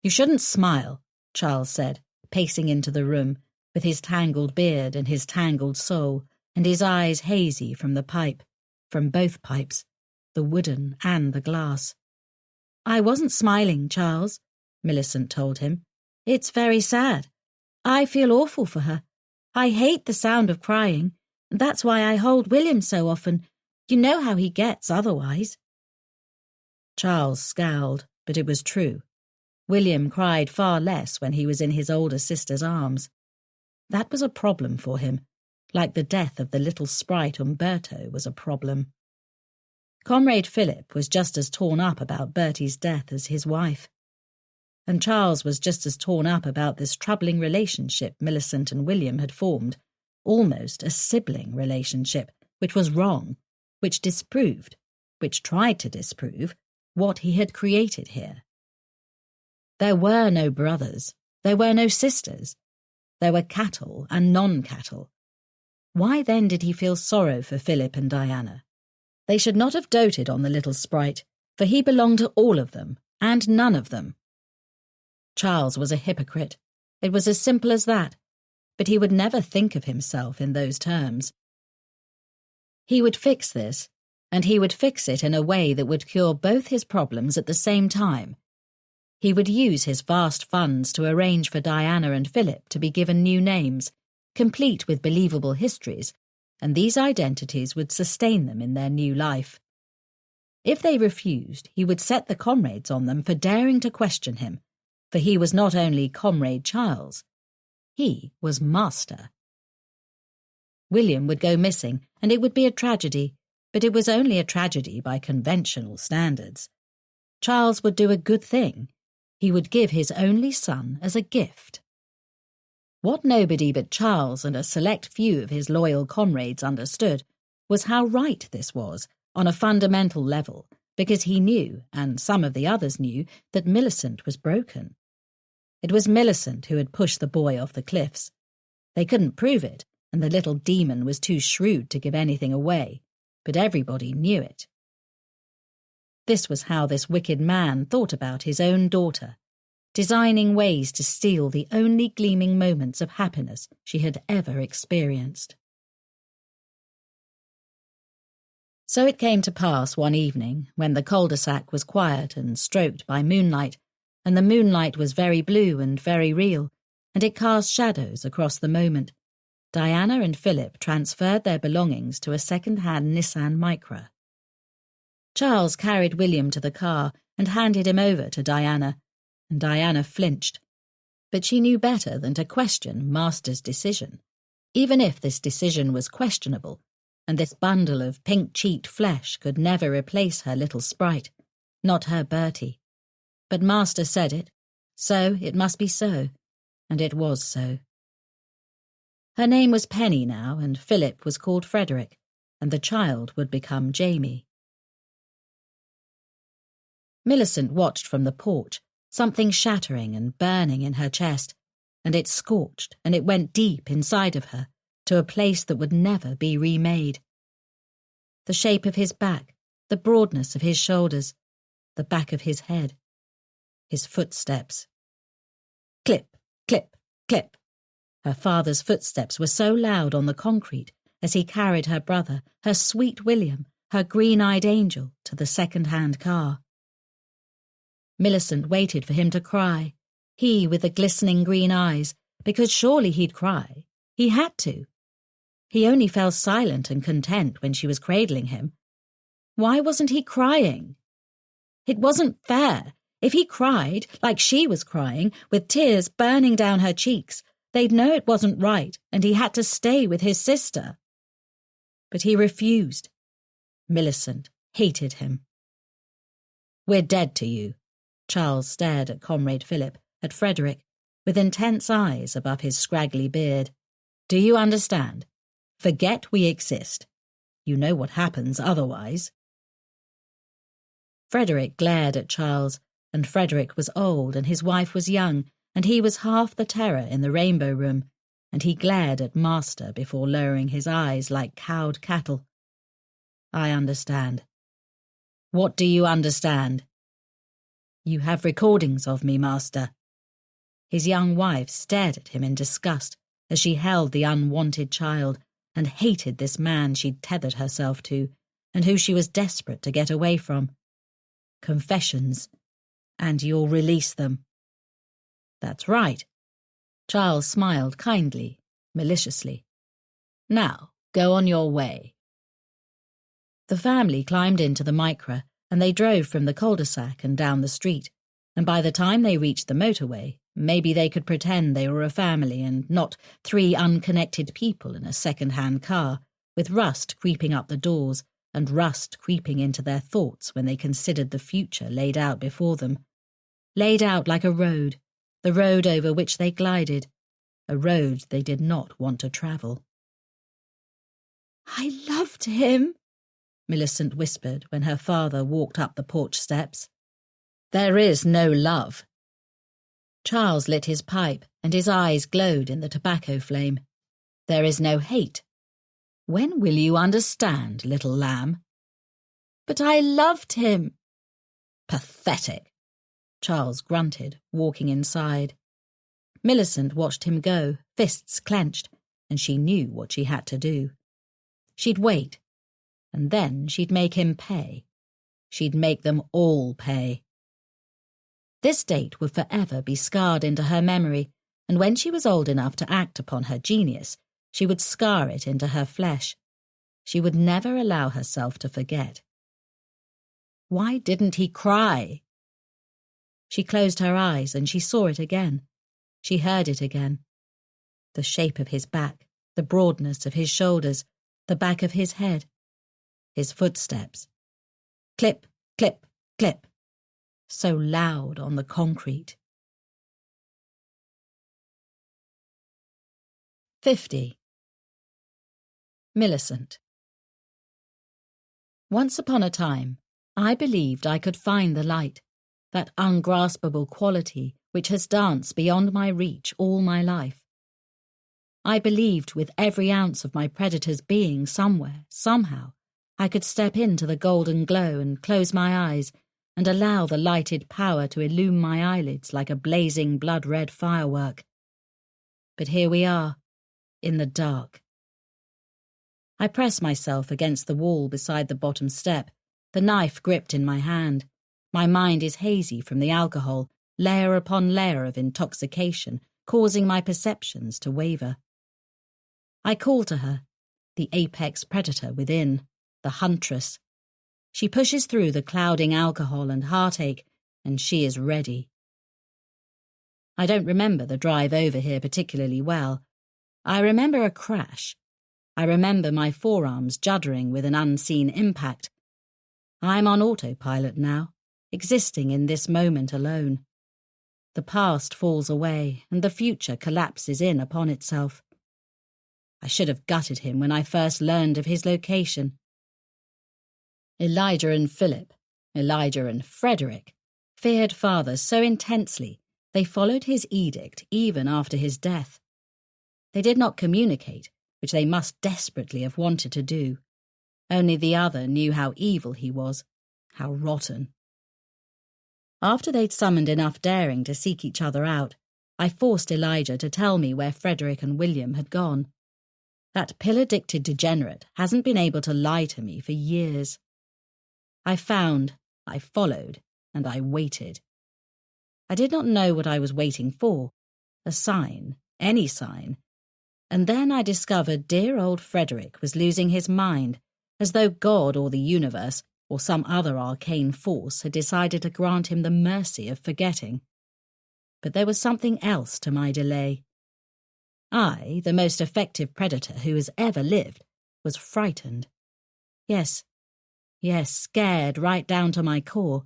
You shouldn't smile, Charles said, pacing into the room, with his tangled beard and his tangled soul, and his eyes hazy from the pipe, from both pipes, the wooden and the glass. I wasn't smiling, Charles, Millicent told him. It's very sad. I feel awful for her. I hate the sound of crying. That's why I hold William so often. You know how he gets otherwise. Charles scowled, but it was true. William cried far less when he was in his older sister's arms. That was a problem for him, like the death of the little sprite Umberto was a problem. Comrade Philip was just as torn up about Bertie's death as his wife. and Charles was just as torn up about this troubling relationship Millicent and William had formed, almost a sibling relationship, which was wrong, which disproved, which tried to disprove, what he had created here. There were no brothers, there were no sisters, there were cattle and non-cattle. Why then did he feel sorrow for Philip and Diana? They should not have doted on the little sprite, for he belonged to all of them, and none of them. Charles was a hypocrite. It was as simple as that, but he would never think of himself in those terms. He would fix this, and he would fix it in a way that would cure both his problems at the same time. He would use his vast funds to arrange for Diana and Philip to be given new names, complete with believable histories, and these identities would sustain them in their new life. If they refused, he would set the comrades on them for daring to question him, for he was not only Comrade Charles, he was Master. William would go missing, and it would be a tragedy, but it was only a tragedy by conventional standards. Charles would do a good thing. He would give his only son as a gift. What nobody but Charles and a select few of his loyal comrades understood was how right this was, on a fundamental level, because he knew, and some of the others knew, that Millicent was broken. It was Millicent who had pushed the boy off the cliffs. They couldn't prove it, and the little demon was too shrewd to give anything away, but everybody knew it. This was how this wicked man thought about his own daughter, designing ways to steal the only gleaming moments of happiness she had ever experienced. So it came to pass one evening, when the cul-de-sac was quiet and stroked by moonlight, and the moonlight was very blue and very real, and it cast shadows across the moment, Diana and Philip transferred their belongings to a second-hand Nissan Micra. Charles carried William to the car and handed him over to Diana, and Diana flinched. But she knew better than to question Master's decision, even if this decision was questionable, and this bundle of pink-cheeked flesh could never replace her little sprite, not her Bertie. But Master said it, so it must be so, and it was so. Her name was Penny now, and Philip was called Frederick, and the child would become Jamie. Millicent watched from the porch, something shattering and burning in her chest, and it scorched and it went deep inside of her, to a place that would never be remade. The shape of his back, the broadness of his shoulders, the back of his head, his footsteps. Clip, clip, clip. Her father's footsteps were so loud on the concrete as he carried her brother, her sweet William, her green-eyed angel, to the second-hand car. Millicent waited for him to cry, he with the glistening green eyes, because surely he'd cry. He had to. He only fell silent and content when she was cradling him. Why wasn't he crying? It wasn't fair. If he cried, like she was crying, with tears burning down her cheeks, they'd know it wasn't right, and he had to stay with his sister. But he refused. Millicent hated him. "We're dead to you." Charles stared at Comrade Philip, at Frederick, with intense eyes above his scraggly beard. "Do you understand? Forget we exist. You know what happens otherwise." Frederick glared at Charles, and Frederick was old and his wife was young, and he was half the terror in the Rainbow Room, and he glared at Master before lowering his eyes like cowed cattle. "I understand." "What do you understand?" "You have recordings of me, Master." His young wife stared at him in disgust as she held the unwanted child and hated this man she'd tethered herself to and who she was desperate to get away from. "Confessions, and you'll release them." "That's right." Charles smiled kindly, maliciously. "Now, go on your way." The family climbed into the Micra, and they drove from the cul-de-sac and down the street, and by the time they reached the motorway, maybe they could pretend they were a family and not three unconnected people in a second-hand car, with rust creeping up the doors and rust creeping into their thoughts when they considered the future laid out before them. laid out like a road, the road over which they glided, a road they did not want to travel. "I loved him," Millicent whispered when her father walked up the porch steps. "There is no love." Charles lit his pipe and his eyes glowed in the tobacco flame. "There is no hate. When will you understand, little lamb?" "But I loved him." "Pathetic," Charles grunted, walking inside. Millicent watched him go, fists clenched, and she knew what she had to do. She'd wait, and then she'd make him pay. She'd make them all pay. This date would forever be scarred into her memory, and when she was old enough to act upon her genius, she would scar it into her flesh. She would never allow herself to forget. Why didn't he cry? She closed her eyes and she saw it again. She heard it again. The shape of his back, the broadness of his shoulders, the back of his head. His footsteps. Clip, clip, clip. So loud on the concrete. 50. Millicent. Once upon a time, I believed I could find the light, that ungraspable quality which has danced beyond my reach all my life. I believed with every ounce of my predator's being somewhere, somehow, I could step into the golden glow and close my eyes and allow the lighted power to illume my eyelids like a blazing blood-red firework. But here we are, in the dark. I press myself against the wall beside the bottom step, the knife gripped in my hand. My mind is hazy from the alcohol, layer upon layer of intoxication, causing my perceptions to waver. I call to her, the apex predator within, the huntress. She pushes through the clouding alcohol and heartache, and she is ready. I don't remember the drive over here particularly well. I remember a crash. I remember my forearms juddering with an unseen impact. I'm on autopilot now, existing in this moment alone. The past falls away, and the future collapses in upon itself. I should have gutted him when I first learned of his location. Elijah and Philip, Elijah and Frederick, feared father so intensely they followed his edict even after his death. They did not communicate, which they must desperately have wanted to do. Only the other knew how evil he was, how rotten. After they'd summoned enough daring to seek each other out, I forced Elijah to tell me where Frederick and William had gone. That pill-addicted degenerate hasn't been able to lie to me for years. I found, I followed, and I waited. I did not know what I was waiting for. A sign, any sign. And then I discovered dear old Frederick was losing his mind, as though God or the universe or some other arcane force had decided to grant him the mercy of forgetting. But there was something else to my delay. I, the most effective predator who has ever lived, was frightened. Yes, scared right down to my core.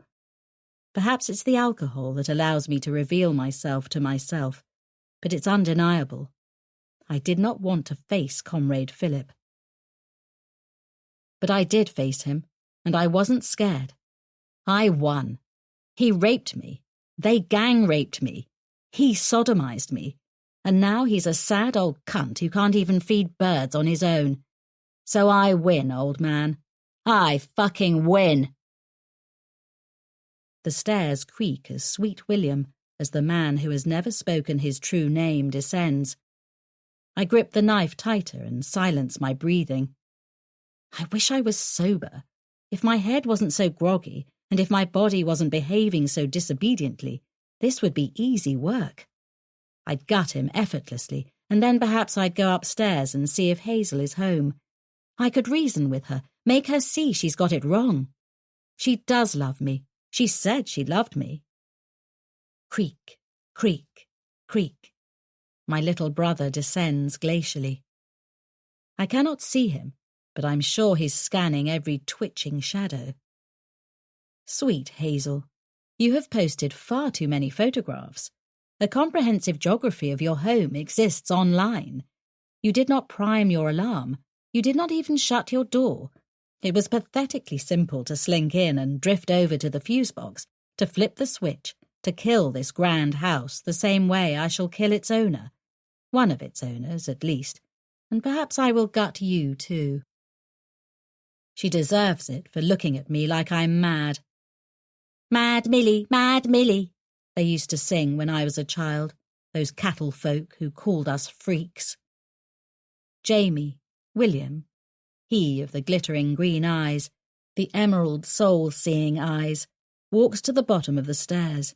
Perhaps it's the alcohol that allows me to reveal myself to myself, but it's undeniable. I did not want to face Comrade Philip. But I did face him, and I wasn't scared. I won. He raped me. They gang-raped me. He sodomized me. And now he's a sad old cunt who can't even feed birds on his own. So I win, old man. I fucking win. The stairs creak as Sweet William, as the man who has never spoken his true name, descends. I grip the knife tighter and silence my breathing. I wish I was sober. If my head wasn't so groggy, and if my body wasn't behaving so disobediently, this would be easy work. I'd gut him effortlessly, and then perhaps I'd go upstairs and see if Hazel is home. I could reason with her, make her see she's got it wrong. She does love me. She said she loved me. Creak, creak, creak. My little brother descends glacially. I cannot see him, but I'm sure he's scanning every twitching shadow. Sweet Hazel, You have posted far too many photographs. A comprehensive geography of your home exists online. You did not prime your alarm. You did not even shut your door. It was pathetically simple to slink in and drift over to the fuse box, to flip the switch, to kill this grand house the same way I shall kill its owner. One of its owners, at least. And perhaps I will gut you, too. She deserves it for looking at me like I'm mad. Mad Millie, they used to sing when I was a child, those cattle folk who called us freaks. Jamie, William, he of the glittering green eyes, the emerald soul-seeing eyes, walks to the bottom of the stairs.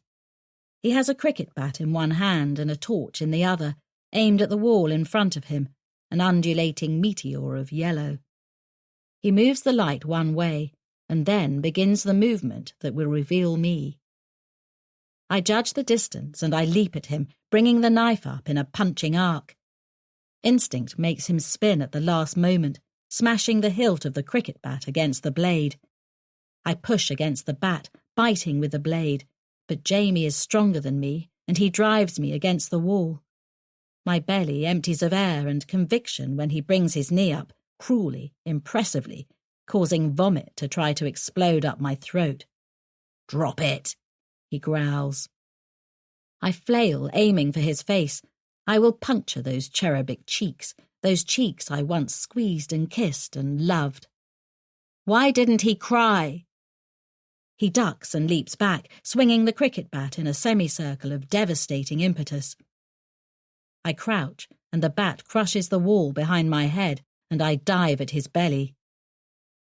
He has a cricket bat in one hand and a torch in the other, aimed at the wall in front of him, an undulating meteor of yellow. He moves the light one way, and then begins the movement that will reveal me. I judge the distance and I leap at him, bringing the knife up in a punching arc. Instinct makes him spin at the last moment, smashing the hilt of the cricket bat against the blade. I push against the bat, biting with the blade, but Jamie is stronger than me, and he drives me against the wall. My belly empties of air and conviction when he brings his knee up, cruelly, impressively, causing vomit to try to explode up my throat. "Drop it," he growls. I flail, aiming for his face. I will puncture those cherubic cheeks, those cheeks I once squeezed and kissed and loved. Why didn't he cry? He ducks and leaps back, swinging the cricket bat in a semicircle of devastating impetus. I crouch, and the bat crushes the wall behind my head, and I dive at his belly.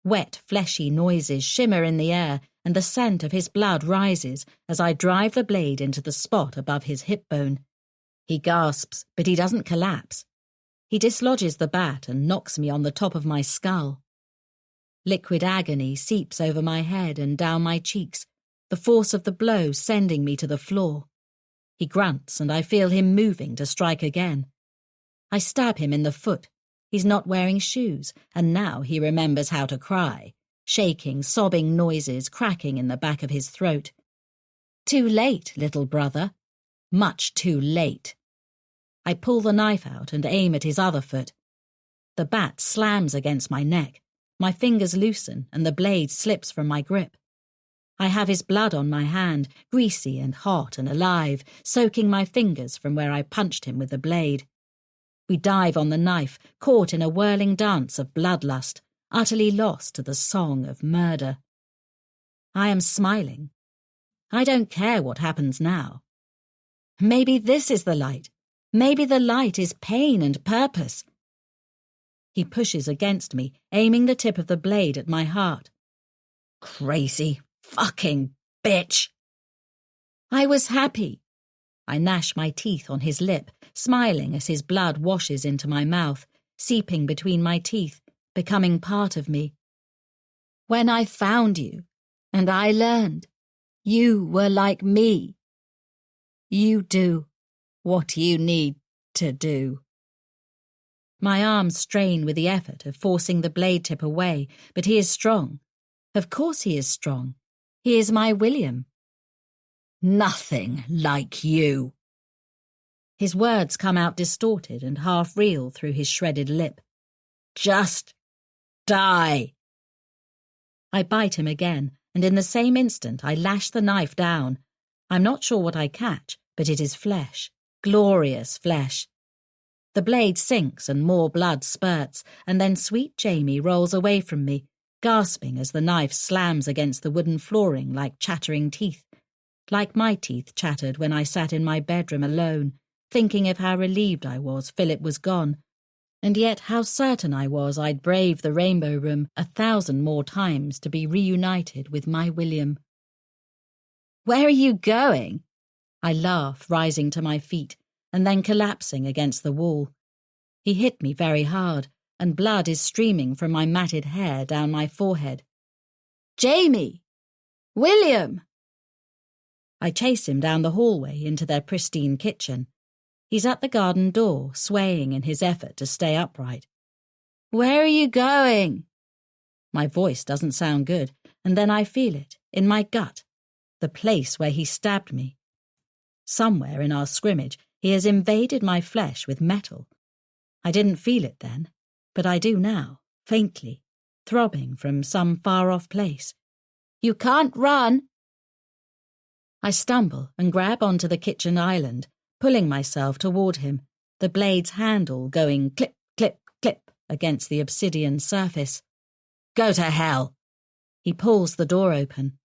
Wet, fleshy noises shimmer in the air, and the scent of his blood rises as I drive the blade into the spot above his hip bone. He gasps, but he doesn't collapse. He dislodges the bat and knocks me on the top of my skull. Liquid agony seeps over my head and down my cheeks, the force of the blow sending me to the floor. He grunts, and I feel him moving to strike again. I stab him in the foot. He's not wearing shoes, and now he remembers how to cry, shaking, sobbing noises cracking in the back of his throat. Too late, little brother. Much too late. I pull the knife out and aim at his other foot. The bat slams against my neck. My fingers loosen, and the blade slips from my grip. I have his blood on my hand, greasy and hot and alive, soaking my fingers from where I punched him with the blade. We dive on the knife, caught in a whirling dance of bloodlust, utterly lost to the song of murder. I am smiling. I don't care what happens now. Maybe this is the light. Maybe the light is pain and purpose. He pushes against me, aiming the tip of the blade at my heart. Crazy fucking bitch. I was happy. I gnash my teeth on his lip, smiling as his blood washes into my mouth, seeping between my teeth, becoming part of me. When I found you, and I learned, you were like me. You do what you need to do. My arms strain with the effort of forcing the blade tip away, but he is strong. Of course he is strong. He is my William. Nothing like you. His words come out distorted and half-real through his shredded lip. Just die. I bite him again, and in the same instant I lash the knife down. I'm not sure what I catch, but it is flesh, glorious flesh. The blade sinks and more blood spurts, and then sweet Jamie rolls away from me, gasping as the knife slams against the wooden flooring like chattering teeth. Like my teeth chattered when I sat in my bedroom alone, thinking of how relieved I was Philip was gone, and yet how certain I was I'd brave the rainbow room 1,000 more times to be reunited with my William. Where are you going? I laugh, rising to my feet, and then collapsing against the wall. He hit me very hard, and blood is streaming from my matted hair down my forehead. Jamie! William! I chase him down the hallway into their pristine kitchen. He's at the garden door, swaying in his effort to stay upright. Where are you going? My voice doesn't sound good, and then I feel it, in my gut. the place where he stabbed me. Somewhere in our scrimmage, he has invaded my flesh with metal. I didn't feel it then, but I do now, faintly, throbbing from some far-off place. "You can't run!" I stumble and grab onto the kitchen island, pulling myself toward him, the blade's handle going clip, clip, clip against the obsidian surface. "Go to hell!" He pulls the door open.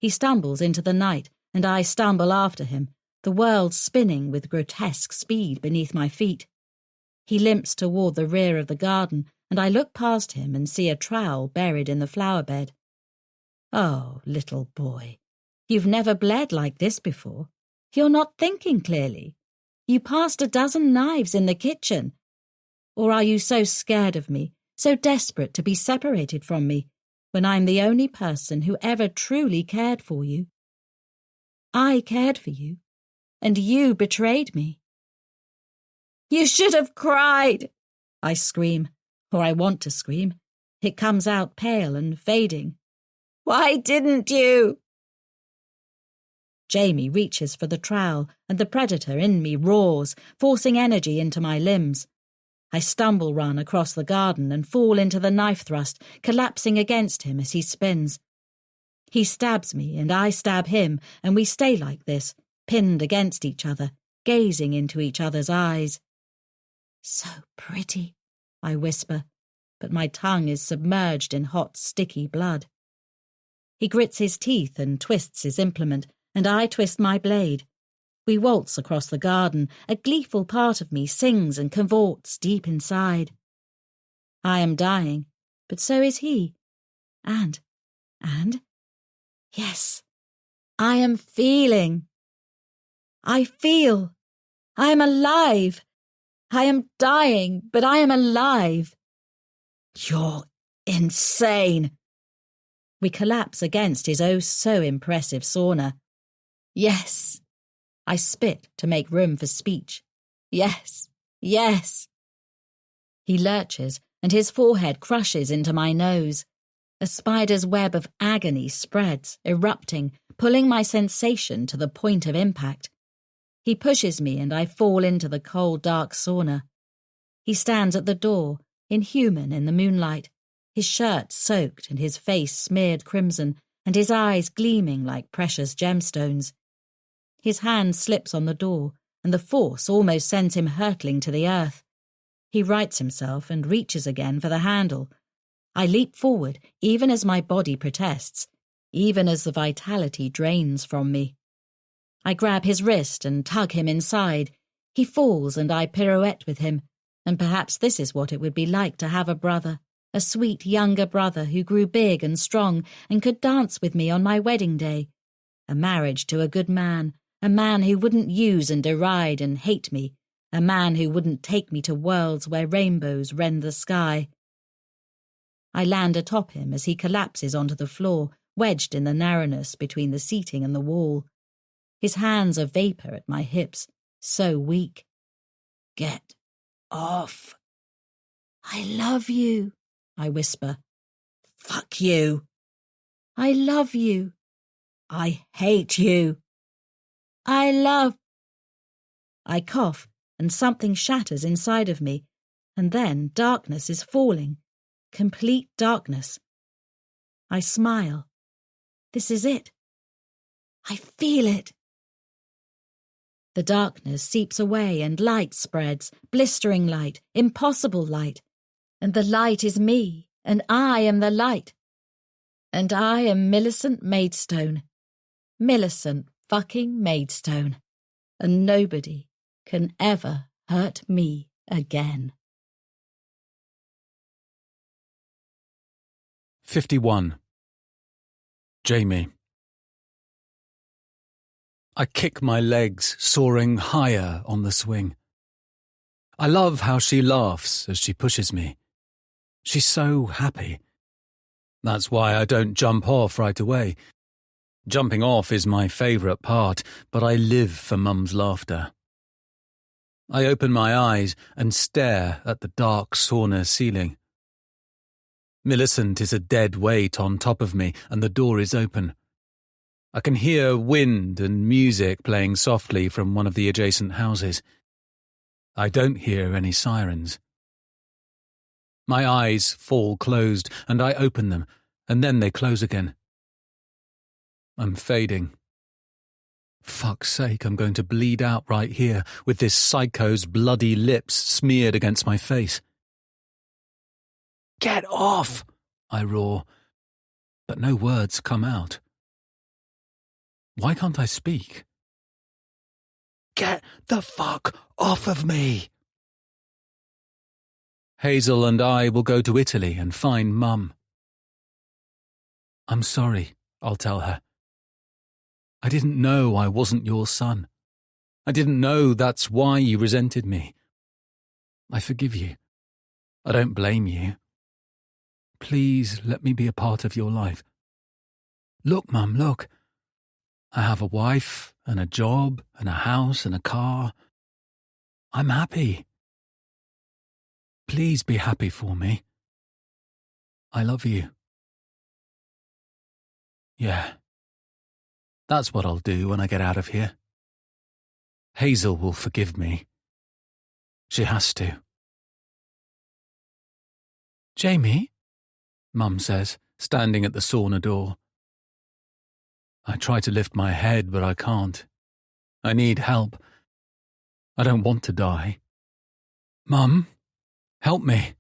He stumbles into the night, and I stumble after him, the world spinning with grotesque speed beneath my feet. He limps toward the rear of the garden, and I look past him and see a trowel buried in the flower bed. Oh, little boy, you've never bled like this before. You're not thinking clearly. You passed a dozen knives in the kitchen. Or are you so scared of me, so desperate to be separated from me, when I'm the only person who ever truly cared for you? I cared for you, and you betrayed me. "You should have cried!" I scream, or I want to scream. It comes out pale and fading. "Why didn't you?" Jamie reaches for the trowel, and the predator in me roars, forcing energy into my limbs. I stumble run across the garden and fall into the knife thrust, collapsing against him as he spins. He stabs me and I stab him, and we stay like this, pinned against each other, gazing into each other's eyes. "So pretty," I whisper, but my tongue is submerged in hot, sticky blood. He grits his teeth and twists his implement, and I twist my blade. We waltz across the garden. A gleeful part of me sings and cavorts deep inside. I am dying, but so is he. And, yes, I am feeling. I feel. I am alive. I am dying, but I am alive. You're insane. We collapse against his oh-so-impressive sauna. Yes. I spit to make room for speech. Yes, yes. He lurches, and his forehead crushes into my nose. A spider's web of agony spreads, erupting, pulling my sensation to the point of impact. He pushes me, and I fall into the cold, dark sauna. He stands at the door, inhuman in the moonlight, his shirt soaked and his face smeared crimson, and his eyes gleaming like precious gemstones. His hand slips on the door, and the force almost sends him hurtling to the earth. He rights himself and reaches again for the handle. I leap forward, even as my body protests, even as the vitality drains from me. I grab his wrist and tug him inside. He falls, and I pirouette with him, and perhaps this is what it would be like to have a brother, a sweet younger brother who grew big and strong and could dance with me on my wedding day. A marriage to a good man, a man who wouldn't use and deride and hate me, a man who wouldn't take me to worlds where rainbows rend the sky. I land atop him as he collapses onto the floor, wedged in the narrowness between the seating and the wall. His hands are vapour at my hips, so weak. "Get off." "I love you," I whisper. "Fuck you." "I love you." "I hate you." "I love." I cough, and something shatters inside of me, and then darkness is falling. Complete darkness. I smile. This is it. I feel it. The darkness seeps away and light spreads, blistering light, impossible light. And the light is me, and I am the light. And I am Millicent Maidstone. Millicent fucking Maidstone. And nobody can ever hurt me again. 51. Jamie. I kick my legs, soaring higher on the swing. I love how she laughs as she pushes me. She's so happy. That's why I don't jump off right away. Jumping off is my favourite part, but I live for Mum's laughter. I open my eyes and stare at the dark sauna ceiling. Millicent is a dead weight on top of me, and the door is open. I can hear wind and music playing softly from one of the adjacent houses. I don't hear any sirens. My eyes fall closed, and I open them, and then they close again. I'm fading. Fuck's sake, I'm going to bleed out right here, with this psycho's bloody lips smeared against my face. Get off! I roar, but no words come out. Why can't I speak? Get the fuck off of me! Hazel and I will go to Italy and find Mum. I'm sorry, I'll tell her. I didn't know I wasn't your son. I didn't know that's why you resented me. I forgive you. I don't blame you. Please let me be a part of your life. Look, Mum, look. I have a wife and a job and a house and a car. I'm happy. Please be happy for me. I love you. Yeah. That's what I'll do when I get out of here. Hazel will forgive me. She has to. Jamie? Mum says, standing at the sauna door. I try to lift my head, but I can't. I need help. I don't want to die. Mum, help me.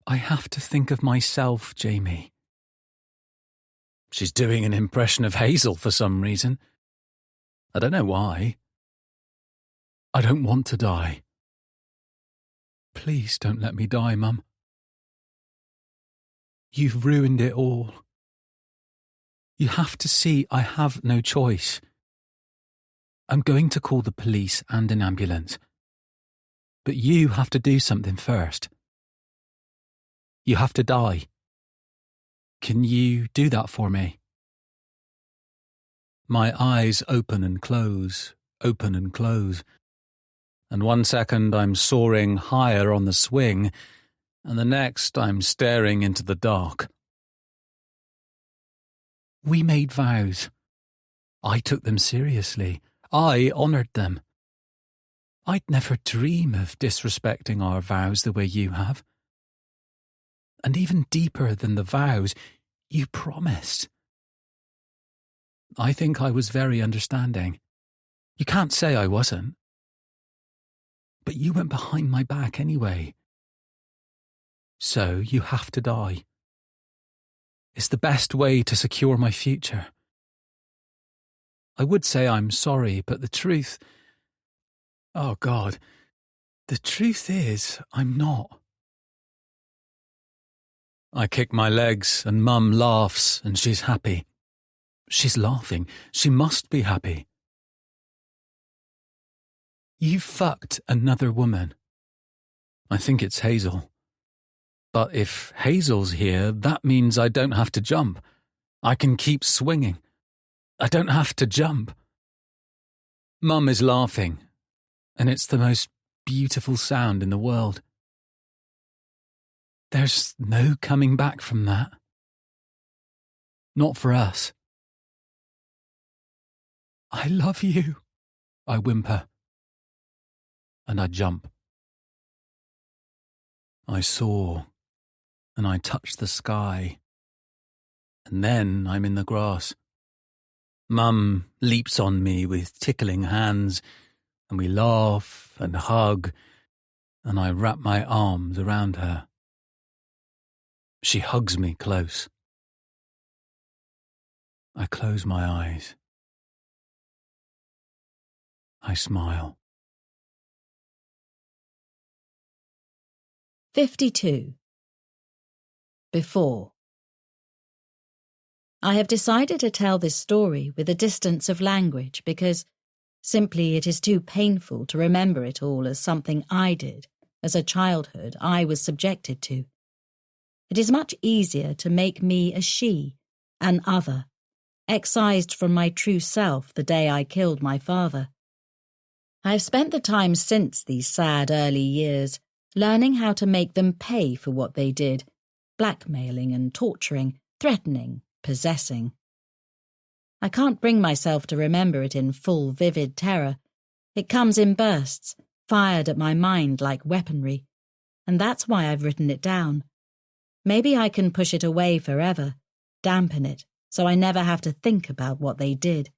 I have to think of myself, Jamie. She's doing an impression of Hazel for some reason. I don't know why. I don't want to die. Please don't let me die, Mum. You've ruined it all. You have to see I have no choice. I'm going to call the police and an ambulance. But you have to do something first. You have to die. Can you do that for me? My eyes open and close, and 1 second I'm soaring higher on the swing, and the next I'm staring into the dark. We made vows. I took them seriously. I honoured them. I'd never dream of disrespecting our vows the way you have. And even deeper than the vows, you promised. I think I was very understanding. You can't say I wasn't. But you went behind my back anyway. So you have to die. It's the best way to secure my future. I would say I'm sorry, but the truth... Oh, God. The truth is, I'm not. I kick my legs, and Mum laughs, and she's happy. She's laughing. She must be happy. You fucked another woman. I think it's Hazel. But if Hazel's here, that means I don't have to jump. I can keep swinging. I don't have to jump. Mum is laughing, and it's the most beautiful sound in the world. There's no coming back from that. Not for us. I love you, I whimper. And I jump. I soar, and I touch the sky. And then I'm in the grass. Mum leaps on me with tickling hands, and we laugh and hug, and I wrap my arms around her. She hugs me close. I close my eyes. I smile. 52. Before. I have decided to tell this story with a distance of language because simply it is too painful to remember it all as something I did, as a childhood I was subjected to. It is much easier to make me a she, an other, excised from my true self the day I killed my father. I have spent the time since these sad early years learning how to make them pay for what they did, blackmailing and torturing, threatening, possessing. I can't bring myself to remember it in full, vivid terror. It comes in bursts, fired at my mind like weaponry, and that's why I've written it down. Maybe I can push it away forever, dampen it, so I never have to think about what they did.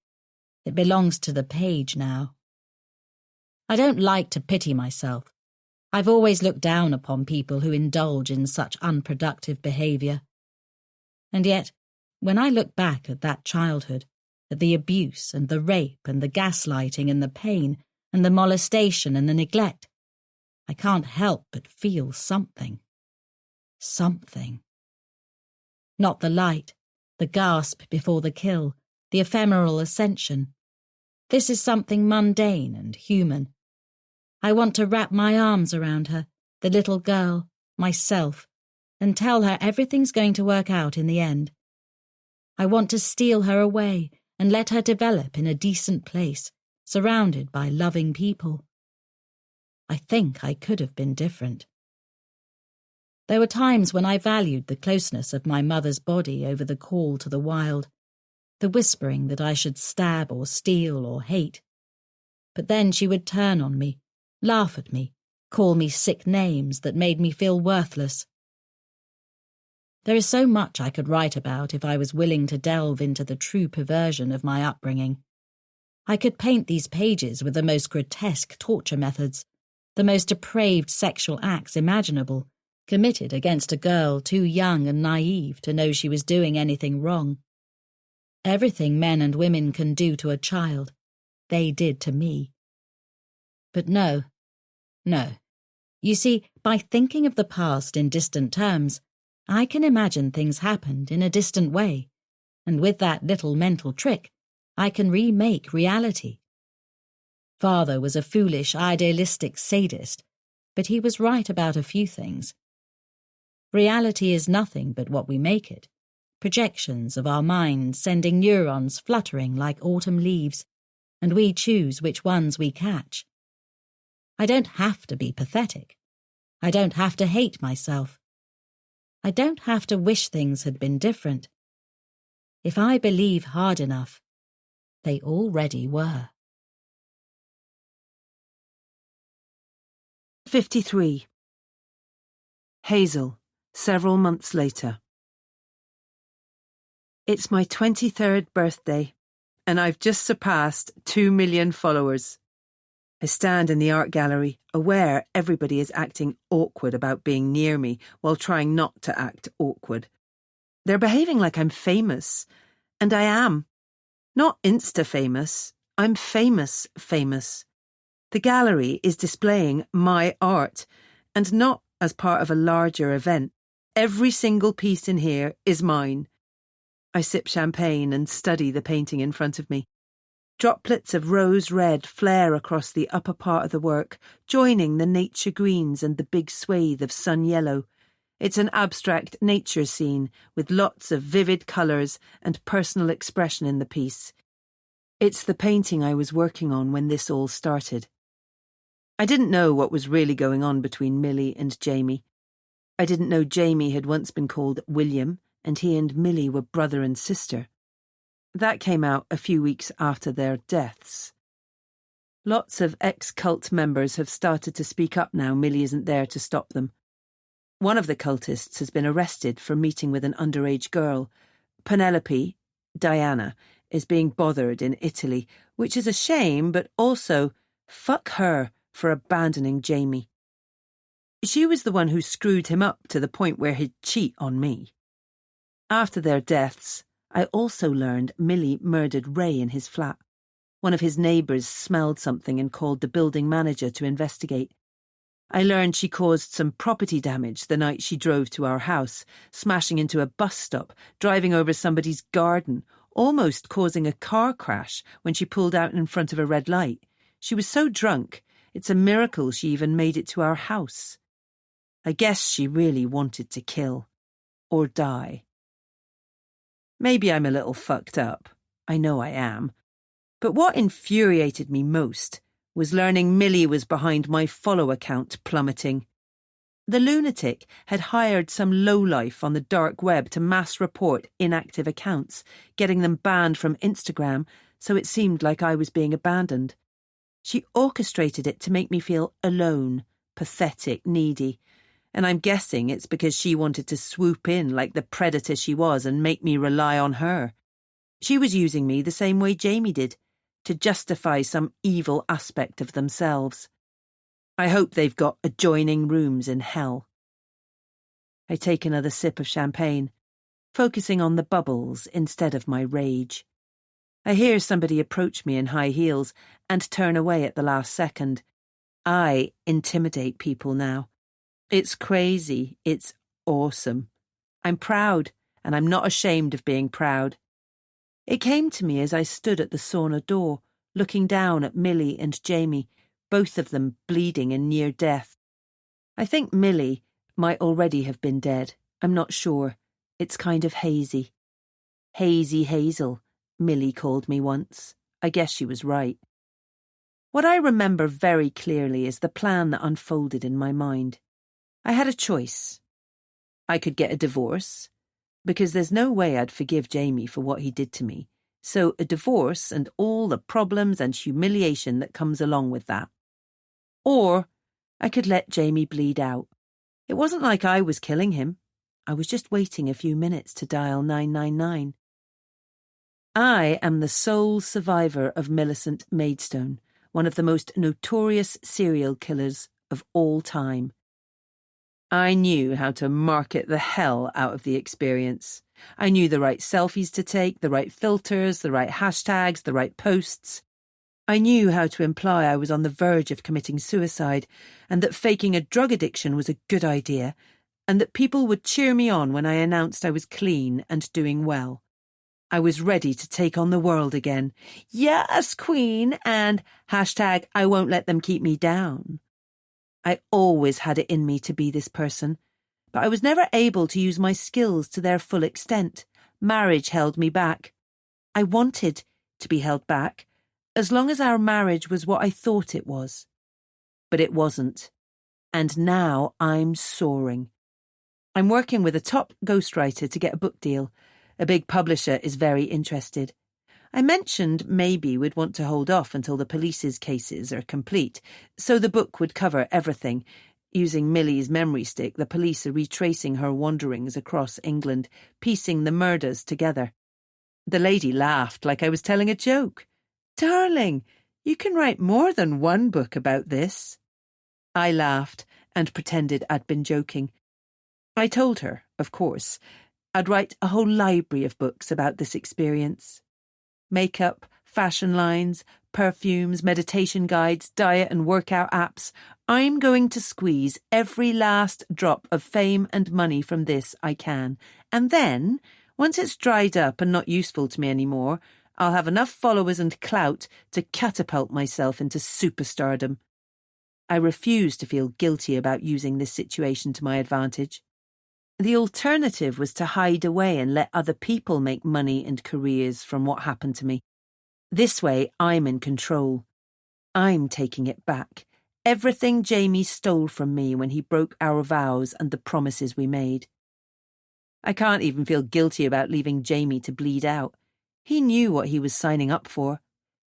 It belongs to the page now. I don't like to pity myself. I've always looked down upon people who indulge in such unproductive behaviour. And yet, when I look back at that childhood, at the abuse and the rape and the gaslighting and the pain and the molestation and the neglect, I can't help but feel something. Something. Not the light, the gasp before the kill, the ephemeral ascension. This is something mundane and human. I want to wrap my arms around her, the little girl, myself, and tell her everything's going to work out in the end. I want to steal her away and let her develop in a decent place, surrounded by loving people. I think I could have been different. There were times when I valued the closeness of my mother's body over the call to the wild, the whispering that I should stab or steal or hate. But then she would turn on me, laugh at me, call me sick names that made me feel worthless. There is so much I could write about if I was willing to delve into the true perversion of my upbringing. I could paint these pages with the most grotesque torture methods, the most depraved sexual acts imaginable, committed against a girl too young and naive to know she was doing anything wrong. Everything men and women can do to a child, they did to me. But no. You see, by thinking of the past in distant terms, I can imagine things happened in a distant way, and with that little mental trick, I can remake reality. Father was a foolish, idealistic sadist, but he was right about a few things. Reality is nothing but what we make it, projections of our minds sending neurons fluttering like autumn leaves, and we choose which ones we catch. I don't have to be pathetic. I don't have to hate myself. I don't have to wish things had been different. If I believe hard enough, they already were. 53. Hazel, several months later. It's my 23rd birthday, and I've just surpassed 2 million followers. I stand in the art gallery, aware everybody is acting awkward about being near me while trying not to act awkward. They're behaving like I'm famous, and I am. Not Insta-famous, I'm famous. The gallery is displaying my art, and not as part of a larger event. Every single piece in here is mine. I sip champagne and study the painting in front of me. Droplets of rose red flare across the upper part of the work, joining the nature greens and the big swathe of sun yellow. It's an abstract nature scene with lots of vivid colours and personal expression in the piece. It's the painting I was working on when this all started. I didn't know what was really going on between Millie and Jamie. I didn't know Jamie had once been called William, and he and Millie were brother and sister. That came out a few weeks after their deaths. Lots of ex-cult members have started to speak up now Millie isn't there to stop them. One of the cultists has been arrested for meeting with an underage girl. Penelope, Diana, is being bothered in Italy, which is a shame, but also fuck her for abandoning Jamie. She was the one who screwed him up to the point where he'd cheat on me. After their deaths, I also learned Millie murdered Ray in his flat. One of his neighbours smelled something and called the building manager to investigate. I learned she caused some property damage the night she drove to our house, smashing into a bus stop, driving over somebody's garden, almost causing a car crash when she pulled out in front of a red light. She was so drunk, it's a miracle she even made it to our house. I guess she really wanted to kill. Or die. Maybe I'm a little fucked up. I know I am. But what infuriated me most was learning Millie was behind my follow account plummeting. The lunatic had hired some lowlife on the dark web to mass report inactive accounts, getting them banned from Instagram, so it seemed like I was being abandoned. She orchestrated it to make me feel alone, pathetic, needy, and I'm guessing it's because she wanted to swoop in like the predator she was and make me rely on her. She was using me the same way Jamie did, to justify some evil aspect of themselves. I hope they've got adjoining rooms in hell. I take another sip of champagne, focusing on the bubbles instead of my rage. I hear somebody approach me in high heels and turn away at the last second. I intimidate people now. It's crazy. It's awesome. I'm proud, and I'm not ashamed of being proud. It came to me as I stood at the sauna door, looking down at Millie and Jamie, both of them bleeding and near death. I think Millie might already have been dead. I'm not sure. It's kind of hazy. Hazy Hazel, Millie called me once. I guess she was right. What I remember very clearly is the plan that unfolded in my mind. I had a choice. I could get a divorce, because there's no way I'd forgive Jamie for what he did to me. So a divorce and all the problems and humiliation that comes along with that. Or I could let Jamie bleed out. It wasn't like I was killing him. I was just waiting a few minutes to dial 999. I am the sole survivor of Millicent Maidstone, one of the most notorious serial killers of all time. I knew how to market the hell out of the experience. I knew the right selfies to take, the right filters, the right hashtags, the right posts. I knew how to imply I was on the verge of committing suicide, and that faking a drug addiction was a good idea, and that people would cheer me on when I announced I was clean and doing well. I was ready to take on the world again. Yes, Queen, and hashtag I won't let them keep me down. I always had it in me to be this person, but I was never able to use my skills to their full extent. Marriage held me back. I wanted to be held back, as long as our marriage was what I thought it was. But it wasn't. And now I'm soaring. I'm working with a top ghostwriter to get a book deal. A big publisher is very interested. I mentioned maybe we'd want to hold off until the police's cases are complete, so the book would cover everything. Using Millie's memory stick, the police are retracing her wanderings across England, piecing the murders together. The lady laughed like I was telling a joke. Darling, you can write more than one book about this. I laughed and pretended I'd been joking. I told her, of course, I'd write a whole library of books about this experience. Makeup, fashion lines, perfumes, meditation guides, diet and workout apps. I'm going to squeeze every last drop of fame and money from this I can. And then, once it's dried up and not useful to me anymore, I'll have enough followers and clout to catapult myself into superstardom. I refused to feel guilty about using this situation to my advantage. The alternative was to hide away and let other people make money and careers from what happened to me. This way, I'm in control. I'm taking it back. Everything Jamie stole from me when he broke our vows and the promises we made. I can't even feel guilty about leaving Jamie to bleed out. He knew what he was signing up for.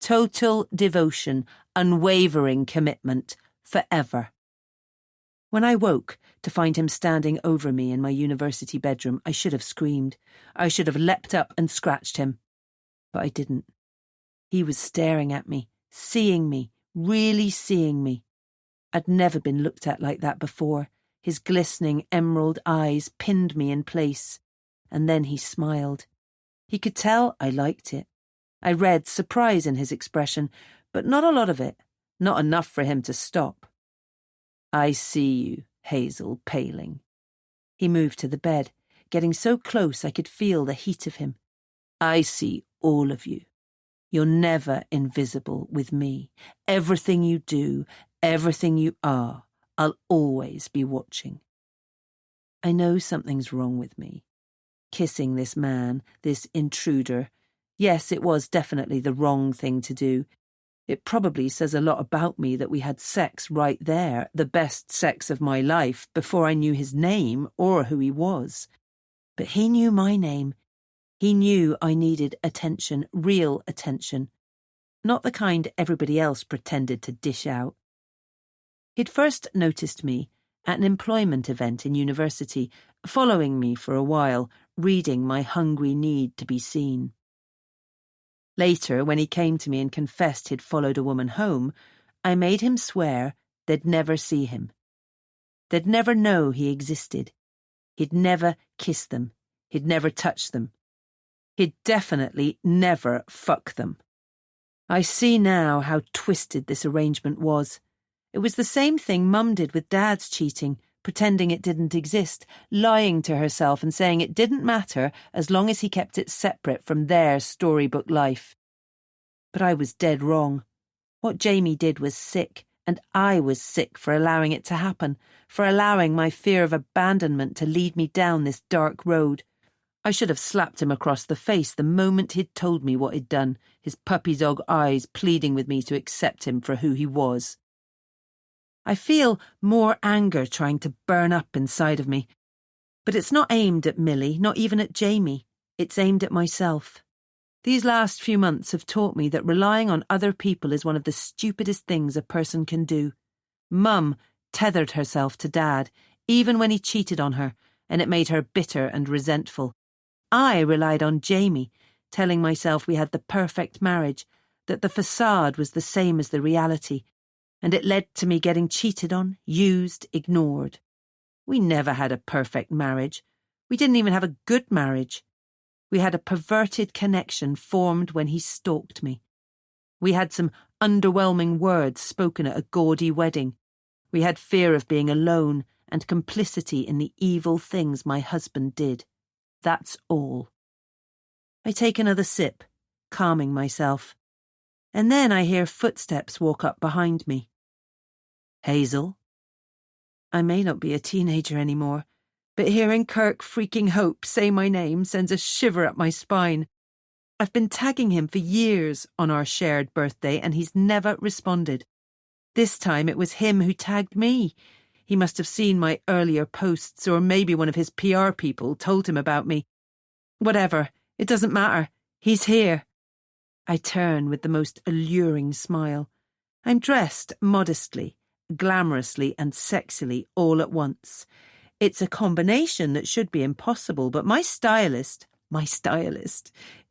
Total devotion, unwavering commitment, forever. When I woke to find him standing over me in my university bedroom, I should have screamed. I should have leapt up and scratched him. But I didn't. He was staring at me, seeing me, really seeing me. I'd never been looked at like that before. His glistening emerald eyes pinned me in place. And then he smiled. He could tell I liked it. I read surprise in his expression, but not a lot of it. Not enough for him to stop. I see you, Hazel Paling. He moved to the bed, getting so close I could feel the heat of him. I see all of you. You're never invisible with me. Everything you do, everything you are, I'll always be watching. I know something's wrong with me. Kissing this man, this intruder. Yes, it was definitely the wrong thing to do. It probably says a lot about me that we had sex right there, the best sex of my life, before I knew his name or who he was. But he knew my name. He knew I needed attention, real attention, not the kind everybody else pretended to dish out. He'd first noticed me at an employment event in university, following me for a while, reading my hungry need to be seen. Later, when he came to me and confessed he'd followed a woman home, I made him swear they'd never see him. They'd never know he existed. He'd never kiss them. He'd never touch them. He'd definitely never fuck them. I see now how twisted this arrangement was. It was the same thing Mum did with Dad's cheating, pretending it didn't exist, lying to herself and saying it didn't matter as long as he kept it separate from their storybook life. But I was dead wrong. What Jamie did was sick, and I was sick for allowing it to happen, for allowing my fear of abandonment to lead me down this dark road. I should have slapped him across the face the moment he'd told me what he'd done, his puppy dog eyes pleading with me to accept him for who he was. I feel more anger trying to burn up inside of me. But it's not aimed at Millie, not even at Jamie. It's aimed at myself. These last few months have taught me that relying on other people is one of the stupidest things a person can do. Mum tethered herself to Dad, even when he cheated on her, and it made her bitter and resentful. I relied on Jamie, telling myself we had the perfect marriage, that the facade was the same as the reality, and it led to me getting cheated on, used, ignored. We never had a perfect marriage. We didn't even have a good marriage. We had a perverted connection formed when he stalked me. We had some underwhelming words spoken at a gaudy wedding. We had fear of being alone and complicity in the evil things my husband did. That's all. I take another sip, calming myself, and then I hear footsteps walk up behind me. Hazel? I may not be a teenager anymore, but hearing Kirk freaking Hope say my name sends a shiver up my spine. I've been tagging him for years on our shared birthday, and he's never responded. This time it was him who tagged me. He must have seen my earlier posts, or maybe one of his PR people told him about me. Whatever, it doesn't matter. He's here. I turn with the most alluring smile. I'm dressed modestly, glamorously and sexily all at once. It's a combination that should be impossible, but my stylist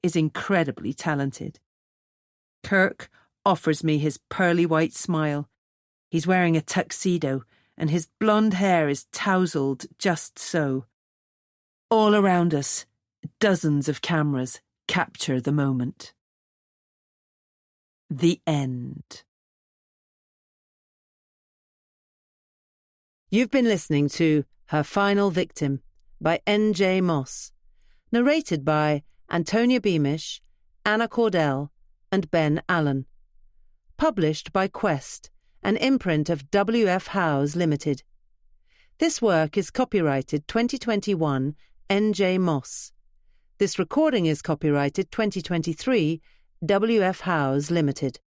is incredibly talented. Kirk offers me his pearly white smile. He's wearing a tuxedo, and his blonde hair is tousled just so. All around us, dozens of cameras capture the moment. The end. You've been listening to Her Final Victim by N.J. Moss, narrated by Antonia Beamish, Anna Cordell and Ben Allen. Published by Quest, an imprint of W.F. Howes Limited. This work is copyrighted 2021 N.J. Moss. This recording is copyrighted 2023 W.F. Howes Limited.